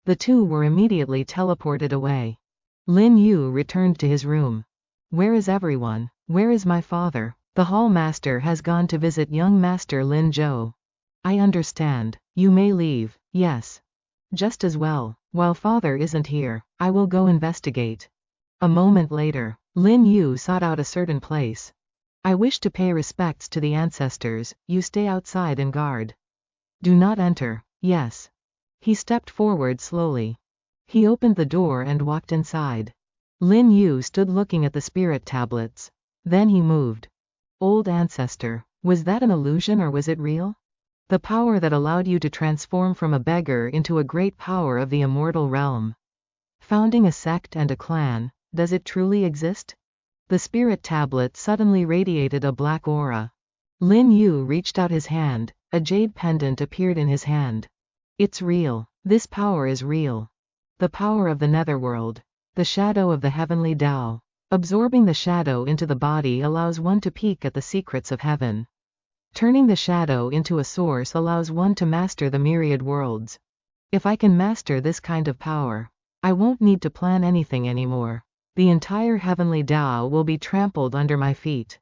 The two were immediately teleported away. Lin Yu returned to his room. Where is everyone? Where is my father? The hall master has gone to visit young master Lin Zhou. I understand. You may leave. Yes. Just as well. While father isn't here, I will go investigate. A moment later, Lin Yu sought out a certain place. I wish to pay respects to the ancestors, you stay outside and guard. Do not enter. Yes. He stepped forward slowly. He opened the door and walked inside. Lin Yu stood looking at the spirit tablets. Then he moved. Old ancestor, was that an illusion or was it real? The power that allowed you to transform from a beggar into a great power of the immortal realm. Founding a sect and a clan, does it truly exist? The spirit tablet suddenly radiated a black aura. Lin Yu reached out his hand, a jade pendant appeared in his hand. It's real. This power is real. The power of the netherworld. The shadow of the heavenly Tao. Absorbing the shadow into the body allows one to peek at the secrets of heaven. Turning the shadow into a source allows one to master the myriad worlds. If I can master this kind of power, I won't need to plan anything anymore. The entire heavenly Tao will be trampled under my feet.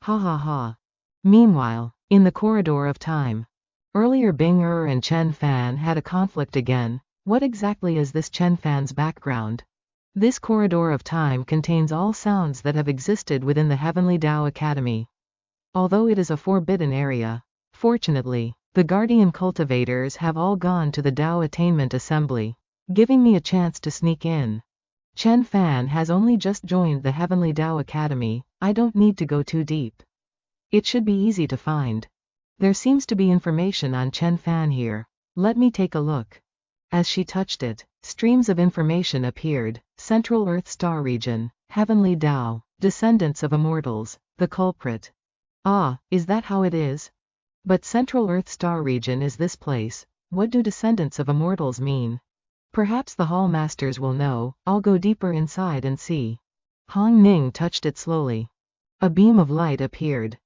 Ha ha ha. Meanwhile, in the corridor of time. Earlier Bing and Chen Fan had a conflict again. What exactly is this Chen Fan's background? This corridor of time contains all sounds that have existed within the Heavenly Tao Academy. Although it is a forbidden area, fortunately, the guardian cultivators have all gone to the Tao Attainment Assembly, giving me a chance to sneak in. Chen Fan has only just joined the Heavenly Tao Academy, I don't need to go too deep. It should be easy to find. There seems to be information on Chen Fan here. Let me take a look. As she touched it, streams of information appeared. Central Earth Star Region, Heavenly Tao, Descendants of Immortals, the culprit. Ah, is that how it is? But Central Earth Star Region is this place. What do Descendants of Immortals mean? Perhaps the Hall Masters will know. I'll go deeper inside and see. Hong Ning touched it slowly. A beam of light appeared.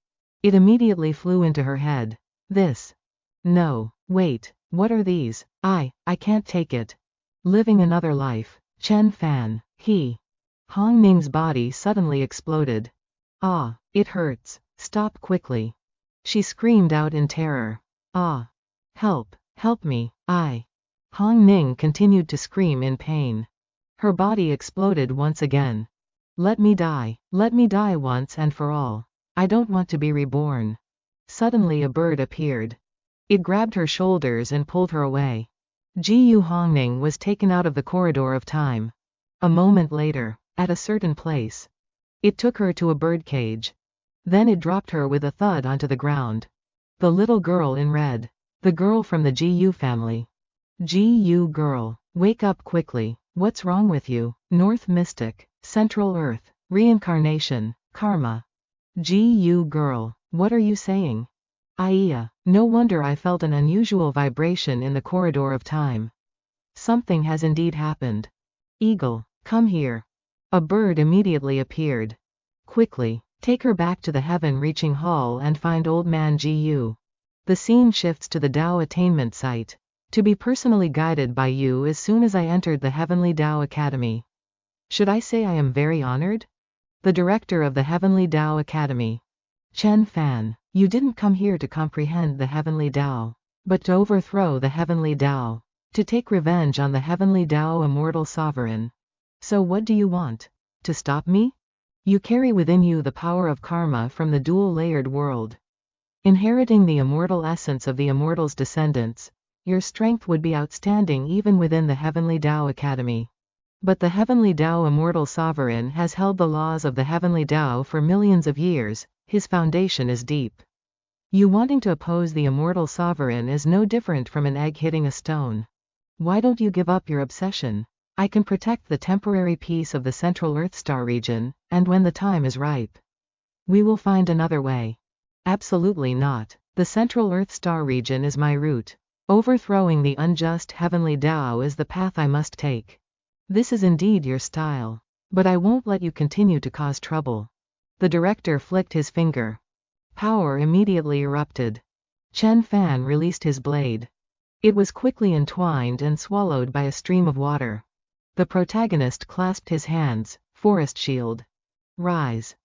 It immediately flew into her head. This. No, wait, what are these? I can't take it. Living another life. Chen Fan, he. Hong Ning's body suddenly exploded. Ah, it hurts. Stop quickly. She screamed out in terror. Ah. Help me, I. Hong Ning continued to scream in pain. Her body exploded once again. Let me die once and for all. I don't want to be reborn. Suddenly a bird appeared. It grabbed her shoulders and pulled her away. Gu Hongning was taken out of the corridor of time. A moment later, at a certain place, it took her to a birdcage. Then it dropped her with a thud onto the ground. The little girl in red. The girl from the Gu family. Gu girl, wake up quickly. What's wrong with you? North Mystic, Central Earth, Reincarnation, Karma. Gu girl, what are you saying? No wonder I felt an unusual vibration in the corridor of time. Something has indeed happened. Eagle, come here. A bird immediately appeared. Quickly, take her back to the heaven-reaching hall and find old man Gu. The scene shifts to the Tao attainment site. To be personally guided by you as soon as I entered the Heavenly Tao Academy. Should I say I am very honored? The director of the Heavenly Tao Academy. Chen Fan, you didn't come here to comprehend the Heavenly Tao, but to overthrow the Heavenly Tao, to take revenge on the Heavenly Tao Immortal Sovereign. So what do you want? To stop me? You carry within you the power of karma from the dual-layered world. Inheriting the immortal essence of the Immortal's descendants, your strength would be outstanding even within the Heavenly Tao Academy. But the Heavenly Tao Immortal Sovereign has held the laws of the Heavenly Tao for millions of years, his foundation is deep. You wanting to oppose the immortal sovereign is no different from an egg hitting a stone. Why don't you give up your obsession? I can protect the temporary peace of the central Earth star region, and when the time is ripe, we will find another way. Absolutely not. The central Earth star region is my route. Overthrowing the unjust heavenly Tao is the path I must take. This is indeed your style. But I won't let you continue to cause trouble. The director flicked his finger. Power immediately erupted. Chen Fan released his blade. It was quickly entwined and swallowed by a stream of water. The protagonist clasped his hands. Forest shield. Rise.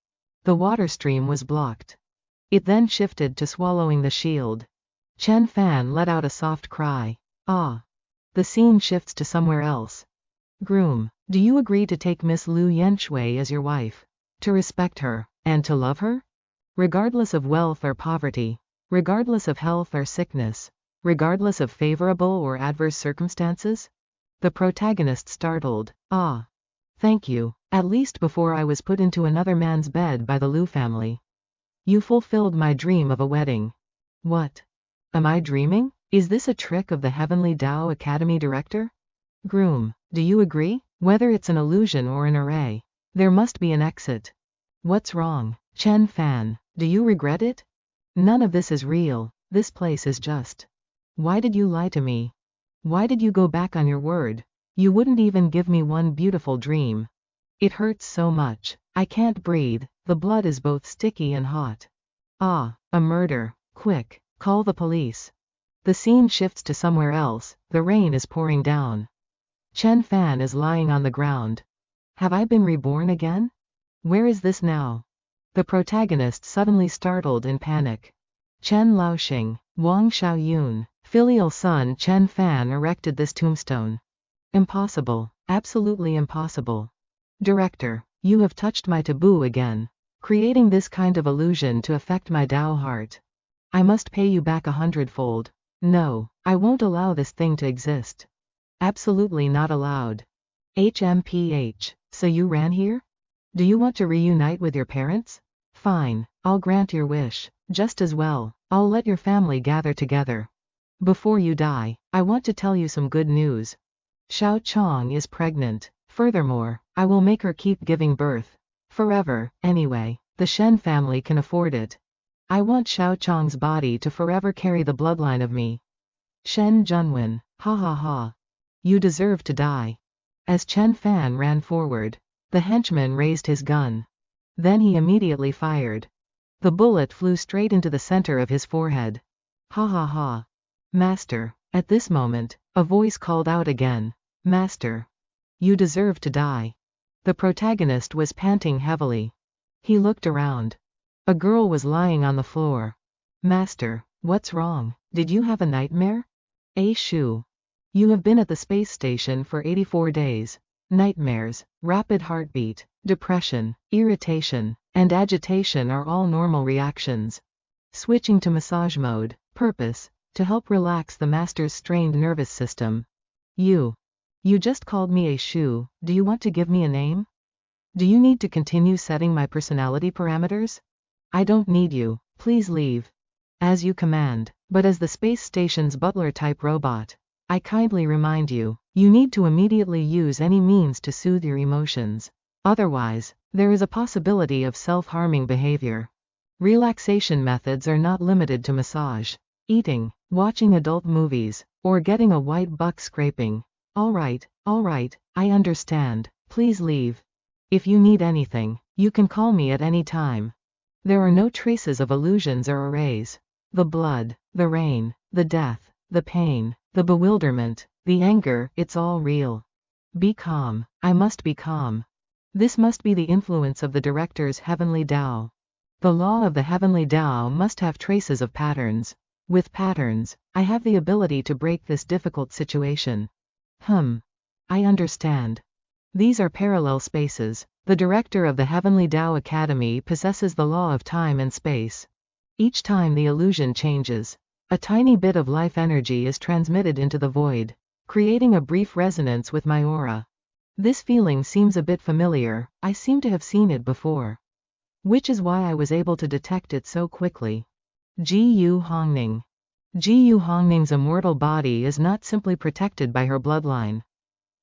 The water stream was blocked. It then shifted to swallowing the shield. Chen Fan let out a soft cry. Ah. The scene shifts to somewhere else. Groom, do you agree to take Miss Liu Yenshui as your wife? To respect her, and to love her? Regardless of wealth or poverty, regardless of health or sickness, regardless of favorable or adverse circumstances? The protagonist startled. Ah. Thank you, at least before I was put into another man's bed by the Liu family. You fulfilled my dream of a wedding. What? Am I dreaming? Is this a trick of the Heavenly Tao Academy director? Groom, do you agree? Whether it's an illusion or an array, there must be an exit. What's wrong? Chen Fan, do you regret it? None of this is real, this place is just. Why did you lie to me? Why did you go back on your word? You wouldn't even give me one beautiful dream. It hurts so much, I can't breathe, the blood is both sticky and hot. Ah, a murder, quick, call the police. The scene shifts to somewhere else, the rain is pouring down. Chen Fan is lying on the ground. Have I been reborn again? Where is this now? The protagonist suddenly startled in panic. Chen Laoxing, Wang Xiaoyun, filial son Chen Fan erected this tombstone. Impossible, absolutely impossible. Director, you have touched my taboo again, creating this kind of illusion to affect my Tao heart. I must pay you back 100-fold. No, I won't allow this thing to exist. Absolutely not allowed. HMPH, so you ran here? Do you want to reunite with your parents? Fine, I'll grant your wish. Just as well, I'll let your family gather together. Before you die, I want to tell you some good news. Xiao Chong is pregnant. Furthermore, I will make her keep giving birth. Forever, anyway, the Shen family can afford it. I want Xiao Chong's body to forever carry the bloodline of me. Shen Junwen, ha ha ha. You deserve to die. As Chen Fan ran forward, the henchman raised his gun. Then he immediately fired. The bullet flew straight into the center of his forehead. Ha ha ha. Master, at this moment, a voice called out again. Master. You deserve to die. The protagonist was panting heavily. He looked around. A girl was lying on the floor. Master, what's wrong? Did you have a nightmare? Bei Xuan. You have been at the space station for 84 days. Nightmares, rapid heartbeat, depression, irritation, and agitation are all normal reactions. Switching to massage mode. Purpose, to help relax the master's strained nervous system. You just called me a Shu, do you want to give me a name? Do you need to continue setting my personality parameters? I don't need you, please leave. As you command, but as the space station's butler-type robot, I kindly remind you, you need to immediately use any means to soothe your emotions. Otherwise, there is a possibility of self-harming behavior. Relaxation methods are not limited to massage, eating, watching adult movies, or getting a white buck scraping. All right, I understand, please leave. If you need anything, you can call me at any time. There are no traces of illusions or arrays. The blood, the rain, the death, the pain, the bewilderment, the anger, it's all real. Be calm, I must be calm. This must be the influence of the director's heavenly Tao. The law of the heavenly Tao must have traces of patterns. With patterns, I have the ability to break this difficult situation. I understand. These are parallel spaces. The director of the Heavenly Tao Academy possesses the law of time and space. Each time the illusion changes, a tiny bit of life energy is transmitted into the void, creating a brief resonance with my aura. This feeling seems a bit familiar, I seem to have seen it before. Which is why I was able to detect it so quickly. Ji Hongning. Ji Hongning's immortal body is not simply protected by her bloodline,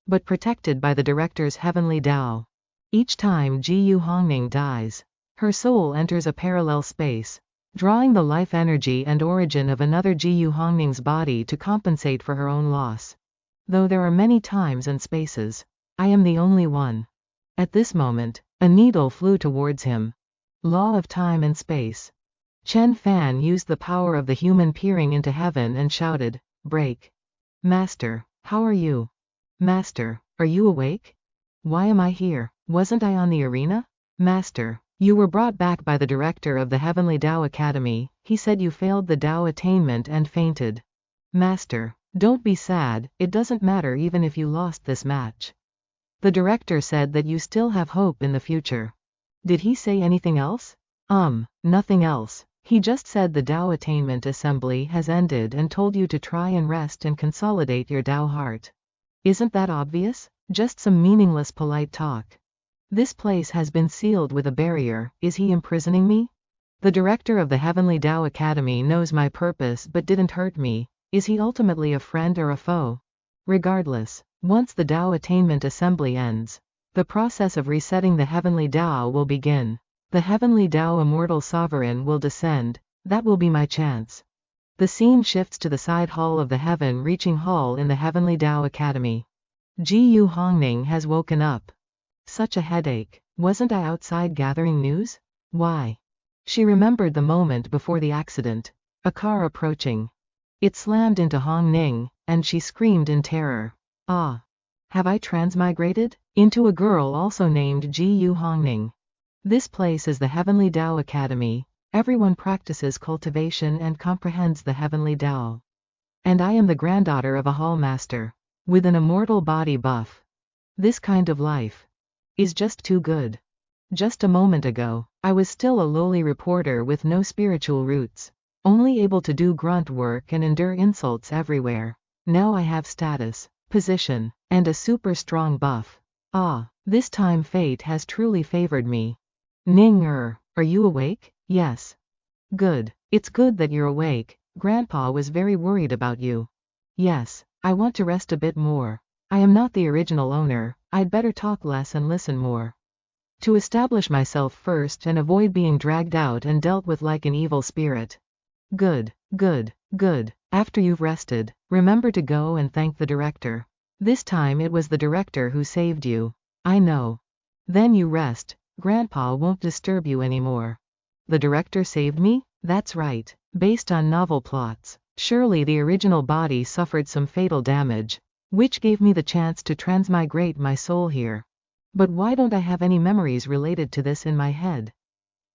but protected by the director's heavenly Tao. Each time Ji Hongning dies, her soul enters a parallel space, drawing the life energy and origin of another Ji Hongning's body to compensate for her own loss. Though there are many times and spaces, I am the only one. At this moment, a needle flew towards him. Law of time and space. Chen Fan used the power of the human peering into heaven and shouted, "Break." Master, how are you? Master, are you awake? Why am I here? Wasn't I on the arena? Master, you were brought back by the director of the Heavenly Tao Academy. He said you failed the Tao attainment and fainted. Master, don't be sad, it doesn't matter even if you lost this match. The director said that you still have hope in the future. Did he say anything else? Nothing else. He just said the Tao Attainment Assembly has ended and told you to try and rest and consolidate your Tao heart. Isn't that obvious? Just some meaningless polite talk. This place has been sealed with a barrier. Is he imprisoning me? The director of the Heavenly Tao Academy knows my purpose but didn't hurt me. Is he ultimately a friend or a foe? Regardless, once the Tao Attainment Assembly ends, the process of resetting the Heavenly Tao will begin. The Heavenly Tao Immortal Sovereign will descend. That will be my chance. The scene shifts to the side hall of the heaven-reaching hall in the Heavenly Tao Academy. Ji Hongning has woken up. Such a headache. Wasn't I outside gathering news? Why? She remembered the moment before the accident. A car approaching. It slammed into Hongning, and she screamed in terror. Ah! Have I transmigrated? Into a girl also named Ji Hongning. This place is the Heavenly Tao Academy. Everyone practices cultivation and comprehends the Heavenly Tao. And I am the granddaughter of a hall master, with an immortal body buff. This kind of life is just too good. Just a moment ago, I was still a lowly reporter with no spiritual roots, only able to do grunt work and endure insults everywhere. Now I have status, position, and a super strong buff. Ah, this time fate has truly favored me. Ning are you awake? Yes. Good. It's good that you're awake. Grandpa was very worried about you. Yes, I want to rest a bit more. I am not the original owner, I'd better talk less and listen more. To establish myself first and avoid being dragged out and dealt with like an evil spirit. Good, good, good. After you've rested, remember to go and thank the director. This time it was the director who saved you. I know. Then you rest. Grandpa won't disturb you anymore. The director saved me? That's right. Based on novel plots, surely the original body suffered some fatal damage, which gave me the chance to transmigrate my soul here. But why don't I have any memories related to this in my head?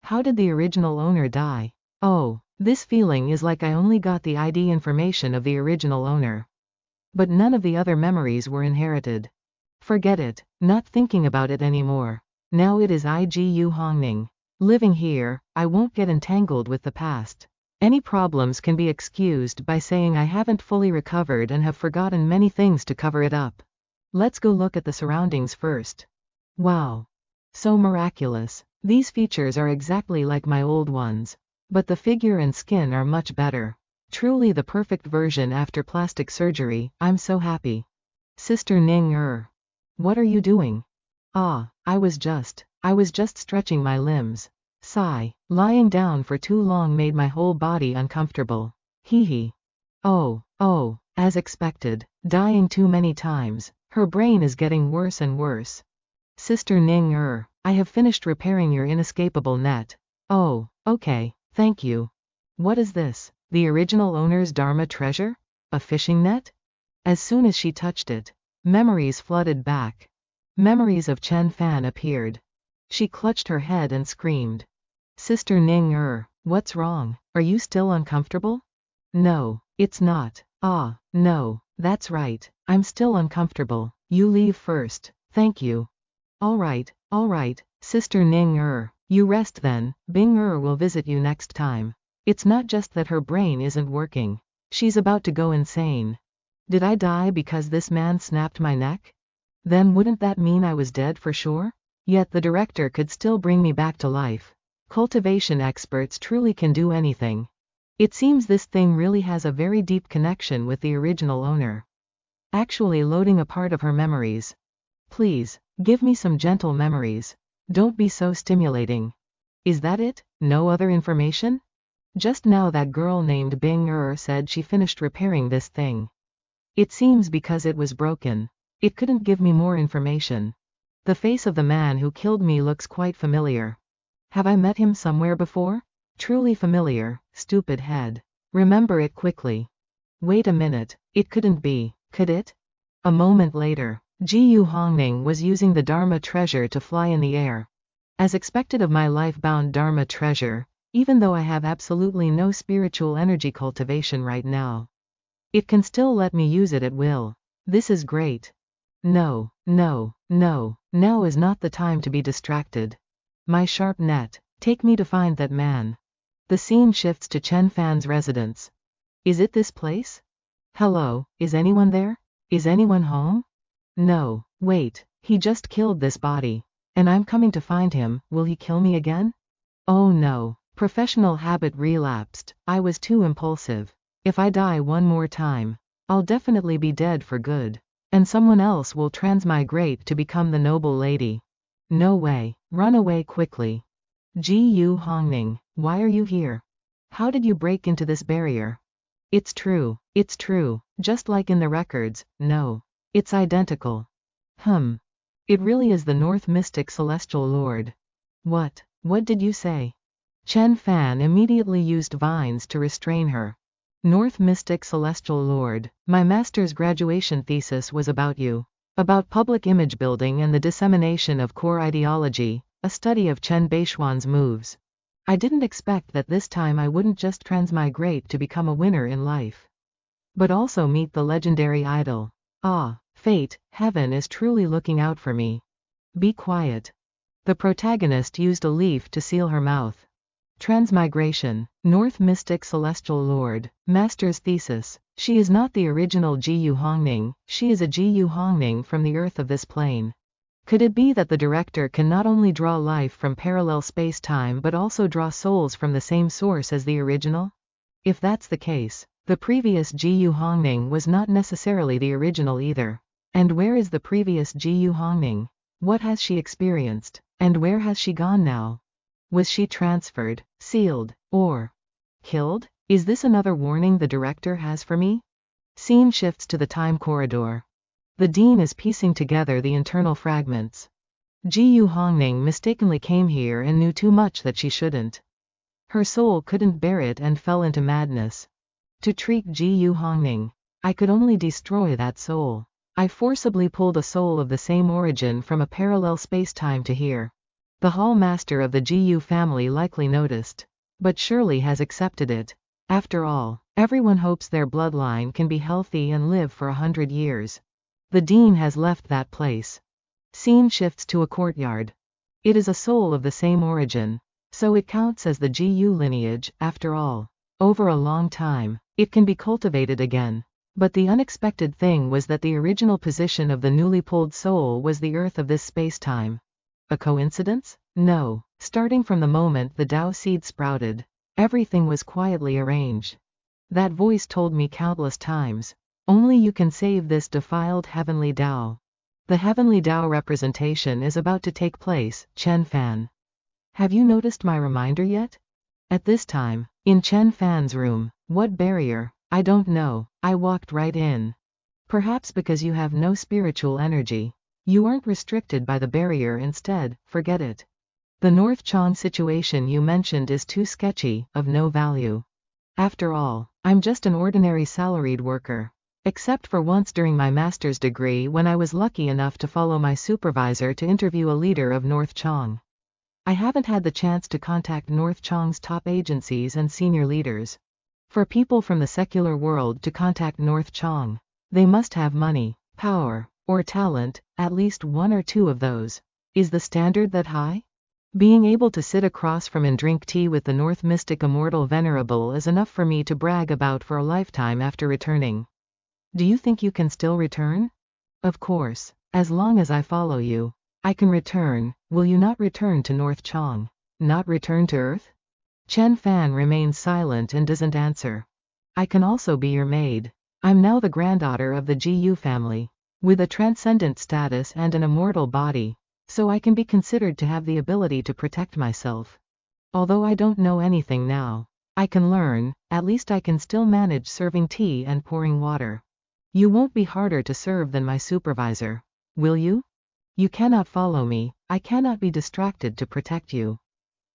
How did the original owner die? Oh, this feeling is like I only got the ID information of the original owner. But none of the other memories were inherited. Forget it, not thinking about it anymore. Now it is Igu Hongning. Living here, I won't get entangled with the past. Any problems can be excused by saying I haven't fully recovered and have forgotten many things to cover it up. Let's go look at the surroundings first. Wow. So miraculous. These features are exactly like my old ones. But the figure and skin are much better. Truly the perfect version after plastic surgery. I'm so happy. Sister Ning what are you doing? Ah, I was just stretching my limbs. Sigh. Lying down for too long made my whole body uncomfortable. Hee hee. Oh, as expected. Dying too many times. Her brain is getting worse and worse. Sister Ning I have finished repairing your inescapable net. Oh, okay, thank you. What is this? The original owner's Dharma treasure? A fishing net? As soon as she touched it, memories flooded back. Memories of Chen Fan appeared. She clutched her head and screamed. Sister Ning what's wrong? Are you still uncomfortable? No, it's not. Ah, no, that's right. I'm still uncomfortable. You leave first. Thank you. All right, Sister Ning you rest then. Bing will visit you next time. It's not just that her brain isn't working. She's about to go insane. Did I die because this man snapped my neck? Then wouldn't that mean I was dead for sure? Yet the director could still bring me back to life. Cultivation experts truly can do anything. It seems this thing really has a very deep connection with the original owner. Actually loading a part of her memories. Please, give me some gentle memories. Don't be so stimulating. Is that it? No other information? Just now that girl named Bing said she finished repairing this thing. It seems because it was broken. It couldn't give me more information. The face of the man who killed me looks quite familiar. Have I met him somewhere before? Truly familiar, stupid head. Remember it quickly. Wait a minute, it couldn't be, could it? A moment later, Jiyu Hongning was using the Dharma treasure to fly in the air. As expected of my life-bound Dharma treasure, even though I have absolutely no spiritual energy cultivation right now. It can still let me use it at will. This is great. No, no, no, now is not the time to be distracted. My sharp net, take me to find that man. The scene shifts to Chen Fan's residence. Is it this place? Hello, is anyone there? Is anyone home? No, wait, he just killed this body. And I'm coming to find him, will he kill me again? Oh no, professional habit relapsed, I was too impulsive. If I die one more time, I'll definitely be dead for good. And someone else will transmigrate to become the noble lady. No way, run away quickly. Jiyu Hongning, why are you here? How did you break into this barrier? It's true, just like in the records, no. It's identical. It really is the North Mystic Celestial Lord. What did you say? Chen Fan immediately used vines to restrain her. North Mystic Celestial Lord, my master's graduation thesis was about you. About public image building and the dissemination of core ideology, a study of Bei Xuan's moves. I didn't expect that this time I wouldn't just transmigrate to become a winner in life, but also meet the legendary idol. Ah, fate, heaven is truly looking out for me. Be quiet. The protagonist used a leaf to seal her mouth. Transmigration, North Mystic Celestial Lord, Master's Thesis. She is not the original Jiyu Hongning, she is a Jiyu Hongning from the earth of this plane. Could it be that the director can not only draw life from parallel space-time but also draw souls from the same source as the original? If that's the case, the previous Jiyu Hongning was not necessarily the original either. And where is the previous Jiyu Hongning? What has she experienced? And where has she gone now? Was she transferred, sealed, or killed? Is this another warning the director has for me? Scene shifts to the time corridor. The dean is piecing together the internal fragments. Jiyu Hongning mistakenly came here and knew too much that she shouldn't. Her soul couldn't bear it and fell into madness. To treat Jiyu Hongning, I could only destroy that soul. I forcibly pulled a soul of the same origin from a parallel space-time to here. The Hall Master of the Jiyu family likely noticed, but surely has accepted it. After all, everyone hopes their bloodline can be healthy and live for 100 years. The dean has left that place. Scene shifts to a courtyard. It is a soul of the same origin, so it counts as the Jiyu lineage, after all. Over a long time, it can be cultivated again. But the unexpected thing was that the original position of the newly pulled soul was the earth of this space-time. A coincidence? No. Starting from the moment the Tao seed sprouted, everything was quietly arranged. That voice told me countless times, only you can save this defiled heavenly Tao. The heavenly Tao representation is about to take place, Chen Fan. Have you noticed my reminder yet? At this time, in Chen Fan's room, what barrier? I don't know, I walked right in. Perhaps because you have no spiritual energy. You aren't restricted by the barrier, instead, forget it. The North Chong situation you mentioned is too sketchy, of no value. After all, I'm just an ordinary salaried worker. Except for once during my master's degree when I was lucky enough to follow my supervisor to interview a leader of North Chong. I haven't had the chance to contact North Chong's top agencies and senior leaders. For people from the secular world to contact North Chong, they must have money, power, or talent, at least one or two of those. Is the standard that high? Being able to sit across from and drink tea with the North Mystic Immortal Venerable is enough for me to brag about for a lifetime after returning. Do you think you can still return? Of course, as long as I follow you, I can return. Will you not return to North Chong? Not return to Earth? Chen Fan remains silent and doesn't answer. I can also be your maid. I'm now the granddaughter of the GU family, with a transcendent status and an immortal body, so I can be considered to have the ability to protect myself. Although I don't know anything now, I can learn. At least I can still manage serving tea and pouring water. You won't be harder to serve than my supervisor, will you? You cannot follow me, I cannot be distracted to protect you.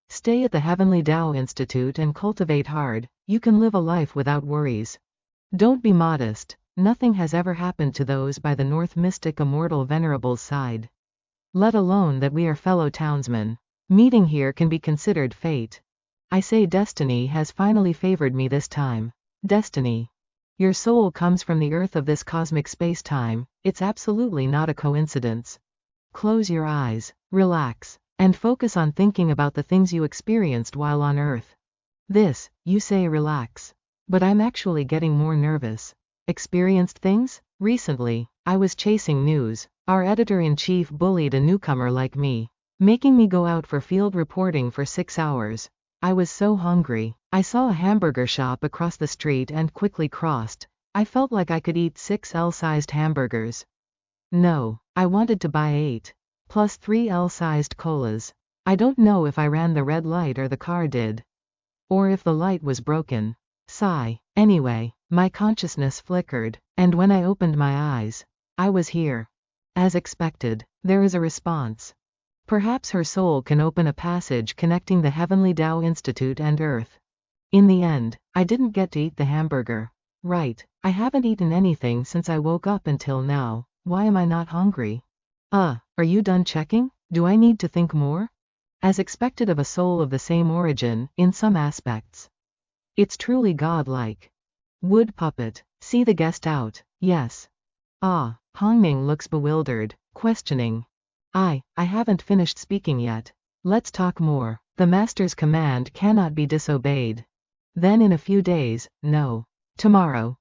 Stay at the Heavenly Tao Institute and cultivate hard, you can live a life without worries. Don't be modest, nothing has ever happened to those by the North Mystic Immortal Venerable's side. Let alone that we are fellow townsmen. Meeting here can be considered fate. I say destiny has finally favored me this time. Destiny. Your soul comes from the earth of this cosmic space-time, it's absolutely not a coincidence. Close your eyes, relax, and focus on thinking about the things you experienced while on Earth. This, you say relax. But I'm actually getting more nervous. Experienced things? Recently, I was chasing news. Our editor-in-chief bullied a newcomer like me, making me go out for field reporting for 6 hours. I was so hungry. I saw a hamburger shop across the street and quickly crossed. I felt like I could eat 6 L-sized hamburgers. No, I wanted to buy 8. Plus 3 L-sized colas. I don't know if I ran the red light or the car did. Or if the light was broken. Sigh. Anyway, my consciousness flickered, and when I opened my eyes, I was here. As expected, there is a response. Perhaps her soul can open a passage connecting the Heavenly Tao Institute and Earth. In the end, I didn't get to eat the hamburger. Right, I haven't eaten anything since I woke up until now. Why am I not hungry? Are you done checking? Do I need to think more? As expected of a soul of the same origin, in some aspects. It's truly godlike. Wood puppet, see the guest out, yes. Hongming looks bewildered, questioning. I haven't finished speaking yet. Let's talk more. The master's command cannot be disobeyed. Then in a few days, no. Tomorrow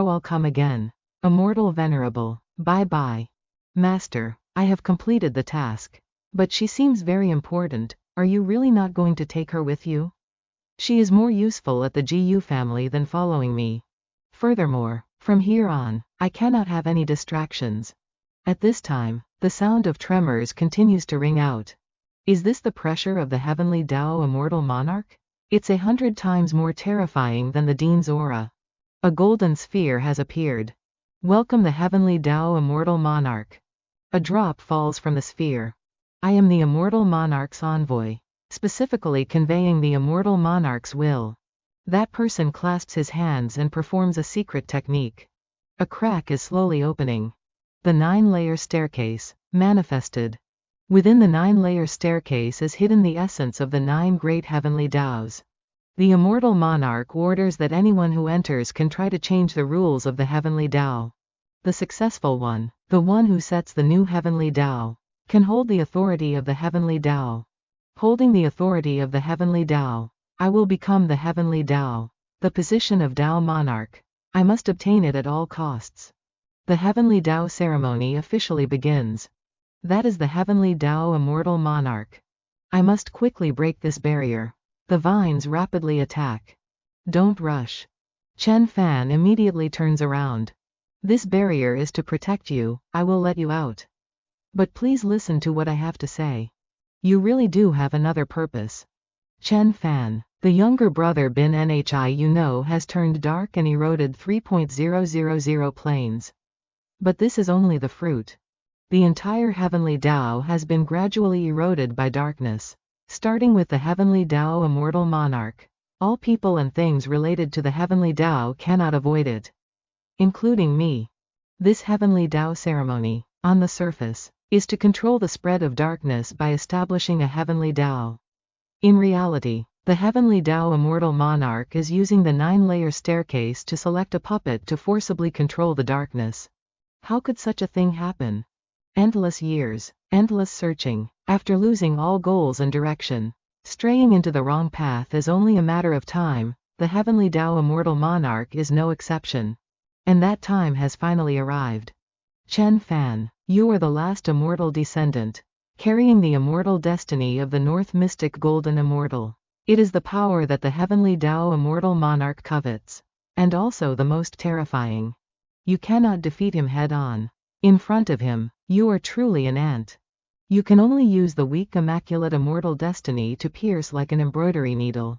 I'll come again. Immortal Venerable, bye-bye. Master, I have completed the task. But she seems very important, are you really not going to take her with you? She is more useful at the GU family than following me. Furthermore, from here on, I cannot have any distractions. At this time, the sound of tremors continues to ring out. Is this the pressure of the Heavenly Tao Immortal Monarch? It's 100 times more terrifying than the Dean's aura. A golden sphere has appeared. Welcome the Heavenly Tao Immortal Monarch. A drop falls from the sphere. I am the Immortal Monarch's envoy, specifically conveying the Immortal Monarch's will. That person clasps his hands and performs a secret technique. A crack is slowly opening. The 9-layer staircase, manifested. Within the 9-layer staircase is hidden the essence of the 9 great heavenly Taos. The Immortal Monarch orders that anyone who enters can try to change the rules of the Heavenly Tao. The successful one, the one who sets the new Heavenly Tao, can hold the authority of the Heavenly Tao. Holding the authority of the Heavenly Tao, I will become the Heavenly Tao, the position of Tao Monarch. I must obtain it at all costs. The Heavenly Tao ceremony officially begins. That is the Heavenly Tao Immortal Monarch. I must quickly break this barrier. The vines rapidly attack. Don't rush. Chen Fan immediately turns around. This barrier is to protect you, I will let you out. But please listen to what I have to say. You really do have another purpose. Chen Fan, the younger brother Bin Nhi you know has turned dark and eroded 3.000 planes. But this is only the fruit. The entire Heavenly Tao has been gradually eroded by darkness. Starting with the Heavenly Tao Immortal Monarch. All people and things related to the Heavenly Tao cannot avoid it. Including me. This Heavenly Tao ceremony, on the surface, is to control the spread of darkness by establishing a Heavenly Tao. In reality, the Heavenly Tao Immortal Monarch is using the 9-layer staircase to select a puppet to forcibly control the darkness. How could such a thing happen? Endless years, endless searching, after losing all goals and direction. Straying into the wrong path is only a matter of time, the Heavenly Tao Immortal Monarch is no exception. And that time has finally arrived. Chen Fan, you are the last immortal descendant, carrying the immortal destiny of the North Mystic Golden Immortal. It is the power that the heavenly Tao immortal monarch covets. And also the most terrifying. You cannot defeat him head-on. In front of him, you are truly an ant. You can only use the weak immaculate immortal destiny to pierce like an embroidery needle.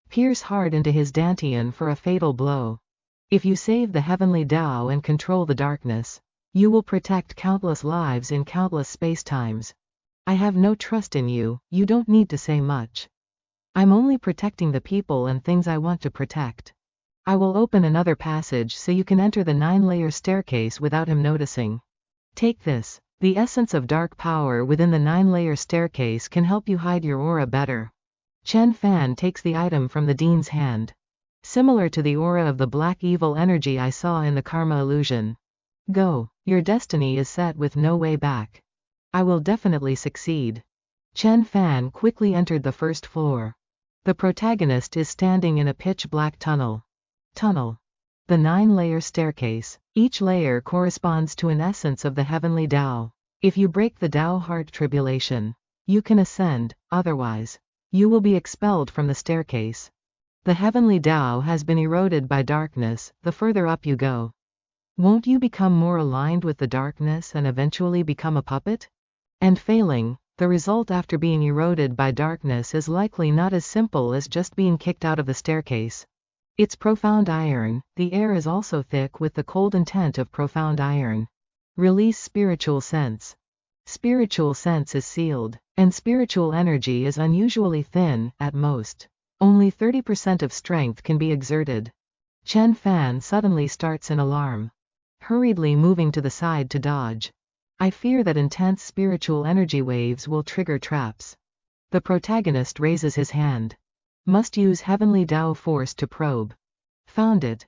Pierce hard into his dantian for a fatal blow. If you save the heavenly Tao and control the darkness, you will protect countless lives in countless space-times. I have no trust in you, you don't need to say much. I'm only protecting the people and things I want to protect. I will open another passage so you can enter the 9-layer staircase without him noticing. Take this. The essence of dark power within the 9-layer staircase can help you hide your aura better. Chen Fan takes the item from the dean's hand. Similar to the aura of the black evil energy I saw in the karma illusion. Go. Your destiny is set with no way back. I will definitely succeed. Chen Fan quickly entered the first floor. The protagonist is standing in a pitch-black tunnel. The 9-layer staircase. Each layer corresponds to an essence of the heavenly Tao. If you break the Tao heart tribulation, you can ascend, otherwise, you will be expelled from the staircase. The heavenly Tao has been eroded by darkness, the further up you go. Won't you become more aligned with the darkness and eventually become a puppet? And failing, the result after being eroded by darkness is likely not as simple as just being kicked out of the staircase. It's profound iron, the air is also thick with the cold intent of profound iron. Release spiritual sense. Spiritual sense is sealed, and spiritual energy is unusually thin, at most. Only 30% of strength can be exerted. Chen Fan suddenly starts an alarm. Hurriedly moving to the side to dodge. I fear that intense spiritual energy waves will trigger traps. The protagonist raises his hand. Must use heavenly Tao force to probe. Found it.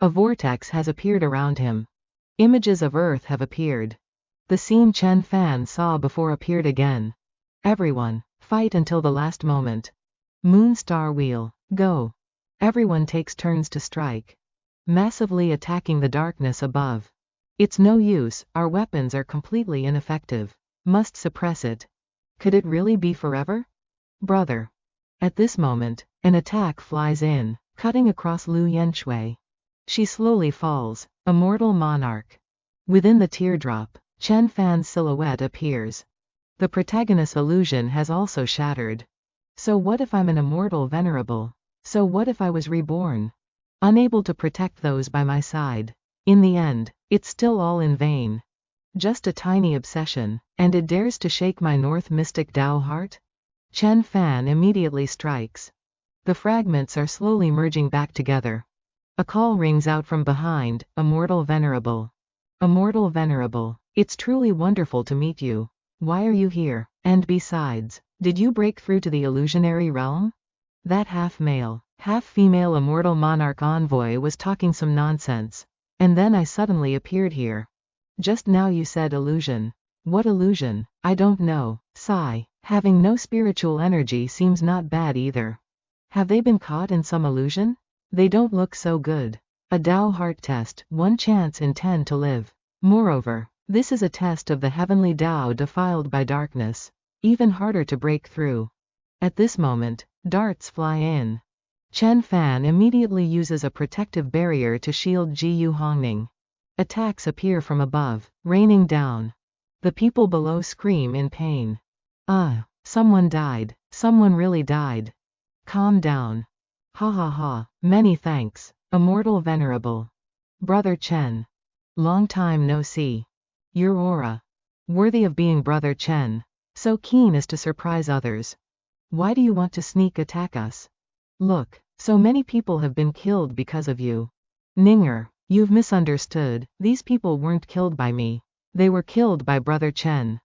A vortex has appeared around him. Images of Earth have appeared. The scene Chen Fan saw before appeared again. Everyone, fight until the last moment. Moon Star Wheel, go. Everyone takes turns to strike. Massively attacking the darkness above. It's no use, our weapons are completely ineffective. Must suppress it. Could it really be forever? Brother. At this moment, an attack flies in, cutting across Lu Yenshui. She slowly falls, immortal monarch. Within the teardrop, Chen Fan's silhouette appears. The protagonist's illusion has also shattered. So what if I'm an immortal venerable? So what if I was reborn? Unable to protect those by my side. In the end, it's still all in vain. Just a tiny obsession, and it dares to shake my North Mystic Tao heart? Chen Fan immediately strikes. The fragments are slowly merging back together. A call rings out from behind, Immortal Venerable. Immortal Venerable, it's truly wonderful to meet you. Why are you here? And besides, did you break through to the illusionary realm? That half-male, half-female immortal monarch envoy was talking some nonsense. And then I suddenly appeared here. Just now you said illusion. What illusion? I don't know. Sigh. Having no spiritual energy seems not bad either. Have they been caught in some illusion? They don't look so good. A Tao heart test, 1 chance in 10 to live. Moreover, this is a test of the heavenly Tao defiled by darkness. Even harder to break through. At this moment, darts fly in. Chen Fan immediately uses a protective barrier to shield Ji Yu Hongning. Attacks appear from above, raining down. The people below scream in pain. Someone died. Someone really died. Calm down. Ha ha ha. Many thanks, Immortal Venerable. Brother Chen. Long time no see. Your aura. Worthy of being Brother Chen. So keen as to surprise others. Why do you want to sneak attack us? Look, so many people have been killed because of you. Ninger, you've misunderstood, these people weren't killed by me. They were killed by Brother Chen.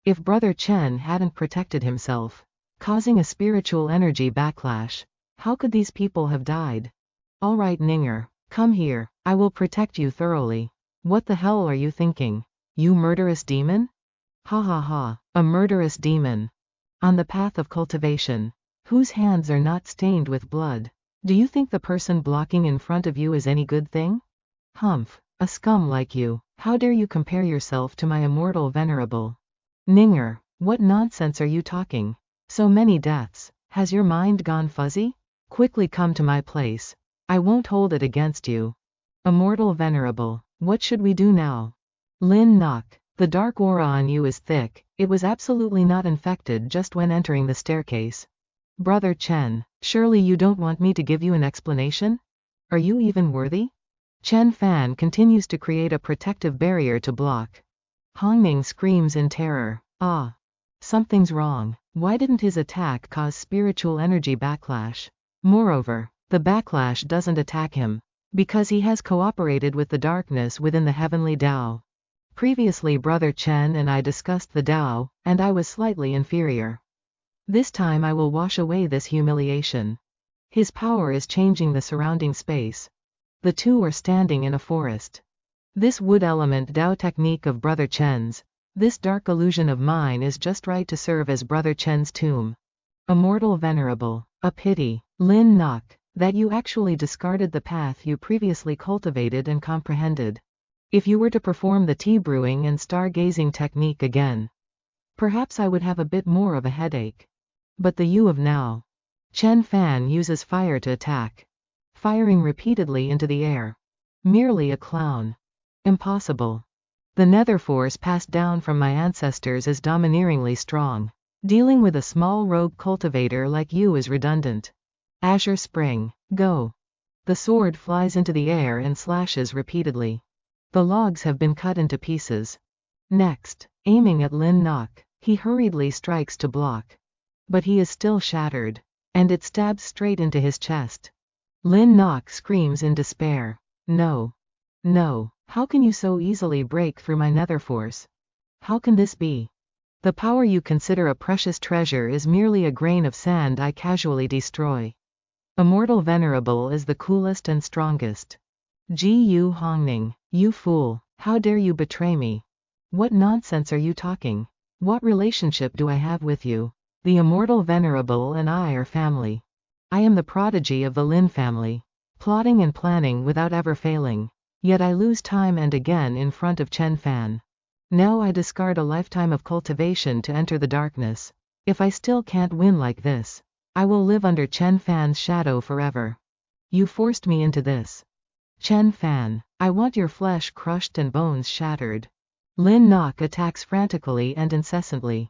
If Brother Chen hadn't protected himself, causing a spiritual energy backlash, how could these people have died? Alright Ninger, come here, I will protect you thoroughly. What the hell are you thinking? You murderous demon? Ha ha ha, a murderous demon. On the path of cultivation, whose hands are not stained with blood. Do you think the person blocking in front of you is any good thing? Humph, a scum like you, how dare you compare yourself to my immortal venerable? Ninger, what nonsense are you talking? So many deaths. Has your mind gone fuzzy? Quickly come to my place. I won't hold it against you. Immortal Venerable, what should we do now? Lin Nok, the dark aura on you is thick, it was absolutely not infected just when entering the staircase. Brother Chen, surely you don't want me to give you an explanation? Are you even worthy? Chen Fan continues to create a protective barrier to block. Hongning screams in terror. Ah. Something's wrong. Why didn't his attack cause spiritual energy backlash? Moreover, the backlash doesn't attack him, because he has cooperated with the darkness within the heavenly Tao. Previously Brother Chen and I discussed the Tao, and I was slightly inferior. This time I will wash away this humiliation. His power is changing the surrounding space. The two are standing in a forest. This wood element Tao technique of Brother Chen's, this dark illusion of mine is just right to serve as Brother Chen's tomb. Immortal Venerable, a pity, Lin Nok, that you actually discarded the path you previously cultivated and comprehended. If you were to perform the tea brewing and stargazing technique again, perhaps I would have a bit more of a headache. But the you of now. Chen Fan uses fire to attack, firing repeatedly into the air. Merely a clown. Impossible. The nether force passed down from my ancestors is domineeringly strong. Dealing with a small rogue cultivator like you is redundant. Azure Spring, go. The sword flies into the air and slashes repeatedly. The logs have been cut into pieces. Next, aiming at Lin Nok, he hurriedly strikes to block. But he is still shattered, and it stabs straight into his chest. Lin Nok screams in despair. No. No, how can you so easily break through my nether force? How can this be? The power you consider a precious treasure is merely a grain of sand I casually destroy. Immortal Venerable is the coolest and strongest. Gu Hongning, you fool, how dare you betray me? What nonsense are you talking? What relationship do I have with you? The Immortal Venerable and I are family. I am the prodigy of the Lin family, plotting and planning without ever failing. Yet I lose time and again in front of Chen Fan. Now I discard a lifetime of cultivation to enter the darkness. If I still can't win like this, I will live under Chen Fan's shadow forever. You forced me into this. Chen Fan, I want your flesh crushed and bones shattered. Lin Nok attacks frantically and incessantly.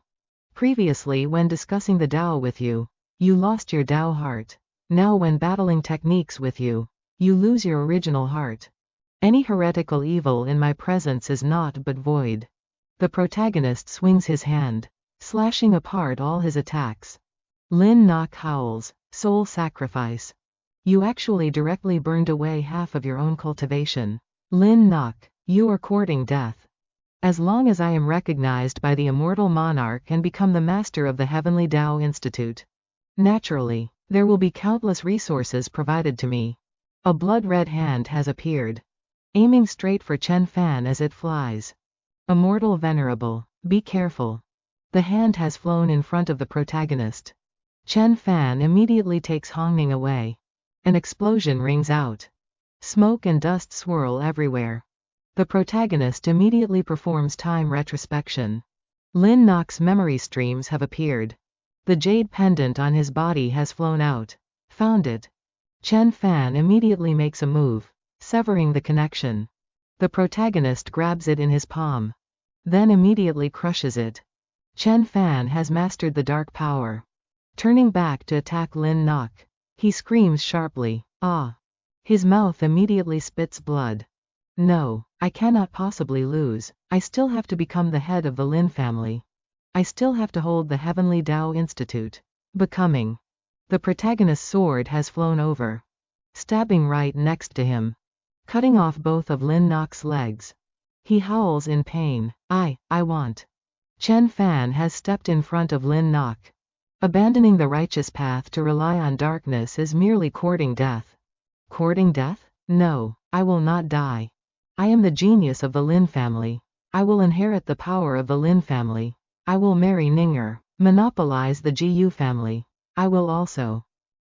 Previously when discussing the Tao with you, you lost your Tao heart. Now when battling techniques with you, you lose your original heart. Any heretical evil in my presence is naught but void. The protagonist swings his hand, slashing apart all his attacks. Lin Nok howls, soul sacrifice. You actually directly burned away half of your own cultivation. Lin Nok, you are courting death. As long as I am recognized by the immortal monarch and become the master of the Heavenly Tao Institute, naturally, there will be countless resources provided to me. A blood-red hand has appeared, aiming straight for Chen Fan as it flies. Immortal Venerable, be careful. The hand has flown in front of the protagonist. Chen Fan immediately takes Hongning away. An explosion rings out. Smoke and dust swirl everywhere. The protagonist immediately performs time retrospection. Lin Nok's memory streams have appeared. The jade pendant on his body has flown out. Found it. Chen Fan immediately makes a move, severing the connection. The protagonist grabs it in his palm, then immediately crushes it. Chen Fan has mastered the dark power. Turning back to attack Lin Nok, he screams sharply, ah! His mouth immediately spits blood. No, I cannot possibly lose. I still have to become the head of the Lin family. I still have to hold the Heavenly Tao Institute. Becoming. The protagonist's sword has flown over, stabbing right next to him, cutting off both of Lin Nok's legs. He howls in pain. I want. Chen Fan has stepped in front of Lin Nok. Abandoning the righteous path to rely on darkness is merely courting death. Courting death? No, I will not die. I am the genius of the Lin family. I will inherit the power of the Lin family. I will marry Ninger, monopolize the Gu family. I will also.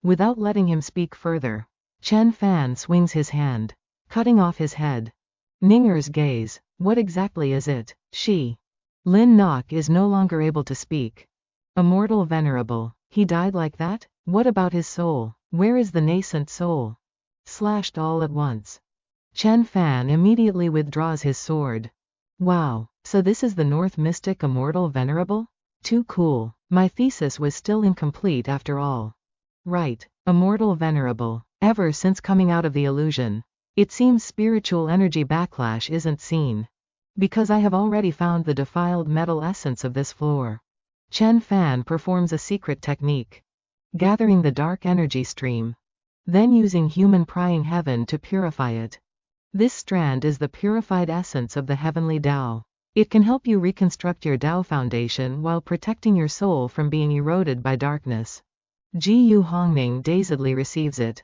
Without letting him speak further, Chen Fan swings his hand, cutting off his head. Ninger's gaze, what exactly is it? She. Lin Nok is no longer able to speak. Immortal Venerable, He died like that? What about his soul? Where is the nascent soul? Slashed all at once. Chen Fan immediately withdraws his sword. Wow, so this is the North Mystic Immortal Venerable? Too cool. My thesis was still incomplete after all. Right, Immortal Venerable. Ever since coming out of the illusion, it seems spiritual energy backlash isn't seen. Because I have already found the defiled metal essence of this floor. Chen Fan performs a secret technique. Gathering the dark energy stream. Then using human prying heaven to purify it. This strand is the purified essence of the heavenly Tao. It can help you reconstruct your Tao foundation while protecting your soul from being eroded by darkness. Ji Yu Hongning dazedly receives it.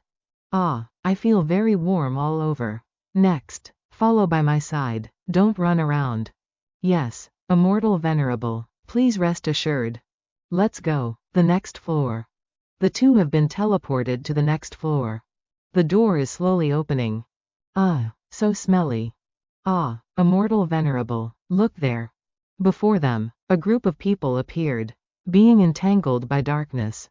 Ah, I feel very warm all over. Next, follow by my side. Don't run around. Yes, Immortal Venerable, please rest assured. Let's go. The next floor. The two have been teleported to the next floor. The door is slowly opening. Ah, so smelly. Ah, Immortal Venerable, look there. Before them, a group of people appeared, being entangled by darkness.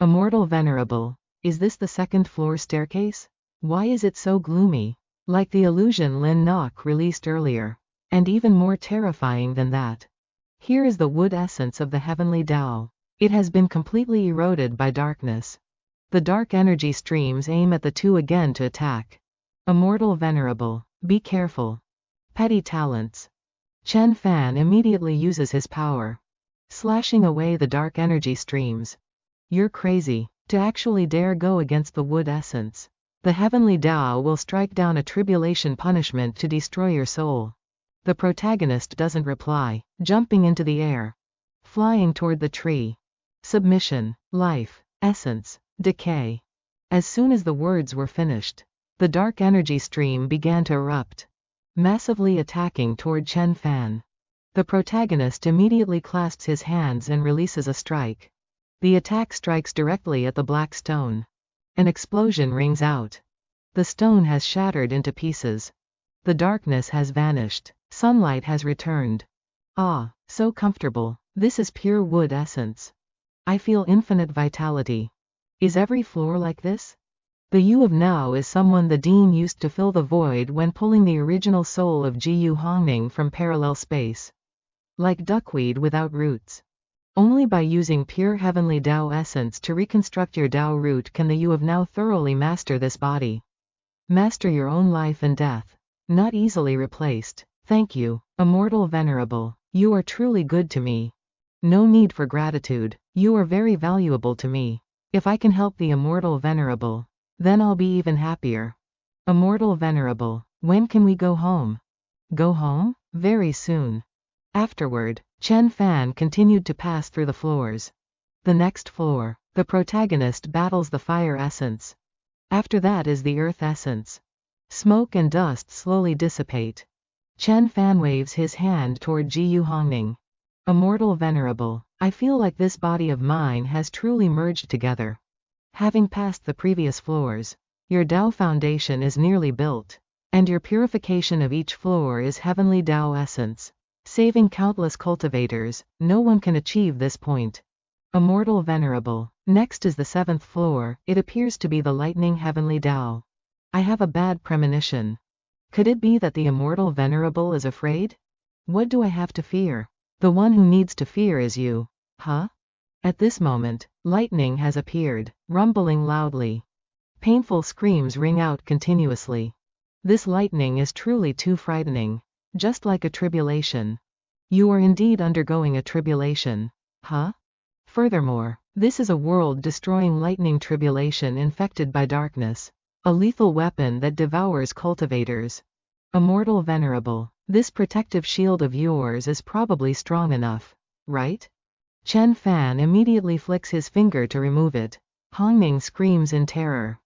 Immortal Venerable, is this the second floor staircase? Why is it so gloomy? Like the illusion Lin Nok released earlier. And even more terrifying than that. Here is the wood essence of the heavenly Tao. It has been completely eroded by darkness. The dark energy streams aim at the two again to attack. Immortal Venerable, be careful. Petty talents. Chen Fan immediately uses his power, slashing away the dark energy streams. You're crazy, to actually dare go against the wood essence. The heavenly Tao will strike down a tribulation punishment to destroy your soul. The protagonist doesn't reply, jumping into the air, flying toward the tree. Submission, life, essence, decay. As soon as the words were finished, the dark energy stream began to erupt, massively attacking toward Chen Fan. The protagonist immediately clasps his hands and releases a strike. The attack strikes directly at the black stone. An explosion rings out. The stone has shattered into pieces. The darkness has vanished. Sunlight has returned. Ah, so comfortable. This is pure wood essence. I feel infinite vitality. Is every floor like this? The you of now is someone the Dean used to fill the void when pulling the original soul of Ji Yu Hongning from parallel space. Like duckweed without roots. Only by using pure heavenly Tao essence to reconstruct your Tao root can the you of now thoroughly master this body. Master your own life and death. Not easily replaced. Thank you, Immortal Venerable. You are truly good to me. No need for gratitude. You are very valuable to me. If I can help the Immortal Venerable, then I'll be even happier. Immortal Venerable, when can we go home? Go home? Very soon. Afterward, Chen Fan continued to pass through the floors. The next floor, the protagonist battles the fire essence. After that is the earth essence. Smoke and dust slowly dissipate. Chen Fan waves his hand toward Ji Yu Hongning. Immortal Venerable, I feel like this body of mine has truly merged together. Having passed the previous floors, your Tao foundation is nearly built, and your purification of each floor is heavenly Tao essence. Saving countless cultivators, no one can achieve this point. Immortal Venerable, next is the 7th floor, it appears to be the lightning heavenly Tao. I have a bad premonition. Could it be that the Immortal Venerable is afraid? What do I have to fear? The one who needs to fear is you. Huh? At this moment, lightning has appeared, rumbling loudly. Painful screams ring out continuously. This lightning is truly too frightening. Just like a tribulation. You are indeed undergoing a tribulation. Huh? Furthermore, this is a world-destroying lightning tribulation infected by darkness. A lethal weapon that devours cultivators. Immortal Venerable, this protective shield of yours is probably strong enough, right? Chen Fan immediately flicks his finger to remove it. Hongning screams in terror.